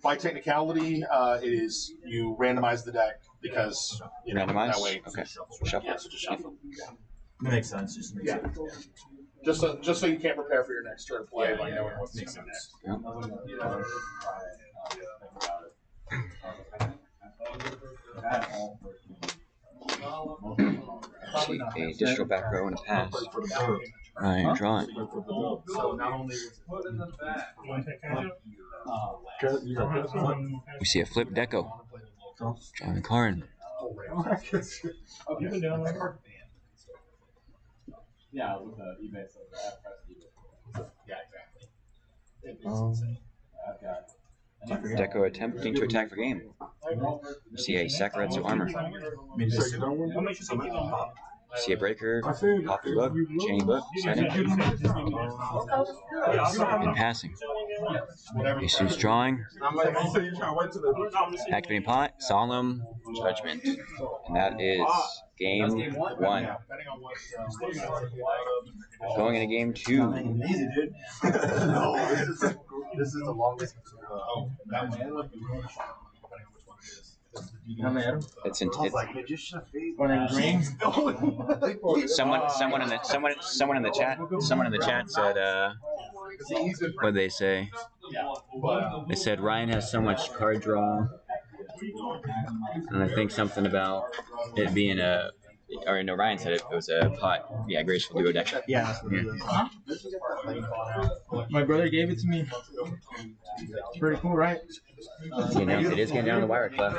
Speaker 15: By technicality, it is you randomize the deck because you know
Speaker 2: Randomize?
Speaker 15: that way.
Speaker 2: Okay. Shuffle.
Speaker 15: Yeah, so just shuffle. Yeah.
Speaker 9: It makes sense. Just makes sense.
Speaker 15: Just so you can't prepare for your next turn play by knowing what's
Speaker 9: makes
Speaker 15: coming
Speaker 9: sense.
Speaker 2: See a digital back row and a pass. Right, drawing. We see a flip deco. Drawing a card.
Speaker 20: Yeah, with the eBay stuff.
Speaker 15: Yeah, exactly.
Speaker 2: Deco attempting to attack for game. We see a Sakuretsu armor. See a breaker, poppy book, chain book, setting, and passing. Jesus drawing, activating pot, solemn judgment, and that is game 1. Going into game 2.
Speaker 15: Easy, dude. No, this is the longest. That man.
Speaker 2: It's in. Someone in the chat. Someone in the chat said. What did they say? They said Ryan has so much card draw, and I think something about it being a. Or no, Ryan said it was a pot. Yeah, graceful duo deck.
Speaker 13: Yeah. My brother gave it to me. It's pretty cool, right?
Speaker 2: You know, it is getting down the wire, Clef.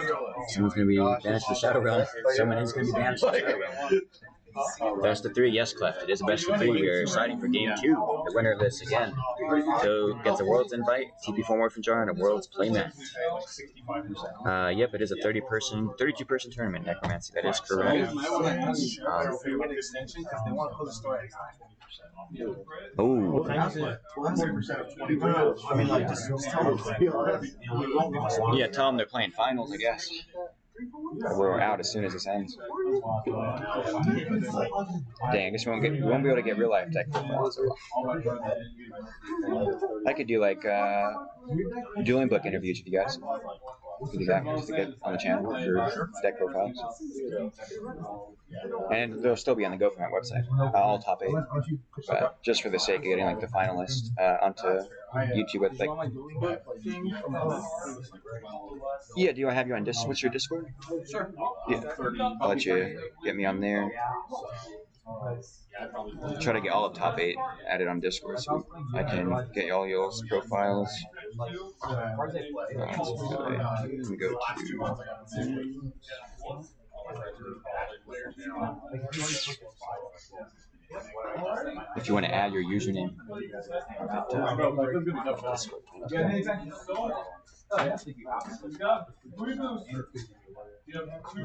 Speaker 2: Someone's going to be banished to the Shadow Realm. Someone is going to be banished to the Shadow Realm. Best of 3, yes, Clef. It is a best of 3. We are siding for game 2. The winner of this again. So gets a World's invite, TP4 Morphin Jar, and a World's playmat. Yep, it is a 32-person tournament, Necromancy. That is correct. Yeah, tell them they're playing finals, I guess. We're out as soon as this ends. Dang, I guess we won't be able to get real life deck profiles. I could do like dueling book interviews with you guys. We could do that just to get on the channel for deck profiles. And they'll still be on the GoFormat website, all top 8. But just for the sake of getting like the finalist onto YouTube with like. Yeah, do I have you on Discord? What's your Discord?
Speaker 15: Sure.
Speaker 2: Yeah, I'll let you get me on there. Try to get all of top 8 added on Discord so I can get all y'all's profiles. Let me go to. if you want to add your username.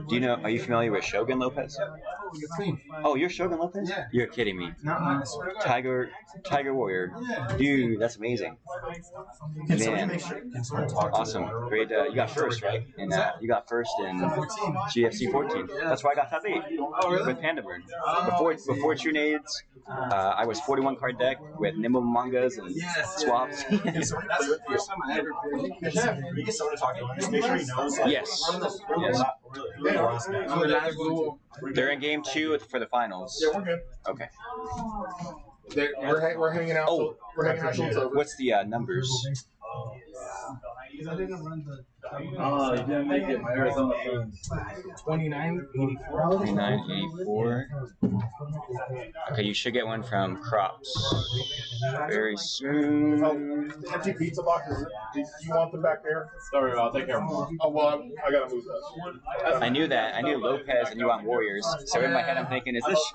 Speaker 2: Do you know? Are you familiar with Shogun Lopez? Oh, you're Shogun Lopez? Yeah. You're kidding me. Tiger Warrior. Dude, that's amazing. Man, awesome. Great. You got first, right? And you got first in GFC 14. That's why I got top 8 with Pandaburn. Before Trunades, I was 41 card deck with Nimble Mangas and swaps. Yes. They're in game 2 for the finals.
Speaker 6: Yeah, we're good.
Speaker 2: Okay.
Speaker 6: We're hanging out.
Speaker 2: Oh,
Speaker 6: we're hanging out till it's over.
Speaker 2: What's the numbers?
Speaker 13: I didn't run the.
Speaker 17: Oh, you didn't make it. My Arizona friends.
Speaker 2: 2984. 2984. Okay, you should get one from Crops very soon.
Speaker 6: Oh, the empty pizza boxes. Do you want them back there?
Speaker 17: Sorry, I'll take care of them.
Speaker 6: Oh, well, I gotta move those.
Speaker 2: I knew that. I knew Lopez and you want Warriors. So in my head, I'm thinking, is this?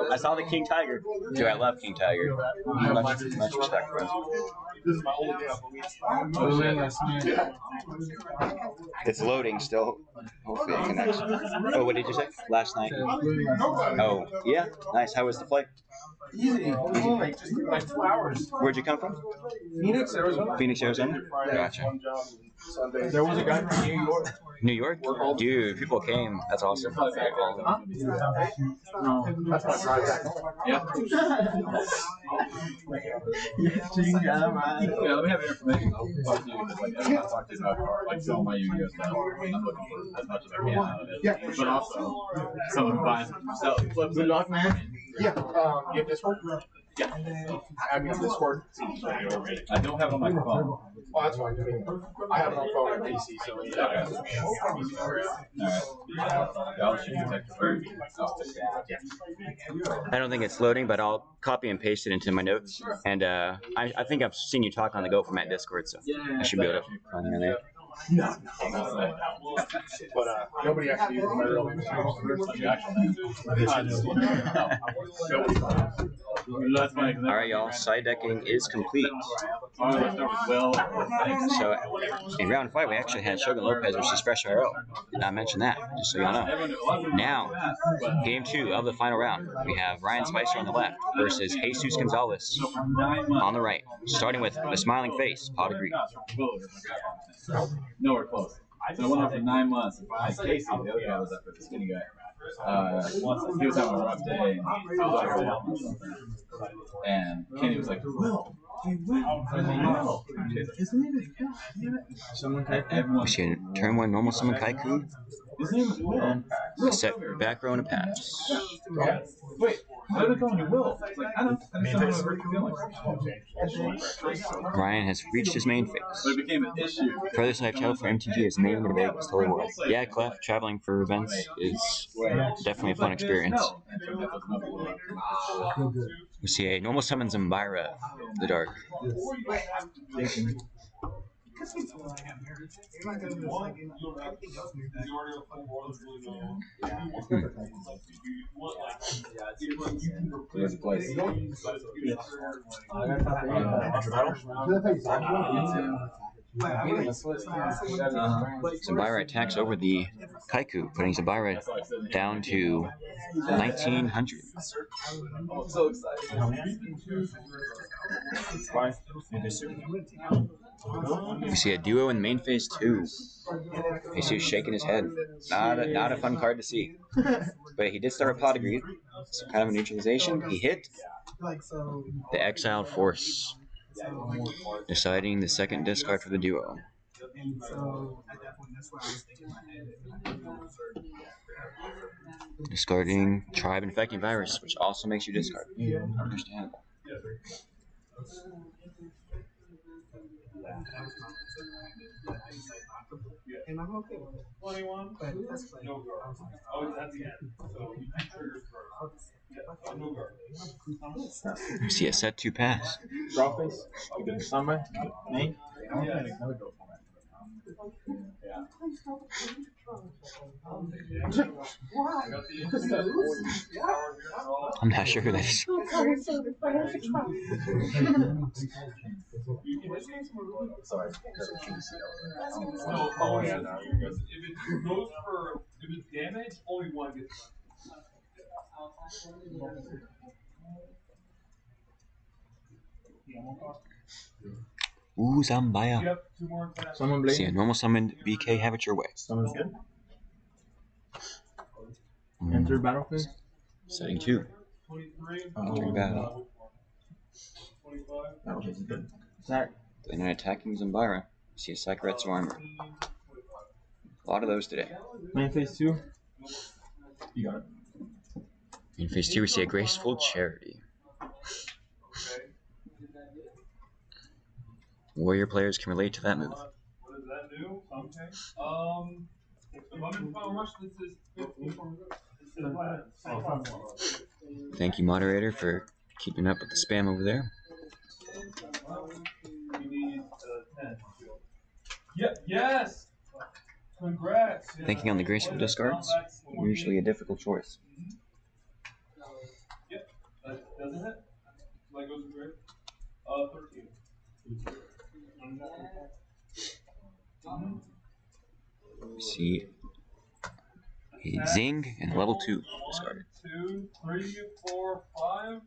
Speaker 2: I saw the King Tiger. Dude, I love King Tiger. Much respect for him.
Speaker 6: This is my only day.
Speaker 2: It's loading still. Hopefully it connects. Oh, what did you say? Last night? Oh, yeah. Nice. How was the flight?
Speaker 11: Easy. Like just like 2 hours.
Speaker 2: Where'd you come from?
Speaker 11: Phoenix, Arizona.
Speaker 2: Phoenix, Arizona? Gotcha.
Speaker 11: There was a guy from New York.
Speaker 2: New York? Dude, people came. That's awesome.
Speaker 11: Huh? No, that's my drive back.
Speaker 17: Yeah. Yeah, let me have your information. I'll talk to you. Like, I'm not talking about like some of my Yu-Gi-Oh stuff. I'm looking for as much as I can out of it.
Speaker 6: Yeah.
Speaker 17: But also, someone buys it themselves.
Speaker 11: Good luck, man.
Speaker 6: Yeah. You have Discord?
Speaker 17: Yeah.
Speaker 6: Add me on Discord.
Speaker 17: I don't have it on my phone.
Speaker 6: Oh, that's fine. I have it on phone and PC, so yeah.
Speaker 17: I'll shoot you text first.
Speaker 2: I don't think it's loading, but I'll copy and paste it into my notes. And I think I've seen you talk on the go from that Discord, so I should be able to find you there.
Speaker 6: No. But nobody actually uses my real name.
Speaker 2: All right, y'all. Side decking is complete. So in round 5, we actually had Shogun Lopez versus Fresh RL. Did not mention that, just so y'all know. Now, game 2 of the final round, we have Ryan Spicer on the left versus Jesus Gonzalez on the right. Starting with the smiling face, Pot of Greed.
Speaker 17: Nowhere close. So I went on for 9 months. And Casey, the other guy, was up with the skinny guy. He was having a rough day. And I was like, and Kenny was like, Will.
Speaker 2: We see a turn 1 normal summon Kaiku. Set back row and a pass.
Speaker 17: Wait, why are they calling you Will? It's like, I don't
Speaker 2: Ryan has reached his main phase.
Speaker 17: But it became an issue.
Speaker 2: Furthest I've traveled for MTG is mainly to Vegas, totally world. Yeah, Clef, traveling for events is definitely a fun experience. We see a normal summon Zambira, the Dark.
Speaker 17: There's a place.
Speaker 2: Zambira attacks over the Kaiku, putting Zambira down to 1900.
Speaker 17: I'm so excited.
Speaker 2: We see a duo in main phase 2. Jesus shaking his head. Not a fun card to see. But he did start a Pot of Greed. So kind of a neutralization. He hit the Exiled Force, deciding the second discard for the duo. Discarding Tribe Infecting Virus, which also makes you discard. Understandable.
Speaker 13: And I'm okay with it. 21, but that's like, oh, that's
Speaker 2: You see a set 2 pass.
Speaker 11: Draw face. Summer. Name.
Speaker 21: Why? Because he loses?
Speaker 2: I'm not sure who that is.
Speaker 21: That's how we say the financial
Speaker 17: Sorry.
Speaker 14: No, if it's damage, only one gets
Speaker 2: Ooh, Zambaya.
Speaker 14: Yep, 2 more attacks.
Speaker 20: Summon Blade.
Speaker 2: See a normal summoned BK, have it your way.
Speaker 20: Summon's good. Enter battle phase.
Speaker 2: Setting 2.
Speaker 14: 23.
Speaker 2: Entering battle.
Speaker 20: Battle phase is good. Attack.
Speaker 2: Blade Knight attacking Zambara. See a Sakuretsu armor. A lot of those today.
Speaker 20: Main phase 2. You got it.
Speaker 2: In phase 2, we see a Graceful Charity. Warrior players can relate to that move.
Speaker 14: What does that do? Okay. Abundant Final Rush, this is 15.
Speaker 2: Thank you, moderator, for keeping up with the spam over there.
Speaker 14: You need 10. Yes! Congrats!
Speaker 2: Thinking on the graceful discards, usually a difficult choice.
Speaker 14: Yep, doesn't it? Like goes to grade? 13.
Speaker 2: See a Zing and level 2 discarded.
Speaker 14: 2, 3, 4, 5.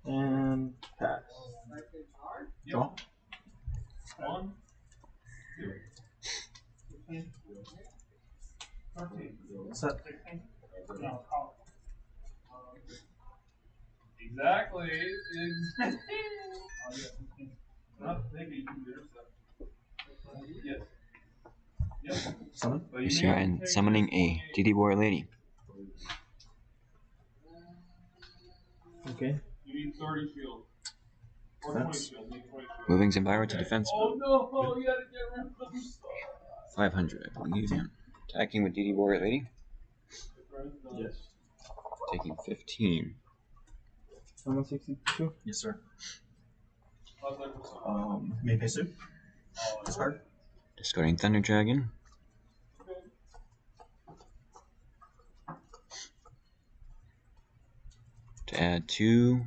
Speaker 20: And pass. Draw.
Speaker 14: 1, 2, 13.
Speaker 20: Set.
Speaker 14: 16. Exactly. Not maybe yes. Yes.
Speaker 20: Summon.
Speaker 2: You see I'm summoning a DD Warrior Lady.
Speaker 20: Okay.
Speaker 14: You need 30 shield. Or 20 shield. You need 20 shield.
Speaker 2: Moving Zambara to defense.
Speaker 14: Oh no, you gotta get rid of them stuff.
Speaker 2: 500, I believe. Yeah. Attacking with DD Warrior Lady.
Speaker 20: Yes.
Speaker 2: Taking 15.
Speaker 20: Summon 62.
Speaker 15: Yes, sir. Main phase 2. Discard.
Speaker 2: Discarding Thunder Dragon. To add 2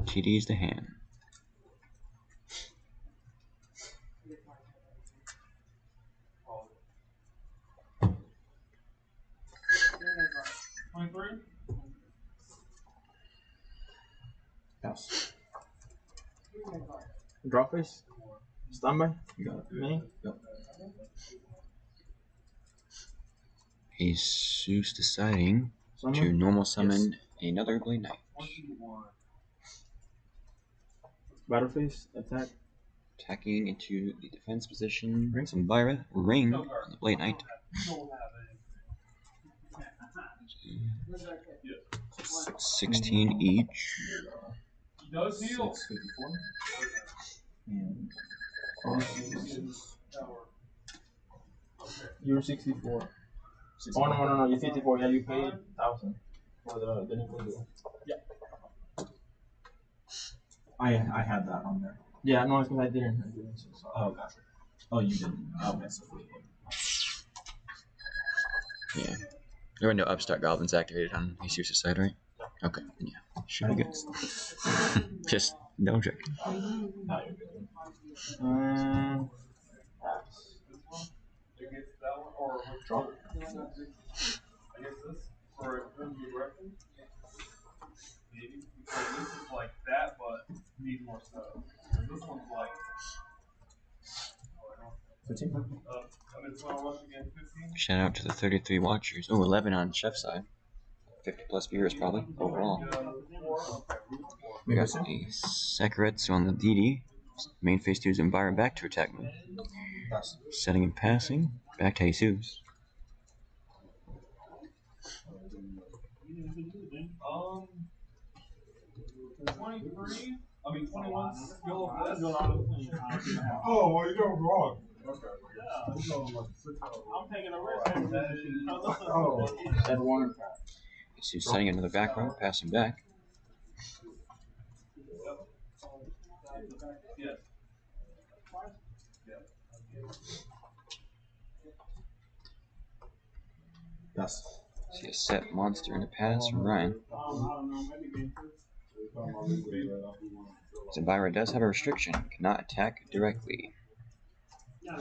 Speaker 2: TDs to hand.
Speaker 15: Pass.
Speaker 20: Draw phase. Standby.
Speaker 15: You got it.
Speaker 20: Main.
Speaker 15: Yep.
Speaker 2: Jesus deciding to
Speaker 20: Summon.
Speaker 2: normal summon another Blade Knight.
Speaker 20: Battle phase. Attack.
Speaker 2: Attacking into the defense position. Bring some Byra. Ring on the Blade Knight. 16 each.
Speaker 14: He does heal.
Speaker 15: 654. And
Speaker 20: You're 64. Oh no, you're 54. Yeah, you paid 1,000 for the new window. Yeah.
Speaker 15: I had that on there.
Speaker 20: Yeah, no, it's because I didn't. So.
Speaker 15: Oh, gotcha. Oh, you didn't. Okay, so
Speaker 2: Yeah. There were no upstart goblins activated on Jesus' side, right? Okay, yeah. Should be good. Just double check.
Speaker 15: now you're good.
Speaker 20: Pass.
Speaker 14: Against that one or
Speaker 15: Draw.
Speaker 14: Against this for a good direction. Maybe because this is like that, but needs more stuff. And this one's like.
Speaker 15: 15.
Speaker 14: I'm just gonna rush again. 15.
Speaker 2: Shout out to the 33 watchers. Oh, 11 on Chef's side. 50 plus viewers probably overall. We got a Sakuretsu on the DD. Main phase 2 is Enviro back to attack mode. Setting and passing. Back to Jesus.
Speaker 14: 23. I mean 21 skill of this.
Speaker 8: Oh, well, you don't wrong.
Speaker 14: I'm taking a risk.
Speaker 8: Oh,
Speaker 20: Add 1.
Speaker 2: Jesus setting another back row, passing back.
Speaker 14: Yes.
Speaker 15: Yes.
Speaker 2: See a set monster and a pass from Ryan. Zabira does have a restriction, cannot attack directly.
Speaker 12: Oh,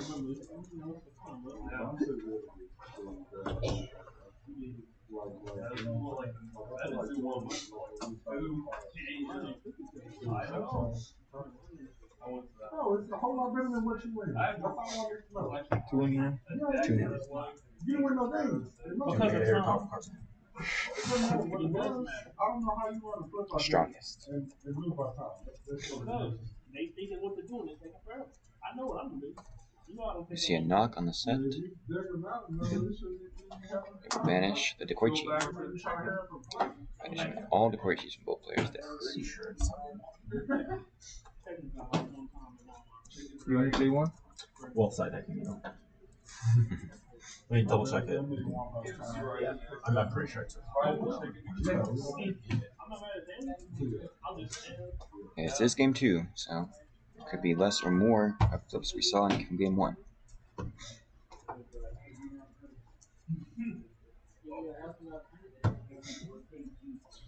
Speaker 12: it's a whole lot better than what you win. That's all I wanted to know.
Speaker 2: 2 in here. 2 in here.
Speaker 12: You didn't win no games.
Speaker 15: You want me to hear top cards?
Speaker 12: I don't know how you want to flip our
Speaker 2: Strongest.
Speaker 12: and lose our time.
Speaker 10: They thinking what they're doing is taking forever. I know what I'm gonna do. You know I don't
Speaker 2: We see a knock on the set. Banish the Dekoichi. Banishing all Dekoichis from both players' decks.
Speaker 17: You want to do one?
Speaker 16: Well, side decking, you know. Let me double check it. Yeah, I'm pretty sure it's.
Speaker 2: Okay, it's this game 2, so it could be less or more of flips we saw in game 1.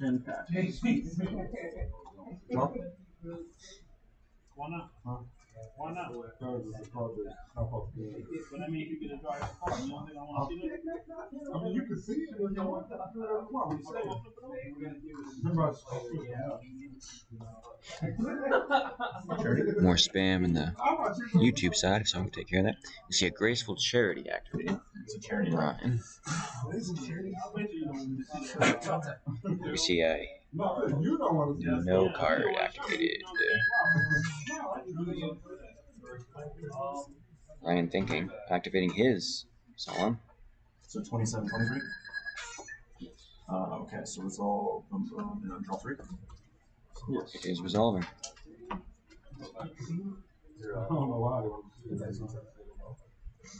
Speaker 17: And pass.
Speaker 10: Why not? Why not? But I mean, if you get a drive car, you don't think I want to see it?
Speaker 12: I mean, you can see it when you want to do it tomorrow. We say it.
Speaker 2: More spam in the YouTube side, so I'm going to take care of that. You see a graceful charity activated.
Speaker 16: It's a charity.
Speaker 2: Ryan. We see a no card activated. Ryan thinking, activating his solemn.
Speaker 16: So 27, 23. Okay, so resolve. Draw 3.
Speaker 2: Yes. It is resolving.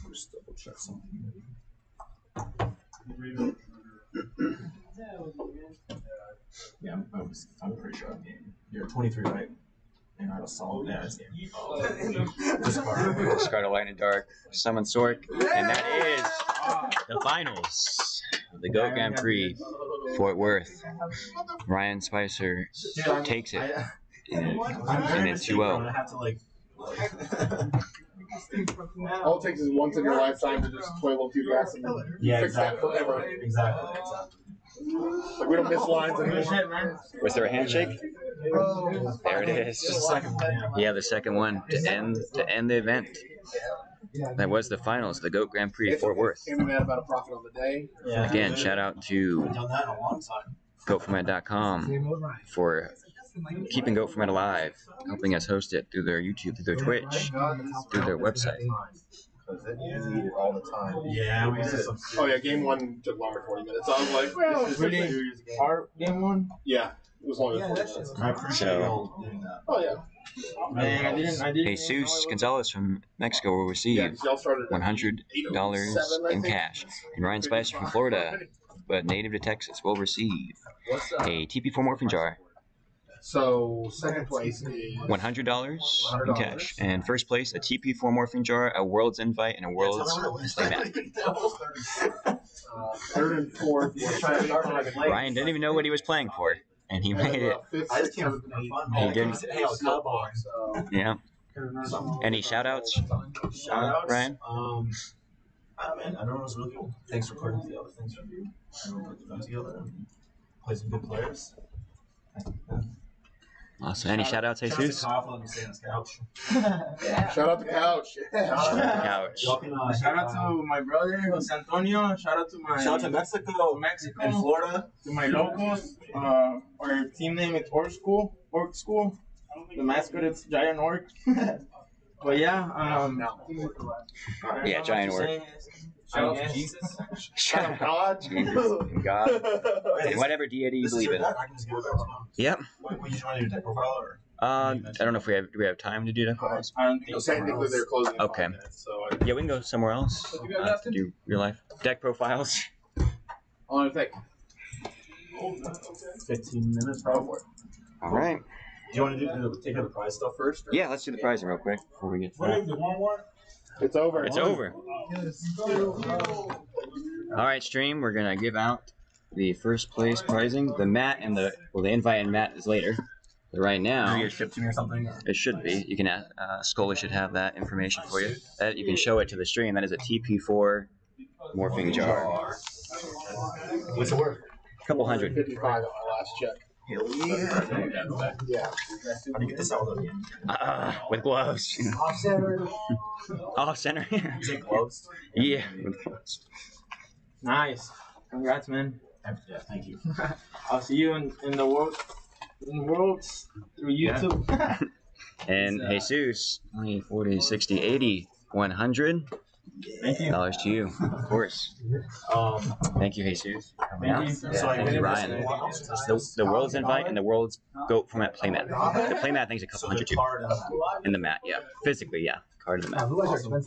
Speaker 16: Just double check something. Yeah, I'm pretty sure I'm game. You're 23, right? And I was solid. Yeah, it's game.
Speaker 2: Discard a light and dark, summon Sork, and that is the finals of the GOAT Grand Prix Fort Worth. Ryan Spicer takes it in a 2-0.
Speaker 15: I have to like. All it takes is once in your lifetime to just toil up too fast and fix that forever.
Speaker 16: Exactly.
Speaker 15: Like we don't miss lines anymore.
Speaker 2: Was there a handshake? There it is.
Speaker 15: Just the second one.
Speaker 2: Yeah, the second one to end the event. That was the finals of the GOAT Grand Prix Fort Worth.
Speaker 15: Came in at about a profit on the day.
Speaker 2: Again, shout out to
Speaker 15: Done that in a long time.
Speaker 2: GoatFormat.com for keeping GoatFormat alive, helping us host it through their YouTube, through their Twitch, through their website.
Speaker 15: It eat it all the time.
Speaker 16: Yeah, we did.
Speaker 15: Oh yeah, game 1 took longer 40 minutes. I was like,
Speaker 12: well,
Speaker 15: this is
Speaker 12: really? Our game 1?
Speaker 15: Yeah, it was longer 40 minutes.
Speaker 16: I appreciate y'all doing that.
Speaker 15: Oh yeah.
Speaker 12: Man, I didn't.
Speaker 2: Jesus Gonzalez from Mexico will receive $100 in cash, and Ryan Spicer from Florida, but native to Texas, will receive a TP4 Morphin Jar.
Speaker 15: So second place is
Speaker 2: $100 in cash, and first place a TP4 Morphin Jar, a World's Invite, and a World's Playmat.
Speaker 15: Third and fourth.
Speaker 2: Ryan didn't even know what he was playing for, and he made it.
Speaker 15: I just came for fun.
Speaker 2: He didn't.
Speaker 15: Hey, I'll cut bar.
Speaker 2: Yeah. Any shout-outs, Ryan?
Speaker 16: I don't know, it was really cool. Thanks for putting the other things for you. Everyone put the event together and play some good players.
Speaker 2: Awesome. Any shout-outs, Jesus?
Speaker 16: Shout out
Speaker 15: to Couch.
Speaker 2: Couch.
Speaker 12: Shout out to my brother Jose Antonio. Shout out to my
Speaker 16: Mexico
Speaker 12: and
Speaker 16: Florida.
Speaker 12: To my locals. Our team name is Orc School. The mascot is Giant Orc. But yeah,
Speaker 2: Yeah, Giant Orc.
Speaker 12: Shout out to Jesus.
Speaker 15: Shout out God.
Speaker 2: Jesus and God. And whatever deity you believe in.
Speaker 16: I can just give it back to you.
Speaker 2: Yep.
Speaker 16: What you trying to do, deck profile or?
Speaker 2: I don't know if do we have time to do that profiles?
Speaker 12: I don't think
Speaker 15: Technically, they're closing. In
Speaker 2: Okay.
Speaker 15: 5 minutes, so
Speaker 2: Yeah, we can go somewhere else to do real life deck profiles.
Speaker 12: on effect.
Speaker 16: 15 minutes probably.
Speaker 2: All right.
Speaker 16: Do you want to take out the prize stuff first? Or?
Speaker 2: Yeah, let's do the pricing real quick before we get to
Speaker 12: What
Speaker 2: that.
Speaker 12: is it? 1-1?
Speaker 15: It's over.
Speaker 2: It's over. All right, stream. We're gonna give out the first place prizing. The mat and the invite and mat is later. But right now,
Speaker 15: Does it get shipped to me or something?
Speaker 2: It should be. You can ask. Scully should have that information for you. That you can show it to the stream. That is a TP4 morphing jar.
Speaker 15: What's it worth?
Speaker 2: A couple hundred.
Speaker 15: 55 on my last check. Yeah. How do you get this out of the
Speaker 2: With gloves.
Speaker 15: Off center.
Speaker 2: Off center.
Speaker 15: Is it gloves?
Speaker 2: Yeah, with gloves.
Speaker 13: Nice. Congrats, man.
Speaker 15: Yeah, thank you.
Speaker 13: I'll see you in the world. In the worlds through YouTube.
Speaker 2: And Jesus, 20, 40, 60, 80, 100.
Speaker 13: Thank you.
Speaker 2: Dollars to you, of course. Thank you, Jesus.
Speaker 13: Thank you.
Speaker 2: Yeah, thank you, Ryan. The world's invite and the world's goat format playmat. The playmat thing's a couple hundred too. In the mat, yeah. Physically, yeah. Card in the mat.